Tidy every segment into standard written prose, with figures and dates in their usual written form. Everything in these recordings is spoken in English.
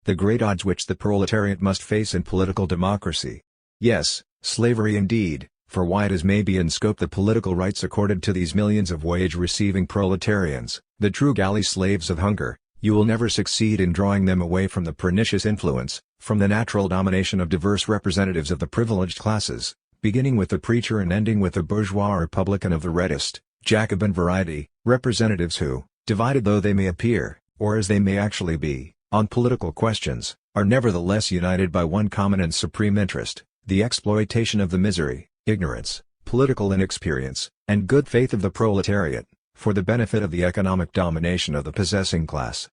the great odds which the proletariat must face in political democracy. Yes, slavery indeed, for why it is maybe in scope the political rights accorded to these millions of wage-receiving proletarians, the true galley slaves of hunger, you will never succeed in drawing them away from the pernicious influence, from the natural domination of diverse representatives of the privileged classes, beginning with the preacher and ending with the bourgeois republican of the reddest, Jacobin variety, representatives who, divided though they may appear, or as they may actually be, on political questions, are nevertheless united by one common and supreme interest, the exploitation of the misery, ignorance, political inexperience, and good faith of the proletariat, for the benefit of the economic domination of the possessing class.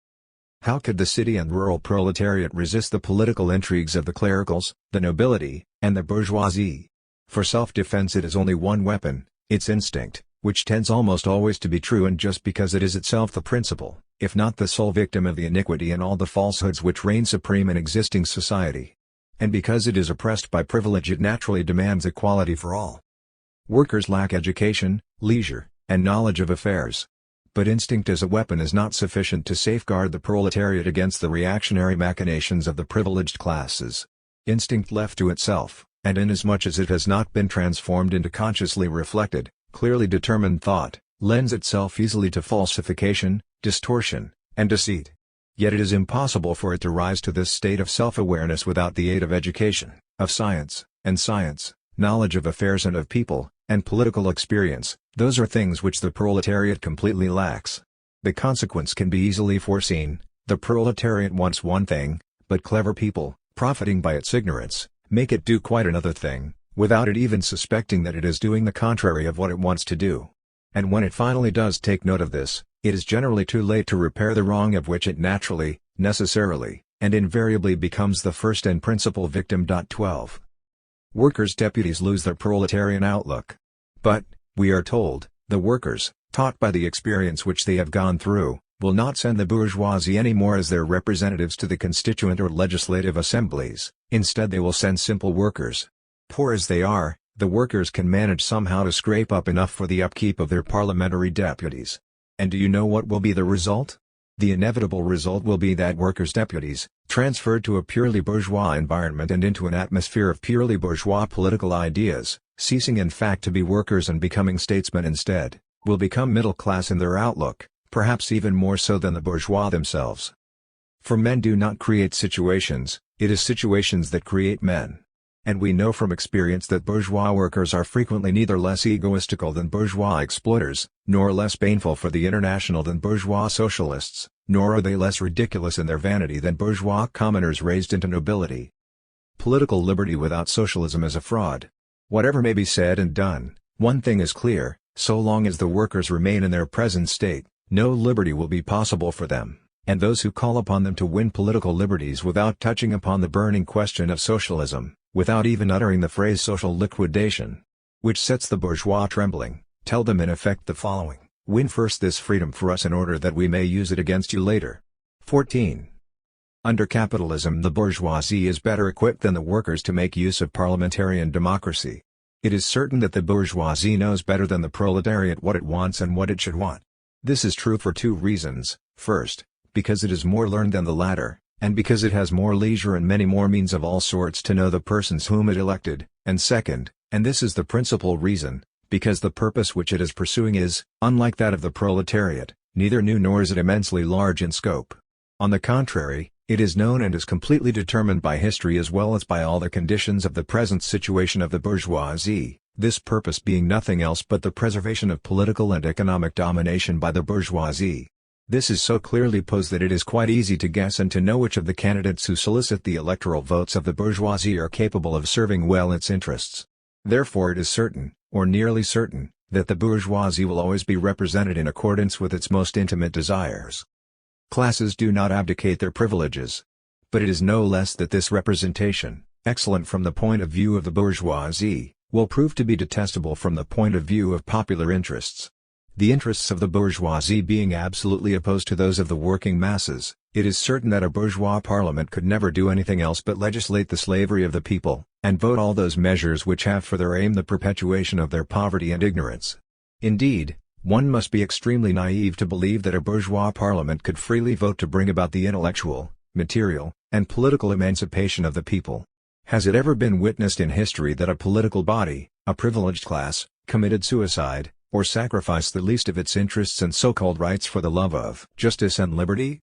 How could the city and rural proletariat resist the political intrigues of the clericals, the nobility, and the bourgeoisie? For self-defense it is only one weapon, its instinct, which tends almost always to be true, and just because it is itself the principal, if not the sole victim of the iniquity and all the falsehoods which reign supreme in existing society. And because it is oppressed by privilege, it naturally demands equality for all. Workers lack education, leisure, and knowledge of affairs. But instinct as a weapon is not sufficient to safeguard the proletariat against the reactionary machinations of the privileged classes. Instinct left to itself, and inasmuch as it has not been transformed into consciously reflected, clearly determined thought, lends itself easily to falsification, distortion, and deceit. Yet it is impossible for it to rise to this state of self-awareness without the aid of education, of science, knowledge of affairs and of people, and political experience. Those are things which the proletariat completely lacks. The consequence can be easily foreseen: the proletariat wants one thing, but clever people, profiting by its ignorance, make it do quite another thing, without it even suspecting that it is doing the contrary of what it wants to do. And when it finally does take note of this, it is generally too late to repair the wrong of which it naturally, necessarily, and invariably becomes the first and principal victim. 12. Workers' deputies lose their proletarian outlook. But, we are told, the workers, taught by the experience which they have gone through, will not send the bourgeoisie any more as their representatives to the constituent or legislative assemblies. Instead they will send simple workers. Poor as they are, the workers can manage somehow to scrape up enough for the upkeep of their parliamentary deputies. And do you know what will be the result? The inevitable result will be that workers' deputies, transferred to a purely bourgeois environment and into an atmosphere of purely bourgeois political ideas, ceasing in fact to be workers and becoming statesmen instead, will become middle class in their outlook, perhaps even more so than the bourgeois themselves. For men do not create situations, it is situations that create men. And we know from experience that bourgeois workers are frequently neither less egoistical than bourgeois exploiters, nor less baneful for the international than bourgeois socialists, nor are they less ridiculous in their vanity than bourgeois commoners raised into nobility. Political liberty without socialism is a fraud. Whatever may be said and done, one thing is clear: so long as the workers remain in their present state, no liberty will be possible for them, and those who call upon them to win political liberties without touching upon the burning question of socialism, without even uttering the phrase social liquidation, which sets the bourgeois trembling, tell them in effect the following: win first this freedom for us in order that we may use it against you later. 14. Under capitalism, the bourgeoisie is better equipped than the workers to make use of parliamentarian democracy. It is certain that the bourgeoisie knows better than the proletariat what it wants and what it should want. This is true for two reasons: first, because it is more learned than the latter, and because it has more leisure and many more means of all sorts to know the persons whom it elected, and second, and this is the principal reason, because the purpose which it is pursuing is, unlike that of the proletariat, neither new nor is it immensely large in scope. On the contrary, it is known and is completely determined by history as well as by all the conditions of the present situation of the bourgeoisie, this purpose being nothing else but the preservation of political and economic domination by the bourgeoisie. This is so clearly posed that it is quite easy to guess and to know which of the candidates who solicit the electoral votes of the bourgeoisie are capable of serving well its interests. Therefore it is certain, or nearly certain, that the bourgeoisie will always be represented in accordance with its most intimate desires. Classes do not abdicate their privileges. But it is no less that this representation, excellent from the point of view of the bourgeoisie, will prove to be detestable from the point of view of popular interests. The interests of the bourgeoisie being absolutely opposed to those of the working masses, it is certain that a bourgeois parliament could never do anything else but legislate the slavery of the people, and vote all those measures which have for their aim the perpetuation of their poverty and ignorance. Indeed, one must be extremely naive to believe that a bourgeois parliament could freely vote to bring about the intellectual, material, and political emancipation of the people. Has it ever been witnessed in history that a political body, a privileged class, committed suicide, or sacrificed the least of its interests and so-called rights for the love of justice and liberty?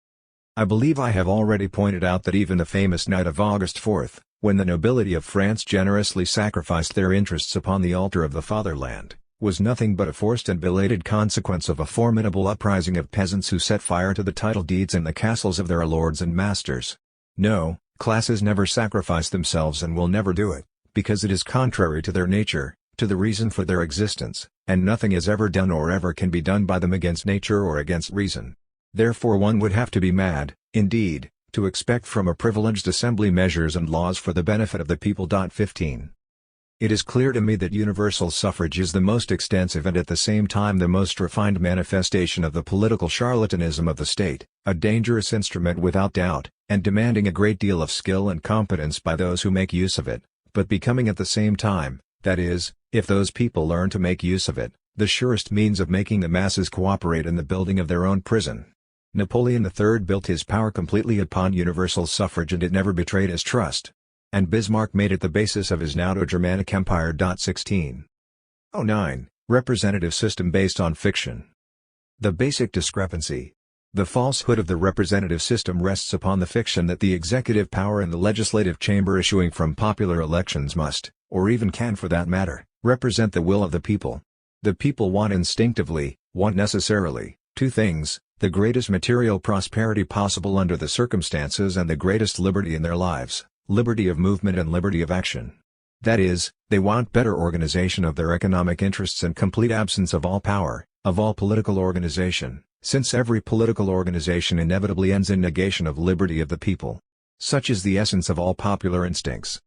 I believe I have already pointed out that even the famous night of August 4th, when the nobility of France generously sacrificed their interests upon the altar of the fatherland, was nothing but a forced and belated consequence of a formidable uprising of peasants who set fire to the title deeds and the castles of their lords and masters. No, classes never sacrifice themselves and will never do it, because it is contrary to their nature, to the reason for their existence, and nothing is ever done or ever can be done by them against nature or against reason. Therefore one would have to be mad, indeed, to expect from a privileged assembly measures and laws for the benefit of the people. 15. It is clear to me that universal suffrage is the most extensive and at the same time the most refined manifestation of the political charlatanism of the state, a dangerous instrument without doubt, and demanding a great deal of skill and competence by those who make use of it, but becoming at the same time, that is, if those people learn to make use of it, the surest means of making the masses cooperate in the building of their own prison. Napoleon III built his power completely upon universal suffrage and it never betrayed his trust. And Bismarck made it the basis of his Nato-Germanic Empire. 16. 09. Representative system based on fiction. The basic discrepancy. The falsehood of the representative system rests upon the fiction that the executive power and the legislative chamber issuing from popular elections must, or even can for that matter, represent the will of the people. The people want necessarily, two things: the greatest material prosperity possible under the circumstances and the greatest liberty in their lives, liberty of movement and liberty of action. That is, they want better organization of their economic interests and complete absence of all power, of all political organization, since every political organization inevitably ends in negation of liberty of the people. Such is the essence of all popular instincts.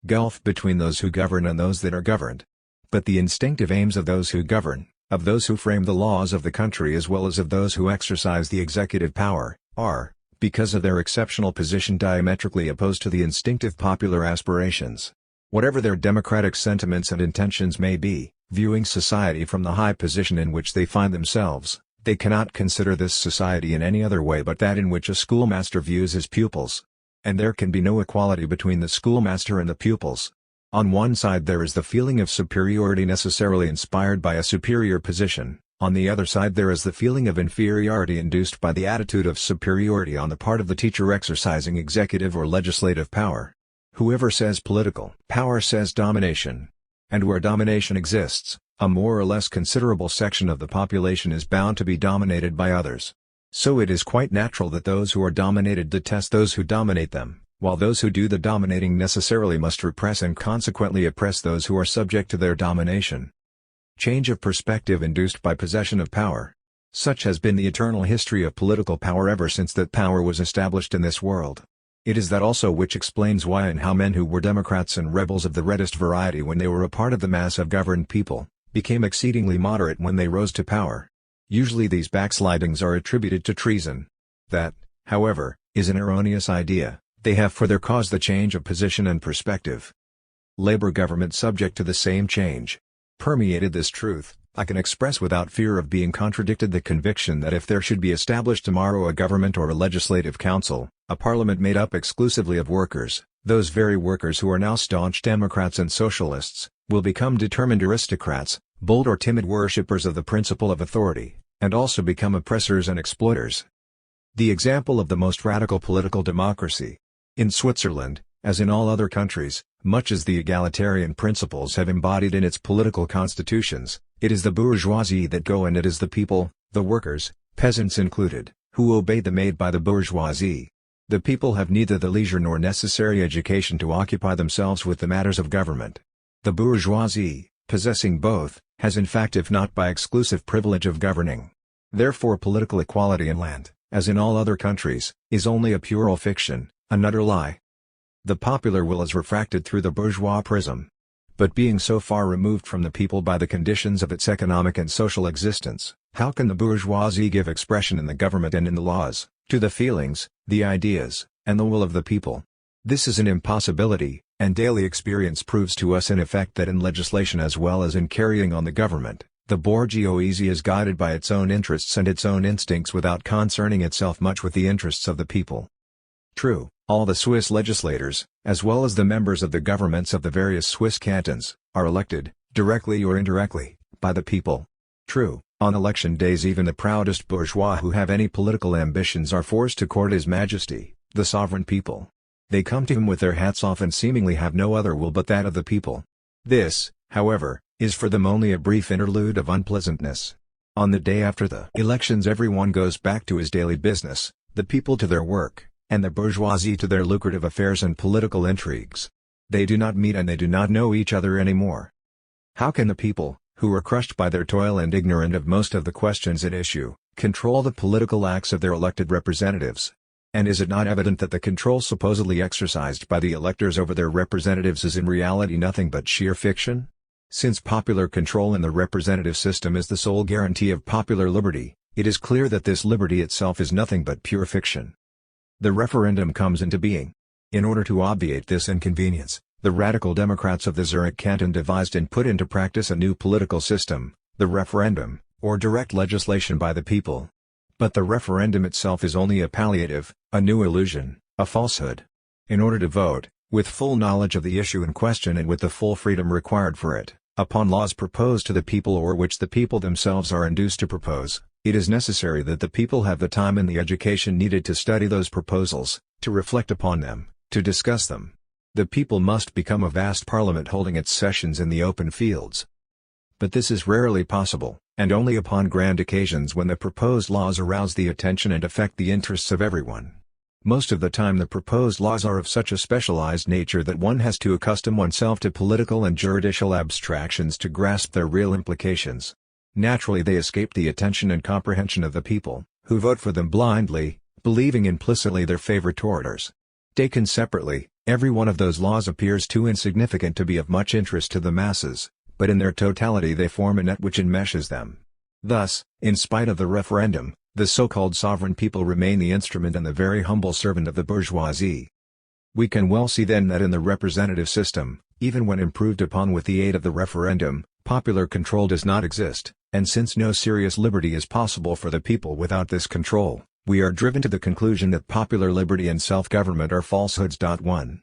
Gulf between those who govern and those that are governed. But the instinctive aims of those who govern, of those who frame the laws of the country as well as of those who exercise the executive power, are, because of their exceptional position, diametrically opposed to the instinctive popular aspirations. Whatever their democratic sentiments and intentions may be, viewing society from the high position in which they find themselves, they cannot consider this society in any other way but that in which a schoolmaster views his pupils. And there can be no equality between the schoolmaster and the pupils. On one side there is the feeling of superiority necessarily inspired by a superior position, on the other side there is the feeling of inferiority induced by the attitude of superiority on the part of the teacher exercising executive or legislative power. Whoever says political power says domination. And where domination exists, a more or less considerable section of the population is bound to be dominated by others. So it is quite natural that those who are dominated detest those who dominate them, while those who do the dominating necessarily must repress and consequently oppress those who are subject to their domination. Change of perspective induced by possession of power. Such has been the eternal history of political power ever since that power was established in this world. It is that also which explains why and how men who were Democrats and rebels of the reddest variety when they were a part of the mass of governed people, became exceedingly moderate when they rose to power. Usually these backslidings are attributed to treason. That, however, is an erroneous idea. They have for their cause the change of position and perspective. Labor government subject to the same change. Permeated this truth, I can express without fear of being contradicted the conviction that if there should be established tomorrow a government or a legislative council, a parliament made up exclusively of workers, those very workers who are now staunch Democrats and Socialists, will become determined aristocrats, bold or timid worshippers of the principle of authority, and also become oppressors and exploiters. The example of the most radical political democracy. In Switzerland, as in all other countries, much as the egalitarian principles have embodied in its political constitutions, it is the bourgeoisie that go and it is the people, the workers, peasants included, who obey the made by the bourgeoisie. The people have neither the leisure nor necessary education to occupy themselves with the matters of government. The bourgeoisie, possessing both, has in fact if not by exclusive privilege of governing. Therefore political equality in land, as in all other countries, is only a puerile fiction, an utter lie. The popular will is refracted through the bourgeois prism. But being so far removed from the people by the conditions of its economic and social existence, how can the bourgeoisie give expression in the government and in the laws, to the feelings, the ideas, and the will of the people? This is an impossibility, and daily experience proves to us in effect that in legislation as well as in carrying on the government, the bourgeoisie is guided by its own interests and its own instincts without concerning itself much with the interests of the people. True, all the Swiss legislators, as well as the members of the governments of the various Swiss cantons, are elected, directly or indirectly, by the people. True, on election days even the proudest bourgeois who have any political ambitions are forced to court His Majesty, the sovereign people. They come to him with their hats off and seemingly have no other will but that of the people. This, however, is for them only a brief interlude of unpleasantness. On the day after the elections everyone goes back to his daily business, the people to their work, and the bourgeoisie to their lucrative affairs and political intrigues. They do not meet and they do not know each other anymore. How can the people, who are crushed by their toil and ignorant of most of the questions at issue, control the political acts of their elected representatives? And is it not evident that the control supposedly exercised by the electors over their representatives is in reality nothing but sheer fiction? Since popular control in the representative system is the sole guarantee of popular liberty, it is clear that this liberty itself is nothing but pure fiction. The referendum comes into being. In order to obviate this inconvenience, the radical Democrats of the Zurich canton devised and put into practice a new political system, the referendum, or direct legislation by the people. But the referendum itself is only a palliative, a new illusion, a falsehood. In order to vote, with full knowledge of the issue in question and with the full freedom required for it, upon laws proposed to the people or which the people themselves are induced to propose, it is necessary that the people have the time and the education needed to study those proposals, to reflect upon them, to discuss them. The people must become a vast parliament holding its sessions in the open fields. But this is rarely possible, and only upon grand occasions when the proposed laws arouse the attention and affect the interests of everyone. Most of the time the proposed laws are of such a specialized nature that one has to accustom oneself to political and juridical abstractions to grasp their real implications. Naturally they escape the attention and comprehension of the people, who vote for them blindly, believing implicitly their favorite orators. Taken separately, every one of those laws appears too insignificant to be of much interest to the masses, but in their totality they form a net which enmeshes them. Thus, in spite of the referendum, the so-called sovereign people remain the instrument and the very humble servant of the bourgeoisie. We can well see then that in the representative system, even when improved upon with the aid of the referendum, popular control does not exist, and since no serious liberty is possible for the people without this control, we are driven to the conclusion that popular liberty and self-government are falsehoods. 1.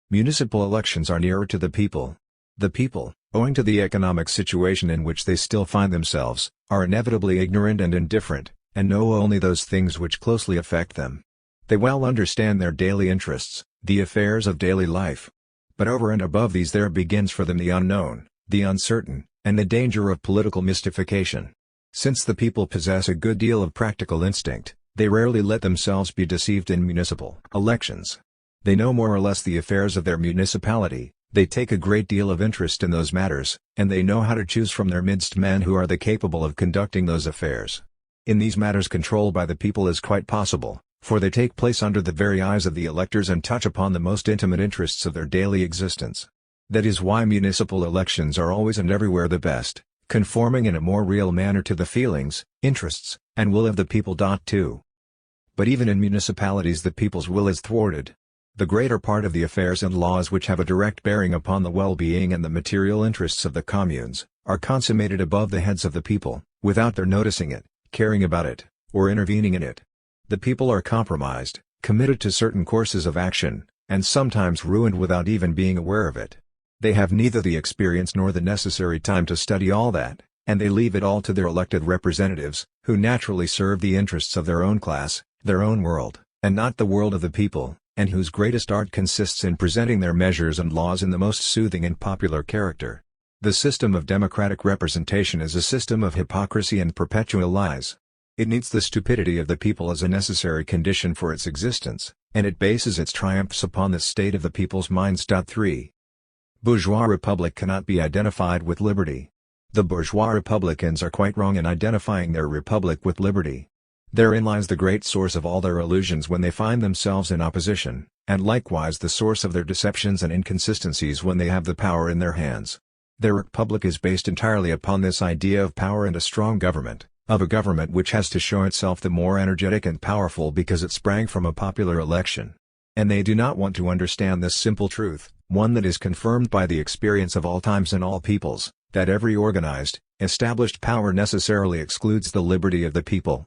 Municipal elections are nearer to the people. The people, owing to the economic situation in which they still find themselves, are inevitably ignorant and indifferent, and know only those things which closely affect them. They well understand their daily interests, the affairs of daily life. But over and above these there begins for them the unknown, the uncertain, and the danger of political mystification. Since the people possess a good deal of practical instinct, they rarely let themselves be deceived in municipal elections. They know more or less the affairs of their municipality, they take a great deal of interest in those matters, and they know how to choose from their midst men who are capable of conducting those affairs. In these matters control by the people is quite possible, for they take place under the very eyes of the electors and touch upon the most intimate interests of their daily existence. That is why municipal elections are always and everywhere the best, conforming in a more real manner to the feelings, interests, and will of the people. 2. But even in municipalities the people's will is thwarted. The greater part of the affairs and laws which have a direct bearing upon the well-being and the material interests of the communes, are consummated above the heads of the people, without their noticing it, caring about it, or intervening in it. The people are compromised, committed to certain courses of action, and sometimes ruined without even being aware of it. They have neither the experience nor the necessary time to study all that, and they leave it all to their elected representatives, who naturally serve the interests of their own class, their own world, and not the world of the people, and whose greatest art consists in presenting their measures and laws in the most soothing and popular character. The system of democratic representation is a system of hypocrisy and perpetual lies. It needs the stupidity of the people as a necessary condition for its existence, and it bases its triumphs upon the state of the people's minds. 3. Bourgeois republic cannot be identified with liberty. The bourgeois republicans are quite wrong in identifying their republic with liberty. Therein lies the great source of all their illusions when they find themselves in opposition, and likewise the source of their deceptions and inconsistencies when they have the power in their hands. Their republic is based entirely upon this idea of power and a strong government, of a government which has to show itself the more energetic and powerful because it sprang from a popular election. And they do not want to understand this simple truth, one that is confirmed by the experience of all times and all peoples, that every organized, established power necessarily excludes the liberty of the people.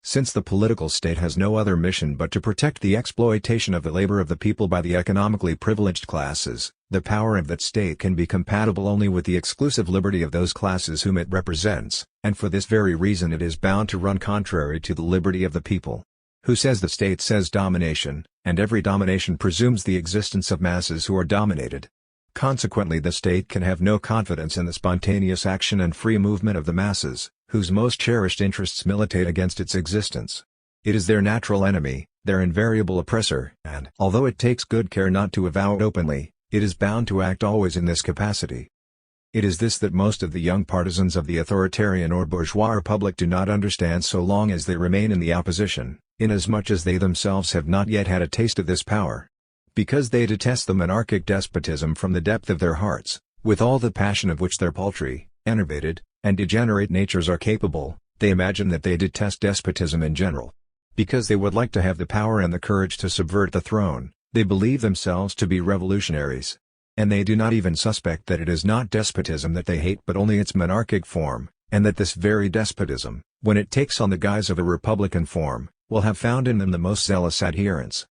Since the political state has no other mission but to protect the exploitation of the labor of the people by the economically privileged classes, the power of that state can be compatible only with the exclusive liberty of those classes whom it represents, and for this very reason it is bound to run contrary to the liberty of the people. Who says the state says domination, and every domination presumes the existence of masses who are dominated. Consequently the state can have no confidence in the spontaneous action and free movement of the masses, whose most cherished interests militate against its existence. It is their natural enemy, their invariable oppressor, and although it takes good care not to avow it openly, it is bound to act always in this capacity. It is this that most of the young partisans of the authoritarian or bourgeois republic do not understand so long as they remain in the opposition, inasmuch as they themselves have not yet had a taste of this power. Because they detest the monarchic despotism from the depth of their hearts, with all the passion of which their paltry, enervated, and degenerate natures are capable, they imagine that they detest despotism in general. Because they would like to have the power and the courage to subvert the throne, they believe themselves to be revolutionaries. And they do not even suspect that it is not despotism that they hate but only its monarchic form, and that this very despotism, when it takes on the guise of a republican form, will have found in them the most zealous adherents.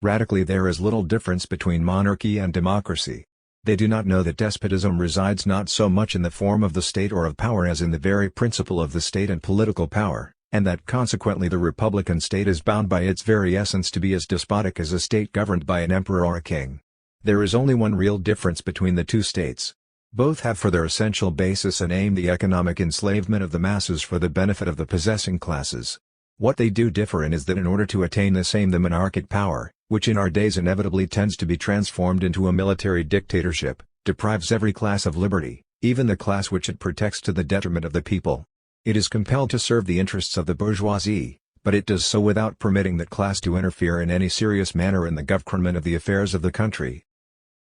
Radically there is little difference between monarchy and democracy. They do not know that despotism resides not so much in the form of the state or of power as in the very principle of the state and political power, and that consequently the republican state is bound by its very essence to be as despotic as a state governed by an emperor or a king. There is only one real difference between the two states. Both have for their essential basis and aim the economic enslavement of the masses for the benefit of the possessing classes. What they do differ in is that in order to attain this aim the monarchic power, which in our days inevitably tends to be transformed into a military dictatorship, deprives every class of liberty, even the class which it protects to the detriment of the people. It is compelled to serve the interests of the bourgeoisie, but it does so without permitting that class to interfere in any serious manner in the government of the affairs of the country.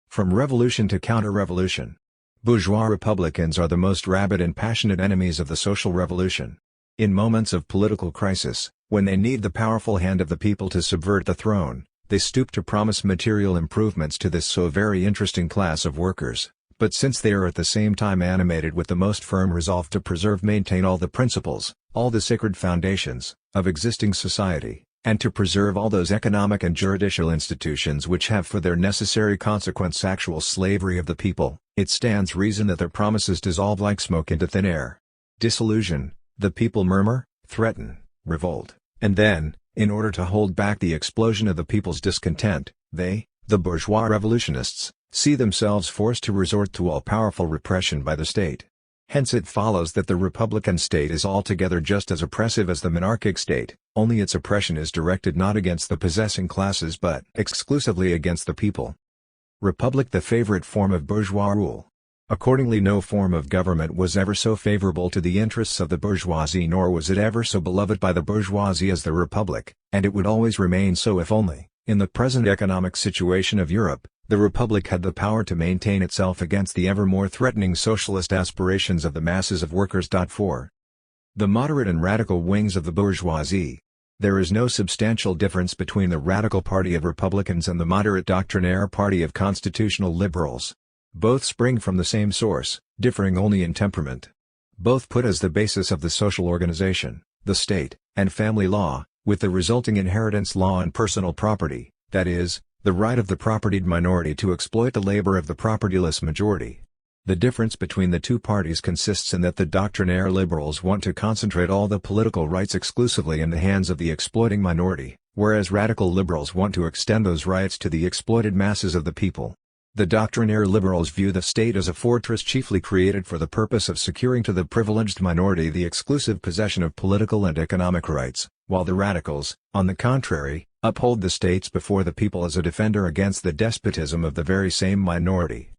From revolution to counter-revolution. Bourgeois republicans are the most rabid and passionate enemies of the social revolution. In moments of political crisis, when they need the powerful hand of the people to subvert the throne, they stoop to promise material improvements to this so very interesting class of workers, but since they are at the same time animated with the most firm resolve to maintain all the principles, all the sacred foundations, of existing society, and to preserve all those economic and juridical institutions which have for their necessary consequence actual slavery of the people, it stands reason that their promises dissolve like smoke into thin air. Disillusion, the people murmur, threaten, revolt, and then, in order to hold back the explosion of the people's discontent, they, the bourgeois revolutionists, see themselves forced to resort to all-powerful repression by the state. Hence it follows that the republican state is altogether just as oppressive as the monarchic state, only its oppression is directed not against the possessing classes but exclusively against the people. Republic, the favorite form of bourgeois rule. Accordingly no form of government was ever so favorable to the interests of the bourgeoisie nor was it ever so beloved by the bourgeoisie as the republic, and it would always remain so if only, in the present economic situation of Europe, the republic had the power to maintain itself against the ever more threatening socialist aspirations of the masses of workers. 4. The moderate and radical wings of the bourgeoisie. There is no substantial difference between the radical party of republicans and the moderate doctrinaire party of constitutional liberals. Both spring from the same source, differing only in temperament. Both put as the basis of the social organization, the state, and family law, with the resulting inheritance law and personal property, that is, the right of the propertied minority to exploit the labor of the propertyless majority. The difference between the two parties consists in that the doctrinaire liberals want to concentrate all the political rights exclusively in the hands of the exploiting minority, whereas radical liberals want to extend those rights to the exploited masses of the people. The doctrinaire liberals view the state as a fortress chiefly created for the purpose of securing to the privileged minority the exclusive possession of political and economic rights, while the radicals, on the contrary, uphold the states before the people as a defender against the despotism of the very same minority.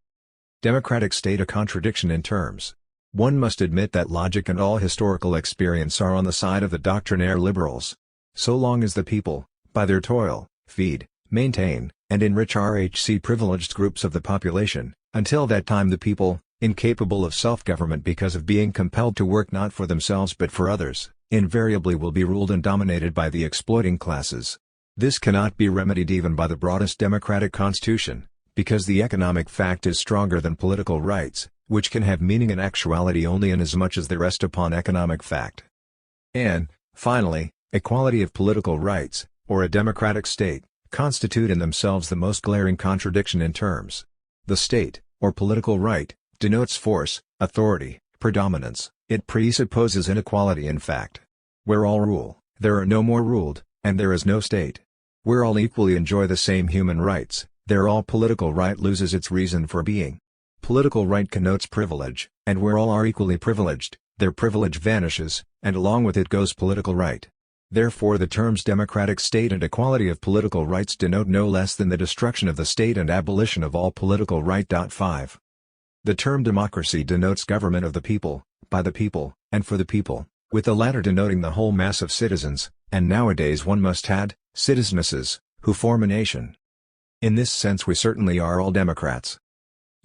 Democratic state, a contradiction in terms. One must admit that logic and all historical experience are on the side of the doctrinaire liberals. So long as the people, by their toil, feed, maintain, and enrich RHC privileged groups of the population, until that time the people, incapable of self-government because of being compelled to work not for themselves but for others, invariably will be ruled and dominated by the exploiting classes. This cannot be remedied even by the broadest democratic constitution, because the economic fact is stronger than political rights, which can have meaning and actuality only inasmuch as they rest upon economic fact. And, finally, equality of political rights, or a democratic state, constitute in themselves the most glaring contradiction in terms. The state, or political right, denotes force, authority, predominance. It presupposes inequality in fact. Where all rule, there are no more ruled, and there is no state. Where all equally enjoy the same human rights, there all political right loses its reason for being. Political right connotes privilege, and where all are equally privileged, their privilege vanishes, and along with it goes political right. Therefore the terms democratic state and equality of political rights denote no less than the destruction of the state and abolition of all political right. 5. The term democracy denotes government of the people, by the people, and for the people, with the latter denoting the whole mass of citizens, and nowadays one must add, citizenesses, who form a nation. In this sense we certainly are all Democrats.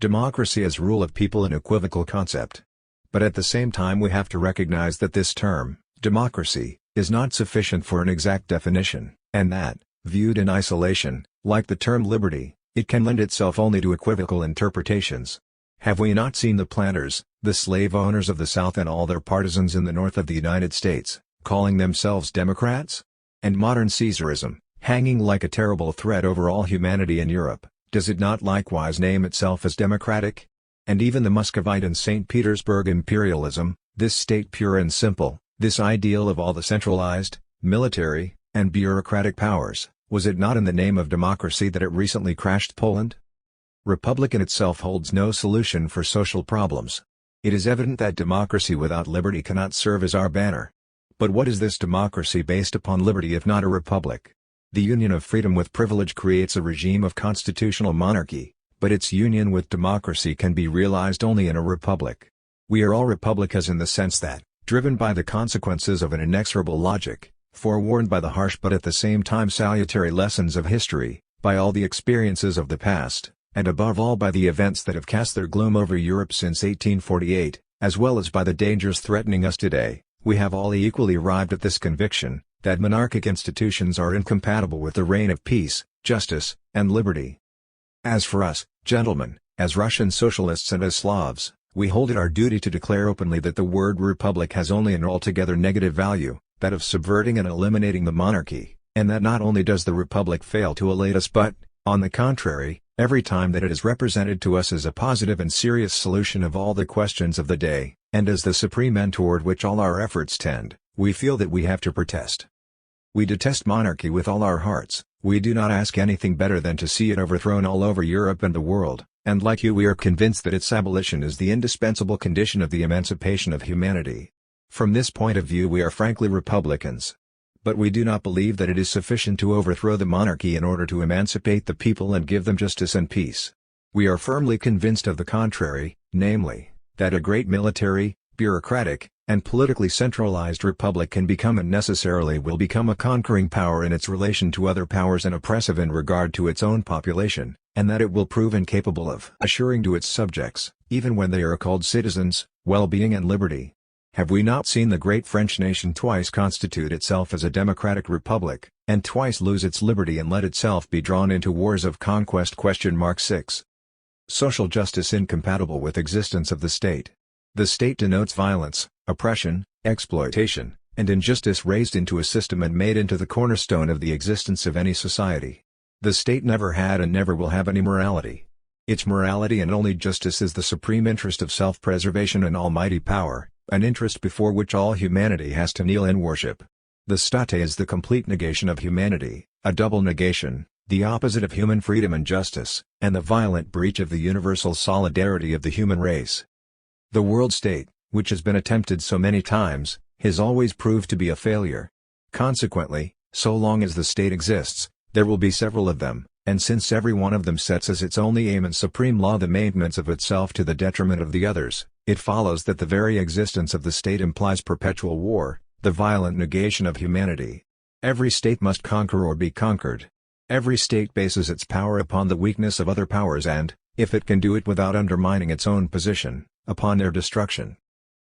Democracy as rule of people an equivocal concept. But at the same time we have to recognize that this term, democracy, is not sufficient for an exact definition, and that, viewed in isolation, like the term liberty, it can lend itself only to equivocal interpretations. Have we not seen the planters, the slave owners of the South and all their partisans in the North of the United States, calling themselves Democrats? And modern Caesarism, hanging like a terrible threat over all humanity in Europe, does it not likewise name itself as democratic? And even the Muscovite and St. Petersburg imperialism, this state pure and simple, this ideal of all the centralized, military, and bureaucratic powers, was it not in the name of democracy that it recently crashed Poland? Republic in itself holds no solution for social problems. It is evident that democracy without liberty cannot serve as our banner. But what is this democracy based upon liberty if not a republic? The union of freedom with privilege creates a regime of constitutional monarchy, but its union with democracy can be realized only in a republic. We are all republicans in the sense that, driven by the consequences of an inexorable logic, forewarned by the harsh but at the same time salutary lessons of history, by all the experiences of the past, and above all by the events that have cast their gloom over Europe since 1848, as well as by the dangers threatening us today, we have all equally arrived at this conviction, that monarchic institutions are incompatible with the reign of peace, justice, and liberty. As for us, gentlemen, as Russian socialists and as Slavs, we hold it our duty to declare openly that the word republic has only an altogether negative value, that of subverting and eliminating the monarchy, and that not only does the republic fail to elate us but, on the contrary, every time that it is represented to us as a positive and serious solution of all the questions of the day, and as the supreme end toward which all our efforts tend, we feel that we have to protest. We detest monarchy with all our hearts, we do not ask anything better than to see it overthrown all over Europe and the world, and like you we are convinced that its abolition is the indispensable condition of the emancipation of humanity. From this point of view we are frankly Republicans. But we do not believe that it is sufficient to overthrow the monarchy in order to emancipate the people and give them justice and peace. We are firmly convinced of the contrary, namely, that a great military, bureaucratic, and politically centralized republic can become and necessarily will become a conquering power in its relation to other powers and oppressive in regard to its own population, and that it will prove incapable of assuring to its subjects, even when they are called citizens, well-being and liberty. Have we not seen the great French nation twice constitute itself as a democratic republic, and twice lose its liberty and let itself be drawn into wars of conquest? 6. Social justice incompatible with existence of the state. The state denotes violence, oppression, exploitation, and injustice raised into a system and made into the cornerstone of the existence of any society. The state never had and never will have any morality. Its morality and only justice is the supreme interest of self-preservation and almighty power, an interest before which all humanity has to kneel in worship. The state is the complete negation of humanity, a double negation, the opposite of human freedom and justice, and the violent breach of the universal solidarity of the human race. The world state, which has been attempted so many times, has always proved to be a failure. Consequently, so long as the state exists, there will be several of them, and since every one of them sets as its only aim and supreme law the maintenance of itself to the detriment of the others, it follows that the very existence of the state implies perpetual war, the violent negation of humanity. Every state must conquer or be conquered. Every state bases its power upon the weakness of other powers and, if it can do it without undermining its own position, upon their destruction.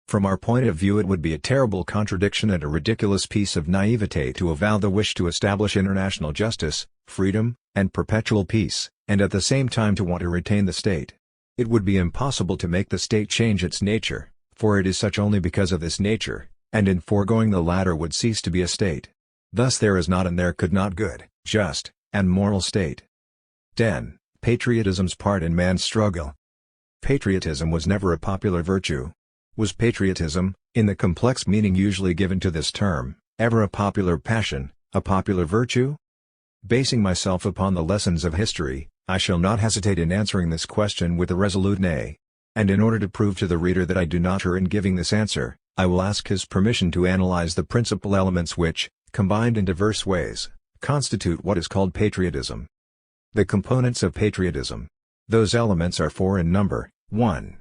From our point of view it would be a terrible contradiction and a ridiculous piece of naivete to avow the wish to establish international justice, freedom, and perpetual peace, and at the same time to want to retain the state. It would be impossible to make the state change its nature, for it is such only because of this nature, and in foregoing the latter would cease to be a state. Thus there is not and there could not good, just, and moral state. 10. Patriotism's part in man's struggle. Patriotism was never a popular virtue. Was patriotism, in the complex meaning usually given to this term, ever a popular passion, a popular virtue? Basing myself upon the lessons of history, I shall not hesitate in answering this question with a resolute nay. And in order to prove to the reader that I do not err in giving this answer, I will ask his permission to analyze the principal elements which, combined in diverse ways, constitute what is called patriotism. The components of patriotism. Those elements are four in number: 1.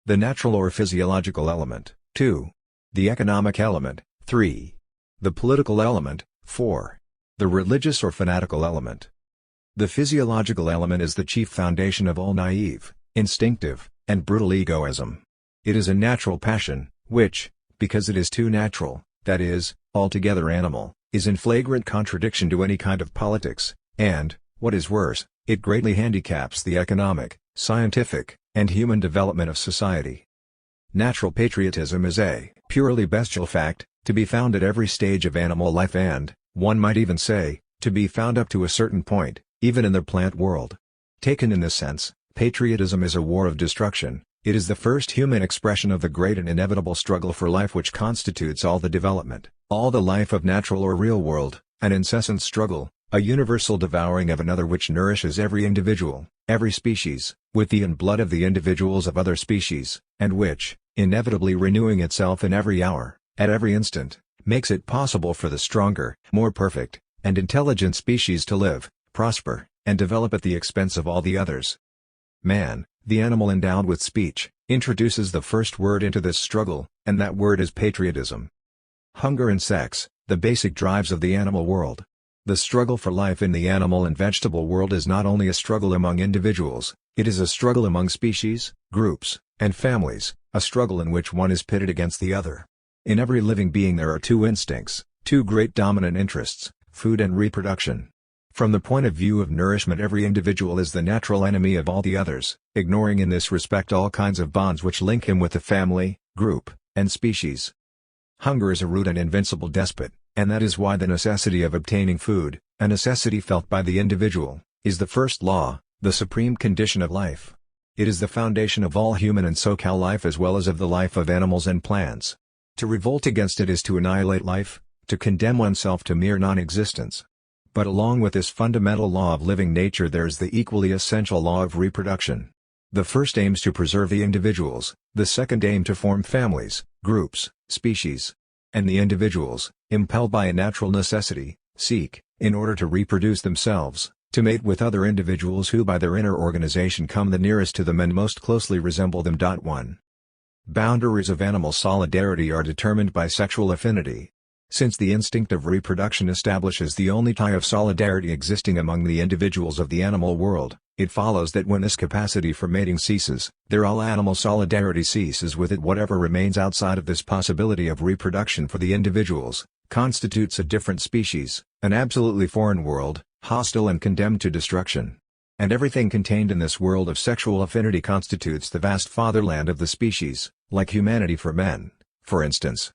The natural or physiological element; 2. The economic element; 3. The political element; 4. The religious or fanatical element. The physiological element is the chief foundation of all naive, instinctive, and brutal egoism. It is a natural passion, which, because it is too natural, that is, altogether animal, is in flagrant contradiction to any kind of politics, and, what is worse, it greatly handicaps the economic, scientific, and human development of society. Natural patriotism is a purely bestial fact, to be found at every stage of animal life and, one might even say, to be found up to a certain point, even in the plant world. Taken in this sense, patriotism is a war of destruction. It is the first human expression of the great and inevitable struggle for life which constitutes all the development, all the life of natural or real world, an incessant struggle, a universal devouring of another which nourishes every individual, every species, with the and blood of the individuals of other species, and which, inevitably renewing itself in every hour, at every instant, makes it possible for the stronger, more perfect, and intelligent species to live, prosper, and develop at the expense of all the others. Man, the animal endowed with speech, introduces the first word into this struggle, and that word is patriotism. Hunger and sex, the basic drives of the animal world. The struggle for life in the animal and vegetable world is not only a struggle among individuals, it is a struggle among species, groups, and families, a struggle in which one is pitted against the other. In every living being there are two instincts, two great dominant interests, food and reproduction. From the point of view of nourishment, every individual is the natural enemy of all the others, ignoring in this respect all kinds of bonds which link him with the family, group, and species. Hunger is a rude and invincible despot, and that is why the necessity of obtaining food, a necessity felt by the individual, is the first law, the supreme condition of life. It is the foundation of all human and social life as well as of the life of animals and plants. To revolt against it is to annihilate life, to condemn oneself to mere non-existence. But along with this fundamental law of living nature there is the equally essential law of reproduction. The first aims to preserve the individuals, the second aim to form families, groups, species. And the individuals, impelled by a natural necessity, seek, in order to reproduce themselves, to mate with other individuals who by their inner organization come the nearest to them and most closely resemble them. 1. Boundaries of animal solidarity are determined by sexual affinity. Since the instinct of reproduction establishes the only tie of solidarity existing among the individuals of the animal world, it follows that when this capacity for mating ceases, their all animal solidarity ceases with it. Whatever remains outside of this possibility of reproduction for the individuals, constitutes a different species, an absolutely foreign world, hostile and condemned to destruction. And everything contained in this world of sexual affinity constitutes the vast fatherland of the species, like humanity for men, for instance.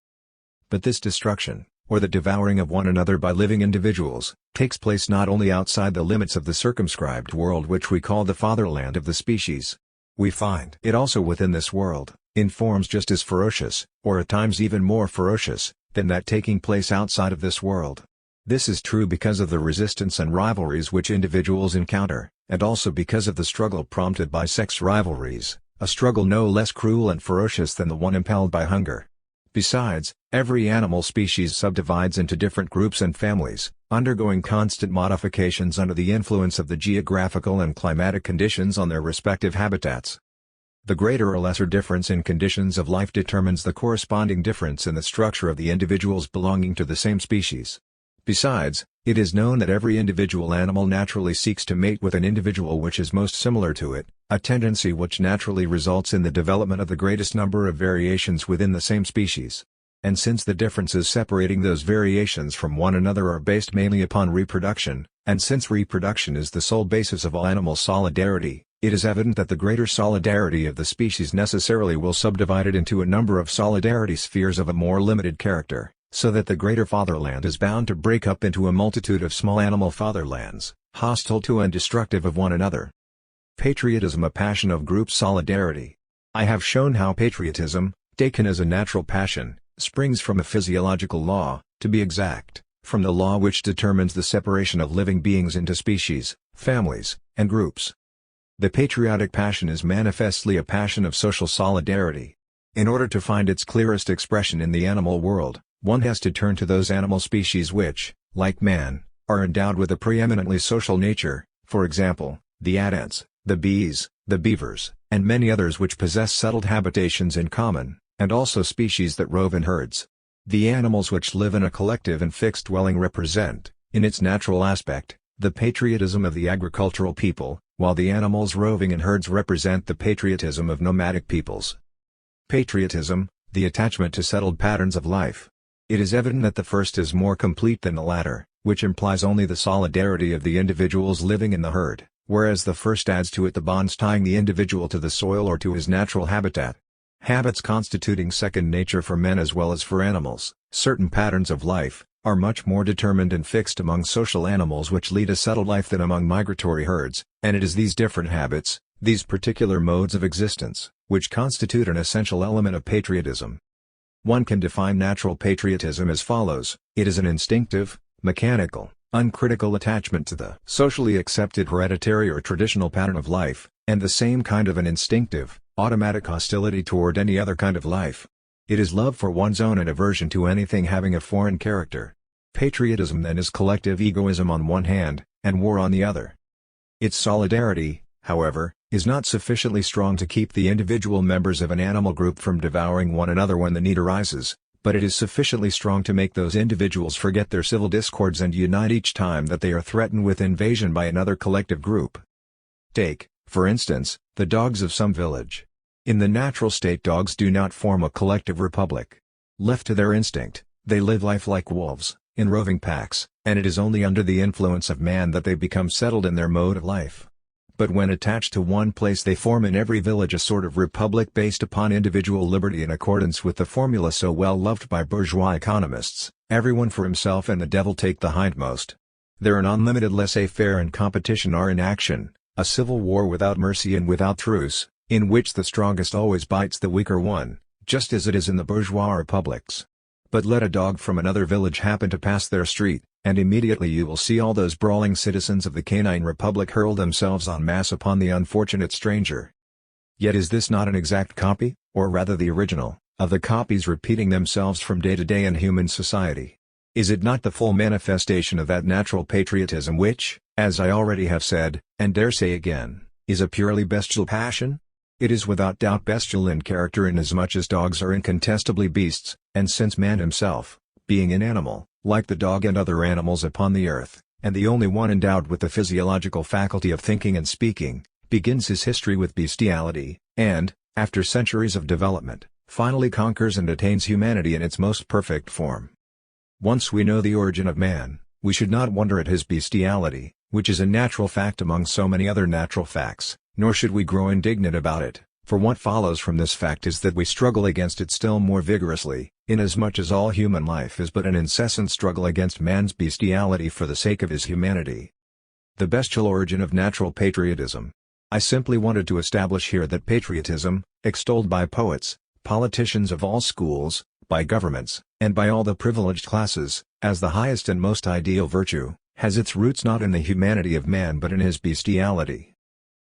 But this destruction, or the devouring of one another by living individuals, takes place not only outside the limits of the circumscribed world which we call the fatherland of the species. We find it also within this world, in forms just as ferocious, or at times even more ferocious, than that taking place outside of this world. This is true because of the resistance and rivalries which individuals encounter, and also because of the struggle prompted by sex rivalries, a struggle no less cruel and ferocious than the one impelled by hunger. Besides, every animal species subdivides into different groups and families, undergoing constant modifications under the influence of the geographical and climatic conditions on their respective habitats. The greater or lesser difference in conditions of life determines the corresponding difference in the structure of the individuals belonging to the same species. Besides, it is known that every individual animal naturally seeks to mate with an individual which is most similar to it, a tendency which naturally results in the development of the greatest number of variations within the same species. And since the differences separating those variations from one another are based mainly upon reproduction, and since reproduction is the sole basis of all animal solidarity, it is evident that the greater solidarity of the species necessarily will subdivide it into a number of solidarity spheres of a more limited character, so that the greater fatherland is bound to break up into a multitude of small animal fatherlands, hostile to and destructive of one another. Patriotism, a passion of group solidarity. I have shown how patriotism, taken as a natural passion, springs from a physiological law, to be exact, from the law which determines the separation of living beings into species, families, and groups. The patriotic passion is manifestly a passion of social solidarity. In order to find its clearest expression in the animal world, one has to turn to those animal species which, like man, are endowed with a preeminently social nature, for example, the ants, the bees, the beavers, and many others which possess settled habitations in common, and also species that rove in herds. The animals which live in a collective and fixed dwelling represent, in its natural aspect, the patriotism of the agricultural people, while the animals roving in herds represent the patriotism of nomadic peoples. Patriotism, the attachment to settled patterns of life. It is evident that the first is more complete than the latter, which implies only the solidarity of the individuals living in the herd, whereas the first adds to it the bonds tying the individual to the soil or to his natural habitat. Habits constituting second nature for men as well as for animals, certain patterns of life, are much more determined and fixed among social animals which lead a settled life than among migratory herds, and it is these different habits, these particular modes of existence, which constitute an essential element of patriotism. One can define natural patriotism as follows: it is an instinctive, mechanical, uncritical attachment to the socially accepted hereditary or traditional pattern of life, and the same kind of an instinctive, automatic hostility toward any other kind of life. It is love for one's own and aversion to anything having a foreign character. Patriotism then is collective egoism on one hand, and war on the other. Its solidarity, however, is not sufficiently strong to keep the individual members of an animal group from devouring one another when the need arises, but it is sufficiently strong to make those individuals forget their civil discords and unite each time that they are threatened with invasion by another collective group. Take, for instance, the dogs of some village. In the natural state, dogs do not form a collective republic. Left to their instinct, they live life like wolves, in roving packs, and it is only under the influence of man that they become settled in their mode of life. But when attached to one place, they form in every village a sort of republic based upon individual liberty in accordance with the formula so well loved by bourgeois economists: everyone for himself and the devil take the hindmost. There an unlimited laissez-faire and competition are in action, a civil war without mercy and without truce, in which the strongest always bites the weaker one, just as it is in the bourgeois republics. But let a dog from another village happen to pass their street, and immediately you will see all those brawling citizens of the canine republic hurl themselves en masse upon the unfortunate stranger. Yet is this not an exact copy, or rather the original, of the copies repeating themselves from day to day in human society? Is it not the full manifestation of that natural patriotism which, as I already have said, and dare say again, is a purely bestial passion? It is without doubt bestial in character inasmuch as dogs are incontestably beasts, and since man himself, being an animal, like the dog and other animals upon the earth, and the only one endowed with the physiological faculty of thinking and speaking, begins his history with bestiality, and, after centuries of development, finally conquers and attains humanity in its most perfect form. Once we know the origin of man, we should not wonder at his bestiality, which is a natural fact among so many other natural facts, nor should we grow indignant about it, for what follows from this fact is that we struggle against it still more vigorously, inasmuch as all human life is but an incessant struggle against man's bestiality for the sake of his humanity. The bestial origin of natural patriotism. I simply wanted to establish here that patriotism, extolled by poets, politicians of all schools, by governments, and by all the privileged classes, as the highest and most ideal virtue, has its roots not in the humanity of man but in his bestiality.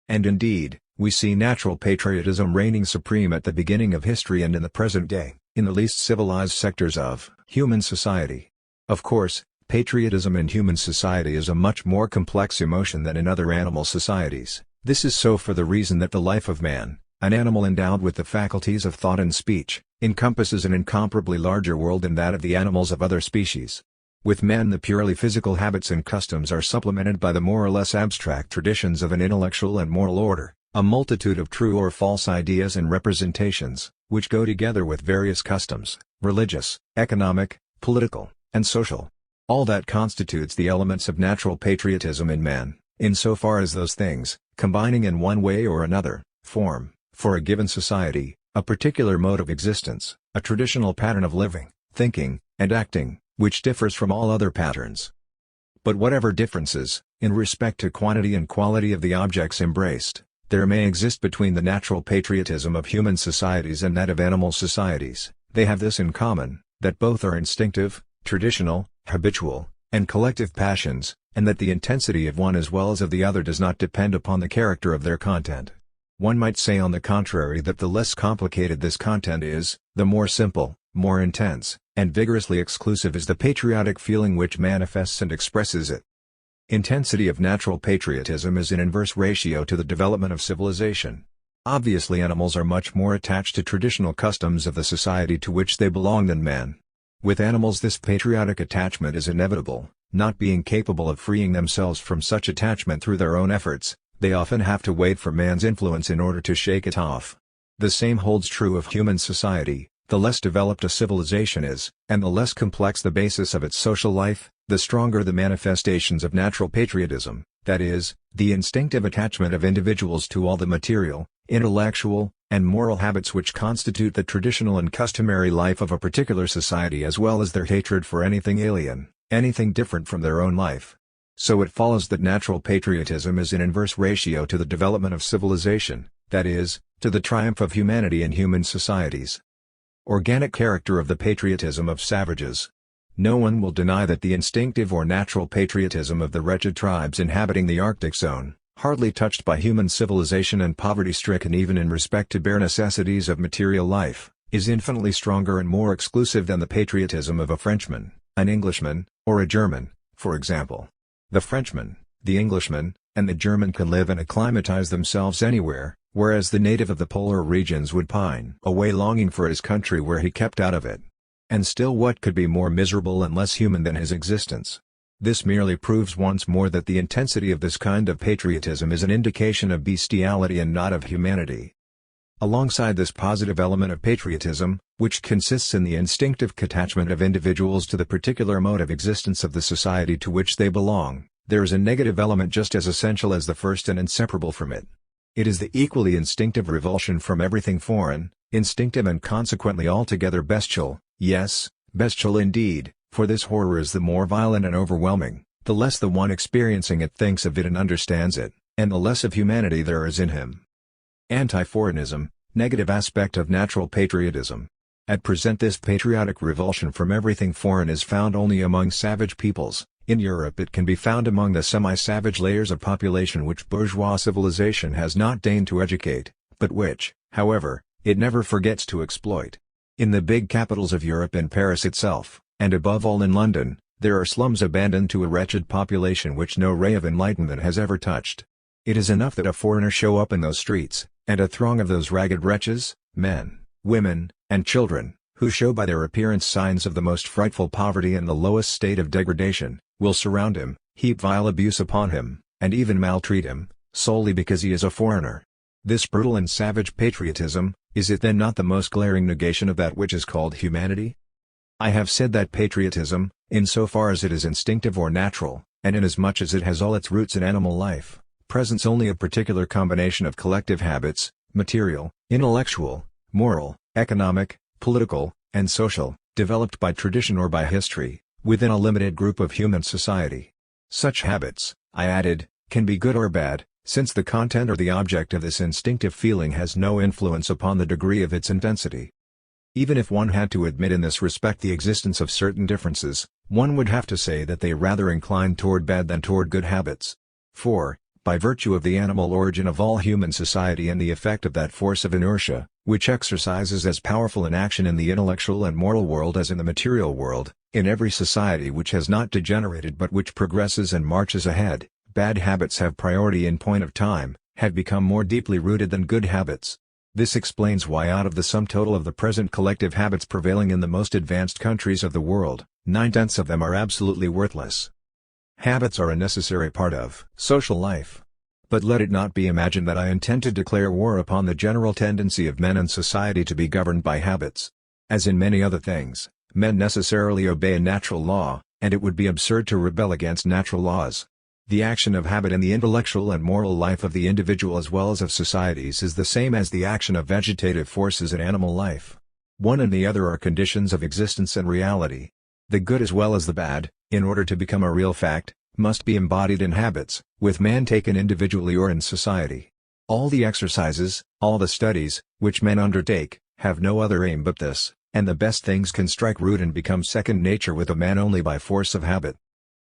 And indeed, we see natural patriotism reigning supreme at the beginning of history and in the present day, in the least civilized sectors of human society. Of course, patriotism in human society is a much more complex emotion than in other animal societies. This is so for the reason that the life of man, an animal endowed with the faculties of thought and speech, encompasses an incomparably larger world than that of the animals of other species. With man, the purely physical habits and customs are supplemented by the more or less abstract traditions of an intellectual and moral order, a multitude of true or false ideas and representations, which go together with various customs, religious, economic, political, and social. All that constitutes the elements of natural patriotism in man, insofar as those things, combining in one way or another, form, for a given society, a particular mode of existence, a traditional pattern of living, thinking, and acting, which differs from all other patterns. But whatever differences, in respect to quantity and quality of the objects embraced, there may exist between the natural patriotism of human societies and that of animal societies, they have this in common, that both are instinctive, traditional, habitual, and collective passions, and that the intensity of one as well as of the other does not depend upon the character of their content. One might say on the contrary that the less complicated this content is, the more simple, more intense, and vigorously exclusive is the patriotic feeling which manifests and expresses it. Intensity of natural patriotism is in inverse ratio to the development of civilization. Obviously animals are much more attached to traditional customs of the society to which they belong than man. With animals this patriotic attachment is inevitable, not being capable of freeing themselves from such attachment through their own efforts, they often have to wait for man's influence in order to shake it off. The same holds true of human society. The less developed a civilization is, and the less complex the basis of its social life, the stronger the manifestations of natural patriotism, that is, the instinctive attachment of individuals to all the material, intellectual, and moral habits which constitute the traditional and customary life of a particular society as well as their hatred for anything alien, anything different from their own life. So it follows that natural patriotism is in inverse ratio to the development of civilization, that is, to the triumph of humanity in human societies. Organic character of the patriotism of savages. No one will deny that the instinctive or natural patriotism of the wretched tribes inhabiting the Arctic zone, hardly touched by human civilization and poverty-stricken even in respect to bare necessities of material life, is infinitely stronger and more exclusive than the patriotism of a Frenchman, an Englishman, or a German, for example. The Frenchman, the Englishman, and the German can live and acclimatize themselves anywhere, whereas the native of the polar regions would pine away longing for his country where he kept out of it. And still what could be more miserable and less human than his existence? This merely proves once more that the intensity of this kind of patriotism is an indication of bestiality and not of humanity. Alongside this positive element of patriotism, which consists in the instinctive attachment of individuals to the particular mode of existence of the society to which they belong, there is a negative element just as essential as the first and inseparable from it. It is the equally instinctive revulsion from everything foreign, instinctive and consequently altogether bestial, yes, bestial indeed, for this horror is the more violent and overwhelming, the less the one experiencing it thinks of it and understands it, and the less of humanity there is in him. Anti-foreignism, negative aspect of natural patriotism. At present this patriotic revulsion from everything foreign is found only among savage peoples. In Europe it can be found among the semi-savage layers of population which bourgeois civilization has not deigned to educate, but which, however, it never forgets to exploit. In the big capitals of Europe and Paris itself, and above all in London, there are slums abandoned to a wretched population which no ray of enlightenment has ever touched. It is enough that a foreigner show up in those streets, and a throng of those ragged wretches, men, women, and children, who show by their appearance signs of the most frightful poverty and the lowest state of degradation, will surround him, heap vile abuse upon him, and even maltreat him, solely because he is a foreigner. This brutal and savage patriotism, is it then not the most glaring negation of that which is called humanity? I have said that patriotism, in so far as it is instinctive or natural, and inasmuch as it has all its roots in animal life, presents only a particular combination of collective habits, material, intellectual, moral, economic, political, and social, developed by tradition or by history, within a limited group of human society. Such habits, I added, can be good or bad, since the content or the object of this instinctive feeling has no influence upon the degree of its intensity. Even if one had to admit in this respect the existence of certain differences, one would have to say that they rather incline toward bad than toward good habits. For, by virtue of the animal origin of all human society and the effect of that force of inertia, which exercises as powerful an action in the intellectual and moral world as in the material world, in every society which has not degenerated but which progresses and marches ahead, bad habits have priority in point of time, have become more deeply rooted than good habits. This explains why out of the sum total of the present collective habits prevailing in the most advanced countries of the world, 9/10 of them are absolutely worthless. Habits are a necessary part of social life. But let it not be imagined that I intend to declare war upon the general tendency of men and society to be governed by habits. As in many other things, men necessarily obey a natural law, and it would be absurd to rebel against natural laws. The action of habit in the intellectual and moral life of the individual as well as of societies is the same as the action of vegetative forces in animal life. One and the other are conditions of existence and reality. The good as well as the bad, in order to become a real fact, must be embodied in habits, with man taken individually or in society. All the exercises, all the studies, which men undertake, have no other aim but this, and the best things can strike root and become second nature with a man only by force of habit.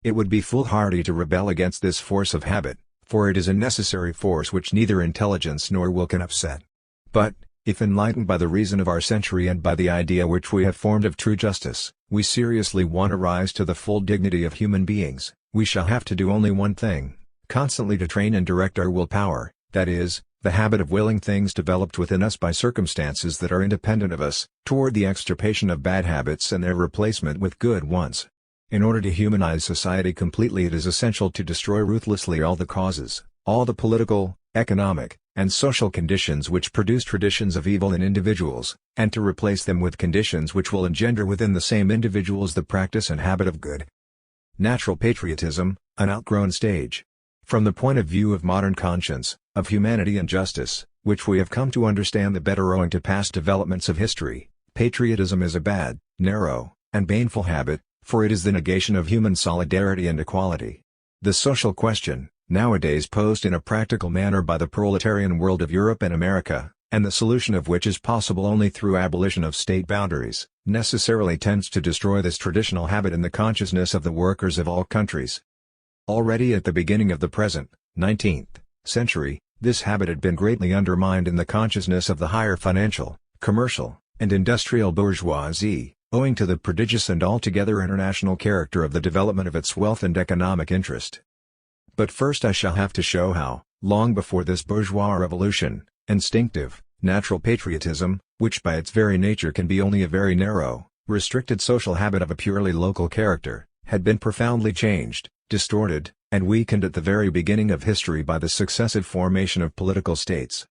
It would be foolhardy to rebel against this force of habit, for it is a necessary force which neither intelligence nor will can upset. But, if enlightened by the reason of our century and by the idea which we have formed of true justice, we seriously want to rise to the full dignity of human beings, we shall have to do only one thing, constantly to train and direct our will power, that is, the habit of willing things developed within us by circumstances that are independent of us, toward the extirpation of bad habits and their replacement with good ones. In order to humanize society completely, it is essential to destroy ruthlessly all the causes, all the political, economic, and social conditions which produce traditions of evil in individuals, and to replace them with conditions which will engender within the same individuals the practice and habit of good. Natural patriotism, an outgrown stage. From the point of view of modern conscience, of humanity and justice, which we have come to understand the better owing to past developments of history, patriotism is a bad, narrow, and baneful habit, for it is the negation of human solidarity and equality. The social question, nowadays posed in a practical manner by the proletarian world of Europe and America, and the solution of which is possible only through abolition of state boundaries, necessarily tends to destroy this traditional habit in the consciousness of the workers of all countries. Already at the beginning of the present, 19th century, this habit had been greatly undermined in the consciousness of the higher financial, commercial, and industrial bourgeoisie, owing to the prodigious and altogether international character of the development of its wealth and economic interest. But first I shall have to show how, long before this bourgeois revolution, instinctive, natural patriotism, which by its very nature can be only a very narrow, restricted social habit of a purely local character, had been profoundly changed, distorted, and weakened at the very beginning of history by the successive formation of political states.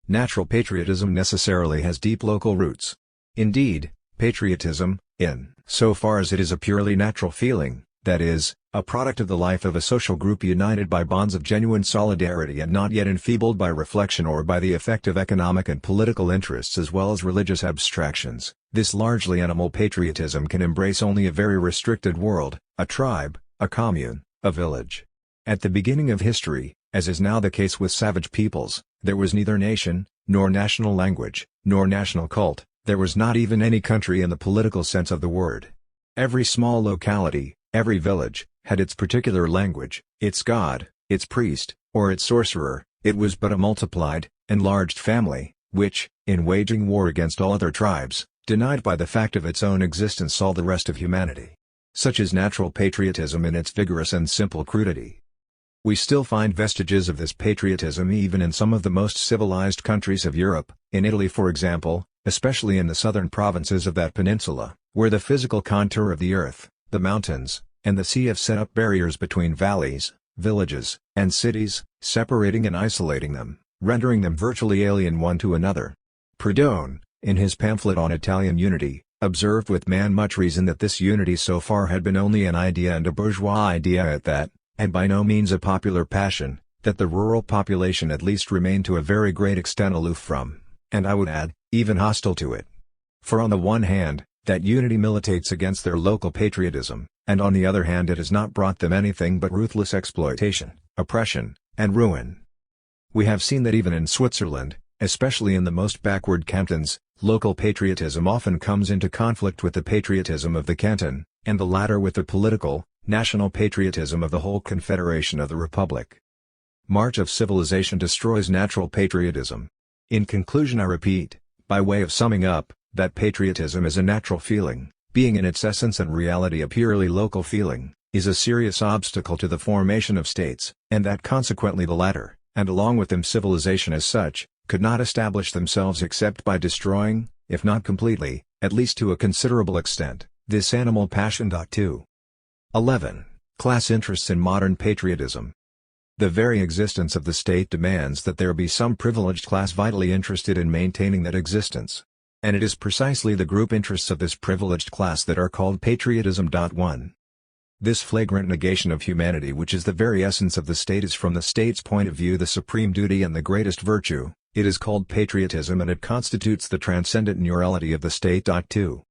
Natural patriotism necessarily has deep local roots. Indeed, patriotism, in so far as it is a purely natural feeling, that is, a product of the life of a social group united by bonds of genuine solidarity and not yet enfeebled by reflection or by the effect of economic and political interests as well as religious abstractions, this largely animal patriotism can embrace only a very restricted world, a tribe, a commune, a village. At the beginning of history, as is now the case with savage peoples, there was neither nation, nor national language, nor national cult. There was not even any country in the political sense of the word. Every small locality, every village, had its particular language, its god, its priest, or its sorcerer. It was but a multiplied, enlarged family, which, in waging war against all other tribes, denied by the fact of its own existence all the rest of humanity. Such is natural patriotism in its vigorous and simple crudity. We still find vestiges of this patriotism even in some of the most civilized countries of Europe, in Italy for example, especially in the southern provinces of that peninsula, where the physical contour of the earth, the mountains, and the sea have set up barriers between valleys, villages, and cities, separating and isolating them, rendering them virtually alien one to another. Proudhon, in his pamphlet on Italian unity, observed with much reason that this unity so far had been only an idea and a bourgeois idea at that, and by no means a popular passion, that the rural population at least remained to a very great extent aloof from, and I would add, even hostile to it. For on the one hand, that unity militates against their local patriotism, and on the other hand it has not brought them anything but ruthless exploitation, oppression, and ruin. We have seen that even in Switzerland, especially in the most backward cantons, local patriotism often comes into conflict with the patriotism of the canton, and the latter with the political, national patriotism of the whole confederation of the republic. March of civilization destroys natural patriotism. In conclusion I repeat, by way of summing up, that patriotism is a natural feeling, being in its essence and reality a purely local feeling, is a serious obstacle to the formation of states, and that consequently the latter, and along with them civilization as such, could not establish themselves except by destroying, if not completely, at least to a considerable extent, this animal passion. 2. 11. Class interests in modern patriotism. The very existence of the state demands that there be some privileged class vitally interested in maintaining that existence. And it is precisely the group interests of this privileged class that are called patriotism. 1. This flagrant negation of humanity which is the very essence of the state is from the state's point of view the supreme duty and the greatest virtue. It is called patriotism and it constitutes the transcendent morality of the state. 2.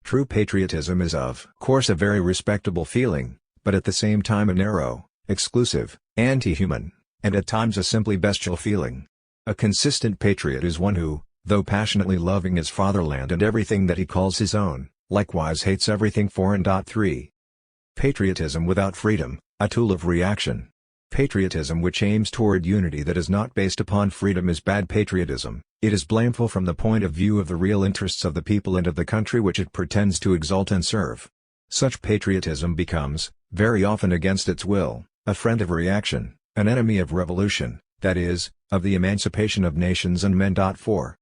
True patriotism is of course a very respectable feeling, but at the same time a narrow, exclusive, anti-human, and at times a simply bestial feeling. A consistent patriot is one who, though passionately loving his fatherland and everything that he calls his own, likewise hates everything foreign. 3. Patriotism without freedom, a tool of reaction. Patriotism which aims toward unity that is not based upon freedom is bad patriotism. It is blameful from the point of view of the real interests of the people and of the country which it pretends to exalt and serve. Such patriotism becomes, very often against its will, a friend of reaction, an enemy of revolution, that is, of the emancipation of nations and men. 4.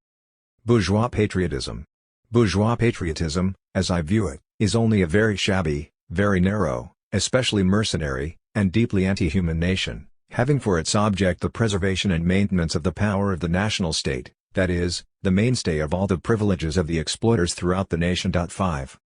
Bourgeois patriotism. Bourgeois patriotism, as I view it, is only a very shabby, very narrow, especially mercenary, and deeply anti-human nation, having for its object the preservation and maintenance of the power of the national state, that is, the mainstay of all the privileges of the exploiters throughout the nation. 5.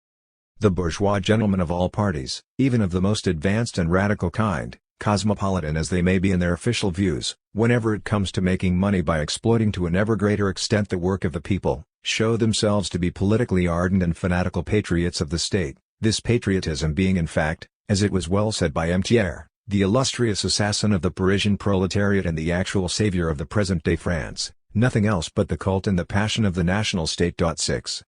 The bourgeois gentlemen of all parties, even of the most advanced and radical kind, cosmopolitan as they may be in their official views, whenever it comes to making money by exploiting to an ever greater extent the work of the people, show themselves to be politically ardent and fanatical patriots of the state, this patriotism being in fact, as it was well said by M. Thiers, the illustrious assassin of the Parisian proletariat and the actual savior of the present-day France, nothing else but the cult and the passion of the national state. 6.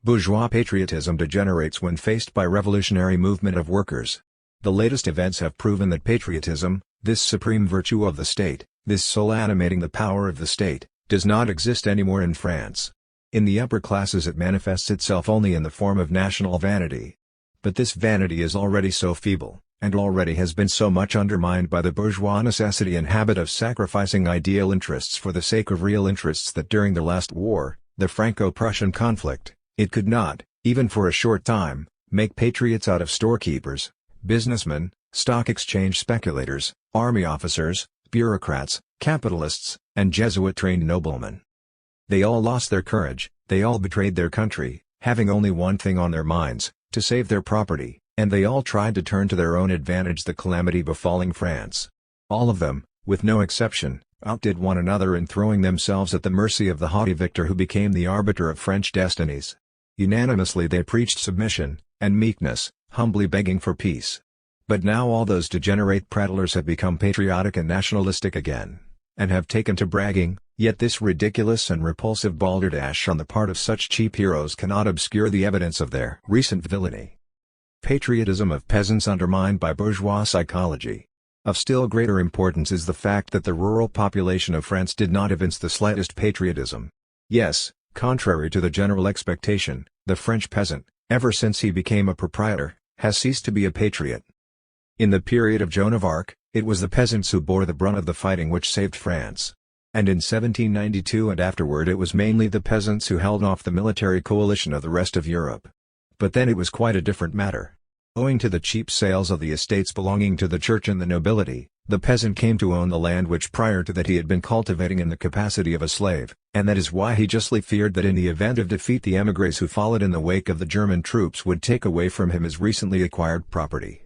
Bourgeois patriotism degenerates when faced by revolutionary movement of workers. The latest events have proven that patriotism, this supreme virtue of the state, this soul animating the power of the state, does not exist anymore in France. In the upper classes it manifests itself only in the form of national vanity. But this vanity is already so feeble, and already has been so much undermined by the bourgeois necessity and habit of sacrificing ideal interests for the sake of real interests that during the last war, the Franco-Prussian conflict, it could not, even for a short time, make patriots out of storekeepers, businessmen, stock exchange speculators, army officers, bureaucrats, capitalists, and Jesuit-trained noblemen. They all lost their courage, they all betrayed their country, having only one thing on their minds, to save their property, and they all tried to turn to their own advantage the calamity befalling France. All of them, with no exception, outdid one another in throwing themselves at the mercy of the haughty victor who became the arbiter of French destinies. Unanimously they preached submission, and meekness, humbly begging for peace. But now all those degenerate prattlers have become patriotic and nationalistic again, and have taken to bragging, yet this ridiculous and repulsive balderdash on the part of such cheap heroes cannot obscure the evidence of their recent villainy. Patriotism of peasants undermined by bourgeois psychology. Of still greater importance is the fact that the rural population of France did not evince the slightest patriotism. Yes, contrary to the general expectation, the French peasant, ever since he became a proprietor, has ceased to be a patriot. In the period of Joan of Arc, it was the peasants who bore the brunt of the fighting which saved France. And in 1792 and afterward it was mainly the peasants who held off the military coalition of the rest of Europe. But then it was quite a different matter. Owing to the cheap sales of the estates belonging to the church and the nobility, the peasant came to own the land which prior to that he had been cultivating in the capacity of a slave, and that is why he justly feared that in the event of defeat the émigrés who followed in the wake of the German troops would take away from him his recently acquired property.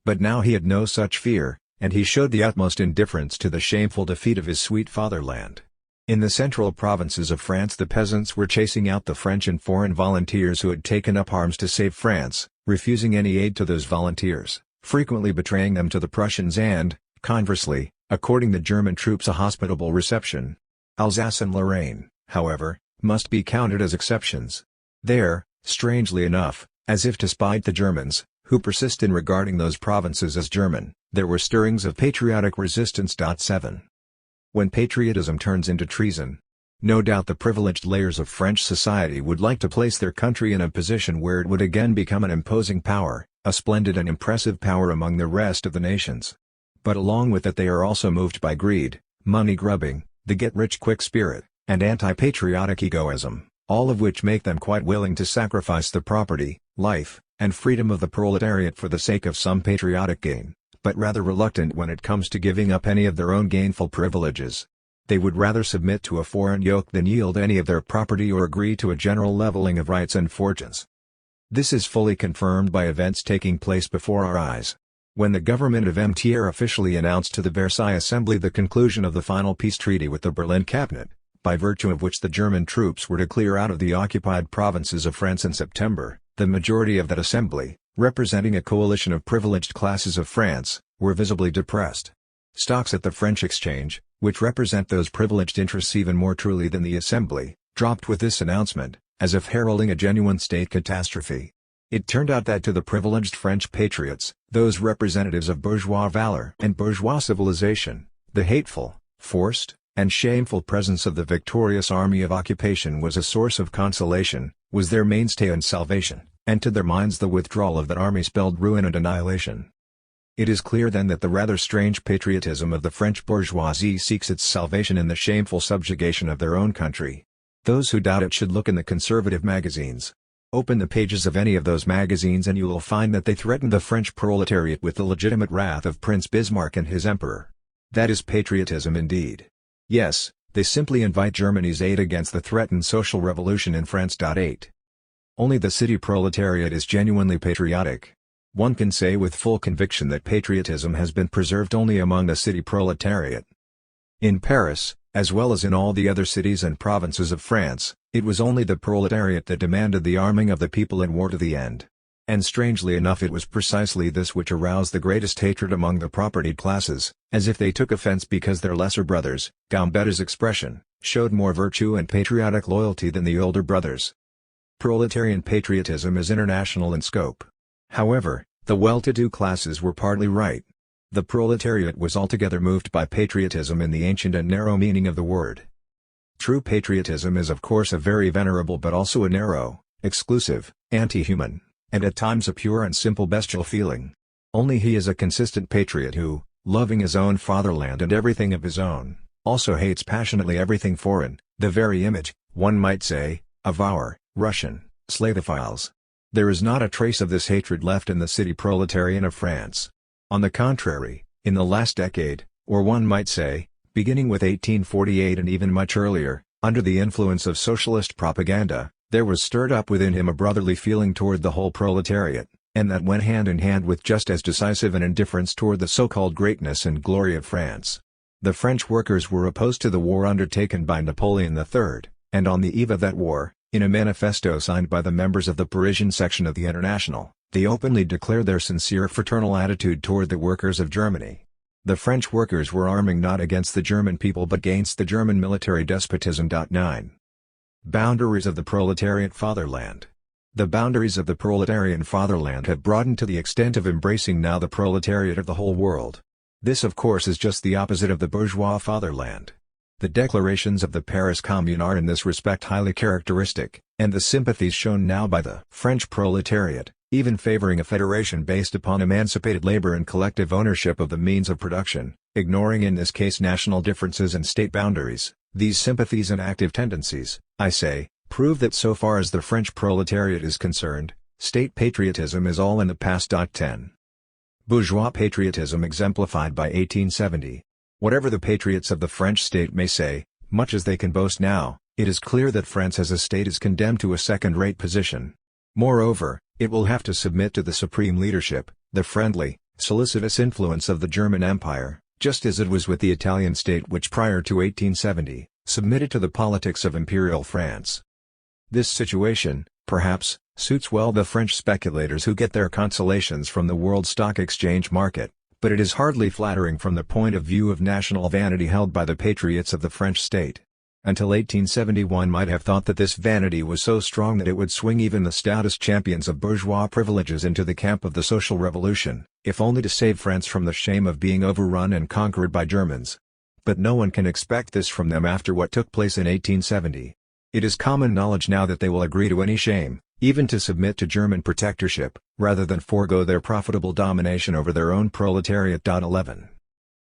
But now he had no such fear, and he showed the utmost indifference to the shameful defeat of his sweet fatherland. In the central provinces of France the peasants were chasing out the French and foreign volunteers who had taken up arms to save France, refusing any aid to those volunteers, frequently betraying them to the Prussians and, conversely, according the German troops a hospitable reception. Alsace and Lorraine, however, must be counted as exceptions. There, strangely enough, as if to spite the Germans, who persist in regarding those provinces as German, there were stirrings of patriotic resistance. 7. When patriotism turns into treason. No doubt the privileged layers of French society would like to place their country in a position where it would again become an imposing power, a splendid and impressive power among the rest of the nations. But along with it they are also moved by greed, money-grubbing, the get-rich-quick spirit, and anti-patriotic egoism, all of which make them quite willing to sacrifice the property, life, and freedom of the proletariat for the sake of some patriotic gain, but rather reluctant when it comes to giving up any of their own gainful privileges. They would rather submit to a foreign yoke than yield any of their property or agree to a general leveling of rights and fortunes. This is fully confirmed by events taking place before our eyes. When the government of M. Thiers officially announced to the Versailles Assembly the conclusion of the final peace treaty with the Berlin cabinet, by virtue of which the German troops were to clear out of the occupied provinces of France in September, the majority of that assembly, representing a coalition of privileged classes of France, were visibly depressed. Stocks at the French exchange, which represent those privileged interests even more truly than the assembly, dropped with this announcement, as if heralding a genuine state catastrophe. It turned out that to the privileged French patriots, those representatives of bourgeois valor and bourgeois civilization, the hateful, forced, and shameful presence of the victorious army of occupation was a source of consolation, was their mainstay and salvation, and to their minds the withdrawal of that army spelled ruin and annihilation. It is clear then that the rather strange patriotism of the French bourgeoisie seeks its salvation in the shameful subjugation of their own country. Those who doubt it should look in the conservative magazines. Open the pages of any of those magazines and you will find that they threaten the French proletariat with the legitimate wrath of Prince Bismarck and his emperor. That is patriotism indeed. Yes, they simply invite Germany's aid against the threatened social revolution in France. 8. Only the city proletariat is genuinely patriotic. One can say with full conviction that patriotism has been preserved only among the city proletariat. In Paris, as well as in all the other cities and provinces of France, it was only the proletariat that demanded the arming of the people in war to the end. And strangely enough it was precisely this which aroused the greatest hatred among the propertied classes, as if they took offense because their lesser brothers, Gambetta's expression, showed more virtue and patriotic loyalty than the older brothers. Proletarian patriotism is international in scope. However, the well-to-do classes were partly right. The proletariat was altogether moved by patriotism in the ancient and narrow meaning of the word. True patriotism is of course a very venerable but also a narrow, exclusive, anti-human, and at times a pure and simple bestial feeling. Only he is a consistent patriot who, loving his own fatherland and everything of his own, also hates passionately everything foreign, the very image, one might say, of our Russian Slavophiles. There is not a trace of this hatred left in the city proletarian of France. On the contrary, in the last decade, or one might say, beginning with 1848 and even much earlier, under the influence of socialist propaganda, there was stirred up within him a brotherly feeling toward the whole proletariat, and that went hand in hand with just as decisive an indifference toward the so-called greatness and glory of France. The French workers were opposed to the war undertaken by Napoleon III, and on the eve of that war, in a manifesto signed by the members of the Parisian section of the International, they openly declared their sincere fraternal attitude toward the workers of Germany. The French workers were arming not against the German people but against the German military despotism. 9. Boundaries of the proletariat fatherland. The boundaries of the proletarian fatherland have broadened to the extent of embracing now the proletariat of the whole world. This of course is just the opposite of the bourgeois fatherland. The declarations of the Paris Commune are in this respect highly characteristic, and the sympathies shown now by the French proletariat, even favoring a federation based upon emancipated labor and collective ownership of the means of production, ignoring in this case national differences and state boundaries. These sympathies and active tendencies, I say, prove that so far as the French proletariat is concerned, state patriotism is all in the past. 10. Bourgeois patriotism exemplified by 1870. Whatever the patriots of the French state may say, much as they can boast now, it is clear that France as a state is condemned to a second-rate position. Moreover, it will have to submit to the supreme leadership, the friendly, solicitous influence of the German Empire, just as it was with the Italian state which prior to 1870, submitted to the politics of imperial France. This situation, perhaps, suits well the French speculators who get their consolations from the world stock exchange market, but it is hardly flattering from the point of view of national vanity held by the patriots of the French state. Until 1870 one might have thought that this vanity was so strong that it would swing even the stoutest champions of bourgeois privileges into the camp of the social revolution, if only to save France from the shame of being overrun and conquered by Germans. But no one can expect this from them after what took place in 1870. It is common knowledge now that they will agree to any shame, even to submit to German protectorship, rather than forego their profitable domination over their own proletariat. 11.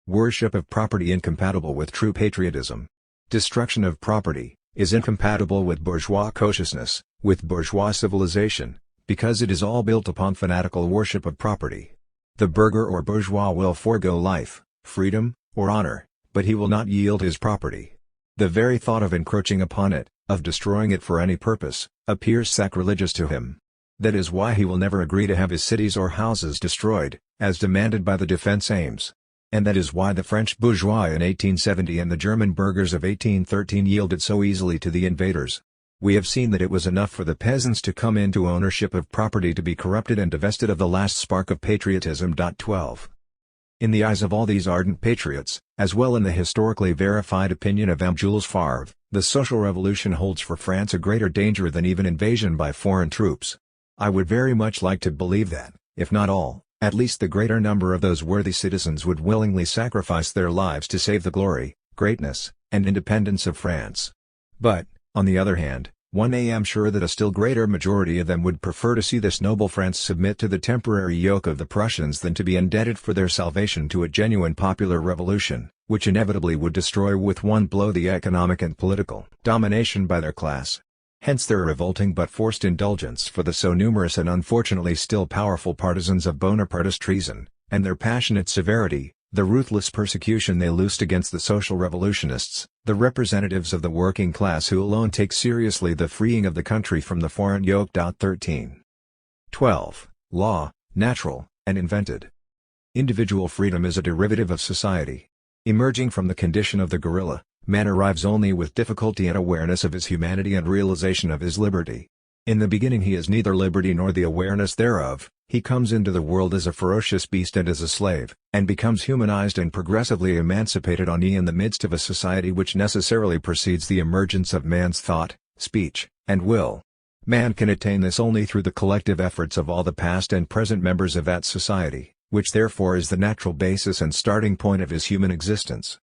Worship of property incompatible with true patriotism. Destruction of property is incompatible with bourgeois consciousness, with bourgeois civilization, because it is all built upon fanatical worship of property. The burgher or bourgeois will forego life, freedom, or honor, but he will not yield his property. The very thought of encroaching upon it, of destroying it for any purpose, appears sacrilegious to him. That is why he will never agree to have his cities or houses destroyed, as demanded by the defense aims. And that is why the French bourgeois in 1870 and the German burghers of 1813 yielded so easily to the invaders. We have seen that it was enough for the peasants to come into ownership of property to be corrupted and divested of the last spark of patriotism. 12. In the eyes of all these ardent patriots, as well in the historically verified opinion of M. Jules Favre, the social revolution holds for France a greater danger than even invasion by foreign troops. I would very much like to believe that, if not all, at least the greater number of those worthy citizens would willingly sacrifice their lives to save the glory, greatness, and independence of France. But, on the other hand, I am sure that a still greater majority of them would prefer to see this noble France submit to the temporary yoke of the Prussians than to be indebted for their salvation to a genuine popular revolution, which inevitably would destroy with one blow the economic and political domination by their class. Hence their revolting but forced indulgence for the so numerous and unfortunately still powerful partisans of Bonapartist treason, and their passionate severity, the ruthless persecution they loosed against the social revolutionists, the representatives of the working class who alone take seriously the freeing of the country from the foreign yoke. 13. 12. Law, natural, and invented. Individual freedom is a derivative of society. Emerging from the condition of the gorilla, man arrives only with difficulty at awareness of his humanity and realization of his liberty. In the beginning he has neither liberty nor the awareness thereof, he comes into the world as a ferocious beast and as a slave, and becomes humanized and progressively emancipated in the midst of a society which necessarily precedes the emergence of man's thought, speech, and will. Man can attain this only through the collective efforts of all the past and present members of that society, which therefore is the natural basis and starting point of his human existence.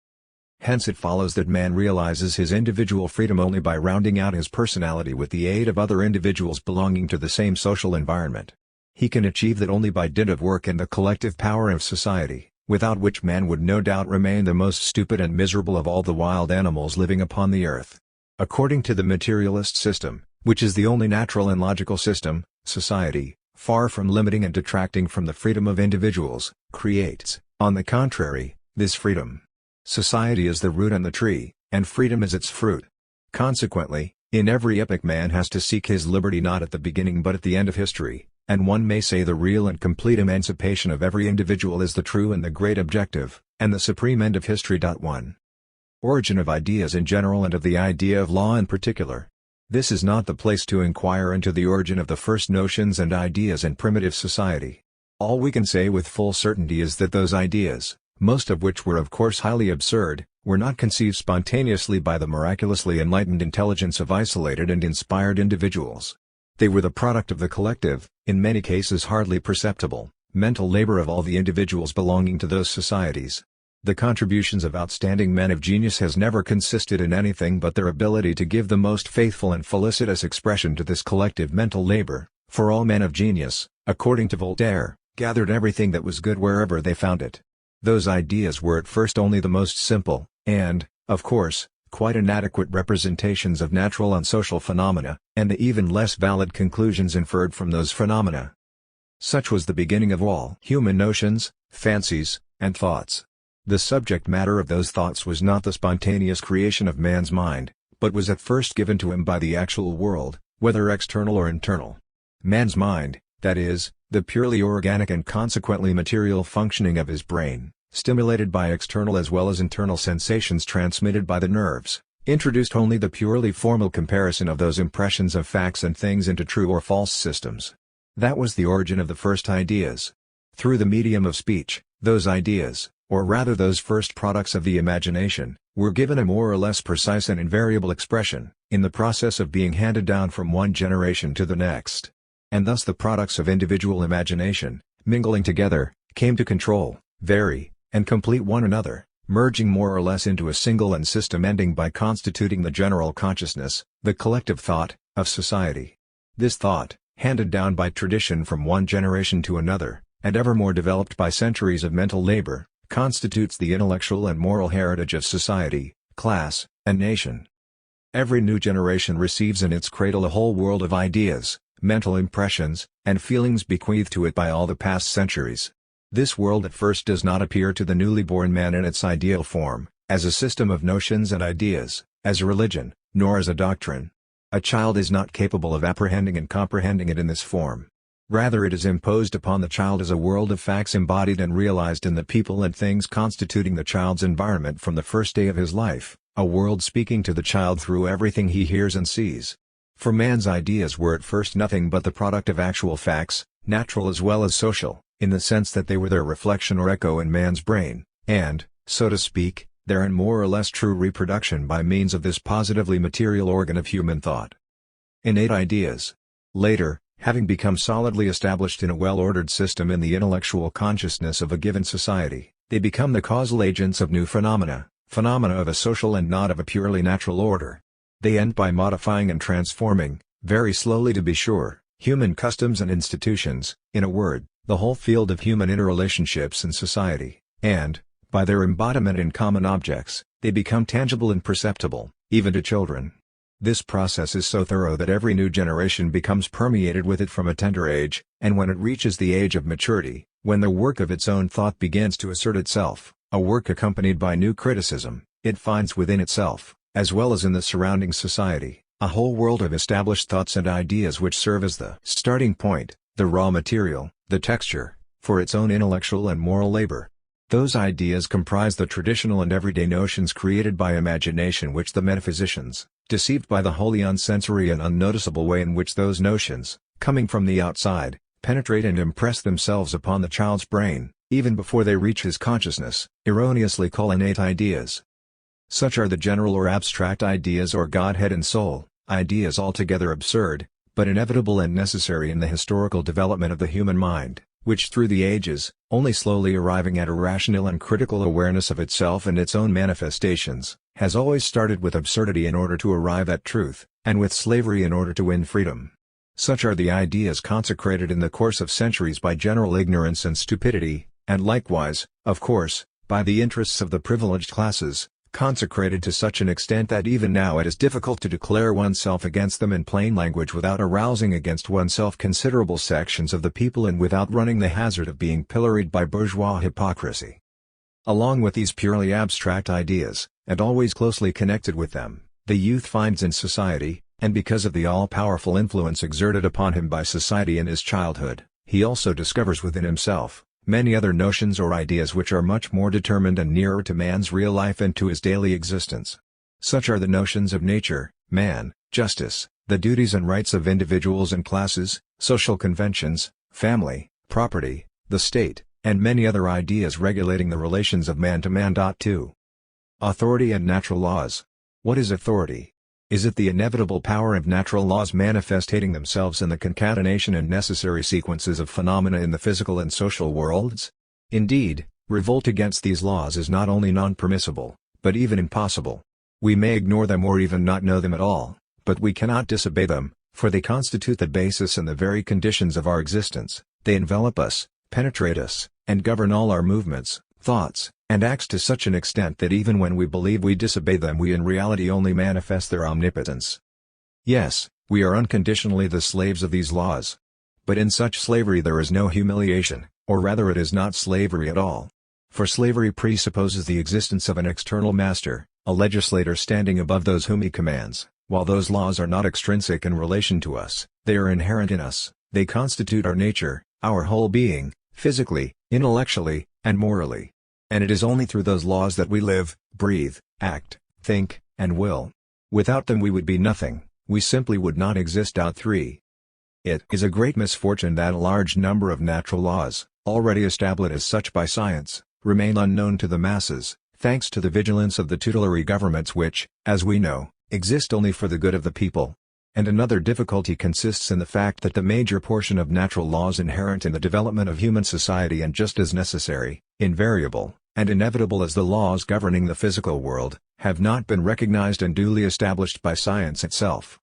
Hence it follows that man realizes his individual freedom only by rounding out his personality with the aid of other individuals belonging to the same social environment. He can achieve that only by dint of work and the collective power of society, without which man would no doubt remain the most stupid and miserable of all the wild animals living upon the earth. According to the materialist system, which is the only natural and logical system, society, far from limiting and detracting from the freedom of individuals, creates, on the contrary, this freedom. Society is the root and the tree, and freedom is its fruit. Consequently, in every epoch man has to seek his liberty not at the beginning but at the end of history, and one may say the real and complete emancipation of every individual is the true and the great objective, and the supreme end of history. 1. Origin of ideas in general and of the idea of law in particular. This is not the place to inquire into the origin of the first notions and ideas in primitive society. All we can say with full certainty is that those ideas, most of which were of course highly absurd, were not conceived spontaneously by the miraculously enlightened intelligence of isolated and inspired individuals. They were the product of the collective, in many cases hardly perceptible, mental labor of all the individuals belonging to those societies. The contributions of outstanding men of genius has never consisted in anything but their ability to give the most faithful and felicitous expression to this collective mental labor, for all men of genius, according to Voltaire, gathered everything that was good wherever they found it. Those ideas were at first only the most simple, and, of course, quite inadequate representations of natural and social phenomena, and the even less valid conclusions inferred from those phenomena. Such was the beginning of all human notions, fancies, and thoughts. The subject matter of those thoughts was not the spontaneous creation of man's mind, but was at first given to him by the actual world, whether external or internal. Man's mind, that is, the purely organic and consequently material functioning of his brain, stimulated by external as well as internal sensations transmitted by the nerves, introduced only the purely formal comparison of those impressions of facts and things into true or false systems. That was the origin of the first ideas. Through the medium of speech, those ideas, or rather those first products of the imagination, were given a more or less precise and invariable expression, in the process of being handed down from one generation to the next. And thus the products of individual imagination, mingling together, came to control, vary, and complete one another, merging more or less into a single and system ending by constituting the general consciousness, the collective thought, of society. This thought, handed down by tradition from one generation to another, and ever more developed by centuries of mental labor, constitutes the intellectual and moral heritage of society, class, and nation. Every new generation receives in its cradle a whole world of ideas, mental impressions, and feelings bequeathed to it by all the past centuries. This world at first does not appear to the newly born man in its ideal form, as a system of notions and ideas, as a religion, nor as a doctrine. A child is not capable of apprehending and comprehending it in this form. Rather, it is imposed upon the child as a world of facts embodied and realized in the people and things constituting the child's environment from the first day of his life, a world speaking to the child through everything he hears and sees. For man's ideas were at first nothing but the product of actual facts, natural as well as social, in the sense that they were their reflection or echo in man's brain, and, so to speak, their in more or less true reproduction by means of this positively material organ of human thought. Innate ideas. Later, having become solidly established in a well-ordered system in the intellectual consciousness of a given society, they become the causal agents of new phenomena of a social and not of a purely natural order. They end by modifying and transforming, very slowly to be sure, human customs and institutions, in a word, the whole field of human interrelationships in society, and, by their embodiment in common objects, they become tangible and perceptible, even to children. This process is so thorough that every new generation becomes permeated with it from a tender age, and when it reaches the age of maturity, when the work of its own thought begins to assert itself, a work accompanied by new criticism, it finds within itself, as well as in the surrounding society, a whole world of established thoughts and ideas which serve as the starting point, the raw material, the texture, for its own intellectual and moral labor. Those ideas comprise the traditional and everyday notions created by imagination which the metaphysicians, deceived by the wholly unsensory and unnoticeable way in which those notions, coming from the outside, penetrate and impress themselves upon the child's brain, even before they reach his consciousness, erroneously call innate ideas. Such are the general or abstract ideas or Godhead and soul, ideas altogether absurd, but inevitable and necessary in the historical development of the human mind, which through the ages, only slowly arriving at a rational and critical awareness of itself and its own manifestations, has always started with absurdity in order to arrive at truth, and with slavery in order to win freedom. Such are the ideas consecrated in the course of centuries by general ignorance and stupidity, and likewise, of course, by the interests of the privileged classes, consecrated to such an extent that even now it is difficult to declare oneself against them in plain language without arousing against oneself considerable sections of the people and without running the hazard of being pilloried by bourgeois hypocrisy. Along with these purely abstract ideas, and always closely connected with them, the youth finds in society, and because of the all-powerful influence exerted upon him by society in his childhood, he also discovers within himself many other notions or ideas which are much more determined and nearer to man's real life and to his daily existence. Such are the notions of nature, man, justice, the duties and rights of individuals and classes, social conventions, family, property, the state, and many other ideas regulating the relations of man to man. 2. Authority and natural laws. What is authority? Is it the inevitable power of natural laws manifesting themselves in the concatenation and necessary sequences of phenomena in the physical and social worlds? Indeed, revolt against these laws is not only non-permissible, but even impossible. We may ignore them or even not know them at all, but we cannot disobey them, for they constitute the basis and the very conditions of our existence. They envelop us, penetrate us, and govern all our movements, thoughts, and acts to such an extent that even when we believe we disobey them we in reality only manifest their omnipotence. Yes, we are unconditionally the slaves of these laws. But in such slavery there is no humiliation, or rather it is not slavery at all. For slavery presupposes the existence of an external master, a legislator standing above those whom he commands, while those laws are not extrinsic in relation to us, they are inherent in us, they constitute our nature, our whole being, physically, intellectually, and morally. And it is only through those laws that we live, breathe, act, think, and will. Without them we would be nothing, we simply would not exist. 3. It is a great misfortune that a large number of natural laws, already established as such by science, remain unknown to the masses, thanks to the vigilance of the tutelary governments which, as we know, exist only for the good of the people. And another difficulty consists in the fact that the major portion of natural laws inherent in the development of human society and just as necessary, invariable, and inevitable as the laws governing the physical world, have not been recognized and duly established by science itself.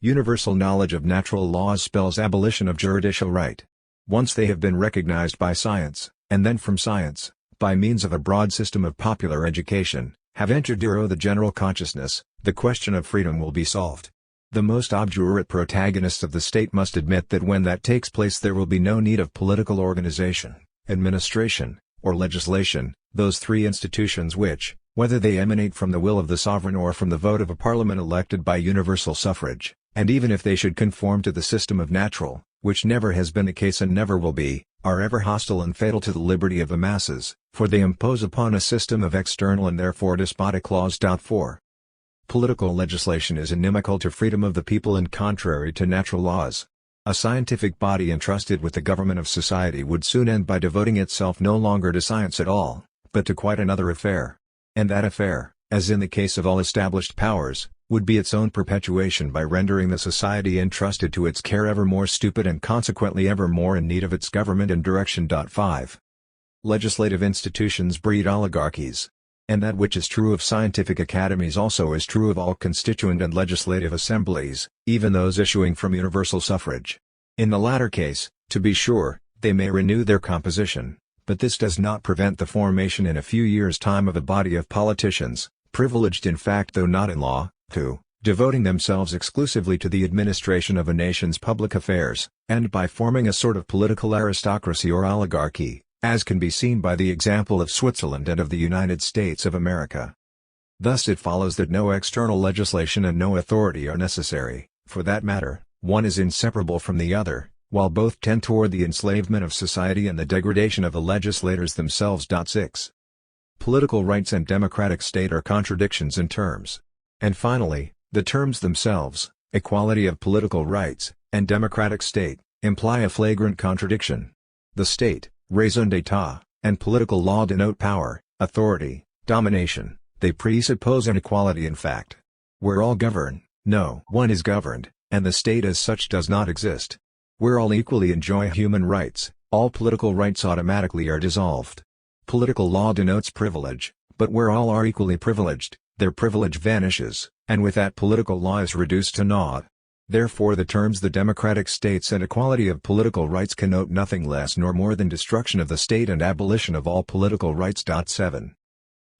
Universal knowledge of natural laws spells abolition of juridical right. Once they have been recognized by science, and then from science, by means of a broad system of popular education, have entered into the general consciousness, the question of freedom will be solved. The most obdurate protagonists of the state must admit that when that takes place there will be no need of political organization, administration, or legislation, those three institutions which, whether they emanate from the will of the sovereign or from the vote of a parliament elected by universal suffrage, and even if they should conform to the system of natural, which never has been the case and never will be, are ever hostile and fatal to the liberty of the masses, for they impose upon a system of external and therefore despotic laws. 4. Political legislation is inimical to freedom of the people and contrary to natural laws. A scientific body entrusted with the government of society would soon end by devoting itself no longer to science at all, but to quite another affair. And that affair, as in the case of all established powers, would be its own perpetuation by rendering the society entrusted to its care ever more stupid and consequently ever more in need of its government and direction. 5. Legislative institutions breed oligarchies. And that which is true of scientific academies also is true of all constituent and legislative assemblies, even those issuing from universal suffrage. In the latter case, to be sure, they may renew their composition, but this does not prevent the formation in a few years' time of a body of politicians, privileged in fact though not in law, who, devoting themselves exclusively to the administration of a nation's public affairs, and by forming a sort of political aristocracy or oligarchy, as can be seen by the example of Switzerland and of the United States of America. Thus it follows that no external legislation and no authority are necessary, for that matter, one is inseparable from the other, while both tend toward the enslavement of society and the degradation of the legislators themselves. 6. Political rights and democratic state are contradictions in terms. And finally, the terms themselves, equality of political rights, and democratic state, imply a flagrant contradiction. The state, raison d'etat, and political law denote power, authority, domination. They presuppose an equality in fact. Where all govern, no one is governed, and the state as such does not exist. Where all equally enjoy human rights, all political rights automatically are dissolved. Political law denotes privilege, but where all are equally privileged, their privilege vanishes, and with that political law is reduced to naught. Therefore the terms the democratic states and equality of political rights connote nothing less nor more than destruction of the state and abolition of all political rights. 7.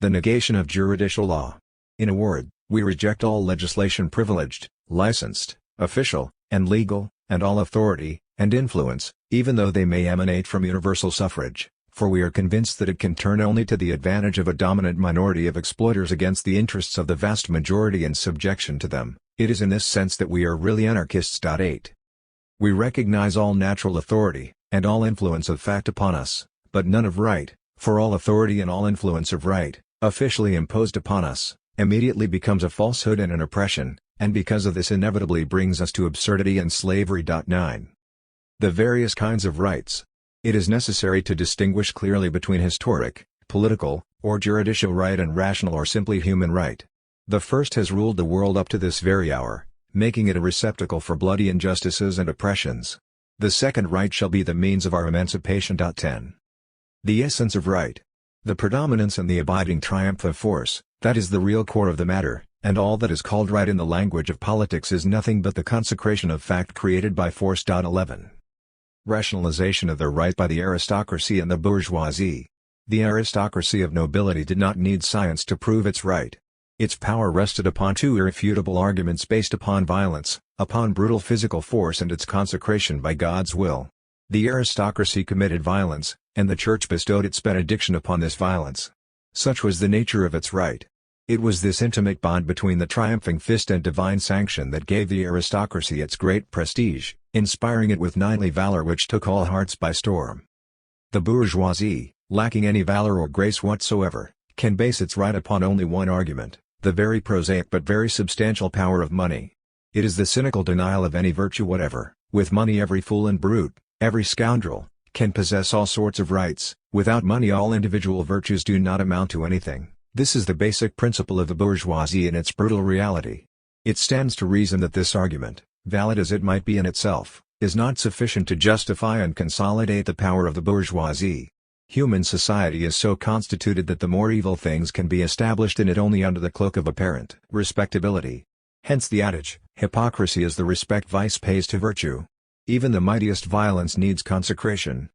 The negation of juridical law. In a word, we reject all legislation privileged, licensed, official, and legal, and all authority, and influence, even though they may emanate from universal suffrage, for we are convinced that it can turn only to the advantage of a dominant minority of exploiters against the interests of the vast majority in subjection to them. It is in this sense that we are really anarchists. 8. We recognize all natural authority, and all influence of fact upon us, but none of right, for all authority and all influence of right, officially imposed upon us, immediately becomes a falsehood and an oppression, and because of this inevitably brings us to absurdity and slavery. 9. The various kinds of rights. It is necessary to distinguish clearly between historic, political, or juridical right and rational or simply human right. The first has ruled the world up to this very hour, making it a receptacle for bloody injustices and oppressions. The second right shall be the means of our emancipation. 10. The essence of right. The predominance and the abiding triumph of force, that is the real core of the matter, and all that is called right in the language of politics is nothing but the consecration of fact created by force. 11. Rationalization of the right by the aristocracy and the bourgeoisie. The aristocracy of nobility did not need science to prove its right. Its power rested upon two irrefutable arguments based upon violence, upon brutal physical force and its consecration by God's will. The aristocracy committed violence, and the Church bestowed its benediction upon this violence. Such was the nature of its right. It was this intimate bond between the triumphing fist and divine sanction that gave the aristocracy its great prestige, inspiring it with knightly valor which took all hearts by storm. The bourgeoisie, lacking any valor or grace whatsoever, can base its right upon only one argument, the very prosaic but very substantial power of money. It is the cynical denial of any virtue whatever. With money every fool and brute, every scoundrel, can possess all sorts of rights. Without money all individual virtues do not amount to anything. This is the basic principle of the bourgeoisie in its brutal reality. It stands to reason that this argument, valid as it might be in itself, is not sufficient to justify and consolidate the power of the bourgeoisie. Human society is so constituted that the more evil things can be established in it only under the cloak of apparent respectability. Hence the adage, hypocrisy is the respect vice pays to virtue. Even the mightiest violence needs consecration.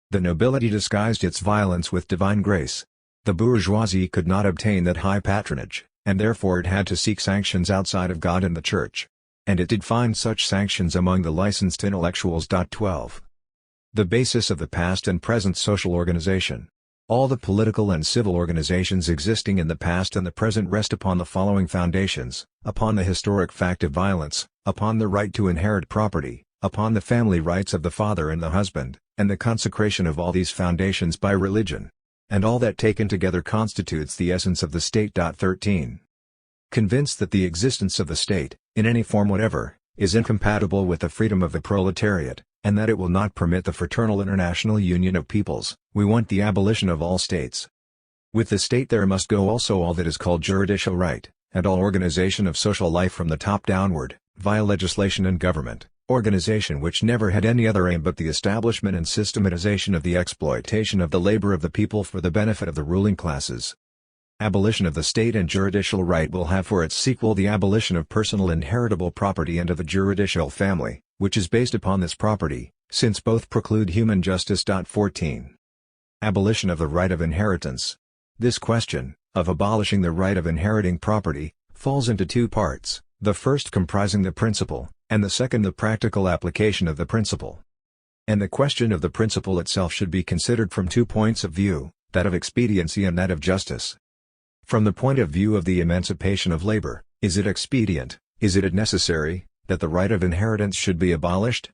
The nobility disguised its violence with divine grace. The bourgeoisie could not obtain that high patronage, and therefore it had to seek sanctions outside of God and the Church. And it did find such sanctions among the licensed intellectuals. 12. The basis of the past and present social organization. All the political and civil organizations existing in the past and the present rest upon the following foundations: upon the historic fact of violence, upon the right to inherit property, upon the family rights of the father and the husband, and the consecration of all these foundations by religion. And all that taken together constitutes the essence of the state. 13. Convinced that the existence of the state, in any form whatever, is incompatible with the freedom of the proletariat, and that it will not permit the fraternal international union of peoples, we want the abolition of all states. With the state there must go also all that is called juridical right, and all organization of social life from the top downward, via legislation and government, organization which never had any other aim but the establishment and systematization of the exploitation of the labor of the people for the benefit of the ruling classes. Abolition of the state and juridical right will have for its sequel the abolition of personal inheritable property and of the juridical family, which is based upon this property, since both preclude human justice. 14. Abolition of the right of inheritance. This question, of abolishing the right of inheriting property, falls into two parts, the first comprising the principle, and the second the practical application of the principle. And the question of the principle itself should be considered from 2 points of view, that of expediency and that of justice. From the point of view of the emancipation of labor, is it expedient, is it necessary, that the right of inheritance should be abolished?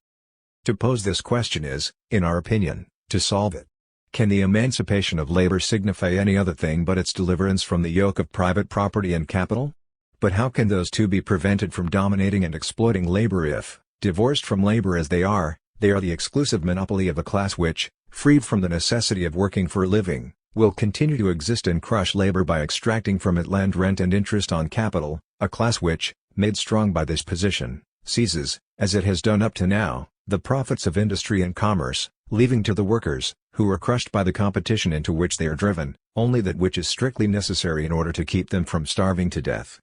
To pose this question is, in our opinion, to solve it. Can the emancipation of labor signify any other thing but its deliverance from the yoke of private property and capital? But how can those two be prevented from dominating and exploiting labor if, divorced from labor as they are the exclusive monopoly of a class which, freed from the necessity of working for a living, will continue to exist and crush labor by extracting from it land rent and interest on capital, a class which, made strong by this position, seizes, as it has done up to now, the profits of industry and commerce, leaving to the workers, who are crushed by the competition into which they are driven, only that which is strictly necessary in order to keep them from starving to death.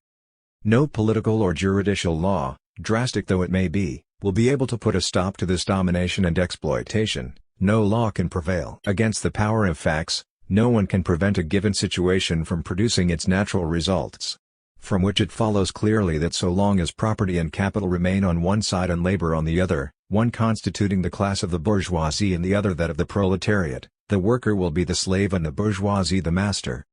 No political or juridical law, drastic though it may be, will be able to put a stop to this domination and exploitation. No law can prevail against the power of facts, no one can prevent a given situation from producing its natural results. From which it follows clearly that so long as property and capital remain on one side and labor on the other, one constituting the class of the bourgeoisie and the other that of the proletariat, the worker will be the slave and the bourgeoisie the master.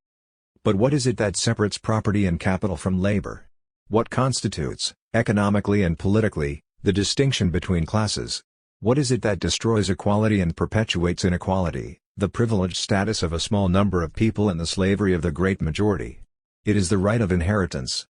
But what is it that separates property and capital from labor? What constitutes, economically and politically, the distinction between classes? What is it that destroys equality and perpetuates inequality, the privileged status of a small number of people and the slavery of the great majority? It is the right of inheritance.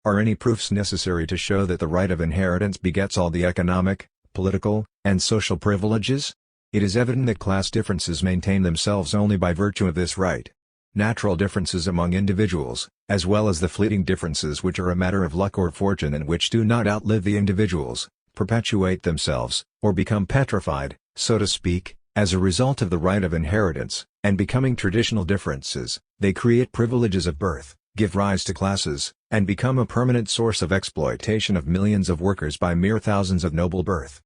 Are any proofs necessary to show that the right of inheritance begets all the economic, political, and social privileges? It is evident that class differences maintain themselves only by virtue of this right. Natural differences among individuals, as well as the fleeting differences which are a matter of luck or fortune and which do not outlive the individuals, perpetuate themselves, or become petrified, so to speak, as a result of the right of inheritance, and becoming traditional differences, they create privileges of birth, give rise to classes, and become a permanent source of exploitation of millions of workers by mere thousands of noble birth.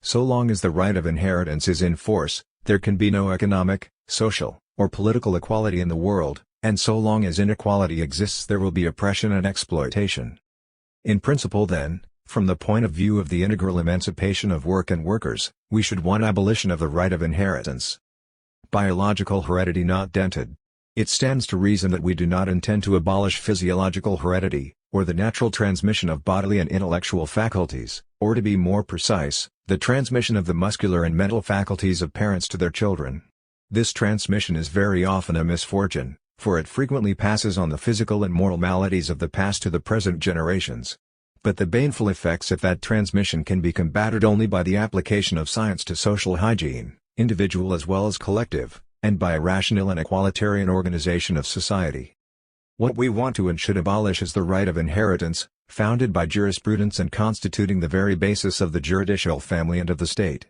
So long as the right of inheritance is in force, there can be no economic, social, or political equality in the world, and so long as inequality exists there will be oppression and exploitation. In principle then, from the point of view of the integral emancipation of work and workers, we should want abolition of the right of inheritance. Biological heredity not dented. It stands to reason that we do not intend to abolish physiological heredity, or the natural transmission of bodily and intellectual faculties, or to be more precise, the transmission of the muscular and mental faculties of parents to their children. This transmission is very often a misfortune, for it frequently passes on the physical and moral maladies of the past to the present generations. But the baneful effects of that transmission can be combated only by the application of science to social hygiene, individual as well as collective, and by a rational and equalitarian organization of society. What we want to and should abolish is the right of inheritance, founded by jurisprudence and constituting the very basis of the juridical family and of the state.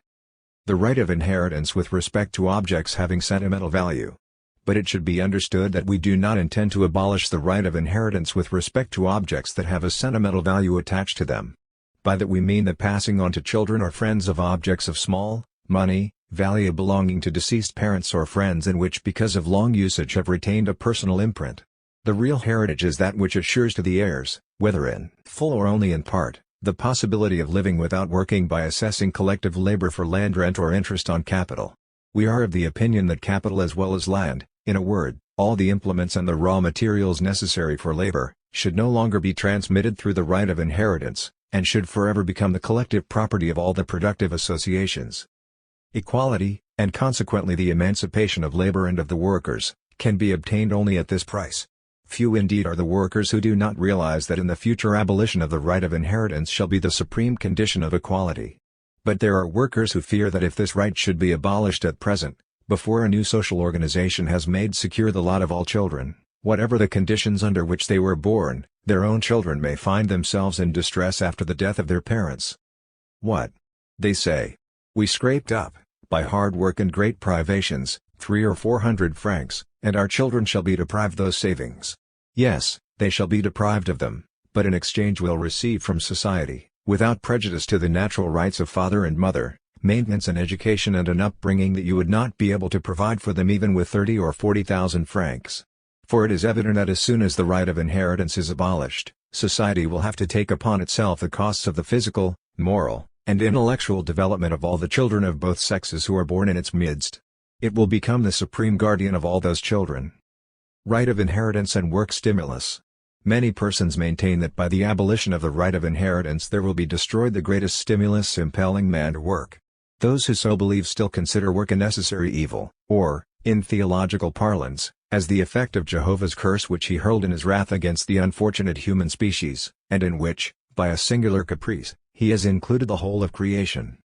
The right of inheritance with respect to objects having sentimental value. But it should be understood that we do not intend to abolish the right of inheritance with respect to objects that have a sentimental value attached to them. By that we mean the passing on to children or friends of objects of small, money, value belonging to deceased parents or friends and which because of long usage have retained a personal imprint. The real heritage is that which assures to the heirs, whether in full or only in part, the possibility of living without working by assessing collective labor for land rent or interest on capital. We are of the opinion that capital as well as land, in a word, all the implements and the raw materials necessary for labor, should no longer be transmitted through the right of inheritance, and should forever become the collective property of all the productive associations. Equality, and consequently the emancipation of labor and of the workers, can be obtained only at this price. Few indeed are the workers who do not realize that in the future abolition of the right of inheritance shall be the supreme condition of equality. But there are workers who fear that if this right should be abolished at present, before a new social organization has made secure the lot of all children, whatever the conditions under which they were born, their own children may find themselves in distress after the death of their parents. What? They say. We scraped up, by hard work and great privations, 300 or 400 francs, and our children shall be deprived those savings. Yes, they shall be deprived of them, but in exchange will receive from society, without prejudice to the natural rights of father and mother, maintenance and education and an upbringing that you would not be able to provide for them even with 30 or 40,000 francs. For it is evident that as soon as the right of inheritance is abolished, society will have to take upon itself the costs of the physical, moral, and intellectual development of all the children of both sexes who are born in its midst. It will become the supreme guardian of all those children. Right of inheritance and work stimulus. Many persons maintain that by the abolition of the right of inheritance there will be destroyed the greatest stimulus impelling man to work. Those who so believe still consider work a necessary evil, or, in theological parlance, as the effect of Jehovah's curse which he hurled in his wrath against the unfortunate human species, and in which, by a singular caprice, he has included the whole of creation.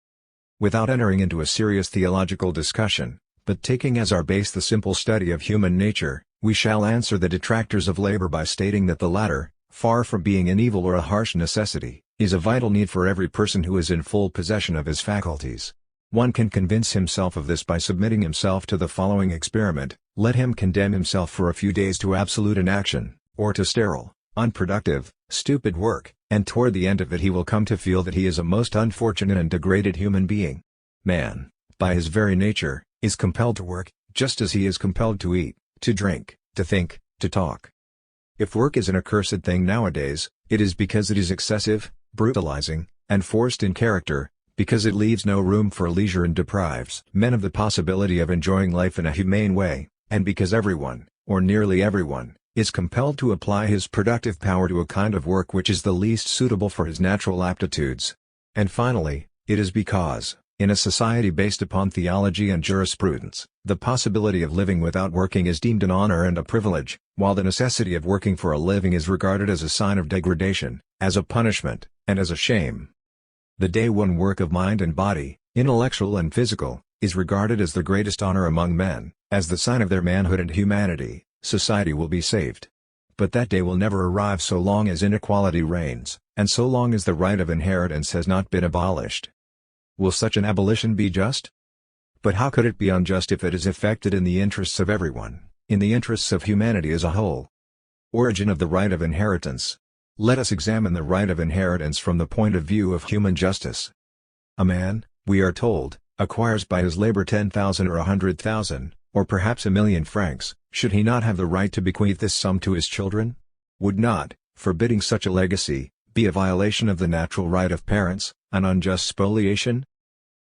Without entering into a serious theological discussion, but taking as our base the simple study of human nature, we shall answer the detractors of labor by stating that the latter, far from being an evil or a harsh necessity, is a vital need for every person who is in full possession of his faculties. One can convince himself of this by submitting himself to the following experiment: let him condemn himself for a few days to absolute inaction, or to sterile, unproductive, stupid work, and toward the end of it he will come to feel that he is a most unfortunate and degraded human being. Man, by his very nature, is compelled to work, just as he is compelled to eat, to drink, to think, to talk. If work is an accursed thing nowadays, it is because it is excessive, brutalizing, and forced in character, because it leaves no room for leisure and deprives men of the possibility of enjoying life in a humane way, and because everyone, or nearly everyone, is compelled to apply his productive power to a kind of work which is the least suitable for his natural aptitudes. And finally, it is because, in a society based upon theology and jurisprudence, the possibility of living without working is deemed an honor and a privilege, while the necessity of working for a living is regarded as a sign of degradation, as a punishment, and as a shame. The day when work of mind and body, intellectual and physical, is regarded as the greatest honor among men, as the sign of their manhood and humanity, society will be saved. But that day will never arrive so long as inequality reigns, and so long as the right of inheritance has not been abolished. Will such an abolition be just? But how could it be unjust if it is effected in the interests of everyone, in the interests of humanity as a whole? Origin of the right of inheritance. Let us examine the right of inheritance from the point of view of human justice. A man, we are told, acquires by his labor 10,000 or 100,000, or perhaps 1,000,000 francs, should he not have the right to bequeath this sum to his children? Would not, forbidding such a legacy, be a violation of the natural right of parents, an unjust spoliation?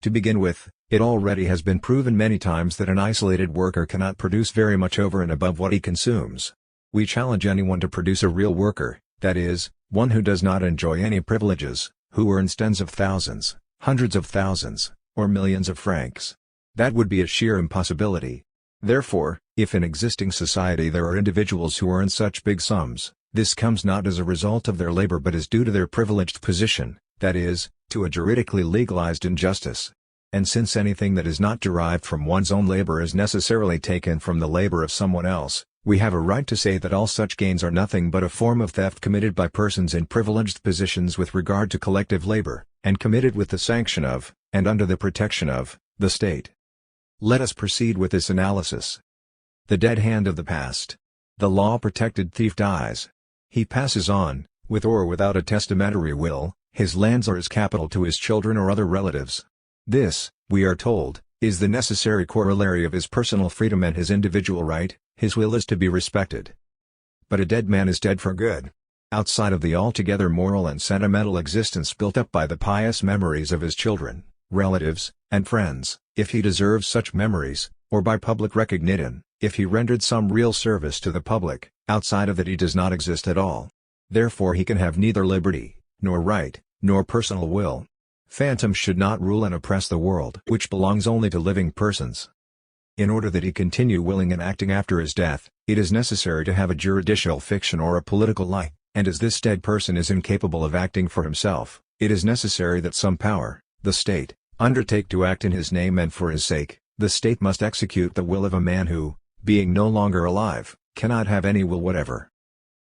To begin with, it already has been proven many times that an isolated worker cannot produce very much over and above what he consumes. We challenge anyone to produce a real worker, that is, one who does not enjoy any privileges, who earns tens of thousands, hundreds of thousands, or millions of francs. That would be a sheer impossibility. Therefore, if in existing society there are individuals who earn such big sums, this comes not as a result of their labor but is due to their privileged position, that is, to a juridically legalized injustice. And since anything that is not derived from one's own labor is necessarily taken from the labor of someone else, we have a right to say that all such gains are nothing but a form of theft committed by persons in privileged positions with regard to collective labor, and committed with the sanction of, and under the protection of, the state. Let us proceed with this analysis. The dead hand of the past. The law-protected thief dies. He passes on, with or without a testamentary will, his lands or his capital to his children or other relatives. This, we are told, is the necessary corollary of his personal freedom and his individual right. His will is to be respected. But a dead man is dead for good. Outside of the altogether moral and sentimental existence built up by the pious memories of his children, relatives, and friends, if he deserves such memories, or by public recognition, if he rendered some real service to the public, outside of that he does not exist at all. Therefore he can have neither liberty, nor right, nor personal will. Phantoms should not rule and oppress the world which belongs only to living persons. In order that he continue willing and acting after his death, it is necessary to have a juridical fiction or a political lie, and as this dead person is incapable of acting for himself, it is necessary that some power, the state, undertake to act in his name and for his sake. The state must execute the will of a man who, being no longer alive, cannot have any will whatever.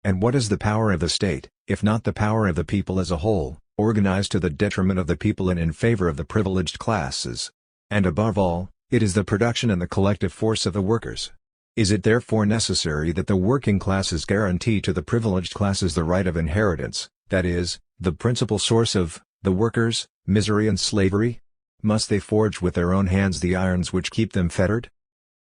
And what is the power of the state, if not the power of the people as a whole, organized to the detriment of the people and in favor of the privileged classes? And above all, it is the production and the collective force of the workers. Is it therefore necessary that the working classes guarantee to the privileged classes the right of inheritance, that is, the principal source of, the workers, misery and slavery? Must they forge with their own hands the irons which keep them fettered?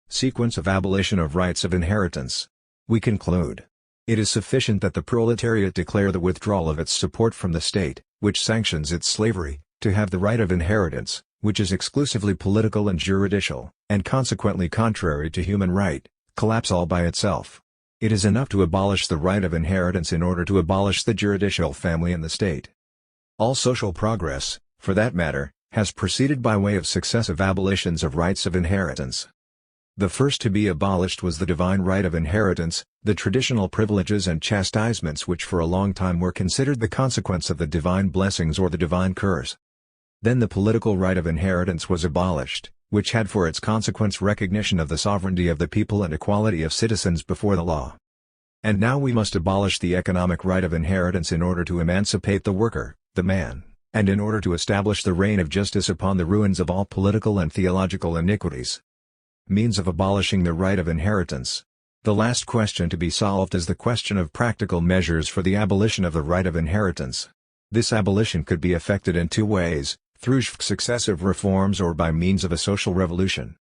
Sequence of abolition of rights of inheritance. We conclude. It is sufficient that the proletariat declare the withdrawal of its support from the state, which sanctions its slavery, to have the right of inheritance, which is exclusively political and juridical, and consequently contrary to human right, collapse all by itself. It is enough to abolish the right of inheritance in order to abolish the juridical family and the state. All social progress, for that matter, has proceeded by way of successive abolitions of rights of inheritance. The first to be abolished was the divine right of inheritance, the traditional privileges and chastisements which for a long time were considered the consequence of the divine blessings or the divine curse. Then the political right of inheritance was abolished, which had for its consequence recognition of the sovereignty of the people and equality of citizens before the law. And now we must abolish the economic right of inheritance in order to emancipate the worker, the man, and in order to establish the reign of justice upon the ruins of all political and theological iniquities. Means of abolishing the right of inheritance. The last question to be solved is the question of practical measures for the abolition of the right of inheritance. This abolition could be effected in two ways, through successive reforms or by means of a social revolution.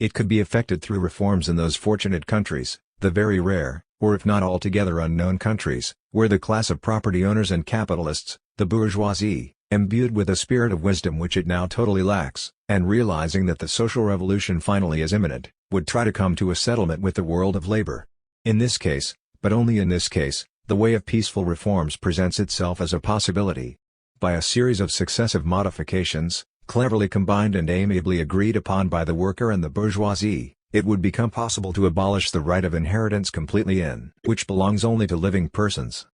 It could be effected through reforms in those fortunate countries, the very rare, or if not altogether unknown countries, where the class of property owners and capitalists, the bourgeoisie, imbued with a spirit of wisdom which it now totally lacks, and realizing that the social revolution finally is imminent, would try to come to a settlement with the world of labor. In this case, but only in this case, the way of peaceful reforms presents itself as a possibility. By a series of successive modifications, cleverly combined and amiably agreed upon by the worker and the bourgeoisie, it would become possible to abolish the right of inheritance completely in which belongs only to living persons.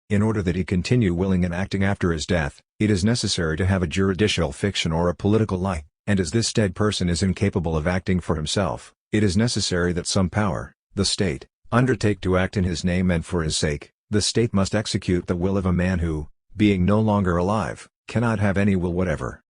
In order that he continue willing and acting after his death, it is necessary to have a juridical fiction or a political lie, and as this dead person is incapable of acting for himself, it is necessary that some power, the state, undertake to act in his name and for his sake. The state must execute the will of a man who, being no longer alive, cannot have any will whatever.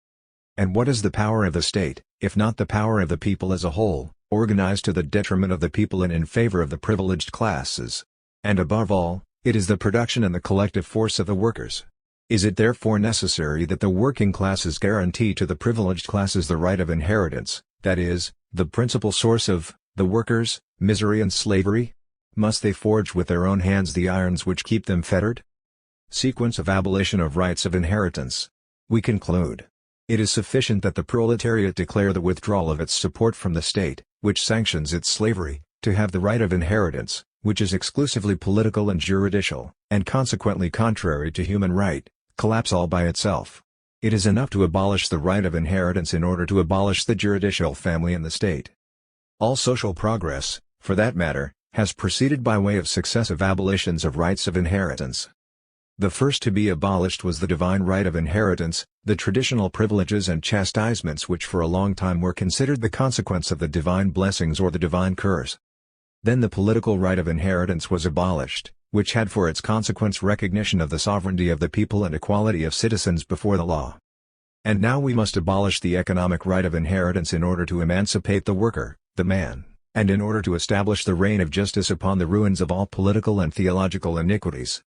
And what is the power of the state, if not the power of the people as a whole, organized to the detriment of the people and in favor of the privileged classes? And above all, it is the production and the collective force of the workers. Is it therefore necessary that the working classes guarantee to the privileged classes the right of inheritance, that is, the principal source of, the workers, misery and slavery? Must they forge with their own hands the irons which keep them fettered? Sequence of abolition of rights of inheritance. We conclude. It is sufficient that the proletariat declare the withdrawal of its support from the state, which sanctions its slavery, to have the right of inheritance, which is exclusively political and juridical, and consequently contrary to human right, collapse all by itself. It is enough to abolish the right of inheritance in order to abolish the juridical family and the state. All social progress, for that matter, has proceeded by way of successive abolitions of rights of inheritance. The first to be abolished was the divine right of inheritance, the traditional privileges and chastisements which for a long time were considered the consequence of the divine blessings or the divine curse. Then the political right of inheritance was abolished, which had for its consequence recognition of the sovereignty of the people and equality of citizens before the law. And now we must abolish the economic right of inheritance in order to emancipate the worker, the man, and in order to establish the reign of justice upon the ruins of all political and theological iniquities.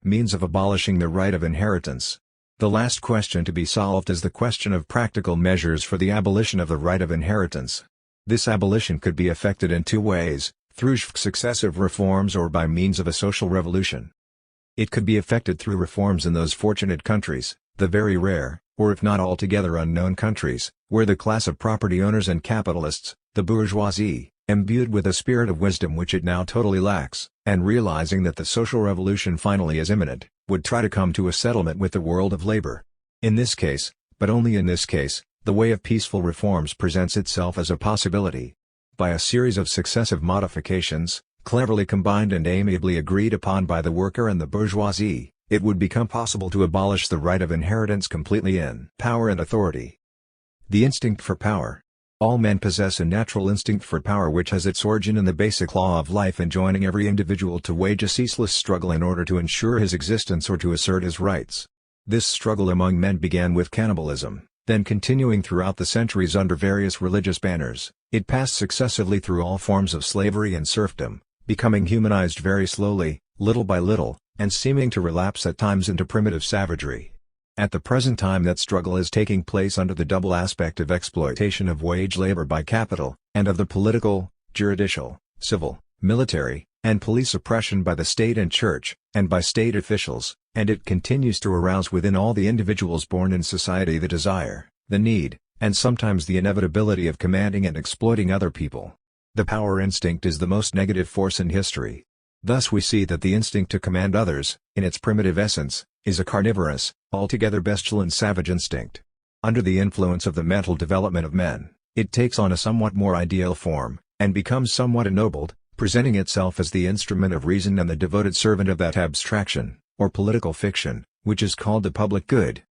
Means of abolishing the right of inheritance. The last question to be solved is the question of practical measures for the abolition of the right of inheritance. This abolition could be effected in two ways, through successive reforms or by means of a social revolution. It could be effected through reforms in those fortunate countries, the very rare, or if not altogether unknown countries, where the class of property owners and capitalists, the bourgeoisie, imbued with a spirit of wisdom which it now totally lacks, and realizing that the social revolution finally is imminent, would try to come to a settlement with the world of labor. In this case, but only in this case, the way of peaceful reforms presents itself as a possibility. By a series of successive modifications, cleverly combined and amiably agreed upon by the worker and the bourgeoisie, it would become possible to abolish the right of inheritance completely in power and authority. The instinct for power. All men possess a natural instinct for power which has its origin in the basic law of life enjoining every individual to wage a ceaseless struggle in order to ensure his existence or to assert his rights. This struggle among men began with cannibalism, then continuing throughout the centuries under various religious banners, it passed successively through all forms of slavery and serfdom, becoming humanized very slowly, little by little, and seeming to relapse at times into primitive savagery. At the present time that struggle is taking place under the double aspect of exploitation of wage labor by capital, and of the political, judicial, civil, military, and police oppression by the state and church, and by state officials, and it continues to arouse within all the individuals born in society the desire, the need, and sometimes the inevitability of commanding and exploiting other people. The power instinct is the most negative force in history. Thus we see that the instinct to command others, in its primitive essence, is a carnivorous, altogether bestial and savage instinct. Under the influence of the mental development of men, it takes on a somewhat more ideal form, and becomes somewhat ennobled, presenting itself as the instrument of reason and the devoted servant of that abstraction, or political fiction, which is called the public good.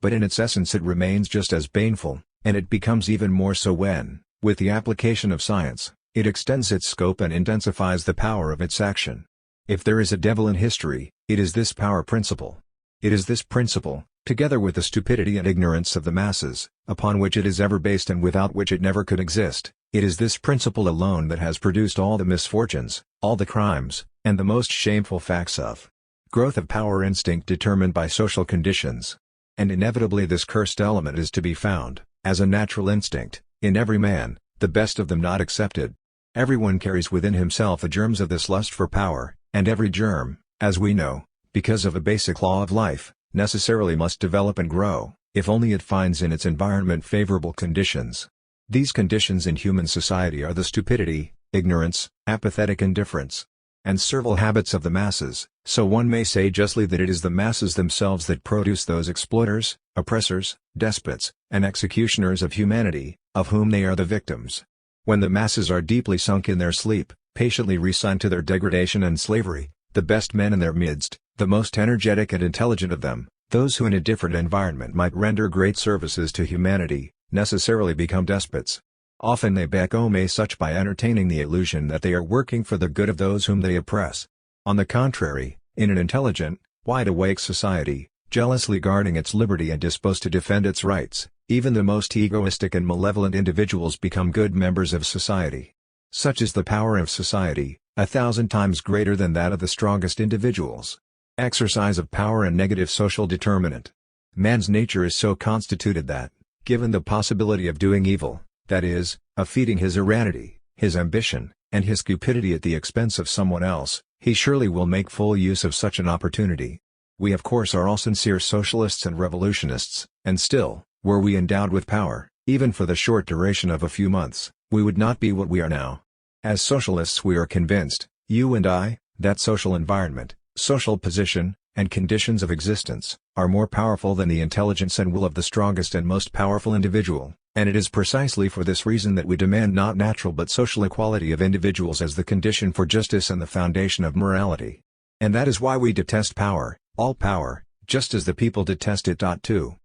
But in its essence it remains just as baneful, and it becomes even more so when, with the application of science, it extends its scope and intensifies the power of its action. If there is a devil in history, it is this power principle. It is this principle, together with the stupidity and ignorance of the masses, upon which it is ever based and without which it never could exist. It is this principle alone that has produced all the misfortunes, all the crimes, and the most shameful facts of growth of power instinct determined by social conditions. And inevitably this cursed element is to be found, as a natural instinct, in every man, the best of them not excepted. Everyone carries within himself the germs of this lust for power, and every germ, as we know, because of a basic law of life, necessarily must develop and grow, if only it finds in its environment favorable conditions. These conditions in human society are the stupidity, ignorance, apathetic indifference, and servile habits of the masses, so one may say justly that it is the masses themselves that produce those exploiters, oppressors, despots, and executioners of humanity, of whom they are the victims. When the masses are deeply sunk in their sleep, patiently resigned to their degradation and slavery, the best men in their midst, the most energetic and intelligent of them, those who in a different environment might render great services to humanity, necessarily become despots. Often they become such by entertaining the illusion that they are working for the good of those whom they oppress. On the contrary, in an intelligent, wide-awake society, jealously guarding its liberty and disposed to defend its rights, even the most egoistic and malevolent individuals become good members of society. Such is the power of society, 1,000 times greater than that of the strongest individuals. Exercise of power and negative social determinant. Man's nature is so constituted that, given the possibility of doing evil, that is, of feeding his iranity, his ambition, and his cupidity at the expense of someone else, he surely will make full use of such an opportunity. We of course are all sincere socialists and revolutionists, and still, were we endowed with power, even for the short duration of a few months, we would not be what we are now. As socialists we are convinced, you and I, that social environment, social position, and conditions of existence, are more powerful than the intelligence and will of the strongest and most powerful individual, and it is precisely for this reason that we demand not natural but social equality of individuals as the condition for justice and the foundation of morality. And that is why we detest power, all power, just as the people detest it. Too.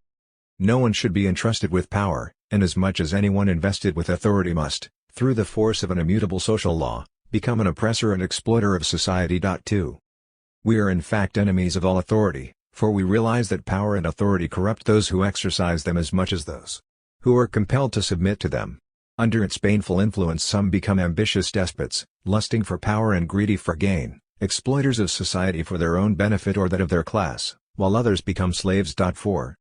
No one should be entrusted with power, and as much as anyone invested with authority must, through the force of an immutable social law, become an oppressor and exploiter of society. 2. We are in fact enemies of all authority, for we realize that power and authority corrupt those who exercise them as much as those who are compelled to submit to them. Under its baneful influence some become ambitious despots, lusting for power and greedy for gain, exploiters of society for their own benefit or that of their class, while others become slaves. 4.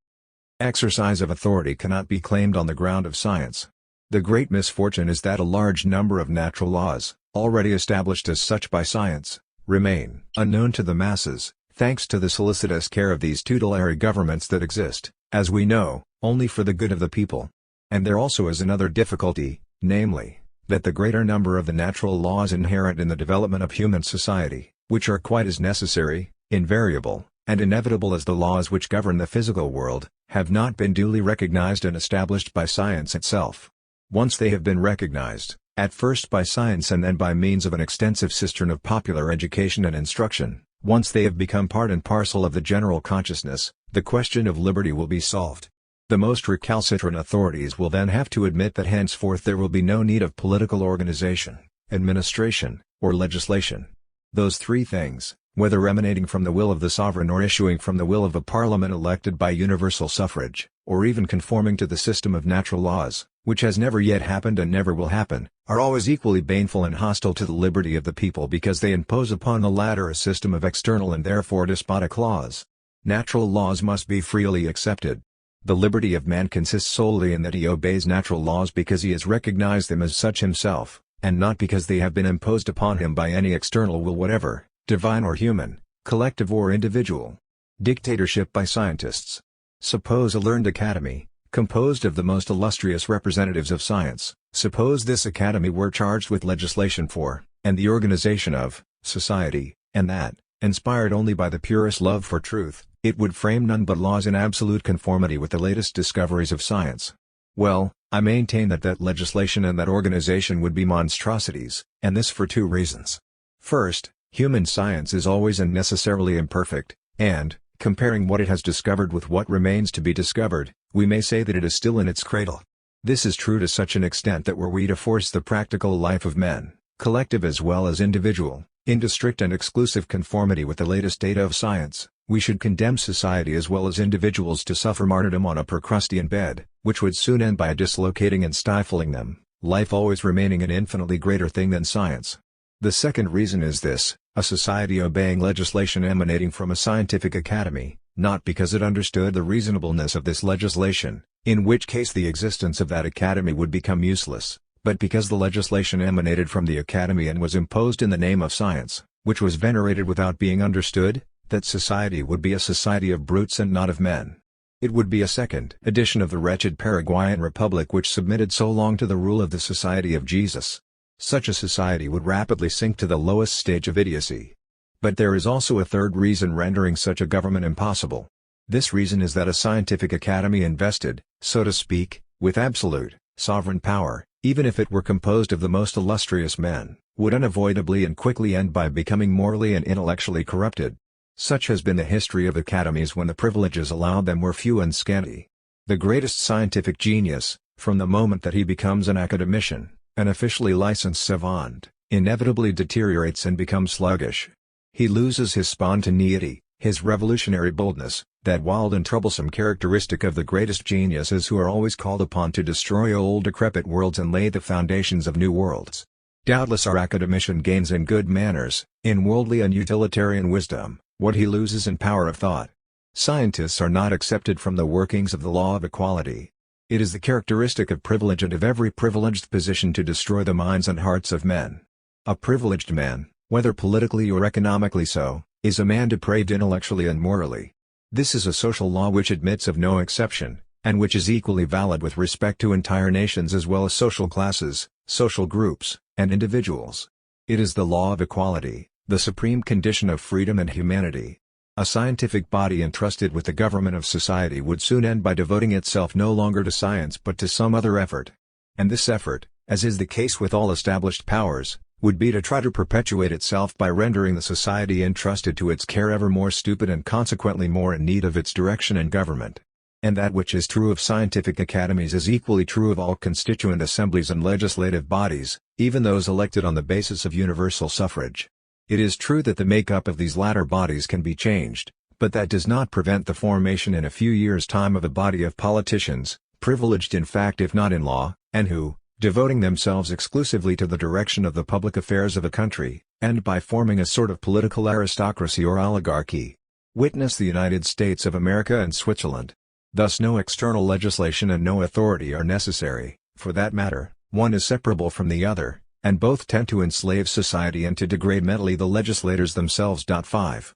Exercise of authority cannot be claimed on the ground of science. The great misfortune is that a large number of natural laws, already established as such by science, remain unknown to the masses, thanks to the solicitous care of these tutelary governments that exist, as we know, only for the good of the people. And there also is another difficulty, namely, that the greater number of the natural laws inherent in the development of human society, which are quite as necessary, invariable, and inevitable as the laws which govern the physical world, have not been duly recognized and established by science itself. Once they have been recognized, at first by science and then by means of an extensive cistern of popular education and instruction, once they have become part and parcel of the general consciousness, the question of liberty will be solved. The most recalcitrant authorities will then have to admit that henceforth there will be no need of political organization, administration, or legislation. Those three things, whether emanating from the will of the sovereign or issuing from the will of a parliament elected by universal suffrage, or even conforming to the system of natural laws, which has never yet happened and never will happen, are always equally baneful and hostile to the liberty of the people because they impose upon the latter a system of external and therefore despotic laws. Natural laws must be freely accepted. The liberty of man consists solely in that he obeys natural laws because he has recognized them as such himself, and not because they have been imposed upon him by any external will whatever, divine or human, collective or individual. Dictatorship by scientists. Suppose a learned academy, composed of the most illustrious representatives of science, suppose this academy were charged with legislation for, and the organization of, society, and that, inspired only by the purest love for truth, it would frame none but laws in absolute conformity with the latest discoveries of science. Well, I maintain that legislation and that organization would be monstrosities, and this for two reasons. First, human science is always and necessarily imperfect, and, comparing what it has discovered with what remains to be discovered, we may say that it is still in its cradle. This is true to such an extent that were we to force the practical life of men, collective as well as individual, into strict and exclusive conformity with the latest data of science, we should condemn society as well as individuals to suffer martyrdom on a Procrustean bed, which would soon end by dislocating and stifling them, life always remaining an infinitely greater thing than science. The second reason is this: a society obeying legislation emanating from a scientific academy, not because it understood the reasonableness of this legislation, in which case the existence of that academy would become useless, but because the legislation emanated from the academy and was imposed in the name of science, which was venerated without being understood, that society would be a society of brutes and not of men. It would be a second edition of the wretched Paraguayan Republic which submitted so long to the rule of the Society of Jesus. Such a society would rapidly sink to the lowest stage of idiocy. But there is also a third reason rendering such a government impossible. This reason is that a scientific academy invested, so to speak, with absolute, sovereign power, even if it were composed of the most illustrious men, would unavoidably and quickly end by becoming morally and intellectually corrupted. Such has been the history of academies when the privileges allowed them were few and scanty. The greatest scientific genius, from the moment that he becomes an academician, an officially licensed savant, inevitably deteriorates and becomes sluggish. He loses his spontaneity, his revolutionary boldness, that wild and troublesome characteristic of the greatest geniuses who are always called upon to destroy old decrepit worlds and lay the foundations of new worlds. Doubtless our academician gains in good manners, in worldly and utilitarian wisdom, what he loses in power of thought. Scientists are not accepted from the workings of the law of equality. It is the characteristic of privilege and of every privileged position to destroy the minds and hearts of men. A privileged man, whether politically or economically so, is a man depraved intellectually and morally. This is a social law which admits of no exception, and which is equally valid with respect to entire nations as well as social classes, social groups, and individuals. It is the law of equality, the supreme condition of freedom and humanity. A scientific body entrusted with the government of society would soon end by devoting itself no longer to science but to some other effort. And this effort, as is the case with all established powers, would be to try to perpetuate itself by rendering the society entrusted to its care ever more stupid and consequently more in need of its direction and government. And that which is true of scientific academies is equally true of all constituent assemblies and legislative bodies, even those elected on the basis of universal suffrage. It is true that the makeup of these latter bodies can be changed, but that does not prevent the formation in a few years' time of a body of politicians, privileged in fact if not in law, and who, devoting themselves exclusively to the direction of the public affairs of a country, end by forming a sort of political aristocracy or oligarchy. Witness the United States of America and Switzerland. Thus no external legislation and no authority are necessary, for that matter, one is separable from the other, and both tend to enslave society and to degrade mentally the legislators themselves. 5.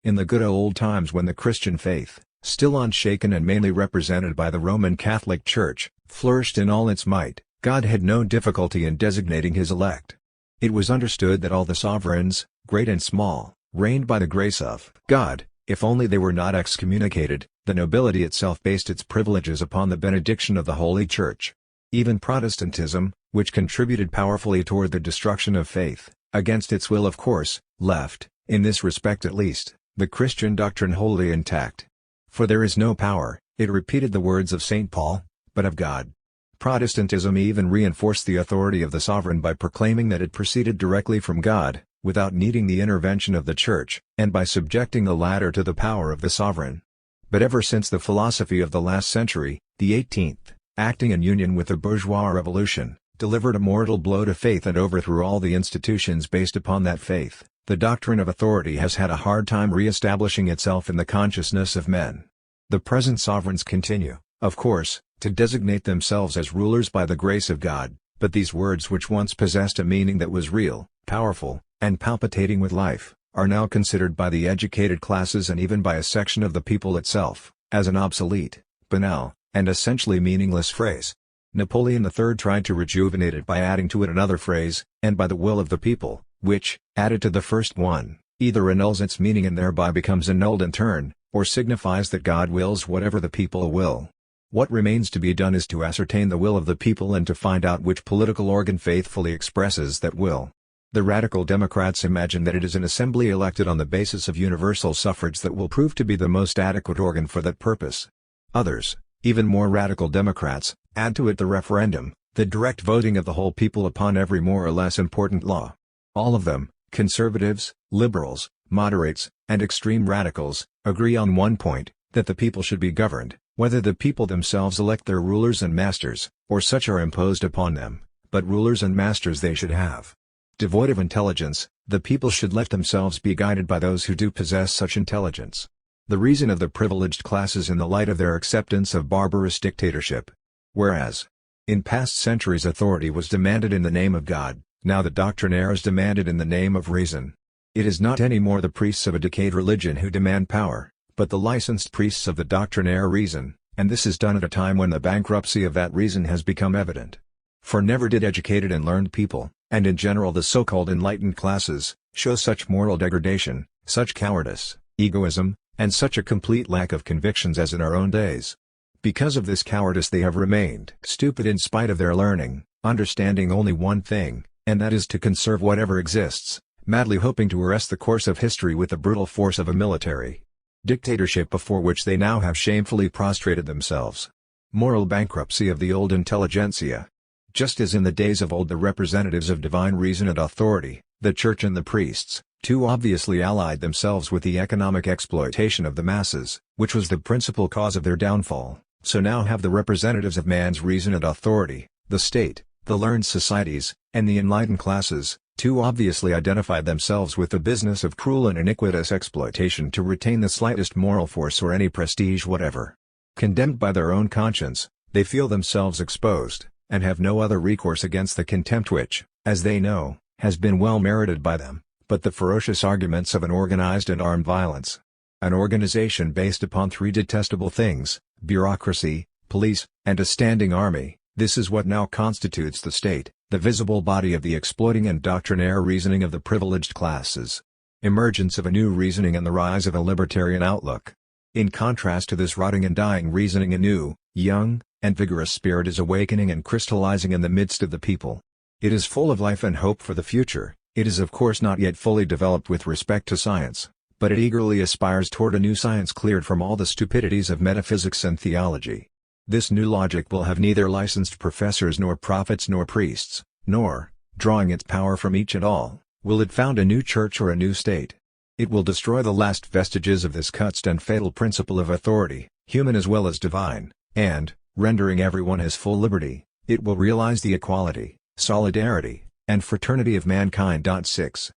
In the good old times when the Christian faith, still unshaken and mainly represented by the Roman Catholic Church, flourished in all its might, God had no difficulty in designating his elect. It was understood that all the sovereigns, great and small, reigned by the grace of God, If only they were not excommunicated. The nobility itself based its privileges upon the benediction of the Holy Church. Even Protestantism, which contributed powerfully toward the destruction of faith, against its will of course, left, in this respect at least, the Christian doctrine wholly intact. For there is no power, it repeated the words of St. Paul, but of God. Protestantism even reinforced the authority of the sovereign by proclaiming that it proceeded directly from God, without needing the intervention of the Church, and by subjecting the latter to the power of the sovereign. But ever since the philosophy of the last century, the 18th, acting in union with the bourgeois revolution, delivered a mortal blow to faith and overthrew all the institutions based upon that faith, the doctrine of authority has had a hard time re-establishing itself in the consciousness of men. The present sovereigns continue, of course, to designate themselves as rulers by the grace of God, but these words which once possessed a meaning that was real, powerful, and palpitating with life, are now considered by the educated classes and even by a section of the people itself, as an obsolete, banal, and essentially meaningless phrase. Napoleon III tried to rejuvenate it by adding to it another phrase, "and by the will of the people," which, added to the first one, either annuls its meaning and thereby becomes annulled in turn, or signifies that God wills whatever the people will. What remains to be done is to ascertain the will of the people and to find out which political organ faithfully expresses that will. The radical Democrats imagine that it is an assembly elected on the basis of universal suffrage that will prove to be the most adequate organ for that purpose. Others, even more radical Democrats, add to it the referendum, the direct voting of the whole people upon every more or less important law. All of them, conservatives, liberals, moderates, and extreme radicals, agree on one point, that the people should be governed, whether the people themselves elect their rulers and masters, or such are imposed upon them, but rulers and masters they should have. Devoid of intelligence, the people should let themselves be guided by those who do possess such intelligence. The reason of the privileged classes in the light of their acceptance of barbarous dictatorship. Whereas, in past centuries authority was demanded in the name of God, now the doctrinaire is demanded in the name of reason. It is not any more the priests of a decayed religion who demand power, but the licensed priests of the doctrinaire reason, and this is done at a time when the bankruptcy of that reason has become evident. For never did educated and learned people, and in general the so-called enlightened classes, show such moral degradation, such cowardice, egoism, and such a complete lack of convictions as in our own days. Because of this cowardice they have remained stupid in spite of their learning, understanding only one thing, and that is to conserve whatever exists, madly hoping to arrest the course of history with the brutal force of a military dictatorship before which they now have shamefully prostrated themselves. Moral bankruptcy of the old intelligentsia. Just as in the days of old the representatives of divine reason and authority, the church and the priests, too obviously allied themselves with the economic exploitation of the masses, which was the principal cause of their downfall, so now have the representatives of man's reason and authority, the state, the learned societies, and the enlightened classes, too obviously identified themselves with the business of cruel and iniquitous exploitation to retain the slightest moral force or any prestige whatever. Condemned by their own conscience, they feel themselves exposed, and have no other recourse against the contempt which, as they know, has been well merited by them, but the ferocious arguments of an organized and armed violence. An organization based upon three detestable things: bureaucracy, police, and a standing army. This is what now constitutes the state, the visible body of the exploiting and doctrinaire reasoning of the privileged classes. Emergence of a new reasoning and the rise of a libertarian outlook. In contrast to this rotting and dying reasoning, a new, young, and vigorous spirit is awakening and crystallizing in the midst of the people. It is full of life and hope for the future. It is of course not yet fully developed with respect to science, but it eagerly aspires toward a new science cleared from all the stupidities of metaphysics and theology. This new logic will have neither licensed professors nor prophets nor priests, nor, drawing its power from each and all, will it found a new church or a new state. It will destroy the last vestiges of this cursed and fatal principle of authority, human as well as divine, and, rendering everyone his full liberty, it will realize the equality, solidarity, and fraternity of mankind. 6.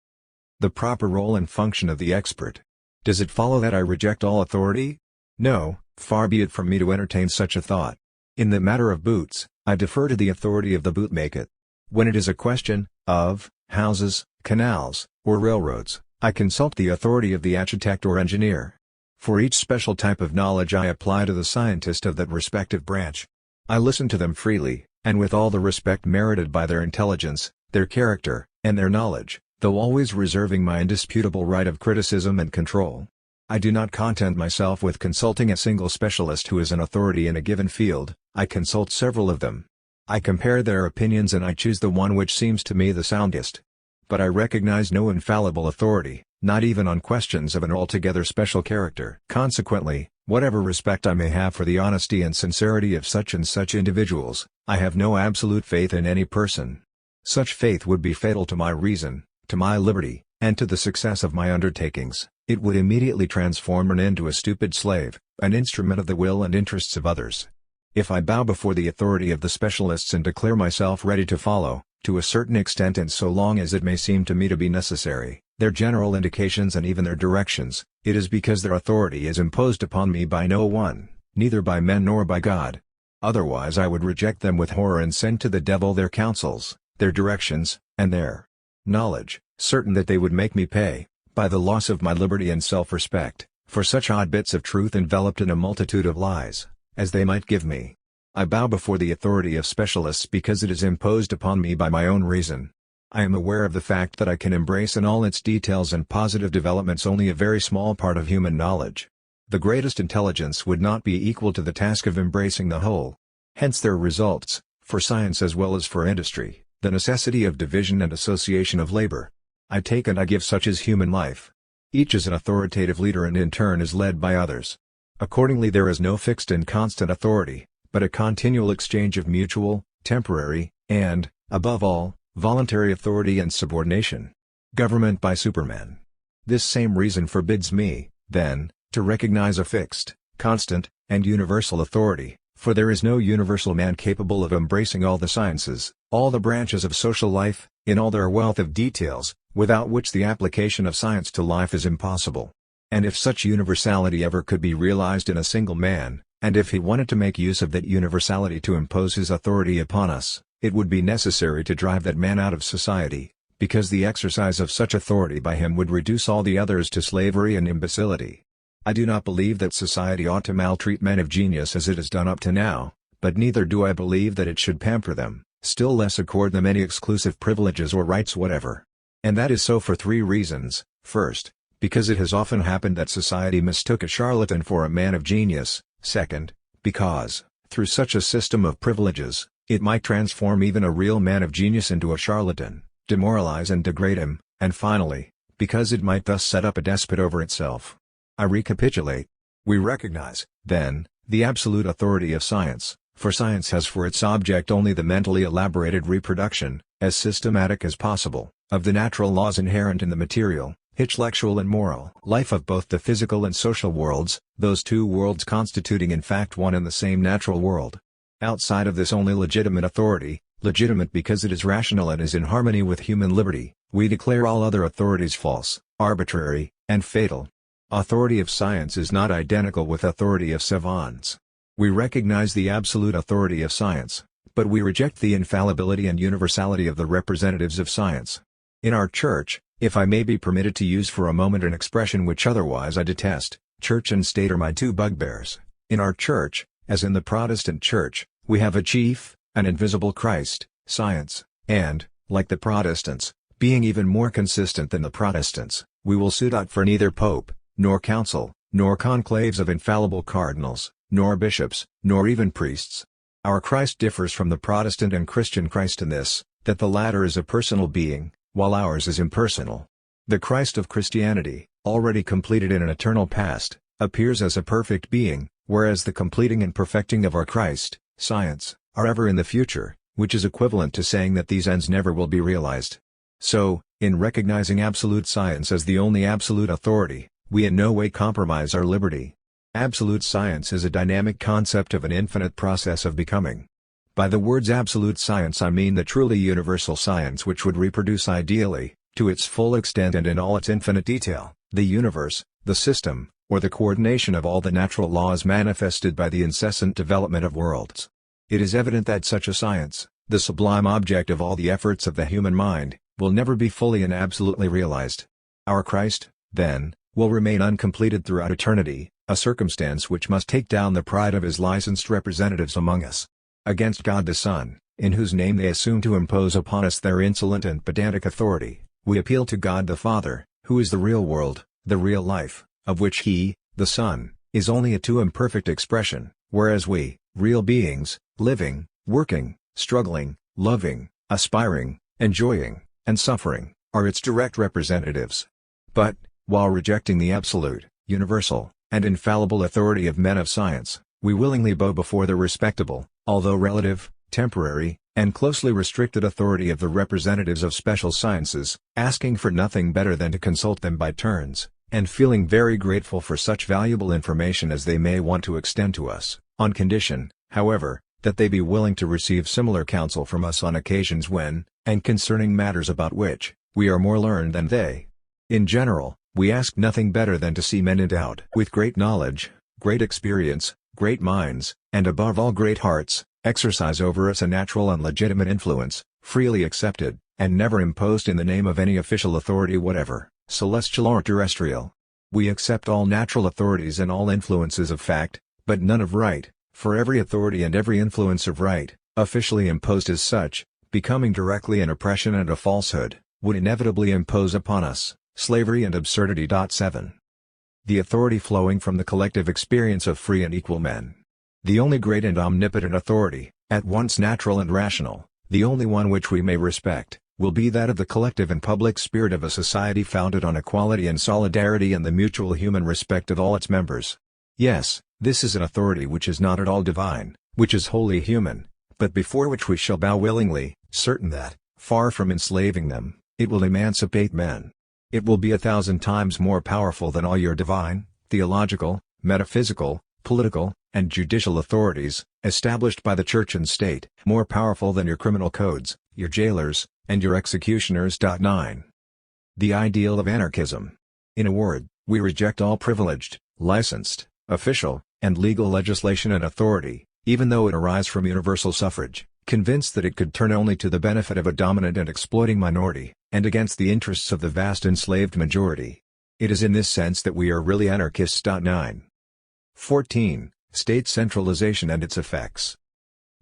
The proper role and function of the expert. Does it follow that I reject all authority? No, far be it from me to entertain such a thought. In the matter of boots, I defer to the authority of the bootmaker. When it is a question of houses, canals, or railroads, I consult the authority of the architect or engineer. For each special type of knowledge I apply to the scientist of that respective branch. I listen to them freely, and with all the respect merited by their intelligence, their character, and their knowledge, though always reserving my indisputable right of criticism and control. I do not content myself with consulting a single specialist who is an authority in a given field, I consult several of them. I compare their opinions and I choose the one which seems to me the soundest. But I recognize no infallible authority, not even on questions of an altogether special character. Consequently, whatever respect I may have for the honesty and sincerity of such and such individuals, I have no absolute faith in any person. Such faith would be fatal to my reason, to my liberty, and to the success of my undertakings. It would immediately transform me into a stupid slave, an instrument of the will and interests of others. If I bow before the authority of the specialists and declare myself ready to follow, to a certain extent and so long as it may seem to me to be necessary, their general indications and even their directions, it is because their authority is imposed upon me by no one, neither by men nor by God. Otherwise I would reject them with horror and send to the devil their counsels, their directions, and their knowledge, certain that they would make me pay, by the loss of my liberty and self-respect, for such odd bits of truth enveloped in a multitude of lies, as they might give me. I bow before the authority of specialists because it is imposed upon me by my own reason. I am aware of the fact that I can embrace in all its details and positive developments only a very small part of human knowledge. The greatest intelligence would not be equal to the task of embracing the whole. Hence there results, for science as well as for industry, the necessity of division and association of labor. I take and I give such is human life. Each is an authoritative leader and in turn is led by others. Accordingly there is no fixed and constant authority, but a continual exchange of mutual, temporary, and, above all, voluntary authority and subordination. Government by Superman. This same reason forbids me, then, to recognize a fixed, constant, and universal authority, for there is no universal man capable of embracing all the sciences, all the branches of social life, in all their wealth of details, without which the application of science to life is impossible. And if such universality ever could be realized in a single man, and if he wanted to make use of that universality to impose his authority upon us, it would be necessary to drive that man out of society, because the exercise of such authority by him would reduce all the others to slavery and imbecility. I do not believe that society ought to maltreat men of genius as it has done up to now, but neither do I believe that it should pamper them, still less accord them any exclusive privileges or rights whatever. And that is so for three reasons. First, because it has often happened that society mistook a charlatan for a man of genius. Second, because, through such a system of privileges, it might transform even a real man of genius into a charlatan, demoralize and degrade him, and finally, because it might thus set up a despot over itself. I recapitulate. We recognize, then, the absolute authority of science, for science has for its object only the mentally elaborated reproduction, as systematic as possible, of the natural laws inherent in the material, intellectual and moral life of both the physical and social worlds, those two worlds constituting in fact one and the same natural world. Outside of this only legitimate authority, legitimate because it is rational and is in harmony with human liberty, we declare all other authorities false, arbitrary, and fatal. Authority of science is not identical with authority of savants. We recognize the absolute authority of science, but we reject the infallibility and universality of the representatives of science. In our church, if I may be permitted to use for a moment an expression which otherwise I detest, church and state are my two bugbears. In our church, as in the Protestant church, we have a chief, an invisible Christ, science, and, like the Protestants, being even more consistent than the Protestants, we will suit out for neither pope, nor council, nor conclaves of infallible cardinals, nor bishops, nor even priests. Our Christ differs from the Protestant and Christian Christ in this, that the latter is a personal being, while ours is impersonal. The Christ of Christianity, already completed in an eternal past, appears as a perfect being, whereas the completing and perfecting of our Christ, science, are ever in the future, which is equivalent to saying that these ends never will be realized. So, in recognizing absolute science as the only absolute authority, we in no way compromise our liberty. Absolute science is a dynamic concept of an infinite process of becoming. By the words absolute science I mean the truly universal science which would reproduce ideally, to its full extent and in all its infinite detail, the universe, the system, or the coordination of all the natural laws manifested by the incessant development of worlds. It is evident that such a science, the sublime object of all the efforts of the human mind, will never be fully and absolutely realized. Our Christ, then, will remain uncompleted throughout eternity, a circumstance which must take down the pride of his licensed representatives among us. Against God the Son, in whose name they assume to impose upon us their insolent and pedantic authority, we appeal to God the Father, who is the real world, the real life, of which he, the Son, is only a too imperfect expression, whereas we, real beings, living, working, struggling, loving, aspiring, enjoying, and suffering, are its direct representatives. But, while rejecting the absolute, universal, and infallible authority of men of science, we willingly bow before the respectable, although relative, temporary, and closely restricted authority of the representatives of special sciences, asking for nothing better than to consult them by turns, and feeling very grateful for such valuable information as they may want to extend to us, on condition, however, that they be willing to receive similar counsel from us on occasions when, and concerning matters about which, we are more learned than they. In general, we ask nothing better than to see men endowed with great knowledge, great experience, great minds, and above all great hearts, exercise over us a natural and legitimate influence, freely accepted, and never imposed in the name of any official authority whatever, celestial or terrestrial. We accept all natural authorities and all influences of fact, but none of right, for every authority and every influence of right, officially imposed as such, becoming directly an oppression and a falsehood, would inevitably impose upon us slavery and absurdity. 7. The authority flowing from the collective experience of free and equal men. The only great and omnipotent authority, at once natural and rational, the only one which we may respect, will be that of the collective and public spirit of a society founded on equality and solidarity and the mutual human respect of all its members. Yes, this is an authority which is not at all divine, which is wholly human, but before which we shall bow willingly, certain that, far from enslaving them, it will emancipate men. It will be 1,000 times more powerful than all your divine, theological, metaphysical, political, and judicial authorities, established by the Church and State, more powerful than your criminal codes, your jailers, and your executioners. 9. The ideal of anarchism. In a word, we reject all privileged, licensed, official, and legal legislation and authority, even though it arise from universal suffrage, convinced that it could turn only to the benefit of a dominant and exploiting minority, and against the interests of the vast enslaved majority. It is in this sense that we are really anarchists. 9. 14. State centralization and its effects.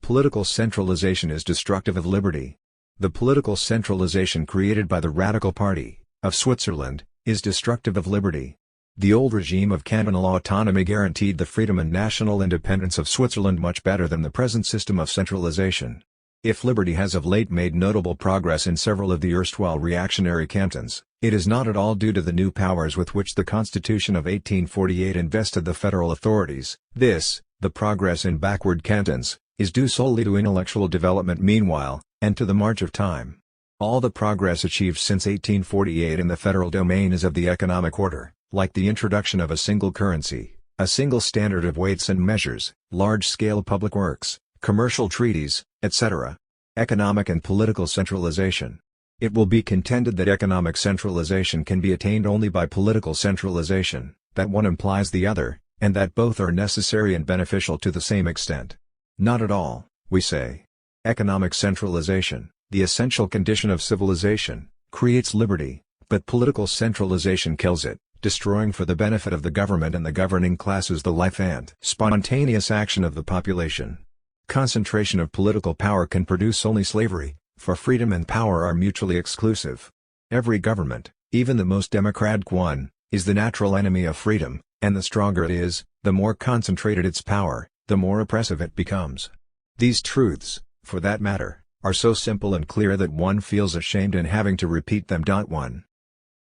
Political centralization is destructive of liberty. The political centralization created by the Radical Party of Switzerland is destructive of liberty. The old regime of cantonal autonomy guaranteed the freedom and national independence of Switzerland much better than the present system of centralization. If liberty has of late made notable progress in several of the erstwhile reactionary cantons, it is not at all due to the new powers with which the Constitution of 1848 invested the federal authorities. This, the progress in backward cantons, is due solely to intellectual development meanwhile, and to the march of time. All the progress achieved since 1848 in the federal domain is of the economic order, like the introduction of a single currency, a single standard of weights and measures, large-scale public works, commercial treaties, etc. Economic and political centralization. It will be contended that economic centralization can be attained only by political centralization, that one implies the other, and that both are necessary and beneficial to the same extent. Not at all, we say. Economic centralization, the essential condition of civilization, creates liberty, but political centralization kills it, destroying for the benefit of the government and the governing classes the life and spontaneous action of the population. Concentration of political power can produce only slavery, for freedom and power are mutually exclusive. Every government, even the most democratic one, is the natural enemy of freedom, and the stronger it is, the more concentrated its power, the more oppressive it becomes. These truths, for that matter, are so simple and clear that one feels ashamed in having to repeat them. 1.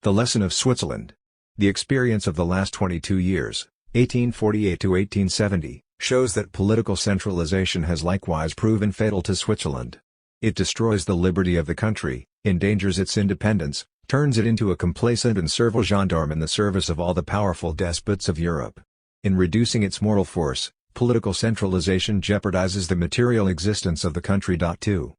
The lesson of Switzerland. The experience of the last 22 years, 1848 to 1870, shows that political centralization has likewise proven fatal to Switzerland. It destroys the liberty of the country, endangers its independence, turns it into a complacent and servile gendarme in the service of all the powerful despots of Europe. In reducing its moral force, political centralization jeopardizes the material existence of the country. 2.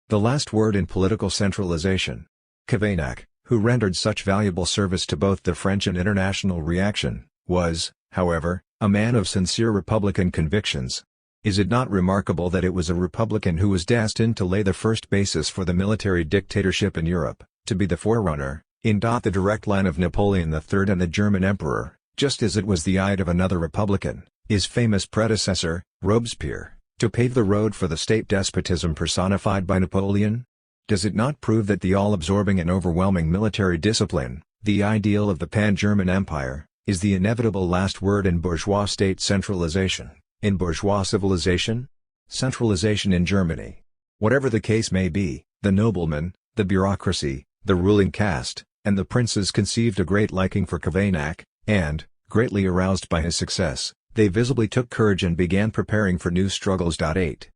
The last word in political centralization. Cavaignac, who rendered such valuable service to both the French and international reaction, was, however, a man of sincere Republican convictions. Is it not remarkable that it was a Republican who was destined to lay the first basis for the military dictatorship in Europe, to be the forerunner, in the direct line of Napoleon III and the German Emperor, just as it was the idea of another Republican, his famous predecessor, Robespierre, to pave the road for the state despotism personified by Napoleon? Does it not prove that the all-absorbing and overwhelming military discipline, the ideal of the pan-German Empire, is the inevitable last word in bourgeois state centralization, in bourgeois civilization? Centralization in Germany. Whatever the case may be, the noblemen, the bureaucracy, the ruling caste, and the princes conceived a great liking for Kavanaugh, and, greatly aroused by his success, they visibly took courage and began preparing for new struggles. 8.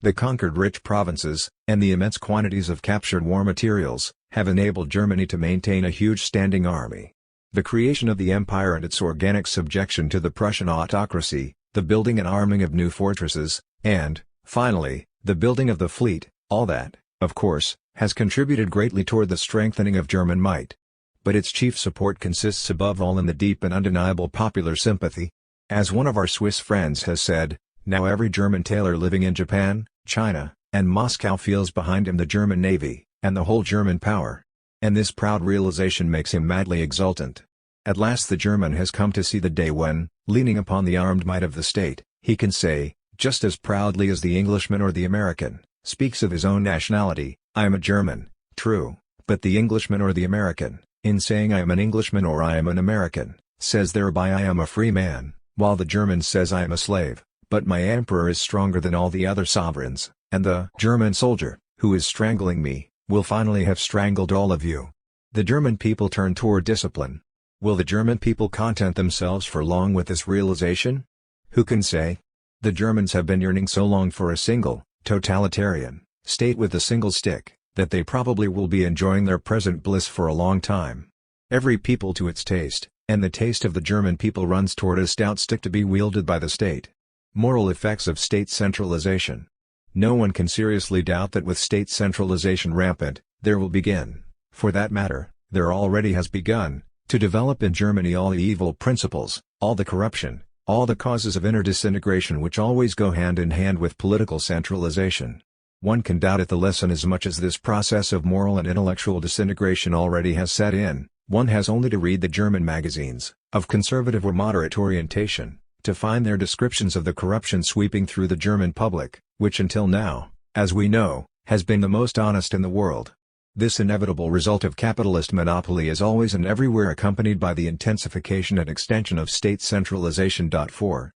The conquered rich provinces, and the immense quantities of captured war materials, have enabled Germany to maintain a huge standing army. The creation of the empire and its organic subjection to the Prussian autocracy, the building and arming of new fortresses, and, finally, the building of the fleet, all that, of course, has contributed greatly toward the strengthening of German might. But its chief support consists above all in the deep and undeniable popular sympathy. As one of our Swiss friends has said, now every German tailor living in Japan, China, and Moscow feels behind him the German navy, and the whole German power. And this proud realization makes him madly exultant. At last the German has come to see the day when, leaning upon the armed might of the state, he can say, just as proudly as the Englishman or the American, speaks of his own nationality, I am a German, true, but the Englishman or the American, in saying I am an Englishman or I am an American, says thereby I am a free man, while the German says I am a slave, but my emperor is stronger than all the other sovereigns, and the German soldier, who is strangling me, will finally have strangled all of you. The German people turn toward discipline. Will the German people content themselves for long with this realization? Who can say? The Germans have been yearning so long for a single, totalitarian, state with a single stick, that they probably will be enjoying their present bliss for a long time. Every people to its taste, and the taste of the German people runs toward a stout stick to be wielded by the state. Moral effects of state centralization. No one can seriously doubt that with state centralization rampant, there will begin, for that matter, there already has begun, to develop in Germany all the evil principles, all the corruption, all the causes of inner disintegration which always go hand in hand with political centralization. One can doubt it the less inasmuch as this process of moral and intellectual disintegration already has set in. One has only to read the German magazines, of conservative or moderate orientation, to find their descriptions of the corruption sweeping through the German public, which until now, as we know, has been the most honest in the world. This inevitable result of capitalist monopoly is always and everywhere accompanied by the intensification and extension of state centralization. 4.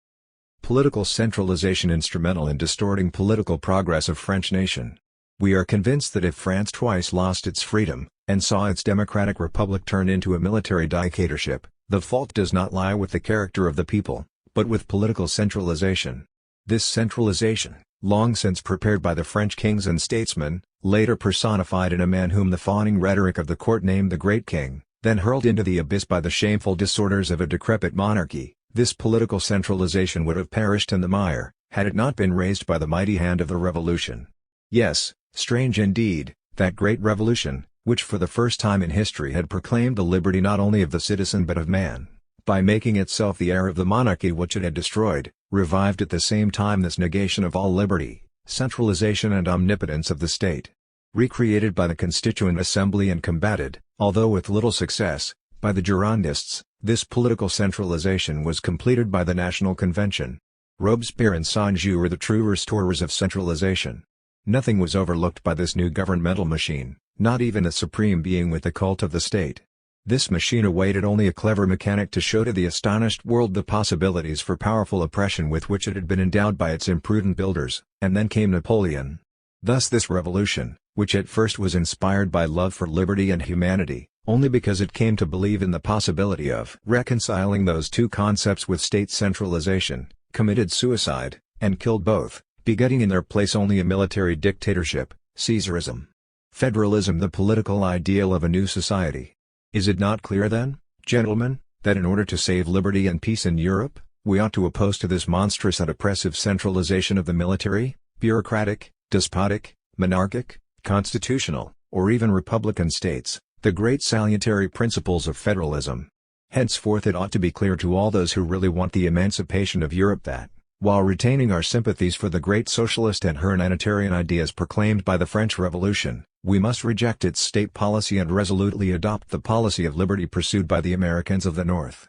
Political centralization instrumental in distorting political progress of French nation. We are convinced that if France twice lost its freedom, and saw its democratic republic turn into a military dictatorship, the fault does not lie with the character of the people, but with political centralization. This centralization, long since prepared by the French kings and statesmen, later personified in a man whom the fawning rhetoric of the court named the Great King, then hurled into the abyss by the shameful disorders of a decrepit monarchy, this political centralization would have perished in the mire, had it not been raised by the mighty hand of the Revolution. Yes, strange indeed, that great Revolution, which for the first time in history had proclaimed the liberty not only of the citizen but of man, by making itself the heir of the monarchy which it had destroyed, revived at the same time this negation of all liberty, centralization and omnipotence of the state. Recreated by the Constituent Assembly and combated, although with little success, by the Girondists, this political centralization was completed by the National Convention. Robespierre and Saint-Just were the true restorers of centralization. Nothing was overlooked by this new governmental machine, not even a supreme being with the cult of the state. This machine awaited only a clever mechanic to show to the astonished world the possibilities for powerful oppression with which it had been endowed by its imprudent builders, and then came Napoleon. Thus this revolution, which at first was inspired by love for liberty and humanity, only because it came to believe in the possibility of reconciling those two concepts with state centralization, committed suicide, and killed both, begetting in their place only a military dictatorship, Caesarism. Federalism, the political ideal of a new society. Is it not clear then, gentlemen, that in order to save liberty and peace in Europe, we ought to oppose to this monstrous and oppressive centralization of the military, bureaucratic, despotic, monarchic, constitutional, or even republican states, the great salutary principles of federalism? Henceforth it ought to be clear to all those who really want the emancipation of Europe that, while retaining our sympathies for the great socialist and humanitarian ideas proclaimed by the French Revolution, we must reject its state policy and resolutely adopt the policy of liberty pursued by the Americans of the North.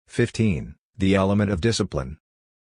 15. The element of discipline.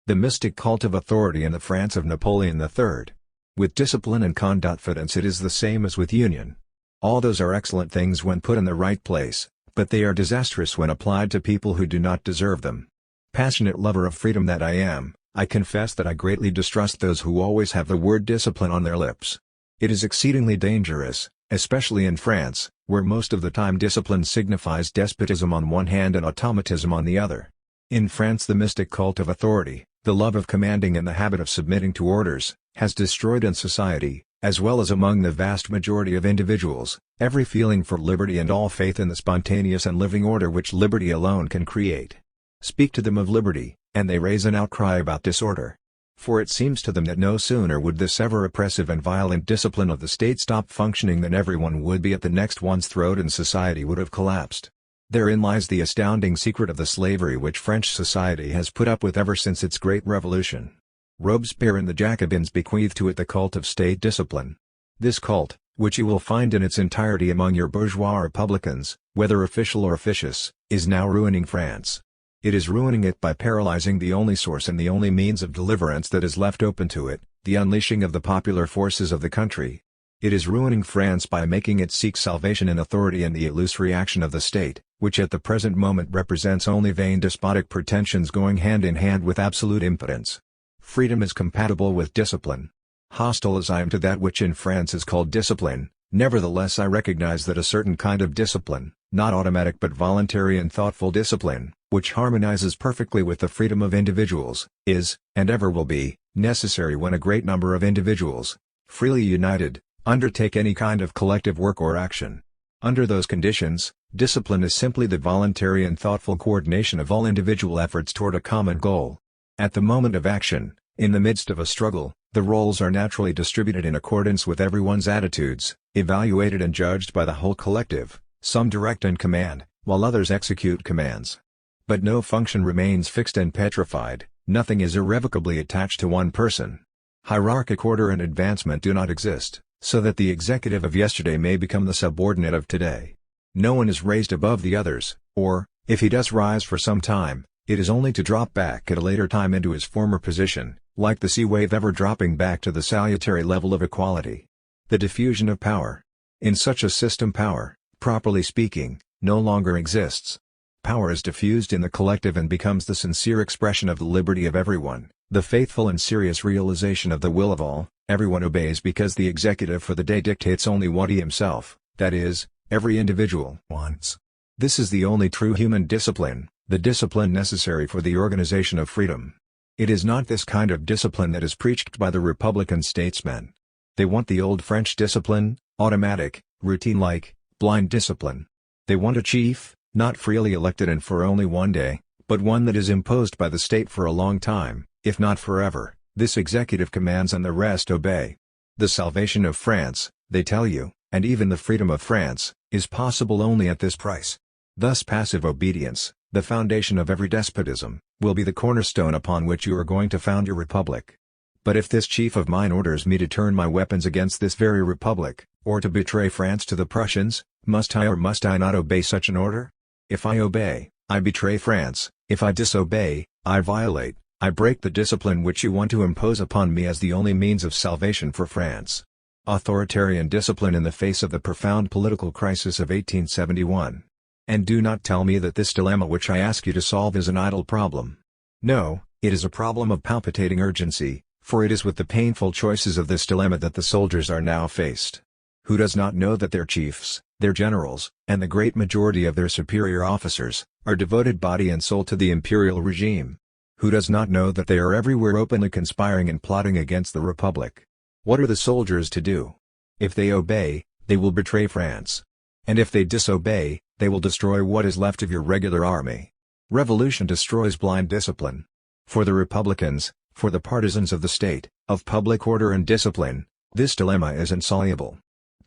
The mystic cult of authority in the France of Napoleon III. With discipline and confidence it is the same as with union. All those are excellent things when put in the right place, but they are disastrous when applied to people who do not deserve them. Passionate lover of freedom that I am, I confess that I greatly distrust those who always have the word discipline on their lips. It is exceedingly dangerous, especially in France, where most of the time discipline signifies despotism on one hand and automatism on the other. In France, the mystic cult of authority, the love of commanding and the habit of submitting to orders, has destroyed in society, as well as among the vast majority of individuals, every feeling for liberty and all faith in the spontaneous and living order which liberty alone can create. Speak to them of liberty, and they raise an outcry about disorder. For it seems to them that no sooner would this ever oppressive and violent discipline of the state stop functioning than everyone would be at the next one's throat and society would have collapsed. Therein lies the astounding secret of the slavery which French society has put up with ever since its great revolution. Robespierre and the Jacobins bequeathed to it the cult of state discipline. This cult, which you will find in its entirety among your bourgeois republicans, whether official or officious, is now ruining France. It is ruining it by paralyzing the only source and the only means of deliverance that is left open to it, the unleashing of the popular forces of the country. It is ruining France by making it seek salvation in authority and the illusory action of the state, which at the present moment represents only vain despotic pretensions going hand in hand with absolute impotence. Freedom is compatible with discipline. Hostile as I am to that which in France is called discipline, nevertheless I recognize that a certain kind of discipline, not automatic but voluntary and thoughtful discipline, which harmonizes perfectly with the freedom of individuals, is, and ever will be, necessary when a great number of individuals, freely united, undertake any kind of collective work or action. Under those conditions, discipline is simply the voluntary and thoughtful coordination of all individual efforts toward a common goal. At the moment of action, in the midst of a struggle, the roles are naturally distributed in accordance with everyone's attitudes, evaluated and judged by the whole collective, some direct and command, while others execute commands. But no function remains fixed and petrified, nothing is irrevocably attached to one person. Hierarchic order and advancement do not exist, so that the executive of yesterday may become the subordinate of today. No one is raised above the others, or, if he does rise for some time, it is only to drop back at a later time into his former position, like the sea wave ever dropping back to the salutary level of equality. The diffusion of power. In such a system power, properly speaking, no longer exists. Power is diffused in the collective and becomes the sincere expression of the liberty of everyone, the faithful and serious realization of the will of all. Everyone obeys because the executive for the day dictates only what he himself, that is, every individual, wants. This is the only true human discipline, the discipline necessary for the organization of freedom. It is not this kind of discipline that is preached by the Republican statesmen. They want the old French discipline, automatic, routine-like, blind discipline. They want a chief, not freely elected and for only one day, but one that is imposed by the state for a long time, if not forever. This executive commands and the rest obey. The salvation of France, they tell you, and even the freedom of France, is possible only at this price. Thus passive obedience, the foundation of every despotism, will be the cornerstone upon which you are going to found your republic. But if this chief of mine orders me to turn my weapons against this very republic, or to betray France to the Prussians, must I or must I not obey such an order? If I obey, I betray France. If I disobey, I violate, I break the discipline which you want to impose upon me as the only means of salvation for France. Authoritarian discipline in the face of the profound political crisis of 1871. And do not tell me that this dilemma which I ask you to solve is an idle problem. No, it is a problem of palpitating urgency, for it is with the painful choices of this dilemma that the soldiers are now faced. Who does not know that their chiefs, their generals, and the great majority of their superior officers, are devoted body and soul to the imperial regime? Who does not know that they are everywhere openly conspiring and plotting against the Republic? What are the soldiers to do? If they obey, they will betray France. And if they disobey, they will destroy what is left of your regular army. Revolution destroys blind discipline. For the Republicans, for the partisans of the state, of public order and discipline, this dilemma is insoluble.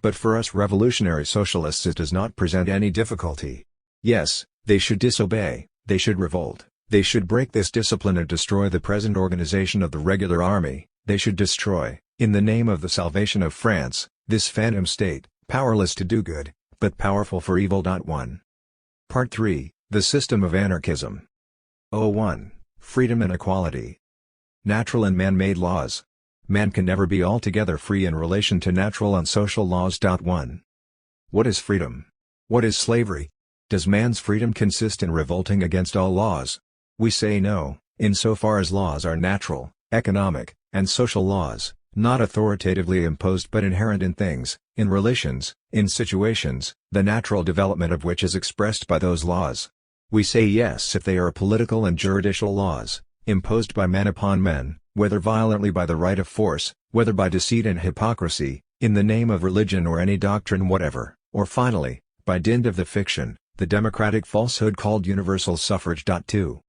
But for us revolutionary socialists it does not present any difficulty. Yes, they should disobey, they should revolt. They should break this discipline and destroy the present organization of the regular army. They should destroy, in the name of the salvation of France, this phantom state, powerless to do good, but powerful for evil. 1. Part 3, The System of Anarchism. 01. Freedom and Equality. Natural and man-made laws. Man can never be altogether free in relation to natural and social laws. 1. What is freedom? What is slavery? Does man's freedom consist in revolting against all laws? We say no, insofar as laws are natural, economic, and social laws, not authoritatively imposed but inherent in things, in relations, in situations, the natural development of which is expressed by those laws. We say yes if they are political and juridical laws, imposed by men upon men, whether violently by the right of force, whether by deceit and hypocrisy, in the name of religion or any doctrine whatever, or finally, by dint of the fiction, the democratic falsehood called universal suffrage. 2.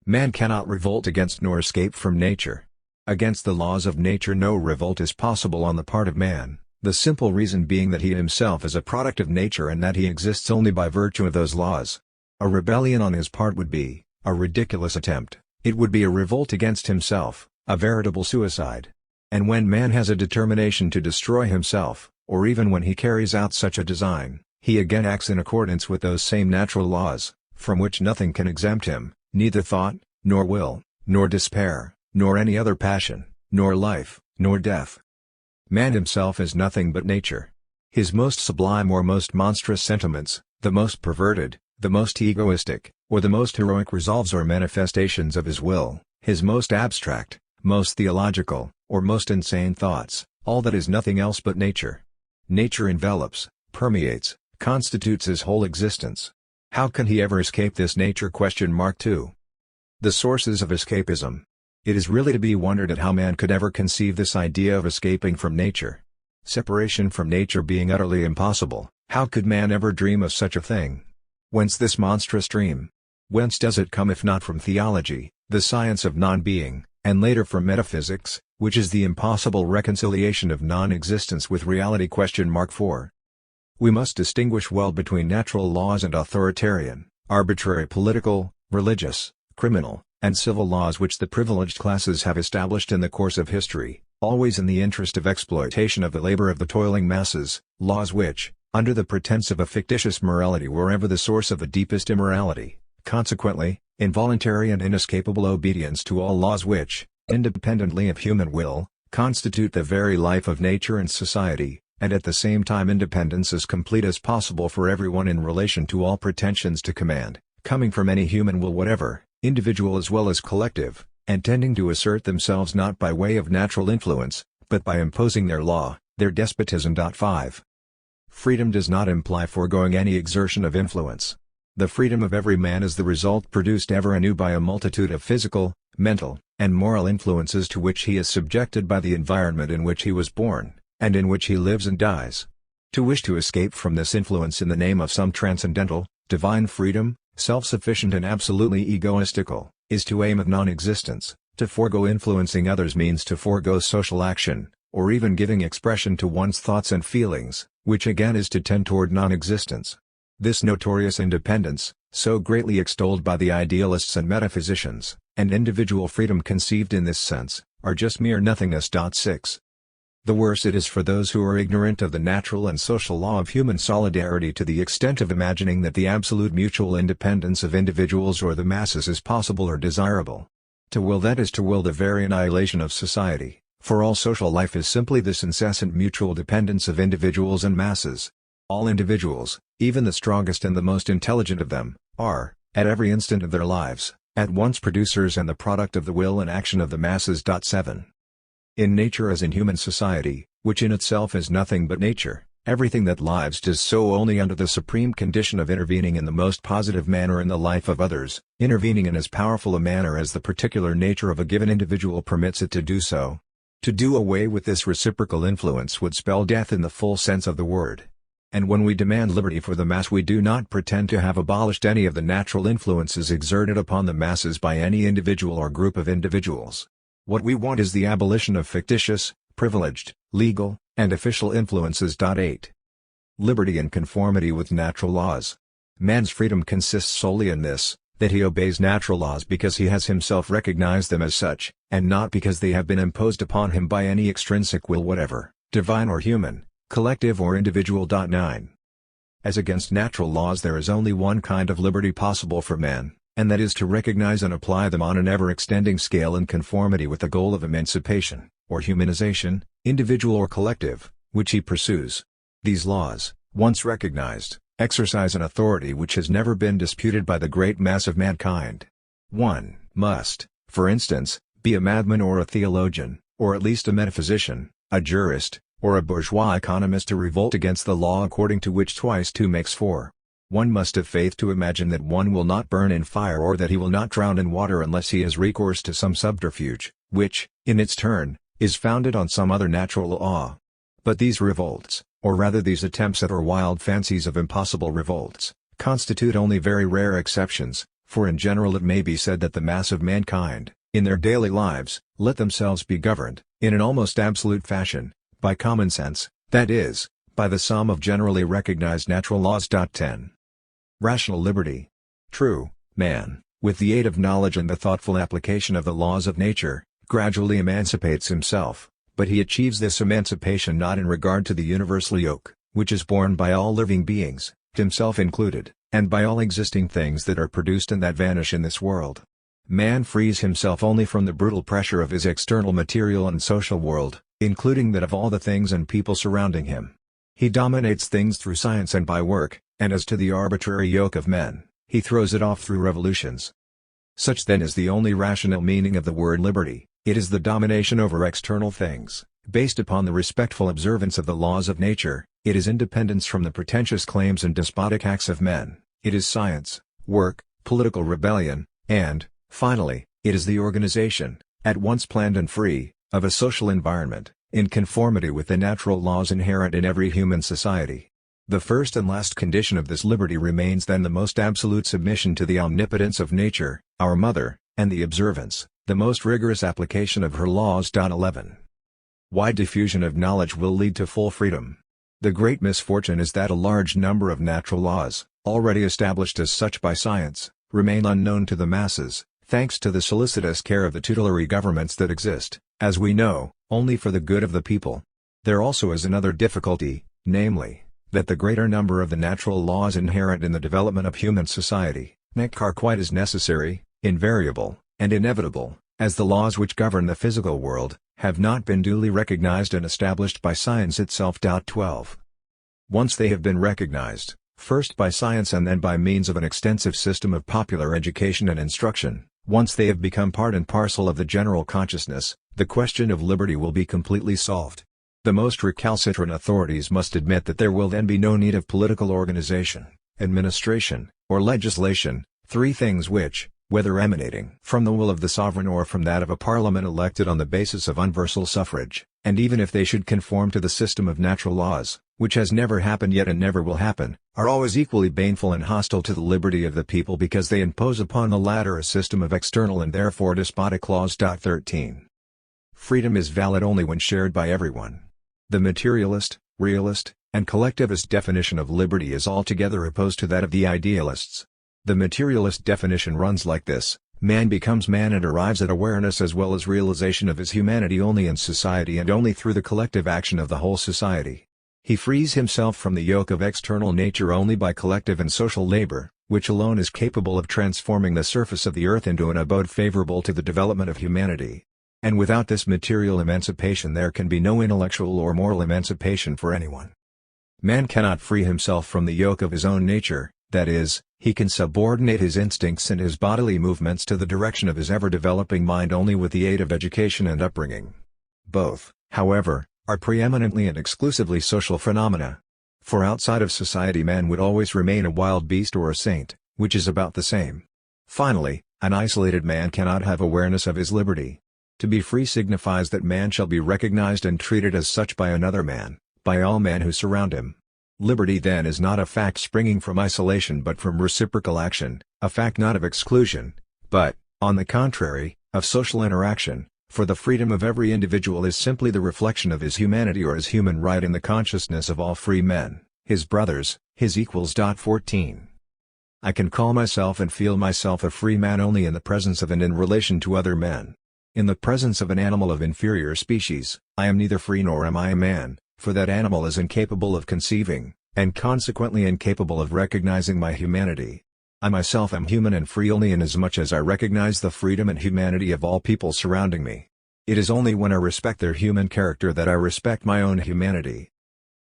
Man cannot revolt against nor escape from nature. Against the laws of nature no revolt is possible on the part of man, the simple reason being that he himself is a product of nature and that he exists only by virtue of those laws. A rebellion on his part would be a ridiculous attempt, it would be a revolt against himself, a veritable suicide. And when man has a determination to destroy himself, or even when he carries out such a design, he again acts in accordance with those same natural laws, from which nothing can exempt him, neither thought, nor will, nor despair, nor any other passion, nor life, nor death. Man himself is nothing but nature. His most sublime or most monstrous sentiments, the most perverted, the most egoistic, or the most heroic resolves or manifestations of his will, his most abstract, most theological, or most insane thoughts, all that is nothing else but nature. Nature envelops, permeates, constitutes his whole existence. How can he ever escape this nature? 2. The sources of escapism. It is really to be wondered at how man could ever conceive this idea of escaping from nature. Separation from nature being utterly impossible, how could man ever dream of such a thing? Whence this monstrous dream? Whence does it come if not from theology, the science of non-being, and later from metaphysics, which is the impossible reconciliation of non-existence with reality? 4. We must distinguish well between natural laws and authoritarian, arbitrary political, religious, criminal, and civil laws which the privileged classes have established in the course of history, always in the interest of exploitation of the labor of the toiling masses, laws which, under the pretense of a fictitious morality, were ever the source of the deepest immorality, consequently, involuntary and inescapable obedience to all laws which, independently of human will, constitute the very life of nature and society, and at the same time independence as complete as possible for everyone in relation to all pretensions to command, coming from any human will whatever, individual as well as collective, and tending to assert themselves not by way of natural influence, but by imposing their law, their despotism. 5. Freedom does not imply foregoing any exertion of influence. The freedom of every man is the result produced ever anew by a multitude of physical, mental, and moral influences to which he is subjected by the environment in which he was born, and in which he lives and dies. To wish to escape from this influence in the name of some transcendental, divine freedom, self-sufficient and absolutely egoistical, is to aim at non-existence. To forego influencing others means to forego social action, or even giving expression to one's thoughts and feelings, which again is to tend toward non-existence. This notorious independence, so greatly extolled by the idealists and metaphysicians, and individual freedom conceived in this sense, are just mere nothingness. 6. The worse it is for those who are ignorant of the natural and social law of human solidarity to the extent of imagining that the absolute mutual independence of individuals or the masses is possible or desirable. To will that is to will the very annihilation of society, for all social life is simply this incessant mutual dependence of individuals and masses. All individuals, even the strongest and the most intelligent of them, are, at every instant of their lives, at once producers and the product of the will and action of the masses. 7. In nature as in human society, which in itself is nothing but nature, everything that lives does so only under the supreme condition of intervening in the most positive manner in the life of others, intervening in as powerful a manner as the particular nature of a given individual permits it to do so. To do away with this reciprocal influence would spell death in the full sense of the word. And when we demand liberty for the mass, we do not pretend to have abolished any of the natural influences exerted upon the masses by any individual or group of individuals. What we want is the abolition of fictitious, privileged, legal, and official influences. 8. Liberty in conformity with natural laws. Man's freedom consists solely in this, that he obeys natural laws because he has himself recognized them as such, and not because they have been imposed upon him by any extrinsic will whatever, divine or human, collective or individual. 9. As against natural laws there is only one kind of liberty possible for man, and that is to recognize and apply them on an ever-extending scale in conformity with the goal of emancipation, or humanization, individual or collective, which he pursues. These laws, once recognized, Exercise an authority which has never been disputed by the great mass of mankind. 1. Must, for instance, be a madman or a theologian, or at least a metaphysician, a jurist, or a bourgeois economist to revolt against the law according to which twice two makes four. One must have faith to imagine that one will not burn in fire or that he will not drown in water unless he has recourse to some subterfuge, which, in its turn, is founded on some other natural law. But these revolts, or rather these attempts at or wild fancies of impossible revolts, constitute only very rare exceptions, for in general it may be said that the mass of mankind, in their daily lives, let themselves be governed, in an almost absolute fashion, by common sense, that is, by the sum of generally recognized natural laws. 10. Rational liberty. True, man, with the aid of knowledge and the thoughtful application of the laws of nature, gradually emancipates himself, but he achieves this emancipation not in regard to the universal yoke, which is borne by all living beings, himself included, and by all existing things that are produced and that vanish in this world. Man frees himself only from the brutal pressure of his external material and social world, including that of all the things and people surrounding him. He dominates things through science and by work, and as to the arbitrary yoke of men, he throws it off through revolutions. Such then is the only rational meaning of the word liberty. It is the domination over external things, based upon the respectful observance of the laws of nature. It is independence from the pretentious claims and despotic acts of men. It is science, work, political rebellion, and, finally, it is the organization, at once planned and free, of a social environment, in conformity with the natural laws inherent in every human society. The first and last condition of this liberty remains then the most absolute submission to the omnipotence of nature, our mother, and the observance, the most rigorous application of her laws. 11. Wide diffusion of knowledge will lead to full freedom. The great misfortune is that a large number of natural laws, already established as such by science, remain unknown to the masses, thanks to the solicitous care of the tutelary governments that exist, as we know, only for the good of the people. There also is another difficulty, namely, that the greater number of the natural laws inherent in the development of human society, are quite as necessary, invariable, and inevitable, as the laws which govern the physical world, have not been duly recognized and established by science itself. 12. Once they have been recognized, first by science and then by means of an extensive system of popular education and instruction, once they have become part and parcel of the general consciousness, the question of liberty will be completely solved. The most recalcitrant authorities must admit that there will then be no need of political organization, administration, or legislation, three things which, whether emanating from the will of the sovereign or from that of a parliament elected on the basis of universal suffrage, and even if they should conform to the system of natural laws, which has never happened yet and never will happen, are always equally baneful and hostile to the liberty of the people because they impose upon the latter a system of external and therefore despotic laws. 13. Freedom is valid only when shared by everyone. The materialist, realist, and collectivist definition of liberty is altogether opposed to that of the idealists. The materialist definition runs like this: man becomes man and arrives at awareness as well as realization of his humanity only in society and only through the collective action of the whole society. He frees himself from the yoke of external nature only by collective and social labor, which alone is capable of transforming the surface of the earth into an abode favorable to the development of humanity. And without this material emancipation there can be no intellectual or moral emancipation for anyone. Man cannot free himself from the yoke of his own nature, that is, he can subordinate his instincts and his bodily movements to the direction of his ever-developing mind only with the aid of education and upbringing. Both, however, are preeminently and exclusively social phenomena. For outside of society man would always remain a wild beast or a saint, which is about the same. Finally, an isolated man cannot have awareness of his liberty. To be free signifies that man shall be recognized and treated as such by another man, by all men who surround him. Liberty then is not a fact springing from isolation but from reciprocal action, a fact not of exclusion, but, on the contrary, of social interaction, for the freedom of every individual is simply the reflection of his humanity or his human right in the consciousness of all free men, his brothers, his equals. 14. I can call myself and feel myself a free man only in the presence of and in relation to other men. In the presence of an animal of inferior species, I am neither free nor am I a man, for that animal is incapable of conceiving, and consequently incapable of recognizing my humanity. I myself am human and free only inasmuch as I recognize the freedom and humanity of all people surrounding me. It is only when I respect their human character that I respect my own humanity.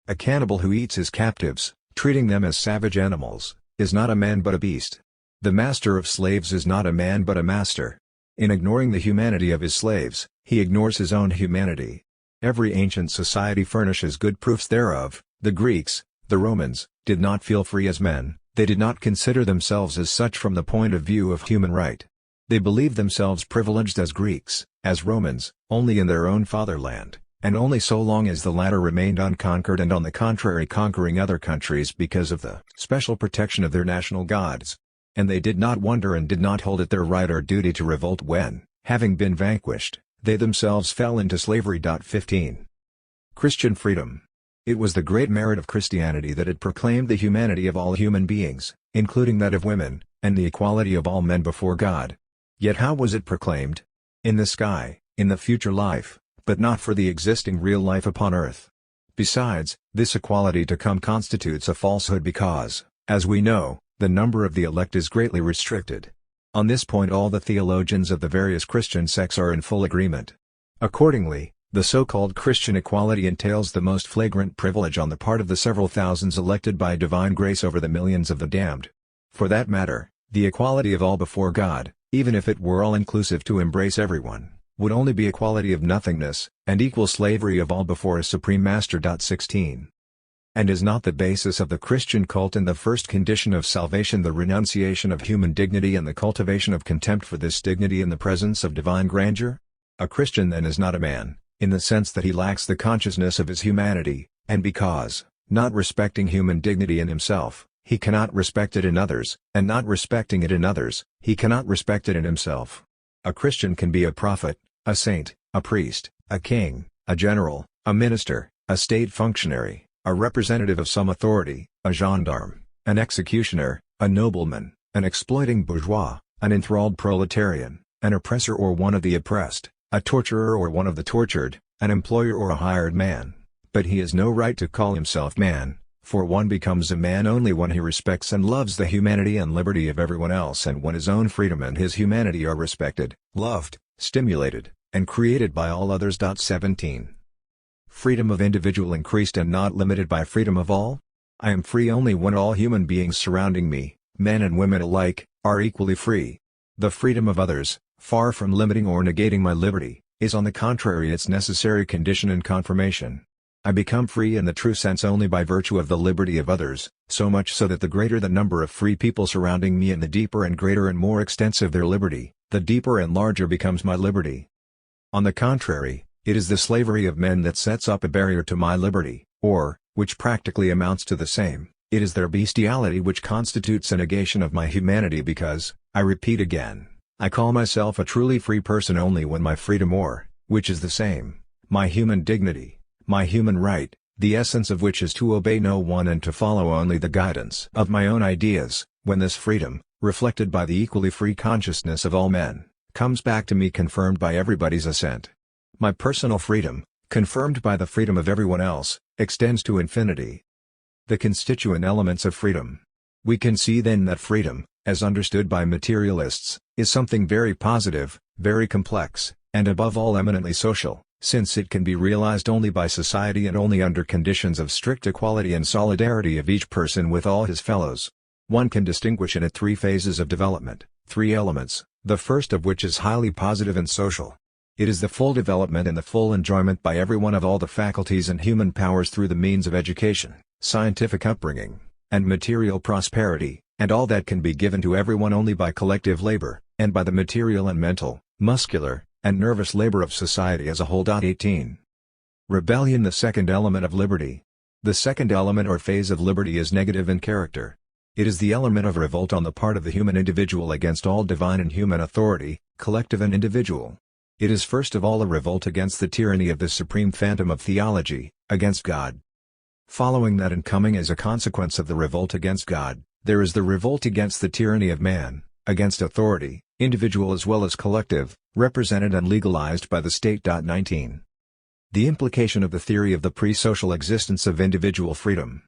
A cannibal who eats his captives, treating them as savage animals, is not a man but a beast. The master of slaves is not a man but a master. In ignoring the humanity of his slaves, he ignores his own humanity. Every ancient society furnishes good proofs thereof. The Greeks, the Romans, did not feel free as men. They did not consider themselves as such from the point of view of human right. They believed themselves privileged as Greeks, as Romans, only in their own fatherland, and only so long as the latter remained unconquered and on the contrary conquering other countries because of the special protection of their national gods. And they did not wonder and did not hold it their right or duty to revolt when, having been vanquished, they themselves fell into slavery. 15. Christian freedom. It was the great merit of Christianity that it proclaimed the humanity of all human beings, including that of women, and the equality of all men before God. Yet how was it proclaimed? In the sky, in the future life, but not for the existing real life upon earth. Besides, this equality to come constitutes a falsehood because, as we know, the number of the elect is greatly restricted. On this point all the theologians of the various Christian sects are in full agreement. Accordingly, the so-called Christian equality entails the most flagrant privilege on the part of the several thousands elected by divine grace over the millions of the damned. For that matter, the equality of all before God, even if it were all-inclusive to embrace everyone, would only be equality of nothingness, and equal slavery of all before a supreme master. 16. And is not the basis of the Christian cult and the first condition of salvation the renunciation of human dignity and the cultivation of contempt for this dignity in the presence of divine grandeur? A Christian then is not a man, in the sense that he lacks the consciousness of his humanity, and because, not respecting human dignity in himself, he cannot respect it in others, and not respecting it in others, he cannot respect it in himself. A Christian can be a prophet, a saint, a priest, a king, a general, a minister, a state functionary, a representative of some authority, a gendarme, an executioner, a nobleman, an exploiting bourgeois, an enthralled proletarian, an oppressor or one of the oppressed, a torturer or one of the tortured, an employer or a hired man. But he has no right to call himself man, for one becomes a man only when he respects and loves the humanity and liberty of everyone else and when his own freedom and his humanity are respected, loved, stimulated, and created by all others. 17. Freedom of individual increased and not limited by freedom of all? I am free only when all human beings surrounding me, men and women alike, are equally free. The freedom of others, far from limiting or negating my liberty, is on the contrary its necessary condition and confirmation. I become free in the true sense only by virtue of the liberty of others, so much so that the greater the number of free people surrounding me and the deeper and greater and more extensive their liberty, the deeper and larger becomes my liberty. On the contrary, it is the slavery of men that sets up a barrier to my liberty, or, which practically amounts to the same, it is their bestiality which constitutes a negation of my humanity because, I repeat again, I call myself a truly free person only when my freedom or, which is the same, my human dignity, my human right, the essence of which is to obey no one and to follow only the guidance of my own ideas, when this freedom, reflected by the equally free consciousness of all men, comes back to me confirmed by everybody's assent. My personal freedom, confirmed by the freedom of everyone else, extends to infinity. The constituent elements of freedom. We can see then that freedom, as understood by materialists, is something very positive, very complex, and above all eminently social, since it can be realized only by society and only under conditions of strict equality and solidarity of each person with all his fellows. One can distinguish in it three phases of development, three elements, the first of which is highly positive and social. It is the full development and the full enjoyment by everyone of all the faculties and human powers through the means of education, scientific upbringing, and material prosperity, and all that can be given to everyone only by collective labor, and by the material and mental, muscular, and nervous labor of society as a whole. 18. Rebellion, the second element of liberty. The second element or phase of liberty is negative in character. It is the element of revolt on the part of the human individual against all divine and human authority, collective and individual. It is first of all a revolt against the tyranny of the supreme phantom of theology, against God. Following that and coming as a consequence of the revolt against God, there is the revolt against the tyranny of man, against authority, individual as well as collective, represented and legalized by the state. 19. The implication of the theory of the pre-social existence of individual freedom.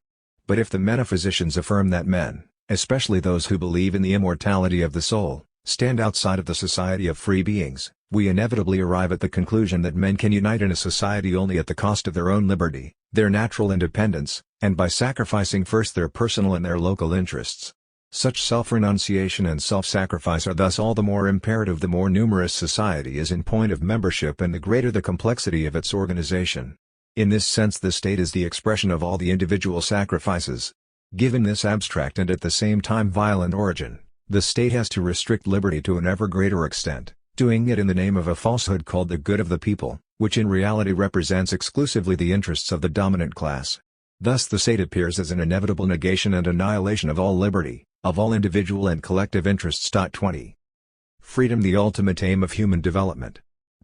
But if the metaphysicians affirm that men, especially those who believe in the immortality of the soul, stand outside of the society of free beings, we inevitably arrive at the conclusion that men can unite in a society only at the cost of their own liberty, their natural independence, and by sacrificing first their personal and their local interests. Such self-renunciation and self-sacrifice are thus all the more imperative the more numerous society is in point of membership and the greater the complexity of its organization. In this sense the state is the expression of all the individual sacrifices. Given this abstract and at the same time violent origin, the state has to restrict liberty to an ever greater extent, doing it in the name of a falsehood called the good of the people, which in reality represents exclusively the interests of the dominant class. Thus the state appears as an inevitable negation and annihilation of all liberty, of all individual and collective interests. 20. Freedom, the ultimate aim of human development.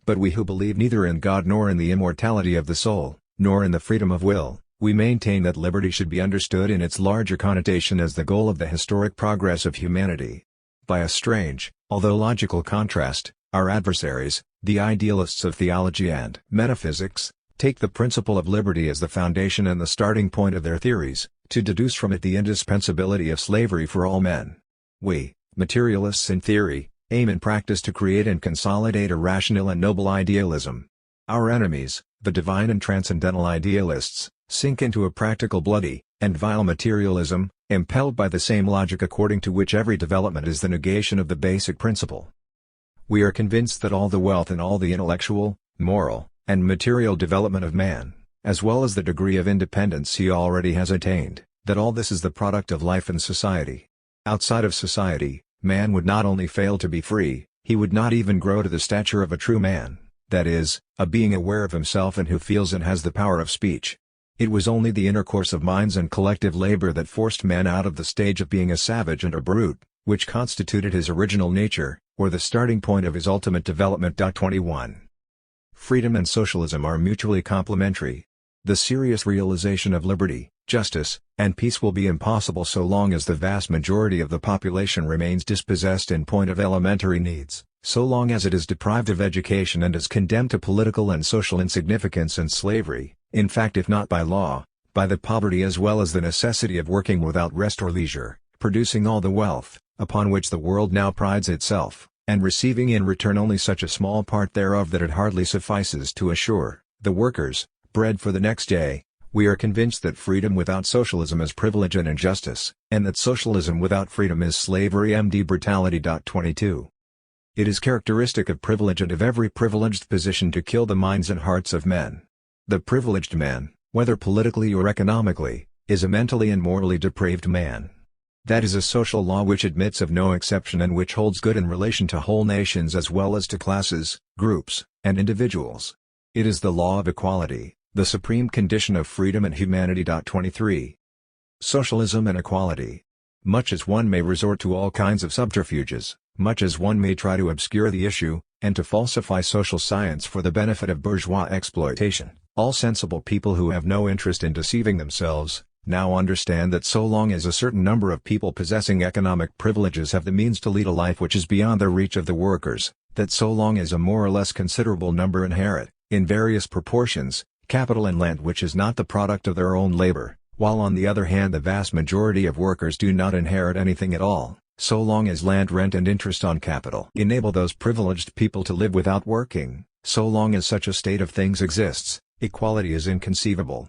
But we who believe neither in God nor in the immortality of the soul, nor in the freedom of will, we maintain that liberty should be understood in its larger connotation as the goal of the historic progress of humanity. By a strange, although logical contrast, our adversaries, the idealists of theology and metaphysics, take the principle of liberty as the foundation and the starting point of their theories, to deduce from it the indispensability of slavery for all men. We, materialists in theory, aim in practice to create and consolidate a rational and noble idealism. Our enemies, the divine and transcendental idealists, sink into a practical bloody, and vile materialism, impelled by the same logic according to which every development is the negation of the basic principle. We are convinced that all the wealth and all the intellectual, moral, and material development of man, as well as the degree of independence he already has attained, that all this is the product of life and society. Outside of society, man would not only fail to be free, he would not even grow to the stature of a true man, that is, a being aware of himself and who feels and has the power of speech. It was only the intercourse of minds and collective labor that forced man out of the stage of being a savage and a brute, which constituted his original nature, or the starting point of his ultimate development. 21. Freedom and socialism are mutually complementary. The serious realization of liberty, justice, and peace will be impossible so long as the vast majority of the population remains dispossessed in point of elementary needs, so long as it is deprived of education and is condemned to political and social insignificance and slavery, in fact if not by law, by the poverty as well as the necessity of working without rest or leisure, producing all the wealth, upon which the world now prides itself, and receiving in return only such a small part thereof that it hardly suffices to assure the workers bread for the next day. We are convinced that freedom without socialism is privilege and injustice, and that socialism without freedom is slavery and brutality. 22. It is characteristic of privilege and of every privileged position to kill the minds and hearts of men. The privileged man, whether politically or economically, is a mentally and morally depraved man. That is a social law which admits of no exception and which holds good in relation to whole nations as well as to classes, groups, and individuals. It is the law of equality, the supreme condition of freedom and humanity. 23. Socialism and equality. Much as one may resort to all kinds of subterfuges, much as one may try to obscure the issue, and to falsify social science for the benefit of bourgeois exploitation, all sensible people who have no interest in deceiving themselves, now understand that so long as a certain number of people possessing economic privileges have the means to lead a life which is beyond the reach of the workers, that so long as a more or less considerable number inherit, in various proportions, capital and land which is not the product of their own labor, while on the other hand the vast majority of workers do not inherit anything at all, so long as land rent and interest on capital enable those privileged people to live without working, so long as such a state of things exists, equality is inconceivable.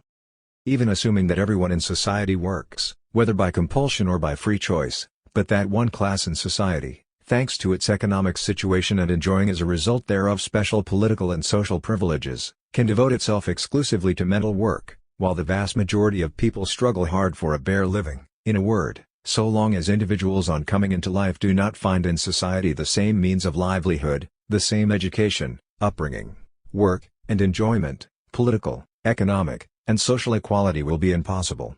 Even assuming that everyone in society works, whether by compulsion or by free choice, but that one class in society, thanks to its economic situation and enjoying as a result thereof special political and social privileges, can devote itself exclusively to mental work, while the vast majority of people struggle hard for a bare living, in a word, so long as individuals on coming into life do not find in society the same means of livelihood, the same education, upbringing, work, and enjoyment, political, economic, and social equality will be impossible.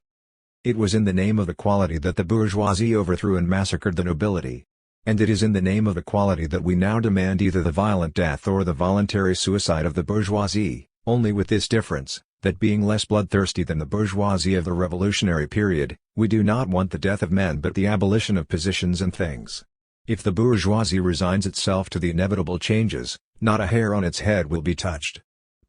It was in the name of equality that the bourgeoisie overthrew and massacred the nobility. And it is in the name of equality that we now demand either the violent death or the voluntary suicide of the bourgeoisie, only with this difference, that being less bloodthirsty than the bourgeoisie of the revolutionary period, we do not want the death of men but the abolition of positions and things. If the bourgeoisie resigns itself to the inevitable changes, not a hair on its head will be touched.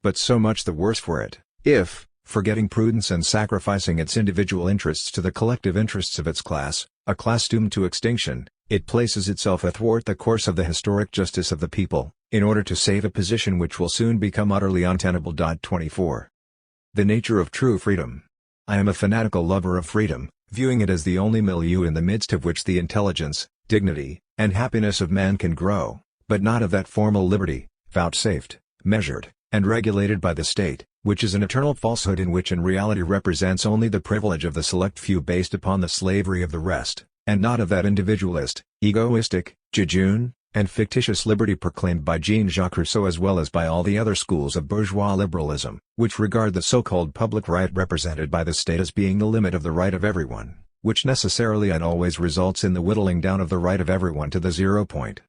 But so much the worse for it, if, forgetting prudence and sacrificing its individual interests to the collective interests of its class, a class doomed to extinction, It places itself athwart the course of the historic justice of the people, in order to save a position which will soon become utterly untenable. 24. The nature of true freedom. I am a fanatical lover of freedom, viewing it as the only milieu in the midst of which the intelligence, dignity, and happiness of man can grow, but not of that formal liberty, vouchsafed, measured, and regulated by the state, which is an eternal falsehood in which in reality represents only the privilege of the select few based upon the slavery of the rest, and not of that individualist, egoistic, jejune, and fictitious liberty proclaimed by Jean-Jacques Rousseau as well as by all the other schools of bourgeois liberalism, which regard the so-called public right represented by the state as being the limit of the right of everyone, which necessarily and always results in the whittling down of the right of everyone to the 0 point.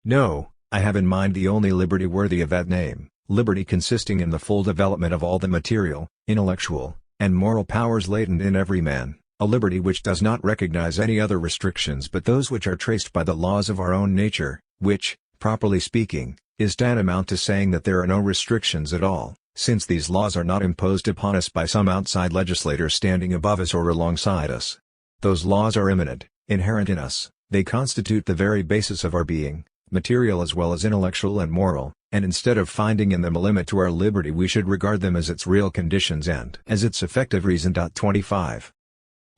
No, I have in mind the only liberty worthy of that name, liberty consisting in the full development of all the material, intellectual, and moral powers latent in every man. A liberty which does not recognize any other restrictions but those which are traced by the laws of our own nature, which, properly speaking, is tantamount to saying that there are no restrictions at all, since these laws are not imposed upon us by some outside legislator standing above us or alongside us. Those laws are immanent, inherent in us, they constitute the very basis of our being, material as well as intellectual and moral, and instead of finding in them a limit to our liberty we should regard them as its real conditions and as its effective reason. 25.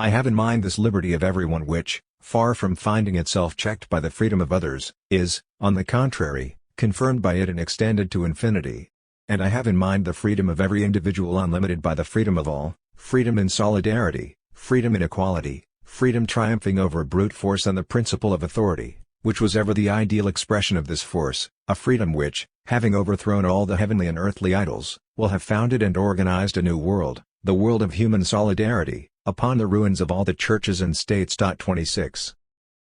I have in mind this liberty of everyone which, far from finding itself checked by the freedom of others, is, on the contrary, confirmed by it and extended to infinity. And I have in mind the freedom of every individual unlimited by the freedom of all, freedom in solidarity, freedom in equality, freedom triumphing over brute force and the principle of authority, which was ever the ideal expression of this force, a freedom which, having overthrown all the heavenly and earthly idols, will have founded and organized a new world, the world of human solidarity, upon the ruins of all the churches and states. 26.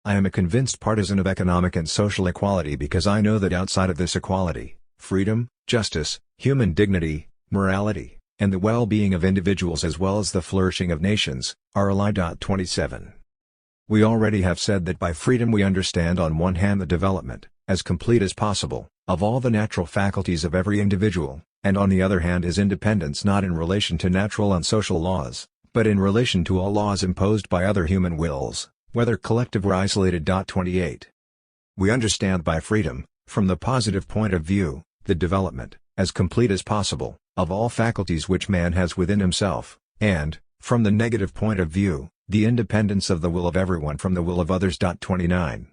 I am a convinced partisan of economic and social equality because I know that outside of this equality, freedom, justice, human dignity, morality, and the well-being of individuals as well as the flourishing of nations, are a lie. 27. We already have said that by freedom we understand on one hand the development, as complete as possible, of all the natural faculties of every individual, and on the other hand his independence not in relation to natural and social laws, but in relation to all laws imposed by other human wills, whether collective or isolated. 28. We understand by freedom, from the positive point of view, the development, as complete as possible, of all faculties which man has within himself, and, from the negative point of view, the independence of the will of everyone from the will of others. 29.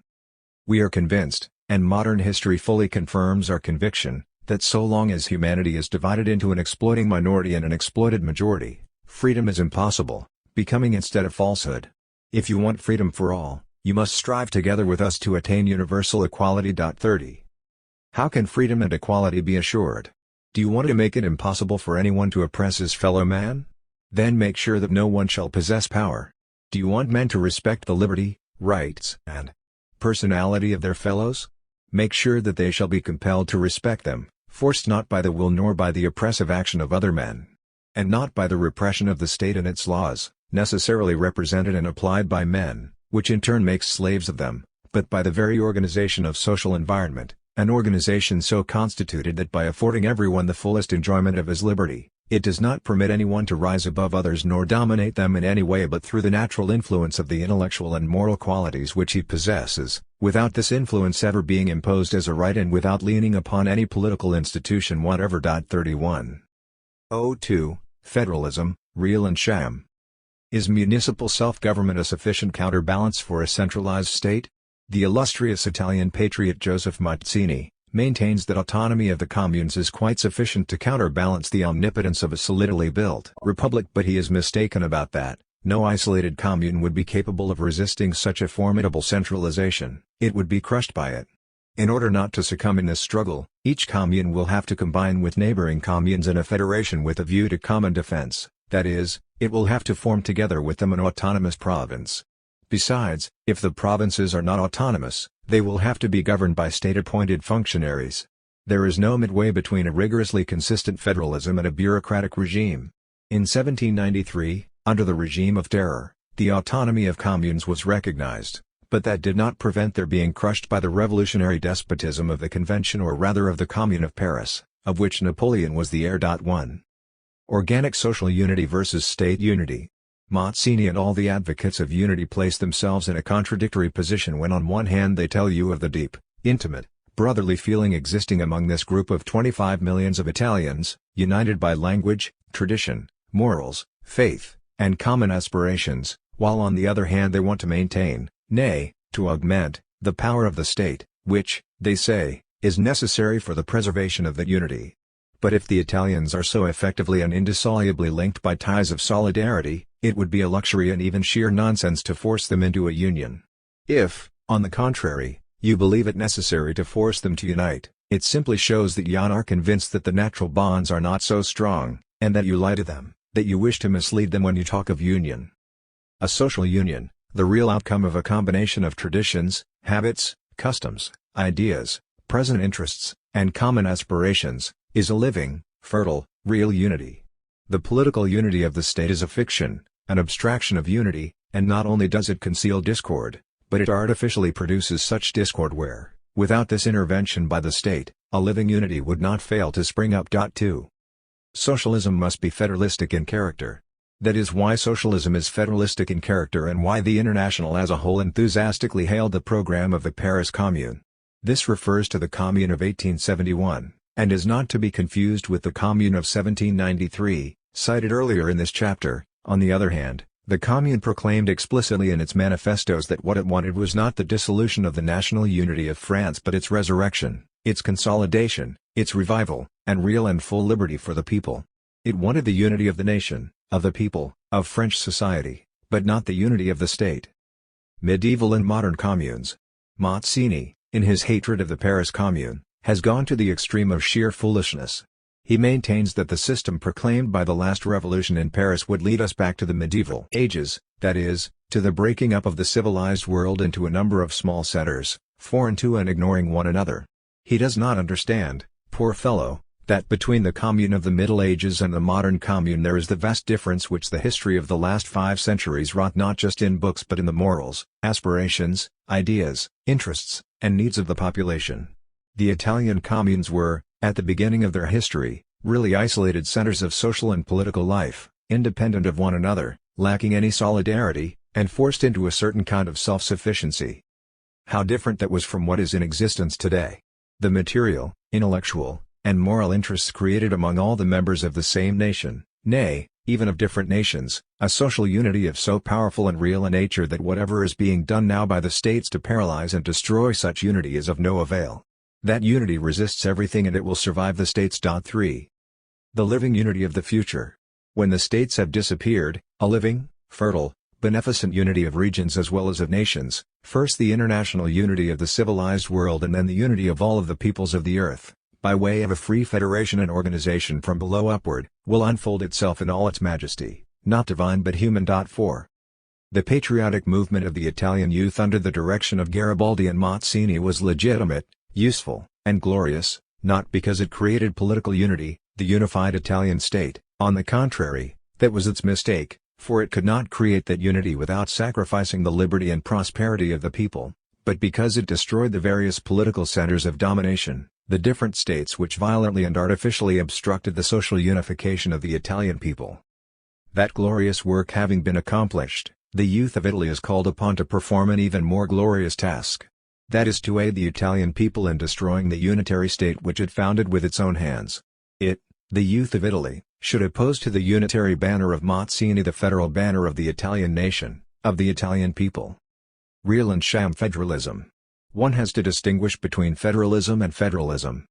We are convinced, and modern history fully confirms our conviction, that so long as humanity is divided into an exploiting minority and an exploited majority, freedom is impossible, becoming instead a falsehood. If you want freedom for all, you must strive together with us to attain universal equality. 30. How can freedom and equality be assured? Do you want to make it impossible for anyone to oppress his fellow man? Then make sure that no one shall possess power. Do you want men to respect the liberty, rights, and personality of their fellows? Make sure that they shall be compelled to respect them, forced not by the will nor by the oppressive action of other men, and not by the repression of the state and its laws, necessarily represented and applied by men, which in turn makes slaves of them, but by the very organization of social environment, an organization so constituted that by affording everyone the fullest enjoyment of his liberty, it does not permit anyone to rise above others nor dominate them in any way but through the natural influence of the intellectual and moral qualities which he possesses, without this influence ever being imposed as a right and without leaning upon any political institution whatever. 31. 02. Federalism, real and sham. Is municipal self-government a sufficient counterbalance for a centralized state? The illustrious Italian patriot Joseph Mazzini maintains that autonomy of the communes is quite sufficient to counterbalance the omnipotence of a solidly built republic, but he is mistaken about that. No isolated commune would be capable of resisting such a formidable centralization, it would be crushed by it. In order not to succumb in this struggle, each commune will have to combine with neighboring communes in a federation with a view to common defense, that is, it will have to form together with them an autonomous province. Besides, if the provinces are not autonomous, they will have to be governed by state-appointed functionaries. There is no midway between a rigorously consistent federalism and a bureaucratic regime. In 1793, under the regime of terror, the autonomy of communes was recognized, but that did not prevent their being crushed by the revolutionary despotism of the Convention, or rather of the Commune of Paris, of which Napoleon was the heir. 1. Organic social unity versus state unity. Mazzini and all the advocates of unity place themselves in a contradictory position when on one hand they tell you of the deep, intimate, brotherly feeling existing among this group of 25 millions of Italians, united by language, tradition, morals, faith, and common aspirations, while on the other hand they want to maintain, nay, to augment, the power of the state, which, they say, is necessary for the preservation of that unity. But if the Italians are so effectively and indissolubly linked by ties of solidarity, it would be a luxury and even sheer nonsense to force them into a union. If, on the contrary, you believe it necessary to force them to unite, it simply shows that you are convinced that the natural bonds are not so strong, and that you lie to them, that you wish to mislead them when you talk of union. A social union, the real outcome of a combination of traditions, habits, customs, ideas, present interests, and common aspirations, is a living, fertile, real unity. The political unity of the state is a fiction, an abstraction of unity, and not only does it conceal discord, but it artificially produces such discord where, without this intervention by the state, a living unity would not fail to spring up. 2. Socialism must be federalistic in character. That is why socialism is federalistic in character and why the International as a whole enthusiastically hailed the program of the Paris Commune. This refers to the Commune of 1871, and is not to be confused with the Commune of 1793, cited earlier in this chapter. On the other hand, the Commune proclaimed explicitly in its manifestos that what it wanted was not the dissolution of the national unity of France but its resurrection, its consolidation, its revival, and real and full liberty for the people. It wanted the unity of the nation, of the people, of French society, but not the unity of the state. Medieval and modern communes. Mazzini, in his hatred of the Paris Commune, has gone to the extreme of sheer foolishness. He maintains that the system proclaimed by the last revolution in Paris would lead us back to the medieval ages, that is, to the breaking up of the civilized world into a number of small centers, foreign to and ignoring one another. He does not understand, poor fellow, that between the Commune of the Middle Ages and the modern Commune there is the vast difference which the history of the last 5 centuries wrought not just in books but in the morals, aspirations, ideas, interests, and needs of the population. The Italian communes were, at the beginning of their history, really isolated centers of social and political life, independent of one another, lacking any solidarity, and forced into a certain kind of self-sufficiency. How different that was from what is in existence today. The material, intellectual, and moral interests created among all the members of the same nation, nay, even of different nations, a social unity of so powerful and real a nature that whatever is being done now by the states to paralyze and destroy such unity is of no avail. That unity resists everything and it will survive the states. 3. The living unity of the future. When the states have disappeared, a living, fertile, beneficent unity of regions as well as of nations, first the international unity of the civilized world and then the unity of all of the peoples of the earth, by way of a free federation and organization from below upward, will unfold itself in all its majesty, not divine but human. 4. The patriotic movement of the Italian youth under the direction of Garibaldi and Mazzini was legitimate, useful, and glorious, not because it created political unity, the unified Italian state. On the contrary, that was its mistake, for it could not create that unity without sacrificing the liberty and prosperity of the people, but because it destroyed the various political centers of domination, the different states which violently and artificially obstructed the social unification of the Italian people. That glorious work having been accomplished, the youth of Italy is called upon to perform an even more glorious task. That is to aid the Italian people in destroying the unitary state which it founded with its own hands. It, the youth of Italy, should oppose to the unitary banner of Mazzini the federal banner of the Italian nation, of the Italian people. Real and sham federalism. One has to distinguish between federalism and federalism.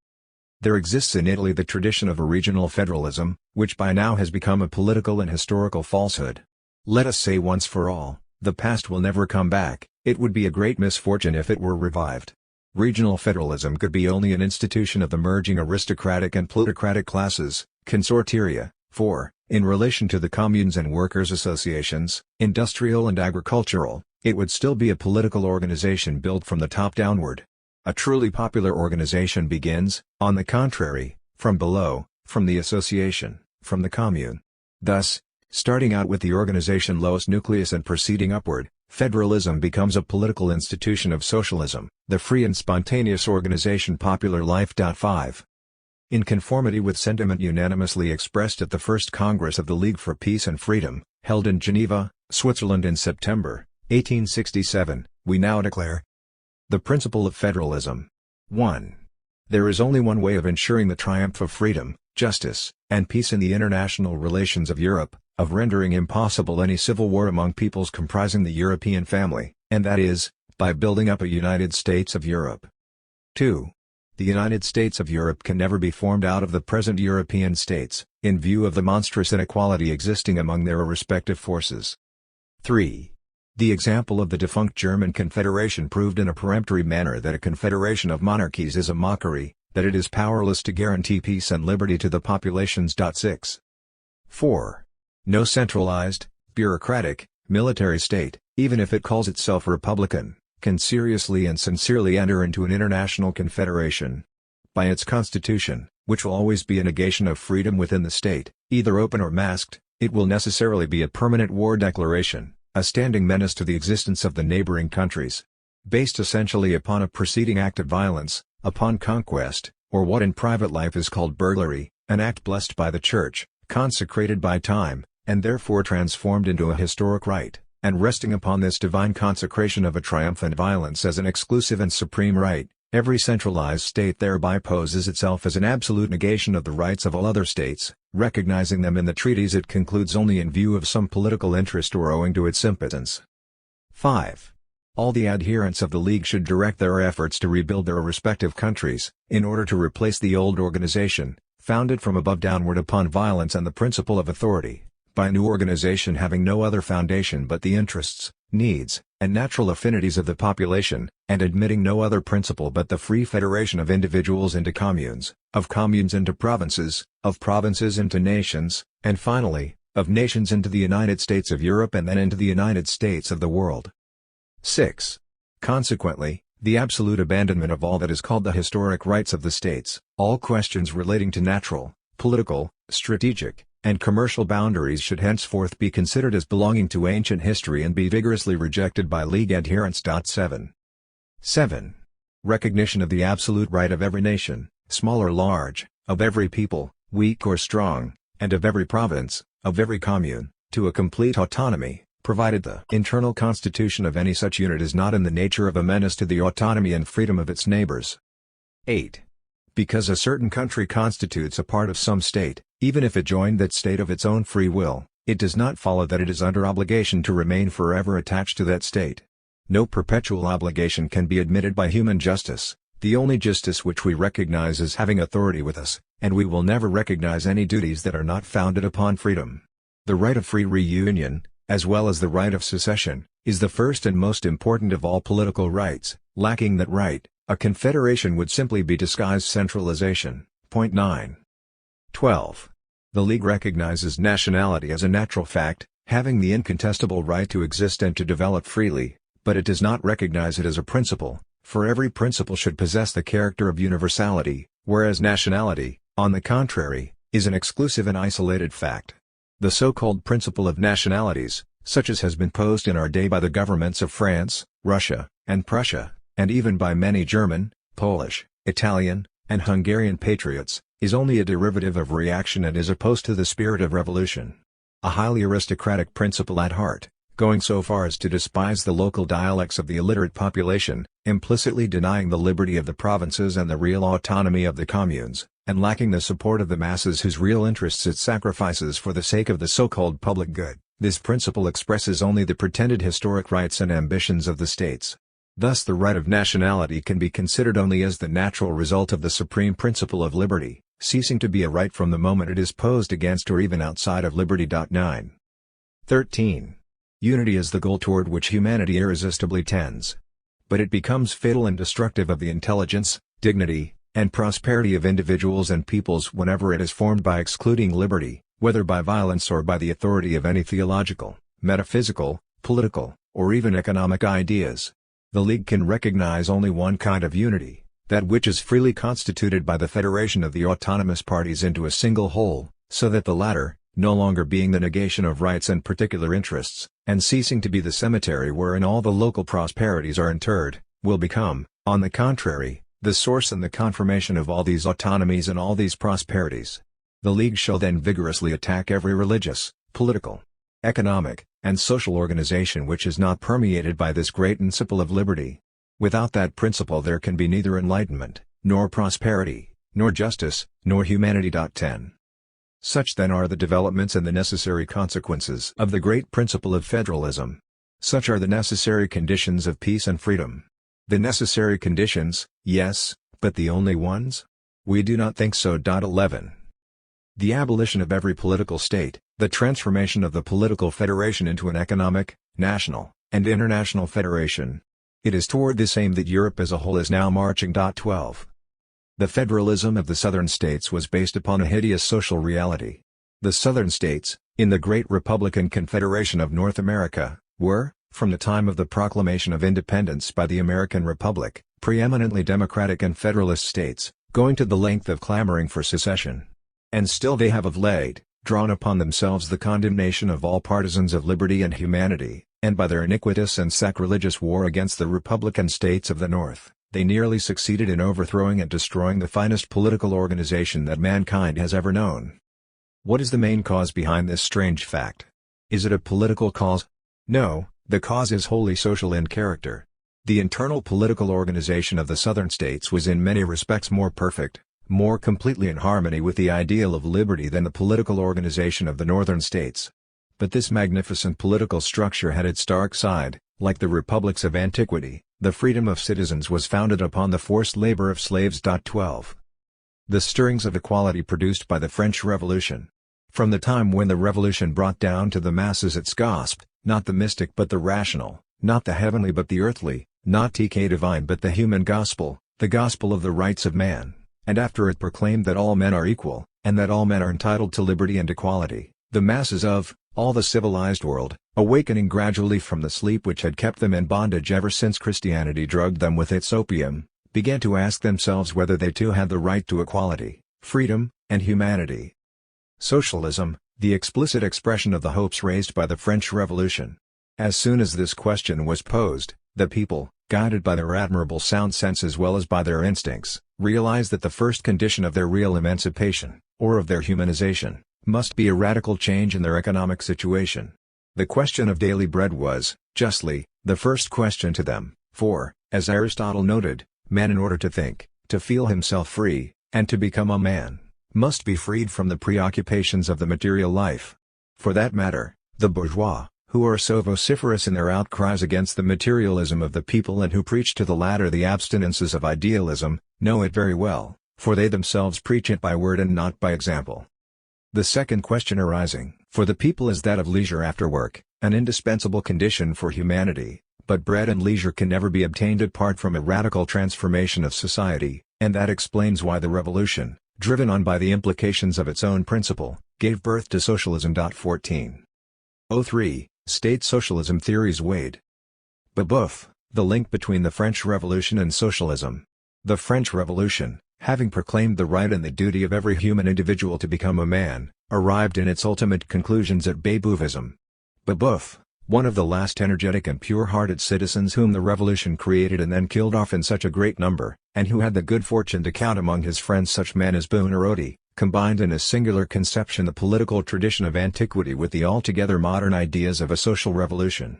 There exists in Italy the tradition of a regional federalism, which by now has become a political and historical falsehood. Let us say once for all, the past will never come back. It would be a great misfortune if it were revived. Regional federalism could be only an institution of the merging aristocratic and plutocratic classes, consortia, for, in relation to the communes and workers' associations, industrial and agricultural, it would still be a political organization built from the top downward. A truly popular organization begins, on the contrary, from below, from the association, from the commune. Thus, starting out with the organization lowest nucleus and proceeding upward, federalism becomes a political institution of socialism, the free and spontaneous organization popular life. 5. In conformity with sentiment unanimously expressed at the First Congress of the League for Peace and Freedom, held in Geneva, Switzerland in September 1867, we now declare the principle of federalism. 1. There is only one way of ensuring the triumph of freedom, justice, and peace in the international relations of Europe, of rendering impossible any civil war among peoples comprising the European family, and that is, by building up a United States of Europe. 2. The United States of Europe can never be formed out of the present European states, in view of the monstrous inequality existing among their respective forces. 3. The example of the defunct German Confederation proved in a peremptory manner that a confederation of monarchies is a mockery, that it is powerless to guarantee peace and liberty to the populations. 6. 4. No centralized, bureaucratic, military state, even if it calls itself republican, can seriously and sincerely enter into an international confederation. By its constitution, which will always be a negation of freedom within the state, either open or masked, it will necessarily be a permanent war declaration, a standing menace to the existence of the neighboring countries. Based essentially upon a preceding act of violence, upon conquest, or what in private life is called burglary, an act blessed by the Church, consecrated by time, and therefore transformed into a historic right, and resting upon this divine consecration of a triumphant violence as an exclusive and supreme right, every centralized state thereby poses itself as an absolute negation of the rights of all other states, recognizing them in the treaties it concludes only in view of some political interest or owing to its impotence. 5. All the adherents of the League should direct their efforts to rebuild their respective countries, in order to replace the old organization, founded from above downward upon violence and the principle of authority, by a new organization having no other foundation but the interests, needs, and natural affinities of the population, and admitting no other principle but the free federation of individuals into communes, of communes into provinces, of provinces into nations, and finally, of nations into the United States of Europe and then into the United States of the world. 6. Consequently, the absolute abandonment of all that is called the historic rights of the states, all questions relating to natural, political, strategic, and commercial boundaries should henceforth be considered as belonging to ancient history and be vigorously rejected by League adherents. 7. 7. Recognition of the absolute right of every nation, small or large, of every people, weak or strong, and of every province, of every commune, to a complete autonomy, provided the internal constitution of any such unit is not in the nature of a menace to the autonomy and freedom of its neighbors. 8. Because a certain country constitutes a part of some state, even if it joined that state of its own free will, it does not follow that it is under obligation to remain forever attached to that state. No perpetual obligation can be admitted by human justice, the only justice which we recognize as having authority with us, and we will never recognize any duties that are not founded upon freedom. The right of free reunion, as well as the right of secession, is the first and most important of all political rights. Lacking that right, a confederation would simply be disguised centralization. 9. 12. The League recognizes nationality as a natural fact, having the incontestable right to exist and to develop freely, but it does not recognize it as a principle, for every principle should possess the character of universality, whereas nationality, on the contrary, is an exclusive and isolated fact. The so-called principle of nationalities, such as has been posed in our day by the governments of France, Russia, and Prussia, and even by many German, Polish, Italian, and Hungarian patriots, is only a derivative of reaction and is opposed to the spirit of revolution. A highly aristocratic principle at heart, going so far as to despise the local dialects of the illiterate population, implicitly denying the liberty of the provinces and the real autonomy of the communes, and lacking the support of the masses whose real interests it sacrifices for the sake of the so-called public good. This principle expresses only the pretended historic rights and ambitions of the states. Thus the right of nationality can be considered only as the natural result of the supreme principle of liberty, ceasing to be a right from the moment it is posed against or even outside of liberty. 9. 13. Unity is the goal toward which humanity irresistibly tends. But it becomes fatal and destructive of the intelligence, dignity, and prosperity of individuals and peoples whenever it is formed by excluding liberty, whether by violence or by the authority of any theological, metaphysical, political, or even economic ideas. The League can recognize only one kind of unity, that which is freely constituted by the federation of the autonomous parties into a single whole, so that the latter, no longer being the negation of rights and particular interests, and ceasing to be the cemetery wherein all the local prosperities are interred, will become, on the contrary, the source and the confirmation of all these autonomies and all these prosperities. The League shall then vigorously attack every religious, political, economic, and social organization which is not permeated by this great principle of liberty. Without that principle there can be neither enlightenment, nor prosperity, nor justice, nor humanity. 10. Such then are the developments and the necessary consequences of the great principle of federalism. Such are the necessary conditions of peace and freedom. The necessary conditions, yes, but the only ones? We do not think so. 11. The abolition of every political state, the transformation of the political federation into an economic, national, and international federation. It is toward this aim that Europe as a whole is now marching. 12. The federalism of the southern states was based upon a hideous social reality. The southern states, in the great Republican Confederation of North America, were, from the time of the proclamation of independence by the American Republic, preeminently democratic and federalist states, going to the length of clamoring for secession. And still they have of late, drawn upon themselves the condemnation of all partisans of liberty and humanity, and by their iniquitous and sacrilegious war against the Republican states of the North, they nearly succeeded in overthrowing and destroying the finest political organization that mankind has ever known. What is the main cause behind this strange fact? Is it a political cause? No, the cause is wholly social in character. The internal political organization of the southern states was in many respects more perfect, more completely in harmony with the ideal of liberty than the political organization of the northern states. But this magnificent political structure had its dark side. Like the republics of antiquity, the freedom of citizens was founded upon the forced labor of slaves. 12. The stirrings of equality produced by the French Revolution. From the time when the Revolution brought down to the masses its gospel, not the mystic but the rational, not the heavenly but the earthly, not TK divine but the human gospel, the gospel of the rights of man, and after it proclaimed that all men are equal, and that all men are entitled to liberty and equality, the masses of all the civilized world, awakening gradually from the sleep which had kept them in bondage ever since Christianity drugged them with its opium, began to ask themselves whether they too had the right to equality, freedom, and humanity. Socialism, the explicit expression of the hopes raised by the French Revolution. As soon as this question was posed, the people, guided by their admirable sound sense as well as by their instincts, realized that the first condition of their real emancipation, or of their humanization, must be a radical change in their economic situation. The question of daily bread was, justly, the first question to them, for, as Aristotle noted, man in order to think, to feel himself free, and to become a man, must be freed from the preoccupations of the material life. For that matter, the bourgeois, who are so vociferous in their outcries against the materialism of the people and who preach to the latter the abstinences of idealism, know it very well, for they themselves preach it by word and not by example. The second question arising for the people is that of leisure after work, an indispensable condition for humanity, but bread and leisure can never be obtained apart from a radical transformation of society, and that explains why the revolution, driven on by the implications of its own principle, gave birth to socialism. 14. 03. State socialism theories weighed. Babeuf, the link between the French Revolution and socialism. The French Revolution, having proclaimed the right and the duty of every human individual to become a man, arrived in its ultimate conclusions at Babeufism. Babeuf, one of the last energetic and pure-hearted citizens whom the revolution created and then killed off in such a great number, and who had the good fortune to count among his friends such men as Buonarroti, combined in a singular conception the political tradition of antiquity with the altogether modern ideas of a social revolution.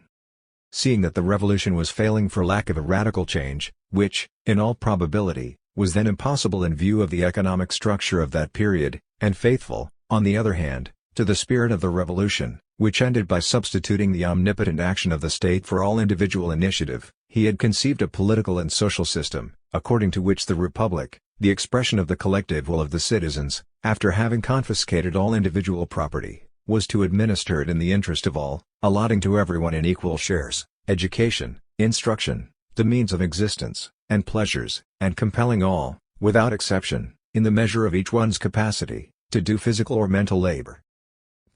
Seeing that the revolution was failing for lack of a radical change, which, in all probability, was then impossible in view of the economic structure of that period, and faithful, on the other hand, to the spirit of the revolution, which ended by substituting the omnipotent action of the state for all individual initiative, he had conceived a political and social system, according to which the republic, the expression of the collective will of the citizens, after having confiscated all individual property, was to administer it in the interest of all, allotting to everyone in equal shares, education, instruction, the means of existence, and pleasures, and compelling all, without exception, in the measure of each one's capacity, to do physical or mental labor.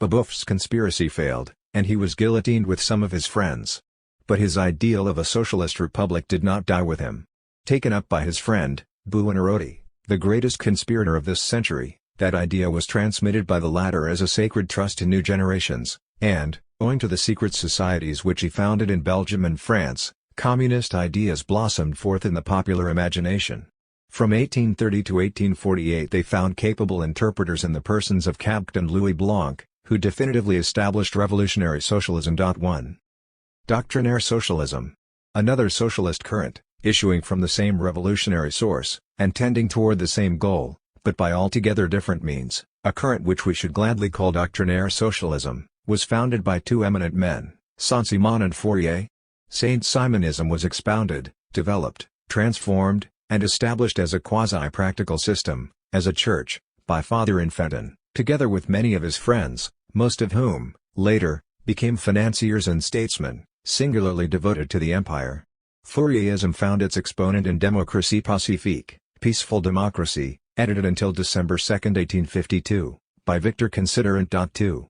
Babeuf's conspiracy failed, and he was guillotined with some of his friends. But his ideal of a socialist republic did not die with him. Taken up by his friend, Buonarroti, the greatest conspirator of this century, that idea was transmitted by the latter as a sacred trust to new generations, and, owing to the secret societies which he founded in Belgium and France, communist ideas blossomed forth in the popular imagination. From 1830 to 1848 they found capable interpreters in the persons of Cabet and Louis Blanc, who definitively established revolutionary socialism. 1. Doctrinaire socialism. Another socialist current, issuing from the same revolutionary source, and tending toward the same goal, but by altogether different means, a current which we should gladly call doctrinaire socialism, was founded by two eminent men, Saint-Simon and Fourier. Saint-Simonism was expounded, developed, transformed, and established as a quasi-practical system, as a church, by Father Infenton, together with many of his friends, most of whom, later, became financiers and statesmen, singularly devoted to the empire. Fourierism found its exponent in Démocratie pacifique, Peaceful Democracy, edited until December 2, 1852, by Victor Considerant. 2.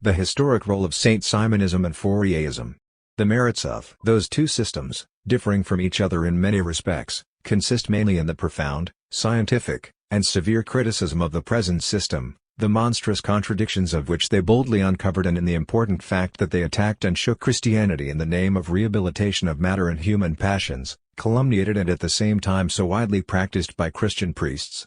The historic role of Saint-Simonism and Fourierism. The merits of those two systems, differing from each other in many respects, consist mainly in the profound, scientific, and severe criticism of the present system, the monstrous contradictions of which they boldly uncovered, and in the important fact that they attacked and shook Christianity in the name of rehabilitation of matter and human passions, calumniated and at the same time so widely practiced by Christian priests.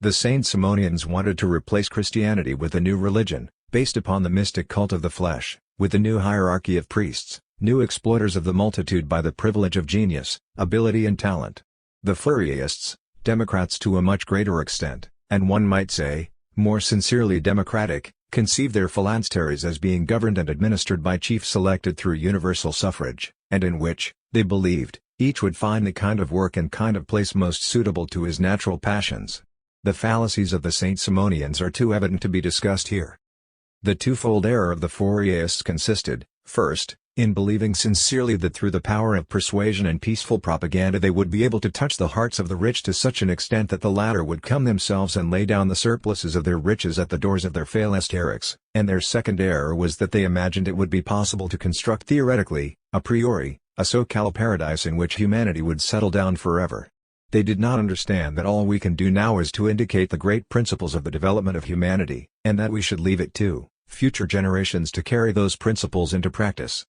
The Saint-Simonians wanted to replace Christianity with a new religion, based upon the mystic cult of the flesh, with a new hierarchy of priests, new exploiters of the multitude by the privilege of genius, ability and talent. The Fourierists, Democrats to a much greater extent, and one might say, more sincerely democratic, conceived their phalansteries as being governed and administered by chiefs selected through universal suffrage, and in which, they believed, each would find the kind of work and kind of place most suitable to his natural passions. The fallacies of the Saint-Simonians are too evident to be discussed here. The twofold error of the Fourierists consisted, first, in believing sincerely that through the power of persuasion and peaceful propaganda they would be able to touch the hearts of the rich to such an extent that the latter would come themselves and lay down the surpluses of their riches at the doors of their phalansterics, and their second error was that they imagined it would be possible to construct theoretically, a priori, a so-called paradise in which humanity would settle down forever. They did not understand that all we can do now is to indicate the great principles of the development of humanity, and that we should leave it to future generations to carry those principles into practice.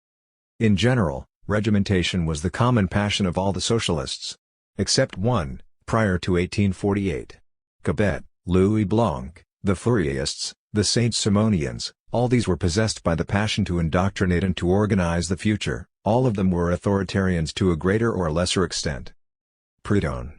In general, regimentation was the common passion of all the socialists. Except one, prior to 1848. Cabet, Louis Blanc, the Fourierists, the Saint-Simonians, all these were possessed by the passion to indoctrinate and to organize the future. All of them were authoritarians to a greater or lesser extent. Proudhon.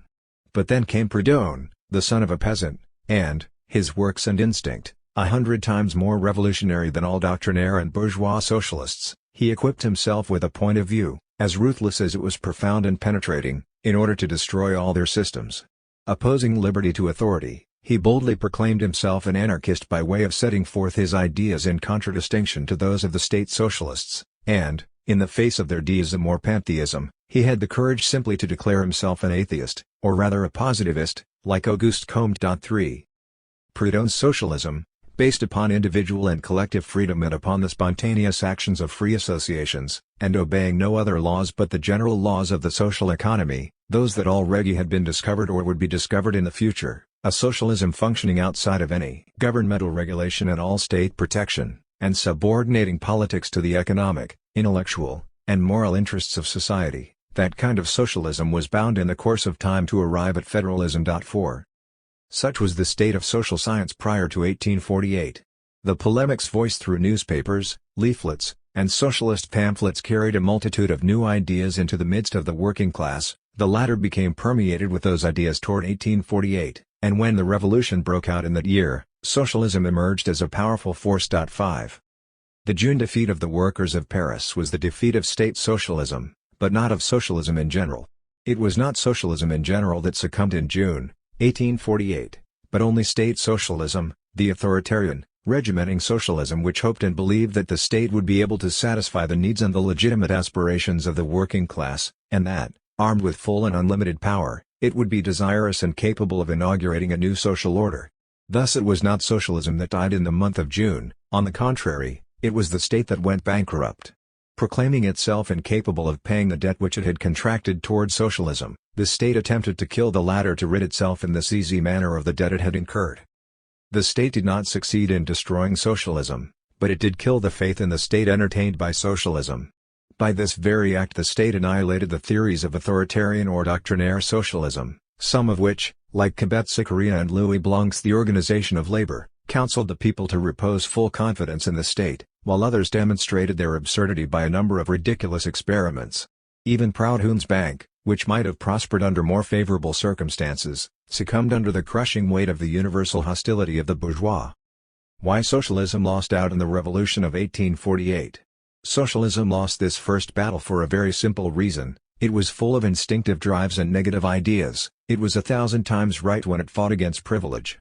But then came Proudhon, the son of a peasant, and, his works and instinct, 100 times more revolutionary than all doctrinaire and bourgeois socialists. He equipped himself with a point of view, as ruthless as it was profound and penetrating, in order to destroy all their systems. Opposing liberty to authority, he boldly proclaimed himself an anarchist by way of setting forth his ideas in contradistinction to those of the state socialists, and, in the face of their deism or pantheism, he had the courage simply to declare himself an atheist, or rather a positivist, like Auguste Comte. 3. Proudhon's socialism, based upon individual and collective freedom and upon the spontaneous actions of free associations, and obeying no other laws but the general laws of the social economy, those that already had been discovered or would be discovered in the future, a socialism functioning outside of any governmental regulation and all state protection, and subordinating politics to the economic, intellectual, and moral interests of society. That kind of socialism was bound in the course of time to arrive at federalism. 4. Such was the state of social science prior to 1848. The polemics voiced through newspapers, leaflets, and socialist pamphlets carried a multitude of new ideas into the midst of the working class. The latter became permeated with those ideas toward 1848, and when the revolution broke out in that year, socialism emerged as a powerful force. 5. The June defeat of the workers of Paris was the defeat of state socialism, but not of socialism in general. It was not socialism in general that succumbed in June 1848, but only state socialism, the authoritarian, regimenting socialism which hoped and believed that the state would be able to satisfy the needs and the legitimate aspirations of the working class, and that, armed with full and unlimited power, it would be desirous and capable of inaugurating a new social order. Thus it was not socialism that died in the month of June, on the contrary, it was the state that went bankrupt. Proclaiming itself incapable of paying the debt which it had contracted toward socialism, the state attempted to kill the latter to rid itself in this easy manner of the debt it had incurred. The state did not succeed in destroying socialism, but it did kill the faith in the state entertained by socialism. By this very act the state annihilated the theories of authoritarian or doctrinaire socialism, some of which, like Cabet Siccarina and Louis Blanc's The Organization of Labor, counseled the people to repose full confidence in the state, while others demonstrated their absurdity by a number of ridiculous experiments. Even Proudhon's bank, which might have prospered under more favorable circumstances, succumbed under the crushing weight of the universal hostility of the bourgeois. Why socialism lost out in the Revolution of 1848? Socialism lost this first battle for a very simple reason: it was full of instinctive drives and negative ideas. It was 1,000 times right when it fought against privilege.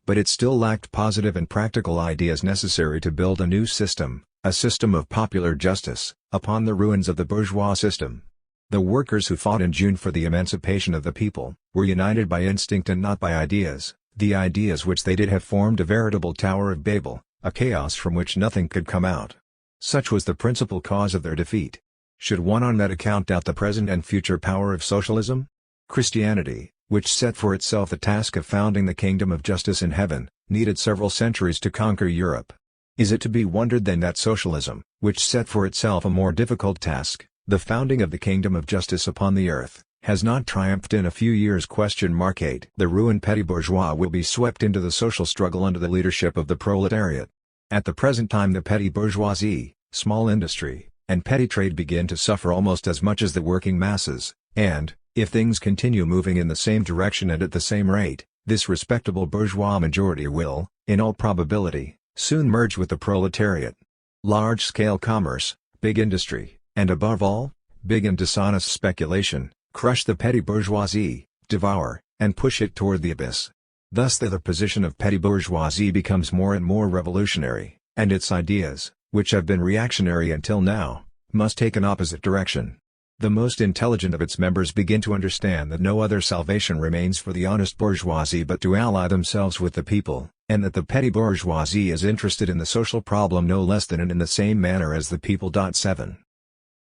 But it still lacked positive and practical ideas necessary to build a new system, a system of popular justice, upon the ruins of the bourgeois system. The workers who fought in June for the emancipation of the people, were united by instinct and not by ideas. The ideas which they did have formed a veritable Tower of Babel, a chaos from which nothing could come out. Such was the principal cause of their defeat. Should one on that account doubt the present and future power of socialism? Christianity, which set for itself the task of founding the kingdom of justice in heaven, needed several centuries to conquer Europe. Is it to be wondered then that socialism, which set for itself a more difficult task, the founding of the kingdom of justice upon the earth, has not triumphed in a few years? 8. The ruined petty bourgeois will be swept into the social struggle under the leadership of the proletariat. At the present time the petty bourgeoisie, small industry, and petty trade begin to suffer almost as much as the working masses, and, if things continue moving in the same direction and at the same rate, this respectable bourgeois majority will, in all probability, soon merge with the proletariat. Large-scale commerce, big industry, and above all, big and dishonest speculation, crush the petty bourgeoisie, devour, and push it toward the abyss. Thus the position of petty bourgeoisie becomes more and more revolutionary, and its ideas, which have been reactionary until now, must take an opposite direction. The most intelligent of its members begin to understand that no other salvation remains for the honest bourgeoisie but to ally themselves with the people, and that the petty bourgeoisie is interested in the social problem no less than and in the same manner as the people. 7.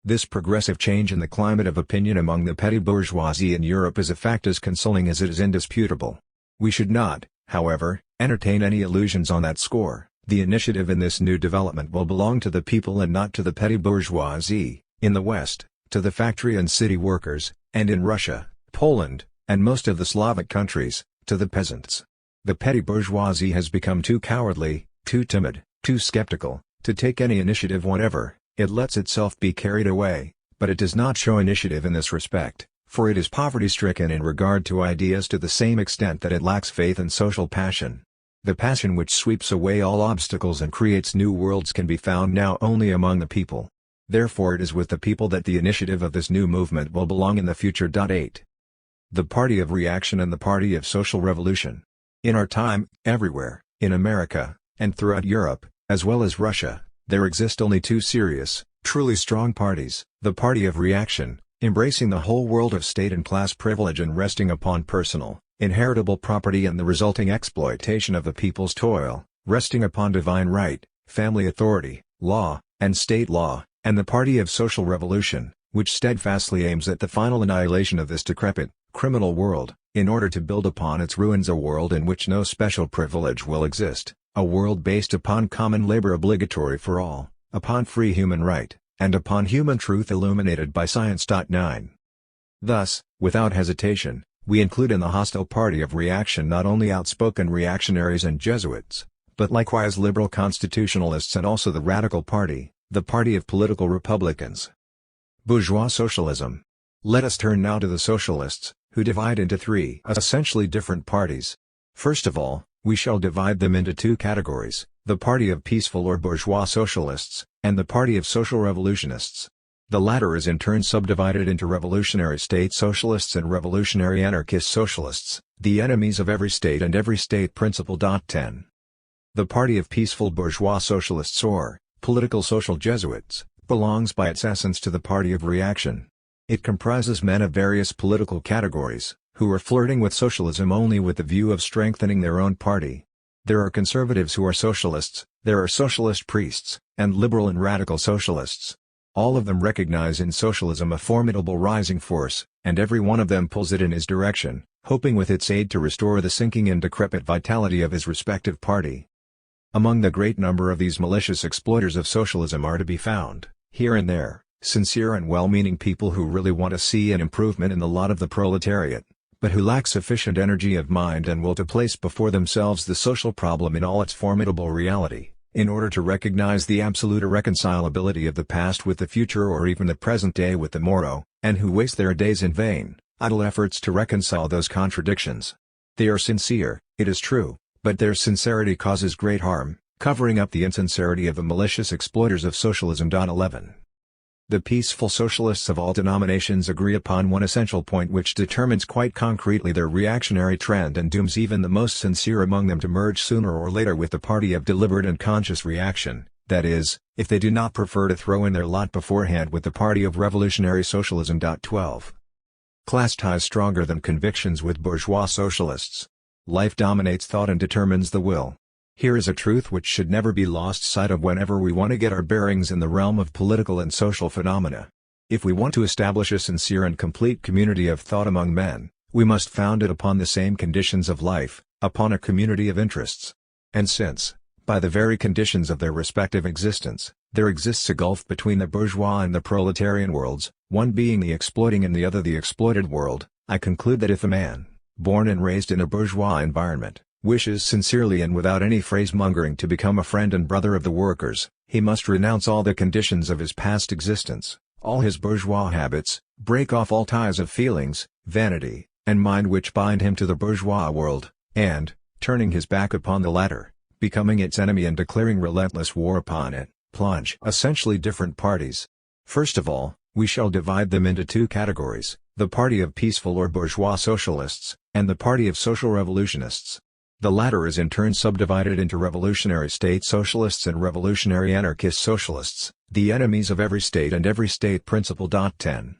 This progressive change in the climate of opinion among the petty bourgeoisie in Europe is a fact as consoling as it is indisputable. We should not, however, entertain any illusions on that score. The initiative in this new development will belong to the people and not to the petty bourgeoisie. In the West, to the factory and city workers, and in Russia, Poland, and most of the Slavic countries, to the peasants. The petty bourgeoisie has become too cowardly, too timid, too skeptical, to take any initiative whatever. It lets itself be carried away, but it does not show initiative in this respect, for it is poverty-stricken in regard to ideas to the same extent that it lacks faith and social passion. The passion which sweeps away all obstacles and creates new worlds can be found now only among the people. Therefore it is with the people that the initiative of this new movement will belong in the future. 8. The party of reaction and the party of social revolution. In our time, everywhere, in America, and throughout Europe, as well as Russia, there exist only two serious, truly strong parties: the party of reaction, embracing the whole world of state and class privilege and resting upon personal, inheritable property and the resulting exploitation of the people's toil, resting upon divine right, family authority, law, and state law, and the party of social revolution, which steadfastly aims at the final annihilation of this decrepit, criminal world, in order to build upon its ruins a world in which no special privilege will exist, a world based upon common labor obligatory for all, upon free human right, and upon human truth illuminated by science. 9. Thus, without hesitation, we include in the hostile party of reaction not only outspoken reactionaries and Jesuits, but likewise liberal constitutionalists and also the Radical Party, the party of political republicans. Bourgeois socialism. Let us turn now to the socialists, who divide into three essentially different parties. First of all, we shall divide them into two categories: the party of peaceful or bourgeois socialists, and the party of social revolutionists. The latter is in turn subdivided into revolutionary state socialists and revolutionary anarchist socialists, the enemies of every state and every state principle. 10. The party of peaceful bourgeois socialists or political social Jesuits belongs by its essence to the party of reaction. It comprises men of various political categories, who are flirting with socialism only with the view of strengthening their own party. There are conservatives who are socialists, there are socialist priests, and liberal and radical socialists. All of them recognize in socialism a formidable rising force, and every one of them pulls it in his direction, hoping with its aid to restore the sinking and decrepit vitality of his respective party. Among the great number of these malicious exploiters of socialism are to be found, here and there, sincere and well-meaning people who really want to see an improvement in the lot of the proletariat, but who lack sufficient energy of mind and will to place before themselves the social problem in all its formidable reality, in order to recognize the absolute irreconcilability of the past with the future or even the present day with the morrow, and who waste their days in vain, idle efforts to reconcile those contradictions. They are sincere, it is true, but their sincerity causes great harm, covering up the insincerity of the malicious exploiters of socialism. 11. The peaceful socialists of all denominations agree upon one essential point which determines quite concretely their reactionary trend and dooms even the most sincere among them to merge sooner or later with the party of deliberate and conscious reaction, that is, if they do not prefer to throw in their lot beforehand with the party of revolutionary socialism. 12. Class ties stronger than convictions with bourgeois socialists. Life dominates thought and determines the will. Here is a truth which should never be lost sight of whenever we want to get our bearings in the realm of political and social phenomena. If we want to establish a sincere and complete community of thought among men, we must found it upon the same conditions of life, upon a community of interests. And since, by the very conditions of their respective existence, there exists a gulf between the bourgeois and the proletarian worlds, one being the exploiting and the other the exploited world, I conclude that if a man, born and raised in a bourgeois environment, wishes sincerely and without any phrasemongering to become a friend and brother of the workers, he must renounce all the conditions of his past existence, all his bourgeois habits, break off all ties of feelings, vanity, and mind which bind him to the bourgeois world, and, turning his back upon the latter, becoming its enemy and declaring relentless war upon it, plunge essentially different parties. First of all, we shall divide them into two categories, the party of peaceful or bourgeois socialists, and the party of social revolutionists. The latter is in turn subdivided into revolutionary state socialists and revolutionary anarchist socialists, the enemies of every state and every state principle. 10.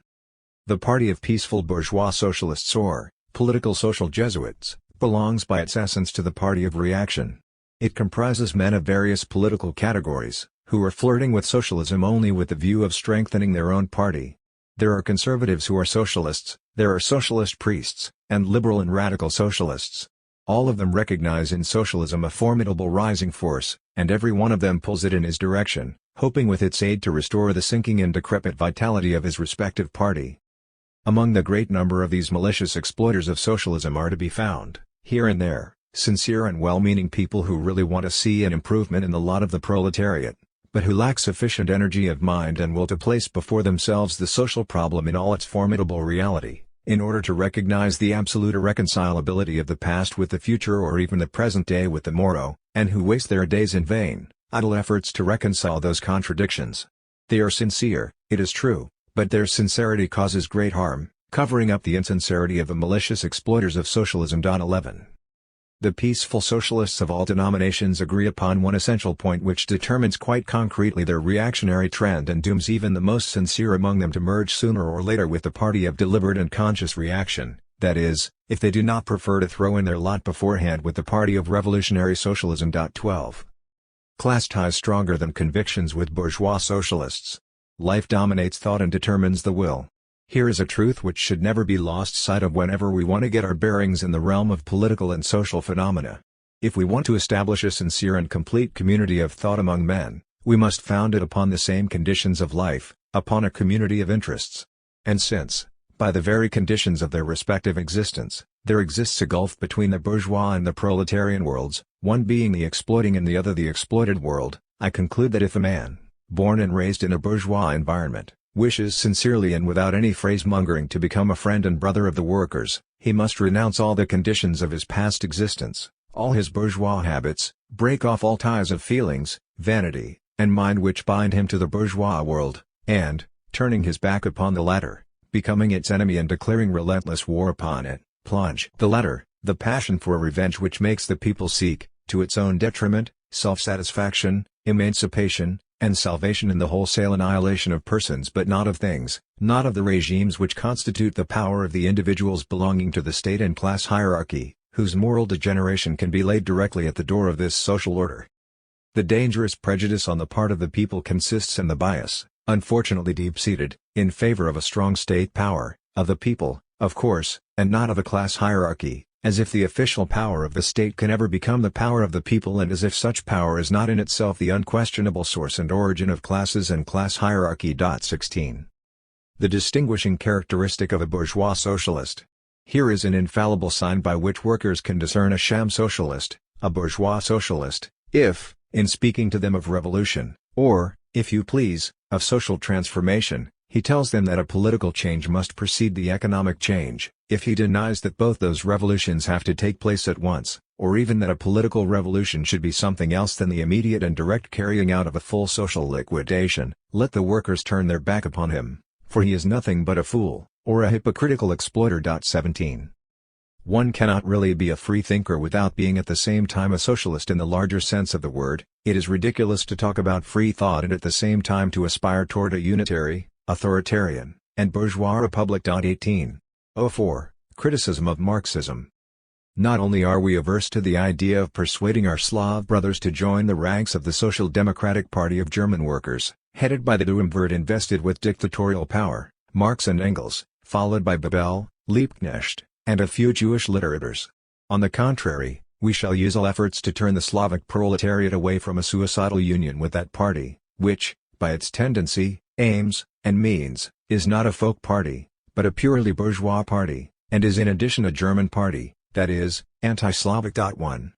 The party of peaceful bourgeois socialists or political social Jesuits belongs by its essence to the party of reaction. It comprises men of various political categories, who are flirting with socialism only with the view of strengthening their own party. There are conservatives who are socialists, there are socialist priests, and liberal and radical socialists. All of them recognize in socialism a formidable rising force, and every one of them pulls it in his direction, hoping with its aid to restore the sinking and decrepit vitality of his respective party. Among the great number of these malicious exploiters of socialism are to be found, here and there, sincere and well-meaning people who really want to see an improvement in the lot of the proletariat, but who lack sufficient energy of mind and will to place before themselves the social problem in all its formidable reality, in order to recognize the absolute irreconcilability of the past with the future or even the present day with the morrow, and who waste their days in vain, idle efforts to reconcile those contradictions. They are sincere, it is true, but their sincerity causes great harm, covering up the insincerity of the malicious exploiters of socialism. 11. The peaceful socialists of all denominations agree upon one essential point which determines quite concretely their reactionary trend and dooms even the most sincere among them to merge sooner or later with the party of deliberate and conscious reaction, that is, if they do not prefer to throw in their lot beforehand with the party of revolutionary socialism. 12. Class ties stronger than convictions with bourgeois socialists. Life dominates thought and determines the will. Here is a truth which should never be lost sight of whenever we want to get our bearings in the realm of political and social phenomena. If we want to establish a sincere and complete community of thought among men, we must found it upon the same conditions of life, upon a community of interests. And since, by the very conditions of their respective existence, there exists a gulf between the bourgeois and the proletarian worlds, one being the exploiting and the other the exploited world, I conclude that if a man, born and raised in a bourgeois environment, wishes sincerely and without any phrasemongering to become a friend and brother of the workers, he must renounce all the conditions of his past existence, all his bourgeois habits, break off all ties of feelings, vanity, and mind which bind him to the bourgeois world, and, turning his back upon the latter, becoming its enemy and declaring relentless war upon it, plunge the latter, the passion for revenge which makes the people seek, to its own detriment, self-satisfaction, emancipation, and salvation in the wholesale annihilation of persons but not of things, not of the regimes which constitute the power of the individuals belonging to the state and class hierarchy, whose moral degeneration can be laid directly at the door of this social order. The dangerous prejudice on the part of the people consists in the bias, unfortunately deep-seated, in favor of a strong state power, of the people, of course, and not of a class hierarchy, as if the official power of the state can ever become the power of the people and as if such power is not in itself the unquestionable source and origin of classes and class hierarchy. 16. The distinguishing characteristic of a bourgeois socialist. Here is an infallible sign by which workers can discern a sham socialist, a bourgeois socialist, if, in speaking to them of revolution, or, if you please, of social transformation, he tells them that a political change must precede the economic change, if he denies that both those revolutions have to take place at once, or even that a political revolution should be something else than the immediate and direct carrying out of a full social liquidation, let the workers turn their back upon him, for he is nothing but a fool, or a hypocritical exploiter. 17. One cannot really be a free thinker without being at the same time a socialist in the larger sense of the word. It is ridiculous to talk about free thought and at the same time to aspire toward a unitary, authoritarian, and bourgeois republic. 18. 04. Criticism of Marxism. Not only are we averse to the idea of persuading our Slav brothers to join the ranks of the Social Democratic Party of German workers, headed by the Duumvirate invested with dictatorial power, Marx and Engels, followed by Bebel, Liebknecht, and a few Jewish literators. On the contrary, we shall use all efforts to turn the Slavic proletariat away from a suicidal union with that party, which, by its tendency, aims, and means, is not a folk party, but a purely bourgeois party, and is in addition a German party, that is, anti-Slavic. 1.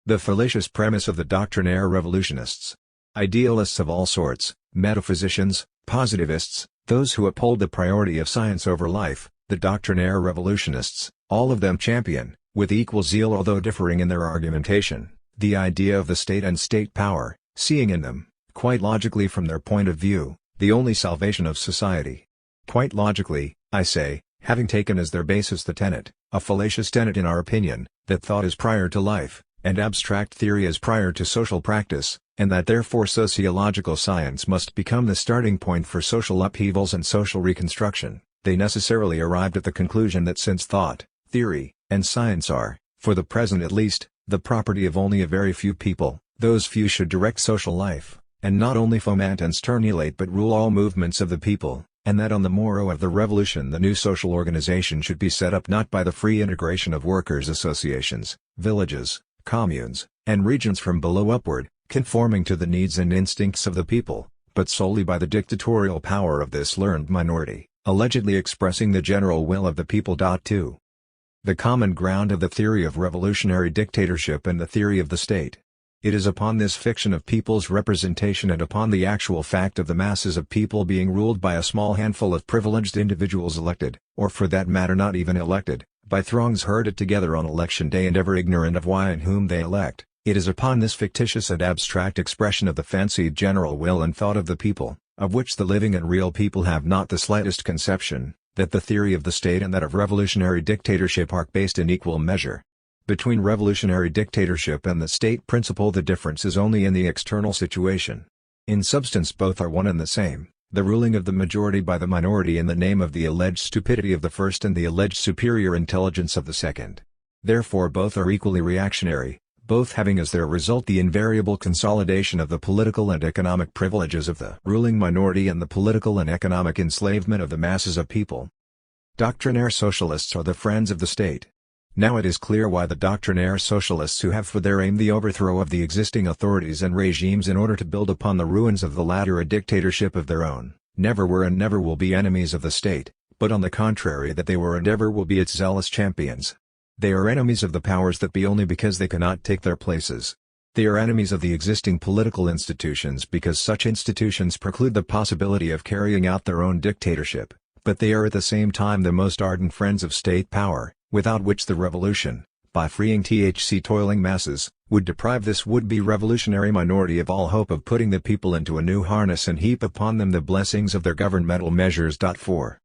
The fallacious premise of the doctrinaire revolutionists. Idealists of all sorts, metaphysicians, positivists, those who uphold the priority of science over life, the doctrinaire revolutionists, all of them champion, with equal zeal although differing in their argumentation, the idea of the state and state power, seeing in them, quite logically from their point of view, the only salvation of society. Quite logically, I say, having taken as their basis the tenet, a fallacious tenet in our opinion, that thought is prior to life, and abstract theory is prior to social practice, and that therefore sociological science must become the starting point for social upheavals and social reconstruction, they necessarily arrived at the conclusion that since thought, theory, and science are, for the present at least, the property of only a very few people, those few should direct social life, and not only foment and stimulate but rule all movements of the people, and that on the morrow of the revolution the new social organization should be set up not by the free integration of workers' associations, villages, communes, and regions from below upward, conforming to the needs and instincts of the people, but solely by the dictatorial power of this learned minority, allegedly expressing the general will of the people. 2. The common ground of the theory of revolutionary dictatorship and the theory of the state. It is upon this fiction of people's representation and upon the actual fact of the masses of people being ruled by a small handful of privileged individuals elected, or for that matter not even elected, by throngs herded together on election day and ever ignorant of why and whom they elect. It is upon this fictitious and abstract expression of the fancied general will and thought of the people, of which the living and real people have not the slightest conception, that the theory of the state and that of revolutionary dictatorship are based in equal measure. Between revolutionary dictatorship and the state principle the difference is only in the external situation. In substance both are one and the same, the ruling of the majority by the minority in the name of the alleged stupidity of the first and the alleged superior intelligence of the second. Therefore both are equally reactionary, both having as their result the invariable consolidation of the political and economic privileges of the ruling minority and the political and economic enslavement of the masses of people. Doctrinaire socialists are the friends of the state. Now it is clear why the doctrinaire socialists who have for their aim the overthrow of the existing authorities and regimes in order to build upon the ruins of the latter a dictatorship of their own, never were and never will be enemies of the state, but on the contrary that they were and ever will be its zealous champions. They are enemies of the powers that be only because they cannot take their places. They are enemies of the existing political institutions because such institutions preclude the possibility of carrying out their own dictatorship, but they are at the same time the most ardent friends of state power, without which the revolution, by freeing toiling masses, would deprive this would-be revolutionary minority of all hope of putting the people into a new harness and heap upon them the blessings of their governmental measures. 4.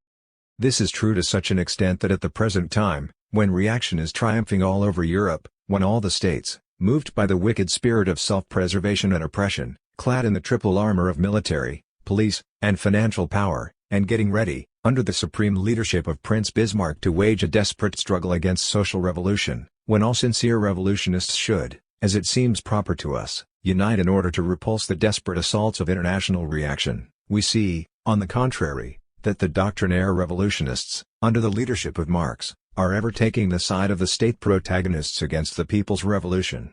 This is true to such an extent that at the present time, when reaction is triumphing all over Europe, when all the states, moved by the wicked spirit of self-preservation and oppression, clad in the triple armor of military, police, and financial power, and getting ready, under the supreme leadership of Prince Bismarck to wage a desperate struggle against social revolution, when all sincere revolutionists should, as it seems proper to us, unite in order to repulse the desperate assaults of international reaction, we see, on the contrary, that the doctrinaire revolutionists, under the leadership of Marx, are ever taking the side of the state protagonists against the people's revolution.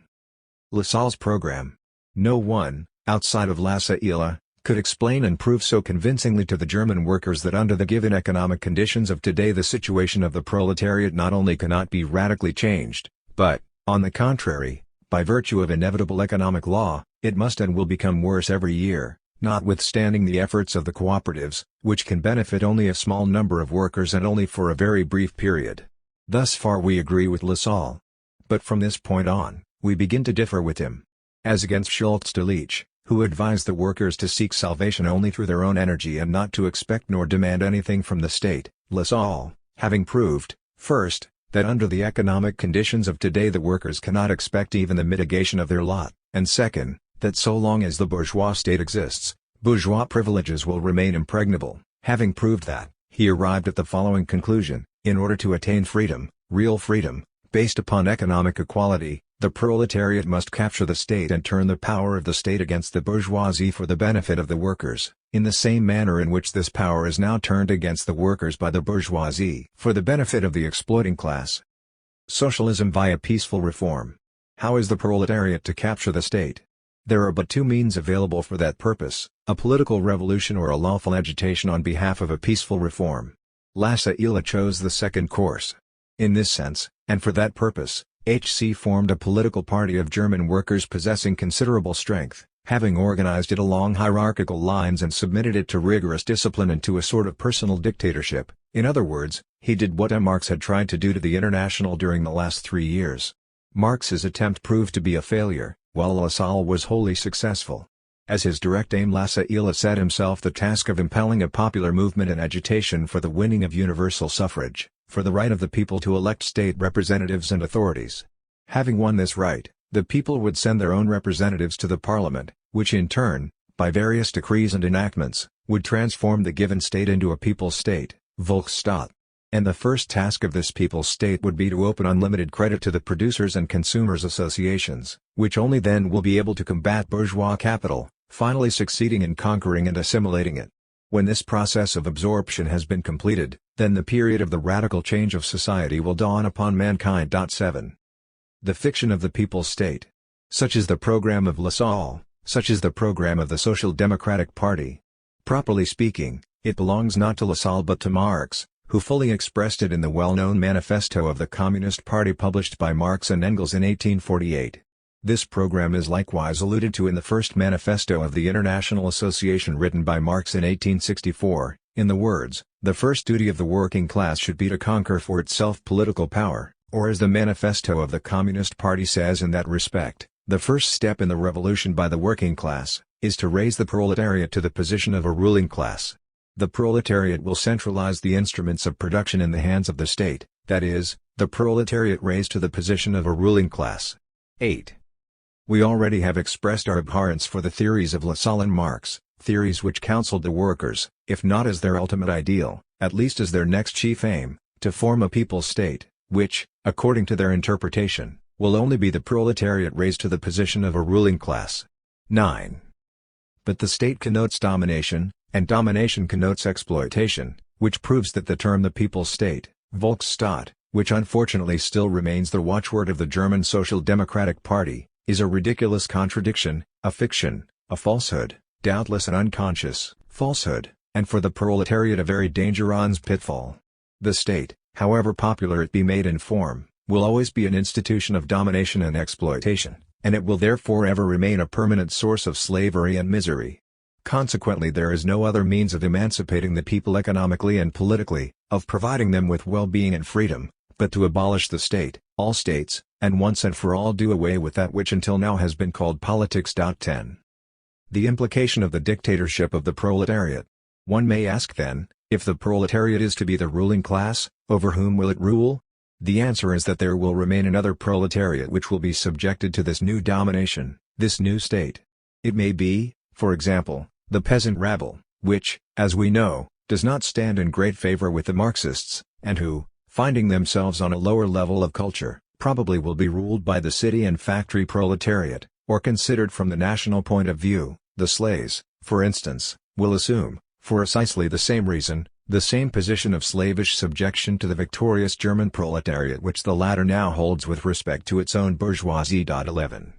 Lassalle's program. No one, outside of Lassalle, could explain and prove so convincingly to the German workers that under the given economic conditions of today the situation of the proletariat not only cannot be radically changed, but, on the contrary, by virtue of inevitable economic law, it must and will become worse every year, notwithstanding the efforts of the cooperatives, which can benefit only a small number of workers and only for a very brief period. Thus far we agree with Lassalle. But from this point on, we begin to differ with him. As against Schultz Delitzsch, who advised the workers to seek salvation only through their own energy and not to expect nor demand anything from the state, Lassalle, having proved, first, that under the economic conditions of today the workers cannot expect even the mitigation of their lot, and second, that so long as the bourgeois state exists, bourgeois privileges will remain impregnable. Having proved that, he arrived at the following conclusion: in order to attain freedom, real freedom, based upon economic equality, the proletariat must capture the state and turn the power of the state against the bourgeoisie for the benefit of the workers, in the same manner in which this power is now turned against the workers by the bourgeoisie for the benefit of the exploiting class. Socialism via peaceful reform. How is the proletariat to capture the state? There are but two means available for that purpose: a political revolution or a lawful agitation on behalf of a peaceful reform. Lassalle chose the second course. In this sense, and for that purpose, HC formed a political party of German workers possessing considerable strength, having organized it along hierarchical lines and submitted it to rigorous discipline and to a sort of personal dictatorship. In other words, he did what Marx had tried to do to the International during the last 3 years. Marx's attempt proved to be a failure, while Lassalle was wholly successful. As his direct aim, Lassalle set himself the task of impelling a popular movement and agitation for the winning of universal suffrage, for the right of the people to elect state representatives and authorities. Having won this right, the people would send their own representatives to the parliament, which in turn, by various decrees and enactments, would transform the given state into a people's state, Volksstaat. And the first task of this people's state would be to open unlimited credit to the producers and consumers associations, which only then will be able to combat bourgeois capital, finally succeeding in conquering and assimilating it. When this process of absorption has been completed, then the period of the radical change of society will dawn upon mankind. 7. The fiction of the people's state. Such is the program of Lassalle, such is the program of the Social Democratic Party. Properly speaking, it belongs not to Lassalle but to Marx, who fully expressed it in the well-known manifesto of the Communist Party published by Marx and Engels in 1848. This program is likewise alluded to in the first manifesto of the International Association written by Marx in 1864, in the words, "The first duty of the working class should be to conquer for itself political power," or as the manifesto of the Communist Party says in that respect, "The first step in the revolution by the working class, is to raise the proletariat to the position of a ruling class. The proletariat will centralize the instruments of production in the hands of the state, that is, the proletariat raised to the position of a ruling class." 8. We already have expressed our abhorrence for the theories of Lassalle and Marx, theories which counseled the workers, if not as their ultimate ideal, at least as their next chief aim, to form a people's state, which, according to their interpretation, will only be the proletariat raised to the position of a ruling class. 9. But the state connotes domination, and domination connotes exploitation, which proves that the term the people's state, Volksstaat, which unfortunately still remains the watchword of the German Social Democratic Party, is a ridiculous contradiction, a fiction, a falsehood, doubtless an unconscious falsehood, and for the proletariat a very dangerous pitfall. The state, however popular it be made in form, will always be an institution of domination and exploitation, and it will therefore ever remain a permanent source of slavery and misery. Consequently there is no other means of emancipating the people economically and politically, of providing them with well-being and freedom, but to abolish the state, all states, and once and for all do away with that which until now has been called politics. 10. The implication of the dictatorship of the proletariat. One may ask then, if the proletariat is to be the ruling class, over whom will it rule? The answer is that there will remain another proletariat which will be subjected to this new domination, this new state. It may be, for example, the peasant rabble, which, as we know, does not stand in great favor with the Marxists, and who, finding themselves on a lower level of culture, probably will be ruled by the city and factory proletariat, or considered from the national point of view, the slaves, for instance, will assume, for precisely the same reason, the same position of slavish subjection to the victorious German proletariat which the latter now holds with respect to its own bourgeoisie. 11.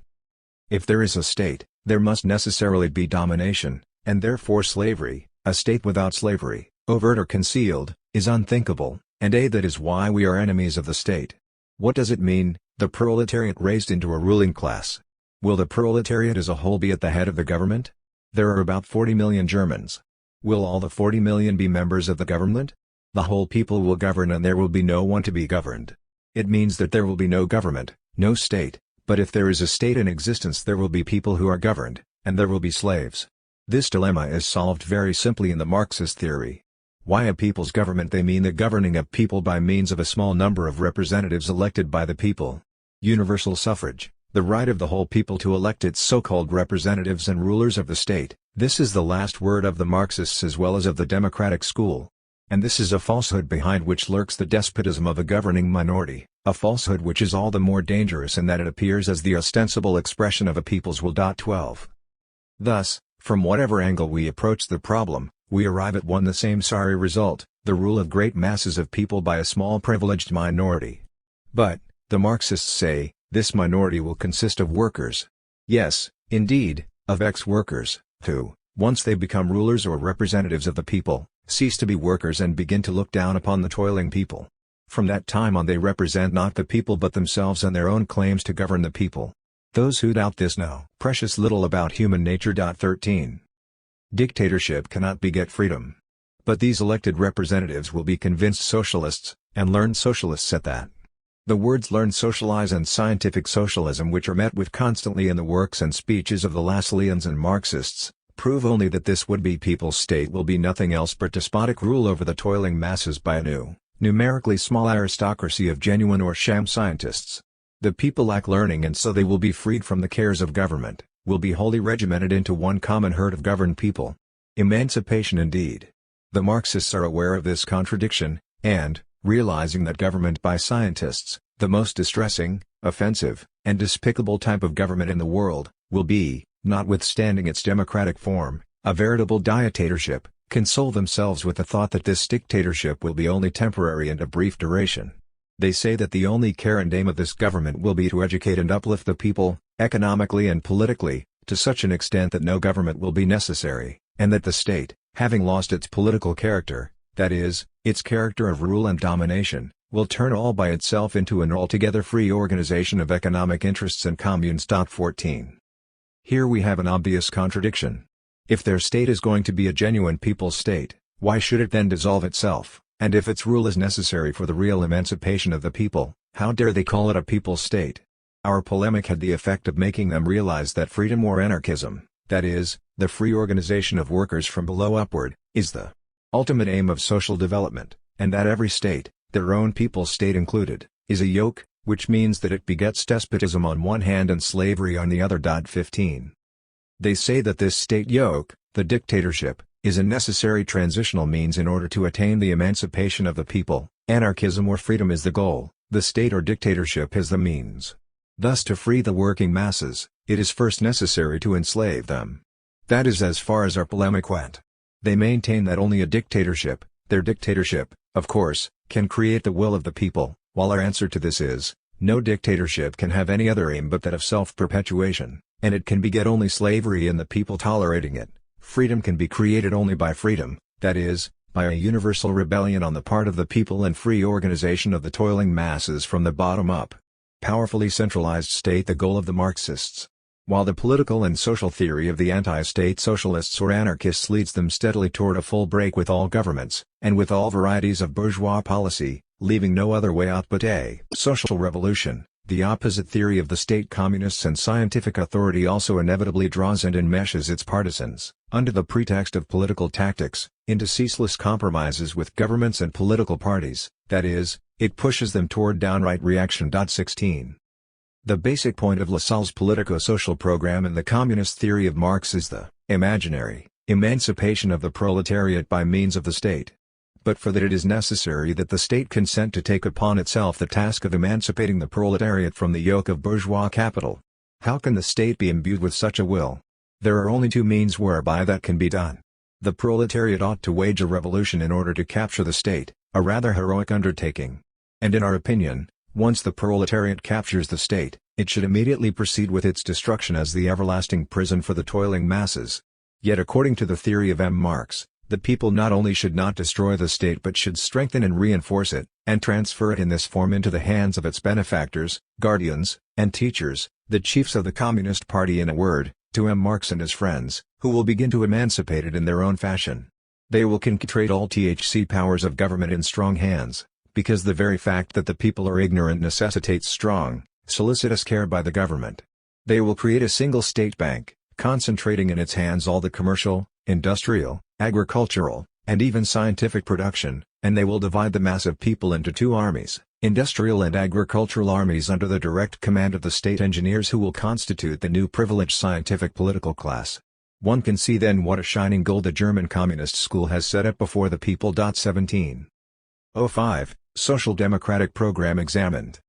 If there is a state, there must necessarily be domination, and therefore slavery, a state without slavery, overt or concealed, is unthinkable, and that is why we are enemies of the state. What does it mean, the proletariat raised into a ruling class? Will the proletariat as a whole be at the head of the government? There are about 40 million Germans. Will all the 40 million be members of the government? The whole people will govern and there will be no one to be governed. It means that there will be no government, no state, but if there is a state in existence there will be people who are governed, and there will be slaves. This dilemma is solved very simply in the Marxist theory. Why a people's government? They mean the governing of people by means of a small number of representatives elected by the people. Universal suffrage, the right of the whole people to elect its so-called representatives and rulers of the state, this is the last word of the Marxists as well as of the democratic school. And this is a falsehood behind which lurks the despotism of a governing minority, a falsehood which is all the more dangerous in that it appears as the ostensible expression of a people's will. 12. Thus, from whatever angle we approach the problem, we arrive at the same sorry result, the rule of great masses of people by a small privileged minority. But, the Marxists say, this minority will consist of workers. Yes, indeed, of ex-workers, who, once they become rulers or representatives of the people, cease to be workers and begin to look down upon the toiling people. From that time on they represent not the people but themselves and their own claims to govern the people. Those who doubt this know precious little about human nature. 13. Dictatorship cannot beget freedom. But these elected representatives will be convinced socialists, and learned socialists at that. The words learned socialize and scientific socialism, which are met with constantly in the works and speeches of the Lassalleans and Marxists, prove only that this would-be people's state will be nothing else but despotic rule over the toiling masses by a new, numerically small aristocracy of genuine or sham scientists. The people lack learning and so they will be freed from the cares of government, will be wholly regimented into one common herd of governed people. Emancipation indeed. The Marxists are aware of this contradiction, and, realizing that government by scientists, the most distressing, offensive, and despicable type of government in the world, will be, notwithstanding its democratic form, a veritable dictatorship, console themselves with the thought that this dictatorship will be only temporary and of brief duration. They say that the only care and aim of this government will be to educate and uplift the people, economically and politically, to such an extent that no government will be necessary, and that the state, having lost its political character, that is, its character of rule and domination, will turn all by itself into an altogether free organization of economic interests and communes. 14. Here we have an obvious contradiction. If their state is going to be a genuine people's state, why should it then dissolve itself? And if its rule is necessary for the real emancipation of the people, how dare they call it a people's state? Our polemic had the effect of making them realize that freedom or anarchism, that is, the free organization of workers from below upward, is the ultimate aim of social development, and that every state, their own people's state included, is a yoke, which means that it begets despotism on one hand and slavery on the other. 15. They say that this state yoke, the dictatorship, is a necessary transitional means in order to attain the emancipation of the people. Anarchism or freedom is the goal, the state or dictatorship is the means. Thus to free the working masses, it is first necessary to enslave them. That is as far as our polemic went. They maintain that only a dictatorship, their dictatorship, of course, can create the will of the people, while our answer to this is, no dictatorship can have any other aim but that of self-perpetuation, and it can beget only slavery and the people tolerating it. Freedom can be created only by freedom, that is, by a universal rebellion on the part of the people and free organization of the toiling masses from the bottom up. Powerfully centralized state the goal of the Marxists. While the political and social theory of the anti-state socialists or anarchists leads them steadily toward a full break with all governments, and with all varieties of bourgeois policy, leaving no other way out but a social revolution, the opposite theory of the state communists and scientific authority also inevitably draws and enmeshes its partisans, under the pretext of political tactics, into ceaseless compromises with governments and political parties, that is, it pushes them toward downright reaction. 16. The basic point of Lassalle's politico-social program and the communist theory of Marx is the imaginary emancipation of the proletariat by means of the state. But for that it is necessary that the state consent to take upon itself the task of emancipating the proletariat from the yoke of bourgeois capital. How can the state be imbued with such a will? There are only two means whereby that can be done. The proletariat ought to wage a revolution in order to capture the state, a rather heroic undertaking. And in our opinion, once the proletariat captures the state, it should immediately proceed with its destruction as the everlasting prison for the toiling masses. Yet according to the theory of M. Marx, the people not only should not destroy the state but should strengthen and reinforce it, and transfer it in this form into the hands of its benefactors, guardians, and teachers, the chiefs of the Communist Party, in a word, to M. Marx and his friends, who will begin to emancipate it in their own fashion. They will concentrate all THC powers of government in strong hands, because the very fact that the people are ignorant necessitates strong, solicitous care by the government. They will create a single state bank, concentrating in its hands all the commercial, industrial, agricultural, and even scientific production, and they will divide the mass of people into two armies, industrial and agricultural armies under the direct command of the state engineers who will constitute the new privileged scientific political class. One can see then what a shining goal the German Communist School has set up before the people. 1705 Social Democratic Program examined.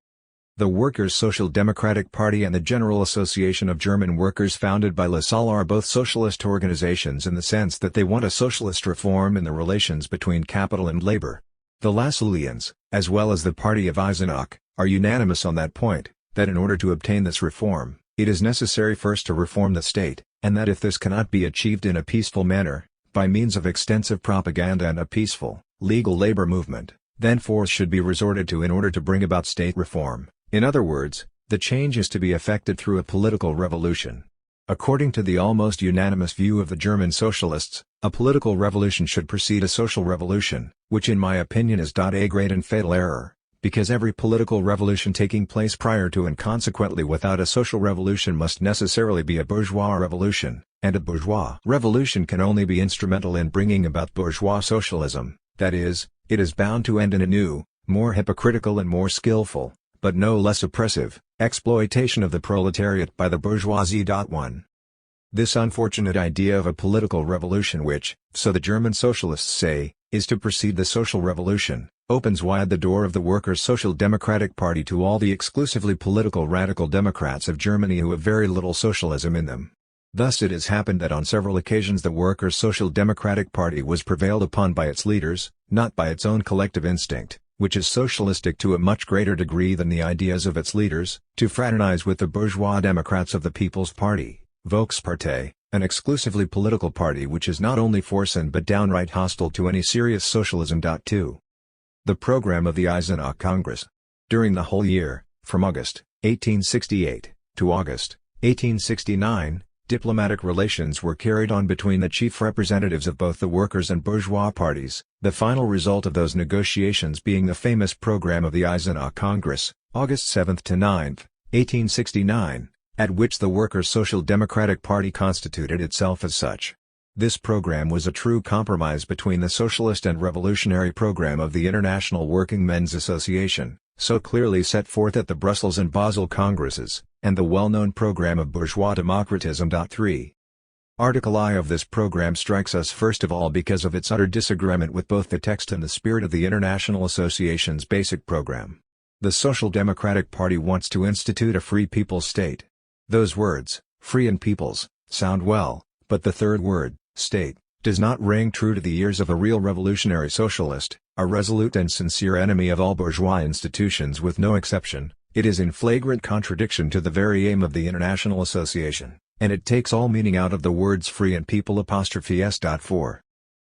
The Workers' Social Democratic Party and the General Association of German Workers, founded by Lassalle, are both socialist organizations in the sense that they want a socialist reform in the relations between capital and labor. The Lassalleans, as well as the party of Eisenach, are unanimous on that point, that in order to obtain this reform, it is necessary first to reform the state, and that if this cannot be achieved in a peaceful manner, by means of extensive propaganda and a peaceful, legal labor movement, then force should be resorted to in order to bring about state reform. In other words, the change is to be effected through a political revolution. According to the almost unanimous view of the German socialists, a political revolution should precede a social revolution, which in my opinion is a great and fatal error, because every political revolution taking place prior to and consequently without a social revolution must necessarily be a bourgeois revolution, and a bourgeois revolution can only be instrumental in bringing about bourgeois socialism, that is, it is bound to end in a new, more hypocritical and more skillful, but no less oppressive, exploitation of the proletariat by the bourgeoisie. 1. This unfortunate idea of a political revolution which, so the German socialists say, is to precede the social revolution, opens wide the door of the Workers' Social Democratic Party to all the exclusively political radical Democrats of Germany who have very little socialism in them. Thus it has happened that on several occasions the Workers' Social Democratic Party was prevailed upon by its leaders, not by its own collective instinct, which is socialistic to a much greater degree than the ideas of its leaders, to fraternize with the bourgeois Democrats of the People's Party, Volkspartei, an exclusively political party which is not only forcing but downright hostile to any serious socialism. 2. The program of the Eisenach Congress. During the whole year, from August, 1868, to August, 1869, diplomatic relations were carried on between the chief representatives of both the workers' and bourgeois parties, the final result of those negotiations being the famous program of the Eisenach Congress, August 7 to 9, 1869, at which the Workers' Social Democratic Party constituted itself as such. This program was a true compromise between the socialist and revolutionary program of the International Working Men's Association, so clearly set forth at the Brussels and Basel Congresses, and the well-known program of bourgeois democratism. 3. Article I of this program strikes us first of all because of its utter disagreement with both the text and the spirit of the International Association's basic program. The Social Democratic Party wants to institute a free people's state. Those words, free and peoples, sound well, but the third word, state, does not ring true to the ears of a real revolutionary socialist, a resolute and sincere enemy of all bourgeois institutions with no exception. It is in flagrant contradiction to the very aim of the International Association, and it takes all meaning out of the words free and people s. 4.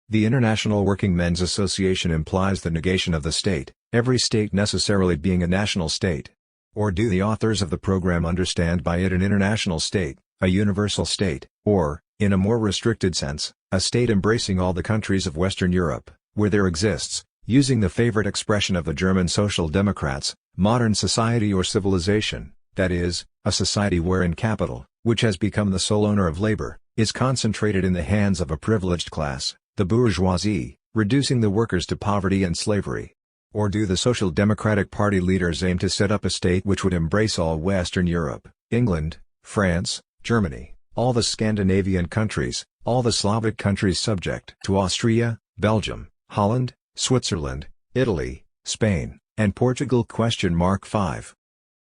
The International Working Men's Association implies the negation of the state, every state necessarily being a national state. Or do the authors of the program understand by it an international state, a universal state, or, in a more restricted sense, a state embracing all the countries of Western Europe, where there exists, using the favorite expression of the German Social Democrats, modern society or civilization, that is, a society wherein capital, which has become the sole owner of labor, is concentrated in the hands of a privileged class, the bourgeoisie, reducing the workers to poverty and slavery? Or do the Social Democratic Party leaders aim to set up a state which would embrace all Western Europe, England, France, Germany, all the Scandinavian countries, all the Slavic countries subject to Austria, Belgium, Holland, Switzerland, Italy, Spain, and Portugal? 5.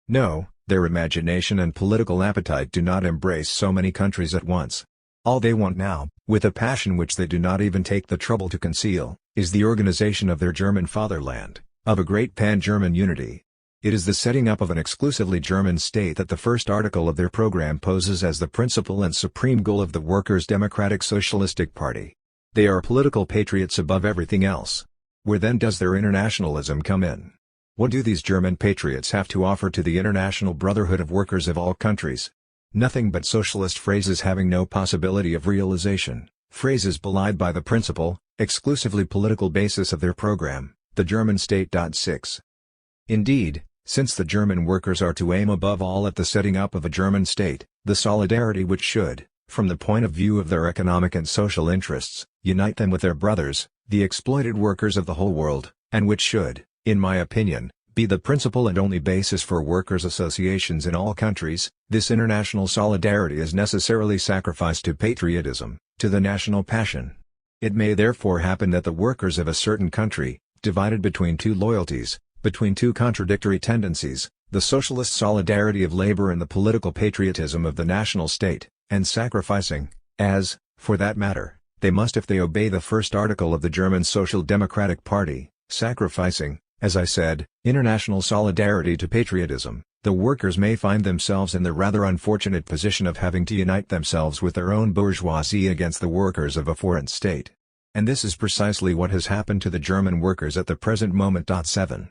No, their imagination and political appetite do not embrace so many countries at once. All they want now, with a passion which they do not even take the trouble to conceal, is the organization of their German fatherland, of a great pan-German unity. It is the setting up of an exclusively German state that the first article of their program poses as the principal and supreme goal of the Workers' Democratic Socialistic Party. They are political patriots above everything else. Where then does their internationalism come in? What do these German patriots have to offer to the international brotherhood of workers of all countries? Nothing but socialist phrases having no possibility of realization, phrases belied by the principal, exclusively political basis of their program, the German state. 6. Indeed, since the German workers are to aim above all at the setting up of a German state, the solidarity which should, from the point of view of their economic and social interests, unite them with their brothers, the exploited workers of the whole world, and which should, in my opinion, be the principal and only basis for workers' associations in all countries, this international solidarity is necessarily sacrificed to patriotism, to the national passion. It may therefore happen that the workers of a certain country, divided between two loyalties, between two contradictory tendencies, the socialist solidarity of labor and the political patriotism of the national state, and sacrificing, as, for that matter, they must if they obey the first article of the German Social Democratic Party, sacrificing, as I said, international solidarity to patriotism, the workers may find themselves in the rather unfortunate position of having to unite themselves with their own bourgeoisie against the workers of a foreign state. And this is precisely what has happened to the German workers at the present moment. 7.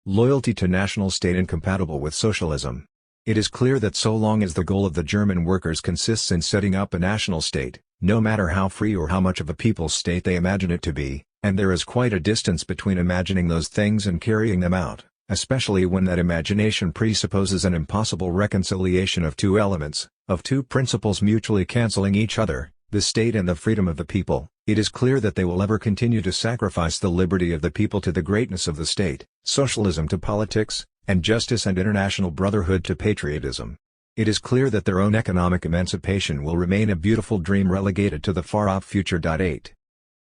Loyalty to national state incompatible with socialism. It is clear that so long as the goal of the German workers consists in setting up a national state, no matter how free or how much of a people's state they imagine it to be, and there is quite a distance between imagining those things and carrying them out, especially when that imagination presupposes an impossible reconciliation of two elements, of two principles mutually cancelling each other, the state and the freedom of the people, it is clear that they will ever continue to sacrifice the liberty of the people to the greatness of the state, socialism to politics, and justice and international brotherhood to patriotism. It is clear that their own economic emancipation will remain a beautiful dream relegated to the far-off future. 8.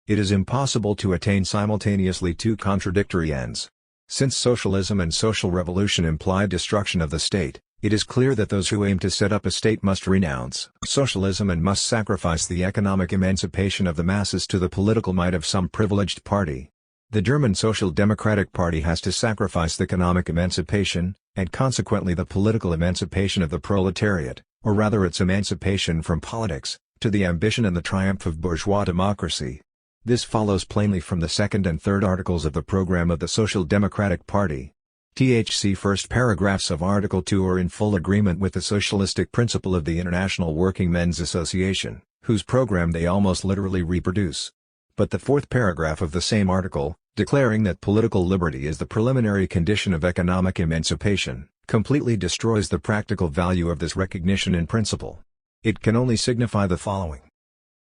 It is impossible to attain simultaneously two contradictory ends. Since socialism and social revolution imply destruction of the state, it is clear that those who aim to set up a state must renounce socialism and must sacrifice the economic emancipation of the masses to the political might of some privileged party. The German Social Democratic Party has to sacrifice the economic emancipation, and consequently the political emancipation of the proletariat, or rather its emancipation from politics, to the ambition and the triumph of bourgeois democracy. This follows plainly from the second and third articles of the program of the Social Democratic Party. THC first paragraphs of Article 2 are in full agreement with the socialistic principle of the International Working Men's Association, whose program they almost literally reproduce. But the fourth paragraph of the same article, declaring that political liberty is the preliminary condition of economic emancipation, completely destroys the practical value of this recognition in principle. It can only signify the following.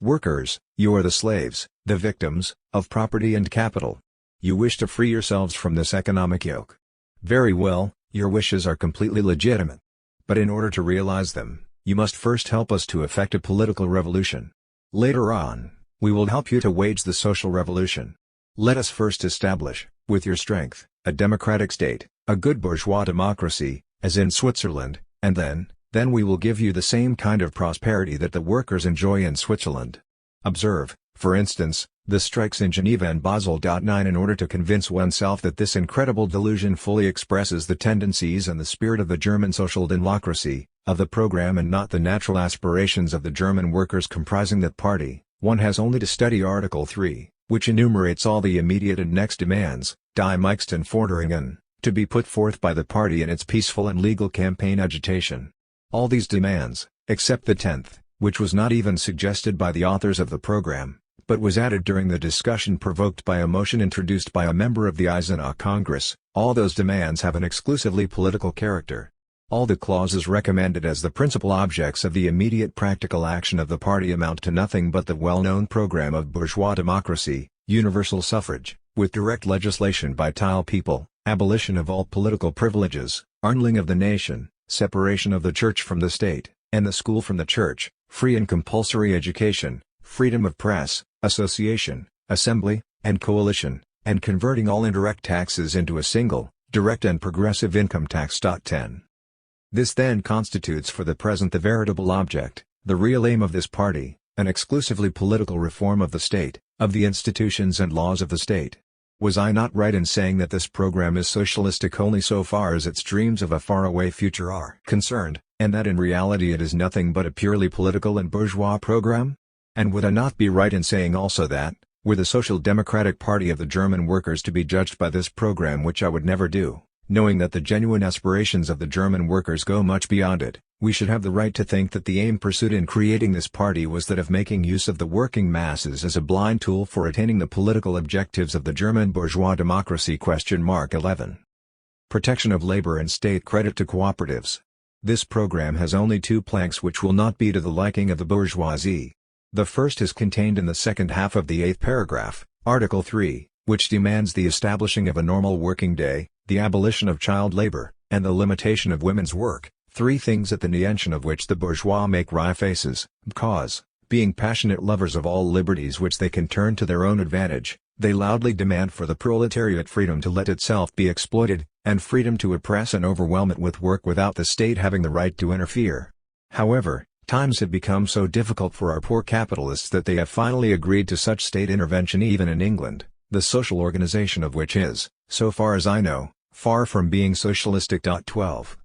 Workers, you are the slaves, the victims, of property and capital. You wish to free yourselves from this economic yoke. Very well, your wishes are completely legitimate. But in order to realize them, you must first help us to effect a political revolution. Later on, we will help you to wage the social revolution. Let us first establish, with your strength, a democratic state, a good bourgeois democracy, as in Switzerland, and then we will give you the same kind of prosperity that the workers enjoy in Switzerland. Observe, for instance, the strikes in Geneva and Basel. 9 In order to convince oneself that this incredible delusion fully expresses the tendencies and the spirit of the German social democracy, of the program and not the natural aspirations of the German workers comprising that party, one has only to study Article 3, which enumerates all the immediate and next demands, die Meixten Forderungen, to be put forth by the party in its peaceful and legal campaign agitation. All these demands, except the 10th, which was not even suggested by the authors of the program, but was added during the discussion provoked by a motion introduced by a member of the Eisenach Congress, all those demands have an exclusively political character. All the clauses recommended as the principal objects of the immediate practical action of the party amount to nothing but the well-known program of bourgeois democracy, universal suffrage, with direct legislation by tile people, abolition of all political privileges, unleavened of the nation, separation of the church from the state, and the school from the church, free and compulsory education, freedom of press, association, assembly, and coalition, and converting all indirect taxes into a single, direct and progressive income tax. 10. This then constitutes for the present the veritable object, the real aim of this party, an exclusively political reform of the state, of the institutions and laws of the state. Was I not right in saying that this program is socialistic only so far as its dreams of a faraway future are concerned, and that in reality it is nothing but a purely political and bourgeois program? And would I not be right in saying also that, were the Social Democratic Party of the German workers to be judged by this program, which I would never do, knowing that the genuine aspirations of the German workers go much beyond it, we should have the right to think that the aim pursued in creating this party was that of making use of the working masses as a blind tool for attaining the political objectives of the German bourgeois democracy. 11. Protection of labor and state credit to cooperatives. This program has only two planks which will not be to the liking of the bourgeoisie. The first is contained in the second half of the 8th paragraph, Article 3, which demands the establishing of a normal working day, the abolition of child labor, and the limitation of women's work, three things at the mention of which the bourgeois make wry faces, because, being passionate lovers of all liberties which they can turn to their own advantage, they loudly demand for the proletariat freedom to let itself be exploited, and freedom to oppress and overwhelm it with work without the state having the right to interfere. However, times have become so difficult for our poor capitalists that they have finally agreed to such state intervention even in England, the social organization of which is, so far as I know, far from being socialistic. 12.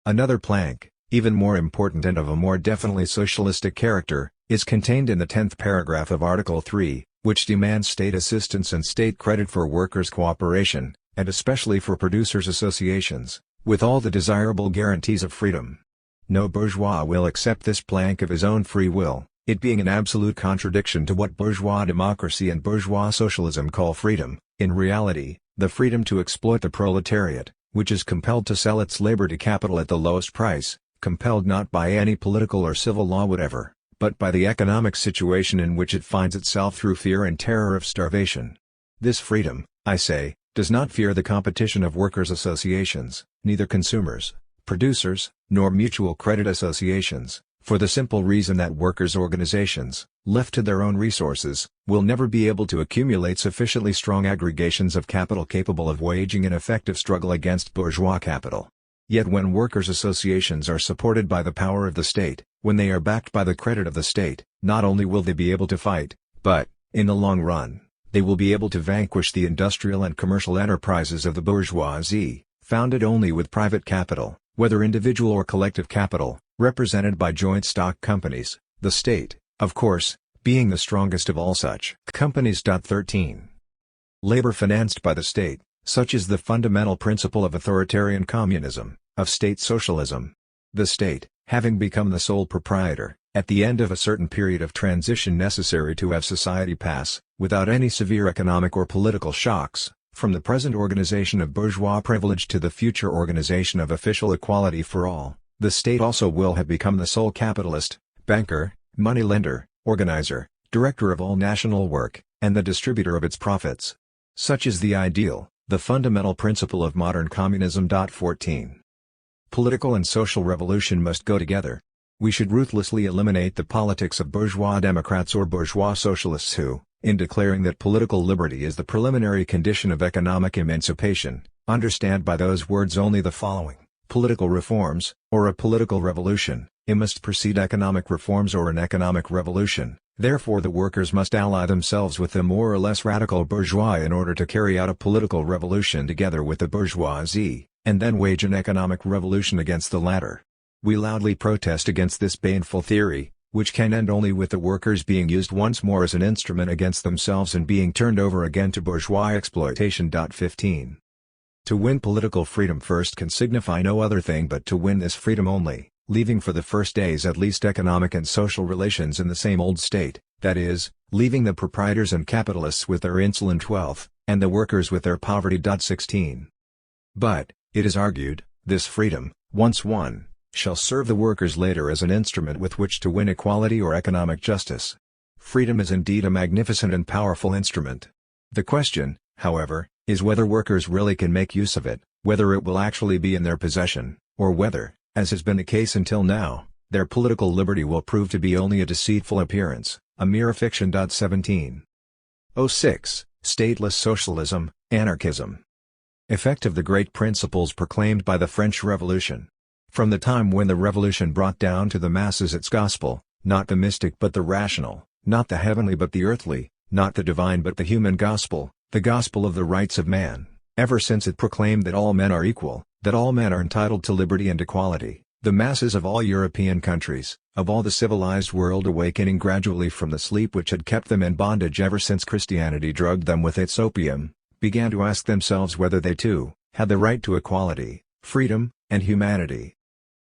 Another plank, even more important and of a more definitely socialistic character, is contained in the 10th paragraph of Article 3, which demands state assistance and state credit for workers' cooperation, and especially for producers' associations, with all the desirable guarantees of freedom. No bourgeois will accept this plank of his own free will, it being an absolute contradiction to what bourgeois democracy and bourgeois socialism call freedom, in reality, the freedom to exploit the proletariat, which is compelled to sell its labor to capital at the lowest price, compelled not by any political or civil law whatever, but by the economic situation in which it finds itself through fear and terror of starvation. This freedom, I say, does not fear the competition of workers' associations, neither consumers, producers, nor mutual credit associations, for the simple reason that workers' organizations, left to their own resources, will never be able to accumulate sufficiently strong aggregations of capital capable of waging an effective struggle against bourgeois capital. Yet when workers' associations are supported by the power of the state, when they are backed by the credit of the state, not only will they be able to fight, but, in the long run, they will be able to vanquish the industrial and commercial enterprises of the bourgeoisie, founded only with private capital, whether individual or collective capital, represented by joint stock companies, the state, of course, being the strongest of all such companies. 13. Labor financed by the state, such is the fundamental principle of authoritarian communism, of state socialism. The state, having become the sole proprietor, at the end of a certain period of transition necessary to have society pass, without any severe economic or political shocks, from the present organization of bourgeois privilege to the future organization of official equality for all, the state also will have become the sole capitalist, banker, moneylender, organizer, director of all national work, and the distributor of its profits. Such is the ideal, the fundamental principle of modern communism. 14. Political and social revolution must go together. We should ruthlessly eliminate the politics of bourgeois democrats or bourgeois socialists who, in declaring that political liberty is the preliminary condition of economic emancipation, understand by those words only the following: political reforms, or a political revolution, it must precede economic reforms or an economic revolution. Therefore the workers must ally themselves with the more or less radical bourgeois in order to carry out a political revolution together with the bourgeoisie, and then wage an economic revolution against the latter. We loudly protest against this baneful theory, which can end only with the workers being used once more as an instrument against themselves and being turned over again to bourgeois exploitation. 15. To win political freedom first can signify no other thing but to win this freedom only, leaving for the first days at least economic and social relations in the same old state, that is, leaving the proprietors and capitalists with their insolent wealth, and the workers with their poverty. 16. But, it is argued, this freedom, once won, shall serve the workers later as an instrument with which to win equality or economic justice. Freedom is indeed a magnificent and powerful instrument. The question, however, is whether workers really can make use of it, whether it will actually be in their possession, or whether, as has been the case until now, their political liberty will prove to be only a deceitful appearance, a mere fiction. 17. 06. Stateless socialism, anarchism. Effect of the great principles proclaimed by the French Revolution. From the time when the Revolution brought down to the masses its gospel, not the mystic but the rational, not the heavenly but the earthly, not the divine but the human gospel, the gospel of the rights of man, ever since it proclaimed that all men are equal, that all men are entitled to liberty and equality, the masses of all European countries, of all the civilized world awakening gradually from the sleep which had kept them in bondage ever since Christianity drugged them with its opium, began to ask themselves whether they too had the right to equality, freedom, and humanity.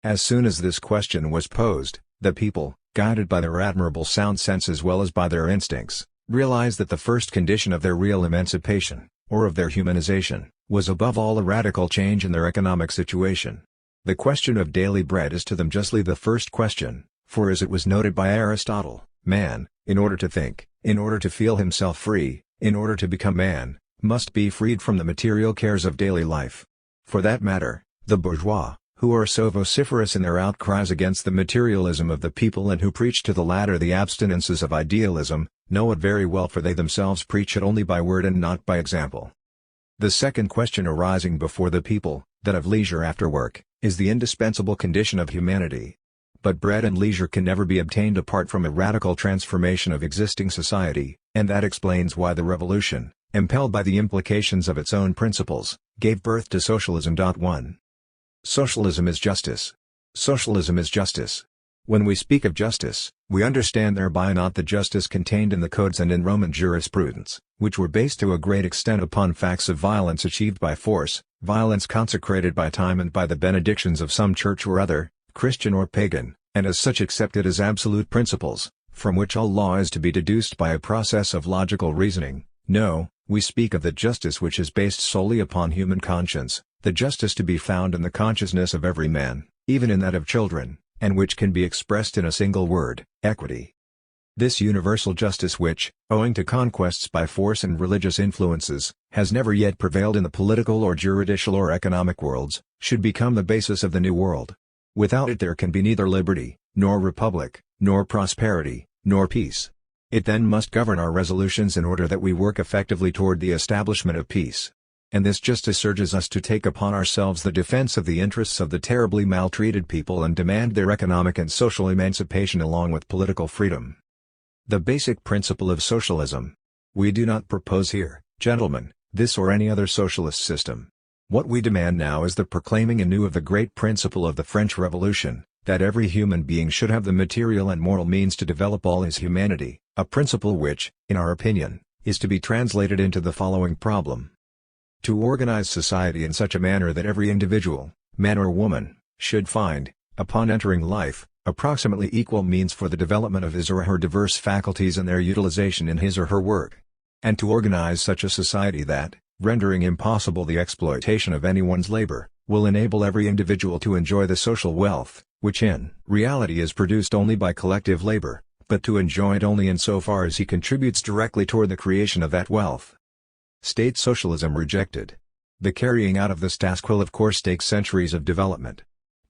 As soon as this question was posed, the people, guided by their admirable sound sense as well as by their instincts, realized that the first condition of their real emancipation, or of their humanization, was above all a radical change in their economic situation. The question of daily bread is to them justly the first question, for as it was noted by Aristotle, man, in order to think, in order to feel himself free, in order to become man, must be freed from the material cares of daily life. For that matter, the bourgeois, who are so vociferous in their outcries against the materialism of the people and who preach to the latter the abstinences of idealism, know it very well, for they themselves preach it only by word and not by example. The second question arising before the people, that of leisure after work, is the indispensable condition of humanity. But bread and leisure can never be obtained apart from a radical transformation of existing society, and that explains why the revolution, impelled by the implications of its own principles, gave birth to Socialism. 1. Socialism is justice. Socialism is justice. When we speak of justice, we understand thereby not the justice contained in the codes and in Roman jurisprudence, which were based to a great extent upon facts of violence achieved by force, violence consecrated by time and by the benedictions of some church or other, Christian or pagan, and as such accepted as absolute principles, from which all law is to be deduced by a process of logical reasoning. No, we speak of the justice which is based solely upon human conscience, the justice to be found in the consciousness of every man, even in that of children, and which can be expressed in a single word: equity. This universal justice which, owing to conquests by force and religious influences, has never yet prevailed in the political or juridical or economic worlds, should become the basis of the new world. Without it there can be neither liberty, nor republic, nor prosperity, nor peace. It then must govern our resolutions in order that we work effectively toward the establishment of peace. And this justice urges us to take upon ourselves the defense of the interests of the terribly maltreated people and demand their economic and social emancipation along with political freedom. The basic principle of socialism. We do not propose here, gentlemen, this or any other socialist system. What we demand now is the proclaiming anew of the great principle of the French Revolution, that every human being should have the material and moral means to develop all his humanity, a principle which, in our opinion, is to be translated into the following problem. To organize society in such a manner that every individual, man or woman, should find, upon entering life, approximately equal means for the development of his or her diverse faculties and their utilization in his or her work. And to organize such a society that, rendering impossible the exploitation of anyone's labor, will enable every individual to enjoy the social wealth, which in reality is produced only by collective labor, but to enjoy it only in so far as he contributes directly toward the creation of that wealth. State socialism rejected. The carrying out of this task will of course take centuries of development.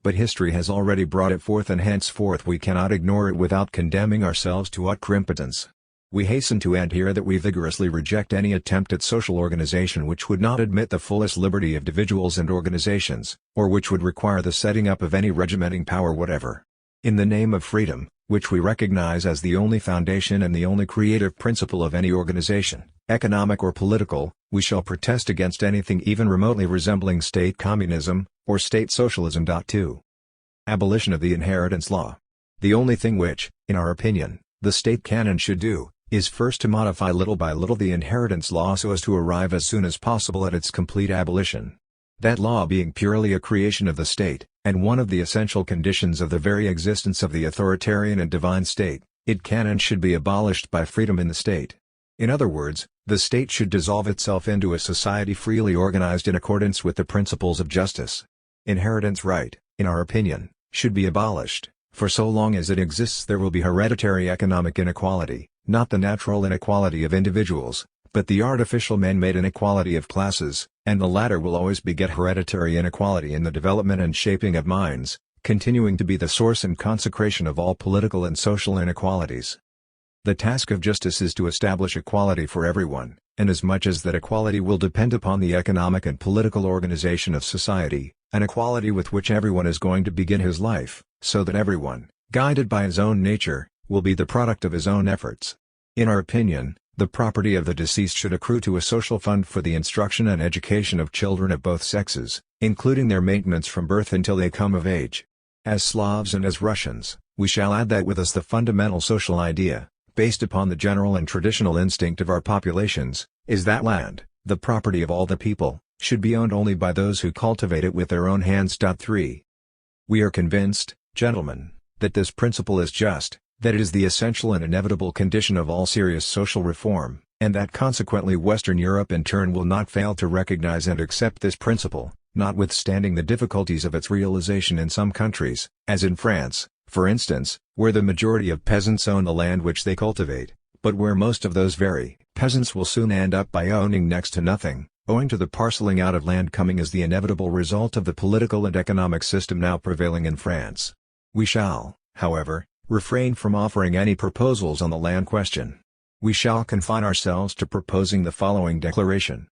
But history has already brought it forth and henceforth we cannot ignore it without condemning ourselves to utter impotence. We hasten to add here that we vigorously reject any attempt at social organization which would not admit the fullest liberty of individuals and organizations, or which would require the setting up of any regimenting power whatever. In the name of freedom, which we recognize as the only foundation and the only creative principle of any organization, economic or political, we shall protest against anything even remotely resembling state communism, or state socialism. 2. Abolition of the inheritance law. The only thing which, in our opinion, the state can and should do, is first to modify little by little the inheritance law so as to arrive as soon as possible at its complete abolition. That law being purely a creation of the state, and one of the essential conditions of the very existence of the authoritarian and divine state, it can and should be abolished by freedom in the state. In other words, the state should dissolve itself into a society freely organized in accordance with the principles of justice. Inheritance right, in our opinion, should be abolished, for so long as it exists there will be hereditary economic inequality, not the natural inequality of individuals, but the artificial man-made inequality of classes, and the latter will always beget hereditary inequality in the development and shaping of minds, continuing to be the source and consecration of all political and social inequalities. The task of justice is to establish equality for everyone, and as much as that equality will depend upon the economic and political organization of society, an equality with which everyone is going to begin his life, so that everyone, guided by his own nature, will be the product of his own efforts. In our opinion, The property of the deceased should accrue to a social fund for the instruction and education of children of both sexes, including their maintenance from birth until they come of age. As Slavs and as Russians, we shall add that with us the fundamental social idea, based upon the general and traditional instinct of our populations, is that land, the property of all the people, should be owned only by those who cultivate it with their own hands. 3. We are convinced, gentlemen, that this principle is just, that it is the essential and inevitable condition of all serious social reform, and that consequently Western Europe in turn will not fail to recognize and accept this principle, notwithstanding the difficulties of its realization in some countries, as in France, for instance, where the majority of peasants own the land which they cultivate, but where most of those very peasants will soon end up by owning next to nothing, owing to the parceling out of land coming as the inevitable result of the political and economic system now prevailing in France. We shall, however, refrain from offering any proposals on the land question. We shall confine ourselves to proposing the following declaration.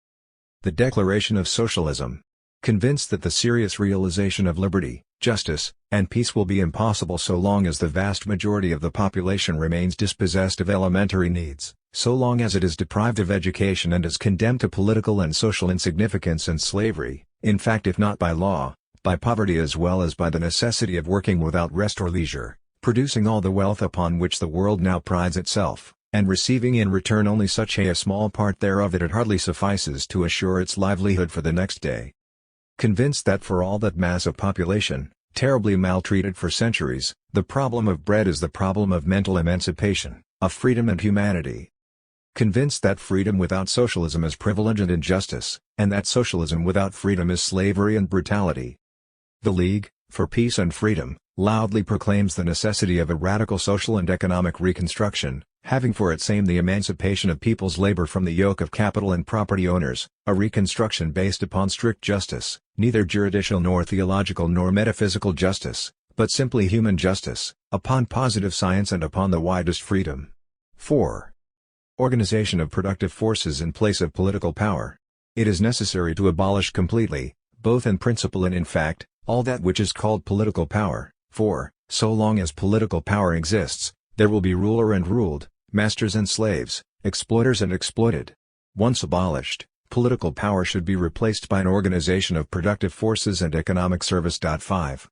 The Declaration of Socialism. Convinced that the serious realization of liberty, justice, and peace will be impossible so long as the vast majority of the population remains dispossessed of elementary needs, so long as it is deprived of education and is condemned to political and social insignificance and slavery, in fact if not by law, by poverty as well as by the necessity of working without rest or leisure, producing all the wealth upon which the world now prides itself, and receiving in return only such a small part thereof that it hardly suffices to assure its livelihood for the next day. Convinced that for all that mass of population, terribly maltreated for centuries, the problem of bread is the problem of mental emancipation, of freedom and humanity. Convinced that freedom without socialism is privilege and injustice, and that socialism without freedom is slavery and brutality. The League, for Peace and Freedom, loudly proclaims the necessity of a radical social and economic reconstruction, having for its aim the emancipation of people's labor from the yoke of capital and property owners, a reconstruction based upon strict justice, neither juridical nor theological nor metaphysical justice, but simply human justice, upon positive science and upon the widest freedom. 4. Organization of productive forces in place of political power. It is necessary to abolish completely, both in principle and in fact, all that which is called political power, for, so long as political power exists, there will be ruler and ruled, masters and slaves, exploiters and exploited. Once abolished, political power should be replaced by an organization of productive forces and economic service. 5.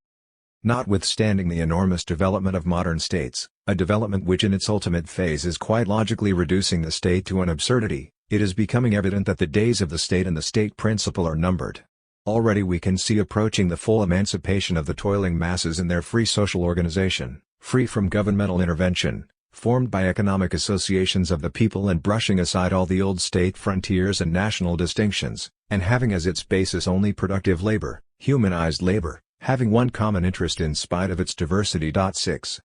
Notwithstanding the enormous development of modern states, a development which in its ultimate phase is quite logically reducing the state to an absurdity, it is becoming evident that the days of the state and the state principle are numbered. Already we can see approaching the full emancipation of the toiling masses in their free social organization, free from governmental intervention, formed by economic associations of the people and brushing aside all the old state frontiers and national distinctions, and having as its basis only productive labor, humanized labor, having one common interest in spite of its diversity. 6.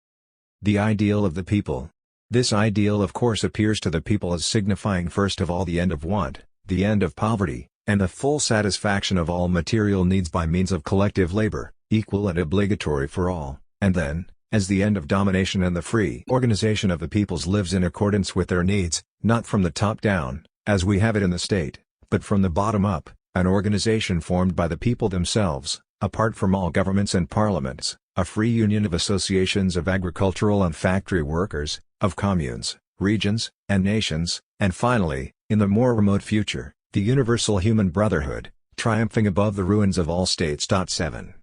The ideal of the people. This ideal of course appears to the people as signifying first of all the end of want, the end of poverty, and the full satisfaction of all material needs by means of collective labor, equal and obligatory for all, and then, as the end of domination and the free organization of the peoples lives in accordance with their needs, not from the top down, as we have it in the state, but from the bottom up, an organization formed by the people themselves, apart from all governments and parliaments, a free union of associations of agricultural and factory workers, of communes, regions, and nations, and finally, in the more remote future, the universal human brotherhood, triumphing above the ruins of all states. 7.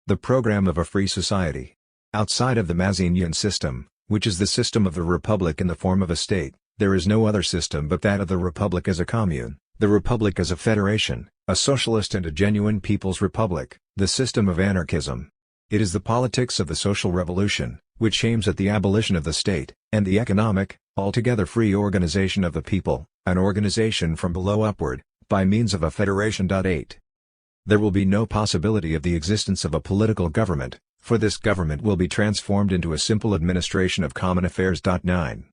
The program of a free society. Outside of the Mazzinian system, which is the system of the republic in the form of a state, there is no other system but that of the republic as a commune, the republic as a federation, a socialist and a genuine people's republic, the system of anarchism. It is the politics of the social revolution, which aims at the abolition of the state, and the economic, altogether free organization of the people, an organization from below upward, by means of a federation. 8. There will be no possibility of the existence of a political government, for this government will be transformed into a simple administration of common affairs. 9.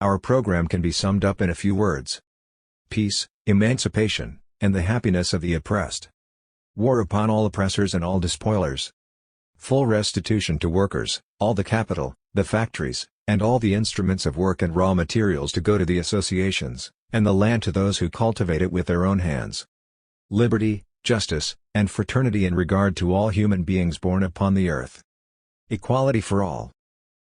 Our program can be summed up in a few words. Peace, emancipation, and the happiness of the oppressed. War upon all oppressors and all despoilers. Full restitution to workers, all the capital, the factories, and all the instruments of work and raw materials to go to the associations, and the land to those who cultivate it with their own hands. Liberty, justice, and fraternity in regard to all human beings born upon the earth. Equality for all.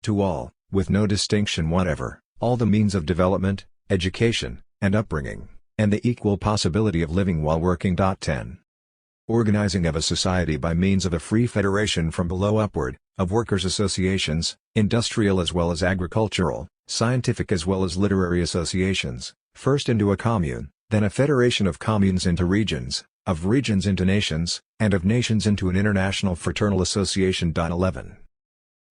To all, with no distinction whatever, all the means of development, education, and upbringing, and the equal possibility of living while working. 10. Organizing of a society by means of a free federation from below upward, of workers' associations, industrial as well as agricultural, scientific as well as literary associations, first into a commune, then a federation of communes into regions, of regions into nations, and of nations into an international fraternal association. 11.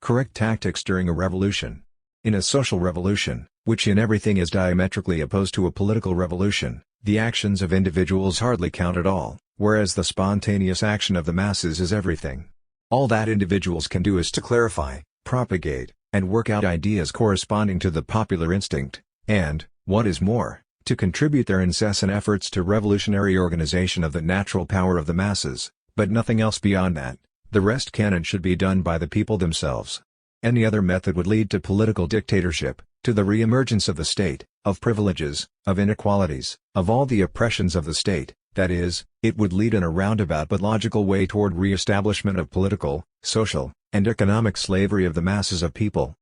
Correct tactics during a revolution. In a social revolution, which in everything is diametrically opposed to a political revolution, the actions of individuals hardly count at all, whereas the spontaneous action of the masses is everything. All that individuals can do is to clarify, propagate, and work out ideas corresponding to the popular instinct, and, what is more, to contribute their incessant efforts to revolutionary organization of the natural power of the masses, but nothing else beyond that. The rest can and should be done by the people themselves. Any other method would lead to political dictatorship, to the re-emergence of the state, of privileges, of inequalities, of all the oppressions of the state. That is, it would lead in a roundabout but logical way toward re-establishment of political, social, and economic slavery of the masses of people.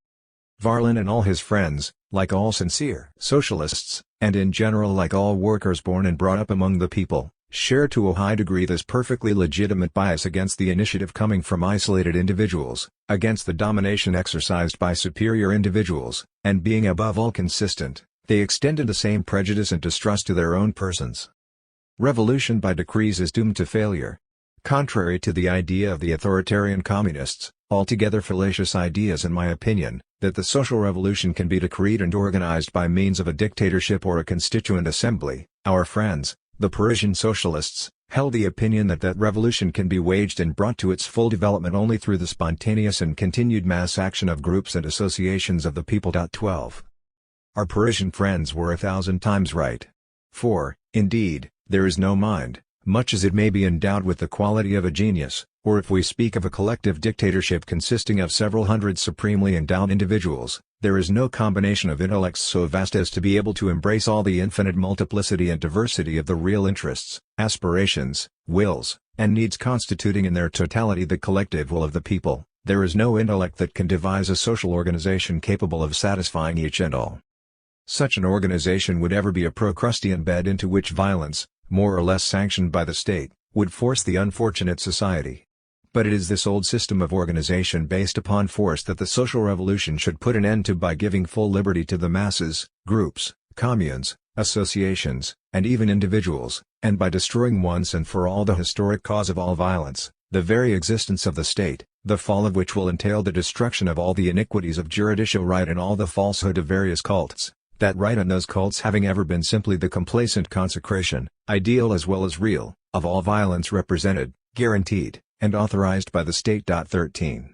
Varlin and all his friends, like all sincere socialists, and in general like all workers born and brought up among the people, share to a high degree this perfectly legitimate bias against the initiative coming from isolated individuals, against the domination exercised by superior individuals, and being above all consistent, they extended the same prejudice and distrust to their own persons. Revolution by decrees is doomed to failure. Contrary to the idea of the authoritarian communists, altogether fallacious ideas in my opinion, that the social revolution can be decreed and organized by means of a dictatorship or a constituent assembly, our friends, the Parisian socialists, held the opinion that that revolution can be waged and brought to its full development only through the spontaneous and continued mass action of groups and associations of the people. 12. Our Parisian friends were 1,000 times right. For, indeed, there is no mind, much as it may be endowed with the quality of a genius, or if we speak of a collective dictatorship consisting of several hundred supremely endowed individuals, there is no combination of intellects so vast as to be able to embrace all the infinite multiplicity and diversity of the real interests, aspirations, wills, and needs constituting in their totality the collective will of the people. There is no intellect that can devise a social organization capable of satisfying each and all. Such an organization would ever be a Procrustean bed into which violence, more or less sanctioned by the state, would force the unfortunate society. But it is this old system of organization based upon force that the social revolution should put an end to by giving full liberty to the masses, groups, communes, associations, and even individuals, and by destroying once and for all the historic cause of all violence, the very existence of the state, the fall of which will entail the destruction of all the iniquities of juridical right and all the falsehood of various cults. That right and those cults having ever been simply the complacent consecration, ideal as well as real, of all violence represented, guaranteed, and authorized by the state. 13.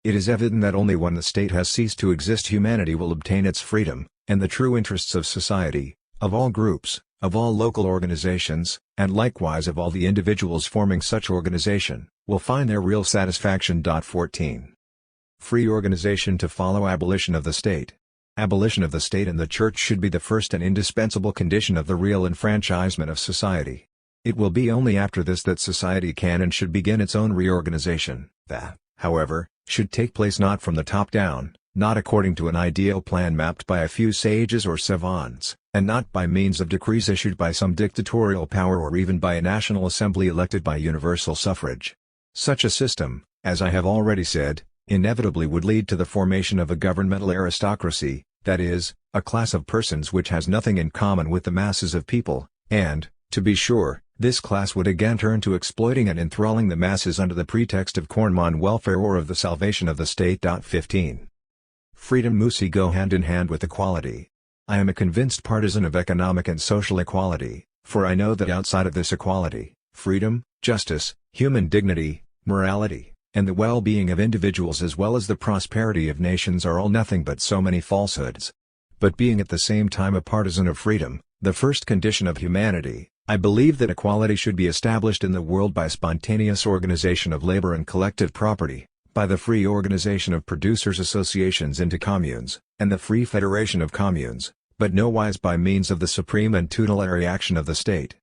It is evident that only when the state has ceased to exist humanity will obtain its freedom, and the true interests of society, of all groups, of all local organizations, and likewise of all the individuals forming such organization, will find their real satisfaction. 14. Free organization to follow abolition of the state. Abolition of the state and the church should be the first and indispensable condition of the real enfranchisement of society. It will be only after this that society can and should begin its own reorganization. That, however, should take place not from the top down, not according to an ideal plan mapped by a few sages or savants, and not by means of decrees issued by some dictatorial power or even by a national assembly elected by universal suffrage. Such a system, as I have already said, inevitably would lead to the formation of a governmental aristocracy, that is, a class of persons which has nothing in common with the masses of people, and, to be sure, this class would again turn to exploiting and enthralling the masses under the pretext of common welfare or of the salvation of the state. 15. Freedom must go hand in hand with equality. I am a convinced partisan of economic and social equality, for I know that outside of this equality, freedom, justice, human dignity, morality, and the well-being of individuals as well as the prosperity of nations are all nothing but so many falsehoods. But being at the same time a partisan of freedom, the first condition of humanity, I believe that equality should be established in the world by spontaneous organization of labor and collective property, by the free organization of producers' associations into communes, and the free federation of communes, but nowise by means of the supreme and tutelary action of the state.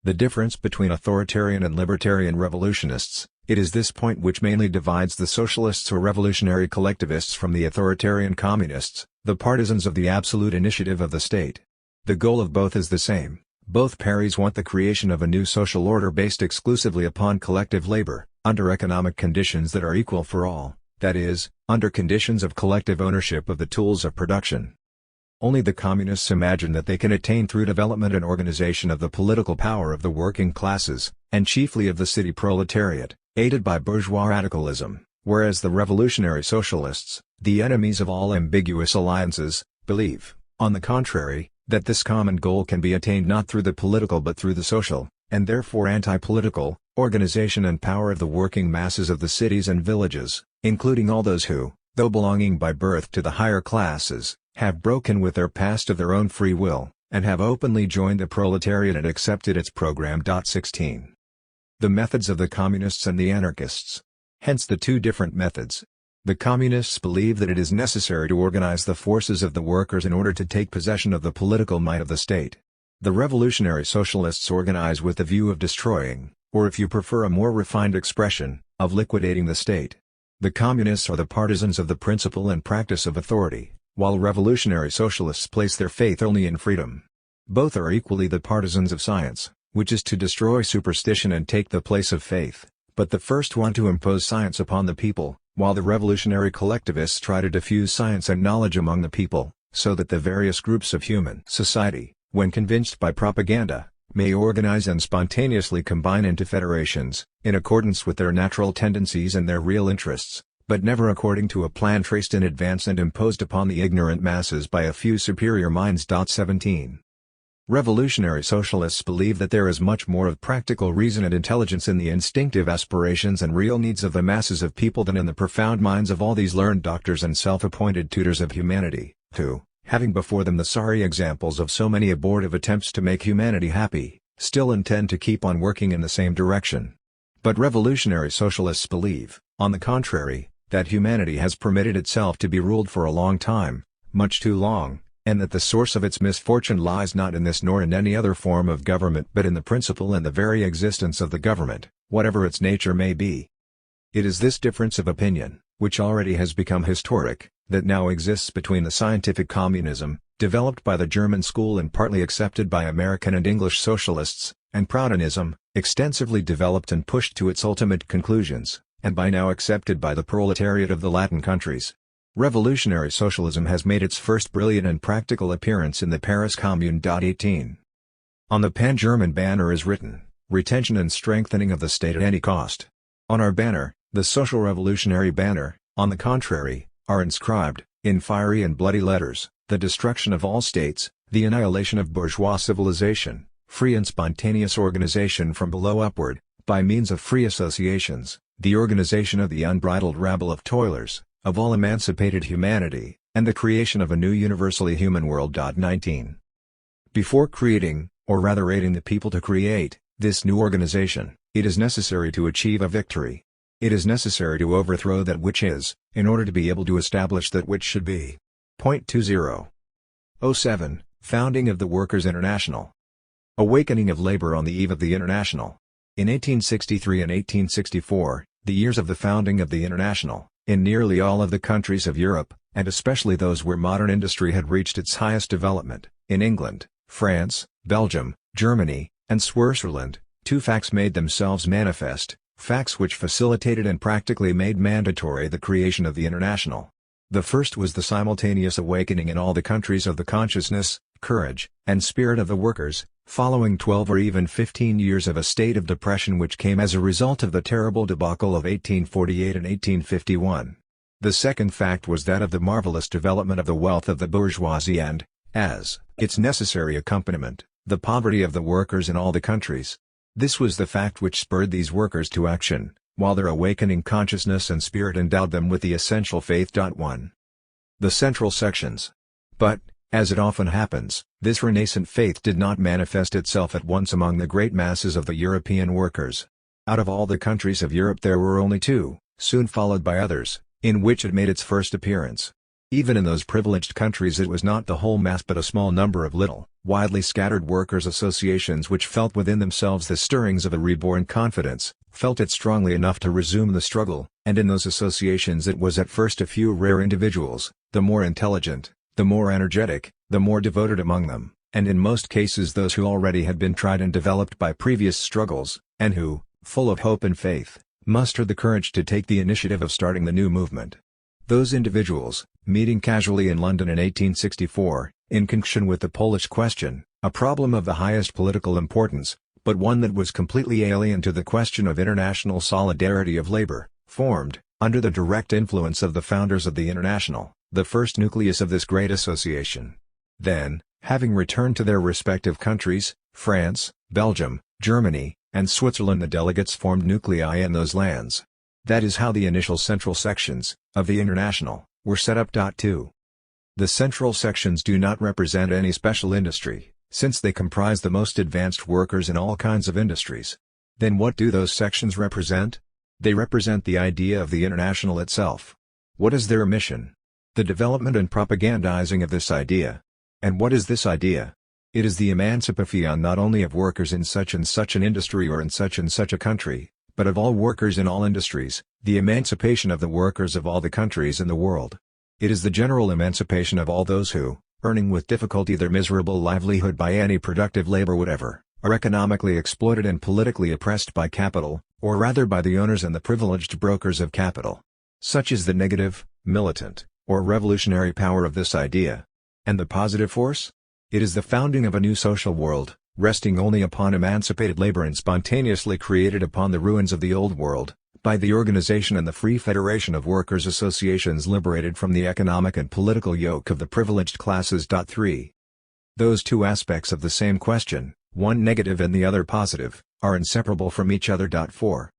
The difference between authoritarian and libertarian revolutionists, it is this point which mainly divides the socialists or revolutionary collectivists from the authoritarian communists, the partisans of the absolute initiative of the state, The goal of both is the same. Both parties want the creation of a new social order based exclusively upon collective labor, under economic conditions that are equal for all, that is, under conditions of collective ownership of the tools of production. Only the communists imagine that they can attain through development and organization of the political power of the working classes, and chiefly of the city proletariat, aided by bourgeois radicalism, whereas the revolutionary socialists, the enemies of all ambiguous alliances, believe, on the contrary, that this common goal can be attained not through the political but through the social, and therefore anti-political, organization and power of the working masses of the cities and villages, including all those who, though belonging by birth to the higher classes, have broken with their past of their own free will, and have openly joined the proletariat and accepted its program. 16. The methods of the communists and the anarchists. Hence the two different methods. The communists believe that it is necessary to organize the forces of the workers in order to take possession of the political might of the state. The revolutionary socialists organize with the view of destroying, or if you prefer a more refined expression, of liquidating the state. The communists are the partisans of the principle and practice of authority, while revolutionary socialists place their faith only in freedom. Both are equally the partisans of science, which is to destroy superstition and take the place of faith, but the first want to impose science upon the people, while the revolutionary collectivists try to diffuse science and knowledge among the people, so that the various groups of human society, when convinced by propaganda, may organize and spontaneously combine into federations, in accordance with their natural tendencies and their real interests, but never according to a plan traced in advance and imposed upon the ignorant masses by a few superior minds. 17. Revolutionary socialists believe that there is much more of practical reason and intelligence in the instinctive aspirations and real needs of the masses of people than in the profound minds of all these learned doctors and self-appointed tutors of humanity, who, having before them the sorry examples of so many abortive attempts to make humanity happy, still intend to keep on working in the same direction. But revolutionary socialists believe, on the contrary, that humanity has permitted itself to be ruled for a long time, much too long, and that the source of its misfortune lies not in this nor in any other form of government but in the principle and the very existence of the government, whatever its nature may be. It is this difference of opinion, which already has become historic, that now exists between the scientific communism, developed by the German school and partly accepted by American and English socialists, and Proudhonism, extensively developed and pushed to its ultimate conclusions, and by now accepted by the proletariat of the Latin countries. Revolutionary socialism has made its first brilliant and practical appearance in the Paris Commune. 18. On the pan-German banner is written, "Retention and strengthening of the state at any cost." On our banner, the social revolutionary banner, on the contrary, are inscribed, in fiery and bloody letters, the destruction of all states, the annihilation of bourgeois civilization, free and spontaneous organization from below upward, by means of free associations, the organization of the unbridled rabble of toilers, of all emancipated humanity, and the creation of a new universally human world. 19. Before creating, or rather aiding the people to create, this new organization, it is necessary to achieve a victory. It is necessary to overthrow that which is, in order to be able to establish that which should be. Point 20. 07. Founding of the Workers' International. Awakening of labor on the eve of the International. In 1863 and 1864, the years of the founding of the International, in nearly all of the countries of Europe, and especially those where modern industry had reached its highest development, in England, France, Belgium, Germany, and Switzerland, two facts made themselves manifest, facts which facilitated and practically made mandatory the creation of the International. The first was the simultaneous awakening in all the countries of the consciousness, courage, and spirit of the workers, following 12 or even 15 years of a state of depression which came as a result of the terrible debacle of 1848 and 1851. The second fact was that of the marvelous development of the wealth of the bourgeoisie and, as its necessary accompaniment, the poverty of the workers in all the countries. This was the fact which spurred these workers to action, while their awakening consciousness and spirit endowed them with the essential faith. 1. The central sections. But, as it often happens, this renascent faith did not manifest itself at once among the great masses of the European workers. Out of all the countries of Europe there were only two, soon followed by others, in which it made its first appearance. Even in those privileged countries it was not the whole mass but a small number of little, widely scattered workers' associations which felt within themselves the stirrings of a reborn confidence, felt it strongly enough to resume the struggle, and in those associations it was at first a few rare individuals, the more intelligent, the more energetic, the more devoted among them, and in most cases those who already had been tried and developed by previous struggles, and who, full of hope and faith, mustered the courage to take the initiative of starting the new movement. Those individuals, meeting casually in London in 1864, in connection with the Polish question, a problem of the highest political importance, but one that was completely alien to the question of international solidarity of labor, formed, under the direct influence of the founders of the International, the first nucleus of this great association. Then, having returned to their respective countries, France, Belgium, Germany, and Switzerland, the delegates formed nuclei in those lands. That is how the initial central sections, of the International, were set up. 2. The central sections do not represent any special industry, since they comprise the most advanced workers in all kinds of industries. Then what do those sections represent? They represent the idea of the International itself. What is their mission? The development and propagandizing of this idea. And what is this idea? It is the emancipation not only of workers in such and such an industry or in such and such a country, but of all workers in all industries, the emancipation of the workers of all the countries in the world. It is the general emancipation of all those who, earning with difficulty their miserable livelihood by any productive labor whatever, are economically exploited and politically oppressed by capital, or rather by the owners and the privileged brokers of capital. Such is the negative, militant, or revolutionary power of this idea. And the positive force? It is the founding of a new social world, resting only upon emancipated labor and spontaneously created upon the ruins of the old world, by the organization and the free federation of workers' associations liberated from the economic and political yoke of the privileged classes. 3. Those two aspects of the same question, one negative and the other positive, are inseparable from each other. 4.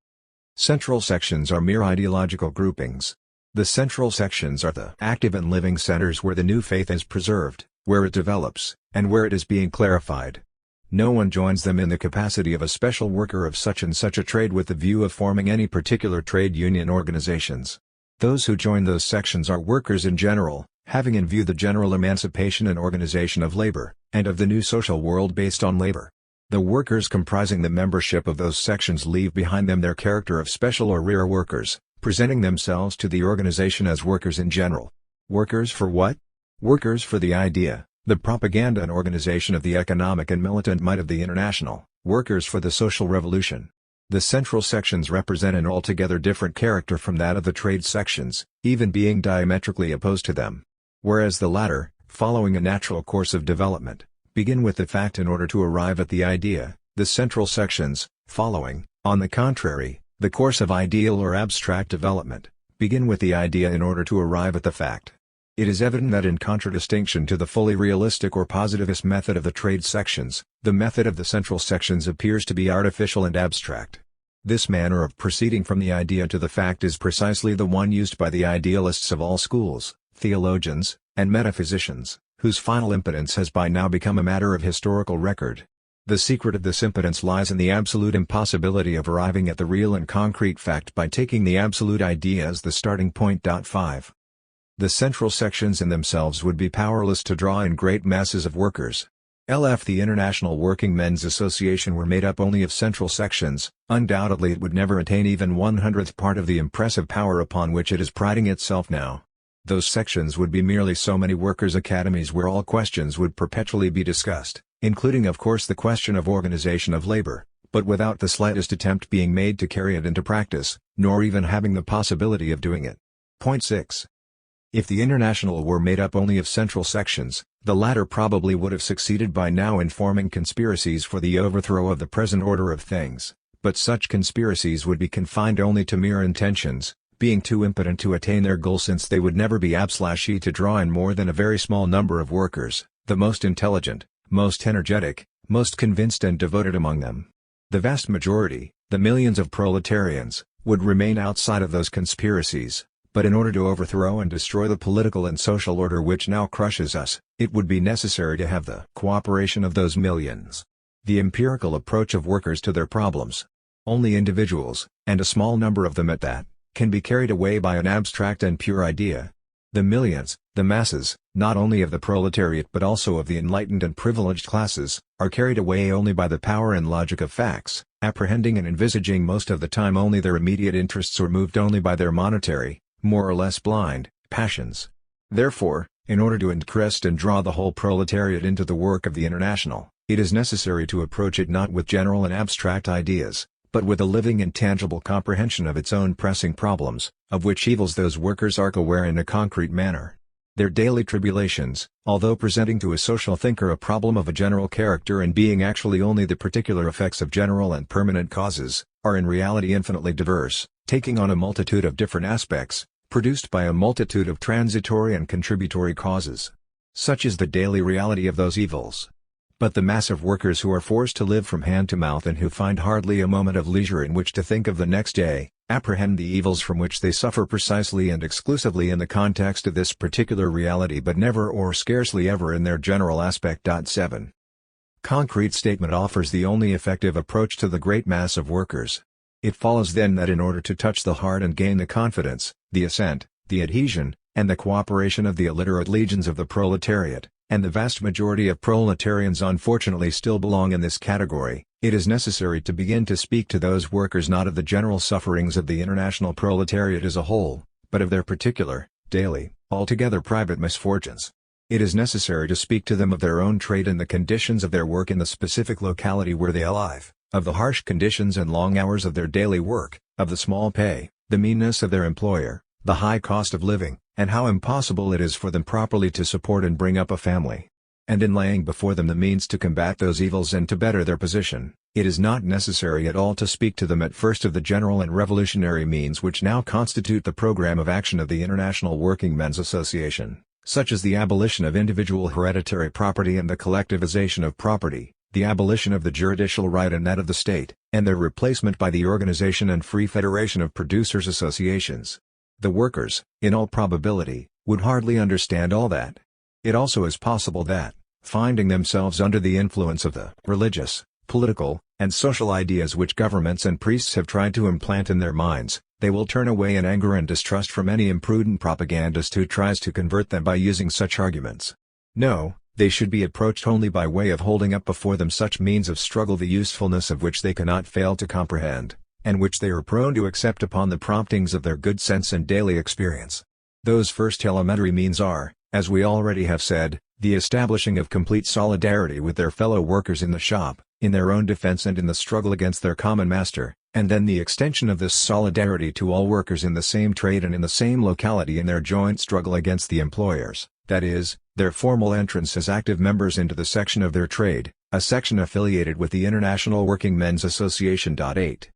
Central sections are mere ideological groupings. The central sections are the active and living centers where the new faith is preserved, where it develops, and where it is being clarified. No one joins them in the capacity of a special worker of such and such a trade with the view of forming any particular trade union organizations. Those who join those sections are workers in general, having in view the general emancipation and organization of labor, and of the new social world based on labor. The workers comprising the membership of those sections leave behind them their character of special or rear workers, presenting themselves to the organization as workers in general. Workers for what? Workers for the idea, the propaganda and organization of the economic and militant might of the International, workers for the social revolution. The central sections represent an altogether different character from that of the trade sections, even being diametrically opposed to them. Whereas the latter, following a natural course of development, begin with the fact in order to arrive at the idea, the central sections, following, on the contrary, the course of ideal or abstract development, begin with the idea in order to arrive at the fact. It is evident that in contradistinction to the fully realistic or positivist method of the trade sections, the method of the central sections appears to be artificial and abstract. This manner of proceeding from the idea to the fact is precisely the one used by the idealists of all schools, theologians, and metaphysicians, whose final impotence has by now become a matter of historical record. The secret of this impotence lies in the absolute impossibility of arriving at the real and concrete fact by taking the absolute idea as the starting point. 5. The central sections in themselves would be powerless to draw in great masses of workers. If the International Working Men's Association were made up only of central sections, undoubtedly it would never attain even 1/100th part of the impressive power upon which it is priding itself now. Those sections would be merely so many workers' academies where all questions would perpetually be discussed, including of course the question of organization of labor, but without the slightest attempt being made to carry it into practice, nor even having the possibility of doing it. 6. If the International were made up only of central sections, the latter probably would have succeeded by now in forming conspiracies for the overthrow of the present order of things, but such conspiracies would be confined only to mere intentions, being too impotent to attain their goal since they would never be able to draw in more than a very small number of workers, the most intelligent, most energetic, most convinced and devoted among them. The vast majority, the millions of proletarians, would remain outside of those conspiracies. But in order to overthrow and destroy the political and social order which now crushes us, it would be necessary to have the cooperation of those millions. The empirical approach of workers to their problems. Only individuals, and a small number of them at that, can be carried away by an abstract and pure idea. The millions, the masses, not only of the proletariat but also of the enlightened and privileged classes, are carried away only by the power and logic of facts, apprehending and envisaging most of the time only their immediate interests or moved only by their monetary, more or less blind, passions. Therefore, in order to interest and draw the whole proletariat into the work of the International, it is necessary to approach it not with general and abstract ideas, but with a living and tangible comprehension of its own pressing problems, of which evils those workers are aware in a concrete manner. Their daily tribulations, although presenting to a social thinker a problem of a general character and being actually only the particular effects of general and permanent causes, are in reality infinitely diverse, taking on a multitude of different aspects, produced by a multitude of transitory and contributory causes. Such is the daily reality of those evils. But the mass of workers who are forced to live from hand to mouth and who find hardly a moment of leisure in which to think of the next day, apprehend the evils from which they suffer precisely and exclusively in the context of this particular reality, but never or scarcely ever in their general aspect. 7. Concrete statement offers the only effective approach to the great mass of workers. It follows then that in order to touch the heart and gain the confidence, the assent, the adhesion, and the cooperation of the illiterate legions of the proletariat, and the vast majority of proletarians unfortunately still belong in this category, it is necessary to begin to speak to those workers not of the general sufferings of the international proletariat as a whole, but of their particular, daily, altogether private misfortunes. It is necessary to speak to them of their own trade and the conditions of their work in the specific locality where they live, of the harsh conditions and long hours of their daily work, of the small pay, the meanness of their employer, the high cost of living, and how impossible it is for them properly to support and bring up a family. And in laying before them the means to combat those evils and to better their position, it is not necessary at all to speak to them at first of the general and revolutionary means which now constitute the program of action of the International Working Men's Association, such as the abolition of individual hereditary property and the collectivization of property, the abolition of the juridical right and that of the state, and their replacement by the organization and free federation of producers' associations. The workers, in all probability, would hardly understand all that. It also is possible that, finding themselves under the influence of the religious, political, and social ideas which governments and priests have tried to implant in their minds, they will turn away in anger and distrust from any imprudent propagandist who tries to convert them by using such arguments. No, they should be approached only by way of holding up before them such means of struggle the usefulness of which they cannot fail to comprehend, and which they are prone to accept upon the promptings of their good sense and daily experience. Those first elementary means are, as we already have said, the establishing of complete solidarity with their fellow workers in the shop, in their own defense and in the struggle against their common master, and then the extension of this solidarity to all workers in the same trade and in the same locality in their joint struggle against the employers, that is, their formal entrance as active members into the section of their trade, a section affiliated with the International Working Men's Association. 8.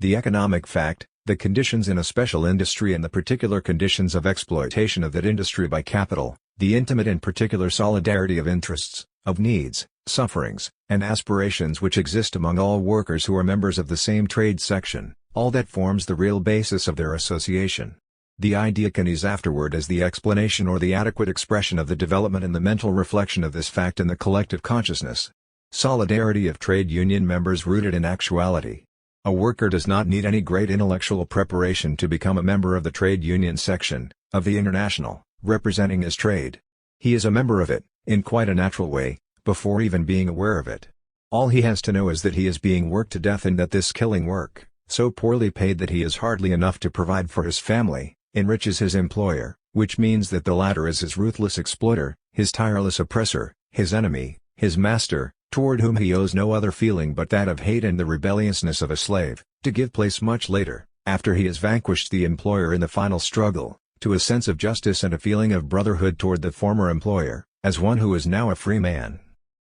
The economic fact, the conditions in a special industry and the particular conditions of exploitation of that industry by capital, the intimate and particular solidarity of interests, of needs, sufferings, and aspirations which exist among all workers who are members of the same trade section, all that forms the real basis of their association. The idea can is afterward as the explanation or the adequate expression of the development and the mental reflection of this fact in the collective consciousness. Solidarity of trade union members rooted in actuality. A worker does not need any great intellectual preparation to become a member of the trade union section, of the International, representing his trade. He is a member of it, in quite a natural way, before even being aware of it. All he has to know is that he is being worked to death and that this killing work, so poorly paid that he is hardly enough to provide for his family, enriches his employer, which means that the latter is his ruthless exploiter, his tireless oppressor, his enemy, his master, toward whom he owes no other feeling but that of hate and the rebelliousness of a slave, to give place much later, after he has vanquished the employer in the final struggle, to a sense of justice and a feeling of brotherhood toward the former employer, as one who is now a free man.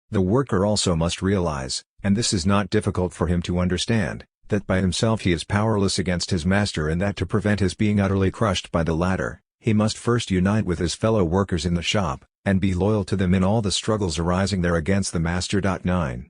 The worker also must realize, and this is not difficult for him to understand, that by himself he is powerless against his master and that to prevent his being utterly crushed by the latter, he must first unite with his fellow workers in the shop, and be loyal to them in all the struggles arising there against the master. 9.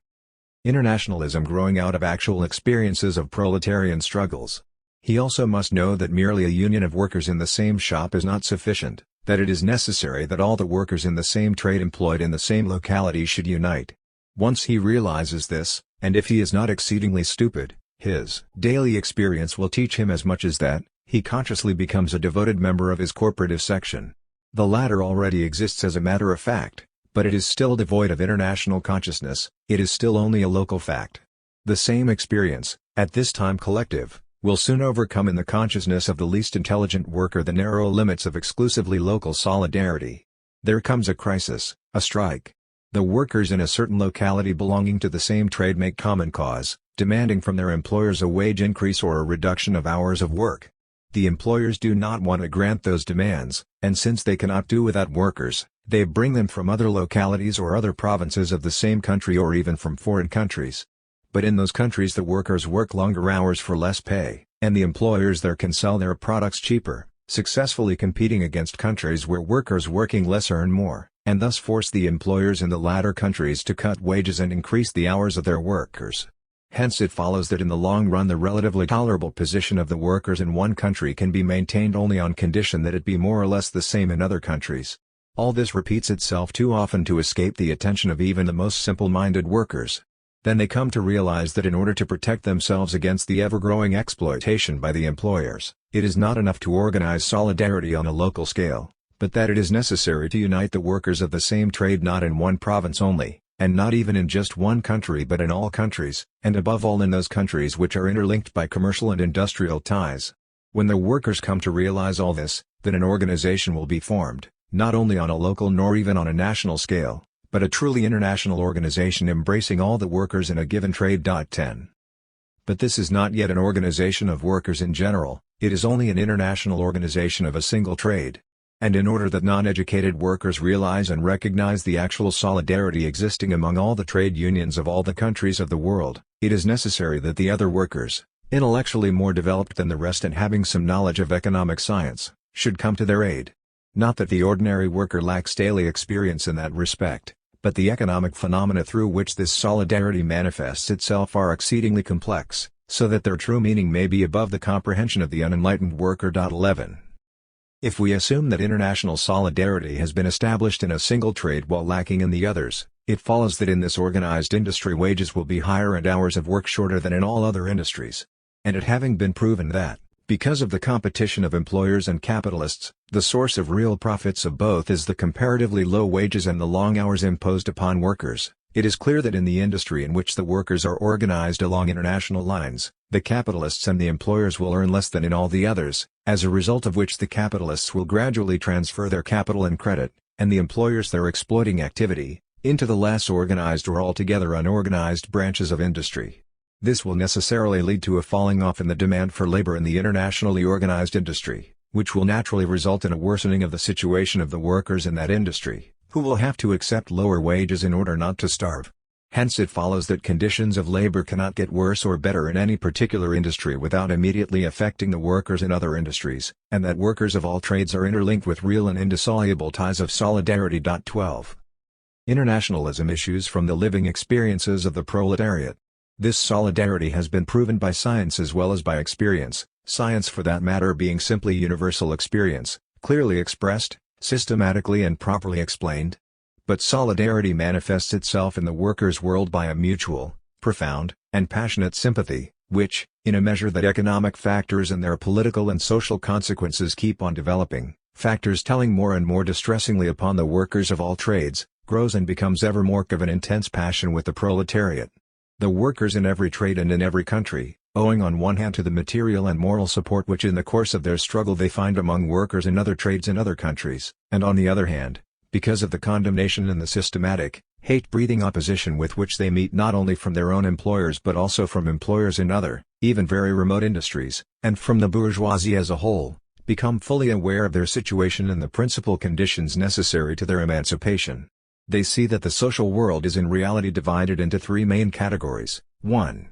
Internationalism growing out of actual experiences of proletarian struggles. He also must know that merely a union of workers in the same shop is not sufficient, that it is necessary that all the workers in the same trade employed in the same locality should unite. Once he realizes this, and if he is not exceedingly stupid, his daily experience will teach him as much as that, he consciously becomes a devoted member of his corporative section. The latter already exists as a matter of fact, but it is still devoid of international consciousness, it is still only a local fact. The same experience, at this time collective, will soon overcome in the consciousness of the least intelligent worker the narrow limits of exclusively local solidarity. There comes a crisis, a strike. The workers in a certain locality belonging to the same trade make common cause, demanding from their employers a wage increase or a reduction of hours of work. The employers do not want to grant those demands, and since they cannot do without workers, they bring them from other localities or other provinces of the same country or even from foreign countries. But in those countries the workers work longer hours for less pay, and the employers there can sell their products cheaper, successfully competing against countries where workers working less earn more, and thus force the employers in the latter countries to cut wages and increase the hours of their workers. Hence it follows that in the long run the relatively tolerable position of the workers in one country can be maintained only on condition that it be more or less the same in other countries. All this repeats itself too often to escape the attention of even the most simple-minded workers. Then they come to realize that in order to protect themselves against the ever-growing exploitation by the employers, it is not enough to organize solidarity on a local scale, but that it is necessary to unite the workers of the same trade not in one province only, and not even in just one country but in all countries, and above all in those countries which are interlinked by commercial and industrial ties. When the workers come to realize all this, then an organization will be formed, not only on a local nor even on a national scale, but a truly international organization embracing all the workers in a given trade. 10. But this is not yet an organization of workers in general, it is only an international organization of a single trade. And in order that non-educated workers realize and recognize the actual solidarity existing among all the trade unions of all the countries of the world, it is necessary that the other workers, intellectually more developed than the rest and having some knowledge of economic science, should come to their aid. Not that the ordinary worker lacks daily experience in that respect, but the economic phenomena through which this solidarity manifests itself are exceedingly complex, so that their true meaning may be above the comprehension of the unenlightened worker. 11. If we assume that international solidarity has been established in a single trade while lacking in the others, it follows that in this organized industry wages will be higher and hours of work shorter than in all other industries. And it having been proven that, because of the competition of employers and capitalists, the source of real profits of both is the comparatively low wages and the long hours imposed upon workers, it is clear that in the industry in which the workers are organized along international lines, the capitalists and the employers will earn less than in all the others, as a result of which the capitalists will gradually transfer their capital and credit, and the employers their exploiting activity, into the less organized or altogether unorganized branches of industry. This will necessarily lead to a falling off in the demand for labor in the internationally organized industry, which will naturally result in a worsening of the situation of the workers in that industry, who will have to accept lower wages in order not to starve. Hence it follows that conditions of labor cannot get worse or better in any particular industry without immediately affecting the workers in other industries, and that workers of all trades are interlinked with real and indissoluble ties of solidarity. 12. Internationalism issues from the living experiences of the proletariat. This solidarity has been proven by science as well as by experience, science for that matter being simply universal experience, clearly expressed, systematically and properly explained. But solidarity manifests itself in the workers' world by a mutual, profound, and passionate sympathy, which, in a measure that economic factors and their political and social consequences keep on developing, factors telling more and more distressingly upon the workers of all trades, grows and becomes ever more of an intense passion with the proletariat. The workers in every trade and in every country, owing on one hand to the material and moral support which in the course of their struggle they find among workers in other trades in other countries, and on the other hand, because of the condemnation and the systematic, hate-breathing opposition with which they meet not only from their own employers but also from employers in other, even very remote industries, and from the bourgeoisie as a whole, become fully aware of their situation and the principal conditions necessary to their emancipation. They see that the social world is in reality divided into three main categories: 1.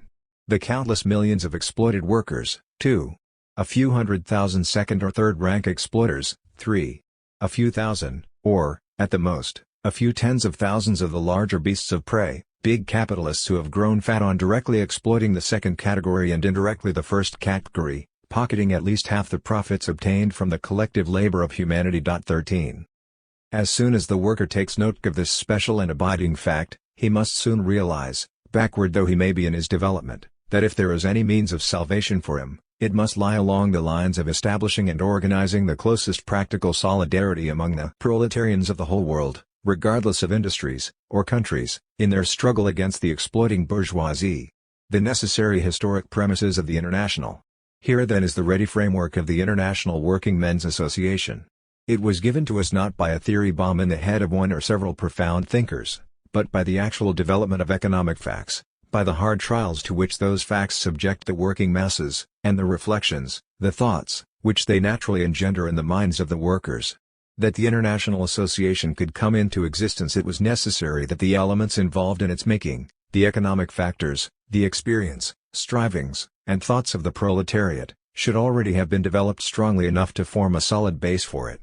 The countless millions of exploited workers; 2. A few 100,000 second or third-rank exploiters; 3. A few thousand, or, at the most, a few tens of thousands of the larger beasts of prey, big capitalists who have grown fat on directly exploiting the second category and indirectly the first category, pocketing at least half the profits obtained from the collective labor of humanity. 13. As soon as the worker takes note of this special and abiding fact, he must soon realize, backward though he may be in his development, that if there is any means of salvation for him, it must lie along the lines of establishing and organizing the closest practical solidarity among the proletarians of the whole world, regardless of industries, or countries, in their struggle against the exploiting bourgeoisie. The necessary historic premises of the international Here then is the ready framework of the International Working Men's Association. It was given to us not by a theory bomb in the head of one or several profound thinkers, but by the actual development of economic facts, by the hard trials to which those facts subject the working masses, and the reflections, the thoughts, which they naturally engender in the minds of the workers. That the International Association could come into existence, it was necessary that the elements involved in its making, the economic factors, the experience, strivings, and thoughts of the proletariat, should already have been developed strongly enough to form a solid base for it.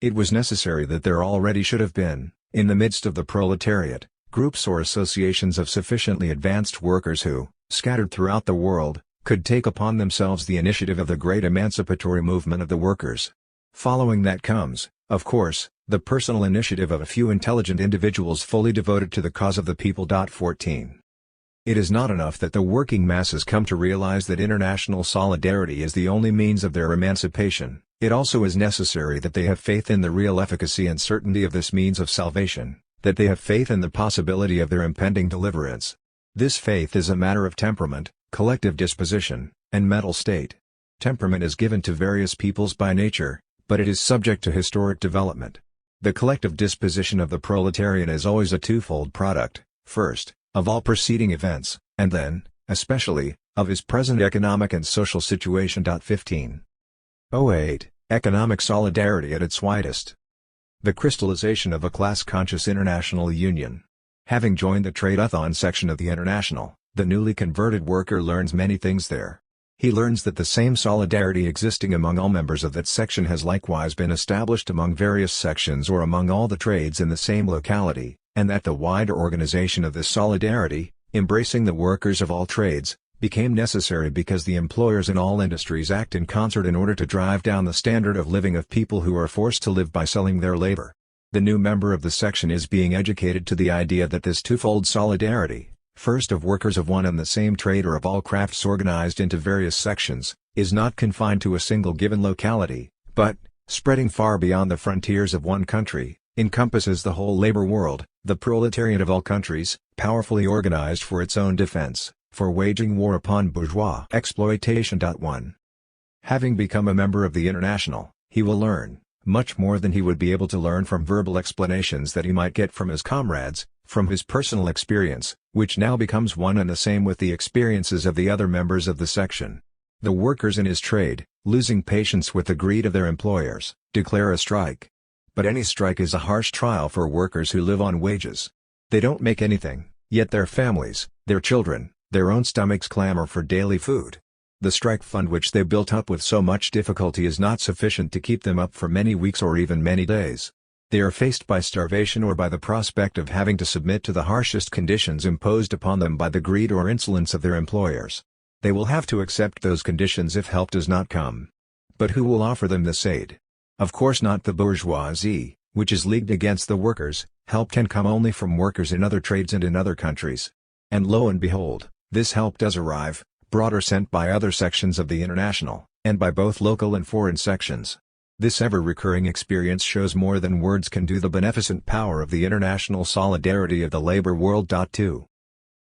It was necessary that there already should have been, in the midst of the proletariat, groups or associations of sufficiently advanced workers who, scattered throughout the world, could take upon themselves the initiative of the great emancipatory movement of the workers. Following that comes, of course, the personal initiative of a few intelligent individuals fully devoted to the cause of the people. 14. It is not enough that the working masses come to realize that international solidarity is the only means of their emancipation, it also is necessary that they have faith in the real efficacy and certainty of this means of salvation, that they have faith in the possibility of their impending deliverance. This faith is a matter of temperament, collective disposition, and mental state. Temperament is given to various peoples by nature, but it is subject to historic development. The collective disposition of the proletariat is always a twofold product, first, of all preceding events, and then, especially, of his present economic and social situation. 15. 08. Economic solidarity at its widest. The crystallization of a class-conscious international union. Having joined the Trade-a-thon section of the International, the newly converted worker learns many things there. He learns that the same solidarity existing among all members of that section has likewise been established among various sections or among all the trades in the same locality, and that the wider organization of this solidarity, embracing the workers of all trades, became necessary because the employers in all industries act in concert in order to drive down the standard of living of people who are forced to live by selling their labor. The new member of the section is being educated to the idea that this twofold solidarity, first of workers of one and the same trade or of all crafts organized into various sections, is not confined to a single given locality, but, spreading far beyond the frontiers of one country, encompasses the whole labor world, the proletariat of all countries, powerfully organized for its own defense, for waging war upon bourgeois exploitation. 1. Having become a member of the International, he will learn, much more than he would be able to learn from verbal explanations that he might get from his comrades, from his personal experience, which now becomes one and the same with the experiences of the other members of the section. The workers in his trade, losing patience with the greed of their employers, declare a strike. But any strike is a harsh trial for workers who live on wages. They don't make anything, yet their families, their children, their own stomachs clamor for daily food. The strike fund which they built up with so much difficulty is not sufficient to keep them up for many weeks or even many days. They are faced by starvation or by the prospect of having to submit to the harshest conditions imposed upon them by the greed or insolence of their employers. They will have to accept those conditions if help does not come. But who will offer them this aid? Of course not the bourgeoisie, which is leagued against the workers. Help can come only from workers in other trades and in other countries. And lo and behold, this help does arrive, brought or sent by other sections of the International, and by both local and foreign sections. This ever-recurring experience shows more than words can do the beneficent power of the international solidarity of the labor world. 2.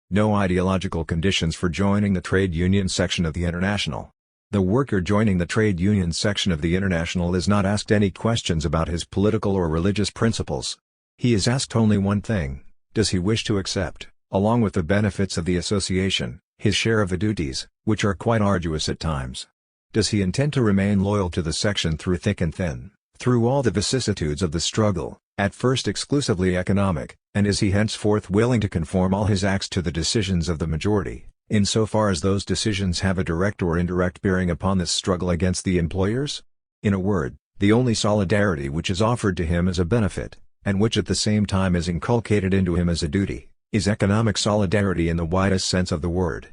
No ideological conditions for joining the trade union section of the International. The worker joining the trade union section of the International is not asked any questions about his political or religious principles. He is asked only one thing: does he wish to accept, along with the benefits of the association, his share of the duties, which are quite arduous at times? Does he intend to remain loyal to the section through thick and thin, through all the vicissitudes of the struggle, at first exclusively economic, and is he henceforth willing to conform all his acts to the decisions of the majority, insofar as those decisions have a direct or indirect bearing upon this struggle against the employers? In a word, the only solidarity which is offered to him as a benefit, and which at the same time is inculcated into him as a duty, is economic solidarity in the widest sense of the word.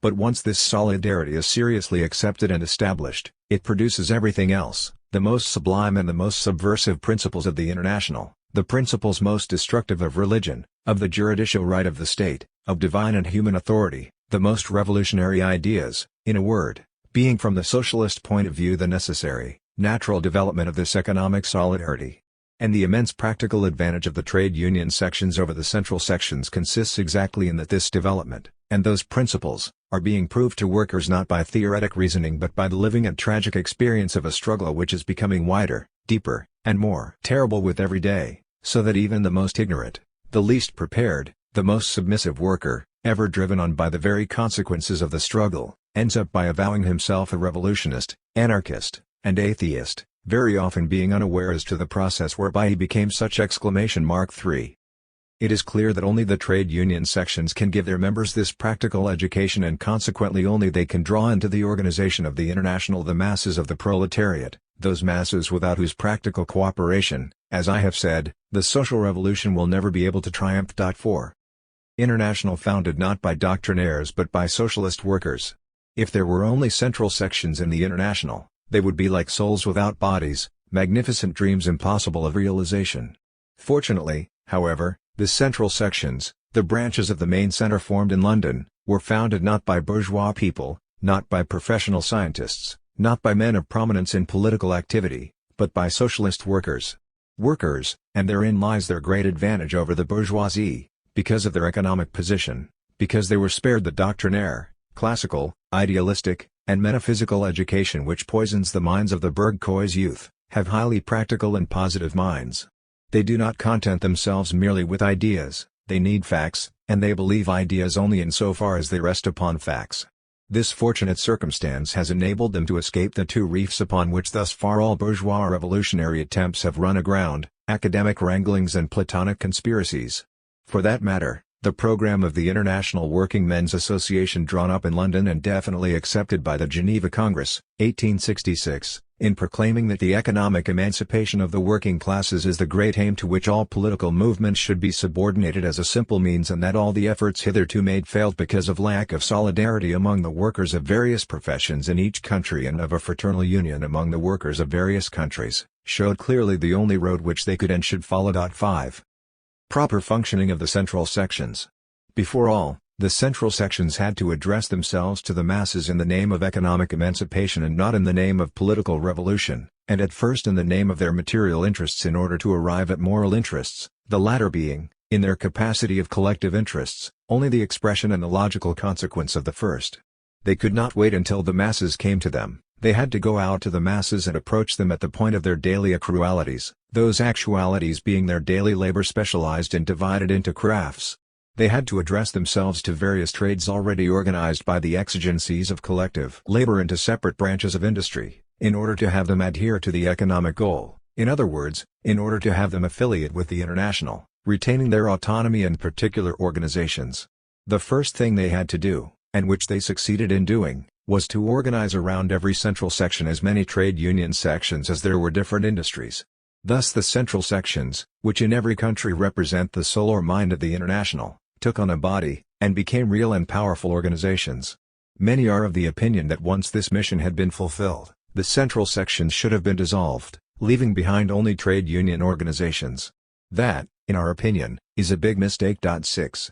But once this solidarity is seriously accepted and established, it produces everything else, the most sublime and the most subversive principles of the International, the principles most destructive of religion, of the juridical right of the state, of divine and human authority, the most revolutionary ideas, in a word, being from the socialist point of view the necessary, natural development of this economic solidarity. And the immense practical advantage of the trade union sections over the central sections consists exactly in that this development, and those principles, are being proved to workers not by theoretic reasoning but by the living and tragic experience of a struggle which is becoming wider, deeper, and more terrible with every day, so that even the most ignorant, the least prepared, the most submissive worker, ever driven on by the very consequences of the struggle, ends up by avowing himself a revolutionist, anarchist, and atheist, very often being unaware as to the process whereby he became such! 3. It is clear that only the trade union sections can give their members this practical education, and consequently only they can draw into the organization of the International the masses of the proletariat, those masses without whose practical cooperation, as I have said, the social revolution will never be able to triumph. 4. International founded not by doctrinaires but by socialist workers. If there were only central sections in the International, they would be like souls without bodies, magnificent dreams impossible of realization. Fortunately, however, the central sections, the branches of the main center formed in London, were founded not by bourgeois people, not by professional scientists, not by men of prominence in political activity, but by socialist workers. Workers, and therein lies their great advantage over the bourgeoisie, because of their economic position, because they were spared the doctrinaire, classical, idealistic, and metaphysical education which poisons the minds of the bourgeois youth, have highly practical and positive minds. They do not content themselves merely with ideas, they need facts, and they believe ideas only in so far as they rest upon facts. This fortunate circumstance has enabled them to escape the two reefs upon which thus far all bourgeois revolutionary attempts have run aground, academic wranglings and Platonic conspiracies. For that matter, the program of the International Working Men's Association, drawn up in London and definitely accepted by the Geneva Congress, 1866, in proclaiming that the economic emancipation of the working classes is the great aim to which all political movements should be subordinated as a simple means, and that all the efforts hitherto made failed because of lack of solidarity among the workers of various professions in each country and of a fraternal union among the workers of various countries, showed clearly the only road which they could and should follow. 5. Proper functioning of the central sections. Before all, the central sections had to address themselves to the masses in the name of economic emancipation and not in the name of political revolution, and at first in the name of their material interests in order to arrive at moral interests, the latter being, in their capacity of collective interests, only the expression and the logical consequence of the first. They could not wait until the masses came to them, they had to go out to the masses and approach them at the point of their daily actualities, those actualities being their daily labor specialized and divided into crafts. They had to address themselves to various trades already organized by the exigencies of collective labor into separate branches of industry, in order to have them adhere to the economic goal, in other words, in order to have them affiliate with the International, retaining their autonomy and particular organizations. The first thing they had to do, and which they succeeded in doing, was to organize around every central section as many trade union sections as there were different industries. Thus the central sections, which in every country represent the soul or mind of the International, took on a body, and became real and powerful organizations. Many are of the opinion that once this mission had been fulfilled, the central sections should have been dissolved, leaving behind only trade union organizations. That, in our opinion, is a big mistake. 6.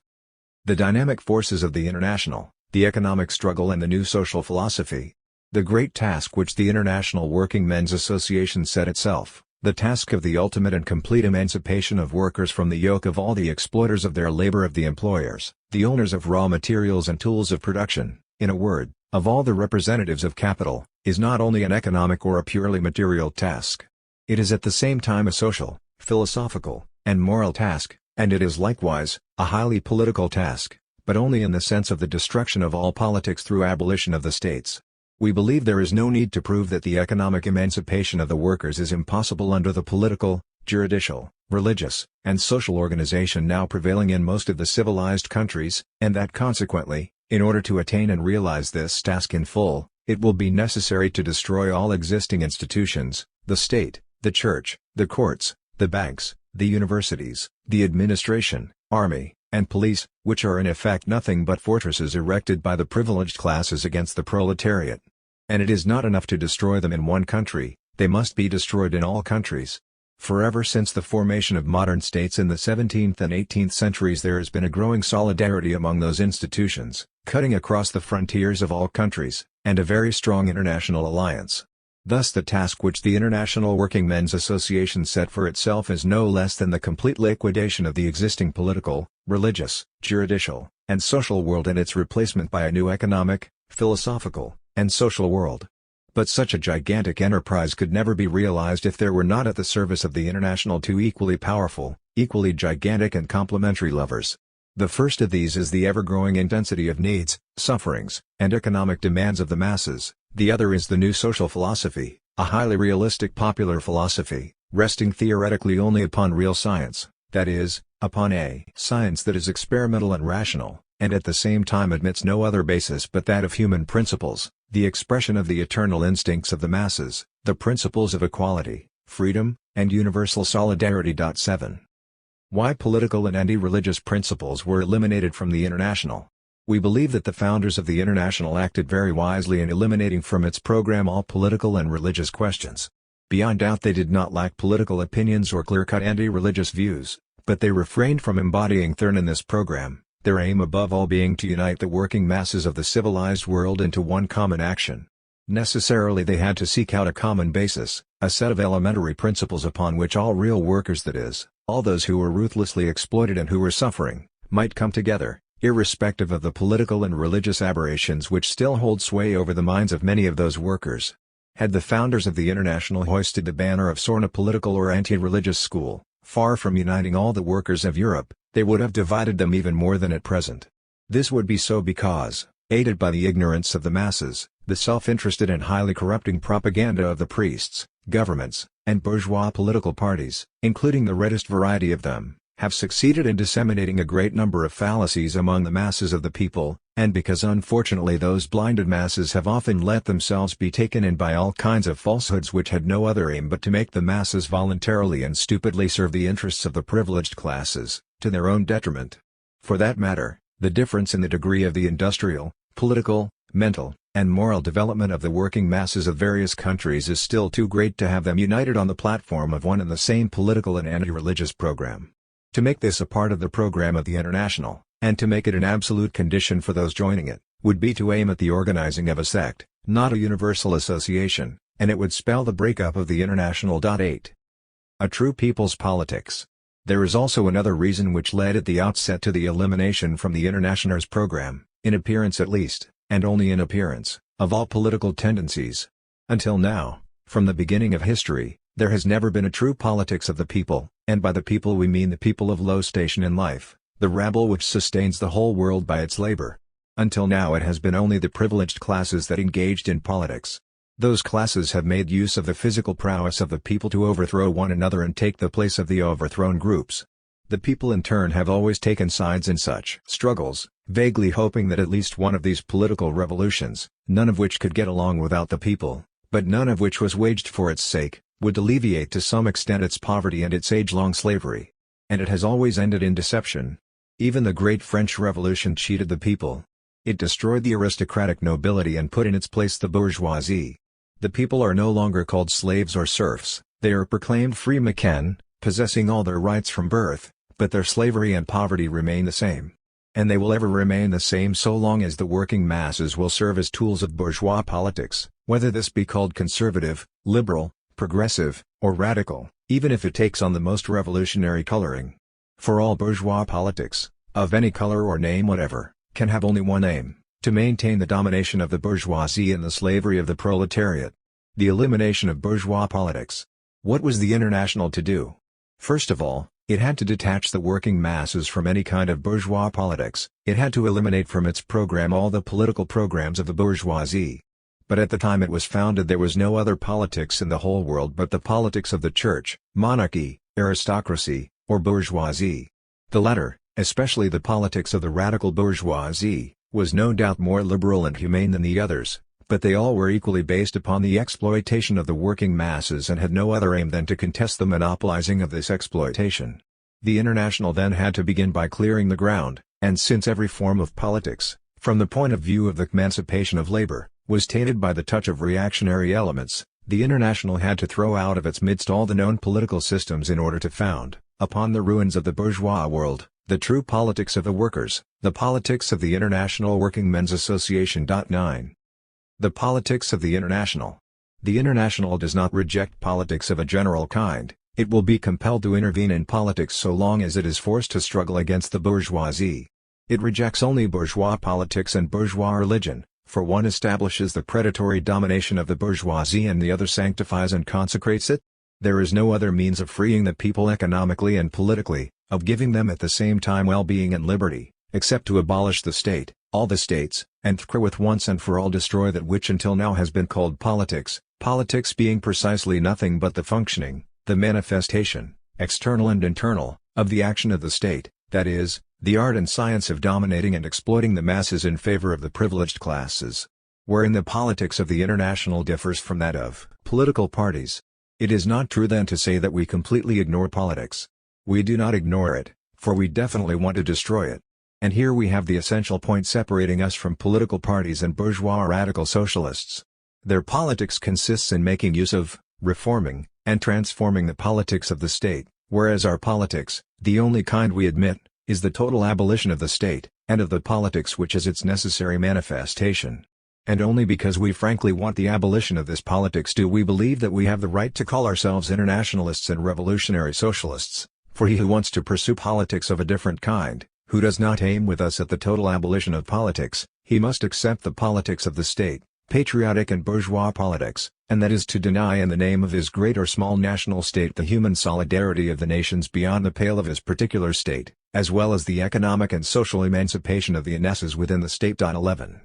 The dynamic forces of the International, the economic struggle and the new social philosophy. The great task which the International Working Men's Association set itself, the task of the ultimate and complete emancipation of workers from the yoke of all the exploiters of their labor, of the employers, the owners of raw materials and tools of production, in a word, of all the representatives of capital, is not only an economic or a purely material task. It is at the same time a social, philosophical, and moral task, and it is likewise a highly political task, but only in the sense of the destruction of all politics through abolition of the states. We believe there is no need to prove that the economic emancipation of the workers is impossible under the political, juridical, religious, and social organization now prevailing in most of the civilized countries, and that consequently, in order to attain and realize this task in full, it will be necessary to destroy all existing institutions, the state, the church, the courts, the banks, the universities, the administration, army, and police, which are in effect nothing but fortresses erected by the privileged classes against the proletariat. And it is not enough to destroy them in one country, they must be destroyed in all countries. For ever since the formation of modern states in the 17th and 18th centuries there has been a growing solidarity among those institutions, cutting across the frontiers of all countries, and a very strong international alliance. Thus the task which the International Working Men's Association set for itself is no less than the complete liquidation of the existing political, religious, juridical, and social world and its replacement by a new economic, philosophical, and social world. But such a gigantic enterprise could never be realized if there were not at the service of the International two equally powerful, equally gigantic and complementary levers. The first of these is the ever-growing intensity of needs, sufferings, and economic demands of the masses. The other is the new social philosophy, a highly realistic popular philosophy, resting theoretically only upon real science, that is, upon a science that is experimental and rational, and at the same time admits no other basis but that of human principles, the expression of the eternal instincts of the masses, the principles of equality, freedom, and universal solidarity. 7. Why political and anti-religious principles were eliminated from the International. We believe that the founders of the International acted very wisely in eliminating from its program all political and religious questions. Beyond doubt they did not lack political opinions or clear-cut anti-religious views, but they refrained from embodying them in this program, their aim above all being to unite the working masses of the civilized world into one common action. Necessarily they had to seek out a common basis, a set of elementary principles upon which all real workers, that is, all those who were ruthlessly exploited and who were suffering, might come together, irrespective of the political and religious aberrations which still hold sway over the minds of many of those workers. Had the founders of the International hoisted the banner of a political or anti-religious school, far from uniting all the workers of Europe, they would have divided them even more than at present. This would be so because, aided by the ignorance of the masses, the self-interested and highly corrupting propaganda of the priests, governments, and bourgeois political parties, including the reddest variety of them, have succeeded in disseminating a great number of fallacies among the masses of the people, and because unfortunately those blinded masses have often let themselves be taken in by all kinds of falsehoods which had no other aim but to make the masses voluntarily and stupidly serve the interests of the privileged classes, to their own detriment. For that matter, the difference in the degree of the industrial, political, mental, and moral development of the working masses of various countries is still too great to have them united on the platform of one and the same political and anti-religious program. To make this a part of the program of the International, and to make it an absolute condition for those joining it, would be to aim at the organizing of a sect, not a universal association, and it would spell the breakup of the International. 8. A true people's politics. There is also another reason which led at the outset to the elimination from the International's program, in appearance at least, and only in appearance, of all political tendencies. Until now, from the beginning of history, there has never been a true politics of the people, and by the people we mean the people of low station in life, the rabble which sustains the whole world by its labor. Until now it has been only the privileged classes that engaged in politics. Those classes have made use of the physical prowess of the people to overthrow one another and take the place of the overthrown groups. The people in turn have always taken sides in such struggles, vaguely hoping that at least one of these political revolutions, none of which could get along without the people, but none of which was waged for its sake, would alleviate to some extent its poverty and its age-long slavery. And it has always ended in deception. Even the great French Revolution cheated the people. It destroyed the aristocratic nobility and put in its place the bourgeoisie. The people are no longer called slaves or serfs, they are proclaimed free men, possessing all their rights from birth, but their slavery and poverty remain the same. And they will ever remain the same so long as the working masses will serve as tools of bourgeois politics, whether this be called conservative, liberal, progressive, or radical, even if it takes on the most revolutionary coloring. For all bourgeois politics, of any color or name whatever, can have only one aim: to maintain the domination of the bourgeoisie and the slavery of the proletariat. The elimination of bourgeois politics. What was the International to do? First of all, it had to detach the working masses from any kind of bourgeois politics. It had to eliminate from its program all the political programs of the bourgeoisie. But at the time it was founded there was no other politics in the whole world but the politics of the church, monarchy, aristocracy, or bourgeoisie. The latter, especially the politics of the radical bourgeoisie, was no doubt more liberal and humane than the others, but they all were equally based upon the exploitation of the working masses and had no other aim than to contest the monopolizing of this exploitation. The International then had to begin by clearing the ground, and since every form of politics, from the point of view of the emancipation of labor, was tainted by the touch of reactionary elements, the International had to throw out of its midst all the known political systems in order to found, upon the ruins of the bourgeois world, the true politics of the workers, the politics of the International Working Men's Association. 9. The politics of the International. The International does not reject politics of a general kind, It will be compelled to intervene in politics so long as it is forced to struggle against the bourgeoisie. It rejects only bourgeois politics and bourgeois religion, for one establishes the predatory domination of the bourgeoisie and the other sanctifies and consecrates it. There is no other means of freeing the people economically and politically, of giving them at the same time well-being and liberty, except to abolish the state, all the states, and with once and for all destroy that which until now has been called politics, politics being precisely nothing but the functioning, the manifestation, external and internal, of the action of the state, that is, the art and science of dominating and exploiting the masses in favor of the privileged classes. Wherein the politics of the International differs from that of political parties. It is not true then to say that we completely ignore politics. We do not ignore it, for we definitely want to destroy it. And here we have the essential point separating us from political parties and bourgeois radical socialists. Their politics consists in making use of, reforming, and transforming the politics of the state, whereas our politics, the only kind we admit, is the total abolition of the state, and of the politics which is its necessary manifestation. And only because we frankly want the abolition of this politics do we believe that we have the right to call ourselves internationalists and revolutionary socialists, for he who wants to pursue politics of a different kind, who does not aim with us at the total abolition of politics, he must accept the politics of the state, patriotic and bourgeois politics, and that is to deny in the name of his great or small national state the human solidarity of the nations beyond the pale of his particular state, as well as the economic and social emancipation of the masses within the state. 11.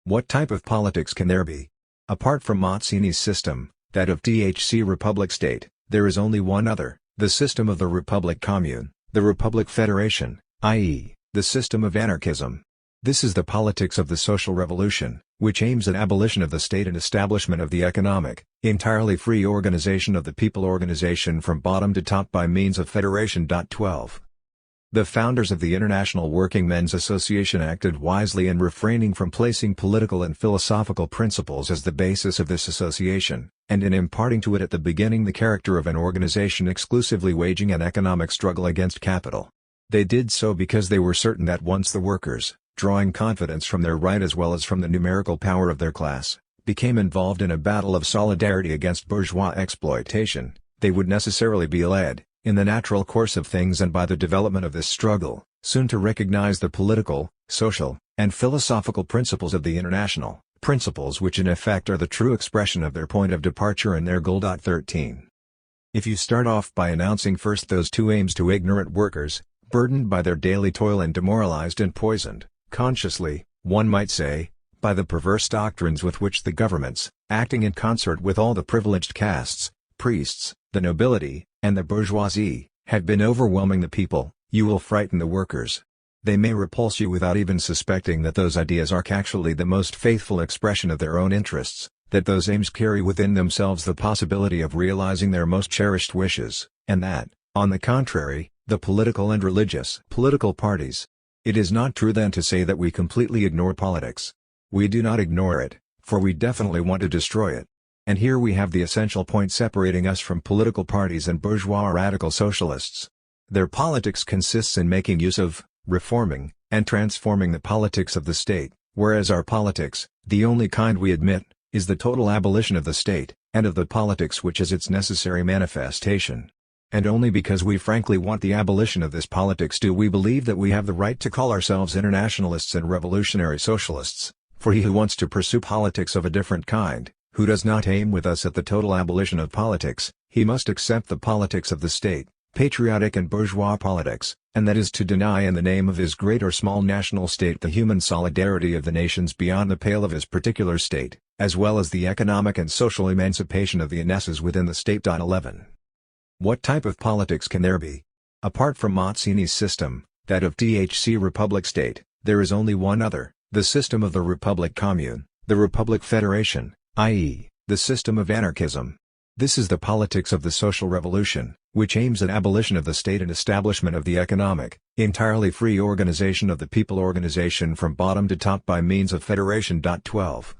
What type of politics can there be? Apart from Mazzini's system, that of THC Republic State, there is only one other, the system of the Republic Commune, the Republic Federation, i.e., the system of anarchism. This is the politics of the social revolution, which aims at abolition of the state and establishment of the economic, entirely free organization of the people, organization from bottom to top by means of federation. 12. The founders of the International Working Men's Association acted wisely in refraining from placing political and philosophical principles as the basis of this association, and in imparting to it at the beginning the character of an organization exclusively waging an economic struggle against capital. They did so because they were certain that once the workers, drawing confidence from their right as well as from the numerical power of their class, became involved in a battle of solidarity against bourgeois exploitation, they would necessarily be led, in the natural course of things and by the development of this struggle, soon to recognize the political, social, and philosophical principles of the International, principles which in effect are the true expression of their point of departure and their goal. 13. If you start off by announcing first those two aims to ignorant workers, burdened by their daily toil and demoralized and poisoned, consciously, one might say, by the perverse doctrines with which the governments, acting in concert with all the privileged castes, priests, the nobility, and the bourgeoisie, have been overwhelming the people, you will frighten the workers. They may repulse you without even suspecting that those ideas are actually the most faithful expression of their own interests, that those aims carry within themselves the possibility of realizing their most cherished wishes, and that, on the contrary, the political and religious political parties. It is not true then to say that we completely ignore politics. We do not ignore it, for we definitely want to destroy it. And here we have the essential point separating us from political parties and bourgeois radical socialists. Their politics consists in making use of, reforming, and transforming the politics of the state, whereas our politics, the only kind we admit, is the total abolition of the state, and of the politics which is its necessary manifestation. And only because we frankly want the abolition of this politics do we believe that we have the right to call ourselves internationalists and revolutionary socialists, for he who wants to pursue politics of a different kind, who does not aim with us at the total abolition of politics, he must accept the politics of the state, patriotic and bourgeois politics, and that is to deny in the name of his great or small national state the human solidarity of the nations beyond the pale of his particular state, as well as the economic and social emancipation of the masses within the state. 11. What type of politics can there be? Apart from Mazzini's system, that of THC Republic State, there is only one other, the system of the Republic Commune, the Republic Federation, i.e., the system of anarchism. This is the politics of the social revolution, which aims at abolition of the state and establishment of the economic, entirely free organization of the people, organization from bottom to top by means of federation. 12.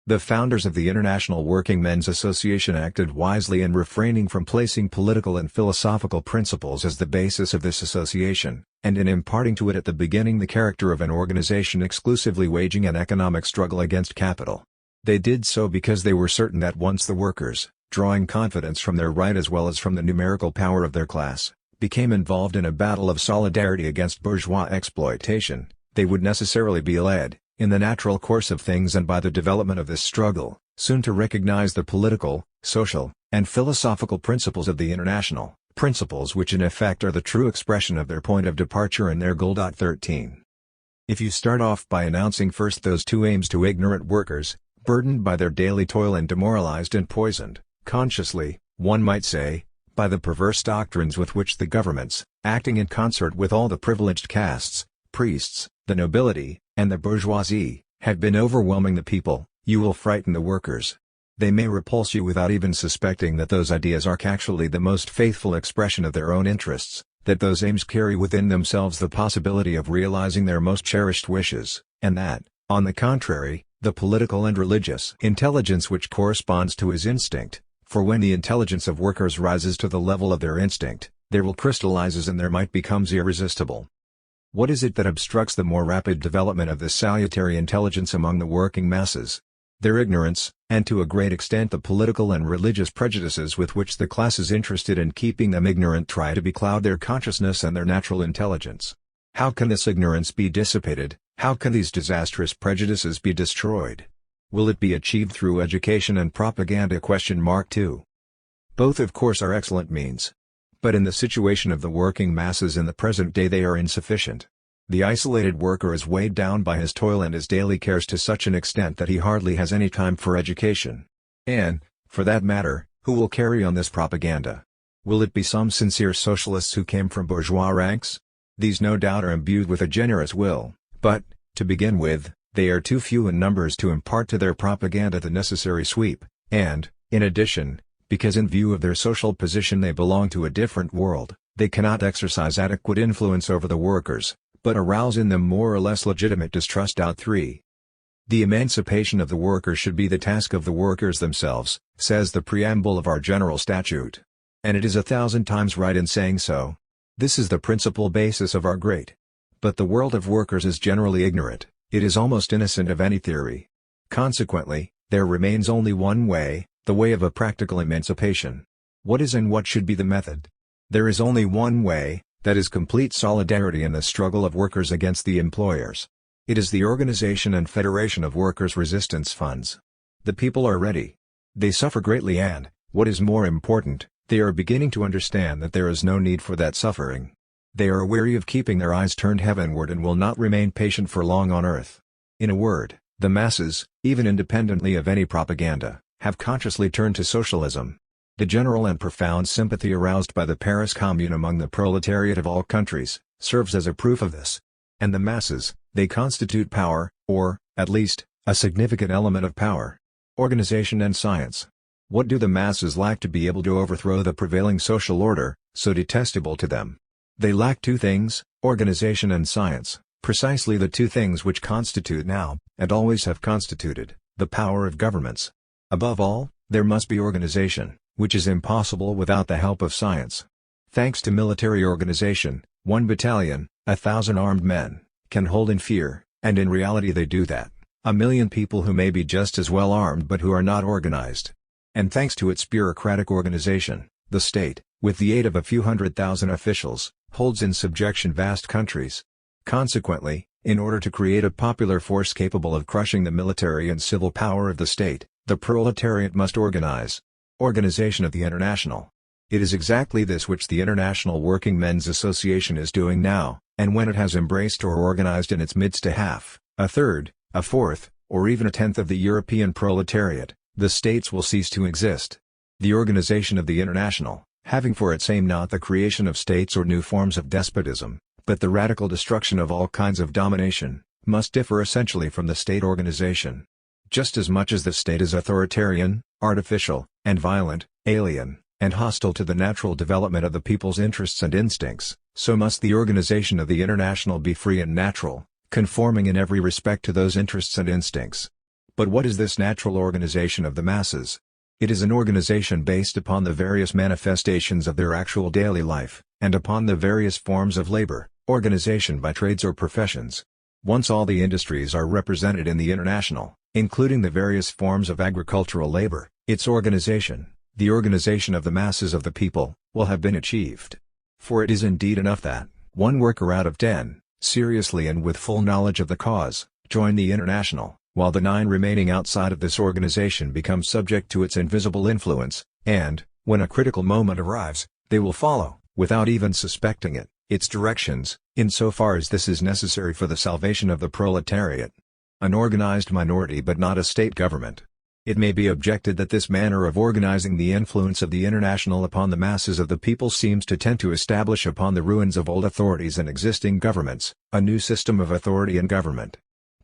The founders of the International Working Men's Association acted wisely in refraining from placing political and philosophical principles as the basis of this association, and in imparting to it at the beginning the character of an organization exclusively waging an economic struggle against capital. They did so because they were certain that once the workers, drawing confidence from their right as well as from the numerical power of their class, became involved in a battle of solidarity against bourgeois exploitation, they would necessarily be led, in the natural course of things and by the development of this struggle, soon to recognize the political, social, and philosophical principles of the International, principles which in effect are the true expression of their point of departure and their goal. 13. If you start off by announcing first those two aims to ignorant workers, burdened by their daily toil and demoralized and poisoned, consciously, one might say, by the perverse doctrines with which the governments, acting in concert with all the privileged castes, priests, the nobility, and the bourgeoisie, have been overwhelming the people, you will frighten the workers. They may repulse you without even suspecting that those ideas are actually the most faithful expression of their own interests, that those aims carry within themselves the possibility of realizing their most cherished wishes, and that, on the contrary, the political and religious intelligence which corresponds to his instinct, for when the intelligence of workers rises to the level of their instinct, their will crystallizes and their might becomes irresistible. What is it that obstructs the more rapid development of this salutary intelligence among the working masses? Their ignorance, and to a great extent the political and religious prejudices with which the classes interested in keeping them ignorant try to becloud their consciousness and their natural intelligence. How can this ignorance be dissipated? How can these disastrous prejudices be destroyed? Will it be achieved through education and propaganda? 2. Both of course are excellent means. But in the situation of the working masses in the present day they are insufficient. The isolated worker is weighed down by his toil and his daily cares to such an extent that he hardly has any time for education. And, for that matter, who will carry on this propaganda? Will it be some sincere socialists who came from bourgeois ranks? These no doubt are imbued with a generous will, but, to begin with, they are too few in numbers to impart to their propaganda the necessary sweep, and, in addition, because in view of their social position they belong to a different world, they cannot exercise adequate influence over the workers, but arouse in them more or less legitimate distrust. 3. The emancipation of the workers should be the task of the workers themselves, says the preamble of our general statute. And it is 1,000 times right in saying so. This is the principal basis of our great. But the world of workers is generally ignorant, it is almost innocent of any theory. Consequently, there remains only one way, the way of a practical emancipation. What is and what should be the method? There is only one way, that is complete solidarity in the struggle of workers against the employers. It is the organization and federation of workers' resistance funds. The people are ready. They suffer greatly and, what is more important, they are beginning to understand that there is no need for that suffering. They are weary of keeping their eyes turned heavenward and will not remain patient for long on earth. In a word, the masses, even independently of any propaganda, have consciously turned to socialism. The general and profound sympathy aroused by the Paris Commune among the proletariat of all countries, serves as a proof of this. And the masses, they constitute power, or, at least, a significant element of power. Organization and science. What do the masses lack to be able to overthrow the prevailing social order, so detestable to them? They lack two things, organization and science, precisely the two things which constitute now, and always have constituted, the power of governments. Above all, there must be organization, which is impossible without the help of science. Thanks to military organization, 1 battalion, 1,000 armed men, can hold in fear, and in reality they do that, 1,000,000 people who may be just as well armed but who are not organized. And thanks to its bureaucratic organization, the state, with the aid of a few 100,000 officials, holds in subjection vast countries. Consequently, in order to create a popular force capable of crushing the military and civil power of the state, the proletariat must organize. Organization of the International. It is exactly this which the International Working Men's Association is doing now, and when it has embraced or organized in its midst a half, a third, a fourth, or even a tenth of the European proletariat, the states will cease to exist. The organization of the International, having for its aim not the creation of states or new forms of despotism, but the radical destruction of all kinds of domination, must differ essentially from the state organization. Just as much as the state is authoritarian, artificial, and violent, alien, and hostile to the natural development of the people's interests and instincts, so must the organization of the International be free and natural, conforming in every respect to those interests and instincts. But what is this natural organization of the masses? It is an organization based upon the various manifestations of their actual daily life, and upon the various forms of labor, organization by trades or professions. Once all the industries are represented in the International, including the various forms of agricultural labor, its organization, the organization of the masses of the people, will have been achieved. For it is indeed enough that, one worker out of 10, seriously and with full knowledge of the cause, join the International, while the 9 remaining outside of this organization become subject to its invisible influence, and, when a critical moment arrives, they will follow, without even suspecting it, its directions, insofar as this is necessary for the salvation of the proletariat. An organized minority but not a state government. It may be objected that this manner of organizing the influence of the International upon the masses of the people seems to tend to establish upon the ruins of old authorities and existing governments, a new system of authority and government.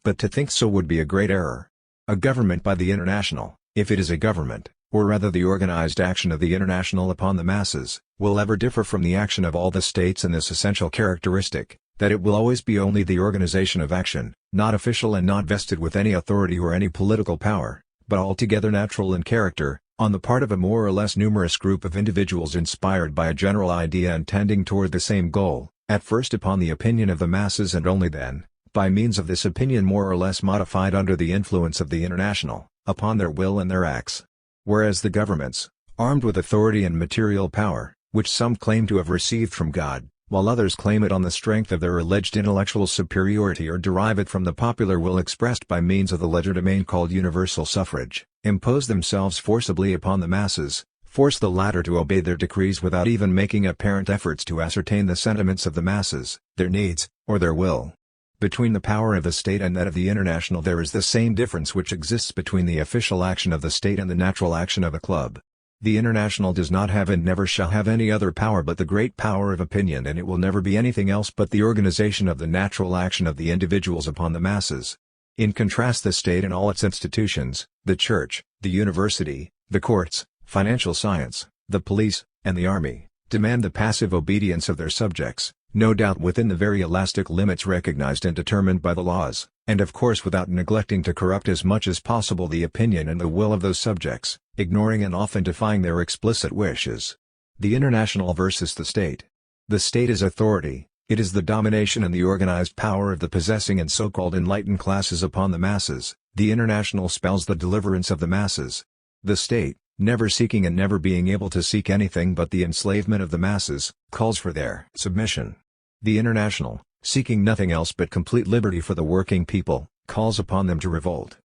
But to think so would be a great error. A government by the International, if it is a government, or rather the organized action of the International upon the masses, will ever differ from the action of all the states in this essential characteristic, that it will always be only the organization of action, not official and not vested with any authority or any political power, but altogether natural in character, on the part of a more or less numerous group of individuals inspired by a general idea and tending toward the same goal, at first upon the opinion of the masses and only then, by means of this opinion more or less modified under the influence of the International, upon their will and their acts. Whereas the governments, armed with authority and material power, which some claim to have received from God, while others claim it on the strength of their alleged intellectual superiority or derive it from the popular will expressed by means of the legerdemain called universal suffrage, impose themselves forcibly upon the masses, force the latter to obey their decrees without even making apparent efforts to ascertain the sentiments of the masses, their needs, or their will. Between the power of the state and that of the International there is the same difference which exists between the official action of the state and the natural action of a club. The International does not have and never shall have any other power but the great power of opinion, and it will never be anything else but the organization of the natural action of the individuals upon the masses. In contrast, the state and all its institutions, the church, the university, the courts, financial science, the police, and the army, demand the passive obedience of their subjects, no doubt within the very elastic limits recognized and determined by the laws, and of course without neglecting to corrupt as much as possible the opinion and the will of those subjects, ignoring and often defying their explicit wishes. The International versus the state. The state is authority, it is the domination and the organized power of the possessing and so-called enlightened classes upon the masses. The International spells the deliverance of the masses. The state, never seeking and never being able to seek anything but the enslavement of the masses, calls for their submission. The International, seeking nothing else but complete liberty for the working people, calls upon them to revolt.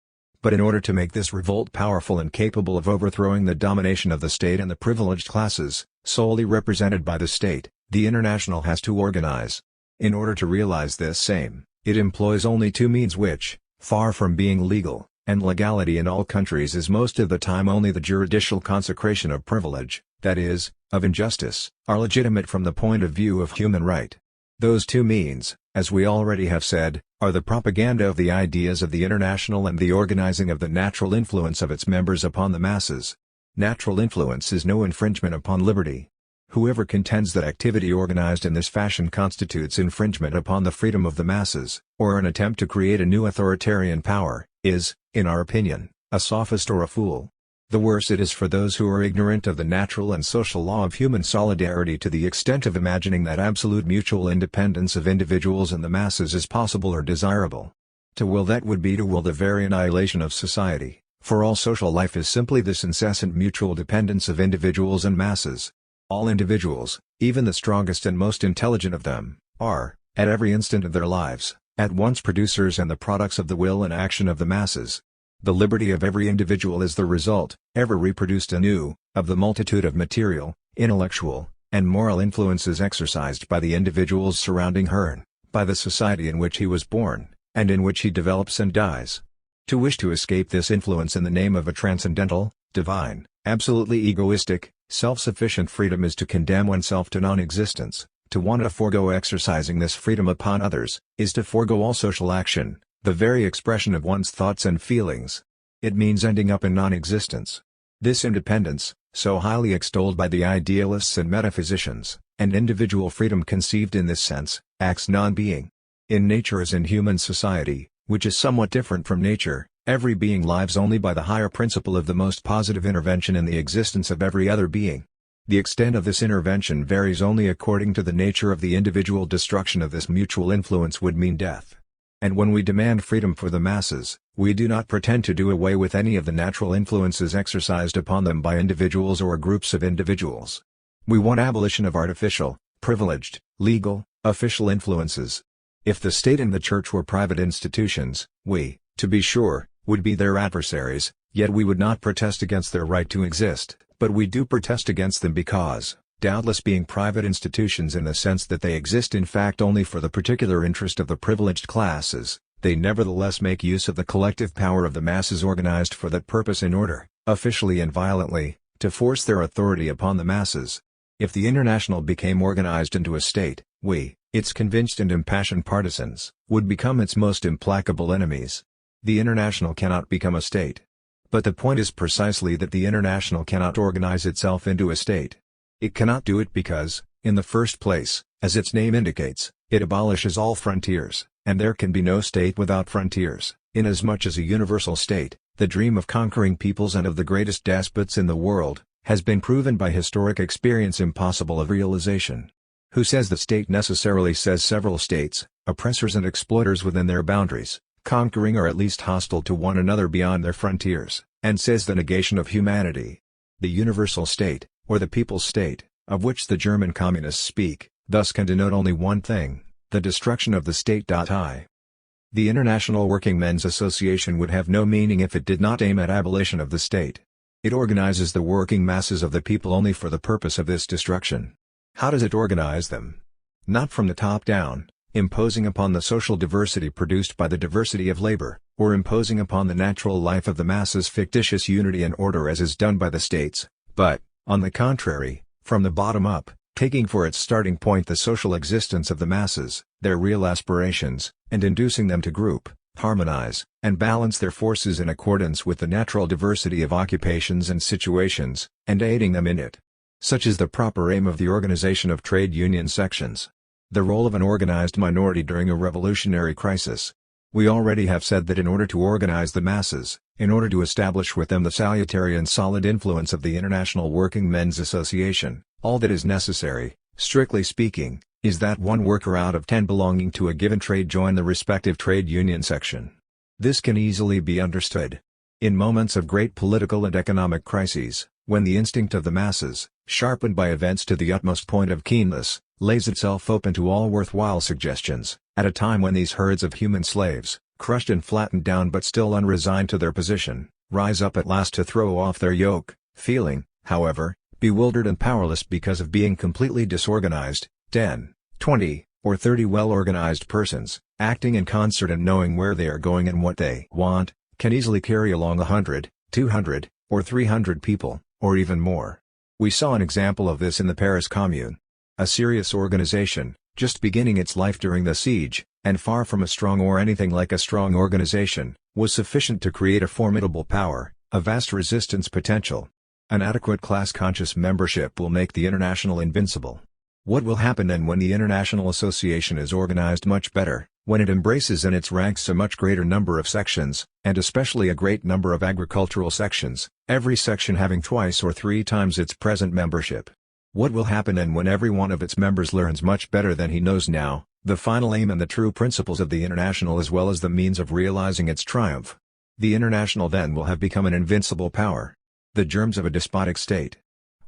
But in order to make this revolt powerful and capable of overthrowing the domination of the state and the privileged classes, solely represented by the state, the International has to organize. In order to realize this same, it employs only 2 means which, far from being legal, and legality in all countries is most of the time only the juridical consecration of privilege, that is, of injustice, are legitimate from the point of view of human right. Those 2 means, as we already have said, are the propaganda of the ideas of the International and the organizing of the natural influence of its members upon the masses. Natural influence is no infringement upon liberty. Whoever contends that activity organized in this fashion constitutes infringement upon the freedom of the masses, or an attempt to create a new authoritarian power, is, in our opinion, a sophist or a fool. The worse it is for those who are ignorant of the natural and social law of human solidarity to the extent of imagining that absolute mutual independence of individuals and the masses is possible or desirable. To will that would be to will the very annihilation of society, for all social life is simply this incessant mutual dependence of individuals and masses. All individuals, even the strongest and most intelligent of them, are, at every instant of their lives, at once producers and the products of the will and action of the masses. The liberty of every individual is the result, ever reproduced anew, of the multitude of material, intellectual, and moral influences exercised by the individuals surrounding her, by the society in which he was born, and in which he develops and dies. To wish to escape this influence in the name of a transcendental, divine, absolutely egoistic, self-sufficient freedom is to condemn oneself to non-existence. To want to forego exercising this freedom upon others, is to forego all social action, the very expression of one's thoughts and feelings. It means ending up in non-existence. This independence, so highly extolled by the idealists and metaphysicians, and individual freedom conceived in this sense, acts non-being. In nature as in human society, which is somewhat different from nature, every being lives only by the higher principle of the most positive intervention in the existence of every other being. The extent of this intervention varies only according to the nature of the individual. Destruction of this mutual influence would mean death. And when we demand freedom for the masses, we do not pretend to do away with any of the natural influences exercised upon them by individuals or groups of individuals. We want abolition of artificial, privileged, legal, official influences. If the state and the church were private institutions, we, to be sure, would be their adversaries, yet we would not protest against their right to exist, but we do protest against them because, doubtless being private institutions in the sense that they exist in fact only for the particular interest of the privileged classes, they nevertheless make use of the collective power of the masses organized for that purpose in order, officially and violently, to force their authority upon the masses. If the International became organized into a state, we, its convinced and impassioned partisans, would become its most implacable enemies. The International cannot become a state. But the point is precisely that the International cannot organize itself into a state. It cannot do it because, in the first place, as its name indicates, it abolishes all frontiers, and there can be no state without frontiers, inasmuch as a universal state, the dream of conquering peoples and of the greatest despots in the world, has been proven by historic experience impossible of realization. Who says the state necessarily says several states, oppressors and exploiters within their boundaries, conquering or at least hostile to one another beyond their frontiers, and says the negation of humanity. The universal state, or the people's state, of which the German communists speak, thus can denote only one thing, the destruction of the state. The International Working Men's Association would have no meaning if it did not aim at abolition of the state. It organizes the working masses of the people only for the purpose of this destruction. How does it organize them? Not from the top down, imposing upon the social diversity produced by the diversity of labor, or imposing upon the natural life of the masses fictitious unity and order as is done by the states, but, on the contrary, from the bottom up, taking for its starting point the social existence of the masses, their real aspirations, and inducing them to group, harmonize, and balance their forces in accordance with the natural diversity of occupations and situations, and aiding them in it. Such is the proper aim of the organization of trade union sections. The role of an organized minority during a revolutionary crisis. We already have said that in order to organize the masses, in order to establish with them the salutary and solid influence of the International Working Men's Association, all that is necessary, strictly speaking, is that one worker out of 10 belonging to a given trade join the respective trade union section. This can easily be understood. In moments of great political and economic crises, when the instinct of the masses, sharpened by events to the utmost point of keenness, lays itself open to all worthwhile suggestions, at a time when these herds of human slaves, crushed and flattened down but still unresigned to their position, rise up at last to throw off their yoke, feeling, however, bewildered and powerless because of being completely disorganized, 10, 20, or 30 well-organized persons, acting in concert and knowing where they are going and what they want, can easily carry along 100, 200, or 300 people, or even more. We saw an example of this in the Paris Commune. A serious organization, just beginning its life during the siege, and far from a strong or anything like a strong organization, was sufficient to create a formidable power, a vast resistance potential. An adequate class-conscious membership will make the International invincible. What will happen then when the International Association is organized much better, when it embraces in its ranks a much greater number of sections, and especially a great number of agricultural sections, every section having twice or 3 times its present membership? What will happen then when every one of its members learns much better than he knows now, the final aim and the true principles of the International as well as the means of realizing its triumph? The International then will have become an invincible power. The germs of a despotic state.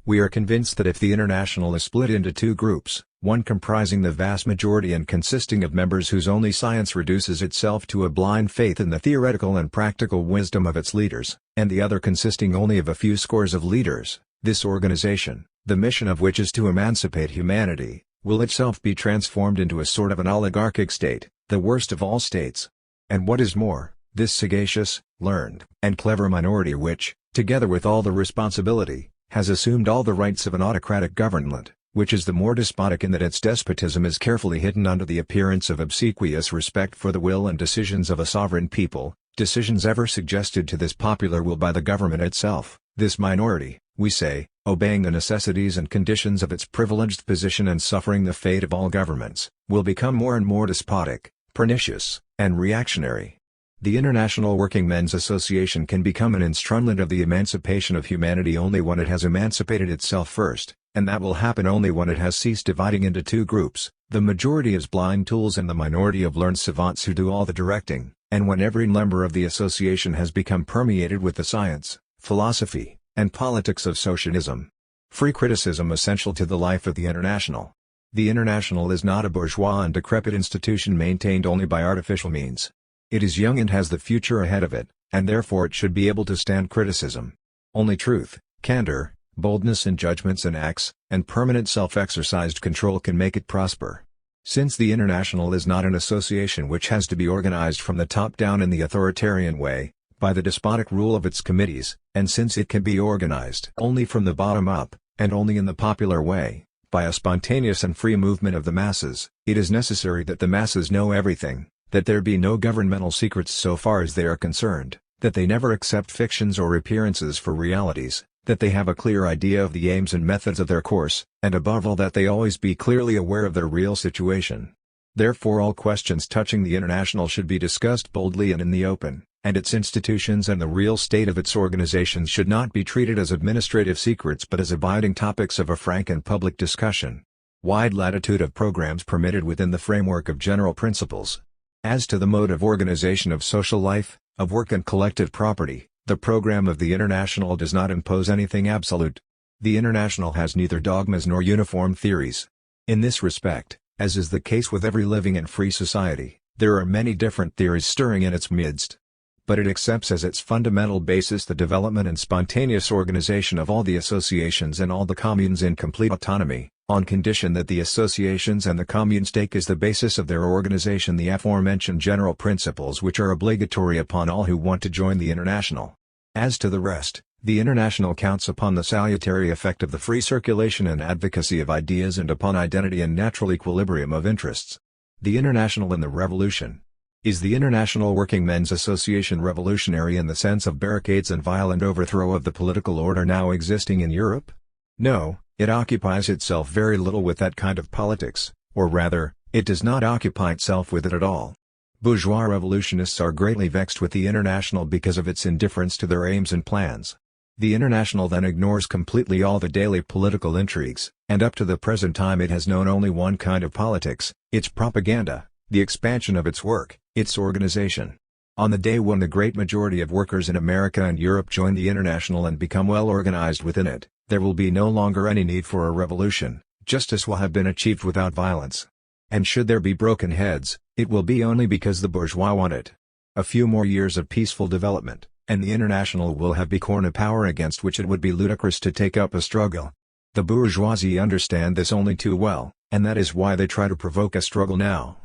We are convinced that if the International is split into 2 groups, one comprising the vast majority and consisting of members whose only science reduces itself to a blind faith in the theoretical and practical wisdom of its leaders, and the other consisting only of a few scores of leaders, this organization, the mission of which is to emancipate humanity, will itself be transformed into a sort of an oligarchic state, the worst of all states. And what is more, this sagacious, learned, and clever minority which, together with all the responsibility, has assumed all the rights of an autocratic government, which is the more despotic in that its despotism is carefully hidden under the appearance of obsequious respect for the will and decisions of a sovereign people, decisions ever suggested to this popular will by the government itself. This minority, we say, obeying the necessities and conditions of its privileged position and suffering the fate of all governments, will become more and more despotic, pernicious, and reactionary. The International Working Men's Association can become an instrument of the emancipation of humanity only when it has emancipated itself first, and that will happen only when it has ceased dividing into two groups, the majority as blind tools and the minority of learned savants who do all the directing, and when every member of the association has become permeated with the science, philosophy, and politics of socialism. Free criticism essential to the life of the International. The International is not a bourgeois and decrepit institution maintained only by artificial means. It is young and has the future ahead of it, and therefore it should be able to stand criticism. Only truth, candor, boldness in judgments and acts, and permanent self-exercised control can make it prosper. Since the International is not an association which has to be organized from the top down in the authoritarian way, by the despotic rule of its committees, and since it can be organized only from the bottom up, and only in the popular way, by a spontaneous and free movement of the masses, it is necessary that the masses know everything, that there be no governmental secrets so far as they are concerned, that they never accept fictions or appearances for realities, that they have a clear idea of the aims and methods of their course, and above all that they always be clearly aware of their real situation. Therefore all questions touching the International should be discussed boldly and in the open, and its institutions and the real state of its organizations should not be treated as administrative secrets but as abiding topics of a frank and public discussion. Wide latitude of programs permitted within the framework of general principles. As to the mode of organization of social life, of work and collective property, the program of the International does not impose anything absolute. The International has neither dogmas nor uniform theories. In this respect, as is the case with every living and free society, there are many different theories stirring in its midst. But it accepts as its fundamental basis the development and spontaneous organization of all the associations and all the communes in complete autonomy, on condition that the associations and the communes take as the basis of their organization the aforementioned general principles which are obligatory upon all who want to join the International. As to the rest, the International counts upon the salutary effect of the free circulation and advocacy of ideas and upon identity and natural equilibrium of interests. The International in the Revolution. Is the International Working Men's Association revolutionary in the sense of barricades and violent overthrow of the political order now existing in Europe? No, it occupies itself very little with that kind of politics, or rather, it does not occupy itself with it at all. Bourgeois revolutionists are greatly vexed with the International because of its indifference to their aims and plans. The International then ignores completely all the daily political intrigues, and up to the present time it has known only one kind of politics, its propaganda, the expansion of its work, its organization. On the day when the great majority of workers in America and Europe join the International and become well organized within it, there will be no longer any need for a revolution, justice will have been achieved without violence. And should there be broken heads, it will be only because the bourgeois want it. A few more years of peaceful development, and the International will have become a power against which it would be ludicrous to take up a struggle. The bourgeoisie understand this only too well, and that is why they try to provoke a struggle now.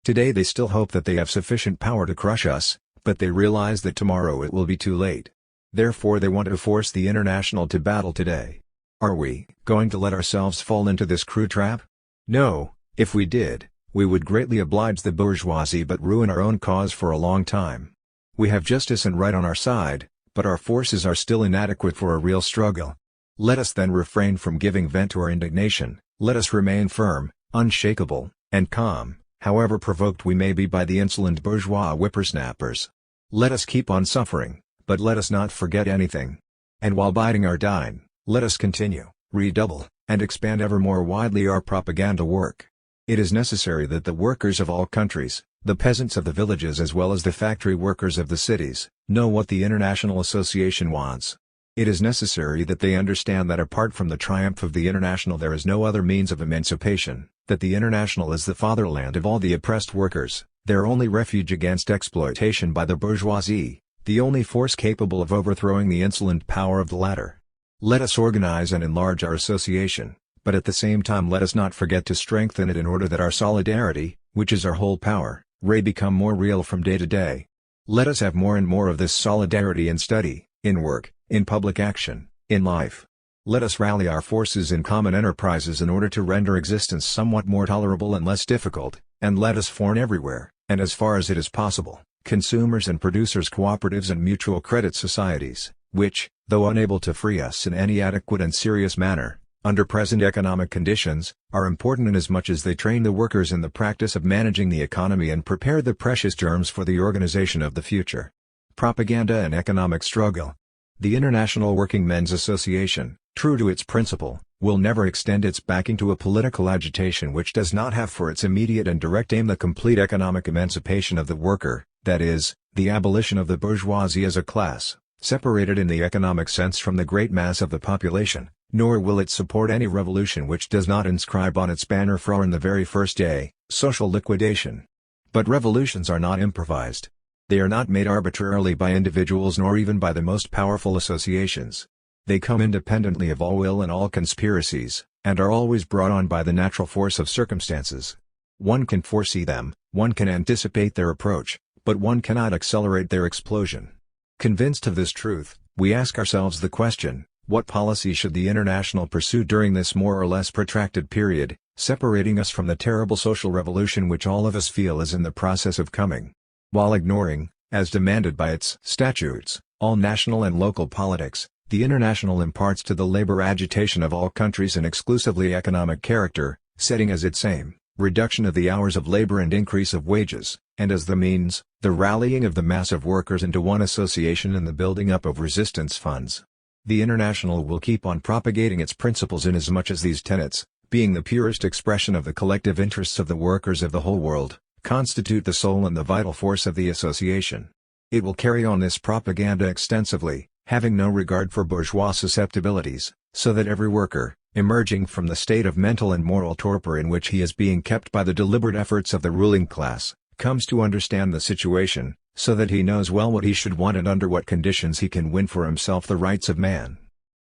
Today they still hope that they have sufficient power to crush us, but they realize that tomorrow it will be too late. Therefore they want to force the International to battle today. Are we going to let ourselves fall into this cruel trap? No, if we did, we would greatly oblige the bourgeoisie but ruin our own cause for a long time. We have justice and right on our side, but our forces are still inadequate for a real struggle. Let us then refrain from giving vent to our indignation, let us remain firm, unshakable, and calm, however provoked we may be by the insolent bourgeois whippersnappers. Let us keep on suffering, but let us not forget anything. And while biding our time, let us continue, redouble, and expand ever more widely our propaganda work. It is necessary that the workers of all countries, the peasants of the villages as well as the factory workers of the cities, know what the International Association wants. It is necessary that they understand that apart from the triumph of the International there is no other means of emancipation, that the International is the fatherland of all the oppressed workers, their only refuge against exploitation by the bourgeoisie, the only force capable of overthrowing the insolent power of the latter. Let us organize and enlarge our association, but at the same time let us not forget to strengthen it in order that our solidarity, which is our whole power, may become more real from day to day. Let us have more and more of this solidarity in study, in work, in public action, in life. Let us rally our forces in common enterprises in order to render existence somewhat more tolerable and less difficult, and let us form everywhere, and as far as it is possible, consumers and producers cooperatives and mutual credit societies, which, though unable to free us in any adequate and serious manner, under present economic conditions, are important inasmuch as they train the workers in the practice of managing the economy and prepare the precious germs for the organization of the future. Propaganda and economic struggle. The International Working Men's Association, true to its principle, will never extend its backing to a political agitation which does not have for its immediate and direct aim the complete economic emancipation of the worker, that is, the abolition of the bourgeoisie as a class, separated in the economic sense from the great mass of the population, nor will it support any revolution which does not inscribe on its banner from the very first day, social liquidation. But revolutions are not improvised. They are not made arbitrarily by individuals nor even by the most powerful associations. They come independently of all will and all conspiracies, and are always brought on by the natural force of circumstances. One can foresee them, one can anticipate their approach, but one cannot accelerate their explosion. Convinced of this truth, we ask ourselves the question, what policy should the International pursue during this more or less protracted period, separating us from the terrible social revolution which all of us feel is in the process of coming? While ignoring, as demanded by its statutes, all national and local politics, the International imparts to the labor agitation of all countries an exclusively economic character, setting as its aim, reduction of the hours of labor and increase of wages, and as the means, the rallying of the mass of workers into one association and the building up of resistance funds. The International will keep on propagating its principles inasmuch as these tenets, being the purest expression of the collective interests of the workers of the whole world, constitute the soul and the vital force of the association. It will carry on this propaganda extensively, having no regard for bourgeois susceptibilities, so that every worker, emerging from the state of mental and moral torpor in which he is being kept by the deliberate efforts of the ruling class, comes to understand the situation, so that he knows well what he should want and under what conditions he can win for himself the rights of man.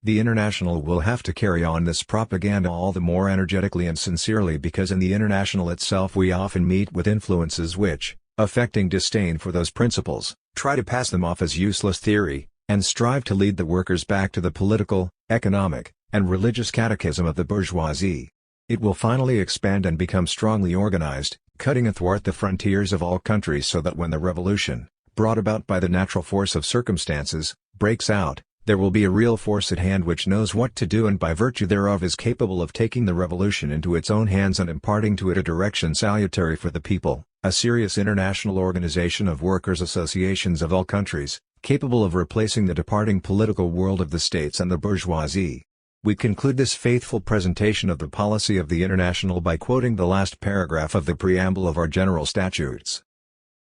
The International will have to carry on this propaganda all the more energetically and sincerely because in the International itself we often meet with influences which, affecting disdain for those principles, try to pass them off as useless theory, and strive to lead the workers back to the political, economic, and religious catechism of the bourgeoisie. It will finally expand and become strongly organized, cutting athwart the frontiers of all countries so that when the revolution, brought about by the natural force of circumstances, breaks out, there will be a real force at hand which knows what to do and by virtue thereof is capable of taking the revolution into its own hands and imparting to it a direction salutary for the people, a serious international organization of workers' associations of all countries, capable of replacing the departing political world of the states and the bourgeoisie. We conclude this faithful presentation of the policy of the International by quoting the last paragraph of the preamble of our General Statutes.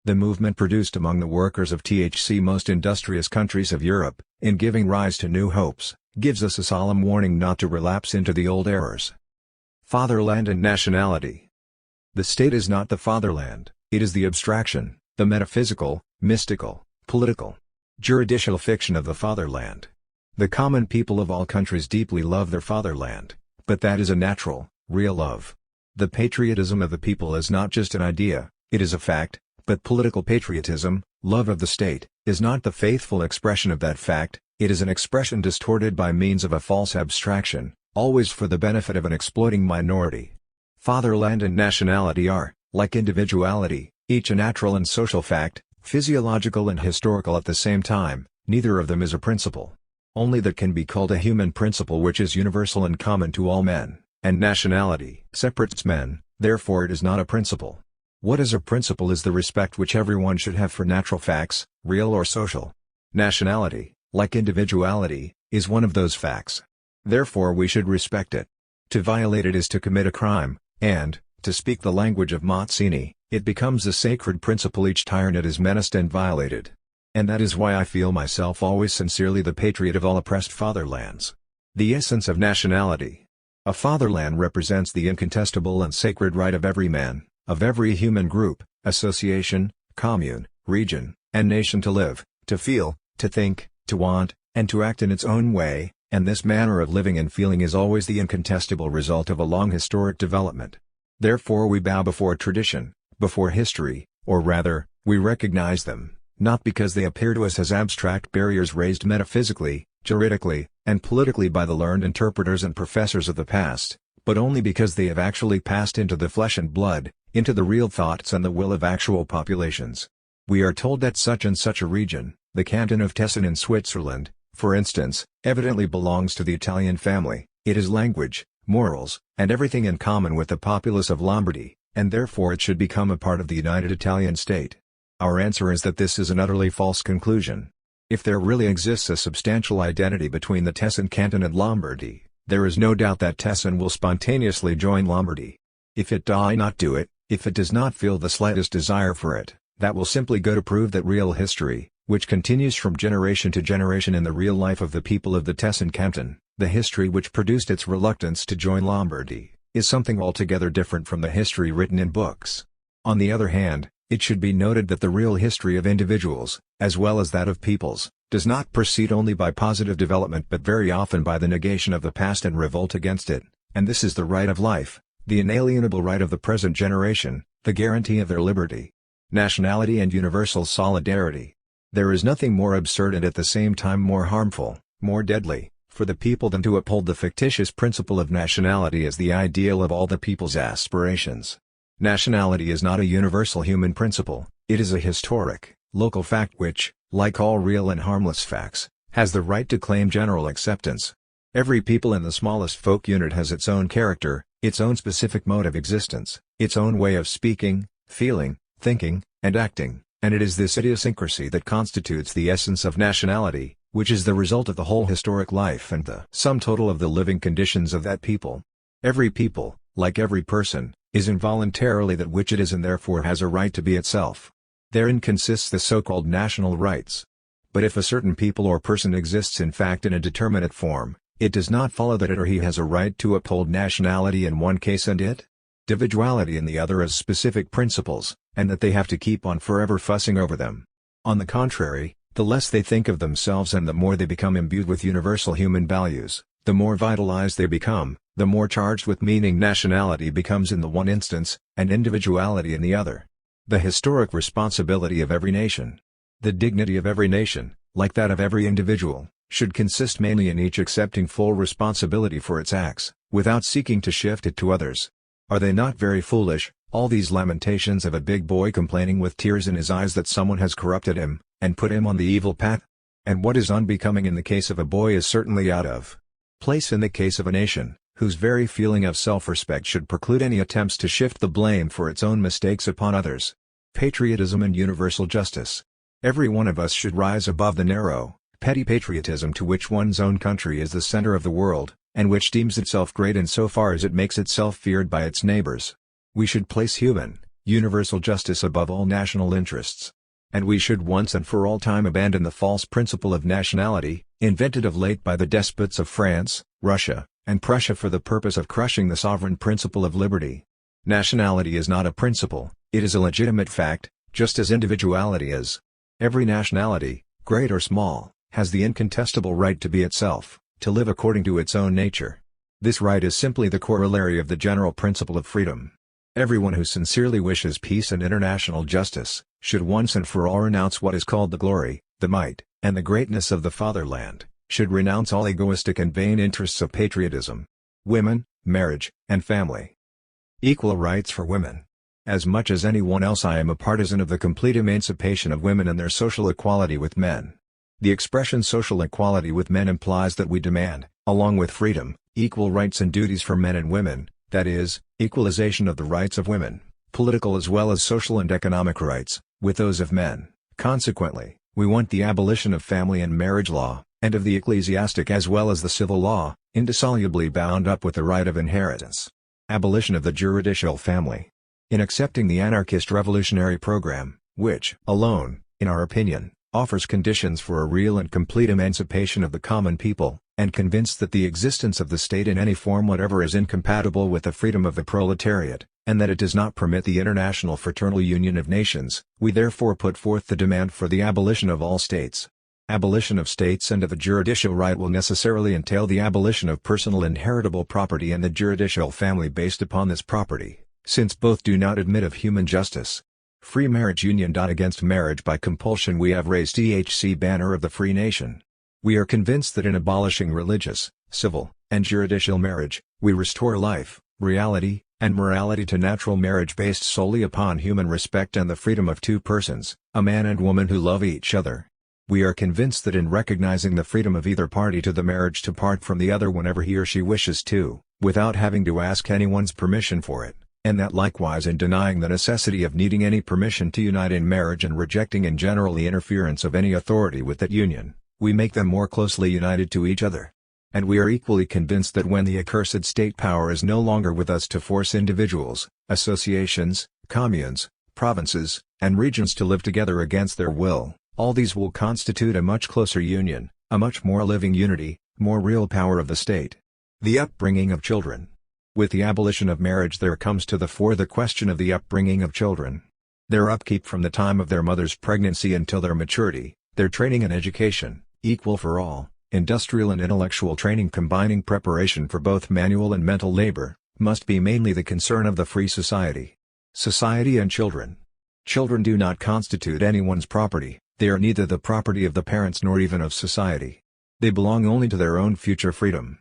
The movement produced among the workers of THC most industrious countries of Europe, in giving rise to new hopes, gives us a solemn warning not to relapse into the old errors. Fatherland and nationality. The state is not the fatherland, it is the abstraction, the metaphysical, mystical, political, juridical fiction of the fatherland. The common people of all countries deeply love their fatherland, but that is a natural, real love. The patriotism of the people is not just an idea, it is a fact, but political patriotism, love of the state, is not the faithful expression of that fact, it is an expression distorted by means of a false abstraction, always for the benefit of an exploiting minority. Fatherland and nationality are, like individuality, each a natural and social fact, physiological and historical at the same time, neither of them is a principle. Only that can be called a human principle which is universal and common to all men, and nationality separates men, therefore it is not a principle. What is a principle is the respect which everyone should have for natural facts, real or social. Nationality, like individuality, is one of those facts. Therefore we should respect it. To violate it is to commit a crime, and, to speak the language of Mazzini, it becomes a sacred principle each time it is menaced and violated. And that is why I feel myself always sincerely the patriot of all oppressed fatherlands. The essence of nationality. A fatherland represents the incontestable and sacred right of every man, of every human group, association, commune, region, and nation to live, to feel, to think, to want, and to act in its own way, and this manner of living and feeling is always the incontestable result of a long historic development. Therefore we bow before tradition, before history, or rather, we recognize them, not because they appear to us as abstract barriers raised metaphysically, juridically, and politically by the learned interpreters and professors of the past, but only because they have actually passed into the flesh and blood, into the real thoughts and the will of actual populations. We are told that such and such a region, the canton of Tessin in Switzerland, for instance, evidently belongs to the Italian family, It has language, morals, and everything in common with the populace of Lombardy, and therefore it should become a part of the united Italian state. Our answer is that this is an utterly false conclusion. If there really exists a substantial identity between the Tessin canton and Lombardy, there is no doubt that Tessin will spontaneously join Lombardy. If it does not do it, if it does not feel the slightest desire for it, that will simply go to prove that real history, which continues from generation to generation in the real life of the people of the Tessin canton, the history which produced its reluctance to join Lombardy, is something altogether different from the history written in books. On the other hand, it should be noted that the real history of individuals, as well as that of peoples, does not proceed only by positive development but very often by the negation of the past and revolt against it, and this is the right of life, the inalienable right of the present generation, the guarantee of their liberty, nationality and universal solidarity. There is nothing more absurd and at the same time more harmful, more deadly, for the people than to uphold the fictitious principle of nationality as the ideal of all the people's aspirations. Nationality is not a universal human principle, it is a historic, local fact which, like all real and harmless facts, has the right to claim general acceptance. Every people in the smallest folk unit has its own character, its own specific mode of existence, its own way of speaking, feeling, thinking, and acting, and it is this idiosyncrasy that constitutes the essence of nationality, which is the result of the whole historic life and the sum total of the living conditions of that people. Every people, like every person, is involuntarily that which it is and therefore has a right to be itself. Therein consists the so-called national rights. But if a certain people or person exists in fact in a determinate form, it does not follow that it or he has a right to uphold nationality in one case and individuality in the other as specific principles, and that they have to keep on forever fussing over them. On the contrary, the less they think of themselves and the more they become imbued with universal human values, the more vitalized they become, the more charged with meaning nationality becomes in the one instance, and individuality in the other. The historic responsibility of every nation, the dignity of every nation, like that of every individual, should consist mainly in each accepting full responsibility for its acts, without seeking to shift it to others. Are they not very foolish, all these lamentations of a big boy complaining with tears in his eyes that someone has corrupted him, and put him on the evil path? And what is unbecoming in the case of a boy is certainly out of place in the case of a nation, whose very feeling of self-respect should preclude any attempts to shift the blame for its own mistakes upon others. Patriotism and universal justice. Every one of us should rise above the narrow, petty patriotism to which one's own country is the center of the world, and which deems itself great in so far as it makes itself feared by its neighbors. We should place human, universal justice above all national interests. And we should once and for all time abandon the false principle of nationality, invented of late by the despots of France, Russia, and Prussia for the purpose of crushing the sovereign principle of liberty. Nationality is not a principle, it is a legitimate fact, just as individuality is. Every nationality, great or small, has the incontestable right to be itself, to live according to its own nature. This right is simply the corollary of the general principle of freedom. Everyone who sincerely wishes peace and international justice, should once and for all renounce what is called the glory, the might, and the greatness of the fatherland, should renounce all egoistic and vain interests of patriotism. Women, marriage, and family. Equal rights for women. As much as anyone else I am a partisan of the complete emancipation of women and their social equality with men. The expression social equality with men implies that we demand, along with freedom, equal rights and duties for men and women, that is, equalization of the rights of women, political as well as social and economic rights, with those of men. Consequently, we want the abolition of family and marriage law, and of the ecclesiastic as well as the civil law, indissolubly bound up with the right of inheritance. Abolition of the juridical family. In accepting the anarchist revolutionary program, which alone, in our opinion, offers conditions for a real and complete emancipation of the common people, and convinced that the existence of the state in any form whatever is incompatible with the freedom of the proletariat, and that it does not permit the international fraternal union of nations, we therefore put forth the demand for the abolition of all states. Abolition of states and of the juridical right will necessarily entail the abolition of personal inheritable property and the juridical family based upon this property, since both do not admit of human justice. Free marriage union. Against marriage by compulsion we have raised THC banner of the free nation. We are convinced that in abolishing religious, civil, and juridical marriage, we restore life, reality, and morality to natural marriage based solely upon human respect and the freedom of two persons, a man and woman who love each other. We are convinced that in recognizing the freedom of either party to the marriage to part from the other whenever he or she wishes to, without having to ask anyone's permission for it, and that likewise in denying the necessity of needing any permission to unite in marriage and rejecting in general the interference of any authority with that union, we make them more closely united to each other. And we are equally convinced that when the accursed state power is no longer with us to force individuals, associations, communes, provinces, and regions to live together against their will, all these will constitute a much closer union, a much more living unity, more real power of the state. The upbringing of children. With the abolition of marriage there comes to the fore the question of the upbringing of children. Their upkeep from the time of their mother's pregnancy until their maturity, their training and education, equal for all, industrial and intellectual training combining preparation for both manual and mental labor, must be mainly the concern of the free society. Society and children. Children do not constitute anyone's property, they are neither the property of the parents nor even of society. They belong only to their own future freedom.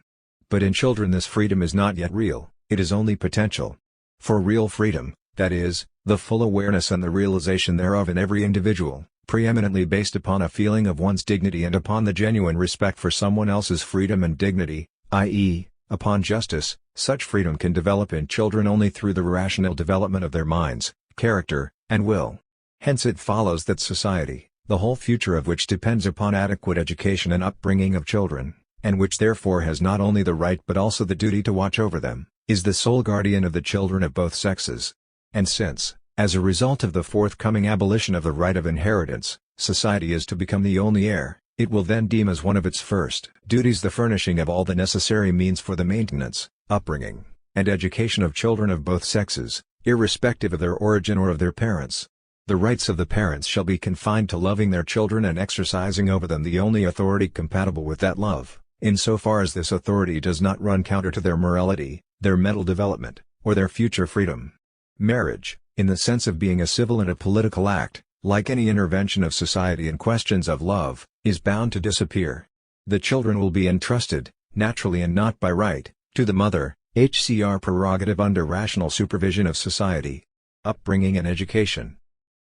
But in children this freedom is not yet real, it is only potential. For real freedom, that is, the full awareness and the realization thereof in every individual, preeminently based upon a feeling of one's dignity and upon the genuine respect for someone else's freedom and dignity, i.e., upon justice, such freedom can develop in children only through the rational development of their minds, character, and will. Hence it follows that society, the whole future of which depends upon adequate education and upbringing of children, and which therefore has not only the right but also the duty to watch over them, is the sole guardian of the children of both sexes. And since, as a result of the forthcoming abolition of the right of inheritance, society is to become the only heir, it will then deem as one of its first duties the furnishing of all the necessary means for the maintenance, upbringing, and education of children of both sexes, irrespective of their origin or of their parents. The rights of the parents shall be confined to loving their children and exercising over them the only authority compatible with that love, insofar as this authority does not run counter to their morality, their mental development, or their future freedom. Marriage, in the sense of being a civil and a political act, like any intervention of society in questions of love, is bound to disappear. The children will be entrusted, naturally and not by right, to the mother, HCR prerogative under rational supervision of society. Upbringing and education.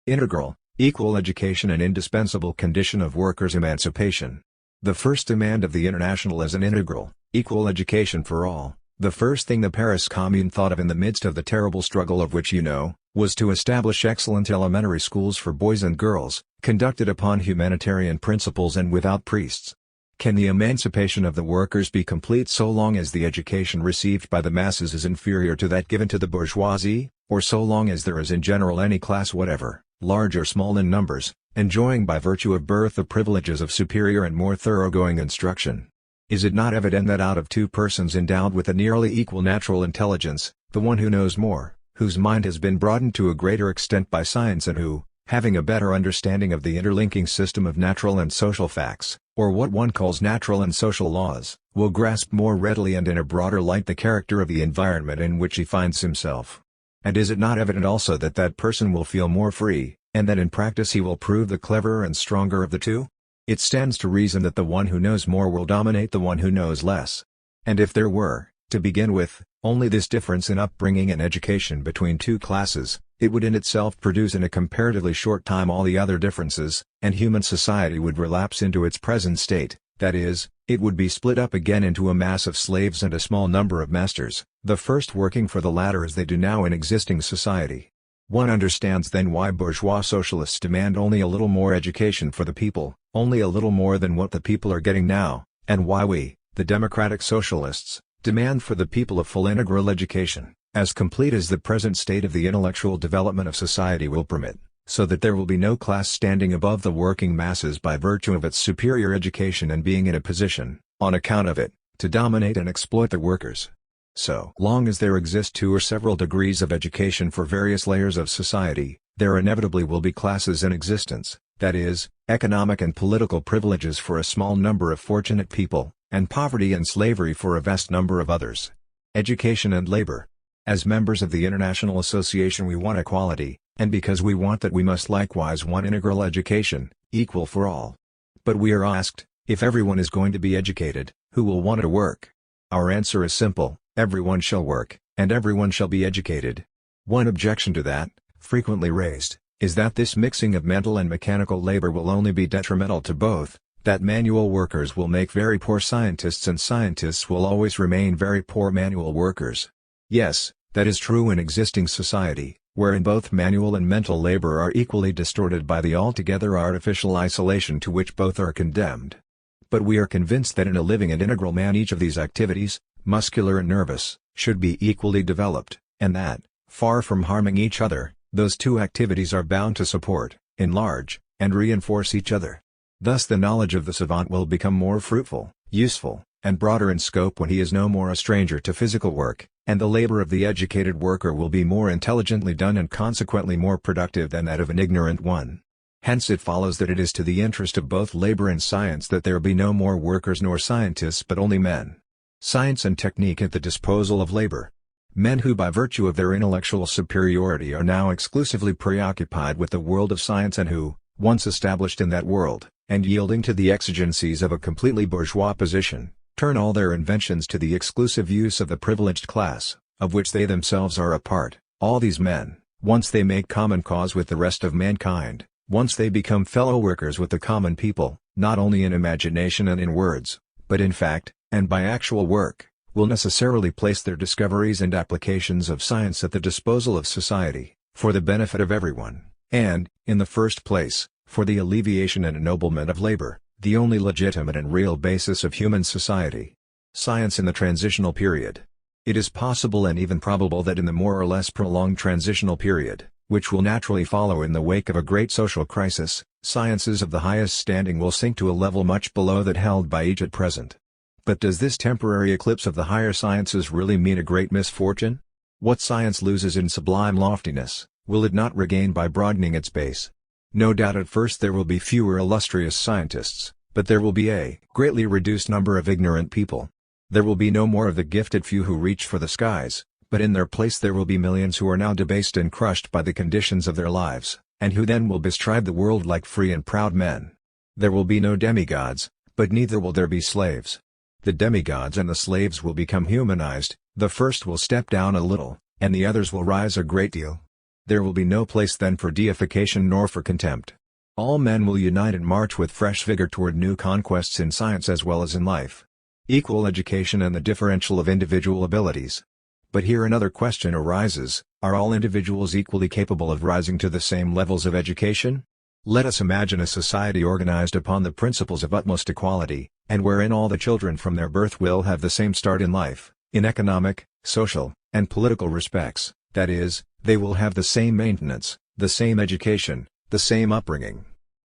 Integral, equal education an indispensable condition of workers' emancipation. The first demand of the International is an integral, equal education for all. The first thing the Paris Commune thought of in the midst of the terrible struggle of which you know, was to establish excellent elementary schools for boys and girls, conducted upon humanitarian principles and without priests. Can the emancipation of the workers be complete so long as the education received by the masses is inferior to that given to the bourgeoisie, or so long as there is in general any class whatever, large or small in numbers, enjoying by virtue of birth the privileges of superior and more thoroughgoing instruction? Is it not evident that out of two persons endowed with a nearly equal natural intelligence, the one who knows more, whose mind has been broadened to a greater extent by science and who, having a better understanding of the interlinking system of natural and social facts, or what one calls natural and social laws, will grasp more readily and in a broader light the character of the environment in which he finds himself? And is it not evident also that that person will feel more free, and that in practice he will prove the cleverer and stronger of the two? It stands to reason that the one who knows more will dominate the one who knows less. And if there were, to begin with, only this difference in upbringing and education between two classes, it would in itself produce in a comparatively short time all the other differences, and human society would relapse into its present state, that is, it would be split up again into a mass of slaves and a small number of masters, the first working for the latter as they do now in existing society. One understands then why bourgeois socialists demand only a little more education for the people, only a little more than what the people are getting now, and why we, the democratic socialists, demand for the people a full integral education, as complete as the present state of the intellectual development of society will permit, so that there will be no class standing above the working masses by virtue of its superior education and being in a position, on account of it, to dominate and exploit the workers. So long as there exist two or several degrees of education for various layers of society, there inevitably will be classes in existence, that is, economic and political privileges for a small number of fortunate people, and poverty and slavery for a vast number of others. Education and labor. As members of the International Association we want equality, and because we want that we must likewise want integral education, equal for all. But we are asked, if everyone is going to be educated, who will want to work? Our answer is simple: everyone shall work, and everyone shall be educated. One objection to that, frequently raised, is that this mixing of mental and mechanical labor will only be detrimental to both, that manual workers will make very poor scientists and scientists will always remain very poor manual workers. Yes, that is true in existing society, wherein both manual and mental labor are equally distorted by the altogether artificial isolation to which both are condemned. But we are convinced that in a living and integral man each of these activities, muscular and nervous, should be equally developed, and that, far from harming each other, those two activities are bound to support, enlarge, and reinforce each other. Thus the knowledge of the savant will become more fruitful, useful, and broader in scope when he is no more a stranger to physical work, and the labor of the educated worker will be more intelligently done and consequently more productive than that of an ignorant one. Hence it follows that it is to the interest of both labor and science that there be no more workers nor scientists but only men. Science and technique at the disposal of labor. Men who by virtue of their intellectual superiority are now exclusively preoccupied with the world of science and who, once established in that world, and yielding to the exigencies of a completely bourgeois position, turn all their inventions to the exclusive use of the privileged class, of which they themselves are a part. All these men, once they make common cause with the rest of mankind, once they become fellow workers with the common people, not only in imagination and in words, but in fact, and by actual work, will necessarily place their discoveries and applications of science at the disposal of society, for the benefit of everyone, and, in the first place, for the alleviation and ennoblement of labor, the only legitimate and real basis of human society. Science in the transitional period. It is possible and even probable that in the more or less prolonged transitional period, which will naturally follow in the wake of a great social crisis, sciences of the highest standing will sink to a level much below that held by each at present. But does this temporary eclipse of the higher sciences really mean a great misfortune? What science loses in sublime loftiness, will it not regain by broadening its base? No doubt at first there will be fewer illustrious scientists, but there will be a greatly reduced number of ignorant people. There will be no more of the gifted few who reach for the skies, but in their place there will be millions who are now debased and crushed by the conditions of their lives, and who then will bestride the world like free and proud men. There will be no demigods, but neither will there be slaves. The demigods and the slaves will become humanized, the first will step down a little, and the others will rise a great deal. There will be no place then for deification nor for contempt. All men will unite and march with fresh vigor toward new conquests in science as well as in life. Equal education and the differential of individual abilities. But here another question arises, are all individuals equally capable of rising to the same levels of education? Let us imagine a society organized upon the principles of utmost equality, and wherein all the children from their birth will have the same start in life, in economic, social, and political respects, that is, they will have the same maintenance, the same education, the same upbringing.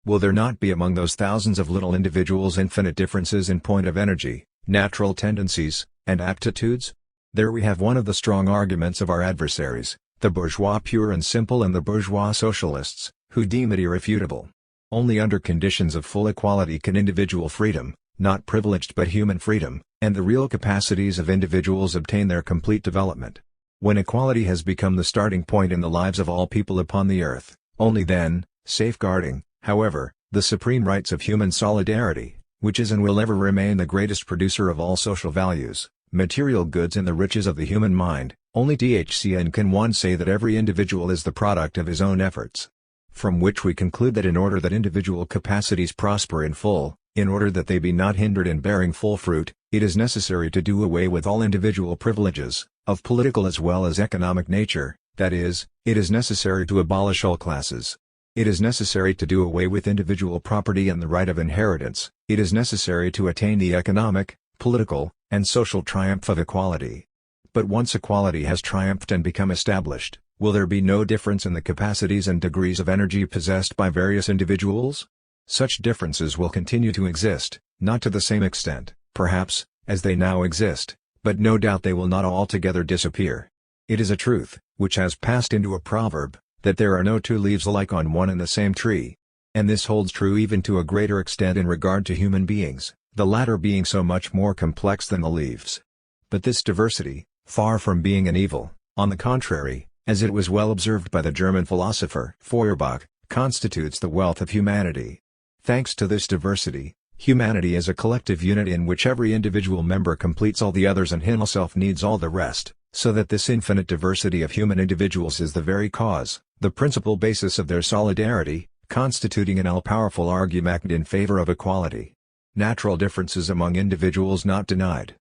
Will there not be among those thousands of little individuals infinite differences in point of energy, natural tendencies, and aptitudes? There we have one of the strong arguments of our adversaries, the bourgeois pure and simple and the bourgeois socialists, who deem it irrefutable. Only under conditions of full equality can individual freedom, not privileged but human freedom, and the real capacities of individuals obtain their complete development. When equality has become the starting point in the lives of all people upon the earth, only then, safeguarding, however, the supreme rights of human solidarity, which is and will ever remain the greatest producer of all social values, material goods and the riches of the human mind, only thcn can one say that every individual is the product of his own efforts. From which we conclude that in order that individual capacities prosper in full, in order that they be not hindered in bearing full fruit, it is necessary to do away with all individual privileges, of political as well as economic nature, that is, it is necessary to abolish all classes. It is necessary to do away with individual property and the right of inheritance, it is necessary to attain the economic, political, and social triumph of equality. But once equality has triumphed and become established, will there be no difference in the capacities and degrees of energy possessed by various individuals? Such differences will continue to exist, not to the same extent, perhaps, as they now exist, but no doubt they will not altogether disappear. It is a truth, which has passed into a proverb, that there are no two leaves alike on one and the same tree. And this holds true even to a greater extent in regard to human beings, the latter being so much more complex than the leaves. But this diversity, far from being an evil, on the contrary, as it was well observed by the German philosopher Feuerbach, constitutes the wealth of humanity. Thanks to this diversity, humanity is a collective unit in which every individual member completes all the others and himself needs all the rest, so that this infinite diversity of human individuals is the very cause, the principal basis of their solidarity, constituting an all-powerful argument in favor of equality. Natural differences among individuals not denied.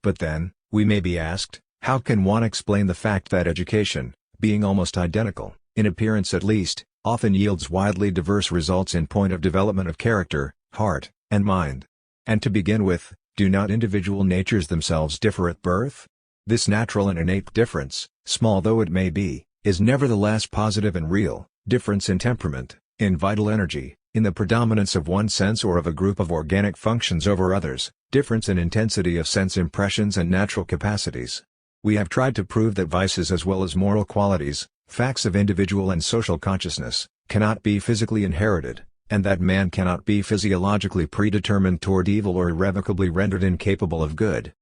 But then, we may be asked, how can one explain the fact that education, being almost identical, in appearance at least, often yields widely diverse results in point of development of character, heart, and mind? And to begin with, do not individual natures themselves differ at birth? This natural and innate difference, small though it may be, is nevertheless positive and real. Difference in temperament, in vital energy, in the predominance of one sense or of a group of organic functions over others, difference in intensity of sense impressions and natural capacities. We have tried to prove that vices as well as moral qualities, facts of individual and social consciousness, cannot be physically inherited, and that man cannot be physiologically predetermined toward evil or irrevocably rendered incapable of good.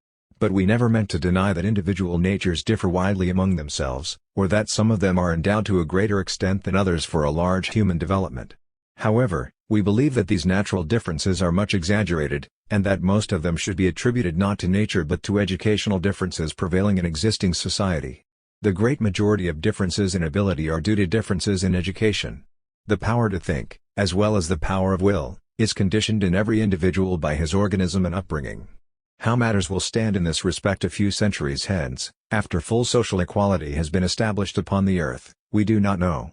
But we never meant to deny that individual natures differ widely among themselves, or that some of them are endowed to a greater extent than others for a large human development. However, we believe that these natural differences are much exaggerated, and that most of them should be attributed not to nature but to educational differences prevailing in existing society. The great majority of differences in ability are due to differences in education. The power to think, as well as the power of will, is conditioned in every individual by his organism and upbringing. How matters will stand in this respect a few centuries hence, after full social equality has been established upon the earth, we do not know.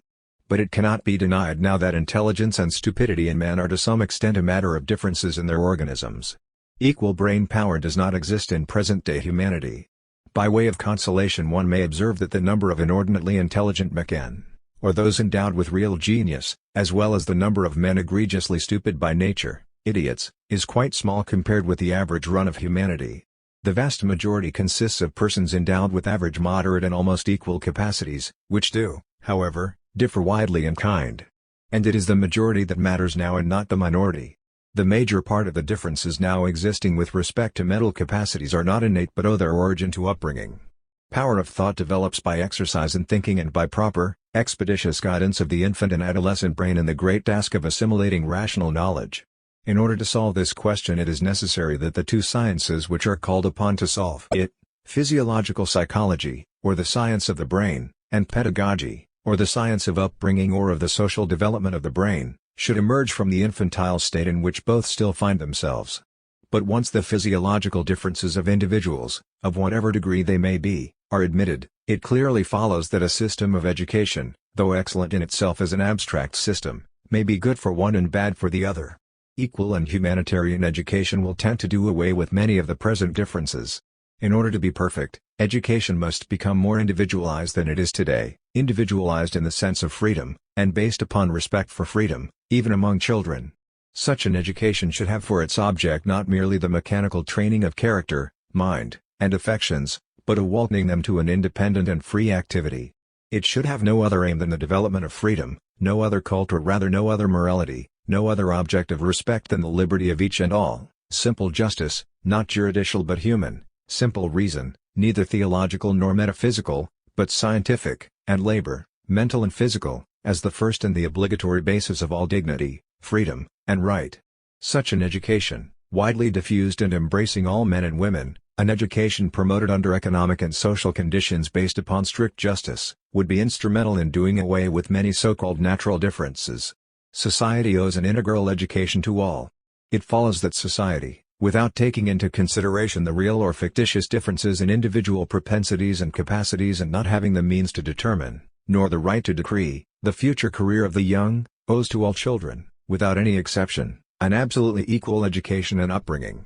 But it cannot be denied now that intelligence and stupidity in man are to some extent a matter of differences in their organisms. Equal brain power does not exist in present-day humanity. By way of consolation one may observe that the number of inordinately intelligent men, or those endowed with real genius, as well as the number of men egregiously stupid by nature, idiots, is quite small compared with the average run of humanity. The vast majority consists of persons endowed with average, moderate and almost equal capacities, which do, however, differ widely in kind. And it is the majority that matters now and not the minority. The major part of the differences now existing with respect to mental capacities are not innate but owe their origin to upbringing. Power of thought develops by exercise in thinking and by proper, expeditious guidance of the infant and adolescent brain in the great task of assimilating rational knowledge. In order to solve this question it is necessary that the two sciences which are called upon to solve it, physiological psychology, or the science of the brain, and pedagogy, or the science of upbringing or of the social development of the brain, should emerge from the infantile state in which both still find themselves. But once the physiological differences of individuals, of whatever degree they may be, are admitted, it clearly follows that a system of education, though excellent in itself as an abstract system, may be good for one and bad for the other. Equal and humanitarian education will tend to do away with many of the present differences. In order to be perfect, education must become more individualized than it is today, individualized in the sense of freedom, and based upon respect for freedom, even among children. Such an education should have for its object not merely the mechanical training of character, mind, and affections, but awakening them to an independent and free activity. It should have no other aim than the development of freedom, no other cult or rather no other morality, no other object of respect than the liberty of each and all, simple justice, not juridical but human, simple reason, neither theological nor metaphysical, but scientific, and labor, mental and physical, as the first and the obligatory basis of all dignity, freedom, and right. Such an education, widely diffused and embracing all men and women, an education promoted under economic and social conditions based upon strict justice, would be instrumental in doing away with many so-called natural differences. Society owes an integral education to all. It follows that society, without taking into consideration the real or fictitious differences in individual propensities and capacities and not having the means to determine, nor the right to decree, the future career of the young, owes to all children, without any exception, an absolutely equal education and upbringing.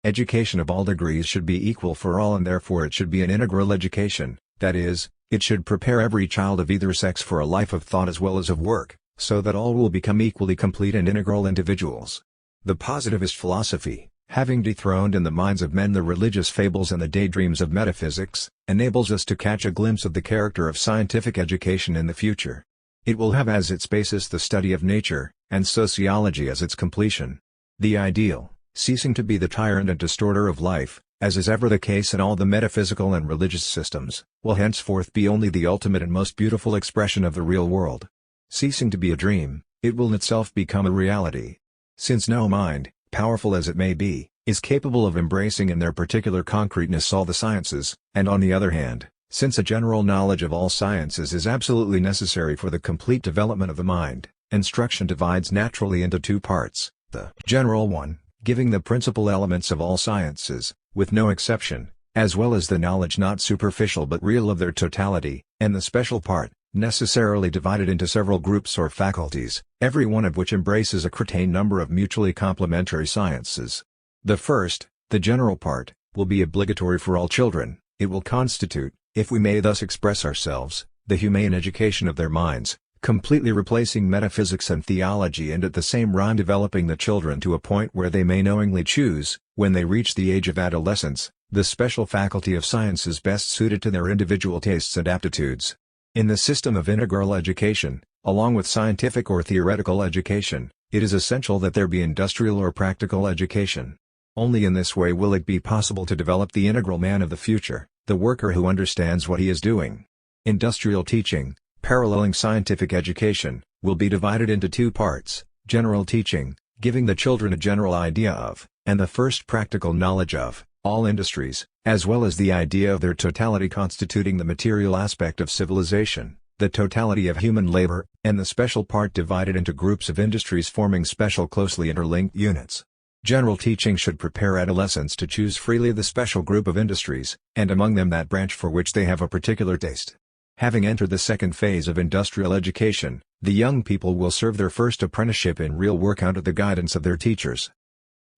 Education of all degrees should be equal for all and therefore it should be an integral education, that is, it should prepare every child of either sex for a life of thought as well as of work, so that all will become equally complete and integral individuals. The positivist philosophy, having dethroned in the minds of men the religious fables and the daydreams of metaphysics, enables us to catch a glimpse of the character of scientific education in the future. It will have as its basis the study of nature, and sociology as its completion. The ideal, ceasing to be the tyrant and distorter of life, as is ever the case in all the metaphysical and religious systems, will henceforth be only the ultimate and most beautiful expression of the real world. Ceasing to be a dream, it will in itself become a reality. Since no mind, powerful as it may be, is capable of embracing in their particular concreteness all the sciences, and on the other hand, Since a general knowledge of all sciences is absolutely necessary for the complete development of the mind, instruction divides naturally into two parts: the general one, giving the principal elements of all sciences, with no exception, as well as the knowledge not superficial but real of their totality, and the special part, necessarily divided into several groups or faculties, every one of which embraces a certain number of mutually complementary sciences. The first, the general part, will be obligatory for all children. It will constitute, if we may thus express ourselves, the humane education of their minds, completely replacing metaphysics and theology, and at the same rhyme developing the children to a point where they may knowingly choose, when they reach the age of adolescence, the special faculty of sciences best suited to their individual tastes and aptitudes. In the system of integral education, along with scientific or theoretical education, it is essential that there be industrial or practical education. Only in this way will it be possible to develop the integral man of the future, the worker who understands what he is doing. Industrial teaching, paralleling scientific education, will be divided into two parts: general teaching, giving the children a general idea of, and the first practical knowledge of, all industries, as well as the idea of their totality constituting the material aspect of civilization, the totality of human labor, and the special part divided into groups of industries forming special closely interlinked units. General teaching should prepare adolescents to choose freely the special group of industries, and among them that branch for which they have a particular taste. Having entered the second phase of industrial education, the young people will serve their first apprenticeship in real work under the guidance of their teachers.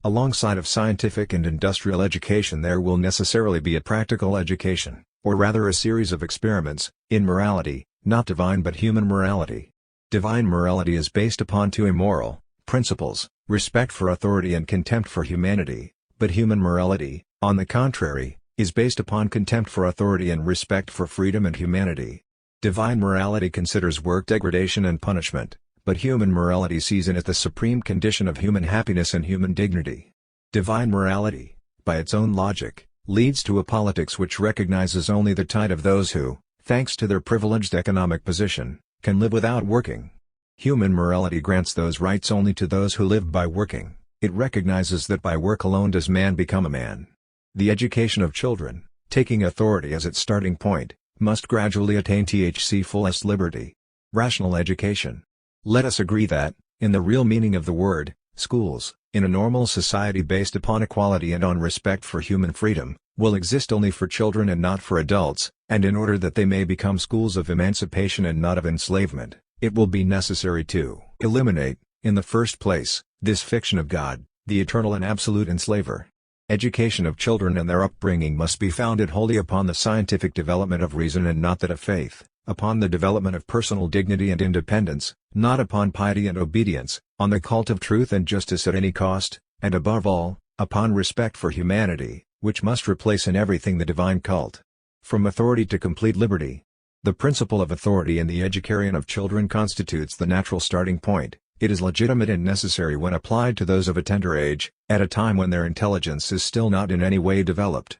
Alongside of scientific and industrial education there will necessarily be a practical education, or rather a series of experiments, in morality, not divine but human morality. Divine morality is based upon two immoral principles: respect for authority and contempt for humanity, but human morality, on the contrary, is based upon contempt for authority and respect for freedom and humanity. Divine morality considers work degradation and punishment, but human morality sees in it the supreme condition of human happiness and human dignity. Divine morality, by its own logic, leads to a politics which recognizes only the tide of those who, thanks to their privileged economic position, can live without working. Human morality grants those rights only to those who live by working. It recognizes that by work alone does man become a man. The education of children, taking authority as its starting point, must gradually attain fullest liberty. Rational education. Let us agree that, in the real meaning of the word, schools, in a normal society based upon equality and on respect for human freedom, will exist only for children and not for adults, and in order that they may become schools of emancipation and not of enslavement, it will be necessary to eliminate, in the first place, this fiction of God, the eternal and absolute enslaver. Education of children and their upbringing must be founded wholly upon the scientific development of reason and not that of faith, upon the development of personal dignity and independence, not upon piety and obedience, on the cult of truth and justice at any cost, and above all, upon respect for humanity, which must replace in everything the divine cult. From authority to complete liberty. The principle of authority in the education of children constitutes the natural starting point. It is legitimate and necessary when applied to those of a tender age, at a time when their intelligence is still not in any way developed.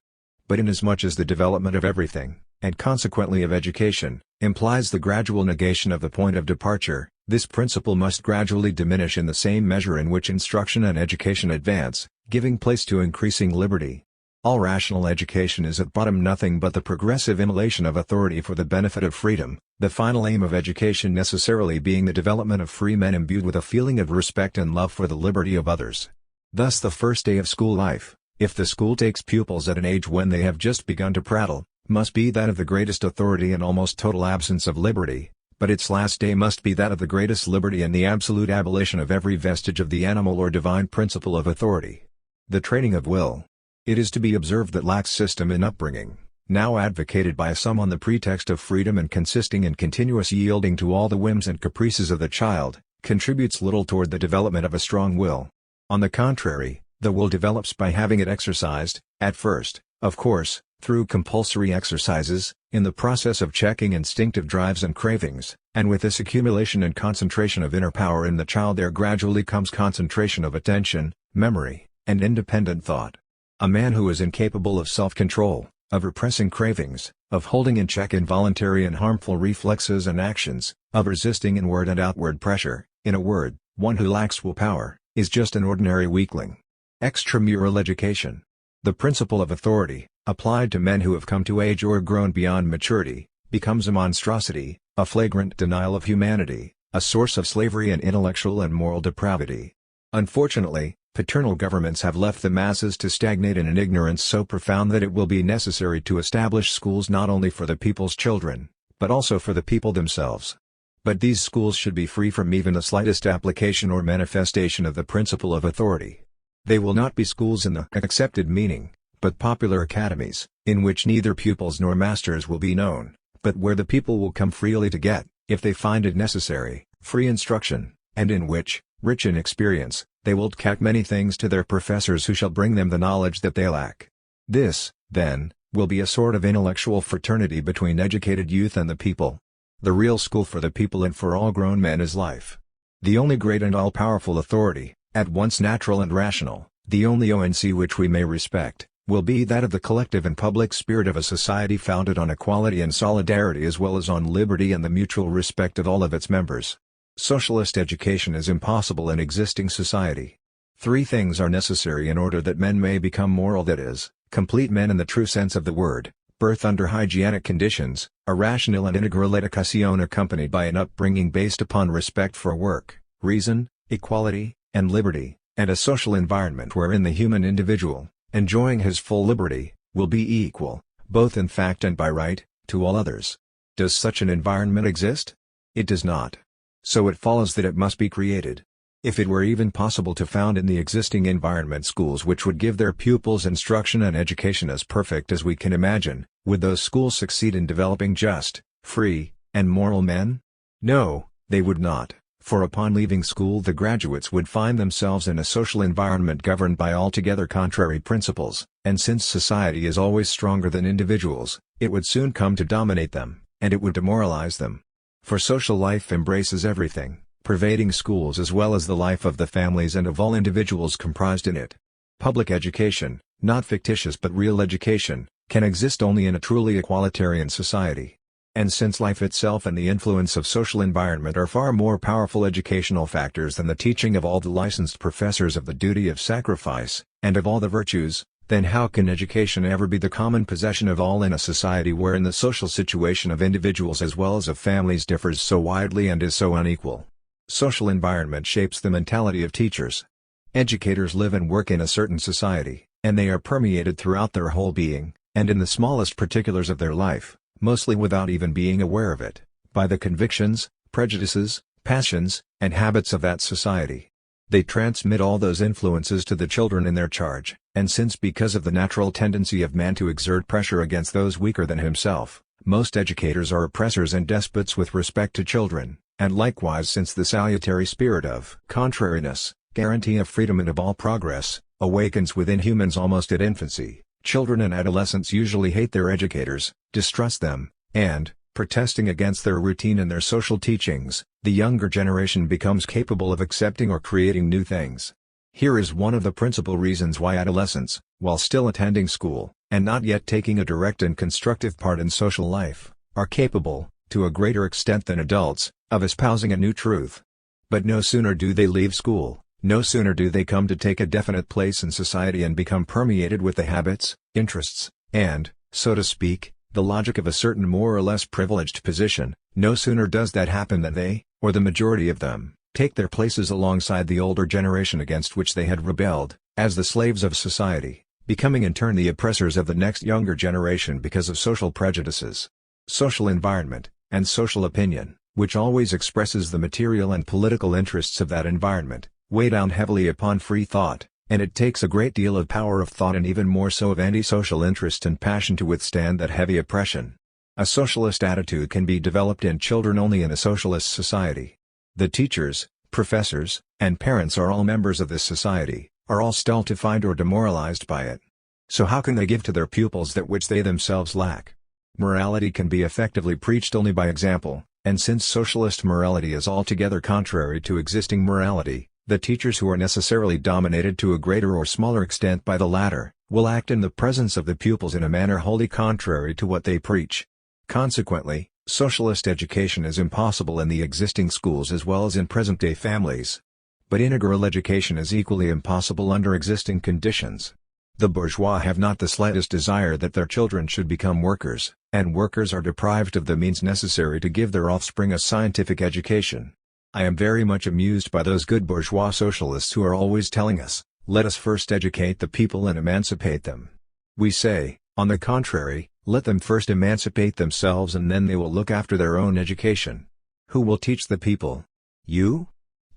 But inasmuch as the development of everything, and consequently of education, implies the gradual negation of the point of departure, this principle must gradually diminish in the same measure in which instruction and education advance, giving place to increasing liberty. All rational education is at bottom nothing but the progressive immolation of authority for the benefit of freedom, the final aim of education necessarily being the development of free men imbued with a feeling of respect and love for the liberty of others. Thus the first day of school life, if the school takes pupils at an age when they have just begun to prattle, must be that of the greatest authority and almost total absence of liberty, but its last day must be that of the greatest liberty and the absolute abolition of every vestige of the animal or divine principle of authority. The training of will. It is to be observed that lax system in upbringing, now advocated by some on the pretext of freedom and consisting in continuous yielding to all the whims and caprices of the child, contributes little toward the development of a strong will. On the contrary, the will develops by having it exercised, at first, of course, through compulsory exercises, in the process of checking instinctive drives and cravings, and with this accumulation and concentration of inner power in the child there gradually comes concentration of attention, memory, and independent thought. A man who is incapable of self-control, of repressing cravings, of holding in check involuntary and harmful reflexes and actions, of resisting inward and outward pressure, in a word, one who lacks willpower, is just an ordinary weakling. Extramural education. The principle of authority, applied to men who have come to age or grown beyond maturity, becomes a monstrosity, a flagrant denial of humanity, a source of slavery and intellectual and moral depravity. Unfortunately, paternal governments have left the masses to stagnate in an ignorance so profound that it will be necessary to establish schools not only for the people's children, but also for the people themselves. But these schools should be free from even the slightest application or manifestation of the principle of authority. They will not be schools in the accepted meaning, but popular academies, in which neither pupils nor masters will be known, but where the people will come freely to get, if they find it necessary, free instruction, and in which, rich in experience, they will teach many things to their professors who shall bring them the knowledge that they lack. This, then, will be a sort of intellectual fraternity between educated youth and the people. The real school for the people and for all grown men is life. The only great and all-powerful authority, at once natural and rational, the only ONC which we may respect, will be that of the collective and public spirit of a society founded on equality and solidarity as well as on liberty and the mutual respect of all of its members. Socialist education is impossible in existing society. 3 things are necessary in order that men may become moral, that is, complete men in the true sense of the word: birth under hygienic conditions, a rational and integral education accompanied by an upbringing based upon respect for work, reason, equality, and liberty, and a social environment wherein the human individual, enjoying his full liberty, will be equal, both in fact and by right, to all others. Does such an environment exist? It does not. So it follows that it must be created. If it were even possible to found in the existing environment schools which would give their pupils instruction and education as perfect as we can imagine, would those schools succeed in developing just, free, and moral men? No, they would not. For upon leaving school the graduates would find themselves in a social environment governed by altogether contrary principles, and since society is always stronger than individuals, it would soon come to dominate them, and it would demoralize them. For social life embraces everything, pervading schools as well as the life of the families and of all individuals comprised in it. Public education, not fictitious but real education, can exist only in a truly equalitarian society. And since life itself and the influence of social environment are far more powerful educational factors than the teaching of all the licensed professors of the duty of sacrifice, and of all the virtues, then how can education ever be the common possession of all in a society wherein the social situation of individuals as well as of families differs so widely and is so unequal? Social environment shapes the mentality of teachers. Educators live and work in a certain society, and they are permeated throughout their whole being, and in the smallest particulars of their life, mostly without even being aware of it, by the convictions, prejudices, passions, and habits of that society. They transmit all those influences to the children in their charge, and since because of the natural tendency of man to exert pressure against those weaker than himself, most educators are oppressors and despots with respect to children, and likewise since the salutary spirit of contrariness, guarantee of freedom and of all progress, awakens within humans almost at infancy, children and adolescents usually hate their educators, distrust them, and, protesting against their routine and their social teachings, the younger generation becomes capable of accepting or creating new things. Here is one of the principal reasons why adolescents, while still attending school, and not yet taking a direct and constructive part in social life, are capable, to a greater extent than adults, of espousing a new truth. But no sooner do they leave school, no sooner do they come to take a definite place in society and become permeated with the habits, interests, and, so to speak, the logic of a certain more or less privileged position, no sooner does that happen than they, or the majority of them, take their places alongside the older generation against which they had rebelled, as the slaves of society, becoming in turn the oppressors of the next younger generation because of social prejudices. Social environment, and social opinion, which always expresses the material and political interests of that environment, weigh down heavily upon free thought, and it takes a great deal of power of thought and even more so of anti-social interest and passion to withstand that heavy oppression. A socialist attitude can be developed in children only in a socialist society. The teachers, professors, and parents are all members of this society, are all stultified or demoralized by it. So how can they give to their pupils that which they themselves lack? Morality can be effectively preached only by example, and since socialist morality is altogether contrary to existing morality, the teachers who are necessarily dominated to a greater or smaller extent by the latter, will act in the presence of the pupils in a manner wholly contrary to what they preach. Consequently, socialist education is impossible in the existing schools as well as in present-day families. But integral education is equally impossible under existing conditions. The bourgeois have not the slightest desire that their children should become workers, and workers are deprived of the means necessary to give their offspring a scientific education. I am very much amused by those good bourgeois socialists who are always telling us, let us first educate the people and emancipate them. We say, on the contrary, let them first emancipate themselves and then they will look after their own education. Who will teach the people? You?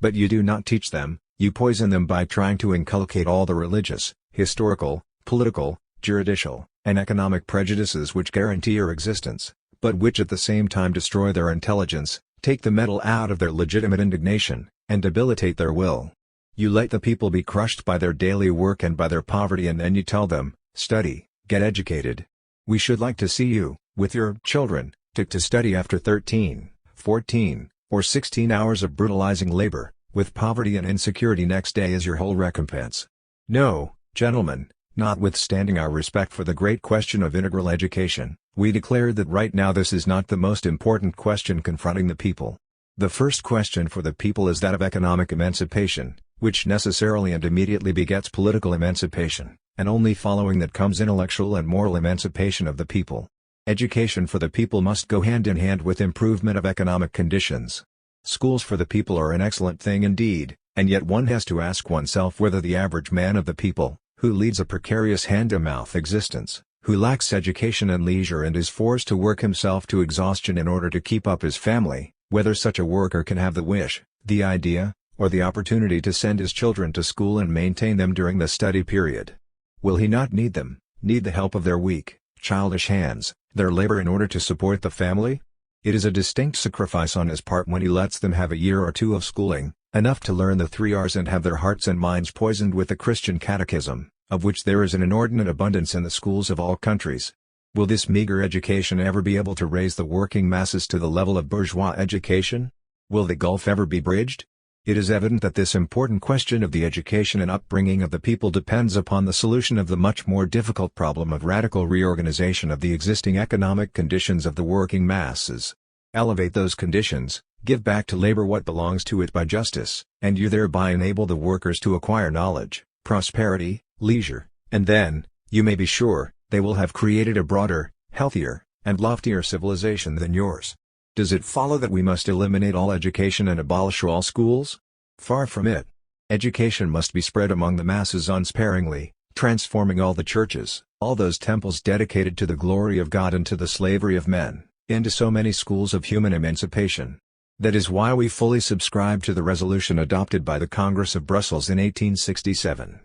But you do not teach them, you poison them by trying to inculcate all the religious, historical, political, juridical, and economic prejudices which guarantee your existence, but which at the same time destroy their intelligence, take the metal out of their legitimate indignation, and debilitate their will. You let the people be crushed by their daily work and by their poverty, and then you tell them, study, get educated. We should like to see you, with your children, to study after 13, 14, or 16 hours of brutalizing labor, with poverty and insecurity next day as your whole recompense. No, gentlemen, notwithstanding our respect for the great question of integral education, we declare that right now this is not the most important question confronting the people. The first question for the people is that of economic emancipation, which necessarily and immediately begets political emancipation, and only following that comes intellectual and moral emancipation of the people. Education for the people must go hand in hand with improvement of economic conditions. Schools for the people are an excellent thing indeed, and yet one has to ask oneself whether the average man of the people, who leads a precarious hand-to-mouth existence, who lacks education and leisure and is forced to work himself to exhaustion in order to keep up his family, whether such a worker can have the wish, the idea, or the opportunity to send his children to school and maintain them during the study period. Will he not need them, need the help of their weak, childish hands, their labor in order to support the family? It is a distinct sacrifice on his part when he lets them have a year or two of schooling, enough to learn the 3 R's and have their hearts and minds poisoned with the Christian catechism, of which there is an inordinate abundance in the schools of all countries. Will this meager education ever be able to raise the working masses to the level of bourgeois education? Will the gulf ever be bridged? It is evident that this important question of the education and upbringing of the people depends upon the solution of the much more difficult problem of radical reorganization of the existing economic conditions of the working masses. Elevate those conditions, give back to labor what belongs to it by justice, and you thereby enable the workers to acquire knowledge, prosperity, leisure, and then, you may be sure, they will have created a broader, healthier, and loftier civilization than yours. Does it follow that we must eliminate all education and abolish all schools? Far from it. Education must be spread among the masses unsparingly, transforming all the churches, all those temples dedicated to the glory of God and to the slavery of men, into so many schools of human emancipation. That is why we fully subscribe to the resolution adopted by the Congress of Brussels in 1867.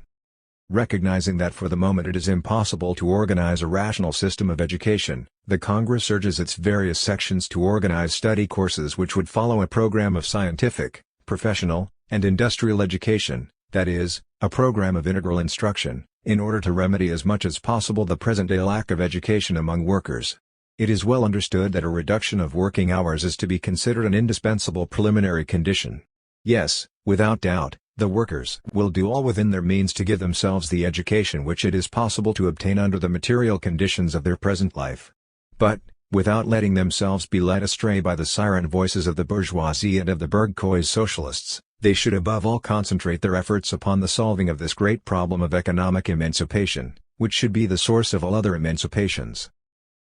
Recognizing that for the moment it is impossible to organize a rational system of education, the Congress urges its various sections to organize study courses which would follow a program of scientific, professional, and industrial education, that is, a program of integral instruction, in order to remedy as much as possible the present-day lack of education among workers. It is well understood that a reduction of working hours is to be considered an indispensable preliminary condition. Yes, without doubt, the workers will do all within their means to give themselves the education which it is possible to obtain under the material conditions of their present life. But, without letting themselves be led astray by the siren voices of the bourgeoisie and of the Bergkois socialists, they should above all concentrate their efforts upon the solving of this great problem of economic emancipation, which should be the source of all other emancipations.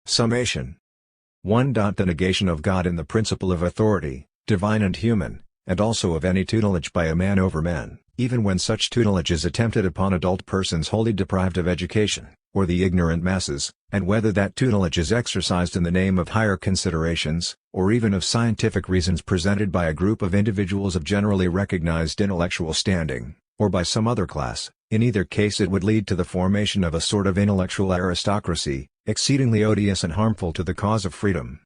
Summation. 1. The negation of God in the principle of authority, divine and human, and also of any tutelage by a man over men, even when such tutelage is attempted upon adult persons wholly deprived of education, or the ignorant masses, and whether that tutelage is exercised in the name of higher considerations, or even of scientific reasons presented by a group of individuals of generally recognized intellectual standing, or by some other class. In either case it would lead to the formation of a sort of intellectual aristocracy, exceedingly odious and harmful to the cause of freedom.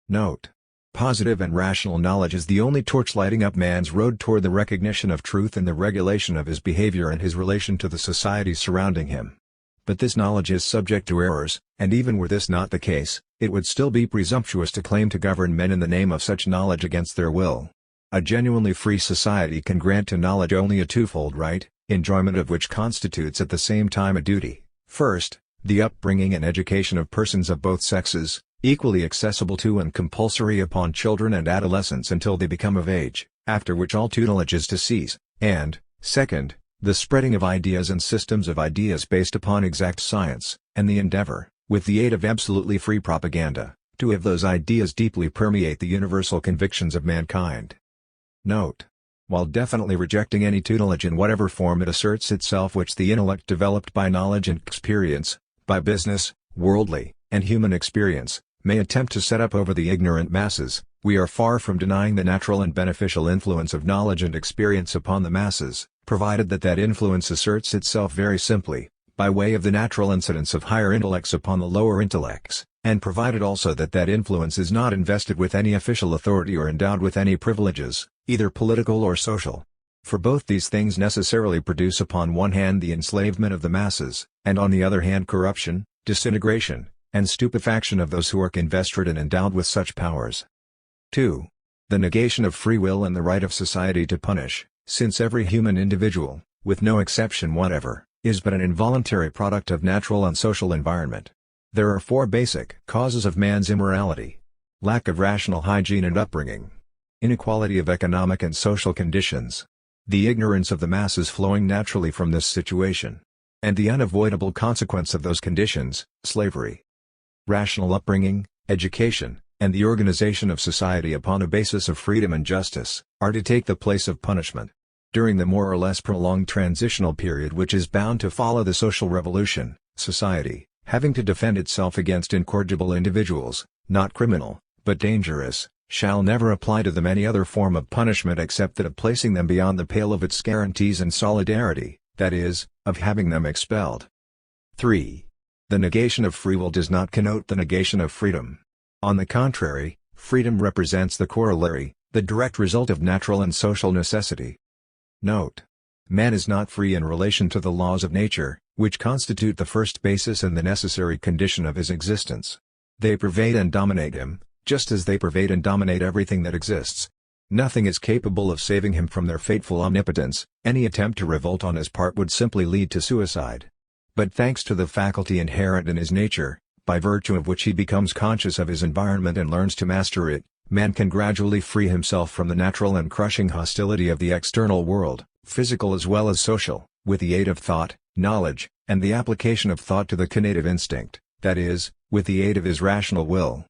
Note: positive and rational knowledge is the only torch lighting up man's road toward the recognition of truth and the regulation of his behavior and his relation to the society surrounding him. But this knowledge is subject to errors, and even were this not the case, it would still be presumptuous to claim to govern men in the name of such knowledge against their will. A genuinely free society can grant to knowledge only a twofold right, enjoyment of which constitutes at the same time a duty. First, the upbringing and education of persons of both sexes, equally accessible to and compulsory upon children and adolescents until they become of age, after which all tutelage is to cease, and, second, the spreading of ideas and systems of ideas based upon exact science, and the endeavor, with the aid of absolutely free propaganda, to have those ideas deeply permeate the universal convictions of mankind. Note: while definitely rejecting any tutelage in whatever form it asserts itself which the intellect developed by knowledge and experience, by business, worldly, and human experience, may attempt to set up over the ignorant masses, we are far from denying the natural and beneficial influence of knowledge and experience upon the masses, provided that that influence asserts itself very simply, by way of the natural incidence of higher intellects upon the lower intellects, and provided also that that influence is not invested with any official authority or endowed with any privileges, either political or social. For both these things necessarily produce upon one hand the enslavement of the masses, and on the other hand corruption, disintegration, and stupefaction of those who are invested and endowed with such powers. 2. The negation of free will and the right of society to punish, since every human individual, with no exception whatever, is but an involuntary product of natural and social environment. There are 4 basic causes of man's immorality: lack of rational hygiene and upbringing, inequality of economic and social conditions, the ignorance of the masses flowing naturally from this situation, and the unavoidable consequence of those conditions, slavery. Rational upbringing, education, and the organization of society upon a basis of freedom and justice, are to take the place of punishment. During the more or less prolonged transitional period which is bound to follow the social revolution, society, having to defend itself against incorrigible individuals, not criminal, but dangerous, shall never apply to them any other form of punishment except that of placing them beyond the pale of its guarantees and solidarity, that is, of having them expelled. 3. The negation of free will does not connote the negation of freedom. On the contrary, freedom represents the corollary, the direct result of natural and social necessity. Note: man is not free in relation to the laws of nature, which constitute the first basis and the necessary condition of his existence. They pervade and dominate him, just as they pervade and dominate everything that exists. Nothing is capable of saving him from their fateful omnipotence. Any attempt to revolt on his part would simply lead to suicide. But thanks to the faculty inherent in his nature, by virtue of which he becomes conscious of his environment and learns to master it, man can gradually free himself from the natural and crushing hostility of the external world, physical as well as social, with the aid of thought, knowledge, and the application of thought to the conative instinct, that is, with the aid of his rational will.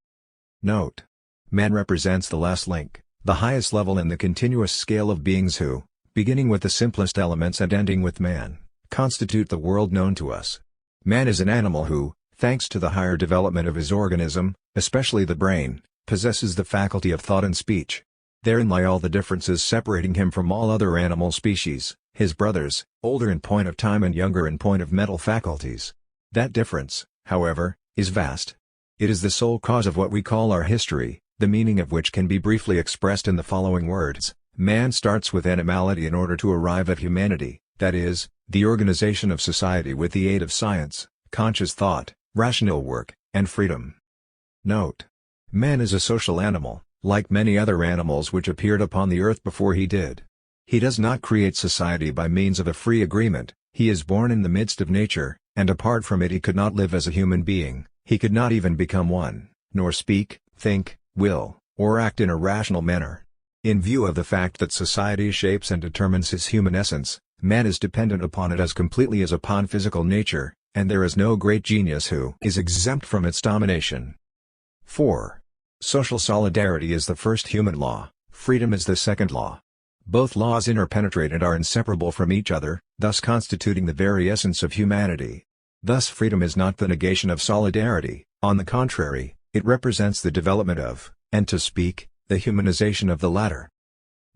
Note: man represents the last link, the highest level in the continuous scale of beings who, beginning with the simplest elements and ending with man, constitute the world known to us. Man is an animal who, thanks to the higher development of his organism, especially the brain, possesses the faculty of thought and speech. Therein lie all the differences separating him from all other animal species, his brothers, older in point of time and younger in point of mental faculties. That difference, however, is vast. It is the sole cause of what we call our history, the meaning of which can be briefly expressed in the following words: man starts with animality in order to arrive at humanity, that is, the organization of society with the aid of science, conscious thought, rational work, and freedom. Note: man is a social animal, like many other animals which appeared upon the earth before he did. He does not create society by means of a free agreement. He is born in the midst of nature, and apart from it he could not live as a human being. He could not even become one, nor speak, think, will, or act in a rational manner. In view of the fact that society shapes and determines his human essence, man is dependent upon it as completely as upon physical nature, and there is no great genius who is exempt from its domination. 4. Social solidarity is the first human law, freedom is the second law. Both laws interpenetrate and are inseparable from each other, thus constituting the very essence of humanity. Thus freedom is not the negation of solidarity, on the contrary, it represents the development of, and to speak, the humanization of the latter.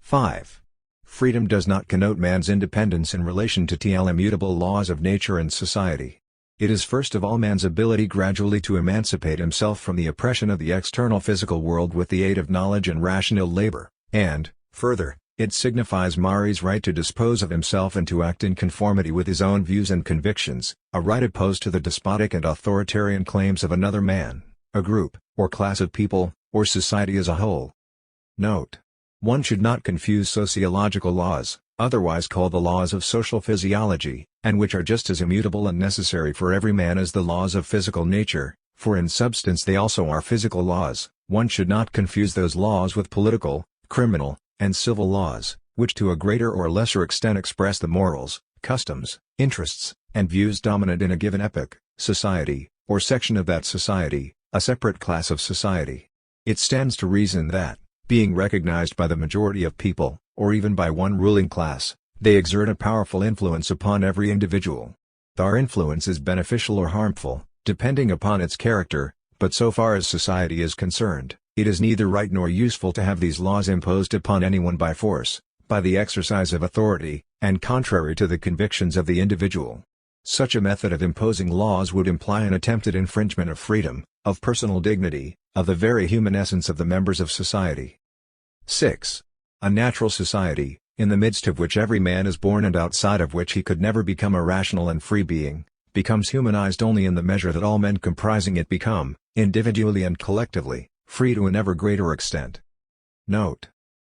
5. Freedom does not connote man's independence in relation to the immutable laws of nature and society. It is first of all man's ability gradually to emancipate himself from the oppression of the external physical world with the aid of knowledge and rational labor, and, further, it signifies Mari's right to dispose of himself and to act in conformity with his own views and convictions, a right opposed to the despotic and authoritarian claims of another man, a group, or class of people, or society as a whole. Note: one should not confuse sociological laws, otherwise called the laws of social physiology, and which are just as immutable and necessary for every man as the laws of physical nature, for in substance they also are physical laws. One should not confuse those laws with political, criminal, and civil laws, which to a greater or lesser extent express the morals, customs, interests, and views dominant in a given epoch, society, or section of that society, a separate class of society. It stands to reason that, being recognized by the majority of people, or even by one ruling class, they exert a powerful influence upon every individual. Our influence is beneficial or harmful, depending upon its character, but so far as society is concerned, it is neither right nor useful to have these laws imposed upon anyone by force, by the exercise of authority, and contrary to the convictions of the individual. Such a method of imposing laws would imply an attempted infringement of freedom, of personal dignity, of the very human essence of the members of society. 6. A natural society, in the midst of which every man is born and outside of which he could never become a rational and free being, becomes humanized only in the measure that all men comprising it become, individually and collectively, free to an ever greater extent. Note: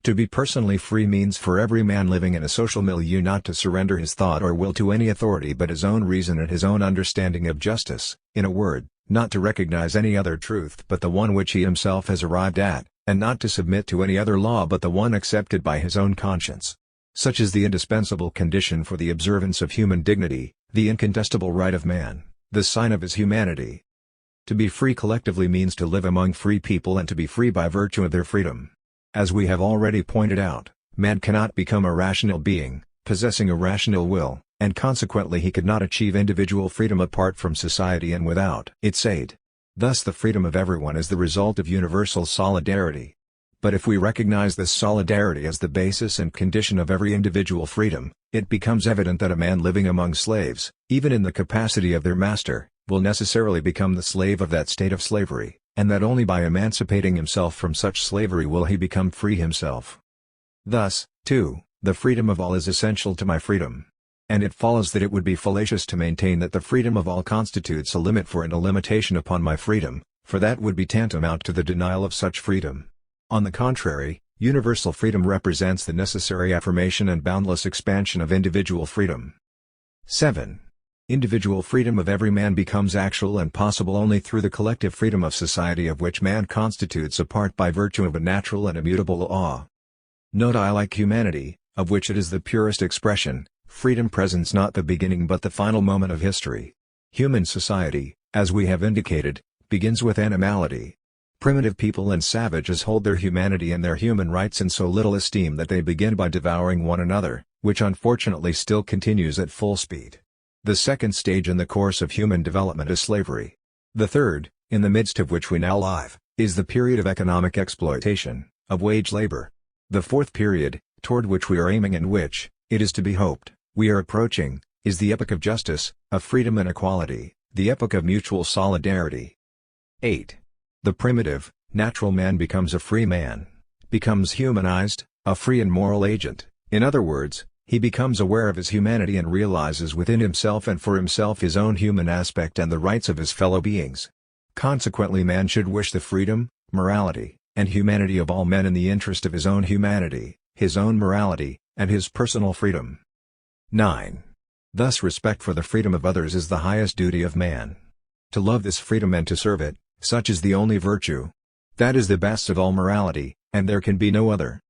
to be personally free means for every man living in a social milieu not to surrender his thought or will to any authority but his own reason and his own understanding of justice, in a word, not to recognize any other truth but the one which he himself has arrived at, and not to submit to any other law but the one accepted by his own conscience. Such is the indispensable condition for the observance of human dignity, the incontestable right of man, the sign of his humanity. To be free collectively means to live among free people and to be free by virtue of their freedom. As we have already pointed out, man cannot become a rational being, possessing a rational will, and consequently he could not achieve individual freedom apart from society and without its aid. Thus the freedom of everyone is the result of universal solidarity. But if we recognize this solidarity as the basis and condition of every individual freedom, it becomes evident that a man living among slaves, even in the capacity of their master, will necessarily become the slave of that state of slavery, and that only by emancipating himself from such slavery will he become free himself. Thus, too, the freedom of all is essential to my freedom. And it follows that it would be fallacious to maintain that the freedom of all constitutes a limit for and a limitation upon my freedom, for that would be tantamount to the denial of such freedom. On the contrary, universal freedom represents the necessary affirmation and boundless expansion of individual freedom. 7. Individual freedom of every man becomes actual and possible only through the collective freedom of society of which man constitutes a part by virtue of a natural and immutable law. Note: I like humanity, of which it is the purest expression, freedom presents not the beginning but the final moment of history. Human society, as we have indicated, begins with animality. Primitive people and savages hold their humanity and their human rights in so little esteem that they begin by devouring one another, which unfortunately still continues at full speed. The second stage in the course of human development is slavery. The third, in the midst of which we now live, is the period of economic exploitation, of wage labor. The fourth period, toward which we are aiming and which, it is to be hoped, we are approaching, is the epoch of justice, of freedom and equality, the epoch of mutual solidarity. 8. The primitive, natural man becomes a free man, becomes humanized, a free and moral agent. In other words, he becomes aware of his humanity and realizes within himself and for himself his own human aspect and the rights of his fellow beings. Consequently, man should wish the freedom, morality, and humanity of all men in the interest of his own humanity, his own morality, and his personal freedom. 9. Thus respect for the freedom of others is the highest duty of man. To love this freedom and to serve it, such is the only virtue. That is the best of all morality, and there can be no other.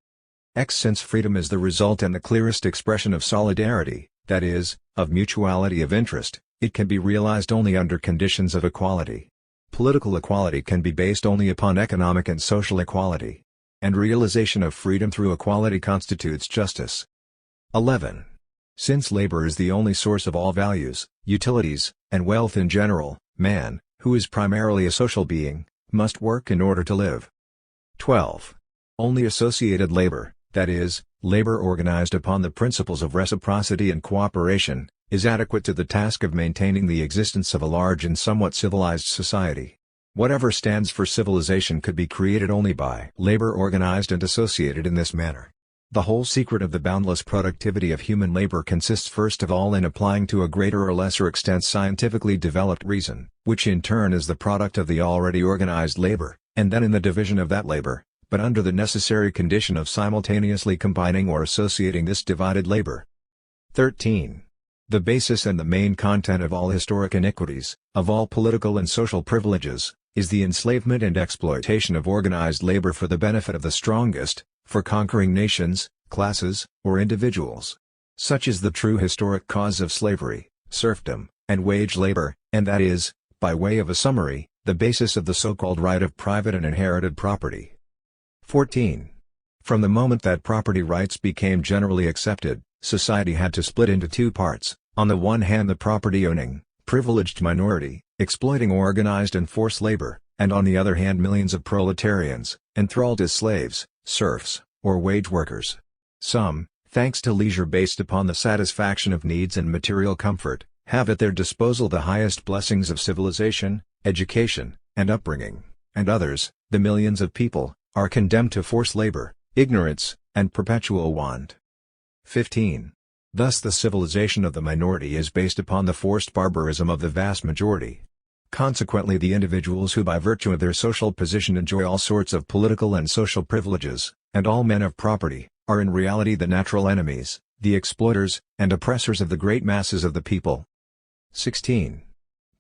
Since freedom is the result and the clearest expression of solidarity, that is, of mutuality of interest, it can be realized only under conditions of equality. Political equality can be based only upon economic and social equality. And realization of freedom through equality constitutes justice. 11. Since labor is the only source of all values, utilities, and wealth in general, man, who is primarily a social being, must work in order to live. 12. Only associated labor, that is, labor organized upon the principles of reciprocity and cooperation, is adequate to the task of maintaining the existence of a large and somewhat civilized society. Whatever stands for civilization could be created only by labor organized and associated in this manner. The whole secret of the boundless productivity of human labor consists first of all in applying to a greater or lesser extent scientifically developed reason, which in turn is the product of the already organized labor, and then in the division of that labor, but under the necessary condition of simultaneously combining or associating this divided labor. 13. The basis and the main content of all historic iniquities, of all political and social privileges, is the enslavement and exploitation of organized labor for the benefit of the strongest, for conquering nations, classes, or individuals. Such is the true historic cause of slavery, serfdom, and wage labor, and that is, by way of a summary, the basis of the so-called right of private and inherited property. 14. From the moment that property rights became generally accepted, society had to split into two parts: on the one hand the property-owning, privileged minority, exploiting organized and forced labor, and on the other hand millions of proletarians, enthralled as slaves, serfs, or wage workers. Some, thanks to leisure based upon the satisfaction of needs and material comfort, have at their disposal the highest blessings of civilization, education, and upbringing, and others, the millions of people, are condemned to forced labor, ignorance, and perpetual want. 15. Thus the civilization of the minority is based upon the forced barbarism of the vast majority. Consequently the individuals who by virtue of their social position enjoy all sorts of political and social privileges, and all men of property, are in reality the natural enemies, the exploiters, and oppressors of the great masses of the people. 16.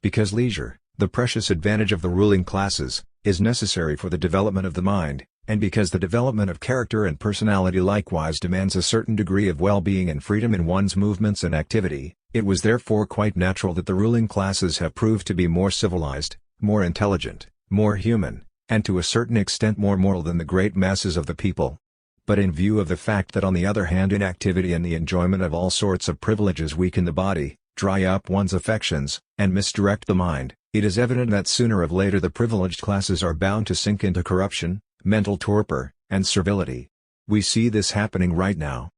Because leisure, the precious advantage of the ruling classes, is necessary for the development of the mind, and because the development of character and personality likewise demands a certain degree of well-being and freedom in one's movements and activity, it was therefore quite natural that the ruling classes have proved to be more civilized, more intelligent, more human, and to a certain extent more moral than the great masses of the people. But in view of the fact that on the other hand inactivity and the enjoyment of all sorts of privileges weaken the body, dry up one's affections, and misdirect the mind, it is evident that sooner or later the privileged classes are bound to sink into corruption, mental torpor, and servility. We see this happening right now.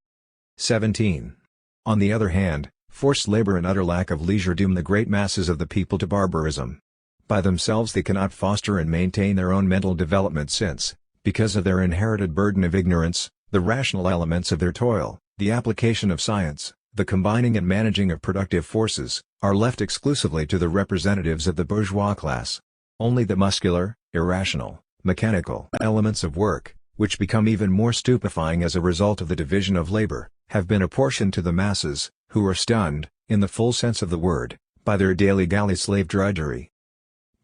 17. On the other hand, forced labor and utter lack of leisure doom the great masses of the people to barbarism. By themselves they cannot foster and maintain their own mental development since, because of their inherited burden of ignorance, the rational elements of their toil, the application of science, the combining and managing of productive forces, are left exclusively to the representatives of the bourgeois class. Only the muscular, irrational, mechanical elements of work, which become even more stupefying as a result of the division of labor, have been apportioned to the masses, who are stunned, in the full sense of the word, by their daily galley slave drudgery.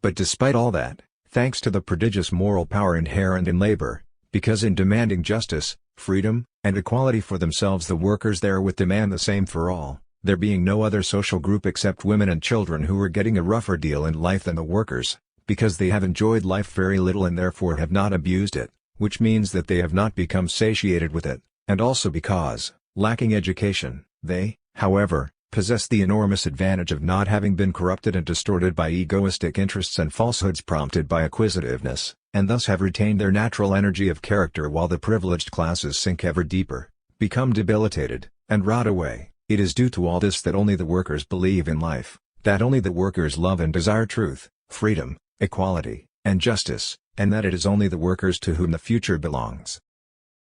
But despite all that, thanks to the prodigious moral power inherent in labor, because in demanding justice, freedom, and equality for themselves the workers therewith demand the same for all, there being no other social group except women and children who are getting a rougher deal in life than the workers, because they have enjoyed life very little and therefore have not abused it, which means that they have not become satiated with it, and also because, lacking education, they, however, possess the enormous advantage of not having been corrupted and distorted by egoistic interests and falsehoods prompted by acquisitiveness, and thus have retained their natural energy of character while the privileged classes sink ever deeper, become debilitated, and rot away. It is due to all this that only the workers believe in life, that only the workers love and desire truth, freedom, equality, and justice, and that it is only the workers to whom the future belongs.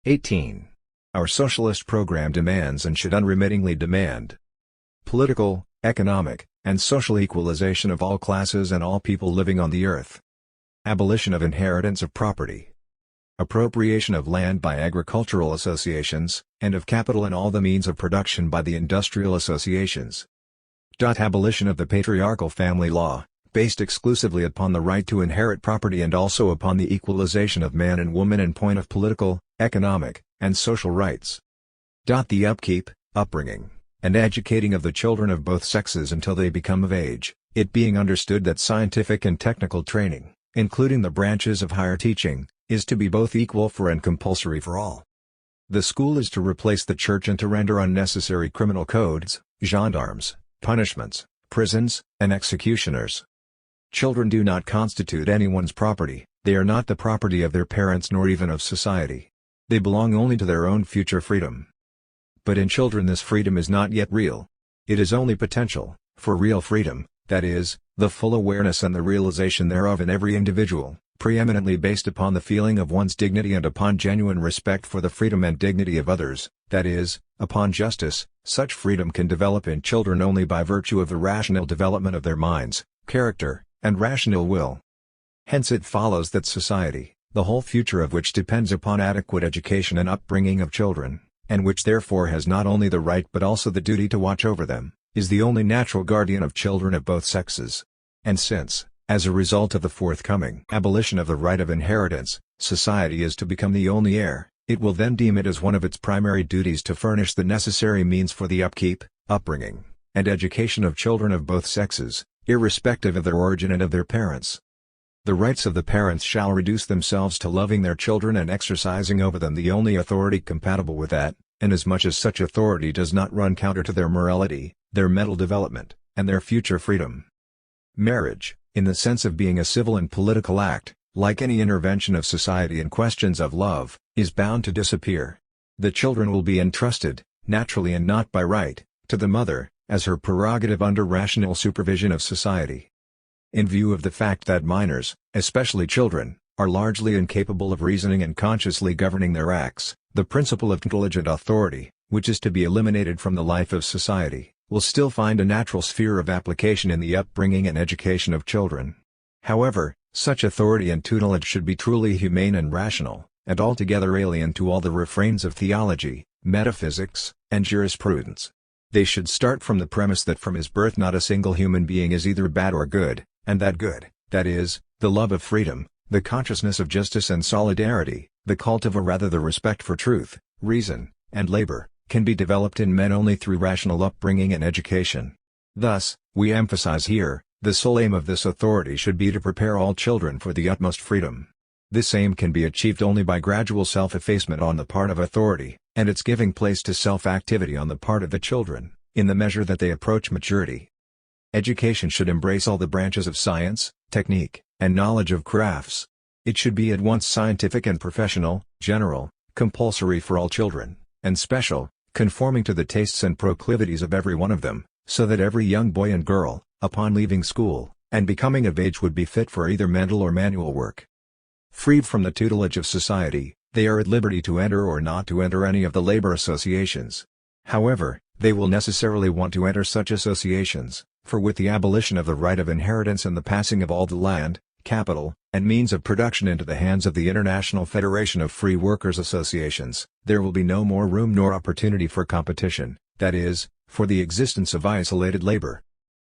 18. Our socialist program demands and should unremittingly demand political, economic, and social equalization of all classes and all people living on the earth. Abolition of inheritance of property. Appropriation of land by agricultural associations, and of capital and all the means of production by the industrial associations. Abolition of the patriarchal family law, based exclusively upon the right to inherit property and also upon the equalization of man and woman in point of political, economic, and social rights. The upkeep, upbringing, and educating of the children of both sexes until they become of age, it being understood that scientific and technical training, including the branches of higher teaching, is to be both equal for and compulsory for all. The school is to replace the church and to render unnecessary criminal codes, gendarmes, punishments, prisons, and executioners. Children do not constitute anyone's property, they are not the property of their parents nor even of society. They belong only to their own future freedom. But in children this freedom is not yet real. It is only potential, for real freedom, that is, the full awareness and the realization thereof in every individual, preeminently based upon the feeling of one's dignity and upon genuine respect for the freedom and dignity of others, that is, upon justice. Such freedom can develop in children only by virtue of the rational development of their minds, character, and rational will. Hence it follows that society, the whole future of which depends upon adequate education and upbringing of children, and which therefore has not only the right but also the duty to watch over them, is the only natural guardian of children of both sexes. And since, as a result of the forthcoming abolition of the right of inheritance, society is to become the only heir, It will then deem it as one of its primary duties to furnish the necessary means for the upkeep, upbringing, and education of children of both sexes, irrespective of their origin and of their parents. The rights of the parents shall reduce themselves to loving their children and exercising over them the only authority compatible with that, inasmuch as such authority does not run counter to their morality, their mental development, and their future freedom. Marriage, in the sense of being a civil and political act, like any intervention of society in questions of love, is bound to disappear. The children will be entrusted, naturally and not by right, to the mother, as her prerogative under rational supervision of society. In view of the fact that minors, especially children, are largely incapable of reasoning and consciously governing their acts, the principle of intelligent authority, which is to be eliminated from the life of society, will still find a natural sphere of application in the upbringing and education of children. However, such authority and tutelage should be truly humane and rational, and altogether alien to all the refrains of theology, metaphysics, and jurisprudence. They should start from the premise that from his birth not a single human being is either bad or good, and that good, that is, the love of freedom, the consciousness of justice and solidarity, the cult of or rather the respect for truth, reason, and labor, can be developed in men only through rational upbringing and education. Thus, we emphasize here, the sole aim of this authority should be to prepare all children for the utmost freedom. This aim can be achieved only by gradual self-effacement on the part of authority, and its giving place to self-activity on the part of the children, in the measure that they approach maturity. Education should embrace all the branches of science, technique, and knowledge of crafts. It should be at once scientific and professional, general, compulsory for all children, and special, conforming to the tastes and proclivities of every one of them, so that every young boy and girl, upon leaving school, and becoming of age would be fit for either mental or manual work. Freed from the tutelage of society, they are at liberty to enter or not to enter any of the labor associations. However, they will necessarily want to enter such associations, for with the abolition of the right of inheritance and the passing of all the land, capital, and means of production into the hands of the International Federation of Free Workers' Associations, there will be no more room nor opportunity for competition, that is, for the existence of isolated labor.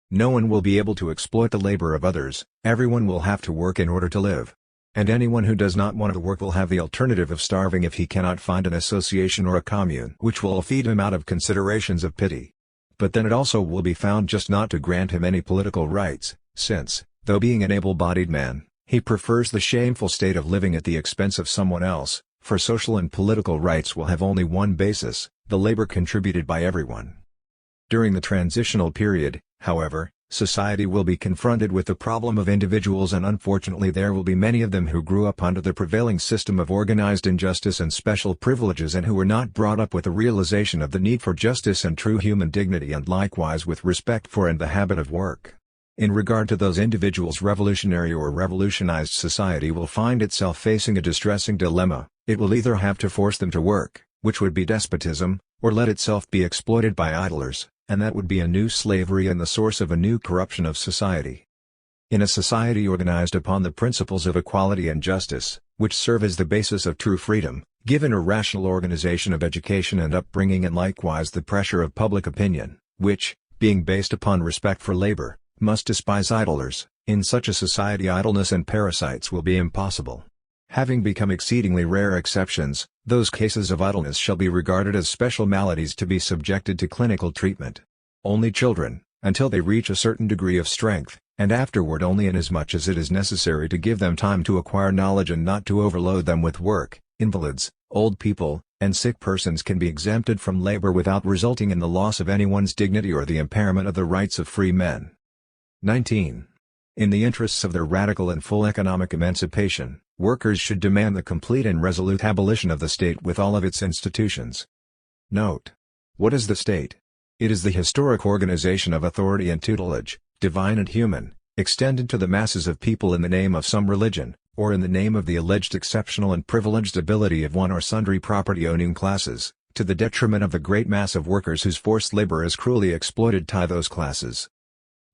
No one will be able to exploit the labor of others, everyone will have to work in order to live. And anyone who does not want to work will have the alternative of starving if he cannot find an association or a commune which will feed him out of considerations of pity. But then it also will be found just not to grant him any political rights, since, though being an able-bodied man, he prefers the shameful state of living at the expense of someone else, for social and political rights will have only one basis, the labor contributed by everyone. During the transitional period, however, society will be confronted with the problem of individuals, and unfortunately there will be many of them who grew up under the prevailing system of organized injustice and special privileges and who were not brought up with the realization of the need for justice and true human dignity, and likewise with respect for and the habit of work. In regard to those individuals, revolutionary or revolutionized society will find itself facing a distressing dilemma. It will either have to force them to work, which would be despotism, or let itself be exploited by idlers, and that would be a new slavery and the source of a new corruption of society. In a society organized upon the principles of equality and justice, which serve as the basis of true freedom, given a rational organization of education and upbringing and likewise the pressure of public opinion, which, being based upon respect for labor, must despise idlers, in such a society idleness and parasites will be impossible. Having become exceedingly rare exceptions, those cases of idleness shall be regarded as special maladies to be subjected to clinical treatment. Only children, until they reach a certain degree of strength, and afterward only inasmuch as it is necessary to give them time to acquire knowledge and not to overload them with work, invalids, old people, and sick persons can be exempted from labor without resulting in the loss of anyone's dignity or the impairment of the rights of free men. 19. In the interests of their radical and full economic emancipation, workers should demand the complete and resolute abolition of the state with all of its institutions. Note. What is the state? It is the historic organization of authority and tutelage, divine and human, extended to the masses of people in the name of some religion, or in the name of the alleged exceptional and privileged ability of one or sundry property-owning classes, to the detriment of the great mass of workers whose forced labor is cruelly exploited by those classes.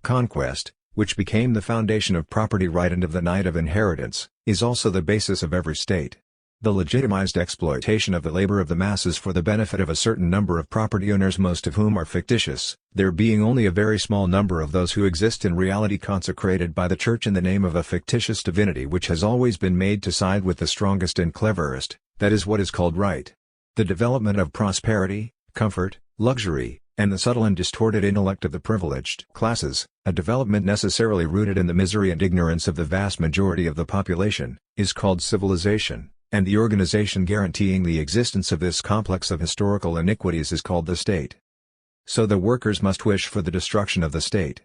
Conquest, which became the foundation of property right and of the right of inheritance, is also the basis of every state. The legitimized exploitation of the labor of the masses for the benefit of a certain number of property owners, most of whom are fictitious, there being only a very small number of those who exist in reality consecrated by the Church in the name of a fictitious divinity which has always been made to side with the strongest and cleverest, that is what is called right. The development of prosperity, comfort, luxury, and the subtle and distorted intellect of the privileged classes, a development necessarily rooted in the misery and ignorance of the vast majority of the population, is called civilization, and the organization guaranteeing the existence of this complex of historical iniquities is called the state. So the workers must wish for the destruction of the state.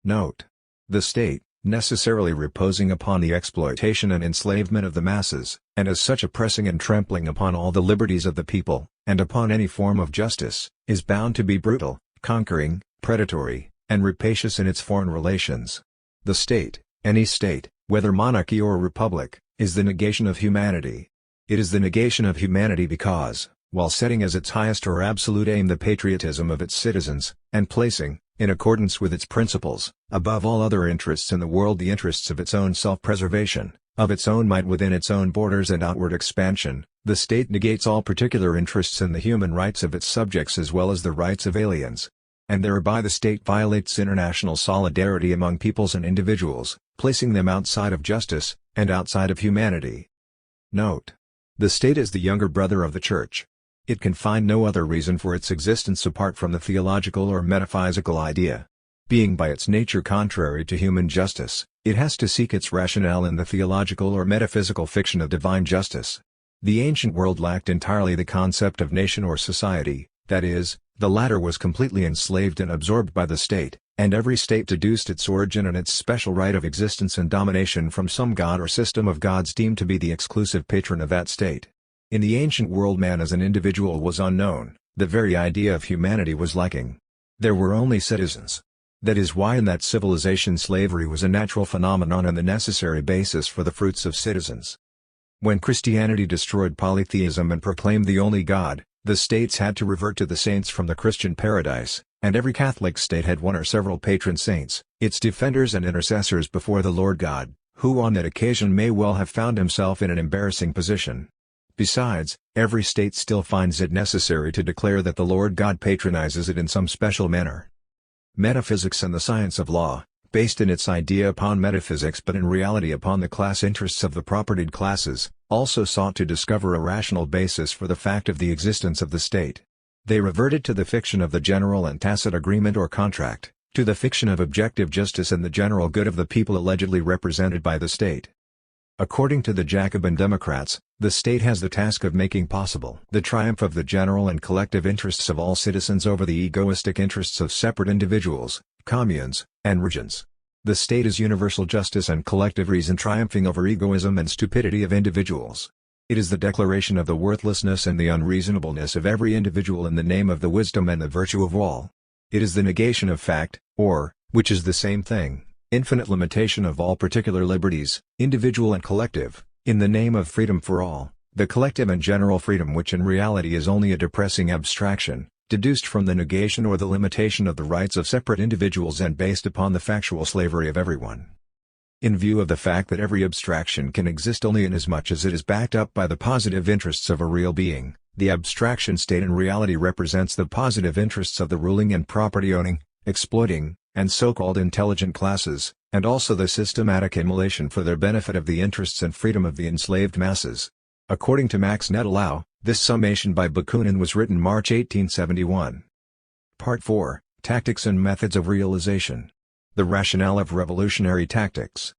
Note: the state, necessarily reposing upon the exploitation and enslavement of the masses, and as such oppressing and trampling upon all the liberties of the people, and upon any form of justice, is bound to be brutal, conquering, predatory, and rapacious in its foreign relations. The state, any state, whether monarchy or republic, is the negation of humanity. It is the negation of humanity because, while setting as its highest or absolute aim the patriotism of its citizens, and placing, in accordance with its principles, above all other interests in the world the interests of its own self-preservation, of its own might within its own borders and outward expansion, the state negates all particular interests in the human rights of its subjects as well as the rights of aliens. And thereby the state violates international solidarity among peoples and individuals, placing them outside of justice, and outside of humanity. Note: the state is the younger brother of the Church. It can find no other reason for its existence apart from the theological or metaphysical idea. Being by its nature contrary to human justice, it has to seek its rationale in the theological or metaphysical fiction of divine justice. The ancient world lacked entirely the concept of nation or society, that is, the latter was completely enslaved and absorbed by the state, and every state deduced its origin and its special right of existence and domination from some god or system of gods deemed to be the exclusive patron of that state. In the ancient world man as an individual was unknown, the very idea of humanity was lacking. There were only citizens. That is why in that civilization slavery was a natural phenomenon and the necessary basis for the fruits of citizens. When Christianity destroyed polytheism and proclaimed the only God, the states had to revert to the saints from the Christian paradise, and every Catholic state had one or several patron saints, its defenders and intercessors before the Lord God, who on that occasion may well have found himself in an embarrassing position. Besides, every state still finds it necessary to declare that the Lord God patronizes it in some special manner. Metaphysics and the science of law, based in its idea upon metaphysics but in reality upon the class interests of the propertied classes, also sought to discover a rational basis for the fact of the existence of the state. They reverted to the fiction of the general and tacit agreement or contract, to the fiction of objective justice and the general good of the people allegedly represented by the state. According to the Jacobin Democrats, the state has the task of making possible the triumph of the general and collective interests of all citizens over the egoistic interests of separate individuals, communes, and regions. The state is universal justice and collective reason triumphing over egoism and stupidity of individuals. It is the declaration of the worthlessness and the unreasonableness of every individual in the name of the wisdom and the virtue of all. It is the negation of fact, or, which is the same thing, infinite limitation of all particular liberties, individual and collective, in the name of freedom for all, the collective and general freedom which in reality is only a depressing abstraction, deduced from the negation or the limitation of the rights of separate individuals and based upon the factual slavery of everyone. In view of the fact that every abstraction can exist only inasmuch as it is backed up by the positive interests of a real being, the abstraction state in reality represents the positive interests of the ruling and property-owning, exploiting, and so-called intelligent classes, and also the systematic immolation for their benefit of the interests and freedom of the enslaved masses. According to Max Nettlau, this summation by Bakunin was written March 1871. Part 4, Tactics and Methods of Realization. The rationale of revolutionary tactics.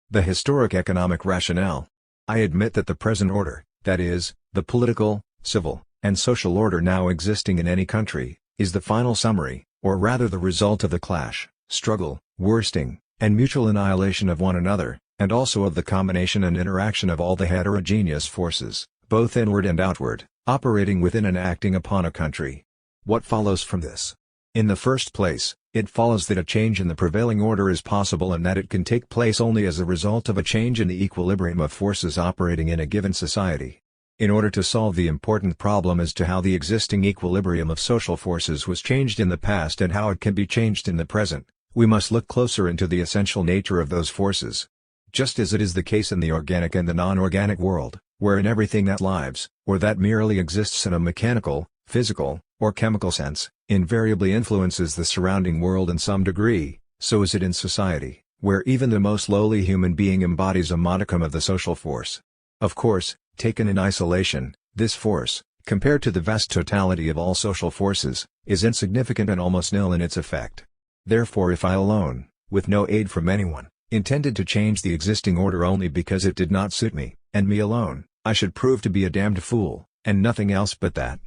The historic economic rationale. I admit that the present order, that is, the political, civil, and social order now existing in any country, is the final summary, or rather the result of the clash, struggle, worsting, and mutual annihilation of one another, and also of the combination and interaction of all the heterogeneous forces, both inward and outward, operating within and acting upon a country. What follows from this? In the first place, it follows that a change in the prevailing order is possible and that it can take place only as a result of a change in the equilibrium of forces operating in a given society. In order to solve the important problem as to how the existing equilibrium of social forces was changed in the past and how it can be changed in the present, we must look closer into the essential nature of those forces. Just as it is the case in the organic and the non-organic world, wherein everything that lives, or that merely exists in a mechanical, physical, or chemical sense, invariably influences the surrounding world in some degree, so is it in society, where even the most lowly human being embodies a modicum of the social force. Of course, Taken in isolation, this force, compared to the vast totality of all social forces, is insignificant and almost nil in its effect. Therefore, if I alone, with no aid from anyone, intended to change the existing order only because it did not suit me, and me alone, I should prove to be a damned fool, and nothing else but that.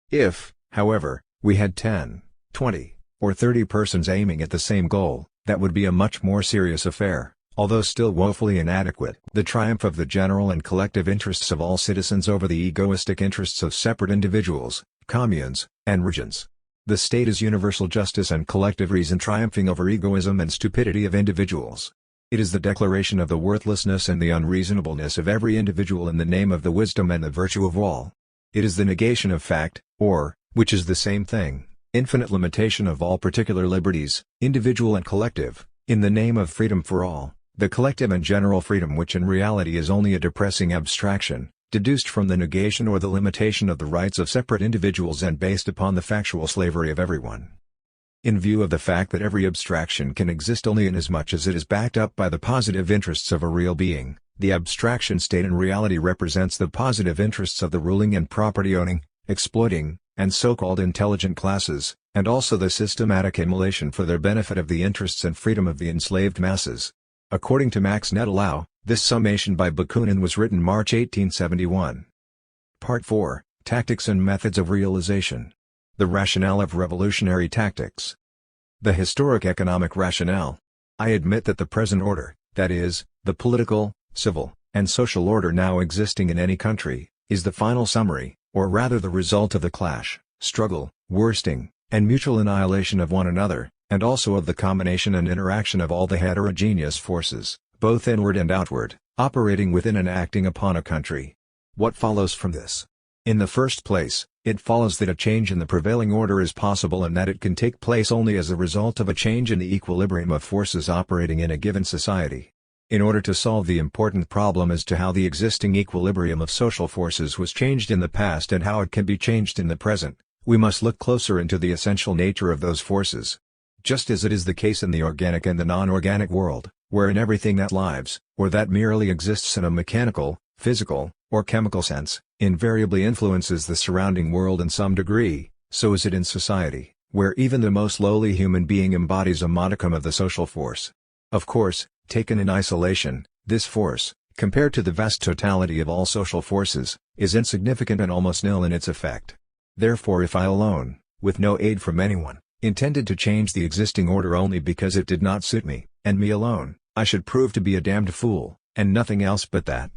If, however, we had 10, 20, or 30 persons aiming at the same goal, that would be a much more serious affair, although still woefully inadequate. The triumph of the general and collective interests of all citizens over the egoistic interests of separate individuals, communes, and regions. The state is universal justice and collective reason triumphing over egoism and stupidity of individuals. It is the declaration of the worthlessness and the unreasonableness of every individual in the name of the wisdom and the virtue of all. It is the negation of fact, or, which is the same thing, infinite limitation of all particular liberties, individual and collective, in the name of freedom for all, the collective and general freedom which in reality is only a depressing abstraction, deduced from the negation or the limitation of the rights of separate individuals and based upon the factual slavery of everyone. In view of the fact that every abstraction can exist only inasmuch as it is backed up by the positive interests of a real being, the abstraction state in reality represents the positive interests of the ruling and property-owning, exploiting, and so-called intelligent classes, and also the systematic immolation for their benefit of the interests and freedom of the enslaved masses. According to Max Nettlau, this summation by Bakunin was written March 1871. Part 4, Tactics and Methods of Realization. The rationale of revolutionary tactics. The historic economic rationale. I admit that the present order, that is, the political, civil, and social order now existing in any country, is the final summary, or rather the result of the clash, struggle, worsting, and mutual annihilation of one another, and also of the combination and interaction of all the heterogeneous forces, both inward and outward, operating within and acting upon a country. What follows from this? In the first place, it follows that a change in the prevailing order is possible and that it can take place only as a result of a change in the equilibrium of forces operating in a given society. In order to solve the important problem as to how the existing equilibrium of social forces was changed in the past and how it can be changed in the present, we must look closer into the essential nature of those forces. Just as it is the case in the organic and the non-organic world, wherein everything that lives, or that merely exists in a mechanical, physical, or chemical sense, invariably influences the surrounding world in some degree, so is it in society, where even the most lowly human being embodies a modicum of the social force. Of course, taken in isolation, this force, compared to the vast totality of all social forces, is insignificant and almost nil in its effect. Therefore, if I alone, with no aid from anyone, intended to change the existing order only because it did not suit me, and me alone, I should prove to be a damned fool, and nothing else but that.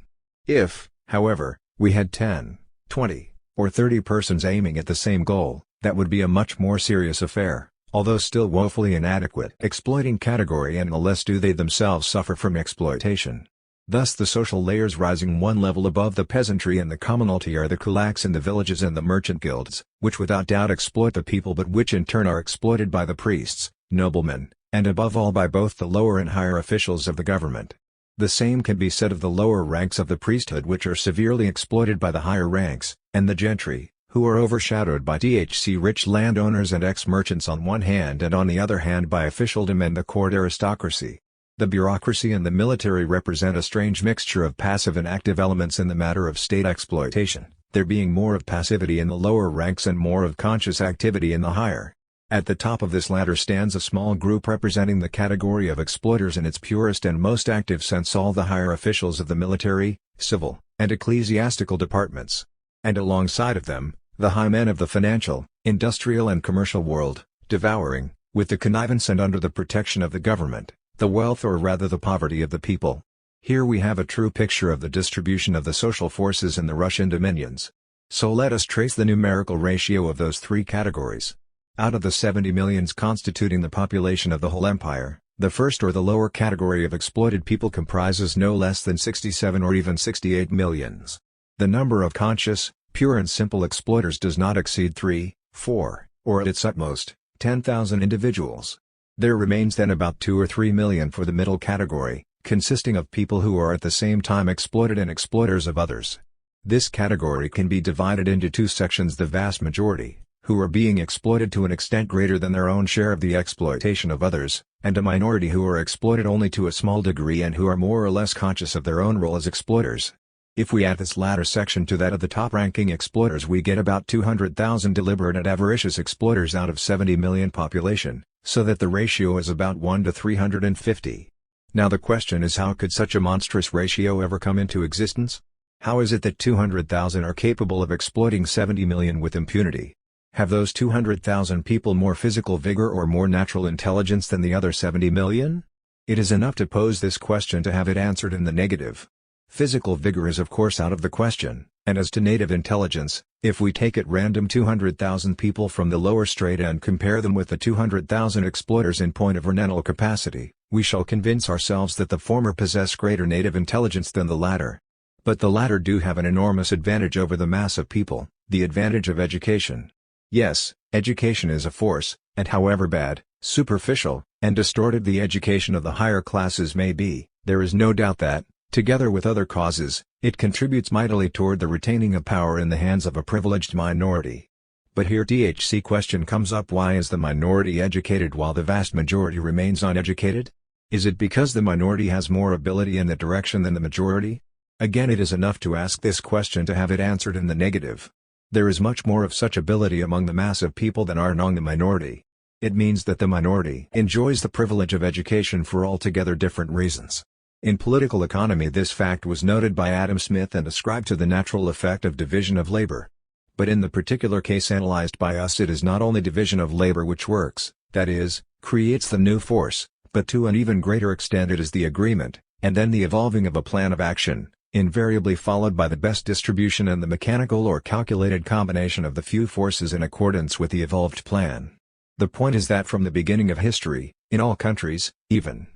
If, however, we had 10, 20, or 30 persons aiming at the same goal, that would be a much more serious affair, although still woefully inadequate. Exploiting category, and unless do they themselves suffer from exploitation. Thus the social layers rising one level above the peasantry and the commonalty are the kulaks in the villages and the merchant guilds, which without doubt exploit the people but which in turn are exploited by the priests, noblemen, and above all by both the lower and higher officials of the government. The same can be said of the lower ranks of the priesthood, which are severely exploited by the higher ranks, and the gentry, who are overshadowed by rich landowners and ex-merchants on one hand and on the other hand by officialdom and the court aristocracy. The bureaucracy and the military represent a strange mixture of passive and active elements in the matter of state exploitation, there being more of passivity in the lower ranks and more of conscious activity in the higher. At the top of this ladder stands a small group representing the category of exploiters in its purest and most active sense, all the higher officials of the military, civil, and ecclesiastical departments. And alongside of them, the high men of the financial, industrial and commercial world, devouring, with the connivance and under the protection of the government, the wealth or rather the poverty of the people. Here we have a true picture of the distribution of the social forces in the Russian dominions. So let us trace the numerical ratio of those three categories. Out of the 70 millions constituting the population of the whole empire, the first or the lower category of exploited people comprises no less than 67 or even 68 millions. The number of conscious, pure and simple exploiters does not exceed 3, 4, or at its utmost, 10,000 individuals. There remains then about 2 or 3 million for the middle category, consisting of people who are at the same time exploited and exploiters of others. This category can be divided into two sections: the vast majority, who are being exploited to an extent greater than their own share of the exploitation of others, and a minority who are exploited only to a small degree and who are more or less conscious of their own role as exploiters. If we add this latter section to that of the top-ranking exploiters, we get about 200,000 deliberate and avaricious exploiters out of 70 million population, so that the ratio is about 1 to 350. Now the question is, how could such a monstrous ratio ever come into existence? How is it that 200,000 are capable of exploiting 70 million with impunity? Have those 200,000 people more physical vigor or more natural intelligence than the other 70 million? It is enough to pose this question to have it answered in the negative. Physical vigor is of course out of the question, and as to native intelligence, if we take at random 200,000 people from the lower strata and compare them with the 200,000 exploiters in point of rental capacity, we shall convince ourselves that the former possess greater native intelligence than the latter. But the latter do have an enormous advantage over the mass of people, the advantage of education. Yes, education is a force, and however bad, superficial, and distorted the education of the higher classes may be, there is no doubt that, together with other causes, it contributes mightily toward the retaining of power in the hands of a privileged minority. But here the question comes up: why is the minority educated while the vast majority remains uneducated? Is it because the minority has more ability in that direction than the majority? Again, it is enough to ask this question to have it answered in the negative. There is much more of such ability among the mass of people than are among the minority. It means that the minority enjoys the privilege of education for altogether different reasons. In political economy, this fact was noted by Adam Smith and ascribed to the natural effect of division of labor. But in the particular case analyzed by us, it is not only division of labor which works, that is, creates the new force, but to an even greater extent it is the agreement, and then the evolving of a plan of action, invariably followed by the best distribution and the mechanical or calculated combination of the few forces in accordance with the evolved plan. The point is that from the beginning of history, in all countries, even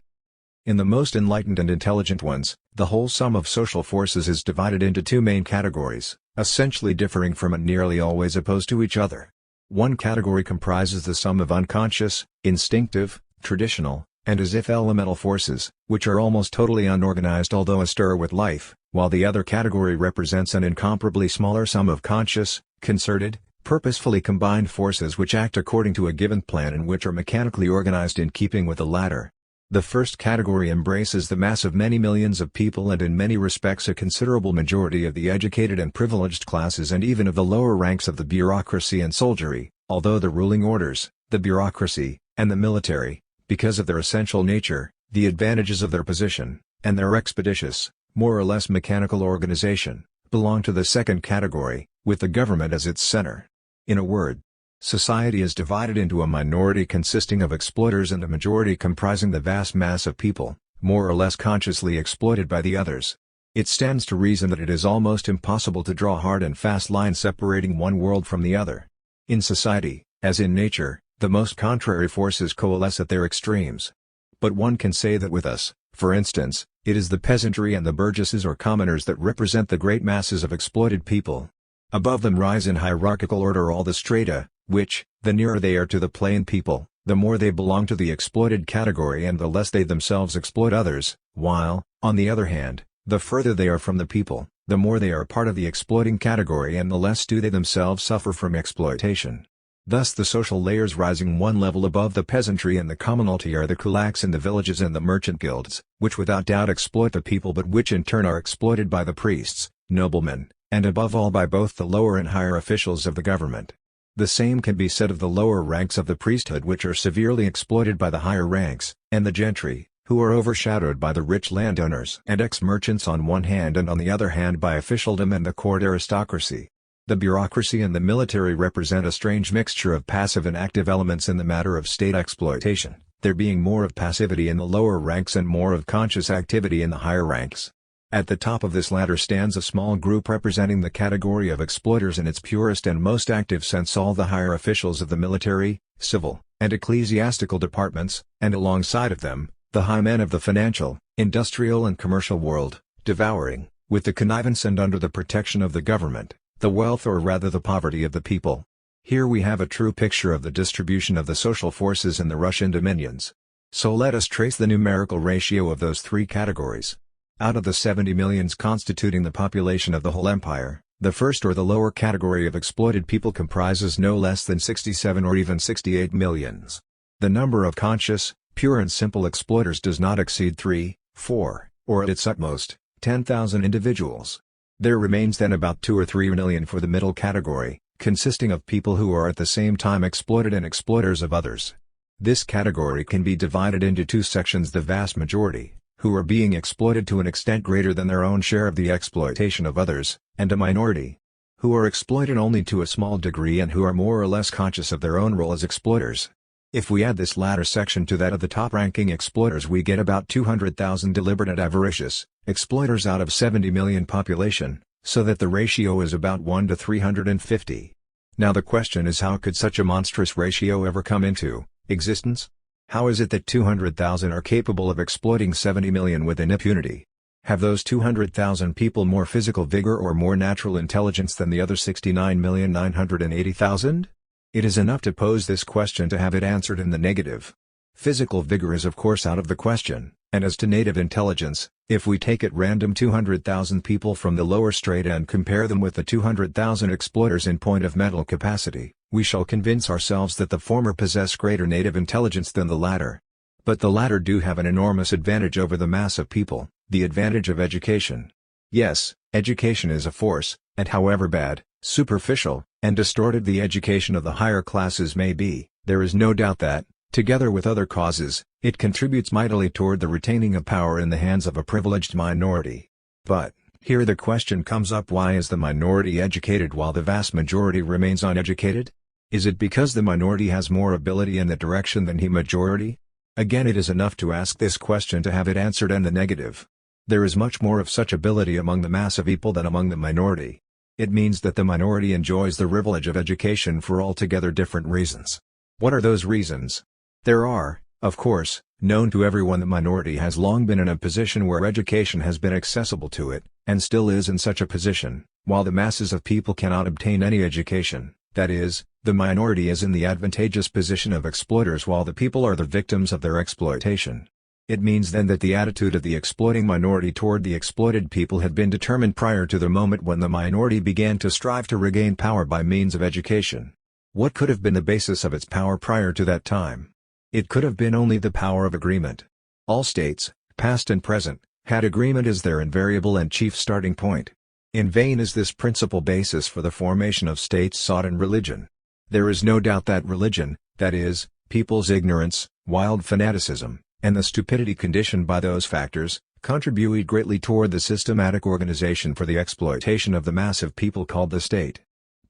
in the most enlightened and intelligent ones, the whole sum of social forces is divided into two main categories, essentially differing from and nearly always opposed to each other. One category comprises the sum of unconscious, instinctive, traditional, and as if elemental forces, which are almost totally unorganized although astir with life, while the other category represents an incomparably smaller sum of conscious, concerted, purposefully combined forces which act according to a given plan and which are mechanically organized in keeping with the latter. The first category embraces the mass of many millions of people and in many respects a considerable majority of the educated and privileged classes and even of the lower ranks of the bureaucracy and soldiery, although the ruling orders, the bureaucracy, and the military, because of their essential nature, the advantages of their position, and their expeditious, more or less mechanical organization, belong to the second category, with the government as its center. In a word, society is divided into a minority consisting of exploiters and a majority comprising the vast mass of people, more or less consciously exploited by the others. It stands to reason that it is almost impossible to draw hard and fast lines separating one world from the other. In society, as in nature, the most contrary forces coalesce at their extremes. But one can say that with us, for instance, it is the peasantry and the burgesses or commoners that represent the great masses of exploited people. Above them rise in hierarchical order all the strata, which, the nearer they are to the plain people, the more they belong to the exploited category and the less they themselves exploit others, while, on the other hand, the further they are from the people, the more they are part of the exploiting category and the less do they themselves suffer from exploitation. Thus the social layers rising one level above the peasantry and the commonalty are the kulaks in the villages and the merchant guilds, which without doubt exploit the people but which in turn are exploited by the priests, noblemen, and above all by both the lower and higher officials of the government. The same can be said of the lower ranks of the priesthood which are severely exploited by the higher ranks, and the gentry, who are overshadowed by the rich landowners and ex-merchants on one hand and on the other hand by officialdom and the court aristocracy. The bureaucracy and the military represent a strange mixture of passive and active elements in the matter of state exploitation, there being more of passivity in the lower ranks and more of conscious activity in the higher ranks. At the top of this ladder stands a small group representing the category of exploiters in its purest and most active sense, all the higher officials of the military, civil, and ecclesiastical departments, and alongside of them, the high men of the financial, industrial and commercial world, devouring, with the connivance and under the protection of the government, the wealth or rather the poverty of the people. Here we have a true picture of the distribution of the social forces in the Russian dominions. So let us trace the numerical ratio of those three categories. Out of the 70 millions constituting the population of the whole empire, the first or the lower category of exploited people comprises no less than 67 or even 68 millions. The number of conscious, pure and simple exploiters does not exceed 3, 4, or at its utmost, 10,000 individuals. There remains then about 2 or 3 million for the middle category, consisting of people who are at the same time exploited and exploiters of others. This category can be divided into two sections: the vast majority, who are being exploited to an extent greater than their own share of the exploitation of others, and a minority, who are exploited only to a small degree and who are more or less conscious of their own role as exploiters. If we add this latter section to that of the top-ranking exploiters, we get about 200,000 deliberate and avaricious exploiters out of 70 million population, so that the ratio is about 1 to 350. Now the question is, how could such a monstrous ratio ever come into existence? How is it that 200,000 are capable of exploiting 70 million with impunity? Have those 200,000 people more physical vigor or more natural intelligence than the other 69,980,000? It is enough to pose this question to have it answered in the negative. Physical vigor is of course out of the question, and as to native intelligence, if we take at random 200,000 people from the lower strata and compare them with the 200,000 exploiters in point of mental capacity, we shall convince ourselves that the former possess greater native intelligence than the latter. But the latter do have an enormous advantage over the mass of people, the advantage of education. Yes, education is a force, and however bad, superficial, and distorted the education of the higher classes may be, there is no doubt that, together with other causes, it contributes mightily toward the retaining of power in the hands of a privileged minority. But, here the question comes up: why is the minority educated while the vast majority remains uneducated? Is it because the minority has more ability in that direction than the majority? Again, it is enough to ask this question to have it answered in the negative. There is much more of such ability among the mass of people than among the minority. It means that the minority enjoys the privilege of education for altogether different reasons. What are those reasons? There are, of course, known to everyone. The minority has long been in a position where education has been accessible to it, and still is in such a position, while the masses of people cannot obtain any education. That is, the minority is in the advantageous position of exploiters while the people are the victims of their exploitation. It means then that the attitude of the exploiting minority toward the exploited people had been determined prior to the moment when the minority began to strive to regain power by means of education. What could have been the basis of its power prior to that time? It could have been only the power of agreement. All states, past and present, had agreement as their invariable and chief starting point. In vain is this principal basis for the formation of states sought in religion. There is no doubt that religion, that is, people's ignorance, wild fanaticism, and the stupidity conditioned by those factors, contribute greatly toward the systematic organization for the exploitation of the mass of people called the state.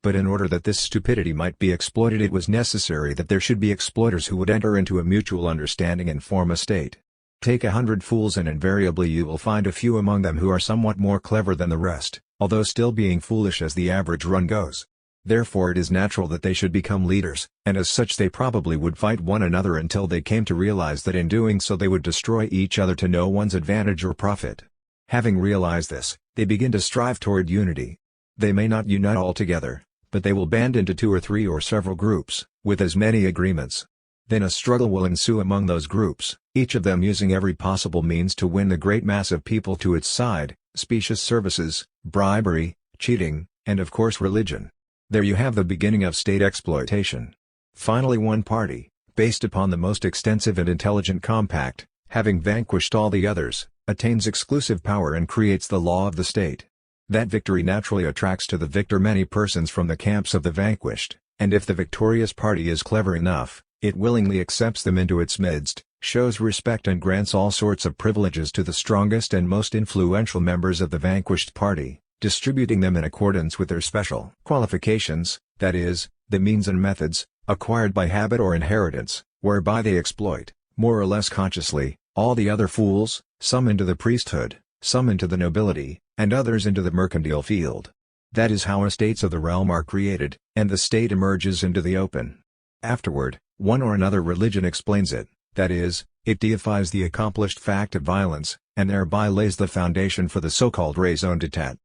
But in order that this stupidity might be exploited, it was necessary that there should be exploiters who would enter into a mutual understanding and form a state. Take 100 fools and invariably you will find a few among them who are somewhat more clever than the rest, although still being foolish as the average run goes. Therefore it is natural that they should become leaders, and as such they probably would fight one another until they came to realize that in doing so they would destroy each other to no one's advantage or profit. Having realized this, they begin to strive toward unity. They may not unite altogether, but they will band into 2 or 3 or several groups, with as many agreements. Then a struggle will ensue among those groups, each of them using every possible means to win the great mass of people to its side: specious services, bribery, cheating, and of course religion. There you have the beginning of state exploitation. Finally, one party, based upon the most extensive and intelligent compact, having vanquished all the others, attains exclusive power and creates the law of the state. That victory naturally attracts to the victor many persons from the camps of the vanquished, and if the victorious party is clever enough, it willingly accepts them into its midst, shows respect and grants all sorts of privileges to the strongest and most influential members of the vanquished party, distributing them in accordance with their special qualifications, that is, the means and methods, acquired by habit or inheritance, whereby they exploit, more or less consciously, all the other fools, some into the priesthood, some into the nobility, and others into the mercantile field. That is how estates of the realm are created, and the state emerges into the open. Afterward, one or another religion explains it, that is, it deifies the accomplished fact of violence, and thereby lays the foundation for the so-called raison d'etat.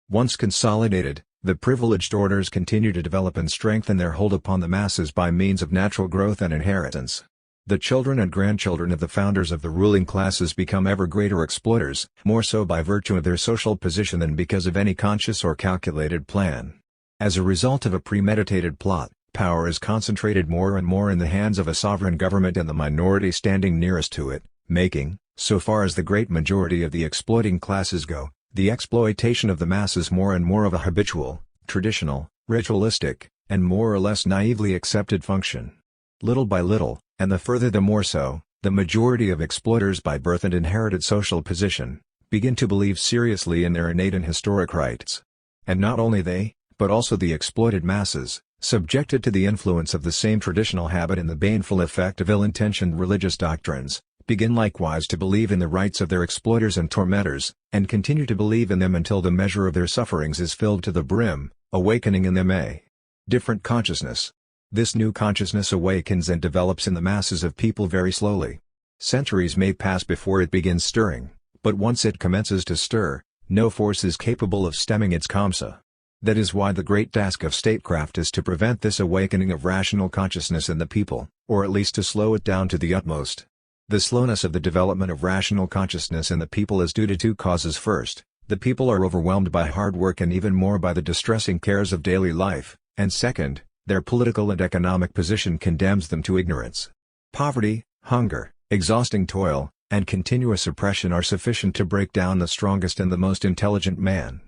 Once consolidated, the privileged orders continue to develop and strengthen their hold upon the masses by means of natural growth and inheritance. The children and grandchildren of the founders of the ruling classes become ever greater exploiters, more so by virtue of their social position than because of any conscious or calculated plan. As a result of a premeditated plot, power is concentrated more and more in the hands of a sovereign government and the minority standing nearest to it, making, so far as the great majority of the exploiting classes go, The exploitation of the masses more and more of a habitual, traditional, ritualistic, and more or less naively accepted function. Little by little, and the further the more so, the majority of exploiters by birth and inherited social position, begin to believe seriously in their innate and historic rights. And not only they, but also the exploited masses, subjected to the influence of the same traditional habit and the baneful effect of ill-intentioned religious doctrines, begin likewise to believe in the rights of their exploiters and tormentors, and continue to believe in them until the measure of their sufferings is filled to the brim, awakening in them a different consciousness. This new consciousness awakens and develops in the masses of people very slowly. Centuries may pass before it begins stirring, but once it commences to stir, no force is capable of stemming its kamsa. That is why the great task of statecraft is to prevent this awakening of rational consciousness in the people, or at least to slow it down to the utmost. The slowness of the development of rational consciousness in the people is due to two causes. First, the people are overwhelmed by hard work and even more by the distressing cares of daily life, and second, their political and economic position condemns them to ignorance. Poverty, hunger, exhausting toil, and continuous oppression are sufficient to break down the strongest and the most intelligent man.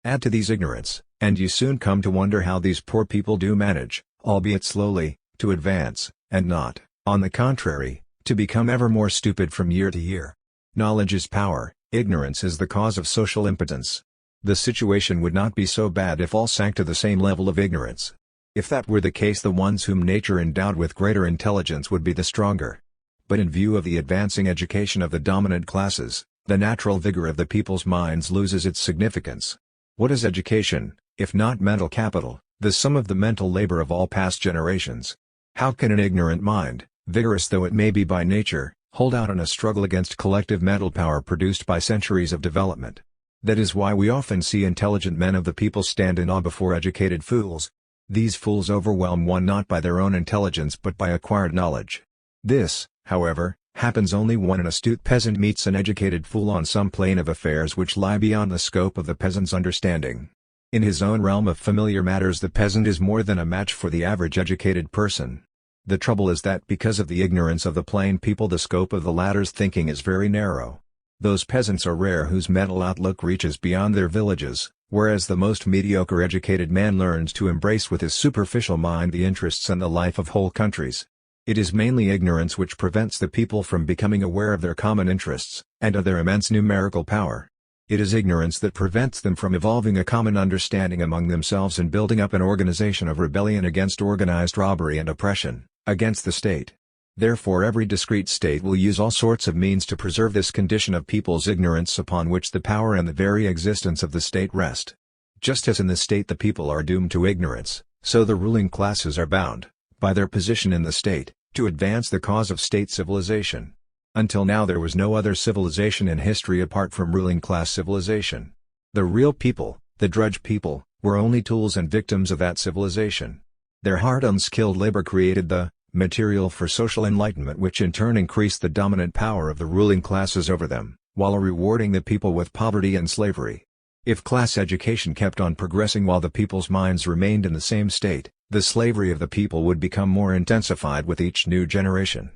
Add to these ignorance, and you soon come to wonder how these poor people do manage, albeit slowly, to advance, and not, on the contrary, to become ever more stupid from year to year. Knowledge is power, ignorance is the cause of social impotence. The situation would not be so bad if all sank to the same level of ignorance. If that were the case, the ones whom nature endowed with greater intelligence would be the stronger. But in view of the advancing education of the dominant classes, the natural vigor of the people's minds loses its significance. What is education, if not mental capital, the sum of the mental labor of all past generations? How can an ignorant mind, vigorous though it may be by nature, hold out in a struggle against collective mental power produced by centuries of development? That is why we often see intelligent men of the people stand in awe before educated fools. These fools overwhelm one not by their own intelligence but by acquired knowledge. This, however, happens only when an astute peasant meets an educated fool on some plane of affairs which lie beyond the scope of the peasant's understanding. In his own realm of familiar matters the peasant is more than a match for the average educated person. The trouble is that because of the ignorance of the plain people the scope of the latter's thinking is very narrow. Those peasants are rare whose mental outlook reaches beyond their villages, whereas the most mediocre educated man learns to embrace with his superficial mind the interests and the life of whole countries. It is mainly ignorance which prevents the people from becoming aware of their common interests, and of their immense numerical power. It is ignorance that prevents them from evolving a common understanding among themselves and building up an organization of rebellion against organized robbery and oppression, against the state. Therefore every discrete state will use all sorts of means to preserve this condition of people's ignorance upon which the power and the very existence of the state rest. Just as in the state the people are doomed to ignorance, so the ruling classes are bound, by their position in the state, to advance the cause of state civilization. Until now there was no other civilization in history apart from ruling class civilization. The real people, the drudge people, were only tools and victims of that civilization. Their hard unskilled labor created the material for social enlightenment which in turn increased the dominant power of the ruling classes over them, while rewarding the people with poverty and slavery. If class education kept on progressing while the people's minds remained in the same state, the slavery of the people would become more intensified with each new generation.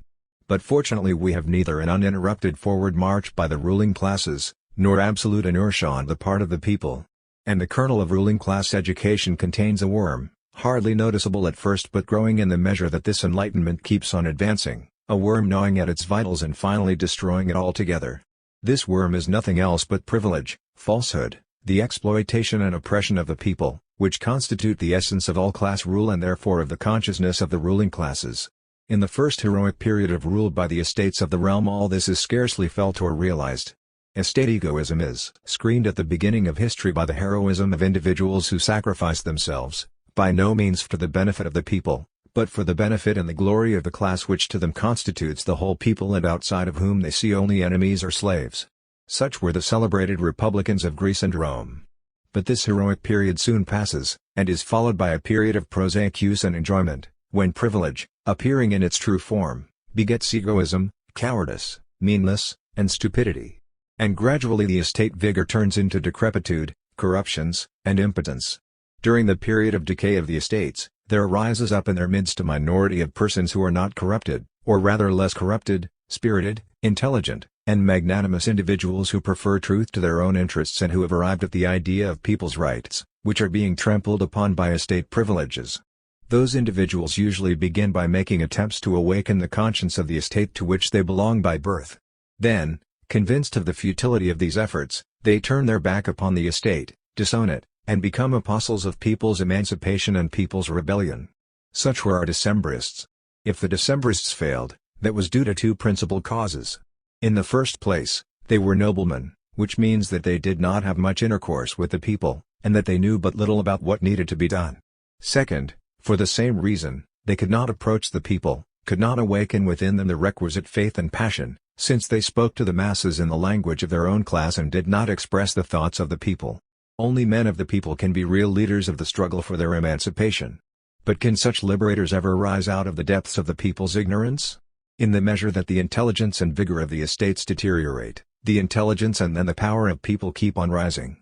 But fortunately we have neither an uninterrupted forward march by the ruling classes, nor absolute inertia on the part of the people. And the kernel of ruling class education contains a worm, hardly noticeable at first but growing in the measure that this enlightenment keeps on advancing, a worm gnawing at its vitals and finally destroying it altogether. This worm is nothing else but privilege, falsehood, the exploitation and oppression of the people, which constitute the essence of all class rule and therefore of the consciousness of the ruling classes. In the first heroic period of rule by the estates of the realm all this is scarcely felt or realized. Estate egoism is screened at the beginning of history by the heroism of individuals who sacrifice themselves, by no means for the benefit of the people, but for the benefit and the glory of the class which to them constitutes the whole people and outside of whom they see only enemies or slaves. Such were the celebrated republicans of Greece and Rome. But this heroic period soon passes, and is followed by a period of prosaic use and enjoyment, when privilege, appearing in its true form, begets egoism, cowardice, meanness, and stupidity. And gradually the estate vigor turns into decrepitude, corruptions, and impotence. During the period of decay of the estates, there rises up in their midst a minority of persons who are not corrupted, or rather less corrupted, spirited, intelligent, and magnanimous individuals who prefer truth to their own interests and who have arrived at the idea of people's rights, which are being trampled upon by estate privileges. Those individuals usually begin by making attempts to awaken the conscience of the estate to which they belong by birth. Then, convinced of the futility of these efforts, they turn their back upon the estate, disown it, and become apostles of people's emancipation and people's rebellion. Such were our Decembrists. If the Decembrists failed, that was due to two principal causes. In the first place, they were noblemen, which means that they did not have much intercourse with the people, and that they knew but little about what needed to be done. Second, for the same reason, they could not approach the people, could not awaken within them the requisite faith and passion, since they spoke to the masses in the language of their own class and did not express the thoughts of the people. Only men of the people can be real leaders of the struggle for their emancipation. But can such liberators ever rise out of the depths of the people's ignorance? In the measure that the intelligence and vigor of the estates deteriorate, the intelligence and then the power of people keep on rising.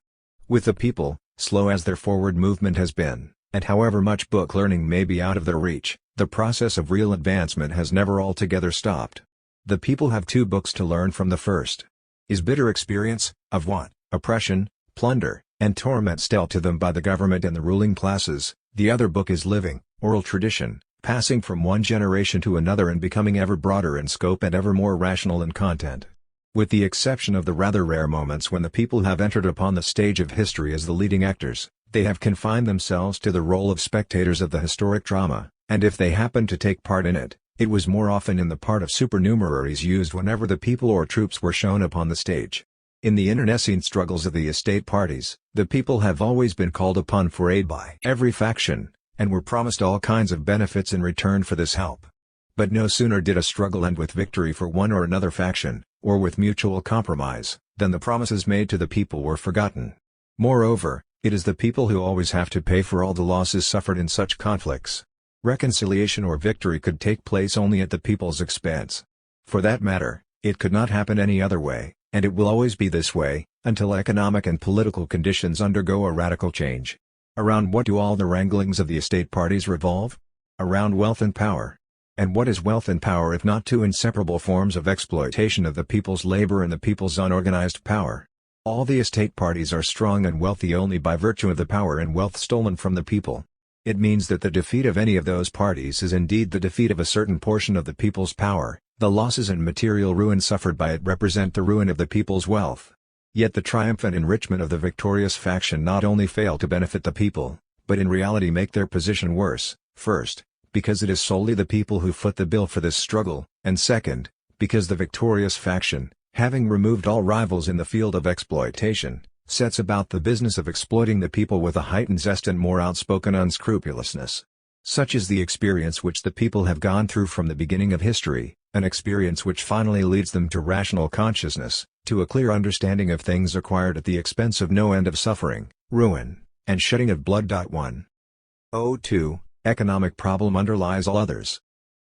With the people, slow as their forward movement has been, and however much book learning may be out of their reach, the process of real advancement has never altogether stopped. The people have two books to learn from. The first is bitter experience, of what, oppression, plunder, and torments dealt to them by the government and the ruling classes. The other book is living, oral tradition, passing from one generation to another and becoming ever broader in scope and ever more rational in content. With the exception of the rather rare moments when the people have entered upon the stage of history as the leading actors, they have confined themselves to the role of spectators of the historic drama, and if they happened to take part in it, it was more often in the part of supernumeraries used whenever the people or troops were shown upon the stage. In the internecine struggles of the estate parties, the people have always been called upon for aid by every faction, and were promised all kinds of benefits in return for this help. But no sooner did a struggle end with victory for one or another faction, or with mutual compromise, than the promises made to the people were forgotten. Moreover, it is the people who always have to pay for all the losses suffered in such conflicts. Reconciliation or victory could take place only at the people's expense. For that matter, it could not happen any other way, and it will always be this way, until economic and political conditions undergo a radical change. Around what do all the wranglings of the estate parties revolve? Around wealth and power. And what is wealth and power if not two inseparable forms of exploitation of the people's labor and the people's unorganized power? All the estate parties are strong and wealthy only by virtue of the power and wealth stolen from the people. It means that the defeat of any of those parties is indeed the defeat of a certain portion of the people's power. The losses and material ruin suffered by it represent the ruin of the people's wealth. Yet the triumph and enrichment of the victorious faction not only fail to benefit the people, but in reality make their position worse, first, because it is solely the people who foot the bill for this struggle, and second, because the victorious faction, having removed all rivals in the field of exploitation, sets about the business of exploiting the people with a heightened zest and more outspoken unscrupulousness. Such is the experience which the people have gone through from the beginning of history, an experience which finally leads them to rational consciousness, to a clear understanding of things acquired at the expense of no end of suffering, ruin, and shedding of blood. 102. Economic problem underlies all others.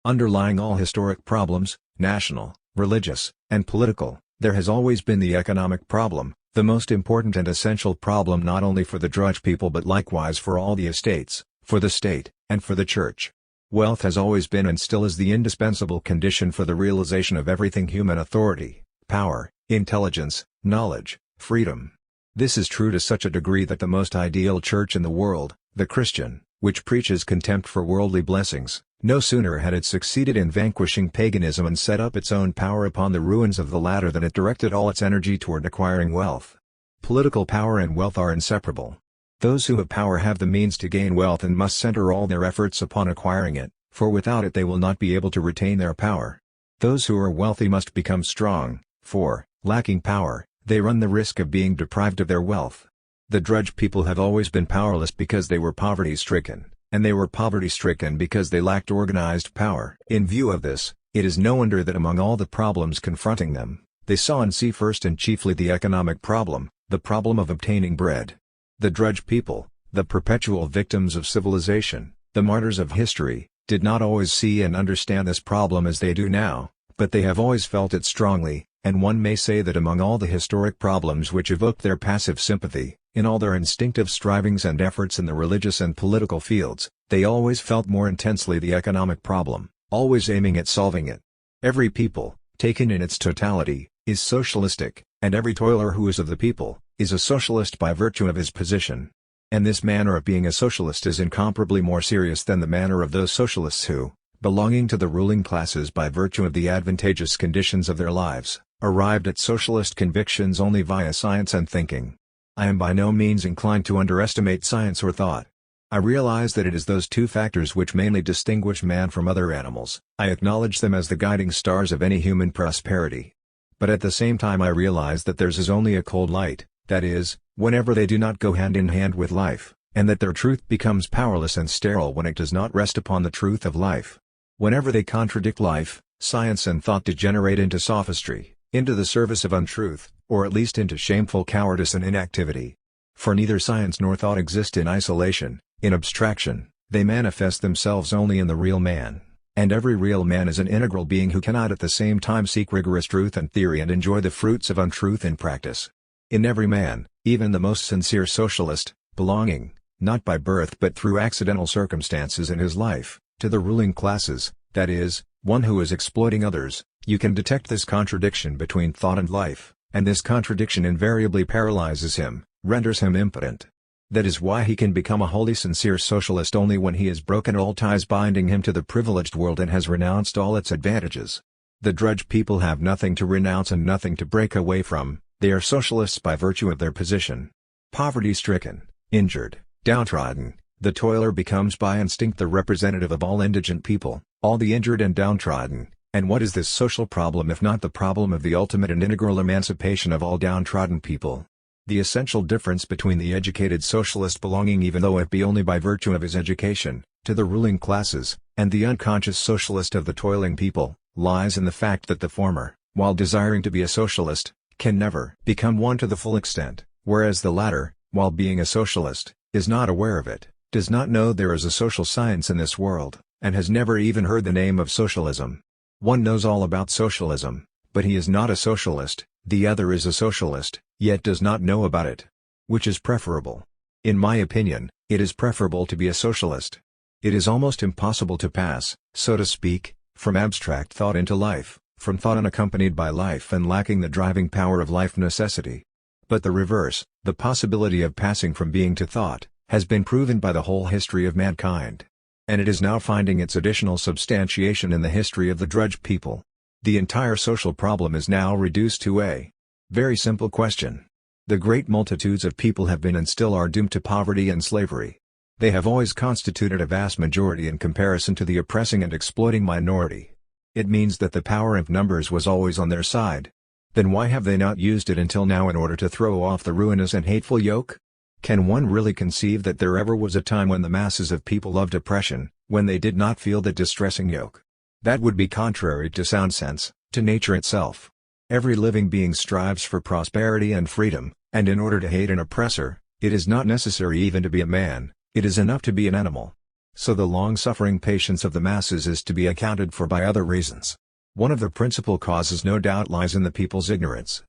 Underlying all historic problems, national, religious, and political, there has always been the economic problem, the most important and essential problem not only for the drudge people but likewise for all the estates, for the state, and for the church. Wealth has always been and still is the indispensable condition for the realization of everything human: authority, power, intelligence, knowledge, freedom. This is true to such a degree that the most ideal church in the world, the Christian, which preaches contempt for worldly blessings, no sooner had it succeeded in vanquishing paganism and set up its own power upon the ruins of the latter than it directed all its energy toward acquiring wealth. Political power and wealth are inseparable. Those who have power have the means to gain wealth and must center all their efforts upon acquiring it, for without it they will not be able to retain their power. Those who are wealthy must become strong, for, lacking power, they run the risk of being deprived of their wealth. The drudge people have always been powerless because they were poverty-stricken, and they were poverty-stricken because they lacked organized power. In view of this, it is no wonder that among all the problems confronting them, they saw and see first and chiefly the economic problem, the problem of obtaining bread. The drudge people, the perpetual victims of civilization, the martyrs of history, did not always see and understand this problem as they do now, but they have always felt it strongly, and one may say that among all the historic problems which evoked their passive sympathy, in all their instinctive strivings and efforts in the religious and political fields, they always felt more intensely the economic problem, always aiming at solving it. Every people, taken in its totality, is socialistic, and every toiler who is of the people, is a socialist by virtue of his position. And this manner of being a socialist is incomparably more serious than the manner of those socialists who, belonging to the ruling classes by virtue of the advantageous conditions of their lives, arrived at socialist convictions only via science and thinking. I am by no means inclined to underestimate science or thought. I realize that it is those two factors which mainly distinguish man from other animals. I acknowledge them as the guiding stars of any human prosperity. But at the same time I realize that theirs is only a cold light, that is, whenever they do not go hand in hand with life, and that their truth becomes powerless and sterile when it does not rest upon the truth of life. Whenever they contradict life, science and thought degenerate into sophistry, into the service of untruth, or at least into shameful cowardice and inactivity. For neither science nor thought exist in isolation, in abstraction, they manifest themselves only in the real man, and every real man is an integral being who cannot at the same time seek rigorous truth in theory and enjoy the fruits of untruth in practice. In every man, even the most sincere socialist, belonging, not by birth but through accidental circumstances in his life, to the ruling classes, that is, one who is exploiting others, you can detect this contradiction between thought and life, and this contradiction invariably paralyzes him, renders him impotent. That is why he can become a wholly sincere socialist only when he has broken all ties binding him to the privileged world and has renounced all its advantages. The drudge people have nothing to renounce and nothing to break away from, they are socialists by virtue of their position. Poverty-stricken, injured, downtrodden, the toiler becomes by instinct the representative of all indigent people, all the injured and downtrodden. And what is this social problem if not the problem of the ultimate and integral emancipation of all downtrodden people? The essential difference between the educated socialist belonging, even though it be only by virtue of his education, to the ruling classes, and the unconscious socialist of the toiling people, lies in the fact that the former, while desiring to be a socialist, can never become one to the full extent, whereas the latter, while being a socialist, is not aware of it, does not know there is a social science in this world, and has never even heard the name of socialism. One knows all about socialism, but he is not a socialist, the other is a socialist, yet does not know about it. Which is preferable? In my opinion, it is preferable to be a socialist. It is almost impossible to pass, so to speak, from abstract thought into life, from thought unaccompanied by life and lacking the driving power of life necessity. But the reverse, the possibility of passing from being to thought, has been proven by the whole history of mankind. And it is now finding its additional substantiation in the history of the drudge people. The entire social problem is now reduced to a very simple question. The great multitudes of people have been and still are doomed to poverty and slavery. They have always constituted a vast majority in comparison to the oppressing and exploiting minority. It means that the power of numbers was always on their side. Then why have they not used it until now in order to throw off the ruinous and hateful yoke? Can one really conceive that there ever was a time when the masses of people loved oppression, when they did not feel that distressing yoke? That would be contrary to sound sense, to nature itself. Every living being strives for prosperity and freedom, and in order to hate an oppressor, it is not necessary even to be a man, it is enough to be an animal. So the long-suffering patience of the masses is to be accounted for by other reasons. One of the principal causes no doubt lies in the people's ignorance.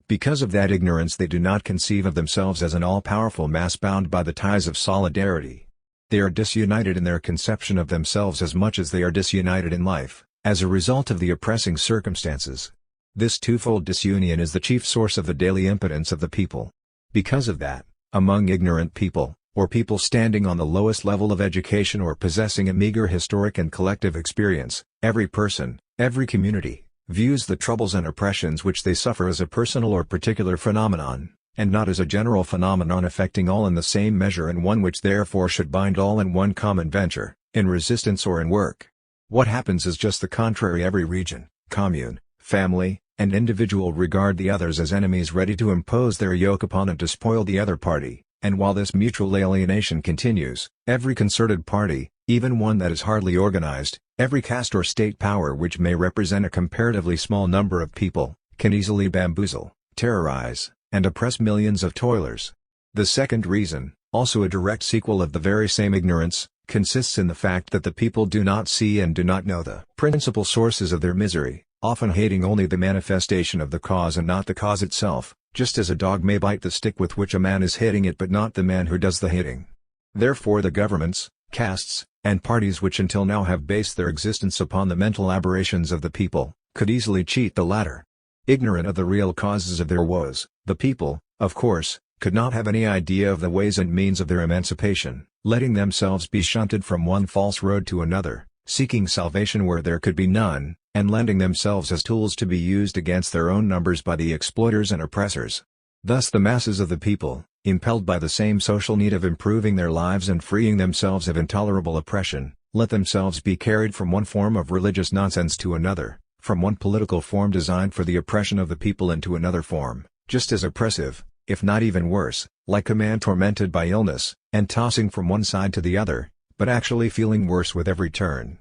Because of that ignorance they do not conceive of themselves as an all-powerful mass bound by the ties of solidarity. They are disunited in their conception of themselves as much as they are disunited in life, as a result of the oppressing circumstances. This twofold disunion is the chief source of the daily impotence of the people. Because of that, among ignorant people, or people standing on the lowest level of education or possessing a meager historic and collective experience, every person, every community, views the troubles and oppressions which they suffer as a personal or particular phenomenon, and not as a general phenomenon affecting all in the same measure and one which therefore should bind all in one common venture, in resistance or in work. What happens is just the contrary. Every region, commune, family, and individual regard the others as enemies ready to impose their yoke upon and despoil the other party, and while this mutual alienation continues, every concerted party, even one that is hardly organized, every caste or state power which may represent a comparatively small number of people, can easily bamboozle, terrorize, and oppress millions of toilers. The second reason, also a direct sequel of the very same ignorance, consists in the fact that the people do not see and do not know the principal sources of their misery, often hating only the manifestation of the cause and not the cause itself, just as a dog may bite the stick with which a man is hitting it but not the man who does the hitting. Therefore the governments, castes, and parties which until now have based their existence upon the mental aberrations of the people, could easily cheat the latter. Ignorant of the real causes of their woes, the people, of course, could not have any idea of the ways and means of their emancipation, letting themselves be shunted from one false road to another, seeking salvation where there could be none, and lending themselves as tools to be used against their own numbers by the exploiters and oppressors. Thus the masses of the people, impelled by the same social need of improving their lives and freeing themselves of intolerable oppression, let themselves be carried from one form of religious nonsense to another, from one political form designed for the oppression of the people into another form, just as oppressive, if not even worse, like a man tormented by illness, and tossing from one side to the other, but actually feeling worse with every turn.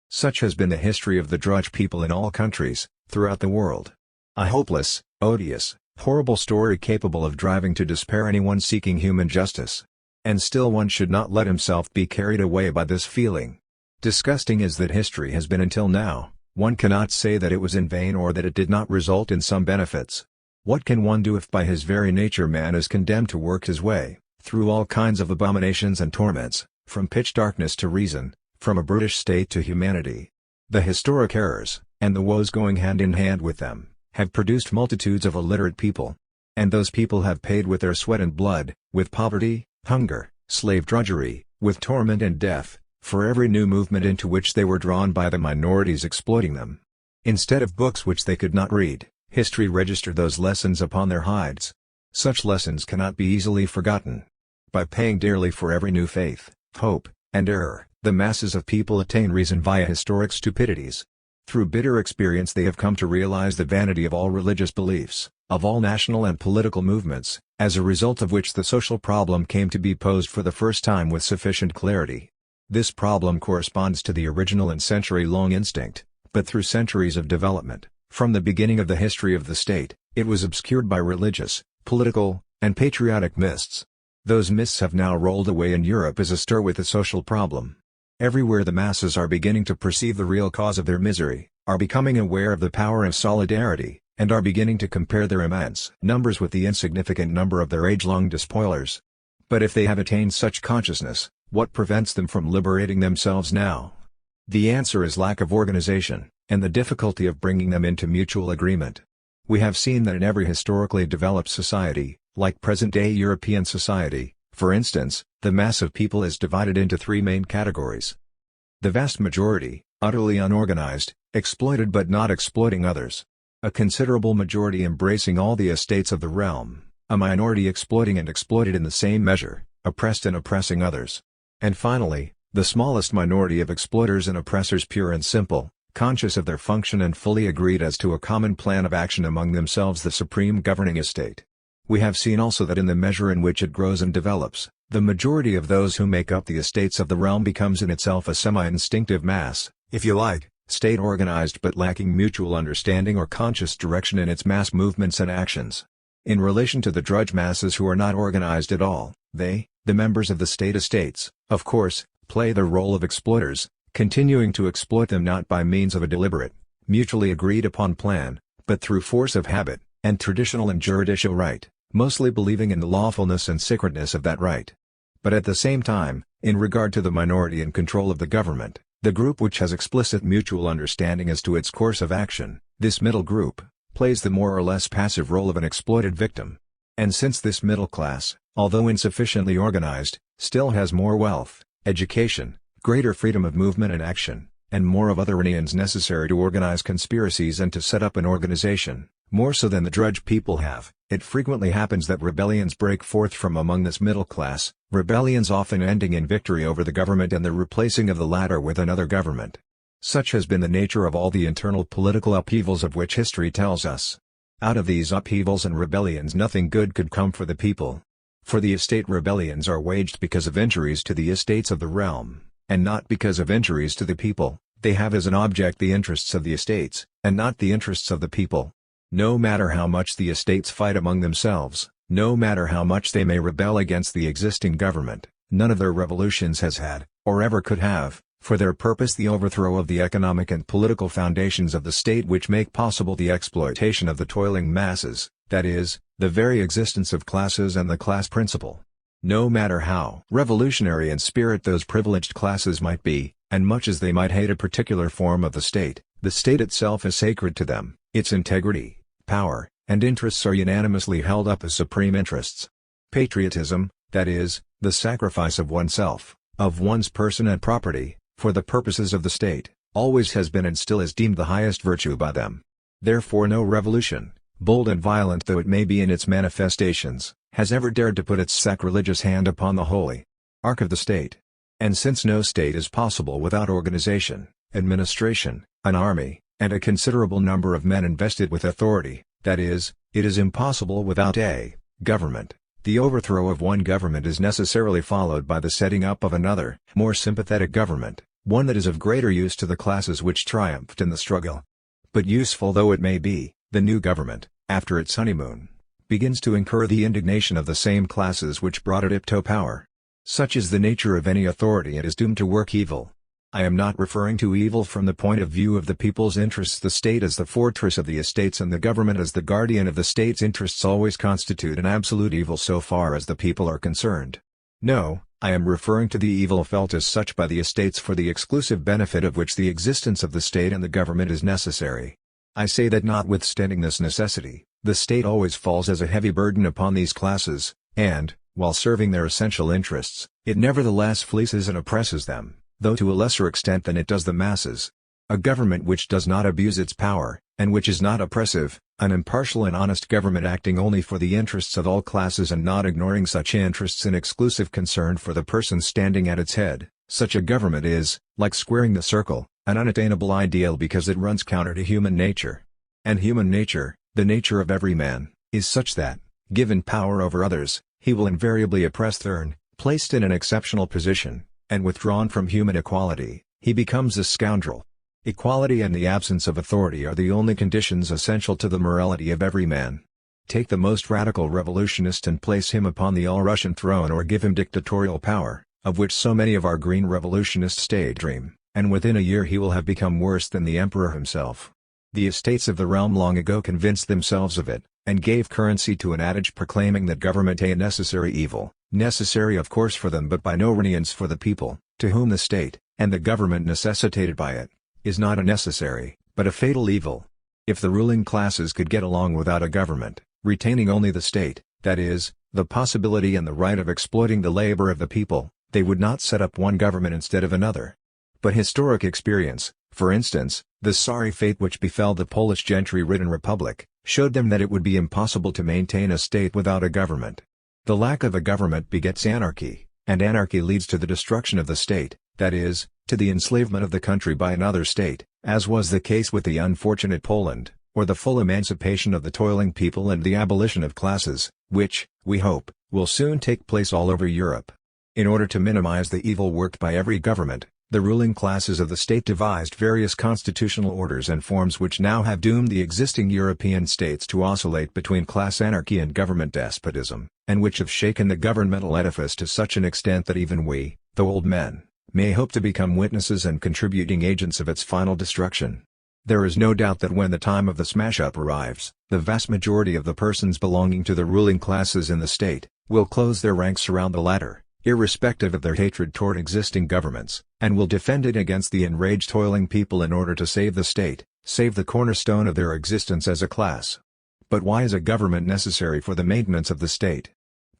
Such has been the history of the drudge people in all countries, throughout the world. A hopeless, odious, horrible story capable of driving to despair anyone seeking human justice. And still one should not let himself be carried away by this feeling. Disgusting as that history has been until now, one cannot say that it was in vain or that it did not result in some benefits. What can one do if by his very nature man is condemned to work his way, through all kinds of abominations and torments, from pitch darkness to reason, from a brutish state to humanity? The historic errors, and the woes going hand in hand with them, have produced multitudes of illiterate people. And those people have paid with their sweat and blood, with poverty, hunger, slave drudgery, with torment and death, for every new movement into which they were drawn by the minorities exploiting them. Instead of books which they could not read, history registered those lessons upon their hides. Such lessons cannot be easily forgotten. By paying dearly for every new faith, hope, and error, the masses of people attain reason via historic stupidities. Through bitter experience they have come to realize the vanity of all religious beliefs, of all national and political movements, as a result of which the social problem came to be posed for the first time with sufficient clarity. This problem corresponds to the original and century-long instinct, but through centuries of development, from the beginning of the history of the state, it was obscured by religious, political, and patriotic mists. Those mists have now rolled away and Europe is astir with the social problem. Everywhere the masses are beginning to perceive the real cause of their misery, are becoming aware of the power of solidarity, and are beginning to compare their immense numbers with the insignificant number of their age-long despoilers. But if they have attained such consciousness, what prevents them from liberating themselves now? The answer is lack of organization, and the difficulty of bringing them into mutual agreement. We have seen that in every historically developed society, like present-day European society, for instance, the mass of people is divided into three main categories. The vast majority, utterly unorganized, exploited but not exploiting others. A considerable majority embracing all the estates of the realm, a minority exploiting and exploited in the same measure, oppressed and oppressing others. And finally, the smallest minority of exploiters and oppressors pure and simple, conscious of their function and fully agreed as to a common plan of action among themselves, the supreme governing estate. We have seen also that in the measure in which it grows and develops, the majority of those who make up the estates of the realm becomes in itself a semi-instinctive mass, if you like, state organized but lacking mutual understanding or conscious direction in its mass movements and actions. In relation to the drudge masses who are not organized at all, they, the members of the state estates, of course, play the role of exploiters, continuing to exploit them not by means of a deliberate, mutually agreed upon plan, but through force of habit, and traditional and juridical right, mostly believing in the lawfulness and sacredness of that right. But at the same time, in regard to the minority in control of the government, the group which has explicit mutual understanding as to its course of action, this middle group, plays the more or less passive role of an exploited victim. And since this middle class, although insufficiently organized, still has more wealth, education, greater freedom of movement and action, and more of other means necessary to organize conspiracies and to set up an organization, more so than the drudge people have, it frequently happens that rebellions break forth from among this middle class, rebellions often ending in victory over the government and the replacing of the latter with another government. Such has been the nature of all the internal political upheavals of which history tells us. Out of these upheavals and rebellions nothing good could come for the people. For the estate rebellions are waged because of injuries to the estates of the realm, and not because of injuries to the people. They have as an object the interests of the estates, and not the interests of the people. No matter how much the estates fight among themselves, no matter how much they may rebel against the existing government, none of their revolutions has had, or ever could have, for their purpose the overthrow of the economic and political foundations of the state which make possible the exploitation of the toiling masses, that is, the very existence of classes and the class principle. No matter how revolutionary in spirit those privileged classes might be, and much as they might hate a particular form of the state, The state itself is sacred to them, its integrity, power, and interests are unanimously held up as supreme interests. Patriotism, that is, the sacrifice of oneself, of one's person and property, for the purposes of the state, always has been and still is deemed the highest virtue by them. Therefore no revolution, bold and violent though it may be in its manifestations, has ever dared to put its sacrilegious hand upon the holy ark of the state. And since no state is possible without organization, administration, an army, and a considerable number of men invested with authority, that is, it is impossible without a government, the overthrow of one government is necessarily followed by the setting up of another, more sympathetic government, one that is of greater use to the classes which triumphed in the struggle. But useful though it may be, the new government, after its honeymoon, begins to incur the indignation of the same classes which brought it to power. Such is the nature of any authority, it is doomed to work evil. I am not referring to evil from the point of view of the people's interests. The state as the fortress of the estates and the government as the guardian of the state's interests always constitute an absolute evil so far as the people are concerned. No, I am referring to the evil felt as such by the estates for the exclusive benefit of which the existence of the state and the government is necessary. I say that notwithstanding this necessity, the state always falls as a heavy burden upon these classes, and, while serving their essential interests, it nevertheless fleeces and oppresses them, though to a lesser extent than it does the masses. A government which does not abuse its power, and which is not oppressive, an impartial and honest government acting only for the interests of all classes and not ignoring such interests in exclusive concern for the person standing at its head, such a government is, like squaring the circle, an unattainable ideal because it runs counter to human nature. And human nature, the nature of every man, is such that, given power over others, he will invariably oppress them. Placed in an exceptional position, and withdrawn from human equality, he becomes a scoundrel. Equality and the absence of authority are the only conditions essential to the morality of every man. Take the most radical revolutionist and place him upon the all-Russian throne, or give him dictatorial power, of which so many of our green revolutionists daydream, and within a year he will have become worse than the emperor himself. The estates of the realm long ago convinced themselves of it, and gave currency to an adage proclaiming that government a necessary evil, necessary of course for them but by no renience for the people, to whom the state, and the government necessitated by it, is not a necessary, but a fatal evil. If the ruling classes could get along without a government, retaining only the state, that is, the possibility and the right of exploiting the labor of the people, they would not set up one government instead of another. But historic experience, for instance, the sorry fate which befell the Polish gentry-ridden republic, showed them that it would be impossible to maintain a state without a government. The lack of a government begets anarchy, and anarchy leads to the destruction of the state, that is, to the enslavement of the country by another state, as was the case with the unfortunate Poland, or the full emancipation of the toiling people and the abolition of classes, which, we hope, will soon take place all over Europe. In order to minimize the evil worked by every government, the ruling classes of the state devised various constitutional orders and forms which now have doomed the existing European states to oscillate between class anarchy and government despotism, and which have shaken the governmental edifice to such an extent that even we, though old men, may hope to become witnesses and contributing agents of its final destruction. There is no doubt that when the time of the smash-up arrives, the vast majority of the persons belonging to the ruling classes in the state, will close their ranks around the latter, irrespective of their hatred toward existing governments, and will defend it against the enraged toiling people in order to save the state, save the cornerstone of their existence as a class. But why is a government necessary for the maintenance of the state?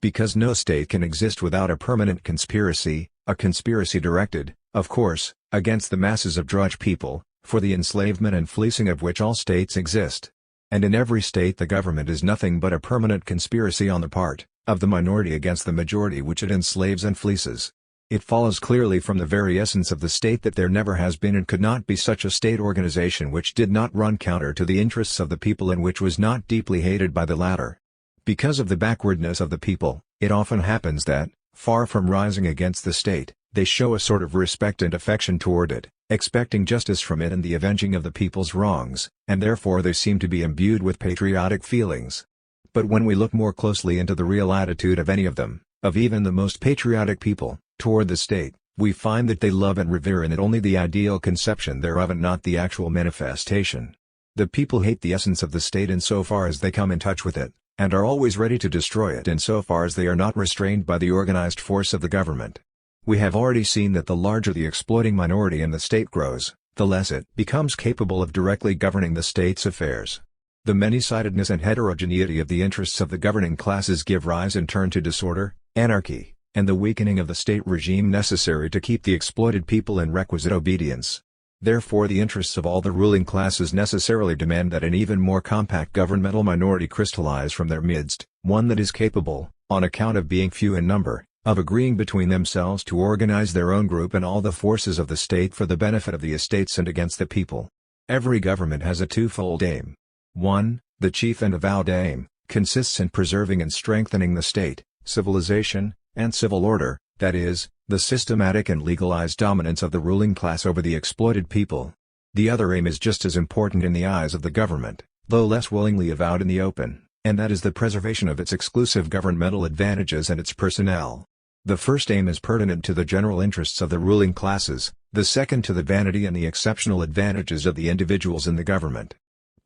Because no state can exist without a permanent conspiracy, a conspiracy directed, of course, against the masses of drudge people, for the enslavement and fleecing of which all states exist. And in every state the government is nothing but a permanent conspiracy on the part of the minority against the majority which it enslaves and fleeces. It follows clearly from the very essence of the state that there never has been and could not be such a state organization which did not run counter to the interests of the people and which was not deeply hated by the latter. Because of the backwardness of the people, it often happens that, far from rising against the state, they show a sort of respect and affection toward it, expecting justice from it and the avenging of the people's wrongs, and therefore they seem to be imbued with patriotic feelings. But when we look more closely into the real attitude of any of them, of even the most patriotic people, toward the state, we find that they love and revere in it only the ideal conception thereof and not the actual manifestation. The people hate the essence of the state insofar as they come in touch with it, and are always ready to destroy it insofar as they are not restrained by the organized force of the government. We have already seen that the larger the exploiting minority in the state grows, the less it becomes capable of directly governing the state's affairs. The many-sidedness and heterogeneity of the interests of the governing classes give rise in turn to disorder, anarchy, and the weakening of the state regime necessary to keep the exploited people in requisite obedience. Therefore the interests of all the ruling classes necessarily demand that an even more compact governmental minority crystallize from their midst, one that is capable, on account of being few in number, of agreeing between themselves to organize their own group and all the forces of the state for the benefit of the estates and against the people. Every government has a twofold aim. 1. The chief and avowed aim, consists in preserving and strengthening the state, civilization, and civil order, that is, the systematic and legalized dominance of the ruling class over the exploited people. The other aim is just as important in the eyes of the government, though less willingly avowed in the open, and that is the preservation of its exclusive governmental advantages and its personnel. The first aim is pertinent to the general interests of the ruling classes, the second to the vanity and the exceptional advantages of the individuals in the government.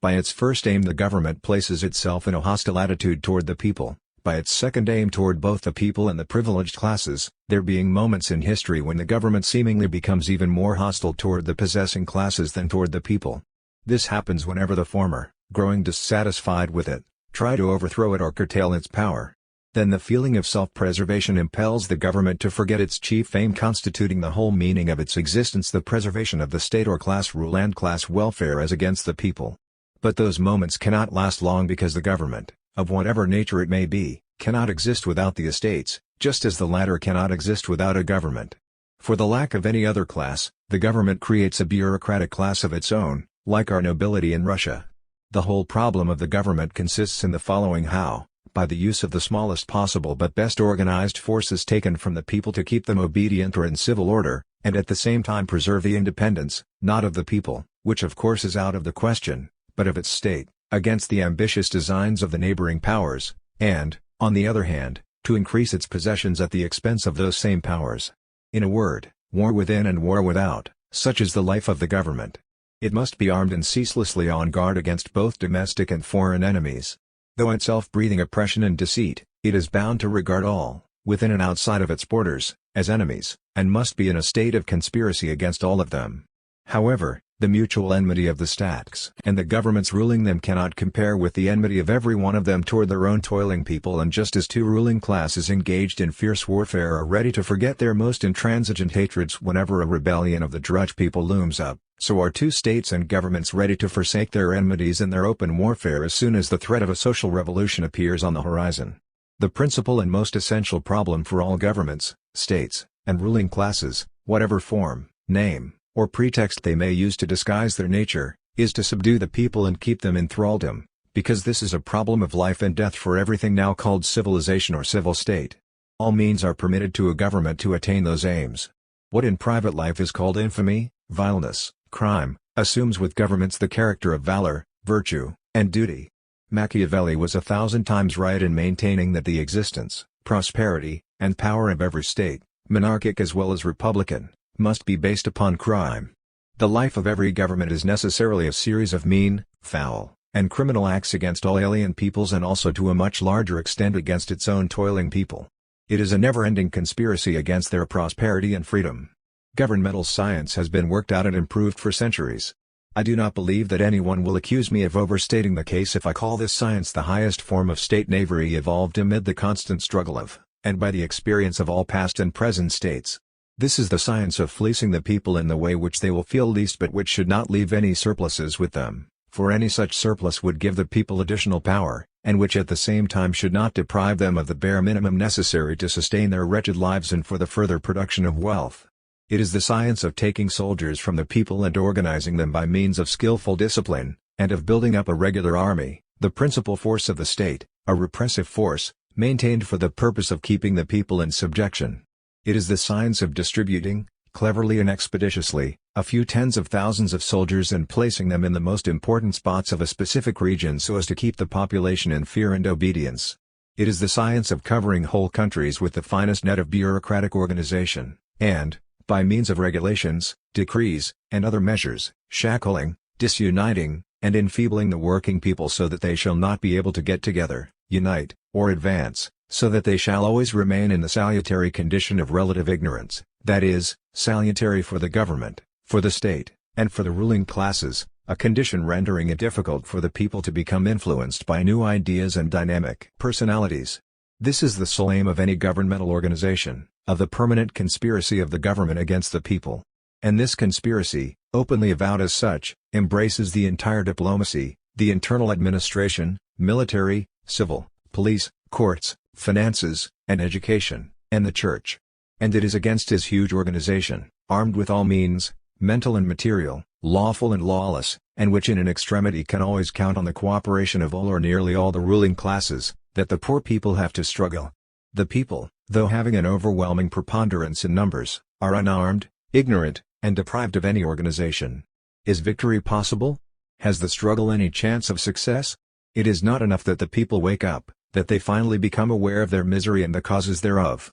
By its first aim the government places itself in a hostile attitude toward the people, by its second aim toward both the people and the privileged classes, there being moments in history when the government seemingly becomes even more hostile toward the possessing classes than toward the people. This happens whenever the former, growing dissatisfied with it, try to overthrow it or curtail its power. Then the feeling of self-preservation impels the government to forget its chief aim constituting the whole meaning of its existence, the preservation of the state or class rule and class welfare as against the people. But those moments cannot last long because the government, of whatever nature it may be, cannot exist without the estates, just as the latter cannot exist without a government. For the lack of any other class, the government creates a bureaucratic class of its own, like our nobility in Russia. The whole problem of the government consists in the following: how, by the use of the smallest possible but best organized forces taken from the people to keep them obedient or in civil order, and at the same time preserve the independence, not of the people, which of course is out of the question, but of its state, against the ambitious designs of the neighboring powers, and, on the other hand, to increase its possessions at the expense of those same powers. In a word, war within and war without, such is the life of the government. It must be armed and ceaselessly on guard against both domestic and foreign enemies. Though itself breathing oppression and deceit, it is bound to regard all, within and outside of its borders, as enemies, and must be in a state of conspiracy against all of them. However, the mutual enmity of the stacks and the governments ruling them cannot compare with the enmity of every one of them toward their own toiling people, and just as two ruling classes engaged in fierce warfare are ready to forget their most intransigent hatreds whenever a rebellion of the drudge people looms up, so are two states and governments ready to forsake their enmities and their open warfare as soon as the threat of a social revolution appears on the horizon. The principal and most essential problem for all governments, states, and ruling classes, whatever form, name, or pretext they may use to disguise their nature, is to subdue the people and keep them in thraldom, because this is a problem of life and death for everything now called civilization or civil state. All means are permitted to a government to attain those aims. What in private life is called infamy, vileness, crime, assumes with governments the character of valor, virtue, and duty. Machiavelli was 1,000 times right in maintaining that the existence, prosperity, and power of every state, monarchic as well as republican, must be based upon crime. The life of every government is necessarily a series of mean, foul, and criminal acts against all alien peoples, and also to a much larger extent against its own toiling people. It is a never-ending conspiracy against their prosperity and freedom. Governmental science has been worked out and improved for centuries. I do not believe that anyone will accuse me of overstating the case if I call this science the highest form of state knavery evolved amid the constant struggle of, and by the experience of all past and present states. This is the science of fleecing the people in the way which they will feel least, but which should not leave any surpluses with them, for any such surplus would give the people additional power, and which at the same time should not deprive them of the bare minimum necessary to sustain their wretched lives and for the further production of wealth. It is the science of taking soldiers from the people and organizing them by means of skillful discipline, and of building up a regular army, the principal force of the state, a repressive force, maintained for the purpose of keeping the people in subjection. It is the science of distributing, cleverly and expeditiously, a few tens of thousands of soldiers and placing them in the most important spots of a specific region so as to keep the population in fear and obedience. It is the science of covering whole countries with the finest net of bureaucratic organization, and, by means of regulations, decrees, and other measures, shackling, disuniting, and enfeebling the working people so that they shall not be able to get together, unite, or advance, so that they shall always remain in the salutary condition of relative ignorance, that is, salutary for the government, for the state, and for the ruling classes, a condition rendering it difficult for the people to become influenced by new ideas and dynamic personalities. This is the sole aim of any governmental organization, of the permanent conspiracy of the government against the people. And this conspiracy, openly avowed as such, embraces the entire diplomacy, the internal administration, military, civil, police, courts, finances, and education, and the church. And it is against his huge organization, armed with all means, mental and material, lawful and lawless, and which in an extremity can always count on the cooperation of all or nearly all the ruling classes, that the poor people have to struggle. The people, though having an overwhelming preponderance in numbers, are unarmed, ignorant, and deprived of any organization. Is victory possible? Has the struggle any chance of success? It is not enough that the people wake up, that they finally become aware of their misery and the causes thereof.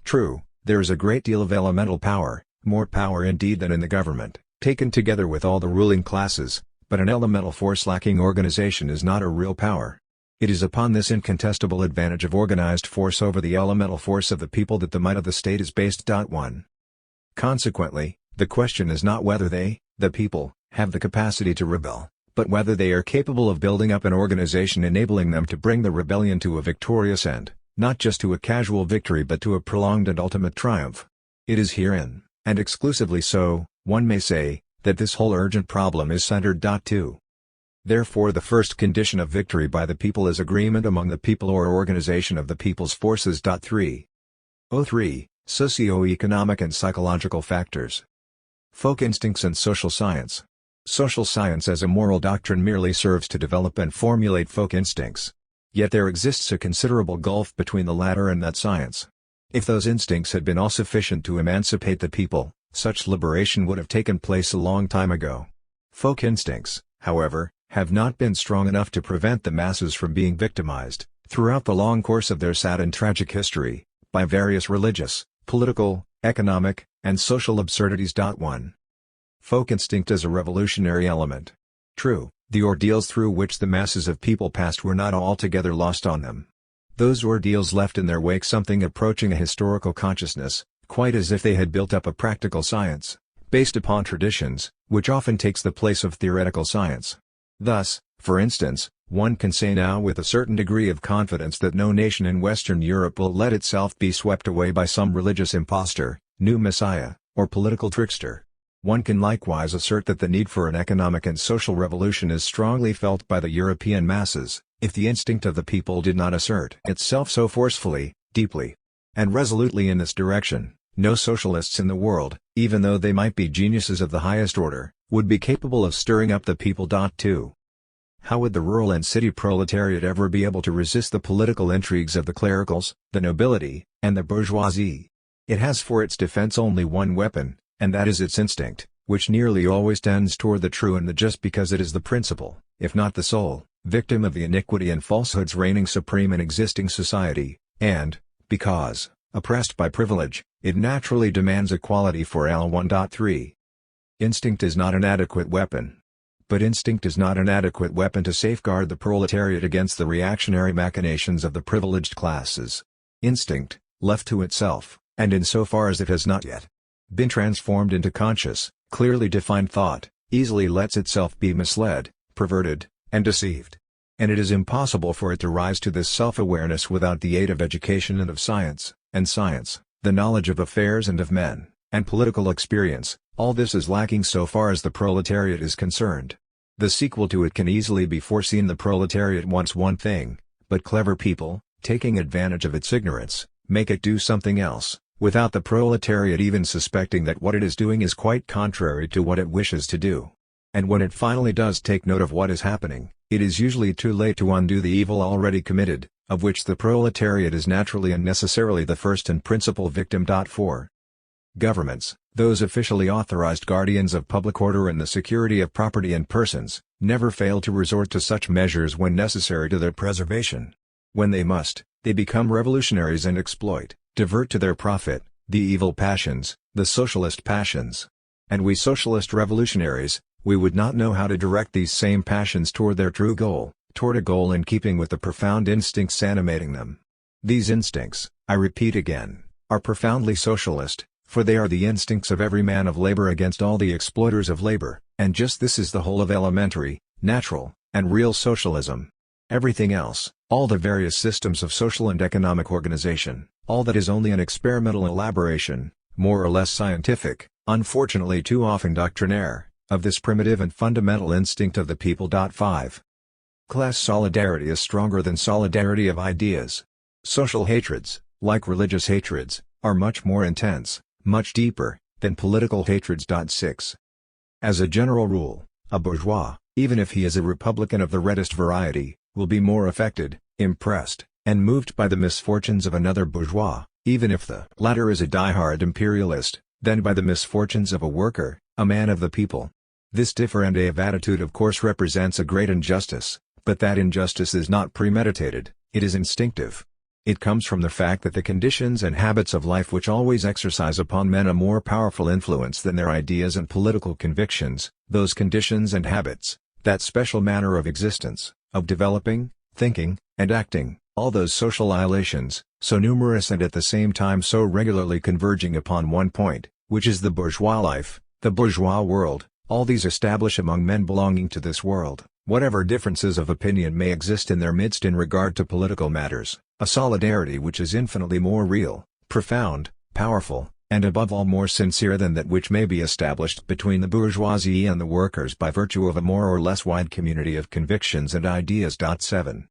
True, there is a great deal of elemental power, more power indeed than in the government, taken together with all the ruling classes, but an elemental force lacking organization is not a real power. It is upon this incontestable advantage of organized force over the elemental force of the people that the might of the state is based. 1. Consequently, the question is not whether they, the people, have the capacity to rebel, but whether they are capable of building up an organization enabling them to bring the rebellion to a victorious end, not just to a casual victory but to a prolonged and ultimate triumph. It is herein, and exclusively so, one may say, that this whole urgent problem is centered. 2. Therefore the first condition of victory by the people is agreement among the people or organization of the people's forces. 3. 3. Socio-economic and psychological factors. Folk instincts and social science. Social science as a moral doctrine merely serves to develop and formulate folk instincts. Yet there exists a considerable gulf between the latter and that science. If those instincts had been all sufficient to emancipate the people, such liberation would have taken place a long time ago. Folk instincts, however, have not been strong enough to prevent the masses from being victimized, throughout the long course of their sad and tragic history, by various religious, political, economic, and social absurdities. 1. Folk instinct is a revolutionary element. True, the ordeals through which the masses of people passed were not altogether lost on them. Those ordeals left in their wake something approaching a historical consciousness, quite as if they had built up a practical science, based upon traditions, which often takes the place of theoretical science. Thus, for instance, one can say now with a certain degree of confidence that no nation in Western Europe will let itself be swept away by some religious impostor, new messiah, or political trickster. One can likewise assert that the need for an economic and social revolution is strongly felt by the European masses, if the instinct of the people did not assert itself so forcefully, deeply, and resolutely in this direction. No socialists in the world, even though they might be geniuses of the highest order, would be capable of stirring up the people. 2. How would the rural and city proletariat ever be able to resist the political intrigues of the clericals, the nobility, and the bourgeoisie? It has for its defense only one weapon, and that is its instinct, which nearly always tends toward the true and the just because it is the principal, if not the sole, victim of the iniquity and falsehoods reigning supreme in existing society, and, because, oppressed by privilege, it naturally demands equality for all. 1.3. Instinct is not an adequate weapon. But instinct is not an adequate weapon to safeguard the proletariat against the reactionary machinations of the privileged classes. Instinct, left to itself, and insofar as it has not yet been transformed into conscious, clearly defined thought, easily lets itself be misled, perverted, and deceived. And it is impossible for it to rise to this self-awareness without the aid of education and of science, the knowledge of affairs and of men, and political experience. All this is lacking so far as the proletariat is concerned. The sequel to it can easily be foreseen. The proletariat wants one thing, but clever people, taking advantage of its ignorance, make it do something else, without the proletariat even suspecting that what it is doing is quite contrary to what it wishes to do. And when it finally does take note of what is happening, it is usually too late to undo the evil already committed, of which the proletariat is naturally and necessarily the first and principal victim. 4. Governments, those officially authorized guardians of public order and the security of property and persons, never fail to resort to such measures when necessary to their preservation. When they must, they become revolutionaries and exploit, divert to their profit, the evil passions, the socialist passions. And we socialist revolutionaries, we would not know how to direct these same passions toward their true goal, toward a goal in keeping with the profound instincts animating them. These instincts, I repeat again, are profoundly socialist, for they are the instincts of every man of labor against all the exploiters of labor, And just this is the whole of elementary, natural, and real socialism. Everything else, all the various systems of social and economic organization, all that is only an experimental elaboration, more or less scientific, unfortunately too often doctrinaire, of this primitive and fundamental instinct of the people. 5. Class solidarity is stronger than solidarity of ideas. Social hatreds, like religious hatreds, are much more intense, much deeper, than political hatreds. 6. As a general rule, a bourgeois, even if he is a Republican of the reddest variety, will be more affected, impressed, and moved by the misfortunes of another bourgeois, even if the latter is a die-hard imperialist, than by the misfortunes of a worker, a man of the people. This differente of attitude of course represents a great injustice, but that injustice is not premeditated, it is instinctive. It comes from the fact that the conditions and habits of life which always exercise upon men a more powerful influence than their ideas and political convictions, those conditions and habits, that special manner of existence, of developing, thinking, and acting, all those social ilations, so numerous and at the same time so regularly converging upon one point, which is the bourgeois life, the bourgeois world, all these establish among men belonging to this world, whatever differences of opinion may exist in their midst in regard to political matters, a solidarity which is infinitely more real, profound, powerful, and above all more sincere than that which may be established between the bourgeoisie and the workers by virtue of a more or less wide community of convictions and ideas. 7.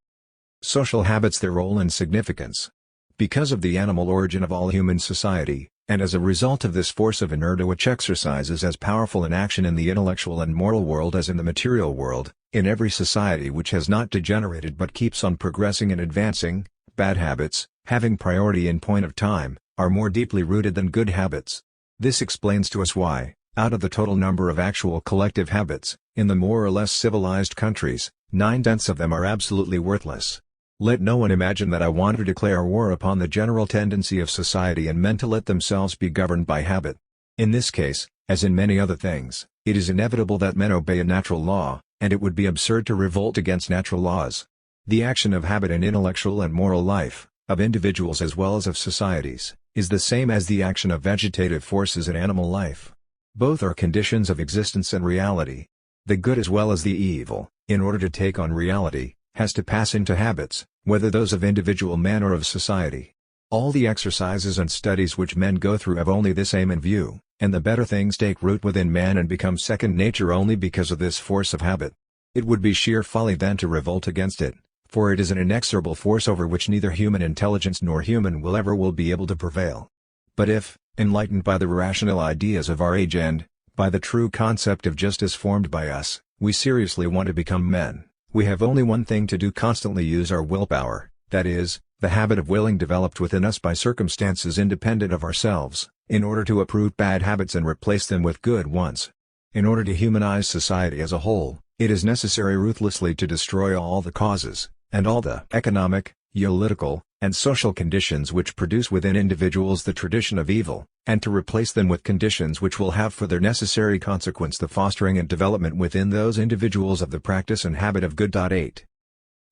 Social habits, their role and significance. Because of the animal origin of all human society, and as a result of this force of inertia which exercises as powerful an action in the intellectual and moral world as in the material world, in every society which has not degenerated but keeps on progressing and advancing, bad habits, having priority in point of time, are more deeply rooted than good habits. This explains to us why, out of the total number of actual collective habits, in the more or less civilized countries, 9/10 of them are absolutely worthless. Let no one imagine that I want to declare war upon the general tendency of society and men to let themselves be governed by habit. In this case, as in many other things, it is inevitable that men obey a natural law, and it would be absurd to revolt against natural laws. The action of habit in intellectual and moral life, of individuals as well as of societies, is the same as the action of vegetative forces in animal life. Both are conditions of existence and reality. The good as well as the evil, in order to take on reality, has to pass into habits, whether those of individual man or of society. All the exercises and studies which men go through have only this aim in view, and the better things take root within man and become second nature only because of this force of habit. It would be sheer folly then to revolt against it, for it is an inexorable force over which neither human intelligence nor human will ever be able to prevail. But if, enlightened by the rational ideas of our age and, by the true concept of justice formed by us, we seriously want to become men, we have only one thing to do: constantly use our willpower, that is, the habit of willing developed within us by circumstances independent of ourselves, in order to uproot bad habits and replace them with good ones. In order to humanize society as a whole, it is necessary ruthlessly to destroy all the causes, and all the economic, political, and social conditions which produce within individuals the tradition of evil, and to replace them with conditions which will have for their necessary consequence the fostering and development within those individuals of the practice and habit of good. 8.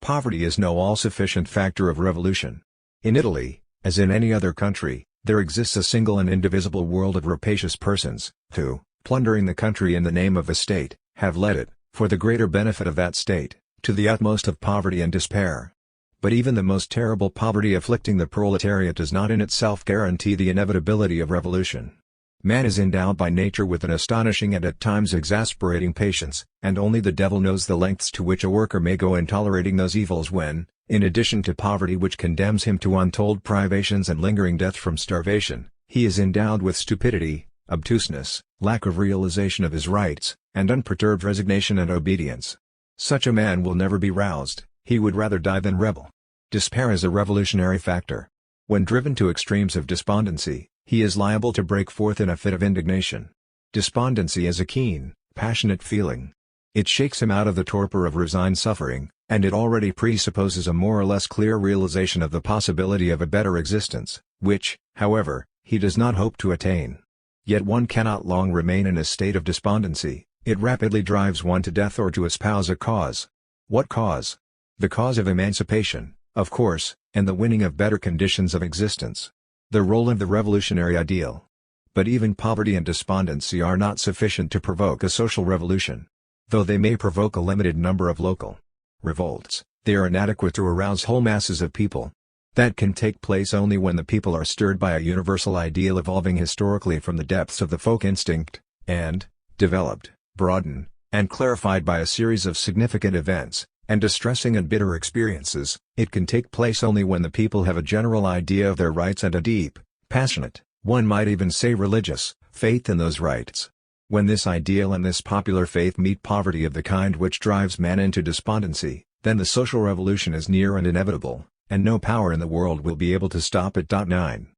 Poverty is no all-sufficient factor of revolution. In Italy, as in any other country, there exists a single and indivisible world of rapacious persons, who, plundering the country in the name of the state, have led it, for the greater benefit of that state, to the utmost of poverty and despair. But even the most terrible poverty afflicting the proletariat does not in itself guarantee the inevitability of revolution. Man is endowed by nature with an astonishing and at times exasperating patience, and only the devil knows the lengths to which a worker may go in tolerating those evils when, in addition to poverty which condemns him to untold privations and lingering death from starvation, he is endowed with stupidity, obtuseness, lack of realization of his rights, and unperturbed resignation and obedience. Such a man will never be roused, he would rather die than rebel. Despair is a revolutionary factor. When driven to extremes of despondency, he is liable to break forth in a fit of indignation. Despondency is a keen, passionate feeling. It shakes him out of the torpor of resigned suffering, and it already presupposes a more or less clear realization of the possibility of a better existence, which, however, he does not hope to attain. Yet one cannot long remain in a state of despondency. It rapidly drives one to death or to espouse a cause. What cause? The cause of emancipation, of course, and the winning of better conditions of existence. The role of the revolutionary ideal. But even poverty and despondency are not sufficient to provoke a social revolution. Though they may provoke a limited number of local revolts, they are inadequate to arouse whole masses of people. That can take place only when the people are stirred by a universal ideal evolving historically from the depths of the folk instinct, and developed, broadened, and clarified by a series of significant events, and distressing and bitter experiences. It can take place only when the people have a general idea of their rights and a deep, passionate, one might even say religious, faith in those rights. When this ideal and this popular faith meet poverty of the kind which drives man into despondency, then the social revolution is near and inevitable, and no power in the world will be able to stop it. 9.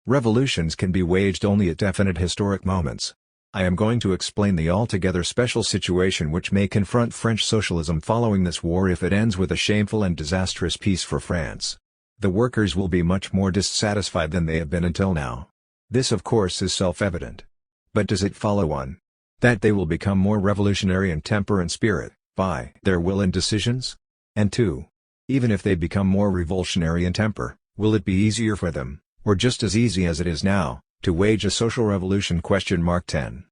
Revolutions can be waged only at definite historic moments. I am going to explain the altogether special situation which may confront French socialism following this war if it ends with a shameful and disastrous peace for France. The workers will be much more dissatisfied than they have been until now. This of course is self-evident. But does it follow 1. That they will become more revolutionary in temper and spirit, by their will and decisions? And 2. Even if they become more revolutionary in temper, will it be easier for them, or just as easy as it is now, to wage a social revolution? 10.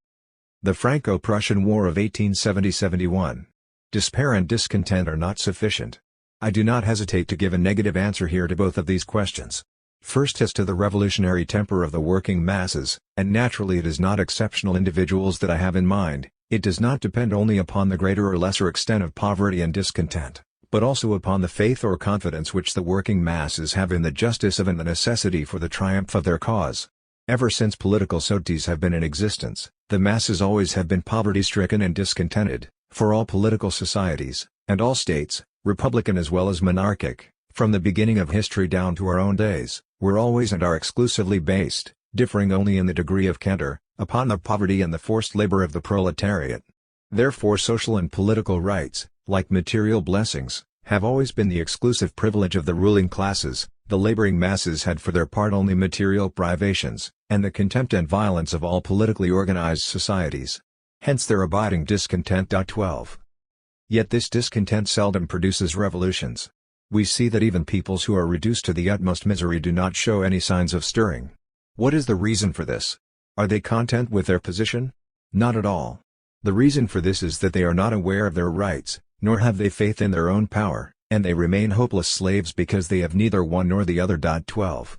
The Franco-Prussian War of 1870-71. Despair and discontent are not sufficient. I do not hesitate to give a negative answer here to both of these questions. First, as to the revolutionary temper of the working masses, and naturally it is not exceptional individuals that I have in mind. It does not depend only upon the greater or lesser extent of poverty and discontent, but also upon the faith or confidence which the working masses have in the justice of and the necessity for the triumph of their cause. Ever since political societies have been in existence, the masses always have been poverty-stricken and discontented, for all political societies, and all states, republican as well as monarchic, from the beginning of history down to our own days, were always and are exclusively based, differing only in the degree of candor, upon the poverty and the forced labor of the proletariat. Therefore social and political rights, like material blessings, have always been the exclusive privilege of the ruling classes. The laboring masses had for their part only material privations, and the contempt and violence of all politically organized societies. Hence their abiding discontent. 12. Yet this discontent seldom produces revolutions. We see that even peoples who are reduced to the utmost misery do not show any signs of stirring. What is the reason for this? Are they content with their position? Not at all. The reason for this is that they are not aware of their rights, nor have they faith in their own power, and they remain hopeless slaves because they have neither one nor the other. 12.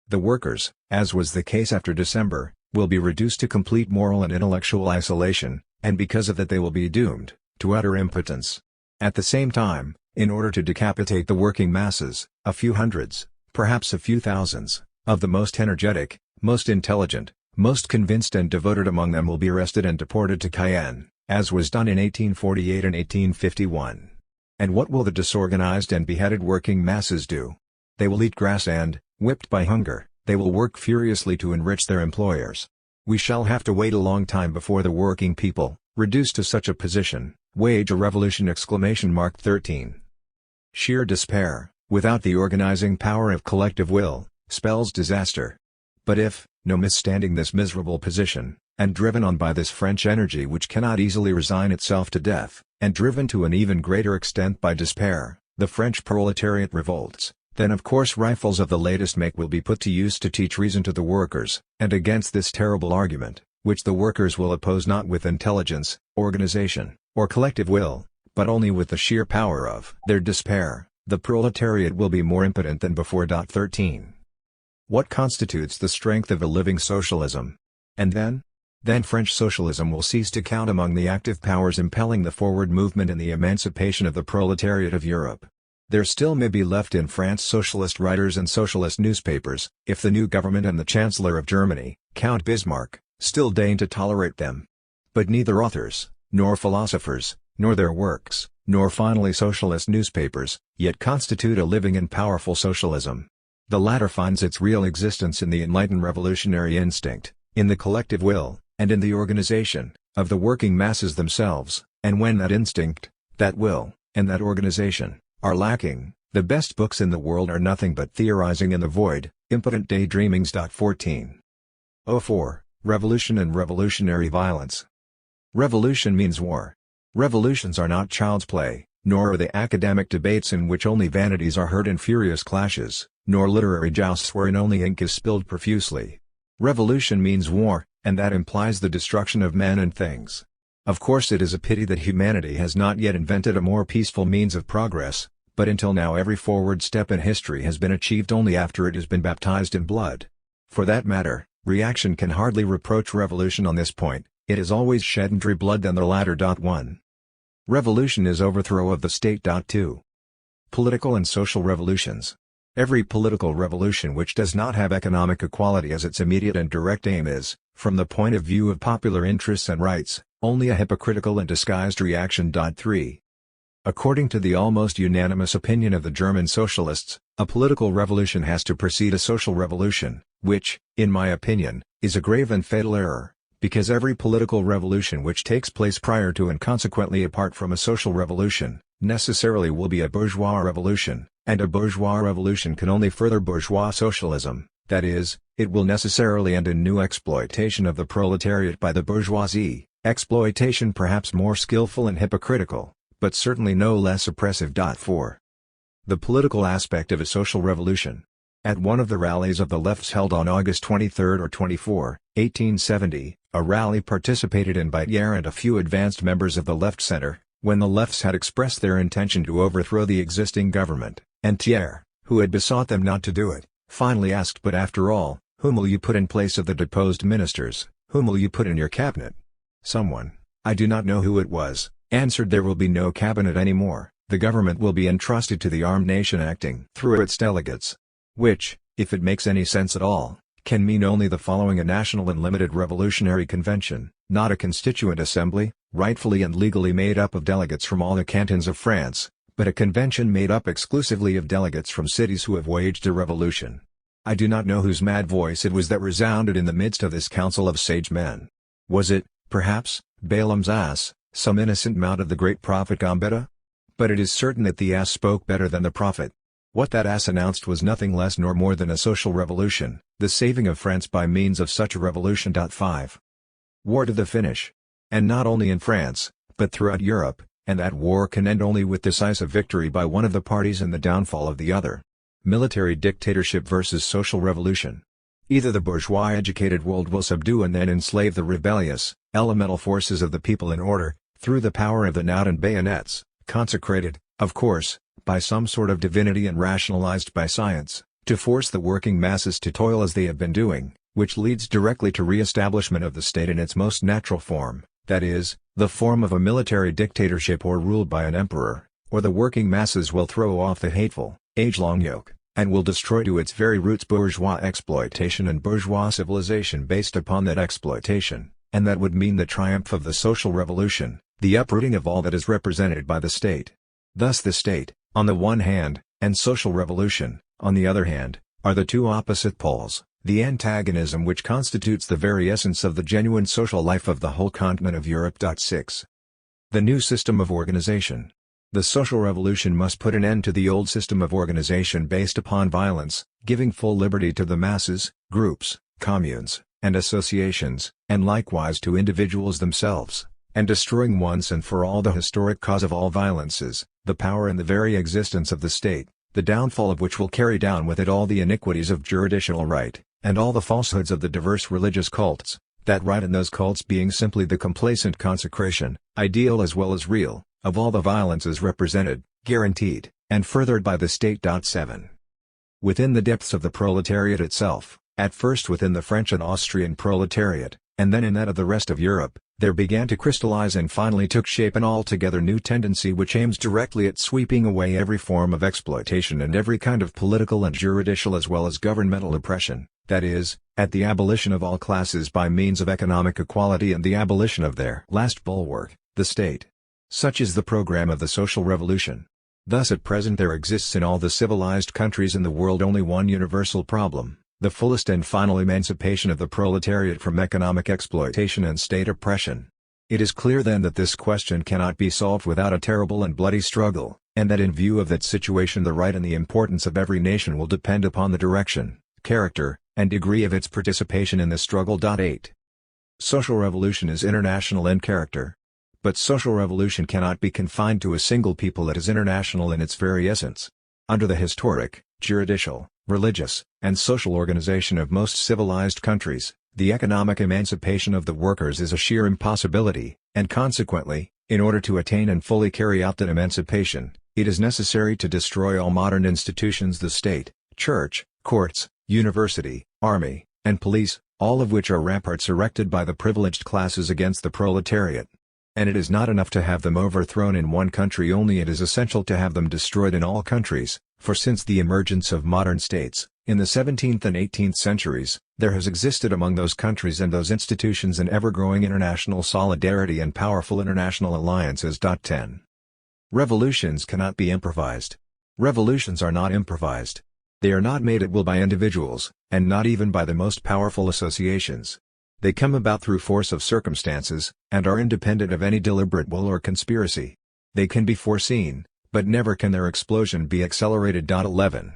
The workers, as was the case after December, will be reduced to complete moral and intellectual isolation, and because of that they will be doomed to utter impotence. At the same time, in order to decapitate the working masses, a few hundreds, perhaps a few thousands, of the most energetic, most intelligent, most convinced and devoted among them will be arrested and deported to Cayenne, as was done in 1848 and 1851. And what will the disorganized and beheaded working masses do? They will eat grass and, whipped by hunger, they will work furiously to enrich their employers. We shall have to wait a long time before the working people, reduced to such a position, wage a revolution! 13. Sheer despair, without the organizing power of collective will, spells disaster. But if, notwithstanding this miserable position, and driven on by this French energy which cannot easily resign itself to death, and driven to an even greater extent by despair, the French proletariat revolts, then of course rifles of the latest make will be put to use to teach reason to the workers, and against this terrible argument, which the workers will oppose not with intelligence, organization, or collective will, but only with the sheer power of their despair, the proletariat will be more impotent than before. 13. What constitutes the strength of a living socialism? And then? Then French socialism will cease to count among the active powers impelling the forward movement in the emancipation of the proletariat of Europe. There still may be left in France socialist writers and socialist newspapers, if the new government and the Chancellor of Germany, Count Bismarck, still deign to tolerate them. But neither authors, nor philosophers, nor their works, nor finally socialist newspapers, yet constitute a living and powerful socialism. The latter finds its real existence in the enlightened revolutionary instinct, in the collective will, and in the organization, of the working masses themselves, and when that instinct, that will, and that organization, are lacking, the best books in the world are nothing but theorizing in the void, impotent daydreamings. 14. 04. Revolution and revolutionary violence. Revolution means war. Revolutions are not child's play, nor are they academic debates in which only vanities are heard in furious clashes, nor literary jousts wherein only ink is spilled profusely. Revolution means war, and that implies the destruction of men and things. Of course, it is a pity that humanity has not yet invented a more peaceful means of progress, but until now every forward step in history has been achieved only after it has been baptized in blood. For that matter, reaction can hardly reproach revolution on this point, it has always shed more blood than the latter. 1. Revolution is overthrow of the state. 2. Political and social revolutions. Every political revolution which does not have economic equality as its immediate and direct aim is, from the point of view of popular interests and rights, only a hypocritical and disguised reaction. 3. According to the almost unanimous opinion of the German socialists, a political revolution has to precede a social revolution, which, in my opinion, is a grave and fatal error, because every political revolution which takes place prior to and consequently apart from a social revolution, necessarily will be a bourgeois revolution, and a bourgeois revolution can only further bourgeois socialism, that is, it will necessarily end in new exploitation of the proletariat by the bourgeoisie, exploitation perhaps more skillful and hypocritical, but certainly no less oppressive. 4. The political aspect of a social revolution. At one of the rallies of the lefts held on August 23 or 24, 1870, a rally participated in by Thiers and a few advanced members of the left center, when the lefts had expressed their intention to overthrow the existing government, and Thiers, who had besought them not to do it, finally asked, "But after all, whom will you put in place of the deposed ministers, whom will you put in your cabinet?" Someone, I do not know who it was, answered, "There will be no cabinet anymore, the government will be entrusted to the armed nation acting through its delegates." Which, if it makes any sense at all, can mean only the following: a national and limited revolutionary convention, not a constituent assembly, rightfully and legally made up of delegates from all the cantons of France, but a convention made up exclusively of delegates from cities who have waged a revolution. I do not know whose mad voice it was that resounded in the midst of this council of sage men. Was it, perhaps, Balaam's ass, some innocent mount of the great prophet Gambetta? But it is certain that the ass spoke better than the prophet. What that ass announced was nothing less nor more than a social revolution, the saving of France by means of such a revolution. 5. War to the finish. And not only in France, but throughout Europe, and that war can end only with decisive victory by one of the parties and the downfall of the other. Military dictatorship versus social revolution. Either the bourgeois educated world will subdue and then enslave the rebellious, elemental forces of the people in order, through the power of the knout and bayonets, consecrated, of course, by some sort of divinity and rationalized by science, to force the working masses to toil as they have been doing, which leads directly to re-establishment of the state in its most natural form, that is, the form of a military dictatorship or ruled by an emperor, or the working masses will throw off the hateful, age-long yoke, and will destroy to its very roots bourgeois exploitation and bourgeois civilization based upon that exploitation, and that would mean the triumph of the social revolution, the uprooting of all that is represented by the state. Thus the state, on the one hand, and social revolution, on the other hand, are the two opposite poles, the antagonism which constitutes the very essence of the genuine social life of the whole continent of Europe. 6. The new system of organization. The social revolution must put an end to the old system of organization based upon violence, giving full liberty to the masses, groups, communes, and associations, and likewise to individuals themselves, and destroying once and for all the historic cause of all violences, the power and the very existence of the state, the downfall of which will carry down with it all the iniquities of juridical right, and all the falsehoods of the diverse religious cults, that right and those cults being simply the complacent consecration, ideal as well as real, of all the violences represented, guaranteed, and furthered by the state. 7. Within the depths of the proletariat itself, at first within the French and Austrian proletariat, and then in that of the rest of Europe, there began to crystallize and finally took shape an altogether new tendency which aims directly at sweeping away every form of exploitation and every kind of political and juridical as well as governmental oppression, that is, at the abolition of all classes by means of economic equality and the abolition of their last bulwark, the state. Such is the program of the social revolution. Thus at present there exists in all the civilized countries in the world only one universal problem: the fullest and final emancipation of the proletariat from economic exploitation and state oppression. It is clear then that this question cannot be solved without a terrible and bloody struggle, and that in view of that situation the right and the importance of every nation will depend upon the direction, character, and degree of its participation in the struggle. 8. Social revolution is international in character. But social revolution cannot be confined to a single people. It is international in its very essence. Under the historic, juridical, religious, and social organization of most civilized countries, the economic emancipation of the workers is a sheer impossibility, and consequently, in order to attain and fully carry out that emancipation, it is necessary to destroy all modern institutions, the state, church, courts, university, army, and police, all of which are ramparts erected by the privileged classes against the proletariat. And it is not enough to have them overthrown in one country only, it is essential to have them destroyed in all countries, for since the emergence of modern states, in the 17th and 18th centuries, there has existed among those countries and those institutions an ever-growing international solidarity and powerful international alliances. 10. Revolutions cannot be improvised. Revolutions are not improvised. They are not made at will by individuals, and not even by the most powerful associations. They come about through force of circumstances, and are independent of any deliberate will or conspiracy. They can be foreseen, but never can their explosion be accelerated. 11.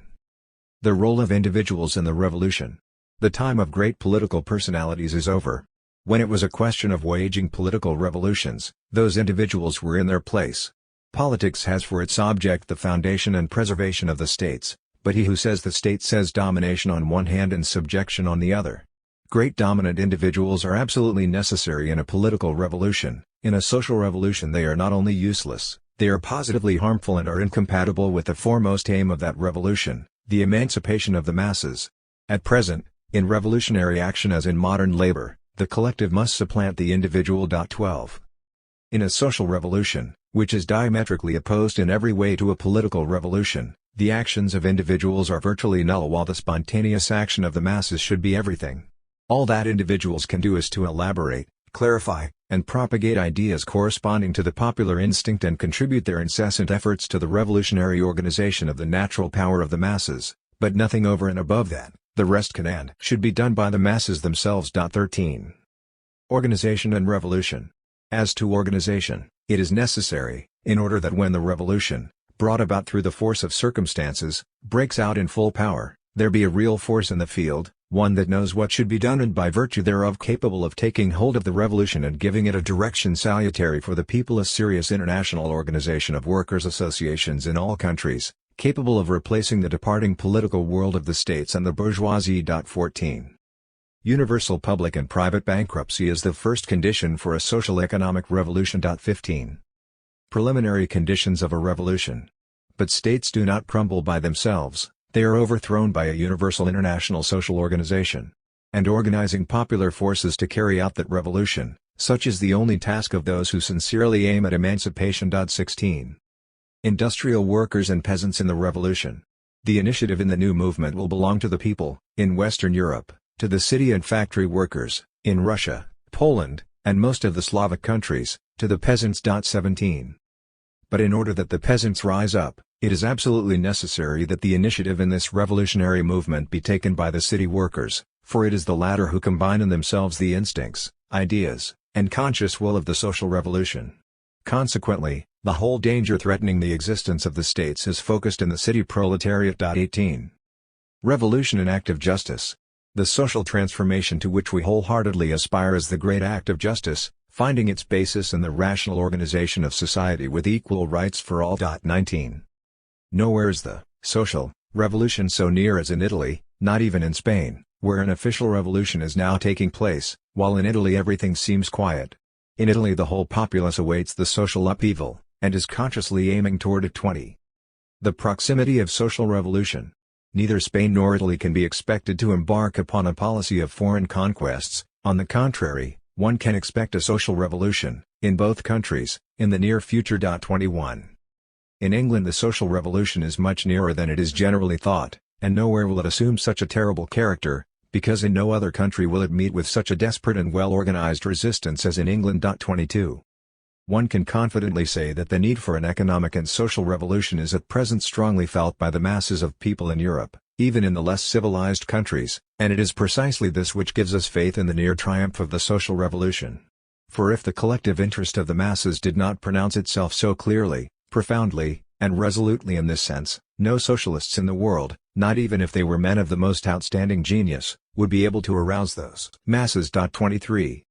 The role of individuals in the revolution. The time of great political personalities is over. When it was a question of waging political revolutions, those individuals were in their place. Politics has for its object the foundation and preservation of the states, but he who says the state says domination on one hand and subjection on the other. Great dominant individuals are absolutely necessary in a political revolution. In a social revolution they are not only useless, they are positively harmful and are incompatible with the foremost aim of that revolution, the emancipation of the masses. At present, in revolutionary action as in modern labor, the collective must supplant the individual. 12. In a social revolution, which is diametrically opposed in every way to a political revolution, the actions of individuals are virtually null while the spontaneous action of the masses should be everything. All that individuals can do is to elaborate, clarify, and propagate ideas corresponding to the popular instinct and contribute their incessant efforts to the revolutionary organization of the natural power of the masses, but nothing over and above that. The rest can and should be done by the masses themselves. 13. Organization and revolution. As to organization, it is necessary, in order that when the revolution, brought about through the force of circumstances, breaks out in full power, there be a real force in the field, one that knows what should be done and by virtue thereof capable of taking hold of the revolution and giving it a direction salutary for the people, a serious international organization of workers' associations in all countries, capable of replacing the departing political world of the states and the bourgeoisie. 14. Universal public and private bankruptcy is the first condition for a social economic revolution. 15. Preliminary conditions of a revolution. But states do not crumble by themselves, they are overthrown by a universal international social organization. And organizing popular forces to carry out that revolution, such is the only task of those who sincerely aim at emancipation. 16. Industrial workers and peasants in the revolution. The initiative in the new movement will belong to the people, in Western Europe, to the city and factory workers, in Russia, Poland, and most of the Slavic countries, to the peasants. 17. But in order that the peasants rise up, it is absolutely necessary that the initiative in this revolutionary movement be taken by the city workers, for it is the latter who combine in themselves the instincts, ideas, and conscious will of the social revolution. Consequently, the whole danger threatening the existence of the states is focused in the city proletariat. 18. Revolution and act of justice. The social transformation to which we wholeheartedly aspire is the great act of justice, finding its basis in the rational organization of society with equal rights for all. 19. Nowhere is the social revolution so near as in Italy, not even in Spain, where an official revolution is now taking place, while in Italy everything seems quiet. In Italy the whole populace awaits the social upheaval, and is consciously aiming toward it. 20. The proximity of social revolution. Neither Spain nor Italy can be expected to embark upon a policy of foreign conquests, on the contrary, one can expect a social revolution, in both countries, in the near future. 21. In England the social revolution is much nearer than it is generally thought, and nowhere will it assume such a terrible character, because in no other country will it meet with such a desperate and well-organized resistance as in England. 22. One can confidently say that the need for an economic and social revolution is at present strongly felt by the masses of people in Europe, even in the less civilized countries, and it is precisely this which gives us faith in the near triumph of the social revolution. For if the collective interest of the masses did not pronounce itself so clearly, profoundly, and resolutely in this sense, no socialists in the world, not even if they were men of the most outstanding genius, would be able to arouse those masses. 23.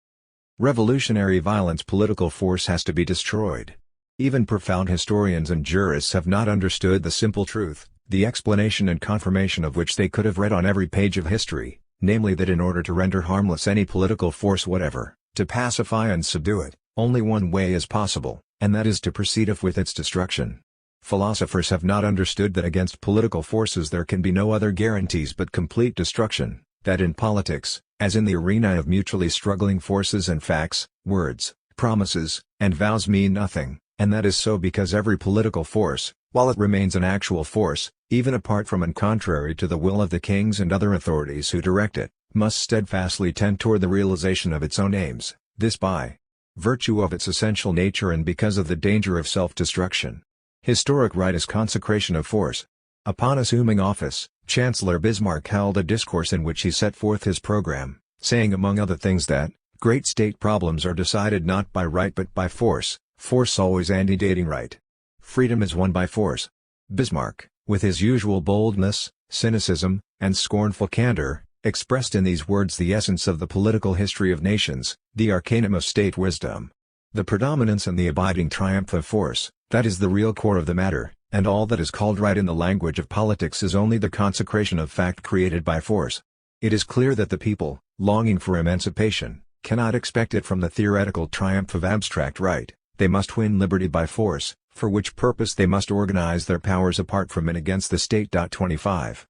Revolutionary violence. Political force has to be destroyed. Even profound historians and jurists have not understood the simple truth, the explanation and confirmation of which they could have read on every page of history, namely that in order to render harmless any political force whatever, to pacify and subdue it, only one way is possible, and that is to proceed with its destruction. Philosophers have not understood that against political forces there can be no other guarantees but complete destruction, that in politics, as in the arena of mutually struggling forces and facts, words, promises, and vows mean nothing, and that is so because every political force, while it remains an actual force, even apart from and contrary to the will of the kings and other authorities who direct it, must steadfastly tend toward the realization of its own aims, this by virtue of its essential nature and because of the danger of self-destruction. Historic right is consecration of force. Upon assuming office, Chancellor Bismarck held a discourse in which he set forth his program, saying among other things that, great state problems are decided not by right but by force, force always antedating right. Freedom is won by force. Bismarck, with his usual boldness, cynicism, and scornful candor, expressed in these words the essence of the political history of nations, the arcanum of state wisdom. The predominance and the abiding triumph of force, that is the real core of the matter, and all that is called right in the language of politics is only the consecration of fact created by force. It is clear that the people, longing for emancipation, cannot expect it from the theoretical triumph of abstract right. They must win liberty by force, for which purpose they must organize their powers apart from and against the state. 25.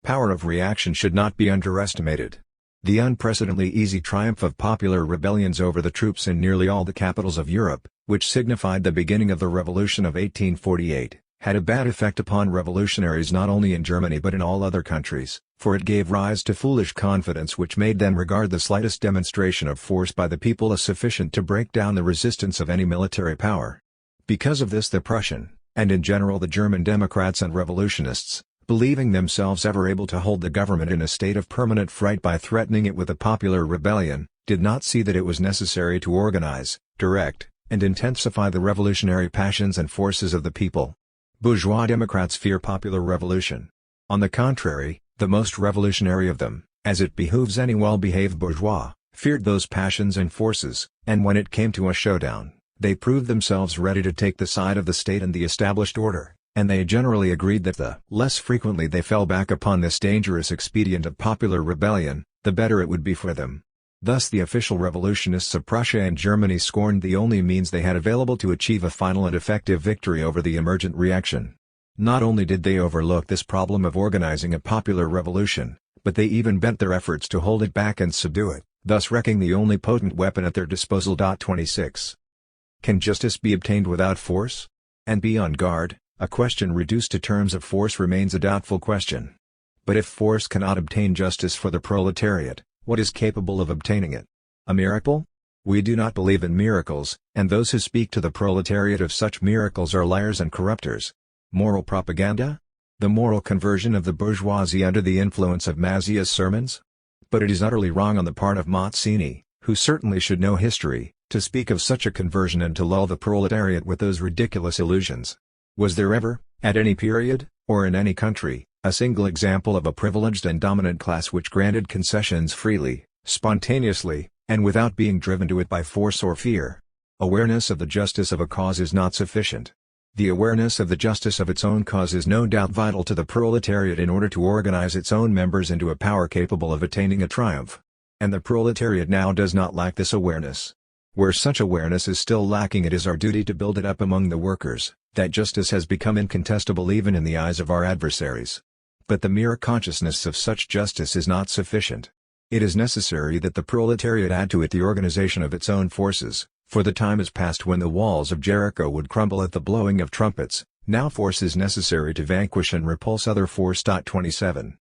Power of reaction should not be underestimated. The unprecedentedly easy triumph of popular rebellions over the troops in nearly all the capitals of Europe, which signified the beginning of the Revolution of 1848, had a bad effect upon revolutionaries not only in Germany but in all other countries, for it gave rise to foolish confidence which made them regard the slightest demonstration of force by the people as sufficient to break down the resistance of any military power. Because of this the Prussian, and in general the German Democrats and revolutionists, believing themselves ever able to hold the government in a state of permanent fright by threatening it with a popular rebellion, did not see that it was necessary to organize, direct, and intensify the revolutionary passions and forces of the people. Bourgeois Democrats fear popular revolution. On the contrary, the most revolutionary of them, as it behooves any well-behaved bourgeois, feared those passions and forces, and when it came to a showdown, they proved themselves ready to take the side of the state and the established order, and they generally agreed that the less frequently they fell back upon this dangerous expedient of popular rebellion, the better it would be for them. Thus the official revolutionists of Prussia and Germany scorned the only means they had available to achieve a final and effective victory over the emergent reaction. Not only did they overlook this problem of organizing a popular revolution, but they even bent their efforts to hold it back and subdue it, thus wrecking the only potent weapon at their disposal. 26. Can justice be obtained without force? And be on guard, a question reduced to terms of force remains a doubtful question. But if force cannot obtain justice for the proletariat, what is capable of obtaining it? A miracle? We do not believe in miracles, and those who speak to the proletariat of such miracles are liars and corrupters. Moral propaganda? The moral conversion of the bourgeoisie under the influence of Mazzia's sermons? But it is utterly wrong on the part of Mazzini, who certainly should know history, to speak of such a conversion and to lull the proletariat with those ridiculous illusions. Was there ever, at any period, or in any country, a single example of a privileged and dominant class which granted concessions freely, spontaneously, and without being driven to it by force or fear? Awareness of the justice of a cause is not sufficient. The awareness of the justice of its own cause is no doubt vital to the proletariat in order to organize its own members into a power capable of attaining a triumph. And the proletariat now does not lack this awareness. Where such awareness is still lacking, it is our duty to build it up among the workers. That justice has become incontestable even in the eyes of our adversaries. But the mere consciousness of such justice is not sufficient. It is necessary that the proletariat add to it the organization of its own forces, for the time is past when the walls of Jericho would crumble at the blowing of trumpets. Now force is necessary to vanquish and repulse other force. 27.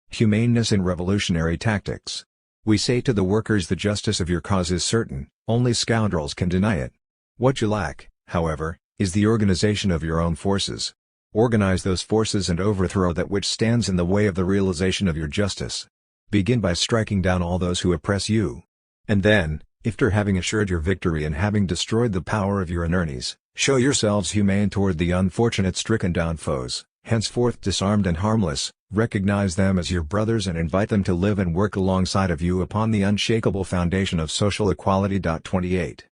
Humaneness in revolutionary tactics. We say to the workers, the justice of your cause is certain, only scoundrels can deny it. What you lack, however, is the organization of your own forces. Organize those forces and overthrow that which stands in the way of the realization of your justice. Begin by striking down all those who oppress you. And then, after having assured your victory and having destroyed the power of your enemies, show yourselves humane toward the unfortunate stricken down foes, henceforth disarmed and harmless. Recognize them as your brothers and invite them to live and work alongside of you upon the unshakable foundation of social equality. 28.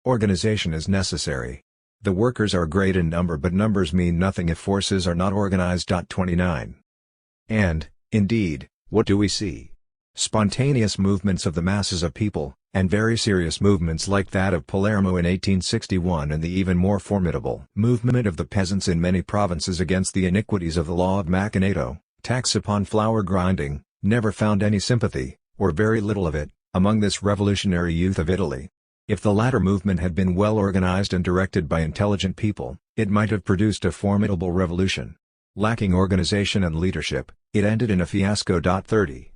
Organization is necessary. The workers are great in number, but numbers mean nothing if forces are not organized. 29. And, indeed, what do we see? Spontaneous movements of the masses of people, and very serious movements like that of Palermo in 1861 and the even more formidable movement of the peasants in many provinces against the iniquities of the law of Macinato, tax upon flour grinding, never found any sympathy, or very little of it, among this revolutionary youth of Italy. If the latter movement had been well organized and directed by intelligent people, it might have produced a formidable revolution. Lacking organization and leadership, it ended in a fiasco. 30.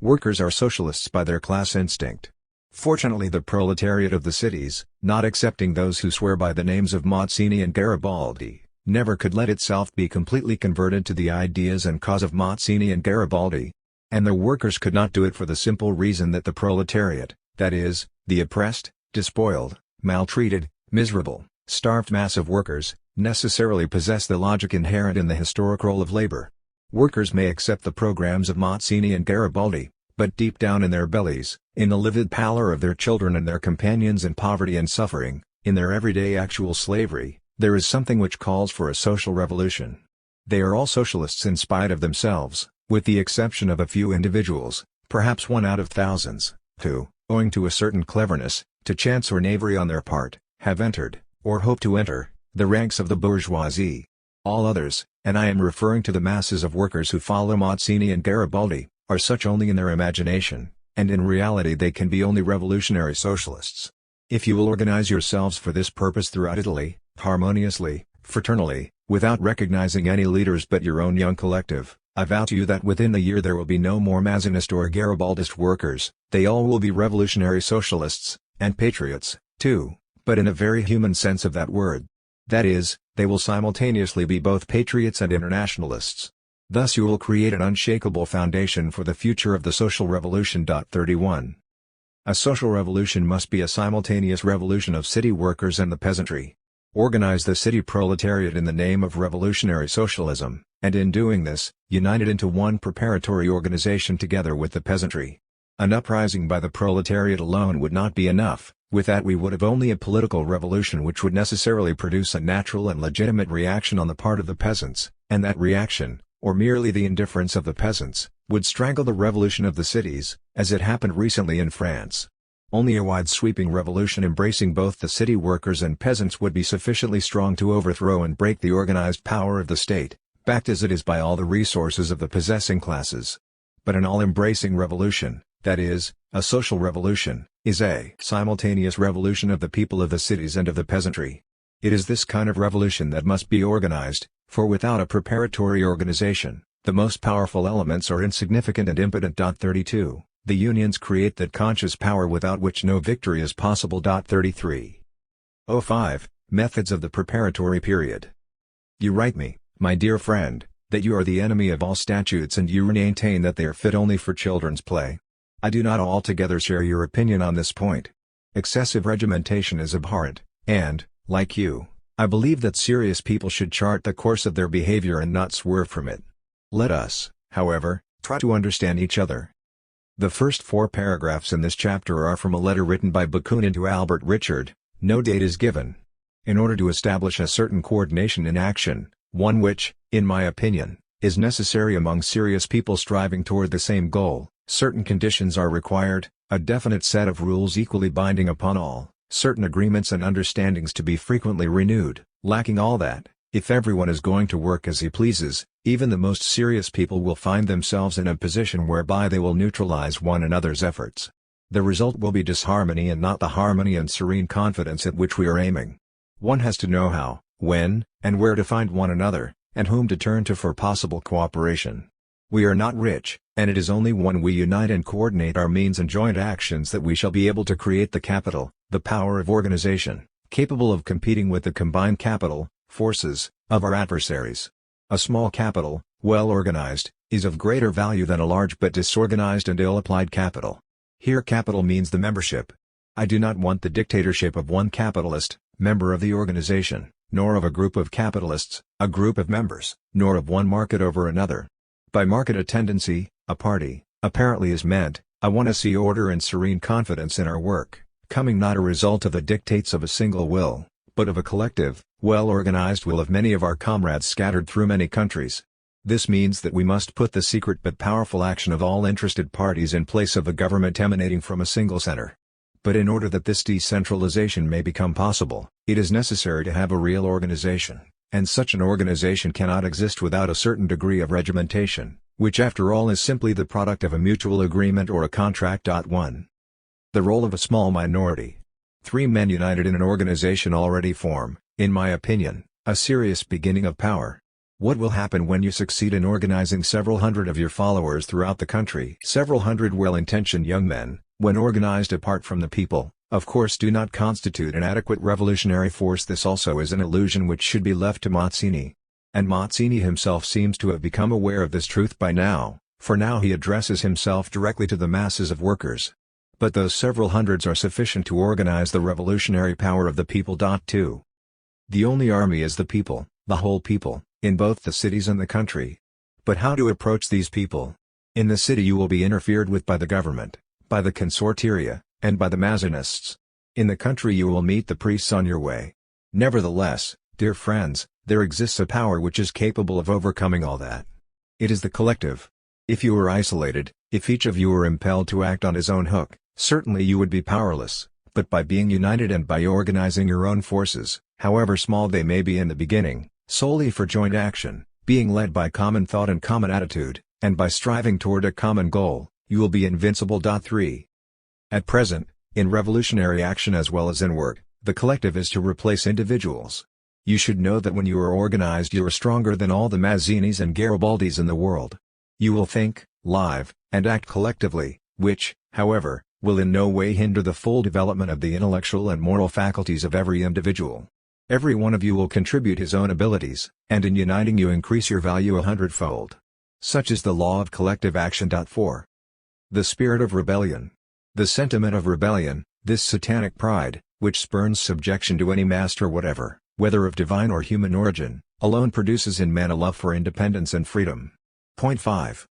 Workers are socialists by their class instinct. Fortunately, the proletariat of the cities, not excepting those who swear by the names of Mazzini and Garibaldi, never could let itself be completely converted to the ideas and cause of Mazzini and Garibaldi. And the workers could not do it for the simple reason that the proletariat, that is, the oppressed, despoiled, maltreated, miserable, starved mass of workers, necessarily possess the logic inherent in the historic role of labor. Workers may accept the programs of Mazzini and Garibaldi, but deep down in their bellies, in the livid pallor of their children and their companions in poverty and suffering, in their everyday actual slavery, there is something which calls for a social revolution. They are all socialists in spite of themselves, with the exception of a few individuals, perhaps one out of thousands, who, owing to a certain cleverness, to chance or knavery on their part, have entered, or hope to enter, the ranks of the bourgeoisie. All others, and I am referring to the masses of workers who follow Mazzini and Garibaldi, are such only in their imagination, and in reality they can be only revolutionary socialists. If you will organize yourselves for this purpose throughout Italy, harmoniously, fraternally, without recognizing any leaders but your own young collective, I vow to you that within a year there will be no more Mazzinist or Garibaldist workers, they all will be revolutionary socialists, and patriots, too, but in a very human sense of that word. That is, they will simultaneously be both patriots and internationalists. Thus you will create an unshakable foundation for the future of the social revolution. 31. A social revolution must be a simultaneous revolution of city workers and the peasantry. Organize the city proletariat in the name of revolutionary socialism, and in doing this, unite it into one preparatory organization together with the peasantry. An uprising by the proletariat alone would not be enough. With that we would have only a political revolution which would necessarily produce a natural and legitimate reaction on the part of the peasants, and that reaction, or merely the indifference of the peasants, would strangle the revolution of the cities, as it happened recently in France. Only a wide-sweeping revolution embracing both the city workers and peasants would be sufficiently strong to overthrow and break the organized power of the state, backed as it is by all the resources of the possessing classes. But an all-embracing revolution, that is, a social revolution, is a simultaneous revolution of the people of the cities and of the peasantry. It is this kind of revolution that must be organized, for without a preparatory organization, the most powerful elements are insignificant and impotent. 32. The unions create that conscious power without which no victory is possible. 33. 05. Methods of the preparatory period. You write me, my dear friend, that you are the enemy of all statutes and you maintain that they are fit only for children's play. I do not altogether share your opinion on this point. Excessive regimentation is abhorrent, and, like you, I believe that serious people should chart the course of their behavior and not swerve from it. Let us, however, try to understand each other. The first 4 paragraphs in this chapter are from a letter written by Bakunin to Albert Richard. No date is given. In order to establish a certain coordination in action, one which, in my opinion, is necessary among serious people striving toward the same goal, certain conditions are required, a definite set of rules equally binding upon all, certain agreements and understandings to be frequently renewed. Lacking all that, if everyone is going to work as he pleases, even the most serious people will find themselves in a position whereby they will neutralize one another's efforts. The result will be disharmony and not the harmony and serene confidence at which we are aiming. One has to know how, when, and where to find one another, and whom to turn to for possible cooperation. We are not rich, and it is only when we unite and coordinate our means and joint actions that we shall be able to create the capital, the power of organization, capable of competing with the combined capital, forces, of our adversaries. A small capital, well organized, is of greater value than a large but disorganized and ill-applied capital. Here capital means the membership. I do not want the dictatorship of one capitalist, member of the organization, nor of a group of capitalists, a group of members, nor of one market over another. By market a tendency, a party, apparently is meant. I want to see order and serene confidence in our work, coming not a result of the dictates of a single will, but of a collective, well-organized will of many of our comrades scattered through many countries. This means that we must put the secret but powerful action of all interested parties in place of a government emanating from a single center. But in order that this decentralization may become possible, it is necessary to have a real organization, and such an organization cannot exist without a certain degree of regimentation, which after all is simply the product of a mutual agreement or a contract. 1. The role of a small minority. 3 men united in an organization already form, in my opinion, a serious beginning of power. What will happen when you succeed in organizing several hundred of your followers throughout the country? Several hundred well-intentioned young men, when organized apart from the people, of course do not constitute an adequate revolutionary force. This also is an illusion which should be left to Mazzini. And Mazzini himself seems to have become aware of this truth by now, for now he addresses himself directly to the masses of workers. But those several hundreds are sufficient to organize the revolutionary power of the people. 2. The only army is the people, the whole people, in both the cities and the country. But how to approach these people? In the city you will be interfered with by the government, by the consortia, and by the Mazzinists. In the country you will meet the priests on your way. Nevertheless, dear friends, there exists a power which is capable of overcoming all that. It is the collective. If you were isolated, if each of you were impelled to act on his own hook, certainly you would be powerless, but by being united and by organizing your own forces, however small they may be in the beginning, solely for joint action, being led by common thought and common attitude, and by striving toward a common goal, you will be invincible. 3. At present, in revolutionary action as well as in work, the collective is to replace individuals. You should know that when you are organized you are stronger than all the Mazzinis and Garibaldis in the world. You will think, live, and act collectively, which, however, will in no way hinder the full development of the intellectual and moral faculties of every individual. Every one of you will contribute his own abilities, and in uniting you increase your value 100-fold. Such is the law of collective action. 4. The spirit of rebellion. The sentiment of rebellion, this satanic pride, which spurns subjection to any master whatever, whether of divine or human origin, alone produces in man a love for independence and freedom. 5.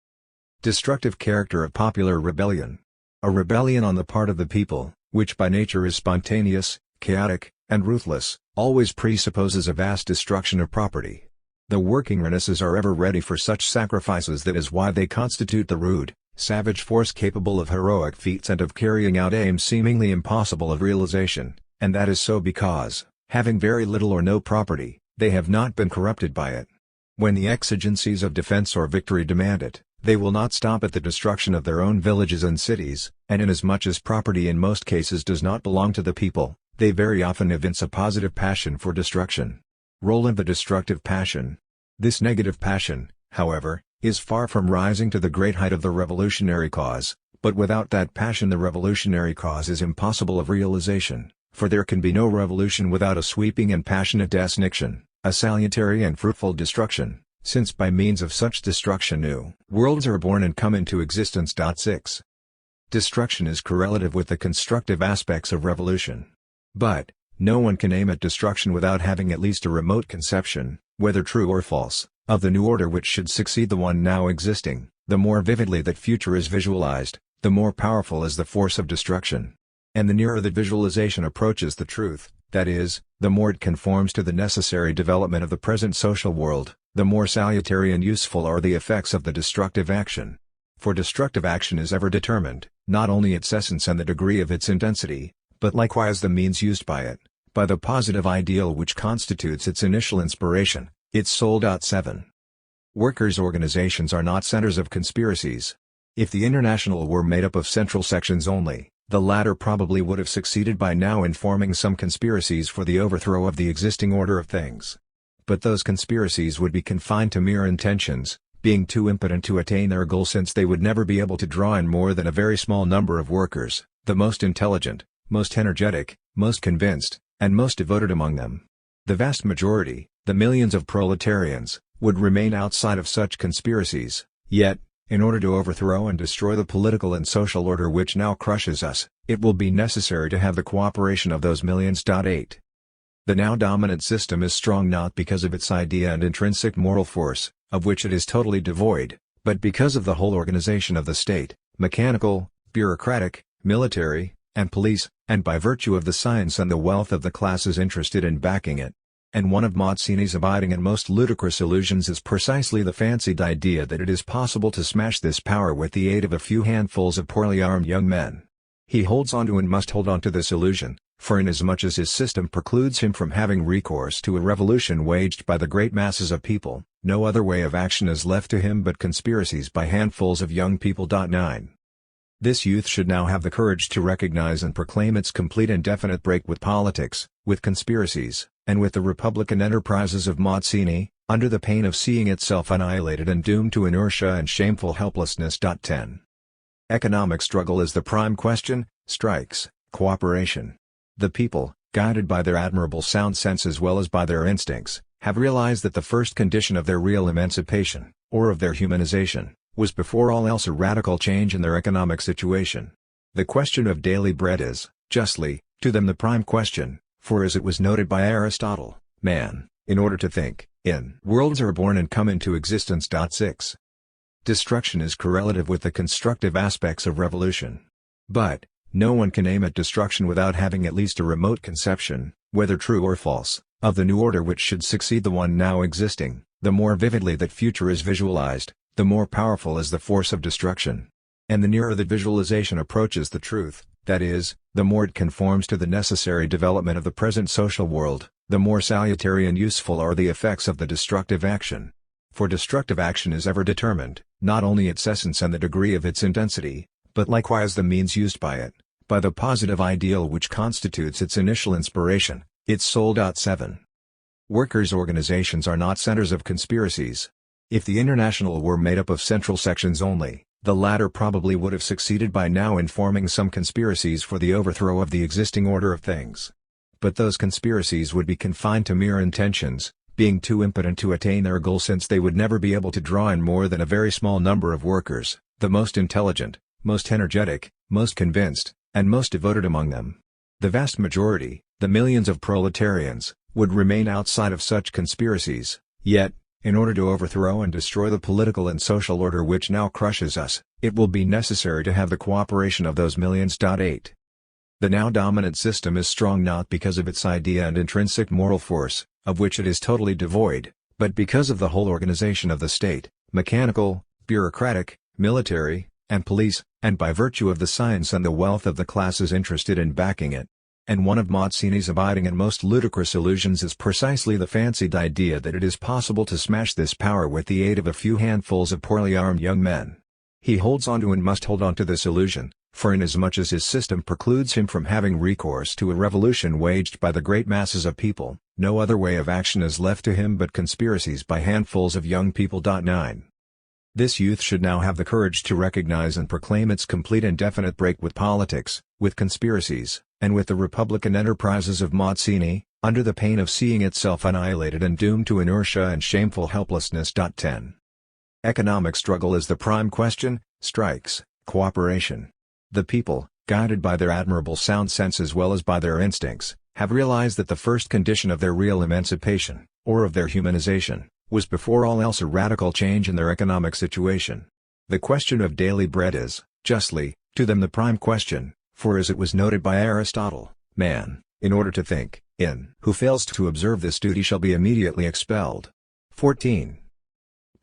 Destructive character of popular rebellion. A rebellion on the part of the people, which by nature is spontaneous, chaotic, and ruthless, always presupposes a vast destruction of property. The working masses are ever ready for such sacrifices. That is why they constitute the rude, savage force capable of heroic feats and of carrying out aims seemingly impossible of realization, and that is so because, having very little or no property, they have not been corrupted by it. When the exigencies of defense or victory demand it, they will not stop at the destruction of their own villages and cities, and inasmuch as property in most cases does not belong to the people, they very often evince a positive passion for destruction. Role of the destructive passion. This negative passion, however, is far from rising to the great height of the revolutionary cause, but without that passion the revolutionary cause is impossible of realization, for there can be no revolution without a sweeping and passionate destruction, a salutary and fruitful destruction, since by means of such destruction new worlds are born and come into existence. 6. Destruction is correlative with the constructive aspects of revolution. But, no one can aim at destruction without having at least a remote conception, whether true or false, of the new order which should succeed the one now existing. The more vividly that future is visualized, the more powerful is the force of destruction. And the nearer that visualization approaches the truth, that is, the more it conforms to the necessary development of the present social world, the more salutary and useful are the effects of the destructive action. For destructive action is ever determined, not only its essence and the degree of its intensity, but likewise the means used by it, by the positive ideal which constitutes its initial inspiration, its soul. 7. Workers' organizations are not centers of conspiracies. If the International were made up of central sections only, the latter probably would have succeeded by now in forming some conspiracies for the overthrow of the existing order of things. But those conspiracies would be confined to mere intentions, being too impotent to attain their goal, since they would never be able to draw in more than a very small number of workers, the most intelligent, most energetic, most convinced, and most devoted among them. The vast majority, the millions of proletarians, would remain outside of such conspiracies, yet, in order to overthrow and destroy the political and social order which now crushes us, it will be necessary to have the cooperation of those millions. 8. The now dominant system is strong not because of its idea and intrinsic moral force, of which it is totally devoid, but because of the whole organization of the state, mechanical, bureaucratic, military, and police, and by virtue of the science and the wealth of the classes interested in backing it. And one of Mazzini's abiding and most ludicrous illusions is precisely the fancied idea that it is possible to smash this power with the aid of a few handfuls of poorly armed young men. He holds on to and must hold on to this illusion, for inasmuch as his system precludes him from having recourse to a revolution waged by the great masses of people, no other way of action is left to him but conspiracies by handfuls of young people. 9. This youth should now have the courage to recognize and proclaim its complete and definite break with politics, with conspiracies, and with the Republican enterprises of Mazzini, under the pain of seeing itself annihilated and doomed to inertia and shameful helplessness. 10. Economic struggle is the prime question, strikes, cooperation. The people, guided by their admirable sound sense as well as by their instincts, have realized that the first condition of their real emancipation, or of their humanization, was before all else a radical change in their economic situation. The question of daily bread is, justly, to them the prime question, for as it was noted by Aristotle, man, in order to think, in worlds are born and come into existence. 6. Destruction is correlative with the constructive aspects of revolution. But, no one can aim at destruction without having at least a remote conception, whether true or false, of the new order which should succeed the one now existing. The more vividly that future is visualized, the more powerful is the force of destruction. And the nearer that visualization approaches the truth, that is, the more it conforms to the necessary development of the present social world, the more salutary and useful are the effects of the destructive action. For destructive action is ever determined, not only its essence and the degree of its intensity, but likewise the means used by it, by the positive ideal which constitutes its initial inspiration, its soul. 7. Workers' organizations are not centers of conspiracies. If the International were made up of central sections only, the latter probably would have succeeded by now in forming some conspiracies for the overthrow of the existing order of things. But those conspiracies would be confined to mere intentions, being too impotent to attain their goal, since they would never be able to draw in more than a very small number of workers, the most intelligent, most energetic, most convinced, and most devoted among them. The vast majority, the millions of proletarians, would remain outside of such conspiracies. Yet, in order to overthrow and destroy the political and social order which now crushes us, it will be necessary to have the cooperation of those millions. 8. The now dominant system is strong not because of its idea and intrinsic moral force, of which it is totally devoid, but because of the whole organization of the state, mechanical, bureaucratic, military, and police, and by virtue of the science and the wealth of the classes interested in backing it. And one of Mazzini's abiding and most ludicrous illusions is precisely the fancied idea that it is possible to smash this power with the aid of a few handfuls of poorly armed young men. He holds on to and must hold on to this illusion, for inasmuch as his system precludes him from having recourse to a revolution waged by the great masses of people, no other way of action is left to him but conspiracies by handfuls of young people. 9. This youth should now have the courage to recognize and proclaim its complete and definite break with politics, with conspiracies, and with the Republican enterprises of Mazzini, under the pain of seeing itself annihilated and doomed to inertia and shameful helplessness. 10. Economic struggle is the prime question, strikes, cooperation. The people, guided by their admirable sound sense as well as by their instincts, have realized that the first condition of their real emancipation, or of their humanization, was before all else a radical change in their economic situation. The question of daily bread is, justly, to them the prime question, for as it was noted by Aristotle, man, in order to think, in who fails to observe this duty shall be immediately expelled. 14.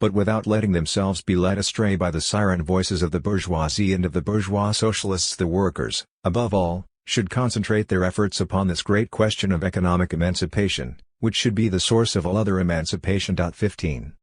But without letting themselves be led astray by the siren voices of the bourgeoisie and of the bourgeois socialists, the workers, above all, should concentrate their efforts upon this great question of economic emancipation, which should be the source of all other emancipation. 15.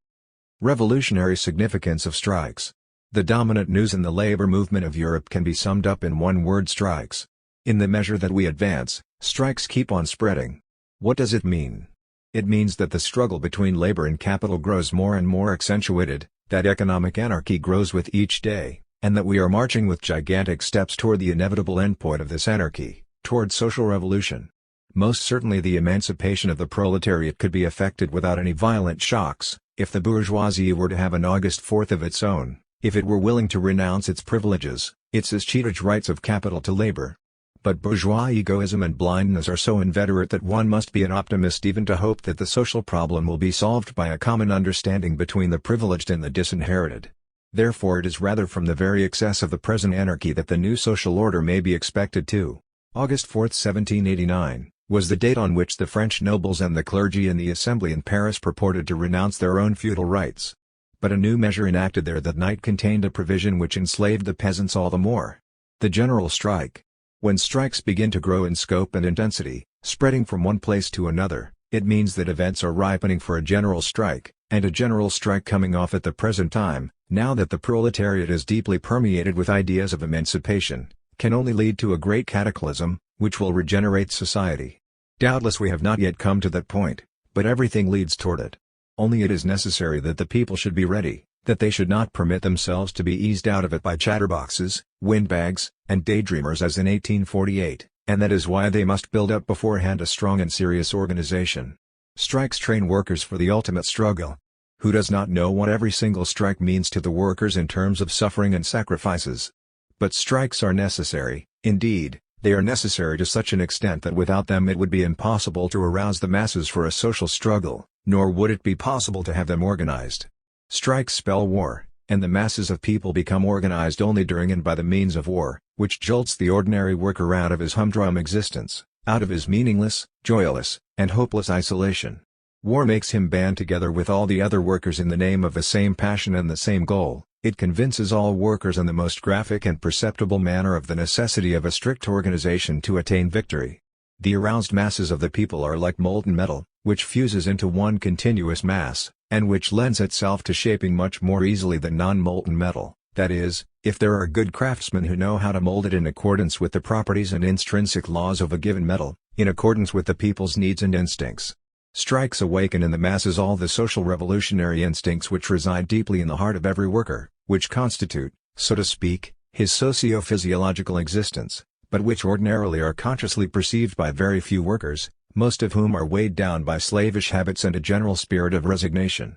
Revolutionary significance of strikes. The dominant news in the labor movement of Europe can be summed up in one word: strikes. In the measure that we advance, strikes keep on spreading. What does it mean? It means that the struggle between labor and capital grows more and more accentuated, that economic anarchy grows with each day, and that we are marching with gigantic steps toward the inevitable endpoint of this anarchy, toward social revolution. Most certainly the emancipation of the proletariat could be effected without any violent shocks, if the bourgeoisie were to have an August 4th of its own, if it were willing to renounce its privileges, its escheated rights of capital to labor. But bourgeois egoism and blindness are so inveterate that one must be an optimist even to hope that the social problem will be solved by a common understanding between the privileged and the disinherited. Therefore it is rather from the very excess of the present anarchy that the new social order may be expected to August 4, 1789, was the date on which the French nobles and the clergy in the Assembly in Paris purported to renounce their own feudal rights. But a new measure enacted there that night contained a provision which enslaved the peasants all the more. The general strike. When strikes begin to grow in scope and intensity, spreading from one place to another, it means that events are ripening for a general strike, and a general strike coming off at the present time, now that the proletariat is deeply permeated with ideas of emancipation, can only lead to a great cataclysm, which will regenerate society. Doubtless we have not yet come to that point, but everything leads toward it. Only it is necessary that the people should be ready, that they should not permit themselves to be eased out of it by chatterboxes, windbags, and daydreamers as in 1848, and that is why they must build up beforehand a strong and serious organization. Strikes train workers for the ultimate struggle. Who does not know what every single strike means to the workers in terms of suffering and sacrifices? But strikes are necessary, indeed, they are necessary to such an extent that without them it would be impossible to arouse the masses for a social struggle, nor would it be possible to have them organized. Strikes spell war, and the masses of people become organized only during and by the means of war, which jolts the ordinary worker out of his humdrum existence, out of his meaningless, joyless, and hopeless isolation. War makes him band together with all the other workers in the name of the same passion and the same goal. It convinces all workers in the most graphic and perceptible manner of the necessity of a strict organization to attain victory. The aroused masses of the people are like molten metal, which fuses into one continuous mass, and which lends itself to shaping much more easily than non-molten metal, that is, if there are good craftsmen who know how to mold it in accordance with the properties and intrinsic laws of a given metal, in accordance with the people's needs and instincts. Strikes awaken in the masses all the social revolutionary instincts which reside deeply in the heart of every worker, which constitute, so to speak, his socio-physiological existence, but which ordinarily are consciously perceived by very few workers, most of whom are weighed down by slavish habits and a general spirit of resignation.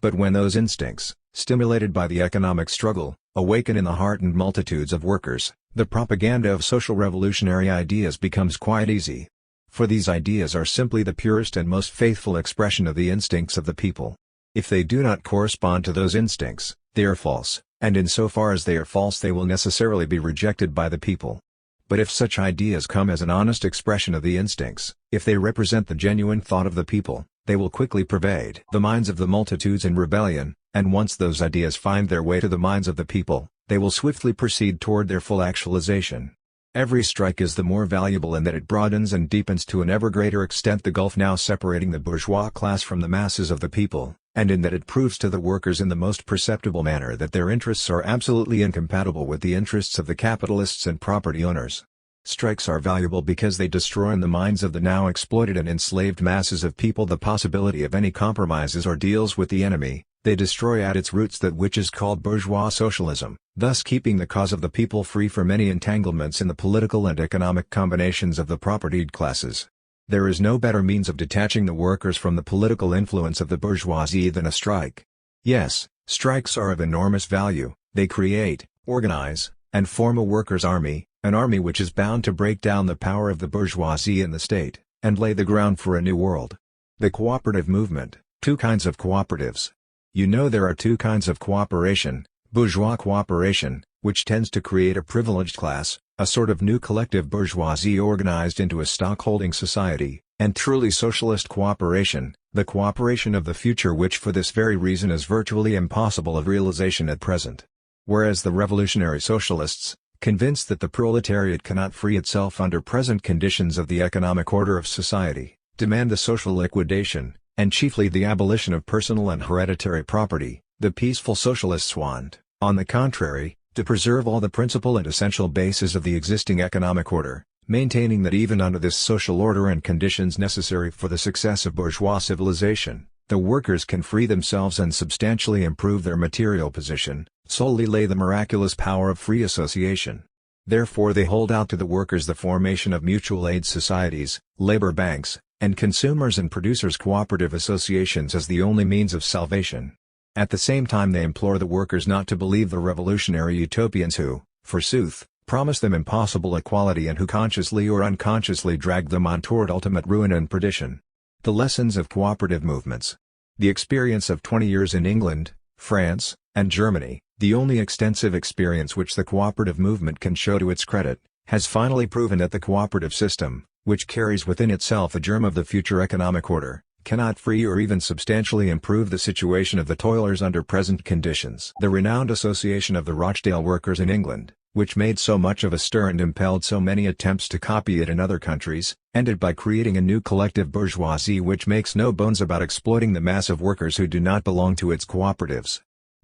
But when those instincts, stimulated by the economic struggle, awaken in the hardened multitudes of workers, the propaganda of social revolutionary ideas becomes quite easy. For these ideas are simply the purest and most faithful expression of the instincts of the people. If they do not correspond to those instincts, they are false, and in so far as they are false they will necessarily be rejected by the people. But if such ideas come as an honest expression of the instincts, if they represent the genuine thought of the people, they will quickly pervade the minds of the multitudes in rebellion, and once those ideas find their way to the minds of the people, they will swiftly proceed toward their full actualization. Every strike is the more valuable in that it broadens and deepens to an ever greater extent the gulf now separating the bourgeois class from the masses of the people, and in that it proves to the workers in the most perceptible manner that their interests are absolutely incompatible with the interests of the capitalists and property owners. Strikes are valuable because they destroy in the minds of the now exploited and enslaved masses of people the possibility of any compromises or deals with the enemy. They destroy at its roots that which is called bourgeois socialism, thus keeping the cause of the people free from any entanglements in the political and economic combinations of the propertied classes. There is no better means of detaching the workers from the political influence of the bourgeoisie than a strike. Yes, strikes are of enormous value. They create, organize, and form a workers' army, an army which is bound to break down the power of the bourgeoisie in the state, and lay the ground for a new world. The cooperative movement. Two kinds of cooperatives. You know there are two kinds of cooperation: bourgeois cooperation, which tends to create a privileged class, a sort of new collective bourgeoisie organized into a stockholding society, and truly socialist cooperation, the cooperation of the future which for this very reason is virtually impossible of realization at present. Whereas the revolutionary socialists, convinced that the proletariat cannot free itself under present conditions of the economic order of society, demand the social liquidation, and chiefly the abolition of personal and hereditary property, the peaceful socialists want, on the contrary, to preserve all the principal and essential bases of the existing economic order, maintaining that even under this social order and conditions necessary for the success of bourgeois civilization, the workers can free themselves and substantially improve their material position, solely lay the miraculous power of free association. Therefore they hold out to the workers the formation of mutual aid societies, labor banks, and consumers and producers cooperative associations as the only means of salvation. At the same time they implore the workers not to believe the revolutionary utopians who, forsooth, promise them impossible equality and who consciously or unconsciously drag them on toward ultimate ruin and perdition. The lessons of cooperative movements. The experience of 20 years in England, France, and Germany, the only extensive experience which the cooperative movement can show to its credit, has finally proven that the cooperative system, which carries within itself the germ of the future economic order, cannot free or even substantially improve the situation of the toilers under present conditions. The renowned Association of the Rochdale Workers in England, which made so much of a stir and impelled so many attempts to copy it in other countries, ended by creating a new collective bourgeoisie which makes no bones about exploiting the mass of workers who do not belong to its cooperatives.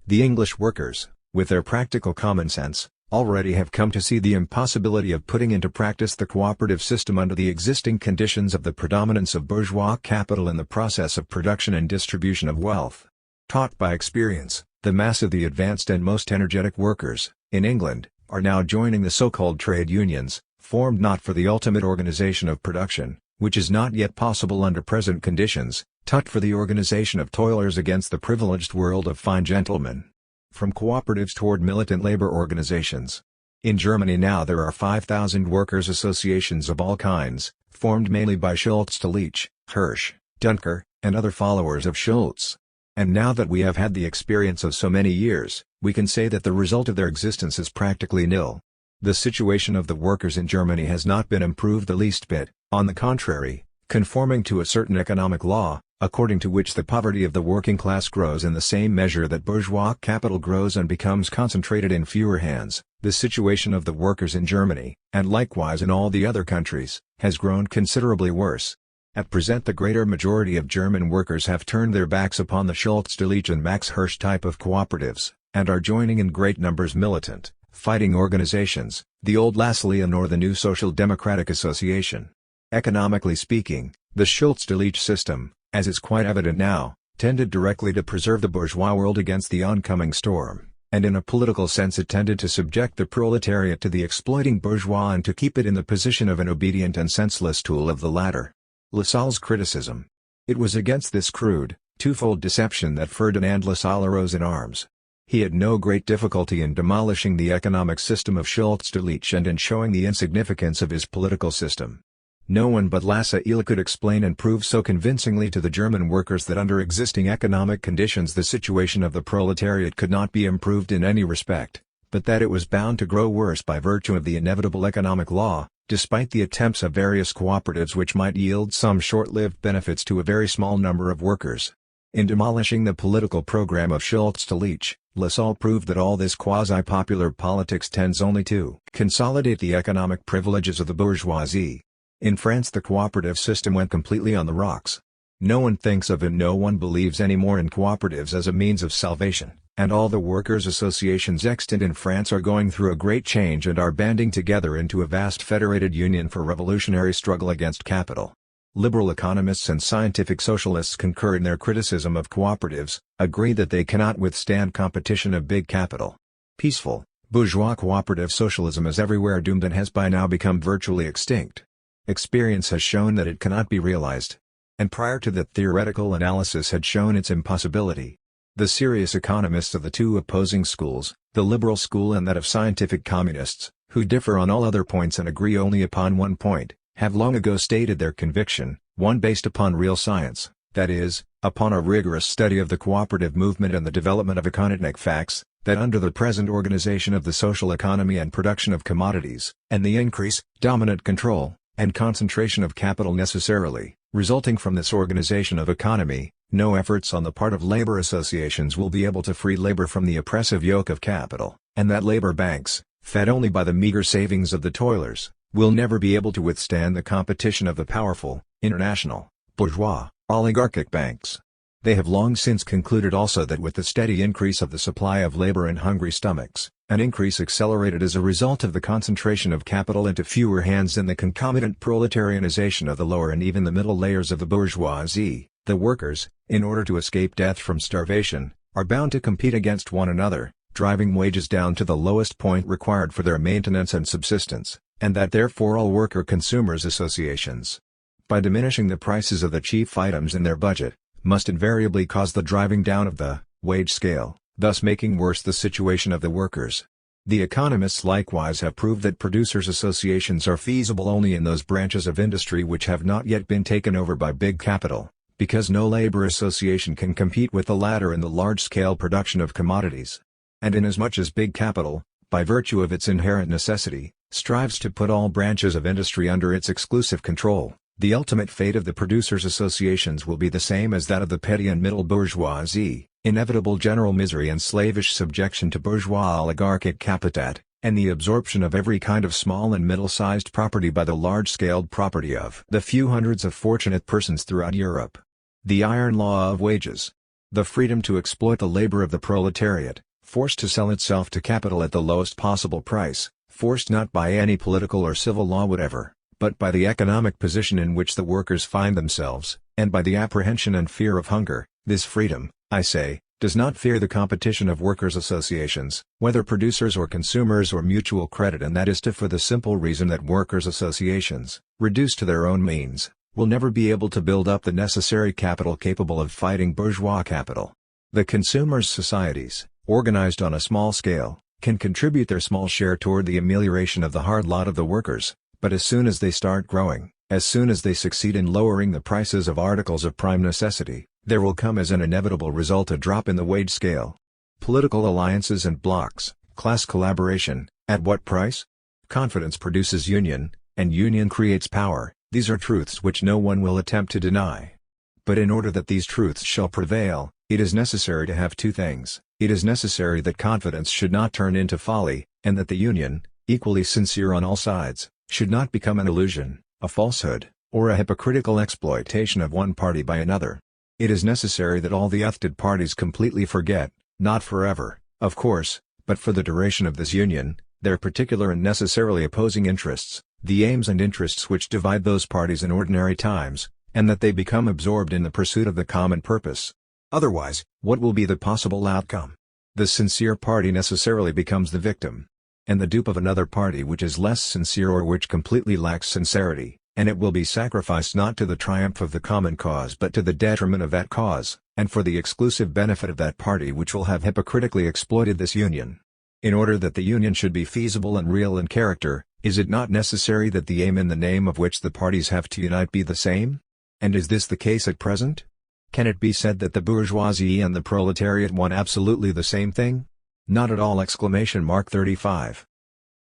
The English workers, with their practical common sense, already have come to see the impossibility of putting into practice the cooperative system under the existing conditions of the predominance of bourgeois capital in the process of production and distribution of wealth. Taught by experience, the mass of the advanced and most energetic workers, in England, are now joining the so-called trade unions, formed not for the ultimate organization of production, which is not yet possible under present conditions, but for the organization of toilers against the privileged world of fine gentlemen. From cooperatives toward militant labor organizations. In Germany now there are 5,000 workers' associations of all kinds, formed mainly by Schulz Delitzsch, Hirsch, Dunker, and other followers of Schulz. And now that we have had the experience of so many years, we can say that the result of their existence is practically nil. The situation of the workers in Germany has not been improved the least bit, on the contrary, conforming to a certain economic law, according to which the poverty of the working class grows in the same measure that bourgeois capital grows and becomes concentrated in fewer hands. The situation of the workers in Germany, and likewise in all the other countries, has grown considerably worse. At present the greater majority of German workers have turned their backs upon the Schulz-Delitzsch and Max Hirsch type of cooperatives, and are joining in great numbers militant, fighting organizations, the old Lassallean or the new Social Democratic Association. Economically speaking, the Schulz-Delitzsch system, as is quite evident now, tended directly to preserve the bourgeois world against the oncoming storm, and in a political sense it tended to subject the proletariat to the exploiting bourgeois and to keep it in the position of an obedient and senseless tool of the latter. Lassalle's criticism. It was against this crude, twofold deception that Ferdinand Lassalle arose in arms. He had no great difficulty in demolishing the economic system of Schulz-Delitzsch and in showing the insignificance of his political system. No one but Lassalle could explain and prove so convincingly to the German workers that under existing economic conditions the situation of the proletariat could not be improved in any respect, but that it was bound to grow worse by virtue of the inevitable economic law, despite the attempts of various cooperatives which might yield some short-lived benefits to a very small number of workers. In demolishing the political program of Schulz-Delitzsch, Lassalle proved that all this quasi-popular politics tends only to consolidate the economic privileges of the bourgeoisie. In France the cooperative system went completely on the rocks. No one thinks of and no one believes any more in cooperatives as a means of salvation, and all the workers' associations extant in France are going through a great change and are banding together into a vast federated union for revolutionary struggle against capital. Liberal economists and scientific socialists concur in their criticism of cooperatives, agree that they cannot withstand competition of big capital. Peaceful, bourgeois cooperative socialism is everywhere doomed and has by now become virtually extinct. Experience has shown that it cannot be realized. And prior to that theoretical analysis had shown its impossibility. The serious economists of the two opposing schools, the liberal school and that of scientific communists, who differ on all other points and agree only upon one point, have long ago stated their conviction, one based upon real science, that is, upon a rigorous study of the cooperative movement and the development of economic facts, that under the present organization of the social economy and production of commodities, and the increase, dominant control, and concentration of capital necessarily, resulting from this organization of economy, no efforts on the part of labor associations will be able to free labor from the oppressive yoke of capital, and that labor banks, fed only by the meager savings of the toilers, will never be able to withstand the competition of the powerful, international, bourgeois, oligarchic banks. They have long since concluded also that with the steady increase of the supply of labor in hungry stomachs, an increase accelerated as a result of the concentration of capital into fewer hands and the concomitant proletarianization of the lower and even the middle layers of the bourgeoisie, the workers, in order to escape death from starvation, are bound to compete against one another, driving wages down to the lowest point required for their maintenance and subsistence, and that therefore all worker consumers associations, by diminishing the prices of the chief items in their budget, must invariably cause the driving down of the wage scale, thus making worse the situation of the workers. The economists likewise have proved that producers' associations are feasible only in those branches of industry which have not yet been taken over by big capital, because no labor association can compete with the latter in the large-scale production of commodities. And inasmuch as big capital, by virtue of its inherent necessity, strives to put all branches of industry under its exclusive control, the ultimate fate of the producers' associations will be the same as that of the petty and middle bourgeoisie, inevitable general misery and slavish subjection to bourgeois oligarchic capital, and the absorption of every kind of small and middle-sized property by the large-scaled property of the few hundreds of fortunate persons throughout Europe. The iron law of wages. The freedom to exploit the labor of the proletariat, forced to sell itself to capital at the lowest possible price, forced not by any political or civil law whatever, but by the economic position in which the workers find themselves, and by the apprehension and fear of hunger. This freedom, I say, does not fear the competition of workers' associations, whether producers or consumers or mutual credit, and that is for the simple reason that workers' associations, reduced to their own means, will never be able to build up the necessary capital capable of fighting bourgeois capital. The consumers' societies, organized on a small scale, can contribute their small share toward the amelioration of the hard lot of the workers, but as soon as they start growing, as soon as they succeed in lowering the prices of articles of prime necessity, there will come as an inevitable result a drop in the wage scale. Political alliances and blocs, class collaboration, at what price? Confidence produces union, and union creates power. These are truths which no one will attempt to deny. But in order that these truths shall prevail, it is necessary to have two things. It is necessary that confidence should not turn into folly, and that the union, equally sincere on all sides, should not become an illusion, a falsehood, or a hypocritical exploitation of one party by another. It is necessary that all the uthted parties completely forget, not forever, of course, but for the duration of this union, their particular and necessarily opposing interests, the aims and interests which divide those parties in ordinary times, and that they become absorbed in the pursuit of the common purpose. Otherwise, what will be the possible outcome? The sincere party necessarily becomes the victim, and the dupe of another party which is less sincere or which completely lacks sincerity, and it will be sacrificed not to the triumph of the common cause but to the detriment of that cause, and for the exclusive benefit of that party which will have hypocritically exploited this union. In order that the union should be feasible and real in character, is it not necessary that the aim in the name of which the parties have to unite be the same? And is this the case at present? Can it be said that the bourgeoisie and the proletariat want absolutely the same thing? Not at all! 35.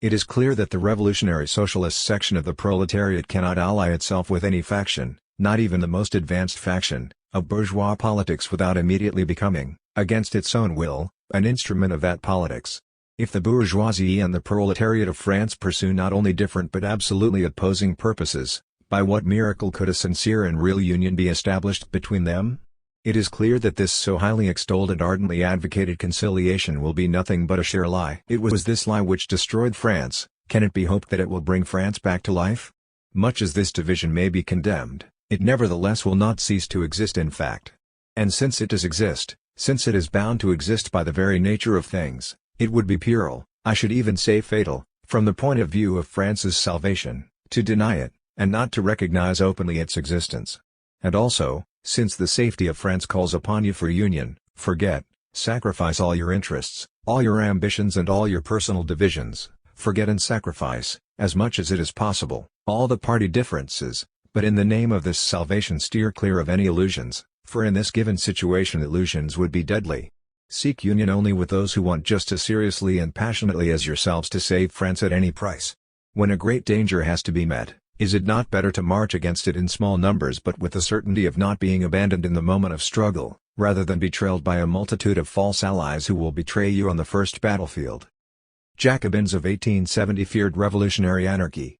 It is clear that the revolutionary socialist section of the proletariat cannot ally itself with any faction, not even the most advanced faction, of bourgeois politics without immediately becoming, against its own will, an instrument of that politics. If the bourgeoisie and the proletariat of France pursue not only different but absolutely opposing purposes, by what miracle could a sincere and real union be established between them? It is clear that this so highly extolled and ardently advocated conciliation will be nothing but a sheer lie. It was this lie which destroyed France. Can it be hoped that it will bring France back to life? Much as this division may be condemned, it nevertheless will not cease to exist in fact. And since it does exist, since it is bound to exist by the very nature of things, it would be puerile, I should even say fatal, from the point of view of France's salvation, to deny it, and not to recognize openly its existence. And also, since the safety of France calls upon you for union, forget, sacrifice all your interests, all your ambitions and all your personal divisions, forget and sacrifice, as much as it is possible, all the party differences, but in the name of this salvation steer clear of any illusions, for in this given situation illusions would be deadly. Seek union only with those who want just as seriously and passionately as yourselves to save France at any price. When a great danger has to be met, is it not better to march against it in small numbers but with the certainty of not being abandoned in the moment of struggle, rather than be trailed by a multitude of false allies who will betray you on the first battlefield? Jacobins of 1870 feared revolutionary anarchy.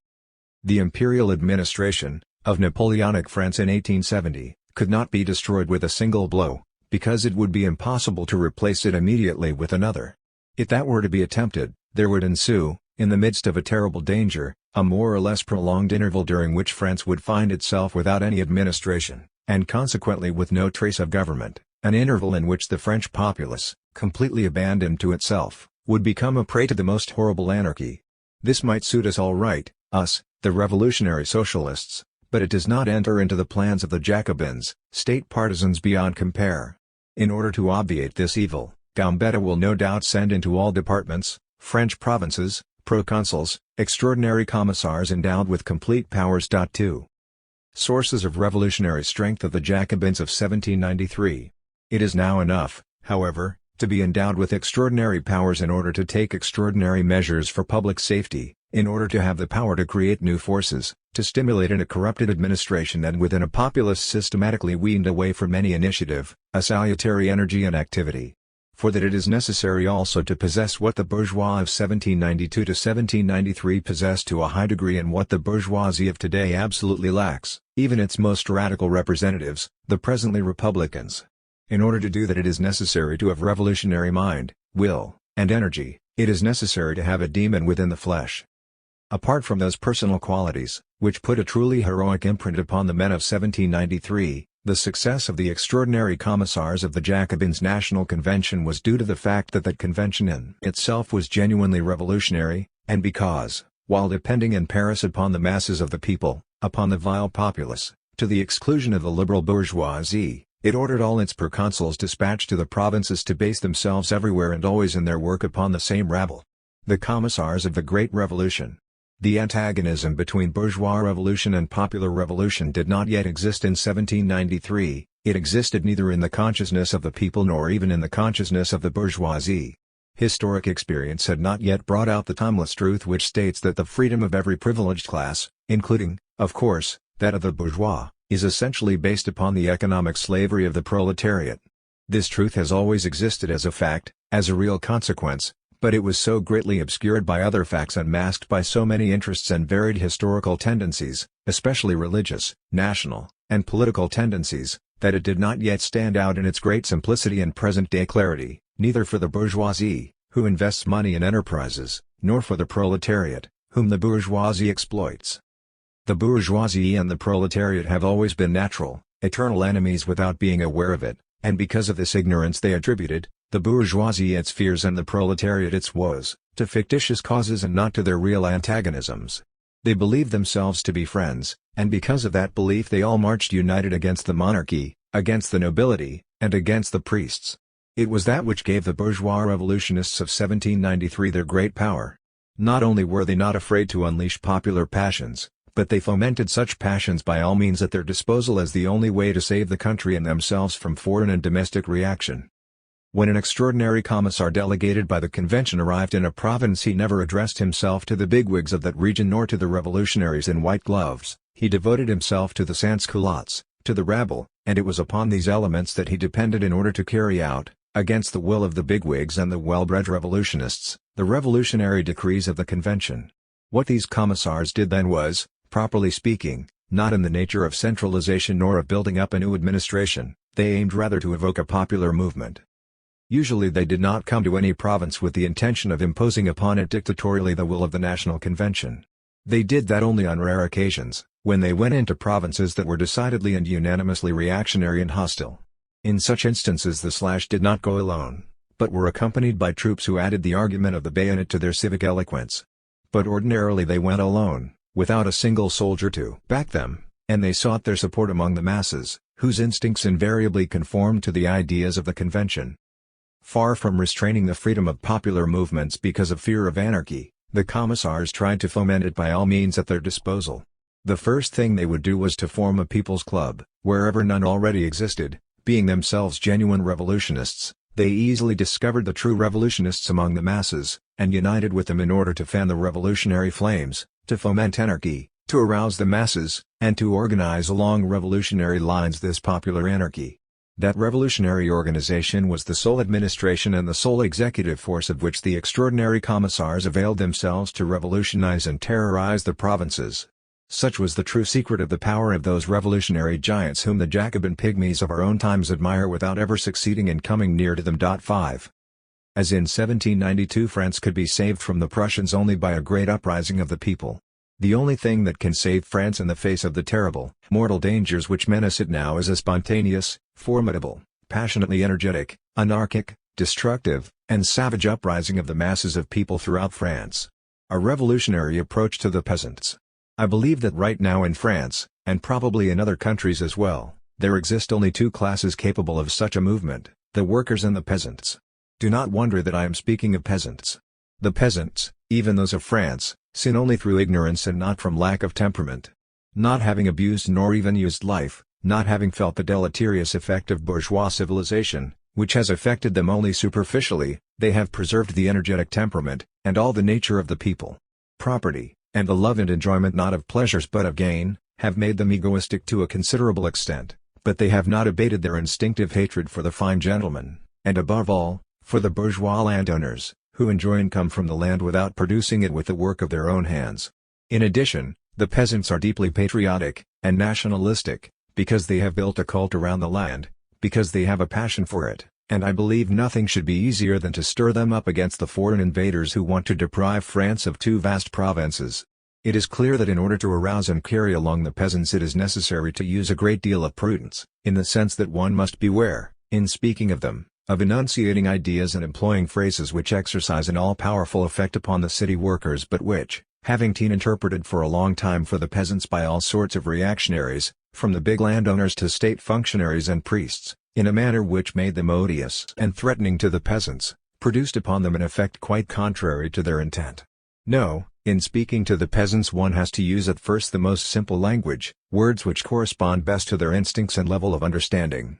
The imperial administration of Napoleonic France in 1870 could not be destroyed with a single blow, because it would be impossible to replace it immediately with another. If that were to be attempted, there would ensue, in the midst of a terrible danger, a more or less prolonged interval during which France would find itself without any administration, and consequently with no trace of government, an interval in which the French populace, completely abandoned to itself, would become a prey to the most horrible anarchy. This might suit us all right, us, the revolutionary socialists, but it does not enter into the plans of the Jacobins, state partisans beyond compare. In order to obviate this evil, Gambetta will no doubt send into all departments, French provinces, proconsuls, extraordinary commissars endowed with complete powers. 2. Sources of revolutionary strength of the Jacobins of 1793. It is now enough, however, to be endowed with extraordinary powers in order to take extraordinary measures for public safety, in order to have the power to create new forces, to stimulate in a corrupted administration and within a populace systematically weaned away from any initiative, a salutary energy and activity. For that it is necessary also to possess what the bourgeois of 1792 to 1793 possessed to a high degree and what the bourgeoisie of today absolutely lacks, even its most radical representatives, the presently Republicans. In order to do that it is necessary to have revolutionary mind, will, and energy. It is necessary to have a demon within the flesh. Apart from those personal qualities, which put a truly heroic imprint upon the men of 1793, the success of the extraordinary commissars of the Jacobins' National Convention was due to the fact that that convention in itself was genuinely revolutionary, and because, while depending in Paris upon the masses of the people, upon the vile populace, to the exclusion of the liberal bourgeoisie, it ordered all its proconsuls dispatched to the provinces to base themselves everywhere and always in their work upon the same rabble. The commissars of the Great Revolution. The antagonism between bourgeois revolution and popular revolution did not yet exist in 1793, it existed neither in the consciousness of the people nor even in the consciousness of the bourgeoisie. Historic experience had not yet brought out the timeless truth which states that the freedom of every privileged class, including, of course, that of the bourgeois, is essentially based upon the economic slavery of the proletariat. This truth has always existed as a fact, as a real consequence, but it was so greatly obscured by other facts and masked by so many interests and varied historical tendencies, especially religious, national, and political tendencies, that it did not yet stand out in its great simplicity and present-day clarity, neither for the bourgeoisie, who invests money in enterprises, nor for the proletariat, whom the bourgeoisie exploits. The bourgeoisie and the proletariat have always been natural, eternal enemies without being aware of it, and because of this ignorance they attributed, the bourgeoisie its fears and the proletariat its woes, to fictitious causes and not to their real antagonisms. They believed themselves to be friends, and because of that belief they all marched united against the monarchy, against the nobility, and against the priests. It was that which gave the bourgeois revolutionists of 1793 their great power. Not only were they not afraid to unleash popular passions, but they fomented such passions by all means at their disposal as the only way to save the country and themselves from foreign and domestic reaction. When an extraordinary commissar delegated by the convention arrived in a province he never addressed himself to the bigwigs of that region nor to the revolutionaries in white gloves, he devoted himself to the sans-culottes, to the rabble, and it was upon these elements that he depended in order to carry out, against the will of the bigwigs and the well-bred revolutionists, the revolutionary decrees of the convention. What these commissars did then was, properly speaking, not in the nature of centralization nor of building up a new administration, they aimed rather to evoke a popular movement. Usually they did not come to any province with the intention of imposing upon it dictatorially the will of the National Convention. They did that only on rare occasions, when they went into provinces that were decidedly and unanimously reactionary and hostile. In such instances the slash did not go alone, but were accompanied by troops who added the argument of the bayonet to their civic eloquence. But ordinarily they went alone, without a single soldier to back them, and they sought their support among the masses, whose instincts invariably conformed to the ideas of the convention. Far from restraining the freedom of popular movements because of fear of anarchy, the commissars tried to foment it by all means at their disposal. The first thing they would do was to form a people's club, wherever none already existed. Being themselves genuine revolutionists, they easily discovered the true revolutionists among the masses, and united with them in order to fan the revolutionary flames, to foment anarchy, to arouse the masses, and to organize along revolutionary lines this popular anarchy. That revolutionary organization was the sole administration and the sole executive force of which the extraordinary commissars availed themselves to revolutionize and terrorize the provinces. Such was the true secret of the power of those revolutionary giants whom the Jacobin pygmies of our own times admire without ever succeeding in coming near to them. 5. As in 1792 France could be saved from the Prussians only by a great uprising of the people. The only thing that can save France in the face of the terrible, mortal dangers which menace it now is a spontaneous, formidable, passionately energetic, anarchic, destructive, and savage uprising of the masses of people throughout France. A revolutionary approach to the peasants. I believe that right now in France, and probably in other countries as well, there exist only two classes capable of such a movement, the workers and the peasants. Do not wonder that I am speaking of peasants. The peasants, even those of France, sin only through ignorance and not from lack of temperament. Not having abused nor even used life, not having felt the deleterious effect of bourgeois civilization, which has affected them only superficially, they have preserved the energetic temperament, and all the nature of the people. property, and the love and enjoyment not of pleasures but of gain, have made them egoistic to a considerable extent, but they have not abated their instinctive hatred for the fine gentleman, and above all, for the bourgeois landowners, who enjoy income from the land without producing it with the work of their own hands. In addition, the peasants are deeply patriotic, and nationalistic, because they have built a cult around the land, because they have a passion for it, and I believe nothing should be easier than to stir them up against the foreign invaders who want to deprive France of two vast provinces. It is clear that in order to arouse and carry along the peasants it is necessary to use a great deal of prudence, in the sense that one must beware, in speaking of them, of enunciating ideas and employing phrases which exercise an all-powerful effect upon the city workers but which, having been interpreted for a long time for the peasants by all sorts of reactionaries, from the big landowners to state functionaries and priests, in a manner which made them odious and threatening to the peasants, produced upon them an effect quite contrary to their intent. No, in speaking to the peasants one has to use at first the most simple language, words which correspond best to their instincts and level of understanding.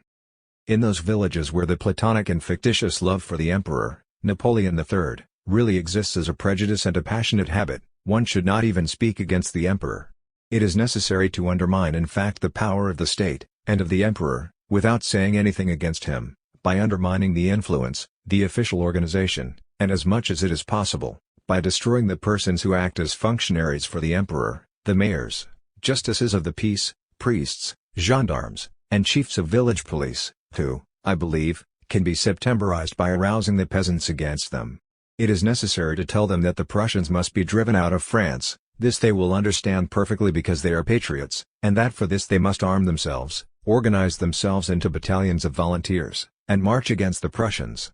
In those villages where the platonic and fictitious love for the Emperor, Napoleon III, really exists as a prejudice and a passionate habit, one should not even speak against the Emperor. It is necessary to undermine in fact the power of the state, and of the Emperor, without saying anything against him, by undermining the influence, the official organization, and as much as it is possible, by destroying the persons who act as functionaries for the Emperor, the mayors, justices of the peace, priests, gendarmes, and chiefs of village police, who, I believe, can be septemberized by arousing the peasants against them. It is necessary to tell them that the Prussians must be driven out of France. This they will understand perfectly because they are patriots, and that for this they must arm themselves, organize themselves into battalions of volunteers, and march against the Prussians.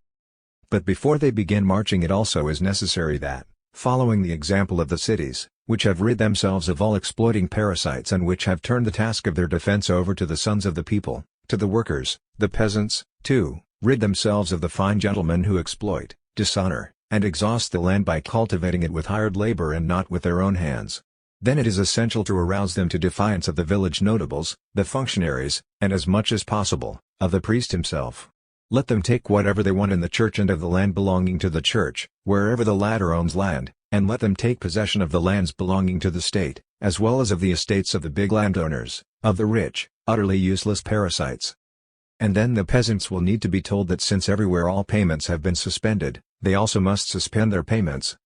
But before they begin marching it also is necessary that, following the example of the cities, which have rid themselves of all exploiting parasites and which have turned the task of their defense over to the sons of the people, to the workers, the peasants, too, rid themselves of the fine gentlemen who exploit, dishonor, and exhaust the land by cultivating it with hired labor and not with their own hands. Then it is essential to arouse them to defiance of the village notables, the functionaries, and as much as possible, of the priest himself. Let them take whatever they want in the church and of the land belonging to the church, wherever the latter owns land, and let them take possession of the lands belonging to the state, as well as of the estates of the big landowners, of the rich, utterly useless parasites. And then the peasants will need to be told that since everywhere all payments have been suspended, they also must suspend their payments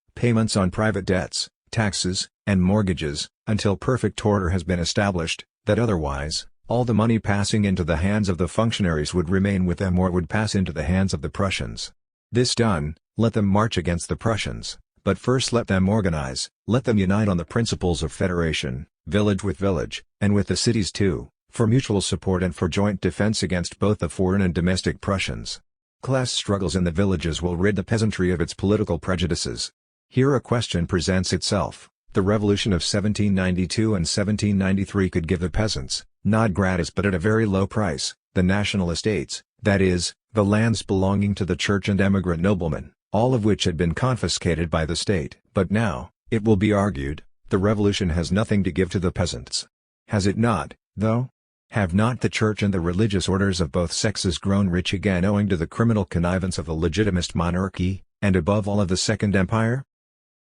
on private debts, taxes, and mortgages, until perfect order has been established, that otherwise, all the money passing into the hands of the functionaries would remain with them or would pass into the hands of the Prussians. This done, let them march against the Prussians, but first let them organize, let them unite on the principles of federation, village with village, and with the cities too, for mutual support and for joint defense against both the foreign and domestic Prussians. Class struggles in the villages will rid the peasantry of its political prejudices. Here a question presents itself. The revolution of 1792 and 1793 could give the peasants, not gratis but at a very low price, the national estates, that is, the lands belonging to the church and emigrant noblemen, all of which had been confiscated by the state. But now, it will be argued, the revolution has nothing to give to the peasants. Has it not, though? Have not the church and the religious orders of both sexes grown rich again owing to the criminal connivance of the legitimist monarchy, and above all of the Second Empire?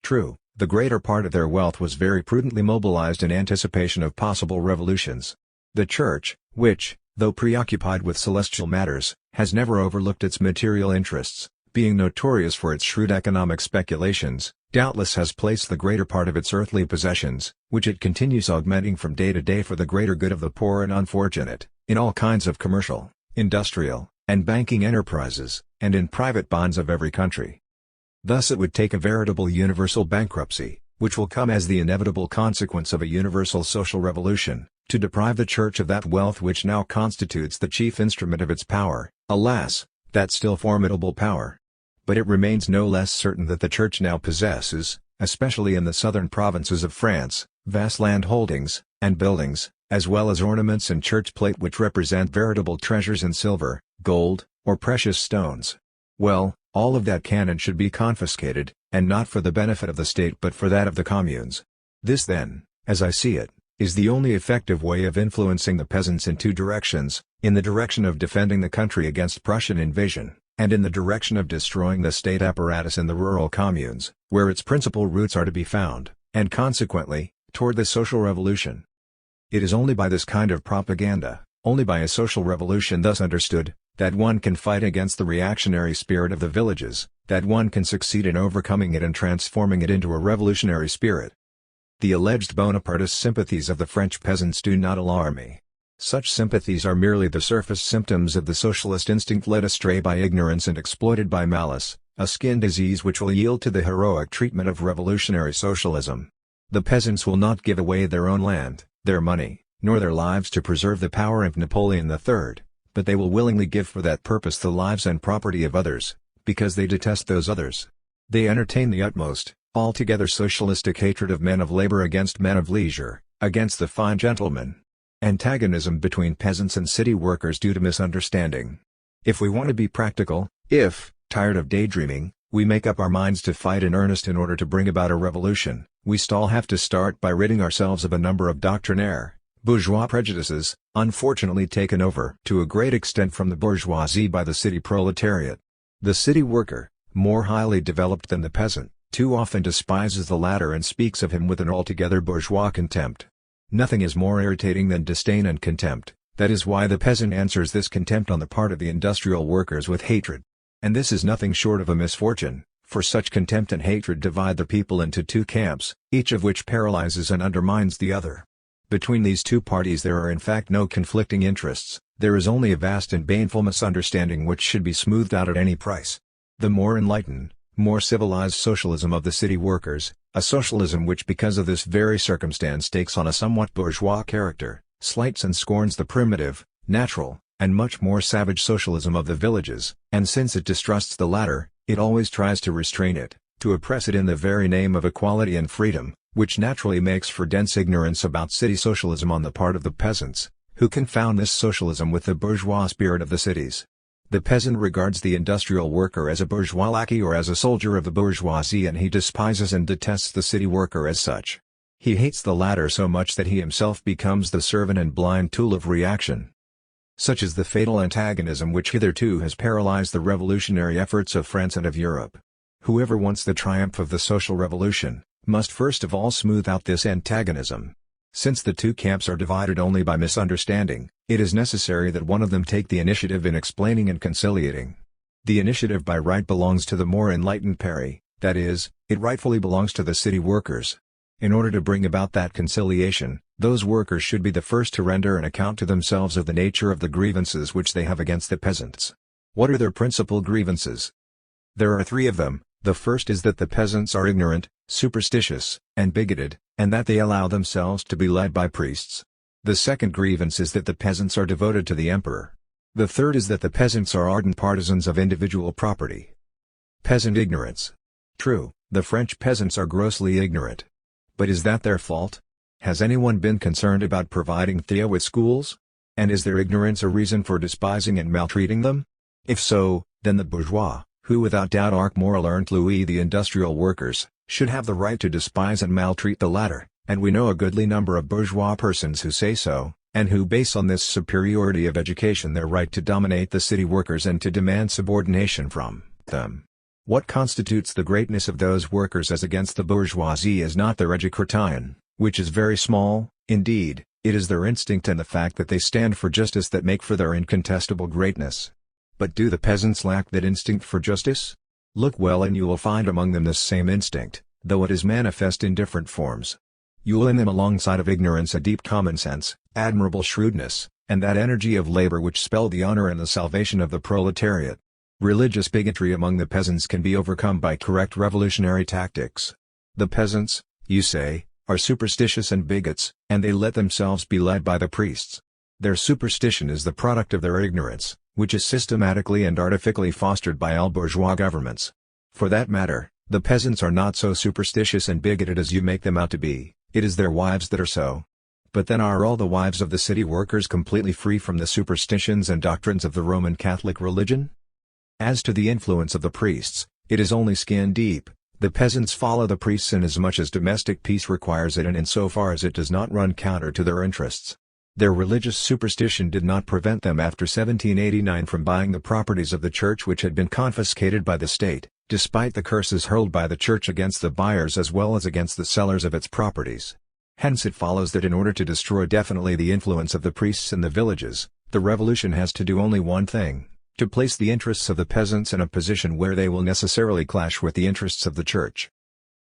True, the greater part of their wealth was very prudently mobilized in anticipation of possible revolutions. The church, which, though preoccupied with celestial matters, has never overlooked its material interests, being notorious for its shrewd economic speculations, doubtless has placed the greater part of its earthly possessions, which it continues augmenting from day to day for the greater good of the poor and unfortunate, in all kinds of commercial, industrial, and banking enterprises, and in private bonds of every country. Thus it would take a veritable universal bankruptcy, which will come as the inevitable consequence of a universal social revolution, to deprive the Church of that wealth which now constitutes the chief instrument of its power, alas, that still formidable power. But it remains no less certain that the Church now possesses, especially in the southern provinces of France, vast land holdings, and buildings, as well as ornaments and church plate which represent veritable treasures in silver, gold, or precious stones. Well, all of that can and should be confiscated, and not for the benefit of the state but for that of the communes. This then, as I see it, is the only effective way of influencing the peasants in two directions, in the direction of defending the country against Prussian invasion, and in the direction of destroying the state apparatus in the rural communes, where its principal roots are to be found. and consequently, toward the social revolution. It is only by this kind of propaganda, only by a social revolution thus understood, that one can fight against the reactionary spirit of the villages, that one can succeed in overcoming it and transforming it into a revolutionary spirit. The alleged Bonapartist sympathies of the French peasants do not alarm me. Such sympathies are merely the surface symptoms of the socialist instinct led astray by ignorance and exploited by malice, a skin disease which will yield to the heroic treatment of revolutionary socialism. The peasants will not give away their own land, their money, nor their lives to preserve the power of Napoleon III, but they will willingly give for that purpose the lives and property of others, because they detest those others. They entertain the utmost, altogether socialistic hatred of men of labor against men of leisure, against the fine gentleman. Antagonism between peasants and city workers due to misunderstanding. If we want to be practical, if, tired of daydreaming, we make up our minds to fight in earnest in order to bring about a revolution, we still have to start by ridding ourselves of a number of doctrinaire, bourgeois prejudices, unfortunately taken over to a great extent from the bourgeoisie by the city proletariat. The city worker, more highly developed than the peasant, too often despises the latter and speaks of him with an altogether bourgeois contempt. Nothing is more irritating than disdain and contempt, that is why the peasant answers this contempt on the part of the industrial workers with hatred. And this is nothing short of a misfortune, for such contempt and hatred divide the people into two camps, each of which paralyzes and undermines the other. Between these two parties there are in fact no conflicting interests, there is only a vast and baneful misunderstanding which should be smoothed out at any price. The more enlightened, more civilized socialism of the city workers, a socialism which because of this very circumstance takes on a somewhat bourgeois character, slights and scorns the primitive, natural, and much more savage socialism of the villages, and since it distrusts the latter, it always tries to restrain it, to oppress it in the very name of equality and freedom, which naturally makes for dense ignorance about city socialism on the part of the peasants, who confound this socialism with the bourgeois spirit of the cities. The peasant regards the industrial worker as a bourgeois lackey or as a soldier of the bourgeoisie, and he despises and detests the city worker as such. He hates the latter so much that he himself becomes the servant and blind tool of reaction. Such is the fatal antagonism which hitherto has paralyzed the revolutionary efforts of France and of Europe. Whoever wants the triumph of the social revolution, must first of all smooth out this antagonism. Since the two camps are divided only by misunderstanding, it is necessary that one of them take the initiative in explaining and conciliating. The initiative by right belongs to the more enlightened Paris, that is, it rightfully belongs to the city workers. In order to bring about that conciliation, those workers should be the first to render an account to themselves of the nature of the grievances which they have against the peasants. What are their principal grievances? There are three of them. The first is that the peasants are ignorant, superstitious, and bigoted, and that they allow themselves to be led by priests. The second grievance is that the peasants are devoted to the emperor. The third is that the peasants are ardent partisans of individual property. Peasant ignorance. True, the French peasants are grossly ignorant. But is that their fault? Has anyone been concerned about providing Theo with schools? And is their ignorance a reason for despising and maltreating them? If so, then the bourgeois, who without doubt are more learned Louis the industrial workers, should have the right to despise and maltreat the latter, and we know a goodly number of bourgeois persons who say so, and who base on this superiority of education their right to dominate the city workers and to demand subordination from them. What constitutes the greatness of those workers as against the bourgeoisie is not their éducation, which is very small, indeed, it is their instinct and the fact that they stand for justice that make for their incontestable greatness. But do the peasants lack that instinct for justice? Look well and you will find among them this same instinct, though it is manifest in different forms. You will in them alongside of ignorance a deep common sense, admirable shrewdness, and that energy of labor which spell the honor and the salvation of the proletariat. Religious bigotry among the peasants can be overcome by correct revolutionary tactics. The peasants, you say, are superstitious and bigots, and they let themselves be led by the priests. Their superstition is the product of their ignorance, which is systematically and artificially fostered by all bourgeois governments. For that matter, the peasants are not so superstitious and bigoted as you make them out to be, it is their wives that are so. But then are all the wives of the city workers completely free from the superstitions and doctrines of the Roman Catholic religion? As to the influence of the priests, it is only skin deep. The peasants follow the priests inasmuch as domestic peace requires it and insofar as it does not run counter to their interests. Their religious superstition did not prevent them after 1789 from buying the properties of the church which had been confiscated by the state, despite the curses hurled by the church against the buyers as well as against the sellers of its properties. Hence it follows that in order to destroy definitely the influence of the priests in the villages, the revolution has to do only one thing: to place the interests of the peasants in a position where they will necessarily clash with the interests of the church.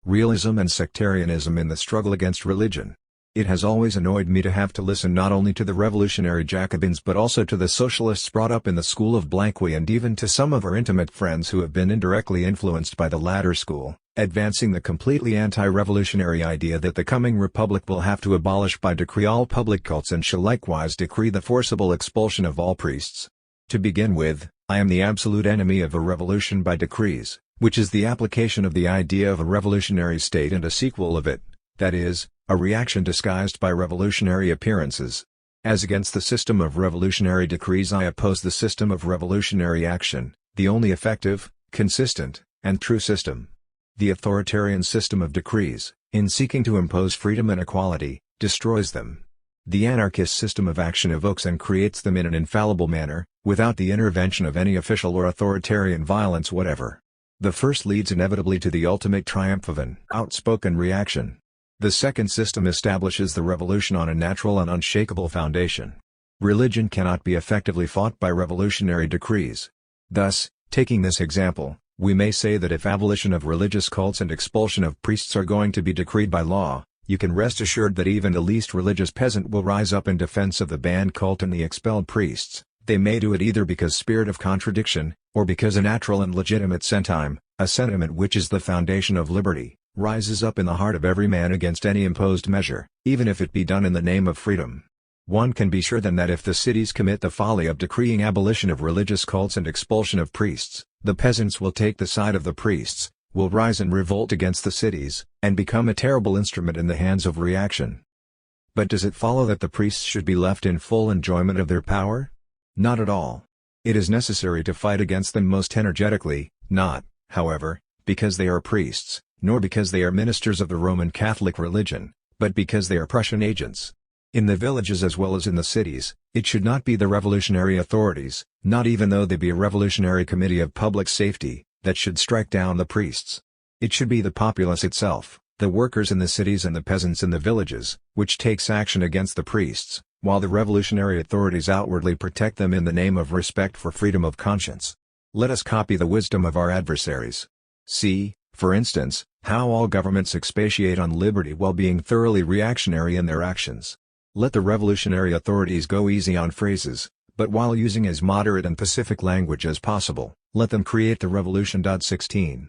Realism and sectarianism in the struggle against religion. It has always annoyed me to have to listen not only to the revolutionary Jacobins but also to the socialists brought up in the school of Blanqui and even to some of our intimate friends who have been indirectly influenced by the latter school, advancing the completely anti-revolutionary idea that the coming republic will have to abolish by decree all public cults and shall likewise decree the forcible expulsion of all priests. To begin with, I am the absolute enemy of a revolution by decrees, which is the application of the idea of a revolutionary state and a sequel of it, that is, a reaction disguised by revolutionary appearances. As against the system of revolutionary decrees I oppose the system of revolutionary action, the only effective, consistent, and true system. The authoritarian system of decrees, in seeking to impose freedom and equality, destroys them. The anarchist system of action evokes and creates them in an infallible manner, without the intervention of any official or authoritarian violence whatever. The first leads inevitably to the ultimate triumph of an outspoken reaction. The second system establishes the revolution on a natural and unshakable foundation. Religion cannot be effectively fought by revolutionary decrees. Thus, taking this example, we may say that if abolition of religious cults and expulsion of priests are going to be decreed by law, you can rest assured that even the least religious peasant will rise up in defense of the banned cult and the expelled priests. They may do it either because spirit of contradiction, or because a natural and legitimate sentiment, a sentiment which is the foundation of liberty, rises up in the heart of every man against any imposed measure, even if it be done in the name of freedom. One can be sure then that if the cities commit the folly of decreeing abolition of religious cults and expulsion of priests, the peasants will take the side of the priests, will rise in revolt against the cities, and become a terrible instrument in the hands of reaction. But does it follow that the priests should be left in full enjoyment of their power? Not at all. It is necessary to fight against them most energetically, not, however, because they are priests, nor because they are ministers of the Roman Catholic religion, but because they are Prussian agents. In the villages as well as in the cities, it should not be the revolutionary authorities, not even though they be a revolutionary committee of public safety, that should strike down the priests. It should be the populace itself, the workers in the cities and the peasants in the villages, which takes action against the priests, while the revolutionary authorities outwardly protect them in the name of respect for freedom of conscience. Let us copy the wisdom of our adversaries. See, for instance, how all governments expatiate on liberty while being thoroughly reactionary in their actions. Let the revolutionary authorities go easy on phrases, but while using as moderate and pacific language as possible, let them create the revolution. 16.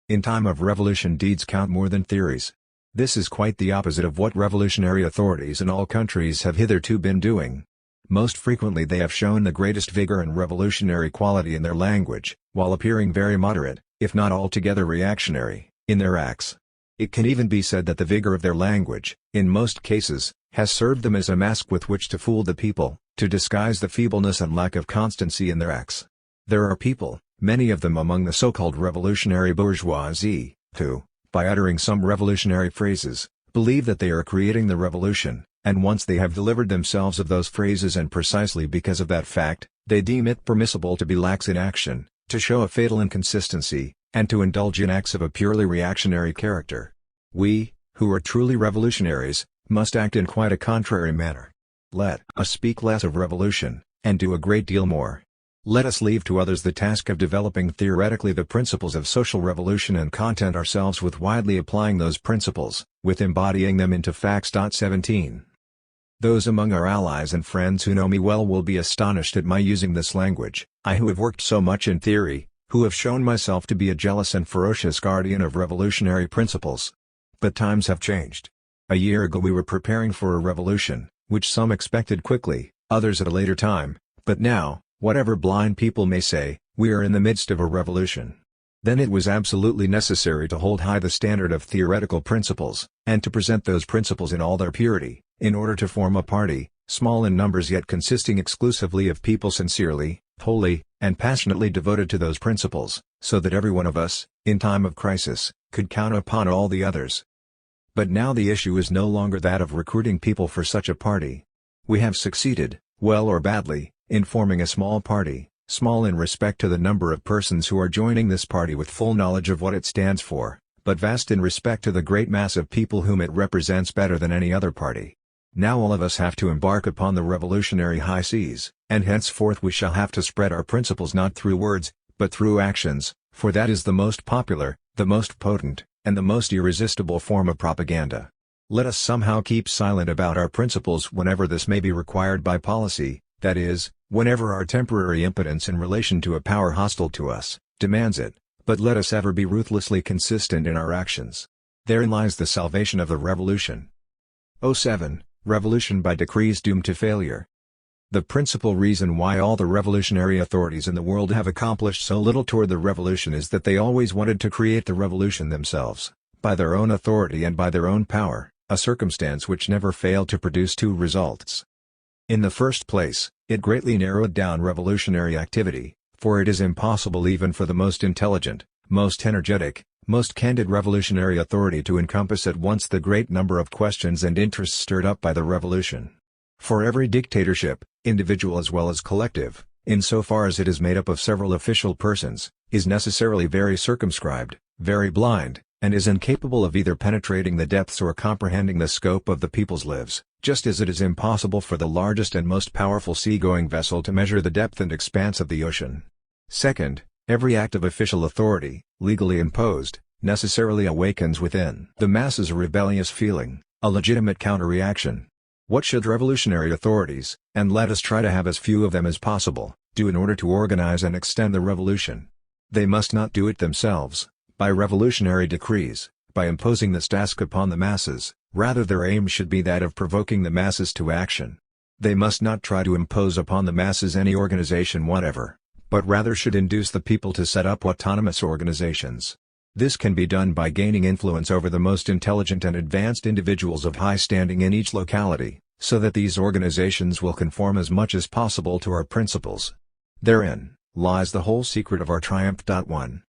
In time of revolution deeds count more than theories. This is quite the opposite of what revolutionary authorities in all countries have hitherto been doing. Most frequently they have shown the greatest vigor and revolutionary quality in their language, while appearing very moderate, if not altogether reactionary, in their acts. It can even be said that the vigor of their language, in most cases, has served them as a mask with which to fool the people, to disguise the feebleness and lack of constancy in their acts. There are people, many of them among the so-called revolutionary bourgeoisie, who, by uttering some revolutionary phrases, believe that they are creating the revolution, and once they have delivered themselves of those phrases and precisely because of that fact, they deem it permissible to be lax in action, to show a fatal inconsistency, and to indulge in acts of a purely reactionary character. We, who are truly revolutionaries, must act in quite a contrary manner. Let us speak less of revolution, and do a great deal more. Let us leave to others the task of developing theoretically the principles of social revolution and content ourselves with widely applying those principles, with embodying them into facts. 17. Those among our allies and friends who know me well will be astonished at my using this language, I who have worked so much in theory, who have shown myself to be a jealous and ferocious guardian of revolutionary principles. But times have changed. A year ago we were preparing for a revolution, which some expected quickly, others at a later time, but now, whatever blind people may say, we are in the midst of a revolution. Then it was absolutely necessary to hold high the standard of theoretical principles, and to present those principles in all their purity, in order to form a party, small in numbers yet consisting exclusively of people sincerely, wholly, and passionately devoted to those principles, so that every one of us, in time of crisis, could count upon all the others. But now the issue is no longer that of recruiting people for such a party. We have succeeded, well or badly, in forming a small party, Small in respect to the number of persons who are joining this party with full knowledge of what it stands for, but vast in respect to the great mass of people whom it represents better than any other party. Now all of us have to embark upon the revolutionary high seas, and henceforth we shall have to spread our principles not through words, but through actions, for that is the most popular, the most potent, and the most irresistible form of propaganda. Let us somehow keep silent about our principles whenever this may be required by policy, that is, whenever our temporary impotence in relation to a power hostile to us demands it, but let us ever be ruthlessly consistent in our actions. Therein lies the salvation of the revolution. 07. Revolution by decrees doomed to failure. The principal reason why all the revolutionary authorities in the world have accomplished so little toward the revolution is that they always wanted to create the revolution themselves, by their own authority and by their own power, a circumstance which never failed to produce two results. In the first place, it greatly narrowed down revolutionary activity, for it is impossible even for the most intelligent, most energetic, most candid revolutionary authority to encompass at once the great number of questions and interests stirred up by the revolution. For every dictatorship, individual as well as collective, insofar as it is made up of several official persons, is necessarily very circumscribed, very blind, and is incapable of either penetrating the depths or comprehending the scope of the people's lives, just as it is impossible for the largest and most powerful sea-going vessel to measure the depth and expanse of the ocean. Second, every act of official authority, legally imposed, necessarily awakens within the masses a rebellious feeling, a legitimate counter-reaction. What should revolutionary authorities, and let us try to have as few of them as possible, do in order to organize and extend the revolution? They must not do it themselves, by revolutionary decrees, by imposing this task upon the masses, rather their aim should be that of provoking the masses to action. They must not try to impose upon the masses any organization whatever, but rather should induce the people to set up autonomous organizations. This can be done by gaining influence over the most intelligent and advanced individuals of high standing in each locality, so that these organizations will conform as much as possible to our principles. Therein lies the whole secret of our triumph. 1.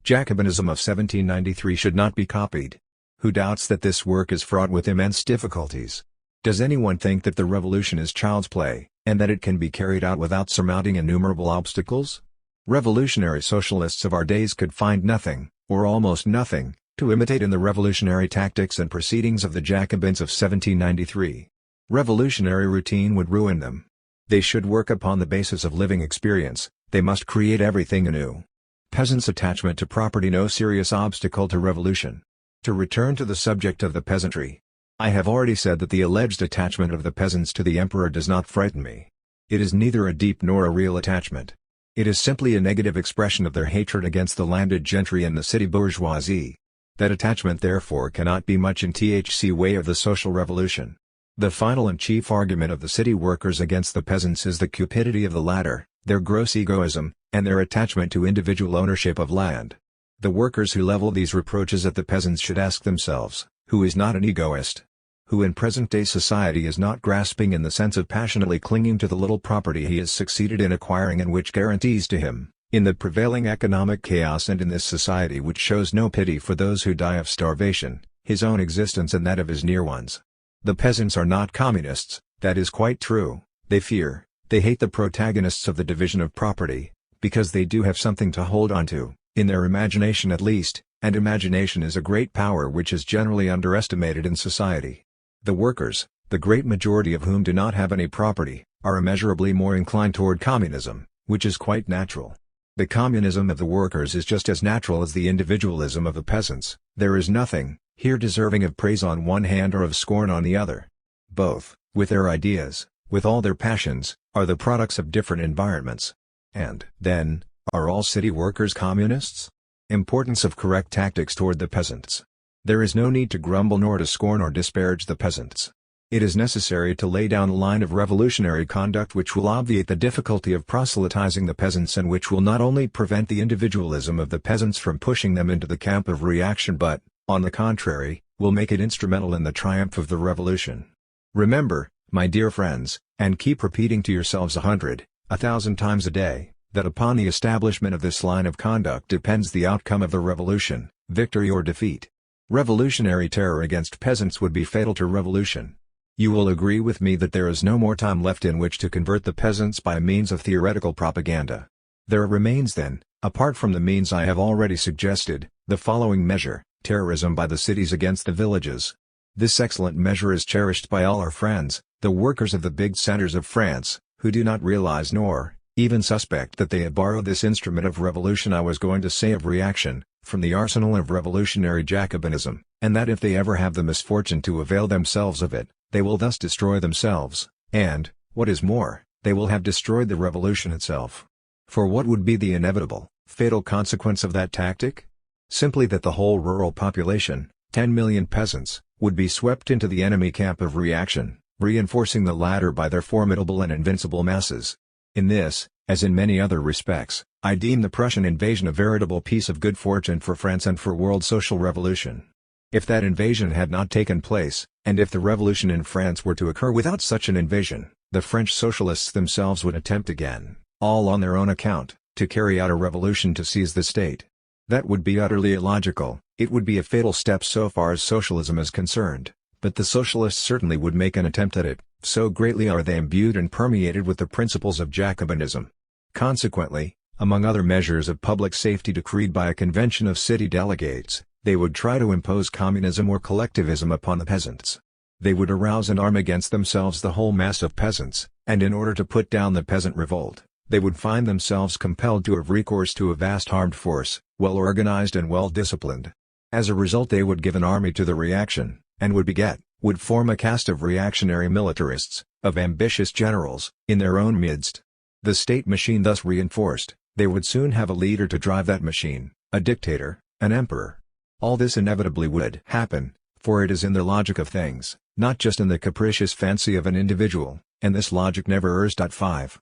Jacobinism of 1793 should not be copied. Who doubts that this work is fraught with immense difficulties? Does anyone think that the revolution is child's play, and that it can be carried out without surmounting innumerable obstacles? Revolutionary socialists of our days could find nothing, or almost nothing, to imitate in the revolutionary tactics and proceedings of the Jacobins of 1793. Revolutionary routine would ruin them. They should work upon the basis of living experience, they must create everything anew. Peasants' attachment to property no serious obstacle to revolution. To return to the subject of the peasantry. I have already said that the alleged attachment of the peasants to the emperor does not frighten me. It is neither a deep nor a real attachment. It is simply a negative expression of their hatred against the landed gentry and the city bourgeoisie. That attachment therefore cannot be much in the way of the social revolution. The final and chief argument of the city workers against the peasants is the cupidity of the latter, their gross egoism, and their attachment to individual ownership of land. The workers who level these reproaches at the peasants should ask themselves, who is not an egoist? Who in present-day society is not grasping in the sense of passionately clinging to the little property he has succeeded in acquiring and which guarantees to him, in the prevailing economic chaos and in this society which shows no pity for those who die of starvation, his own existence and that of his near ones? The peasants are not communists, that is quite true. They fear, they hate the protagonists of the division of property, because they do have something to hold on to, in their imagination at least, and imagination is a great power which is generally underestimated in society. The workers, the great majority of whom do not have any property, are immeasurably more inclined toward communism, which is quite natural. The communism of the workers is just as natural as the individualism of the peasants. There is nothing, here deserving of praise on one hand or of scorn on the other. Both, with their ideas, with all their passions, are the products of different environments. And, then, are all city workers communists? Importance of correct tactics toward the peasants. There is no need to grumble nor to scorn or disparage the peasants. It is necessary to lay down a line of revolutionary conduct which will obviate the difficulty of proselytizing the peasants and which will not only prevent the individualism of the peasants from pushing them into the camp of reaction but, on the contrary, will make it instrumental in the triumph of the revolution. Remember, my dear friends, and keep repeating to yourselves 100, 1,000 times a day, that upon the establishment of this line of conduct depends the outcome of the revolution, victory or defeat. Revolutionary terror against peasants would be fatal to revolution. You will agree with me that there is no more time left in which to convert the peasants by means of theoretical propaganda. There remains then, apart from the means I have already suggested, the following measure: terrorism by the cities against the villages. This excellent measure is cherished by all our friends, the workers of the big centers of France, who do not realize nor even suspect that they have borrowed this instrument of revolution, I was going to say of reaction, from the arsenal of revolutionary Jacobinism, and that if they ever have the misfortune to avail themselves of it, they will thus destroy themselves, and, what is more, they will have destroyed the revolution itself. For what would be the inevitable, fatal consequence of that tactic? Simply that the whole rural population, 10 million peasants, would be swept into the enemy camp of reaction, reinforcing the latter by their formidable and invincible masses. In this, as in many other respects, I deem the Prussian invasion a veritable piece of good fortune for France and for world social revolution. If that invasion had not taken place, and if the revolution in France were to occur without such an invasion, the French socialists themselves would attempt again, all on their own account, to carry out a revolution to seize the state. That would be utterly illogical, it would be a fatal step so far as socialism is concerned, but the socialists certainly would make an attempt at it, so greatly are they imbued and permeated with the principles of Jacobinism. Consequently, among other measures of public safety decreed by a convention of city delegates, they would try to impose communism or collectivism upon the peasants. They would arouse and arm against themselves the whole mass of peasants, and in order to put down the peasant revolt, they would find themselves compelled to have recourse to a vast armed force, well organized and well disciplined. As a result, they would give an army to the reaction, and would form a caste of reactionary militarists, of ambitious generals, in their own midst. The state machine thus reinforced, they would soon have a leader to drive that machine, a dictator, an emperor. All this inevitably would happen, for it is in the logic of things, not just in the capricious fancy of an individual, and this logic never errs. 5.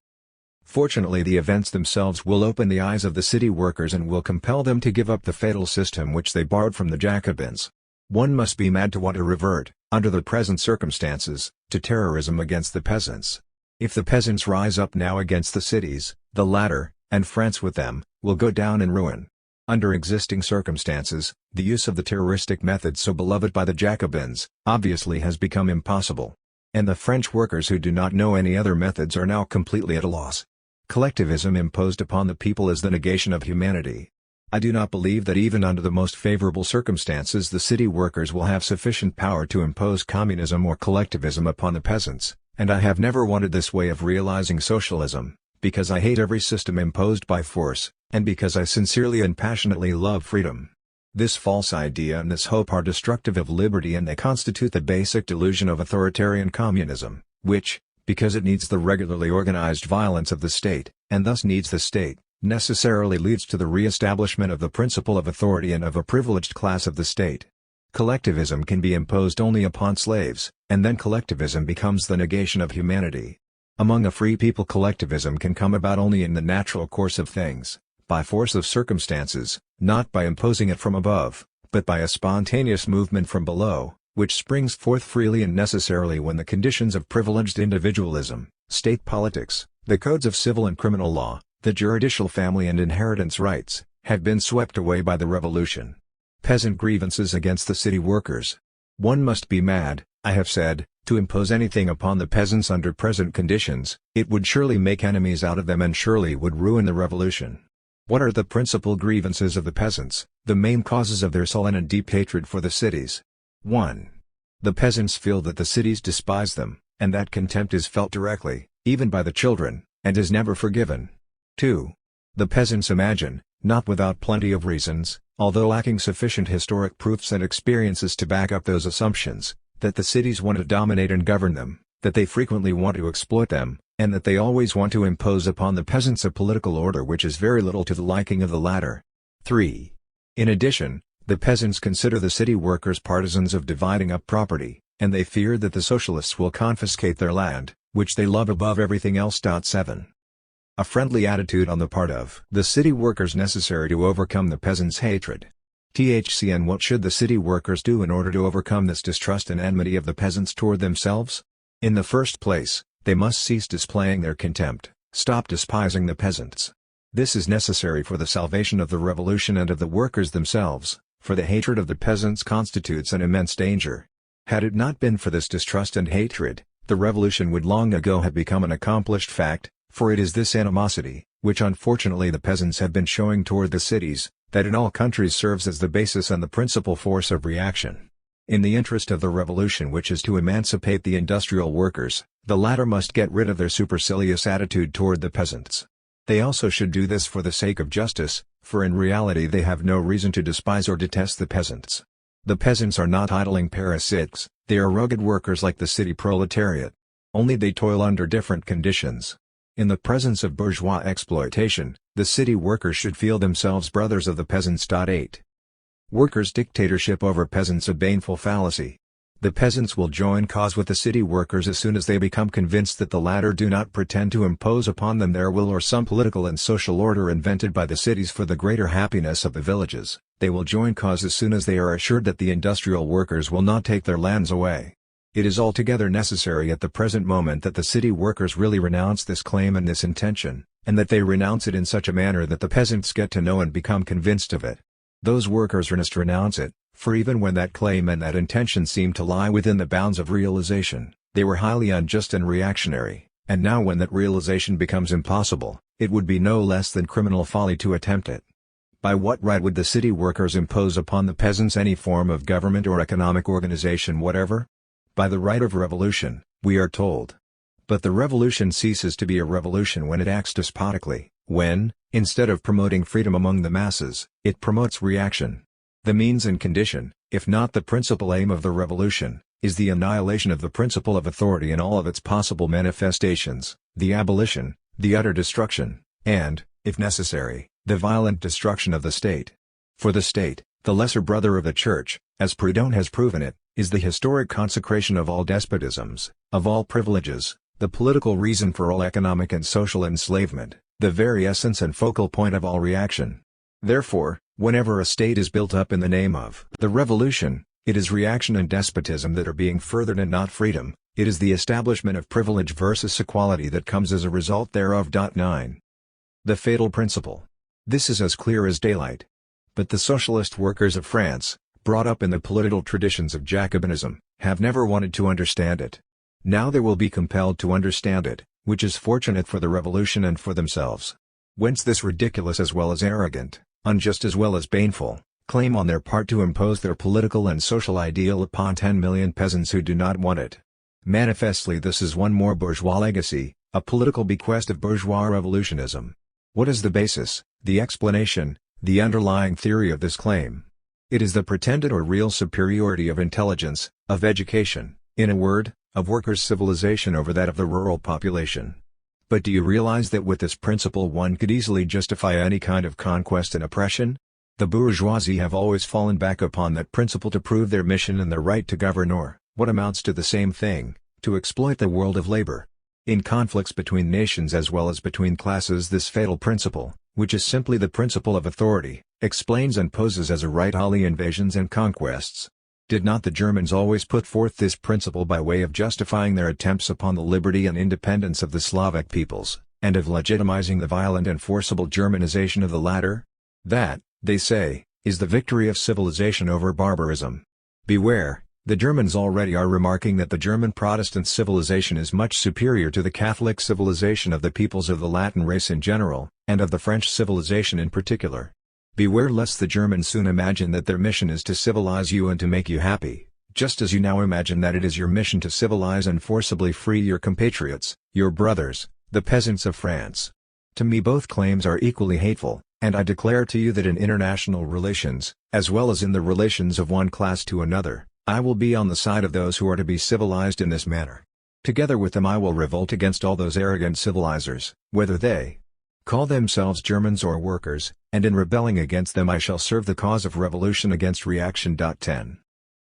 Fortunately, the events themselves will open the eyes of the city workers and will compel them to give up the fatal system which they borrowed from the Jacobins. One must be mad to want to revert, under the present circumstances, to terrorism against the peasants. If the peasants rise up now against the cities, the latter, and France with them, will go down in ruin. Under existing circumstances, the use of the terroristic method so beloved by the Jacobins, obviously has become impossible. And the French workers who do not know any other methods are now completely at a loss. Collectivism imposed upon the people is the negation of humanity. I do not believe that even under the most favorable circumstances the city workers will have sufficient power to impose communism or collectivism upon the peasants, and I have never wanted this way of realizing socialism, because I hate every system imposed by force, and because I sincerely and passionately love freedom. This false idea and this hope are destructive of liberty, and they constitute the basic delusion of authoritarian communism, which, because it needs the regularly organized violence of the state, and thus needs the state, necessarily leads to the re-establishment of the principle of authority and of a privileged class of the state. Collectivism can be imposed only upon slaves, and then collectivism becomes the negation of humanity. Among a free people, collectivism can come about only in the natural course of things, by force of circumstances, not by imposing it from above, but by a spontaneous movement from below, which springs forth freely and necessarily when the conditions of privileged individualism, state politics, the codes of civil and criminal law, the juridical family and inheritance rights, have been swept away by the revolution. Peasant grievances against the city workers. One must be mad, I have said, to impose anything upon the peasants under present conditions. It would surely make enemies out of them and surely would ruin the revolution. What are the principal grievances of the peasants, the main causes of their sullen and deep hatred for the cities? 1. The peasants feel that the cities despise them, and that contempt is felt directly, even by the children, and is never forgiven. 2. The peasants imagine, not without plenty of reasons, although lacking sufficient historic proofs and experiences to back up those assumptions, that the cities want to dominate and govern them, that they frequently want to exploit them, and that they always want to impose upon the peasants a political order which is very little to the liking of the latter. 3. In addition, the peasants consider the city workers partisans of dividing up property, and they fear that the socialists will confiscate their land, which they love above everything else. 7. A friendly attitude on the part of the city workers necessary to overcome the peasants' hatred. And what should the city workers do in order to overcome this distrust and enmity of the peasants toward themselves? In the first place, they must cease displaying their contempt, stop despising the peasants. This is necessary for the salvation of the revolution and of the workers themselves, for the hatred of the peasants constitutes an immense danger. Had it not been for this distrust and hatred, the revolution would long ago have become an accomplished fact, for it is this animosity, which unfortunately the peasants have been showing toward the cities, that in all countries serves as the basis and the principal force of reaction. In the interest of the revolution, which is to emancipate the industrial workers, the latter must get rid of their supercilious attitude toward the peasants. They also should do this for the sake of justice, for in reality they have no reason to despise or detest the peasants. The peasants are not idling parasites, they are rugged workers like the city proletariat. Only they toil under different conditions. In the presence of bourgeois exploitation, the city workers should feel themselves brothers of the peasants. 8. Workers' dictatorship over peasants, a baneful fallacy. The peasants will join cause with the city workers as soon as they become convinced that the latter do not pretend to impose upon them their will or some political and social order invented by the cities for the greater happiness of the villages. They will join cause as soon as they are assured that the industrial workers will not take their lands away. It is altogether necessary at the present moment that the city workers really renounce this claim and this intention, and that they renounce it in such a manner that the peasants get to know and become convinced of it. Those workers must renounce it, for even when that claim and that intention seemed to lie within the bounds of realization, they were highly unjust and reactionary, and now when that realization becomes impossible, it would be no less than criminal folly to attempt it. By what right would the city workers impose upon the peasants any form of government or economic organization whatever? By the right of revolution, we are told. But the revolution ceases to be a revolution when it acts despotically, when, instead of promoting freedom among the masses, it promotes reaction. The means and condition, if not the principal aim of the revolution, is the annihilation of the principle of authority in all of its possible manifestations, the abolition, the utter destruction, and, if necessary, the violent destruction of the state. For the state, the lesser brother of the church, as Proudhon has proven it, is the historic consecration of all despotisms, of all privileges, the political reason for all economic and social enslavement, the very essence and focal point of all reaction. Therefore, whenever a state is built up in the name of the revolution, it is reaction and despotism that are being furthered and not freedom. It is the establishment of privilege versus equality that comes as a result thereof. 9. The fatal principle. This is as clear as daylight. But the socialist workers of France, brought up in the political traditions of Jacobinism, have never wanted to understand it. Now they will be compelled to understand it, which is fortunate for the revolution and for themselves. Whence this ridiculous as well as arrogant, unjust as well as baneful, claim on their part to impose their political and social ideal upon 10 million peasants who do not want it. Manifestly this is one more bourgeois legacy, a political bequest of bourgeois revolutionism. What is the basis, the explanation, the underlying theory of this claim? It is the pretended or real superiority of intelligence, of education, in a word, of workers' civilization over that of the rural population. But do you realize that with this principle one could easily justify any kind of conquest and oppression? The bourgeoisie have always fallen back upon that principle to prove their mission and their right to govern, or, what amounts to the same thing, to exploit the world of labor. In conflicts between nations as well as between classes, this fatal principle, which is simply the principle of authority, explains and poses as a right all the invasions and conquests. Did not the Germans always put forth this principle by way of justifying their attempts upon the liberty and independence of the Slavic peoples, and of legitimizing the violent and forcible Germanization of the latter? That, they say, is the victory of civilization over barbarism. Beware, the Germans already are remarking that the German Protestant civilization is much superior to the Catholic civilization of the peoples of the Latin race in general, and of the French civilization in particular. Beware lest the Germans soon imagine that their mission is to civilize you and to make you happy, just as you now imagine that it is your mission to civilize and forcibly free your compatriots, your brothers, the peasants of France. To me both claims are equally hateful, and I declare to you that in international relations, as well as in the relations of one class to another, I will be on the side of those who are to be civilized in this manner. Together with them I will revolt against all those arrogant civilizers, whether they call themselves Germans or workers, and in rebelling against them I shall serve the cause of revolution against reaction. 10.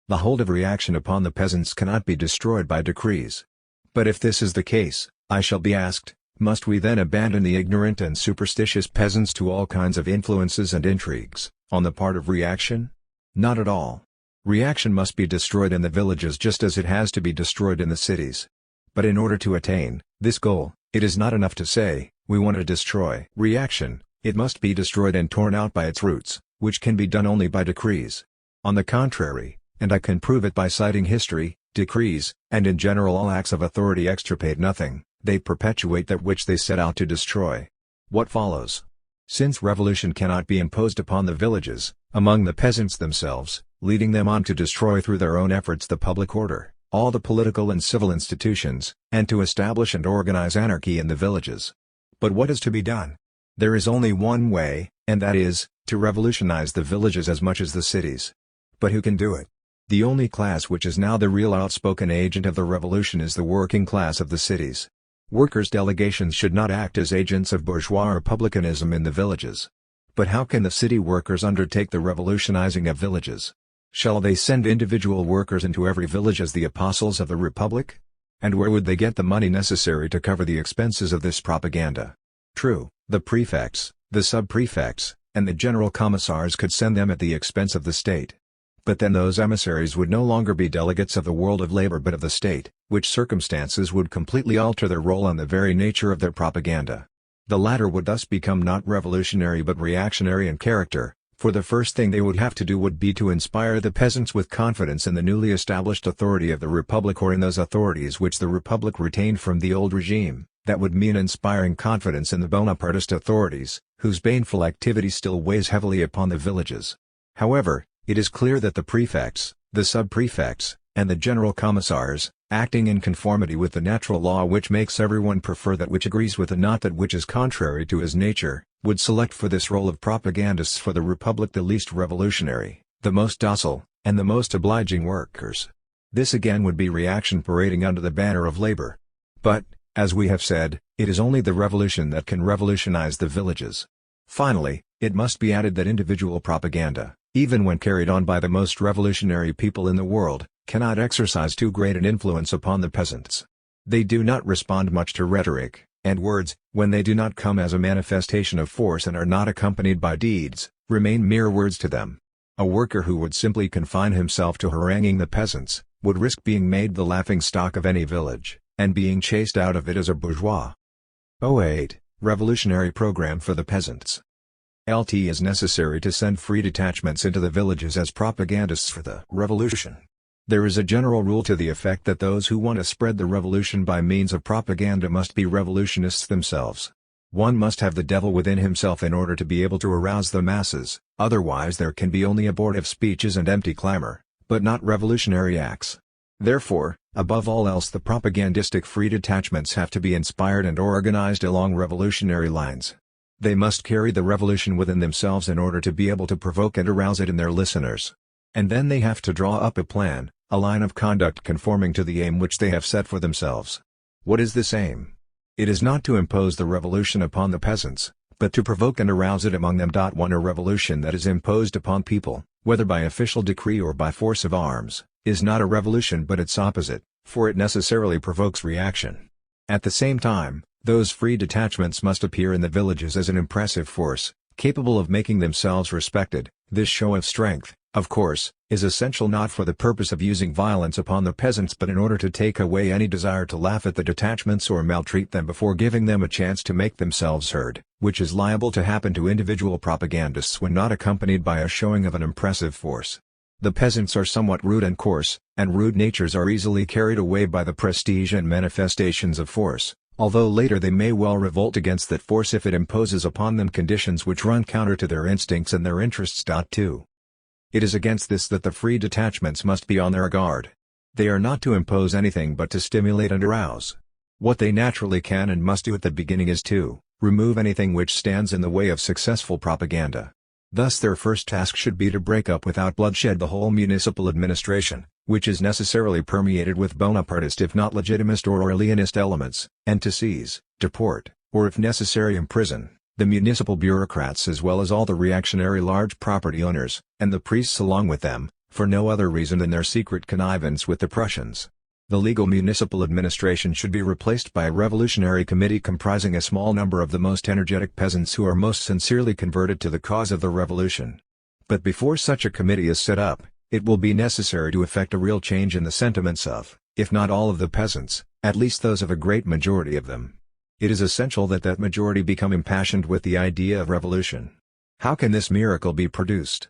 The hold of reaction upon the peasants cannot be destroyed by decrees. But if this is the case, I shall be asked, must we then abandon the ignorant and superstitious peasants to all kinds of influences and intrigues, on the part of reaction? Not at all. Reaction must be destroyed in the villages just as it has to be destroyed in the cities. But in order to attain this goal, it is not enough to say, we want to destroy reaction. It must be destroyed and torn out by its roots, which can be done only by decrees. On the contrary, and I can prove it by citing history, decrees, and in general all acts of authority extirpate nothing, they perpetuate that which they set out to destroy. What follows? Since revolution cannot be imposed upon the villages, among the peasants themselves, leading them on to destroy through their own efforts the public order, all the political and civil institutions, and to establish and organize anarchy in the villages. But what is to be done? There is only one way, and that is, to revolutionize the villages as much as the cities. But who can do it? The only class which is now the real outspoken agent of the revolution is the working class of the cities. Workers' delegations should not act as agents of bourgeois republicanism in the villages. But how can the city workers undertake the revolutionizing of villages? Shall they send individual workers into every village as the apostles of the republic? And where would they get the money necessary to cover the expenses of this propaganda? True, the prefects, the sub-prefects, and the general commissars could send them at the expense of the state. But then those emissaries would no longer be delegates of the world of labor but of the state, which circumstances would completely alter their role and the very nature of their propaganda. The latter would thus become not revolutionary but reactionary in character, for the first thing they would have to do would be to inspire the peasants with confidence in the newly established authority of the republic or in those authorities which the republic retained from the old regime. That would mean inspiring confidence in the Bonapartist authorities, whose baneful activity still weighs heavily upon the villages. However, it is clear that the prefects, the sub-prefects, and the general commissars, acting in conformity with the natural law which makes everyone prefer that which agrees with and not that which is contrary to his nature, would select for this role of propagandists for the republic the least revolutionary, the most docile, and the most obliging workers. This again would be reaction parading under the banner of labor. But, as we have said, it is only the revolution that can revolutionize the villages. Finally, it must be added that individual propaganda, even when carried on by the most revolutionary people in the world, cannot exercise too great an influence upon the peasants. They do not respond much to rhetoric, and words, when they do not come as a manifestation of force and are not accompanied by deeds, remain mere words to them. A worker who would simply confine himself to haranguing the peasants, would risk being made the laughing-stock of any village, and being chased out of it as a bourgeois. 08. Revolutionary Program for the Peasants. It is necessary to send free detachments into the villages as propagandists for the revolution. There is a general rule to the effect that those who want to spread the revolution by means of propaganda must be revolutionists themselves. One must have the devil within himself in order to be able to arouse the masses, otherwise there can be only abortive speeches and empty clamor, but not revolutionary acts. Therefore, above all else the propagandistic free detachments have to be inspired and organized along revolutionary lines. They must carry the revolution within themselves in order to be able to provoke and arouse it in their listeners. And then they have to draw up a plan, a line of conduct conforming to the aim which they have set for themselves. What is this aim? It is not to impose the revolution upon the peasants, but to provoke and arouse it among them. One a revolution that is imposed upon people, whether by official decree or by force of arms, is not a revolution but its opposite, for it necessarily provokes reaction. At the same time, those free detachments must appear in the villages as an impressive force, capable of making themselves respected. This show of strength, of course, is essential not for the purpose of using violence upon the peasants but in order to take away any desire to laugh at the detachments or maltreat them before giving them a chance to make themselves heard, which is liable to happen to individual propagandists when not accompanied by a showing of an impressive force. The peasants are somewhat rude and coarse, and rude natures are easily carried away by the prestige and manifestations of force, although later they may well revolt against that force if it imposes upon them conditions which run counter to their instincts and their interests. 2. It is against this that the free detachments must be on their guard. They are not to impose anything but to stimulate and arouse. What they naturally can and must do at the beginning is to remove anything which stands in the way of successful propaganda. Thus their first task should be to break up without bloodshed the whole municipal administration, which is necessarily permeated with Bonapartist if not legitimist or Orleanist elements, and to seize, deport, or if necessary imprison, the municipal bureaucrats as well as all the reactionary large property owners, and the priests along with them, for no other reason than their secret connivance with the Prussians. The legal municipal administration should be replaced by a revolutionary committee comprising a small number of the most energetic peasants who are most sincerely converted to the cause of the revolution. But before such a committee is set up, it will be necessary to effect a real change in the sentiments of, if not all of the peasants, at least those of a great majority of them. It is essential that that majority become impassioned with the idea of revolution. How can this miracle be produced?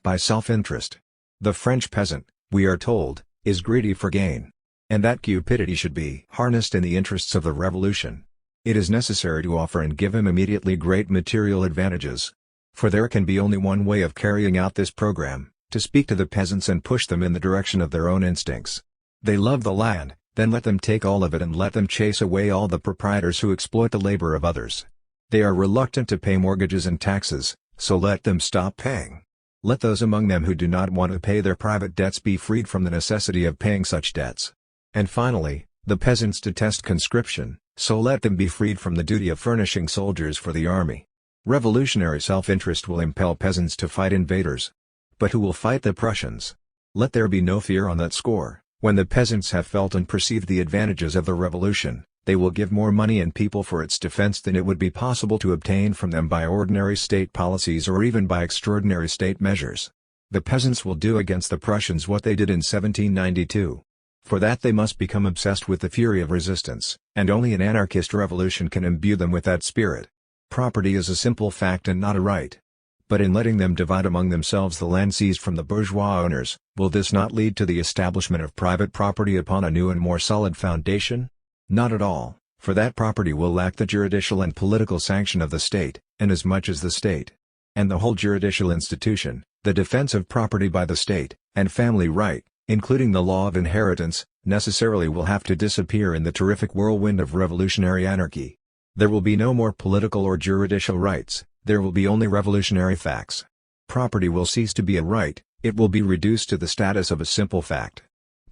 By self-interest. The French peasant, we are told, is greedy for gain. And that cupidity should be harnessed in the interests of the revolution. It is necessary to offer and give him immediately great material advantages. For there can be only one way of carrying out this program, to speak to the peasants and push them in the direction of their own instincts. They love the land, then let them take all of it and let them chase away all the proprietors who exploit the labor of others. They are reluctant to pay mortgages and taxes, so let them stop paying. Let those among them who do not want to pay their private debts be freed from the necessity of paying such debts. And finally, the peasants detest conscription, so let them be freed from the duty of furnishing soldiers for the army. Revolutionary self-interest will impel peasants to fight invaders. But who will fight the Prussians? Let there be no fear on that score. When the peasants have felt and perceived the advantages of the revolution, they will give more money and people for its defense than it would be possible to obtain from them by ordinary state policies or even by extraordinary state measures. The peasants will do against the Prussians what they did in 1792. For that they must become obsessed with the fury of resistance, and only an anarchist revolution can imbue them with that spirit. Property is a simple fact and not a right. But in letting them divide among themselves the land seized from the bourgeois owners, will this not lead to the establishment of private property upon a new and more solid foundation? Not at all, for that property will lack the juridical and political sanction of the state, inasmuch as the state, and the whole juridical institution, the defense of property by the state, and family right, including the law of inheritance, necessarily will have to disappear in the terrific whirlwind of revolutionary anarchy. There will be no more political or juridical rights, there will be only revolutionary facts. Property will cease to be a right, it will be reduced to the status of a simple fact.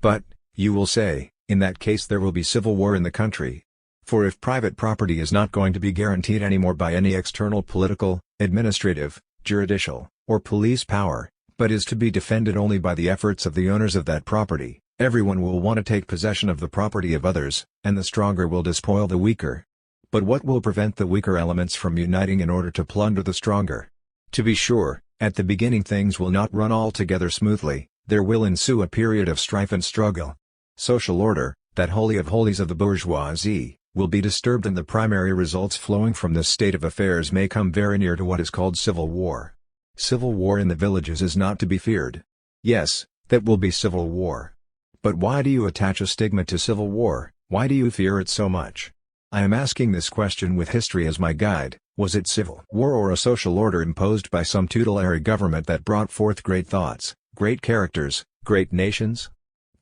But, you will say, in that case there will be civil war in the country. For if private property is not going to be guaranteed anymore by any external political, administrative, juridical, or police power, but is to be defended only by the efforts of the owners of that property, everyone will want to take possession of the property of others, and the stronger will despoil the weaker. But what will prevent the weaker elements from uniting in order to plunder the stronger? To be sure, at the beginning things will not run altogether smoothly, there will ensue a period of strife and struggle. Social order, that holy of holies of the bourgeoisie, will be disturbed and the primary results flowing from this state of affairs may come very near to what is called civil war. Civil war in the villages is not to be feared. Yes, that will be civil war. But why do you attach a stigma to civil war, why do you fear it so much? I am asking this question with history as my guide. Was it civil war or a social order imposed by some tutelary government that brought forth great thoughts, great characters, great nations?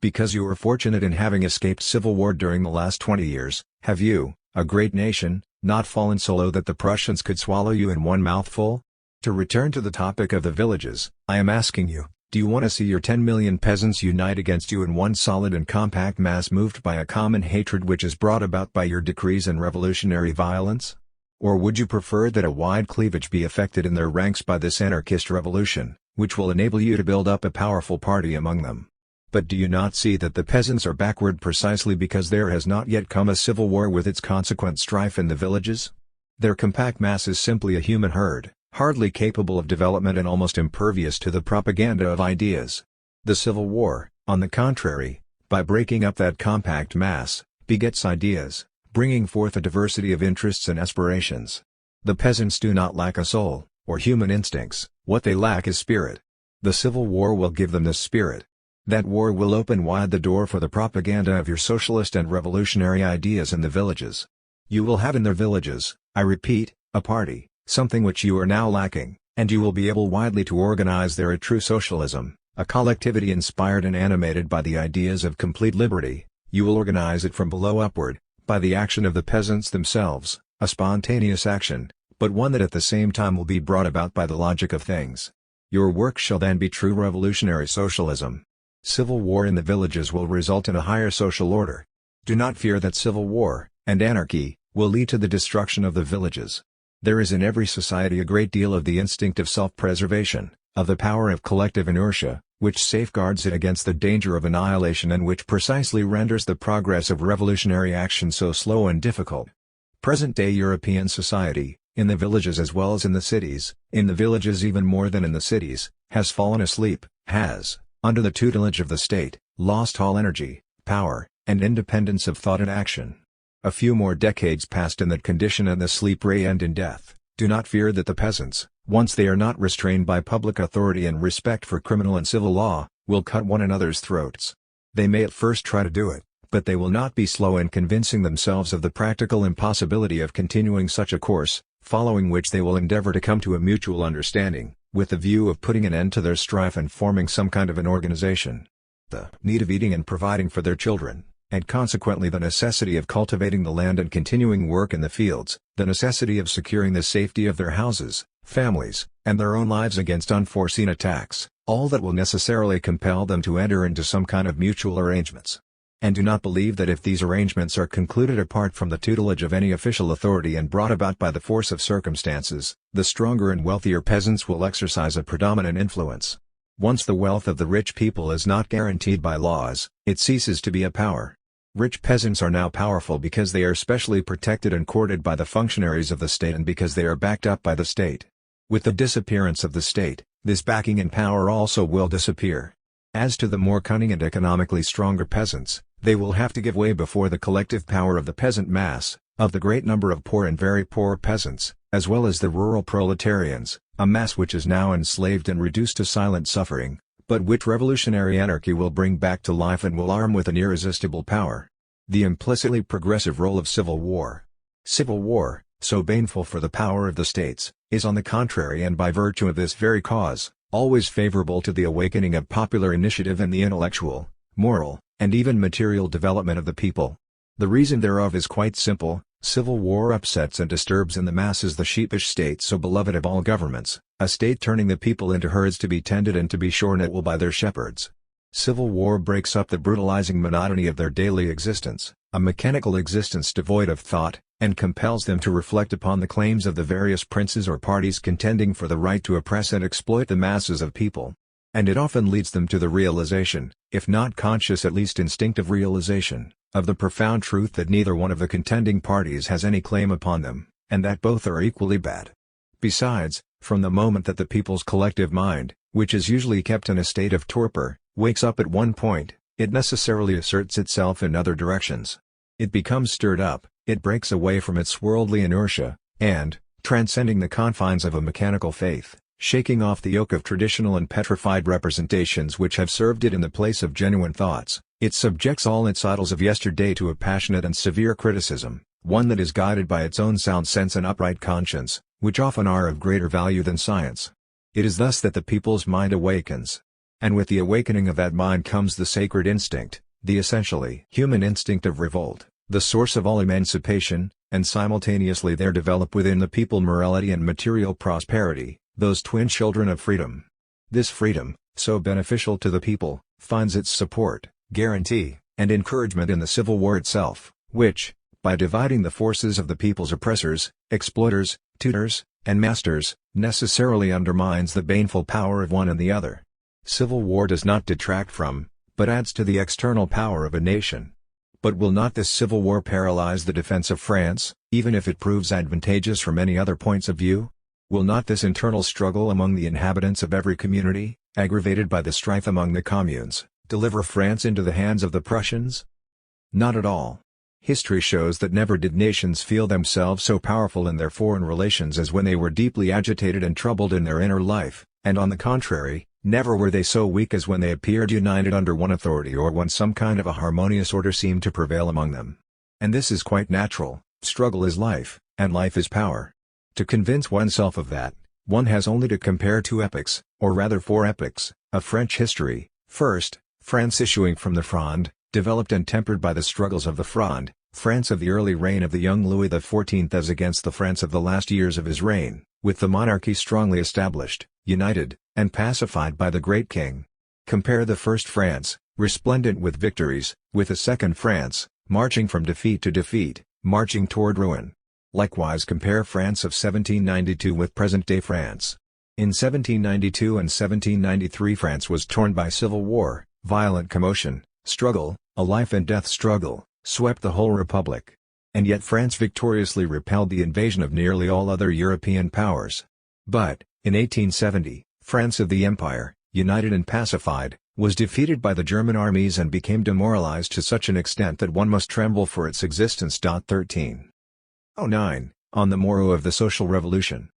Because you were fortunate in having escaped civil war during the last 20 years, have you, a great nation, not fallen so low that the Prussians could swallow you in one mouthful? To return to the topic of the villages, I am asking you, do you want to see your 10 million peasants unite against you in one solid and compact mass moved by a common hatred which is brought about by your decrees and revolutionary violence? Or would you prefer that a wide cleavage be effected in their ranks by this anarchist revolution, which will enable you to build up a powerful party among them? But do you not see that the peasants are backward precisely because there has not yet come a civil war with its consequent strife in the villages? Their compact mass is simply a human herd, hardly capable of development and almost impervious to the propaganda of ideas. The civil war, on the contrary, by breaking up that compact mass, begets ideas, bringing forth a diversity of interests and aspirations. The peasants do not lack a soul, or human instincts, what they lack is spirit. The civil war will give them this spirit. That war will open wide the door for the propaganda of your socialist and revolutionary ideas in the villages. You will have in their villages, I repeat, a party, something which you are now lacking, and you will be able widely to organize there a true socialism, a collectivity inspired and animated by the ideas of complete liberty. You will organize it from below upward, by the action of the peasants themselves, a spontaneous action, but one that at the same time will be brought about by the logic of things. Your work shall then be true revolutionary socialism. Civil war in the villages will result in a higher social order. Do not fear that civil war, and anarchy, will lead to the destruction of the villages. There is in every society a great deal of the instinct of self-preservation, of the power of collective inertia, which safeguards it against the danger of annihilation and which precisely renders the progress of revolutionary action so slow and difficult. Present-day European society, in the villages as well as in the cities, in the villages even more than in the cities, has fallen asleep, has, under the tutelage of the state, lost all energy, power, and independence of thought and action. A few more decades passed in that condition and the sleep may end in death. Do not fear that the peasants, once they are not restrained by public authority and respect for criminal and civil law, will cut one another's throats. They may at first try to do it, but they will not be slow in convincing themselves of the practical impossibility of continuing such a course, following which they will endeavor to come to a mutual understanding, with the view of putting an end to their strife and forming some kind of an organization. The need of eating and providing for their children, and consequently the necessity of cultivating the land and continuing work in the fields, the necessity of securing the safety of their houses, families, and their own lives against unforeseen attacks, all that will necessarily compel them to enter into some kind of mutual arrangements. And do not believe that if these arrangements are concluded apart from the tutelage of any official authority and brought about by the force of circumstances, the stronger and wealthier peasants will exercise a predominant influence. Once the wealth of the rich people is not guaranteed by laws, it ceases to be a power. Rich peasants are now powerful because they are specially protected and courted by the functionaries of the state and because they are backed up by the state. With the disappearance of the state, this backing and power also will disappear. As to the more cunning and economically stronger peasants, they will have to give way before the collective power of the peasant mass, of the great number of poor and very poor peasants, as well as the rural proletarians, a mass which is now enslaved and reduced to silent suffering, but which revolutionary anarchy will bring back to life and will arm with an irresistible power. The implicitly progressive role of civil war. Civil war, so baneful for the power of the states, is on the contrary and by virtue of this very cause, always favorable to the awakening of popular initiative and the intellectual, moral, and even material development of the people. The reason thereof is quite simple: civil war upsets and disturbs in the masses the sheepish state so beloved of all governments, a state turning the people into herds to be tended and to be shorn at will by their shepherds. Civil war breaks up the brutalizing monotony of their daily existence, a mechanical existence devoid of thought, and compels them to reflect upon the claims of the various princes or parties contending for the right to oppress and exploit the masses of people. And it often leads them to the realization, if not conscious at least instinctive realization, of the profound truth that neither one of the contending parties has any claim upon them, and that both are equally bad. Besides, from the moment that the people's collective mind, which is usually kept in a state of torpor, wakes up at one point, it necessarily asserts itself in other directions. It becomes stirred up, it breaks away from its worldly inertia, and, transcending the confines of a mechanical faith, shaking off the yoke of traditional and petrified representations which have served it in the place of genuine thoughts, it subjects all its idols of yesterday to a passionate and severe criticism, one that is guided by its own sound sense and upright conscience, which often are of greater value than science. It is thus that the people's mind awakens. And with the awakening of that mind comes the sacred instinct, the essentially human instinct of revolt, the source of all emancipation, and simultaneously there develop within the people morality and material prosperity, those twin children of freedom. This freedom, so beneficial to the people, finds its support, guarantee, and encouragement in the civil war itself, which, by dividing the forces of the people's oppressors, exploiters, tutors, and masters, necessarily undermines the baneful power of one and the other. Civil war does not detract from, but adds to the external power of a nation. But will not this civil war paralyze the defense of France, even if it proves advantageous from any other points of view? Will not this internal struggle among the inhabitants of every community, aggravated by the strife among the communes, deliver France into the hands of the Prussians? Not at all. History shows that never did nations feel themselves so powerful in their foreign relations as when they were deeply agitated and troubled in their inner life, and on the contrary, never were they so weak as when they appeared united under one authority or when some kind of a harmonious order seemed to prevail among them. And this is quite natural. Struggle is life, and life is power. To convince oneself of that, one has only to compare two epochs, or rather four epochs, of French history. First, France issuing from the Fronde, developed and tempered by the struggles of the Fronde, France of the early reign of the young Louis XIV as against the France of the last years of his reign, with the monarchy strongly established, united, and pacified by the great king. Compare the first France, resplendent with victories, with the second France, marching from defeat to defeat, marching toward ruin. Likewise compare France of 1792 with present-day France. In 1792 and 1793 France was torn by civil war, violent commotion, struggle, a life-and-death struggle, swept the whole republic. And yet France victoriously repelled the invasion of nearly all other European powers. But, in 1870, France of the Empire, united and pacified, was defeated by the German armies and became demoralized to such an extent that one must tremble for its existence. 1309. On the morrow of the Social Revolution.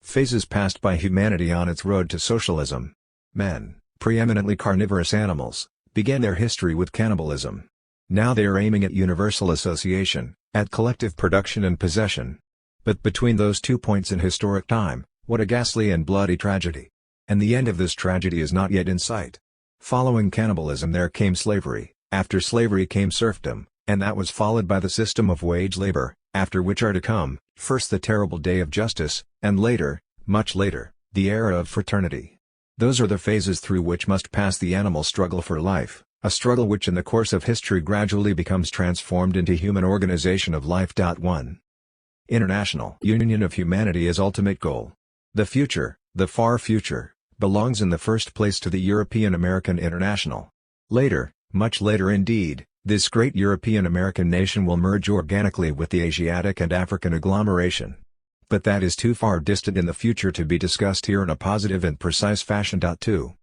Phases passed by humanity on its road to socialism. Men, preeminently carnivorous animals, began their history with cannibalism. Now they are aiming at universal association, at collective production and possession. But between those 2 points in historic time, what a ghastly and bloody tragedy. And the end of this tragedy is not yet in sight. Following cannibalism there came slavery, after slavery came serfdom, and that was followed by the system of wage labor, after which are to come, first the terrible day of justice, and later, much later, the era of fraternity. Those are the phases through which must pass the animal struggle for life, a struggle which in the course of history gradually becomes transformed into human organization of life. 1. International union of humanity as ultimate goal. The future, the far future, belongs in the first place to the European-American International. Later, much later indeed, this great European-American nation will merge organically with the Asiatic and African agglomeration. But that is too far distant in the future to be discussed here in a positive and precise fashion. 2.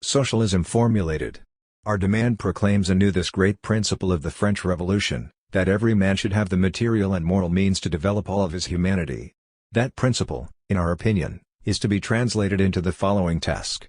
Socialism formulated. Our demand proclaims anew this great principle of the French Revolution, that every man should have the material and moral means to develop all of his humanity. That principle, in our opinion, is to be translated into the following task.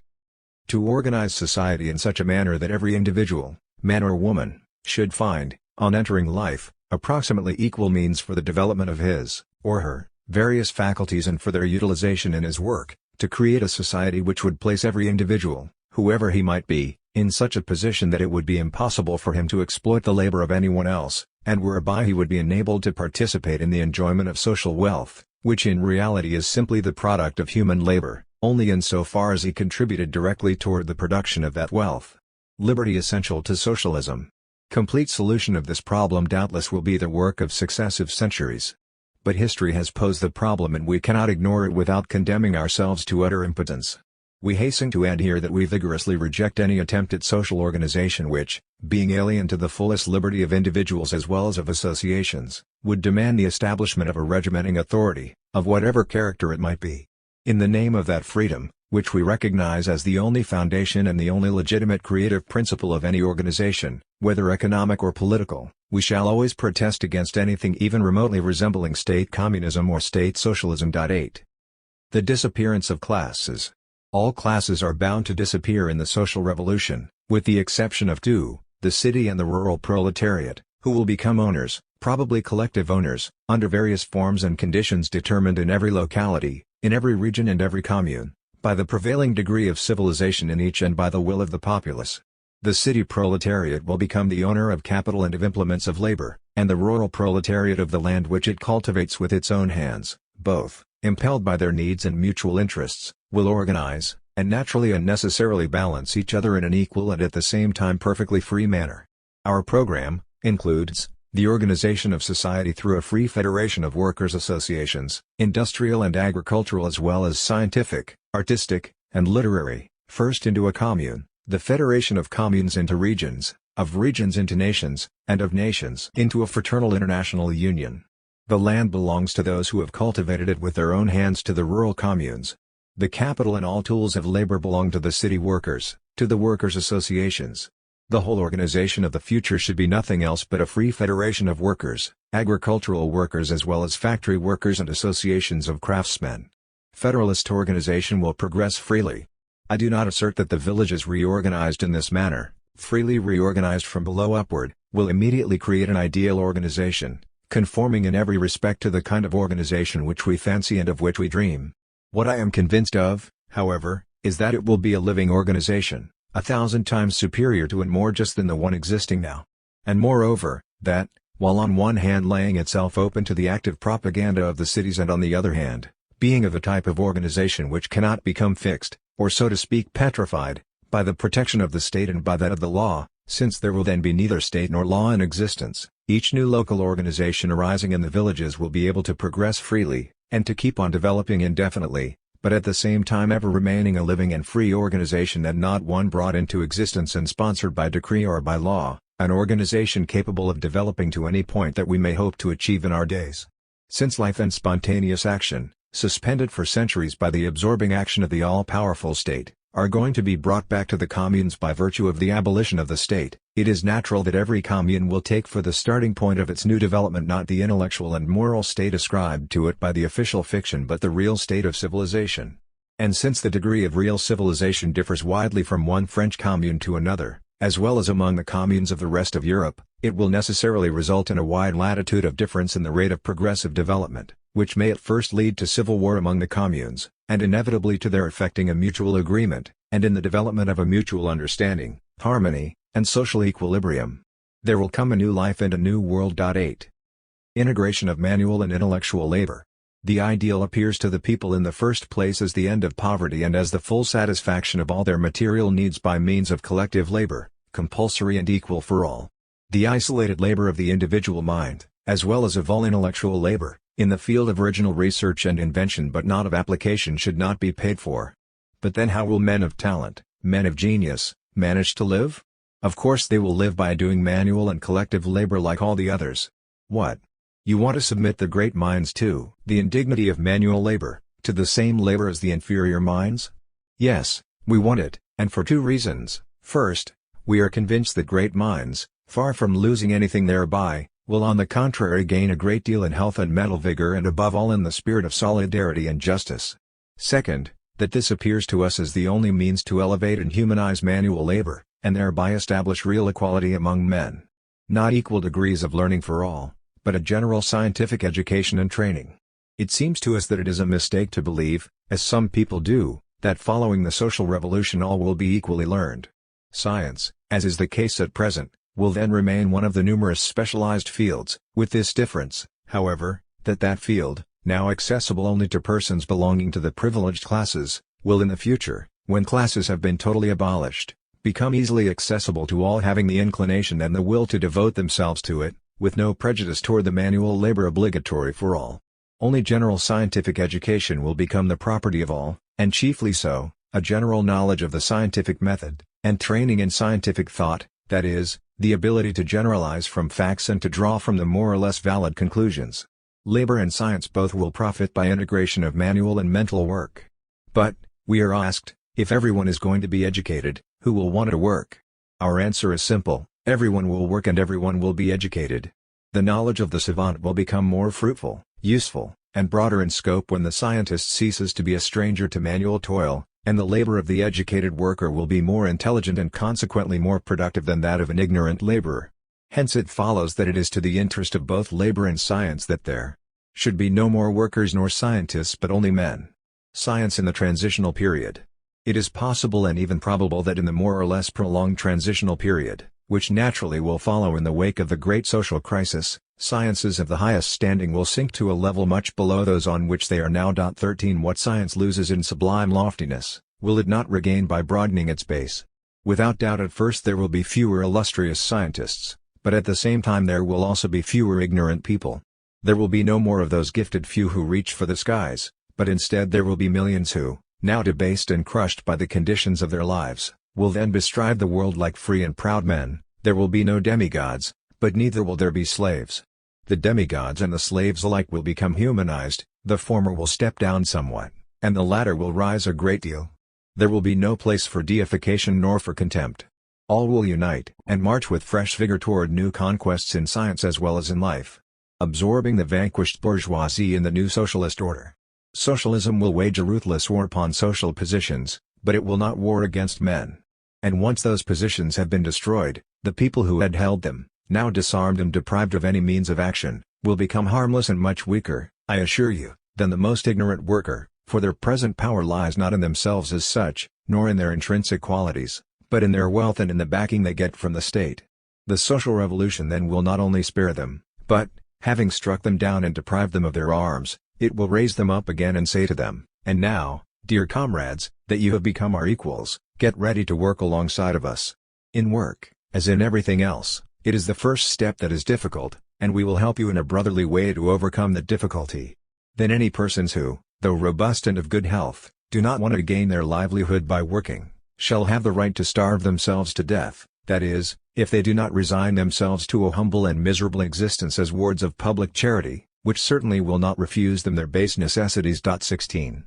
To organize society in such a manner that every individual, man or woman, should find, on entering life, approximately equal means for the development of his, or her, various faculties and for their utilization in his work, to create a society which would place every individual, whoever he might be, in such a position that it would be impossible for him to exploit the labor of anyone else, and whereby he would be enabled to participate in the enjoyment of social wealth, which in reality is simply the product of human labor, only insofar as he contributed directly toward the production of that wealth. Liberty essential to socialism. Complete solution of this problem doubtless will be the work of successive centuries. But history has posed the problem and we cannot ignore it without condemning ourselves to utter impotence. We hasten to add here that we vigorously reject any attempt at social organization which, being alien to the fullest liberty of individuals as well as of associations, would demand the establishment of a regimenting authority, of whatever character it might be. In the name of that freedom, which we recognize as the only foundation and the only legitimate creative principle of any organization, whether economic or political, we shall always protest against anything even remotely resembling state communism or state socialism. 8. The disappearance of classes. All classes are bound to disappear in the social revolution, with the exception of 2, the city and the rural proletariat, who will become owners, probably collective owners, under various forms and conditions determined in every locality, in every region and every commune, by the prevailing degree of civilization in each and by the will of the populace. The city proletariat will become the owner of capital and of implements of labor, and the rural proletariat of the land which it cultivates with its own hands. Both, impelled by their needs and mutual interests, will organize, and naturally and necessarily balance each other in an equal and at the same time perfectly free manner. Our program includes the organization of society through a free federation of workers' associations, industrial and agricultural as well as scientific, artistic, and literary, first into a commune, the federation of communes into regions, of regions into nations, and of nations into a fraternal international union. The land belongs to those who have cultivated it with their own hands to the rural communes. The capital and all tools of labor belong to the city workers, to the workers' associations. The whole organization of the future should be nothing else but a free federation of workers, agricultural workers as well as factory workers and associations of craftsmen. Federalist organization will progress freely. I do not assert that the villages reorganized in this manner, freely reorganized from below upward, will immediately create an ideal organization, conforming in every respect to the kind of organization which we fancy and of which we dream. What I am convinced of, however, is that it will be a living organization, 1,000 times superior to and more just than the one existing now. And moreover, that, while on one hand laying itself open to the active propaganda of the cities and on the other hand, being of a type of organization which cannot become fixed, or so to speak petrified, by the protection of the state and by that of the law, since there will then be neither state nor law in existence, each new local organization arising in the villages will be able to progress freely, and to keep on developing indefinitely, but at the same time ever remaining a living and free organization and not one brought into existence and sponsored by decree or by law, an organization capable of developing to any point that we may hope to achieve in our days. Since life and spontaneous action, suspended for centuries by the absorbing action of the all-powerful state, are going to be brought back to the communes by virtue of the abolition of the state. It is natural that every commune will take for the starting point of its new development not the intellectual and moral state ascribed to it by the official fiction but the real state of civilization. And since the degree of real civilization differs widely from one French commune to another, as well as among the communes of the rest of Europe, it will necessarily result in a wide latitude of difference in the rate of progressive development, which may at first lead to civil war among the communes, and inevitably to their effecting a mutual agreement, and in the development of a mutual understanding, harmony, and social equilibrium. There will come a new life and a new world. 8. Integration of manual and intellectual labor. The ideal appears to the people in the first place as the end of poverty and as the full satisfaction of all their material needs by means of collective labor, compulsory and equal for all. The isolated labor of the individual mind, as well as of all intellectual labor, in the field of original research and invention but not of application should not be paid for. But then how will men of talent, men of genius, manage to live? Of course they will live by doing manual and collective labor like all the others. What? You want to submit the great minds to the indignity of manual labor, to the same labor as the inferior minds? Yes, we want it, and for two reasons. First, we are convinced that great minds, far from losing anything thereby, will on the contrary gain a great deal in health and mental vigor and above all in the spirit of solidarity and justice. Second, that this appears to us as the only means to elevate and humanize manual labor, and thereby establish real equality among men. Not equal degrees of learning for all, but a general scientific education and training. It seems to us that it is a mistake to believe, as some people do, that following the social revolution all will be equally learned. Science, as is the case at present, will then remain one of the numerous specialized fields, with this difference, however, that that field, now accessible only to persons belonging to the privileged classes, will in the future, when classes have been totally abolished, become easily accessible to all having the inclination and the will to devote themselves to it, with no prejudice toward the manual labor obligatory for all. Only general scientific education will become the property of all, and chiefly so, a general knowledge of the scientific method, and training in scientific thought, that is, the ability to generalize from facts and to draw from them more or less valid conclusions. Labor and science both will profit by integration of manual and mental work. But, we are asked, if everyone is going to be educated, who will want to work? Our answer is simple: everyone will work and everyone will be educated. The knowledge of the savant will become more fruitful, useful, and broader in scope when the scientist ceases to be a stranger to manual toil, and the labor of the educated worker will be more intelligent and consequently more productive than that of an ignorant laborer. Hence it follows that it is to the interest of both labor and science that there should be no more workers nor scientists but only men. Science in the transitional period. It is possible and even probable that in the more or less prolonged transitional period, which naturally will follow in the wake of the great social crisis, sciences of the highest standing will sink to a level much below those on which they are now. 13 What science loses in sublime loftiness, will it not regain by broadening its base? Without doubt at first there will be fewer illustrious scientists, but at the same time there will also be fewer ignorant people. There will be no more of those gifted few who reach for the skies, but instead there will be millions who, now debased and crushed by the conditions of their lives, will then bestride the world like free and proud men. There will be no demigods, but neither will there be slaves. The demigods and the slaves alike will become humanized, the former will step down somewhat, and the latter will rise a great deal. There will be no place for deification nor for contempt. All will unite and march with fresh vigor toward new conquests in science as well as in life, absorbing the vanquished bourgeoisie in the new socialist order. Socialism will wage a ruthless war upon social positions, but it will not war against men. And once those positions have been destroyed, the people who had held them, now disarmed and deprived of any means of action, will become harmless and much weaker, I assure you, than the most ignorant worker, for their present power lies not in themselves as such, nor in their intrinsic qualities, but in their wealth and in the backing they get from the state. The social revolution then will not only spare them, but, having struck them down and deprived them of their arms, it will raise them up again and say to them, "And now, dear comrades, that you have become our equals, get ready to work alongside of us." In work, as in everything else, it is the first step that is difficult, and we will help you in a brotherly way to overcome the difficulty. Then any persons who, though robust and of good health, do not want to gain their livelihood by working, shall have the right to starve themselves to death, that is, if they do not resign themselves to a humble and miserable existence as wards of public charity, which certainly will not refuse them their base necessities. 16.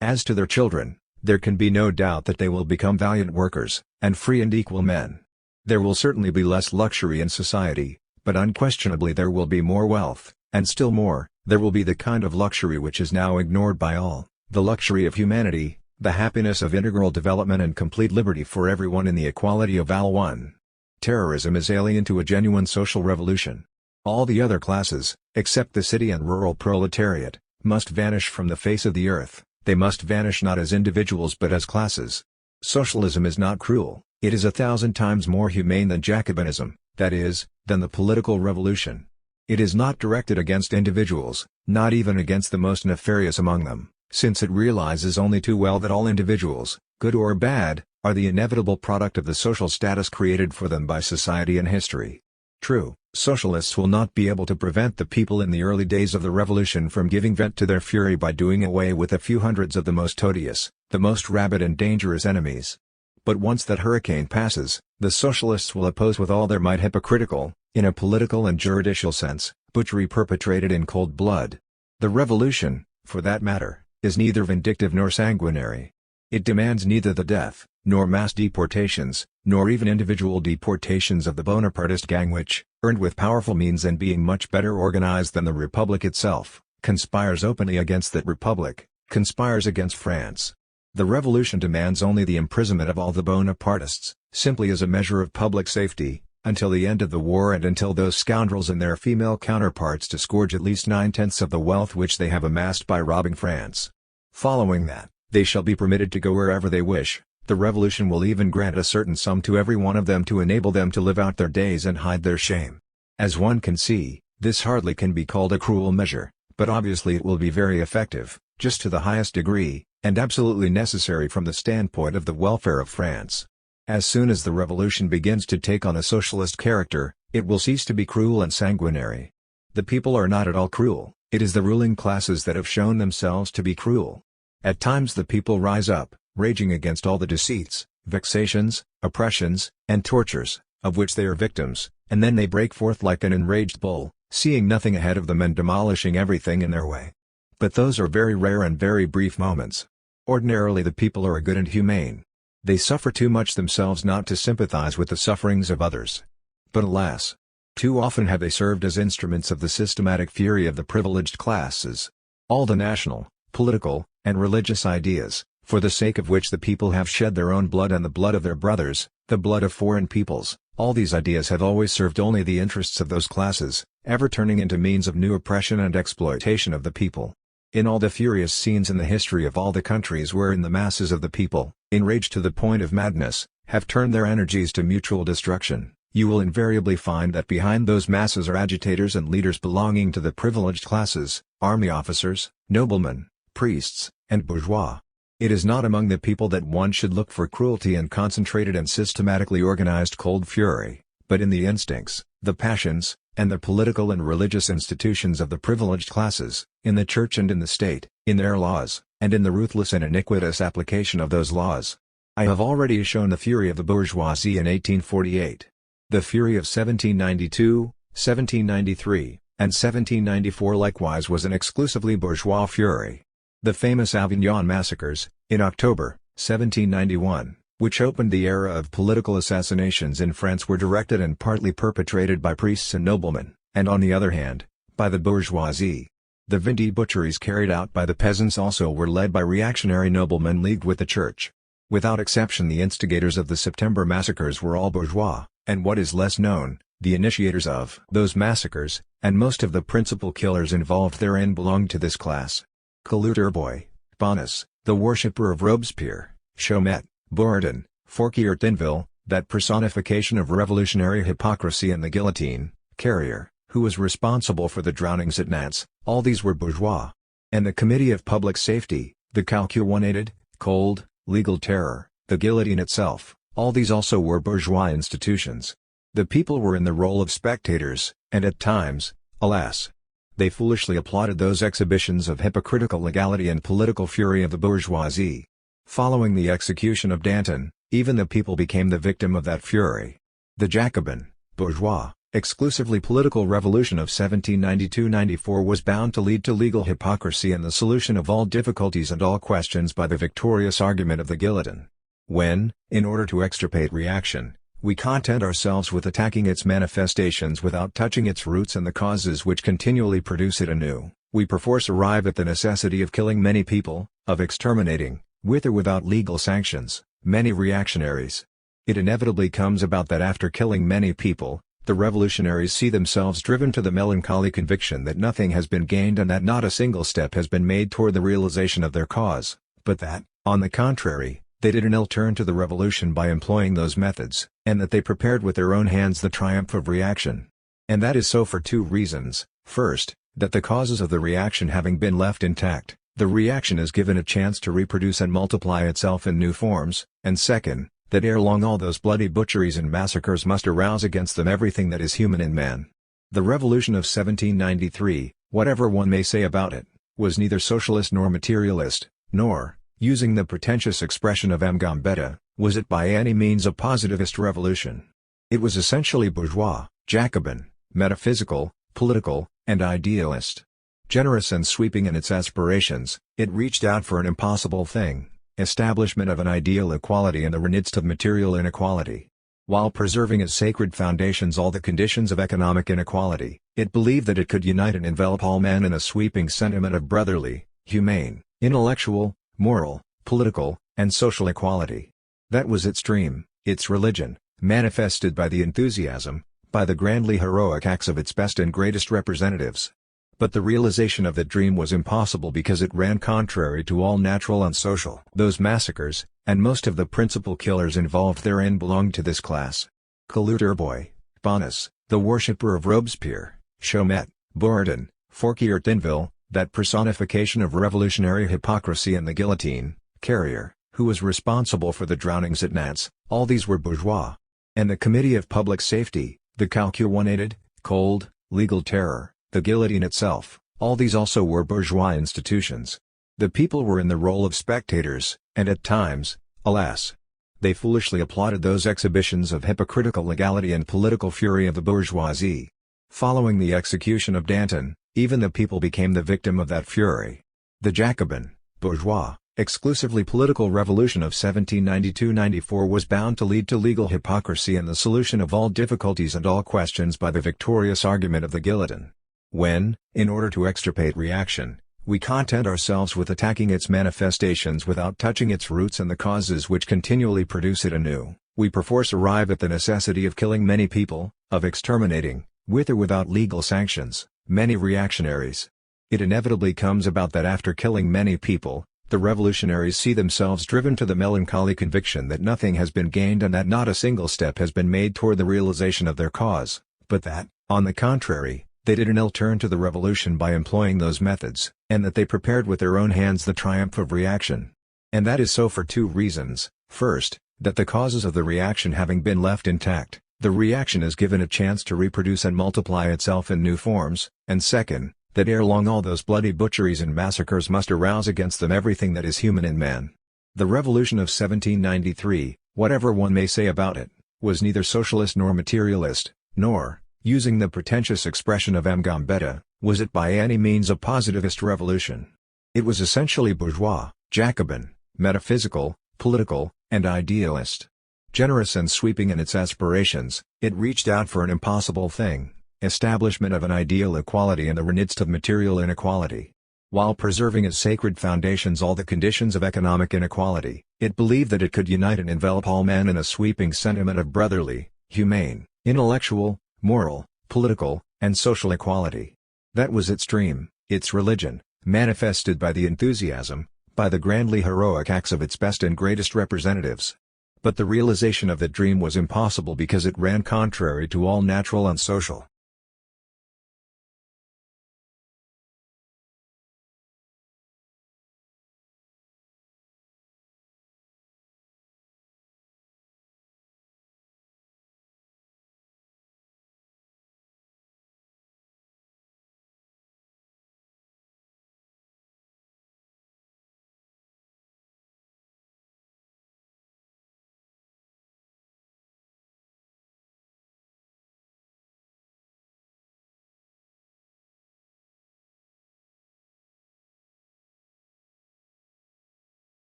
As to their children, there can be no doubt that they will become valiant workers, and free and equal men. There will certainly be less luxury in society, but unquestionably there will be more wealth, and still more, there will be the kind of luxury which is now ignored by all, the luxury of humanity, the happiness of integral development and complete liberty for everyone in the equality of all one. Terrorism is alien to a genuine social revolution. All the other classes, except the city and rural proletariat, must vanish from the face of the earth. They must vanish not as individuals but as classes. Socialism is not cruel, it is 1,000 times more humane than Jacobinism, that is, than the political revolution. It is not directed against individuals, not even against the most nefarious among them, since it realizes only too well that all individuals, good or bad, are the inevitable product of the social status created for them by society and history. True, socialists will not be able to prevent the people in the early days of the revolution from giving vent to their fury by doing away with a few hundreds of the most odious, the most rabid and dangerous enemies. But once that hurricane passes, the socialists will oppose with all their might hypocritical, in a political and juridical sense, butchery perpetrated in cold blood. The revolution, for that matter, is neither vindictive nor sanguinary. It demands neither the death, nor mass deportations, nor even individual deportations of the Bonapartist gang which, earned with powerful means and being much better organized than the Republic itself, conspires openly against that Republic, conspires against France. The revolution demands only the imprisonment of all the Bonapartists, simply as a measure of public safety, until the end of the war and until those scoundrels and their female counterparts disgorge at least 9/10 of the wealth which they have amassed by robbing France. Following that, they shall be permitted to go wherever they wish. The revolution will even grant a certain sum to every one of them to enable them to live out their days and hide their shame. As one can see, this hardly can be called a cruel measure, but obviously it will be very effective, just to the highest degree, and absolutely necessary from the standpoint of the welfare of France. As soon as the revolution begins to take on a socialist character, it will cease to be cruel and sanguinary. The people are not at all cruel, it is the ruling classes that have shown themselves to be cruel. At times the people rise up, raging against all the deceits, vexations, oppressions, and tortures, of which they are victims, and then they break forth like an enraged bull, seeing nothing ahead of them and demolishing everything in their way. But those are very rare and very brief moments. Ordinarily the people are good and humane. They suffer too much themselves not to sympathize with the sufferings of others. But alas! Too often have they served as instruments of the systematic fury of the privileged classes. All the national, political, and religious ideas, for the sake of which the people have shed their own blood and the blood of their brothers, the blood of foreign peoples, all these ideas have always served only the interests of those classes, ever turning into means of new oppression and exploitation of the people. In all the furious scenes in the history of all the countries wherein the masses of the people, enraged to the point of madness, have turned their energies to mutual destruction, you will invariably find that behind those masses are agitators and leaders belonging to the privileged classes, army officers, noblemen, priests, and bourgeois. It is not among the people that one should look for cruelty and concentrated and systematically organized cold fury, but in the instincts, the passions, and the political and religious institutions of the privileged classes, in the church and in the state, in their laws, and in the ruthless and iniquitous application of those laws. I have already shown the fury of the bourgeoisie in 1848. The fury of 1792, 1793, and 1794 likewise was an exclusively bourgeois fury. The famous Avignon massacres, in October, 1791, which opened the era of political assassinations in France, were directed and partly perpetrated by priests and noblemen, and on the other hand, by the bourgeoisie. The Vendée butcheries carried out by the peasants also were led by reactionary noblemen leagued with the church. Without exception the instigators of the September massacres were all bourgeois, and what is less known, the initiators of those massacres, and most of the principal killers involved therein belonged to this class. Collot D'Herbois, Bonus, the worshipper of Robespierre, Chaumet, Bourdon, Fouquier Tinville, that personification of revolutionary hypocrisy, and the guillotine, Carrier, who was responsible for the drownings at Nantes, all these were bourgeois. And the Committee of Public Safety, the calculated, cold, legal terror, the guillotine itself, all these also were bourgeois institutions. The people were in the role of spectators, and at times, alas! They foolishly applauded those exhibitions of hypocritical legality and political fury of the bourgeoisie. Following the execution of Danton, even the people became the victim of that fury. The Jacobin, bourgeois, exclusively political revolution of 1792–94 was bound to lead to legal hypocrisy and the solution of all difficulties and all questions by the victorious argument of the guillotine. When, in order to extirpate reaction, we content ourselves with attacking its manifestations without touching its roots and the causes which continually produce it anew, we perforce arrive at the necessity of killing many people, of exterminating, with or without legal sanctions, many reactionaries. It inevitably comes about that after killing many people, the revolutionaries see themselves driven to the melancholy conviction that nothing has been gained and that not a single step has been made toward the realization of their cause, but that, on the contrary, they did an ill turn to the revolution by employing those methods, and that they prepared with their own hands the triumph of reaction. And that is so for two reasons: first, that the causes of the reaction having been left intact, the reaction is given a chance to reproduce and multiply itself in new forms, and second, that ere long all those bloody butcheries and massacres must arouse against them everything that is human in man. The revolution of 1793, whatever one may say about it, was neither socialist nor materialist, nor, using the pretentious expression of M. Gambetta, was it by any means a positivist revolution. It was essentially bourgeois, Jacobin, metaphysical, political, and idealist. Generous and sweeping in its aspirations, it reached out for an impossible thing: establishment of an ideal equality in the midst of material inequality. While preserving as sacred foundations all the conditions of economic inequality, it believed that it could unite and envelop all men in a sweeping sentiment of brotherly, humane, intellectual, moral, political, and social equality. That was its dream, its religion, manifested by the enthusiasm, by the grandly heroic acts of its best and greatest representatives. But the realization of that dream was impossible because it ran contrary to all natural and social. Those massacres, and most of the principal killers involved therein belonged to this class. Couture-Bois, Bonus, the worshipper of Robespierre, Chaumet, Bourdon, Fouquier-Tinville, that personification of revolutionary hypocrisy, and the guillotine, Carrier, who was responsible for the drownings at Nantes, all these were bourgeois. And the Committee of Public Safety, the calculated, cold, legal terror, the guillotine itself, all these also were bourgeois institutions. The people were in the role of spectators, and at times, alas, they foolishly applauded those exhibitions of hypocritical legality and political fury of the bourgeoisie. Following the execution of Danton, even the people became the victim of that fury. The Jacobin, bourgeois, exclusively political revolution of 1792–94 was bound to lead to legal hypocrisy and the solution of all difficulties and all questions by the victorious argument of the guillotine. When, in order to extirpate reaction, we content ourselves with attacking its manifestations without touching its roots and the causes which continually produce it anew, we perforce arrive at the necessity of killing many people, of exterminating, with or without legal sanctions, many reactionaries. It inevitably comes about that after killing many people, the revolutionaries see themselves driven to the melancholy conviction that nothing has been gained and that not a single step has been made toward the realization of their cause, but that, on the contrary, they did an ill turn to the revolution by employing those methods, and that they prepared with their own hands the triumph of reaction. And that is so for two reasons: first, that the causes of the reaction having been left intact, the reaction is given a chance to reproduce and multiply itself in new forms, and second, that ere long all those bloody butcheries and massacres must arouse against them everything that is human in man. The revolution of 1793, whatever one may say about it, was neither socialist nor materialist, nor, using the pretentious expression of M. Gambetta, was it by any means a positivist revolution. It was essentially bourgeois, Jacobin, metaphysical, political, and idealist. Generous and sweeping in its aspirations, it reached out for an impossible thing: establishment of an ideal equality in the midst of material inequality. While preserving as sacred foundations all the conditions of economic inequality, it believed that it could unite and envelop all men in a sweeping sentiment of brotherly, humane, intellectual, moral, political, and social equality. That was its dream, its religion, manifested by the enthusiasm, by the grandly heroic acts of its best and greatest representatives. But the realization of that dream was impossible because it ran contrary to all natural and social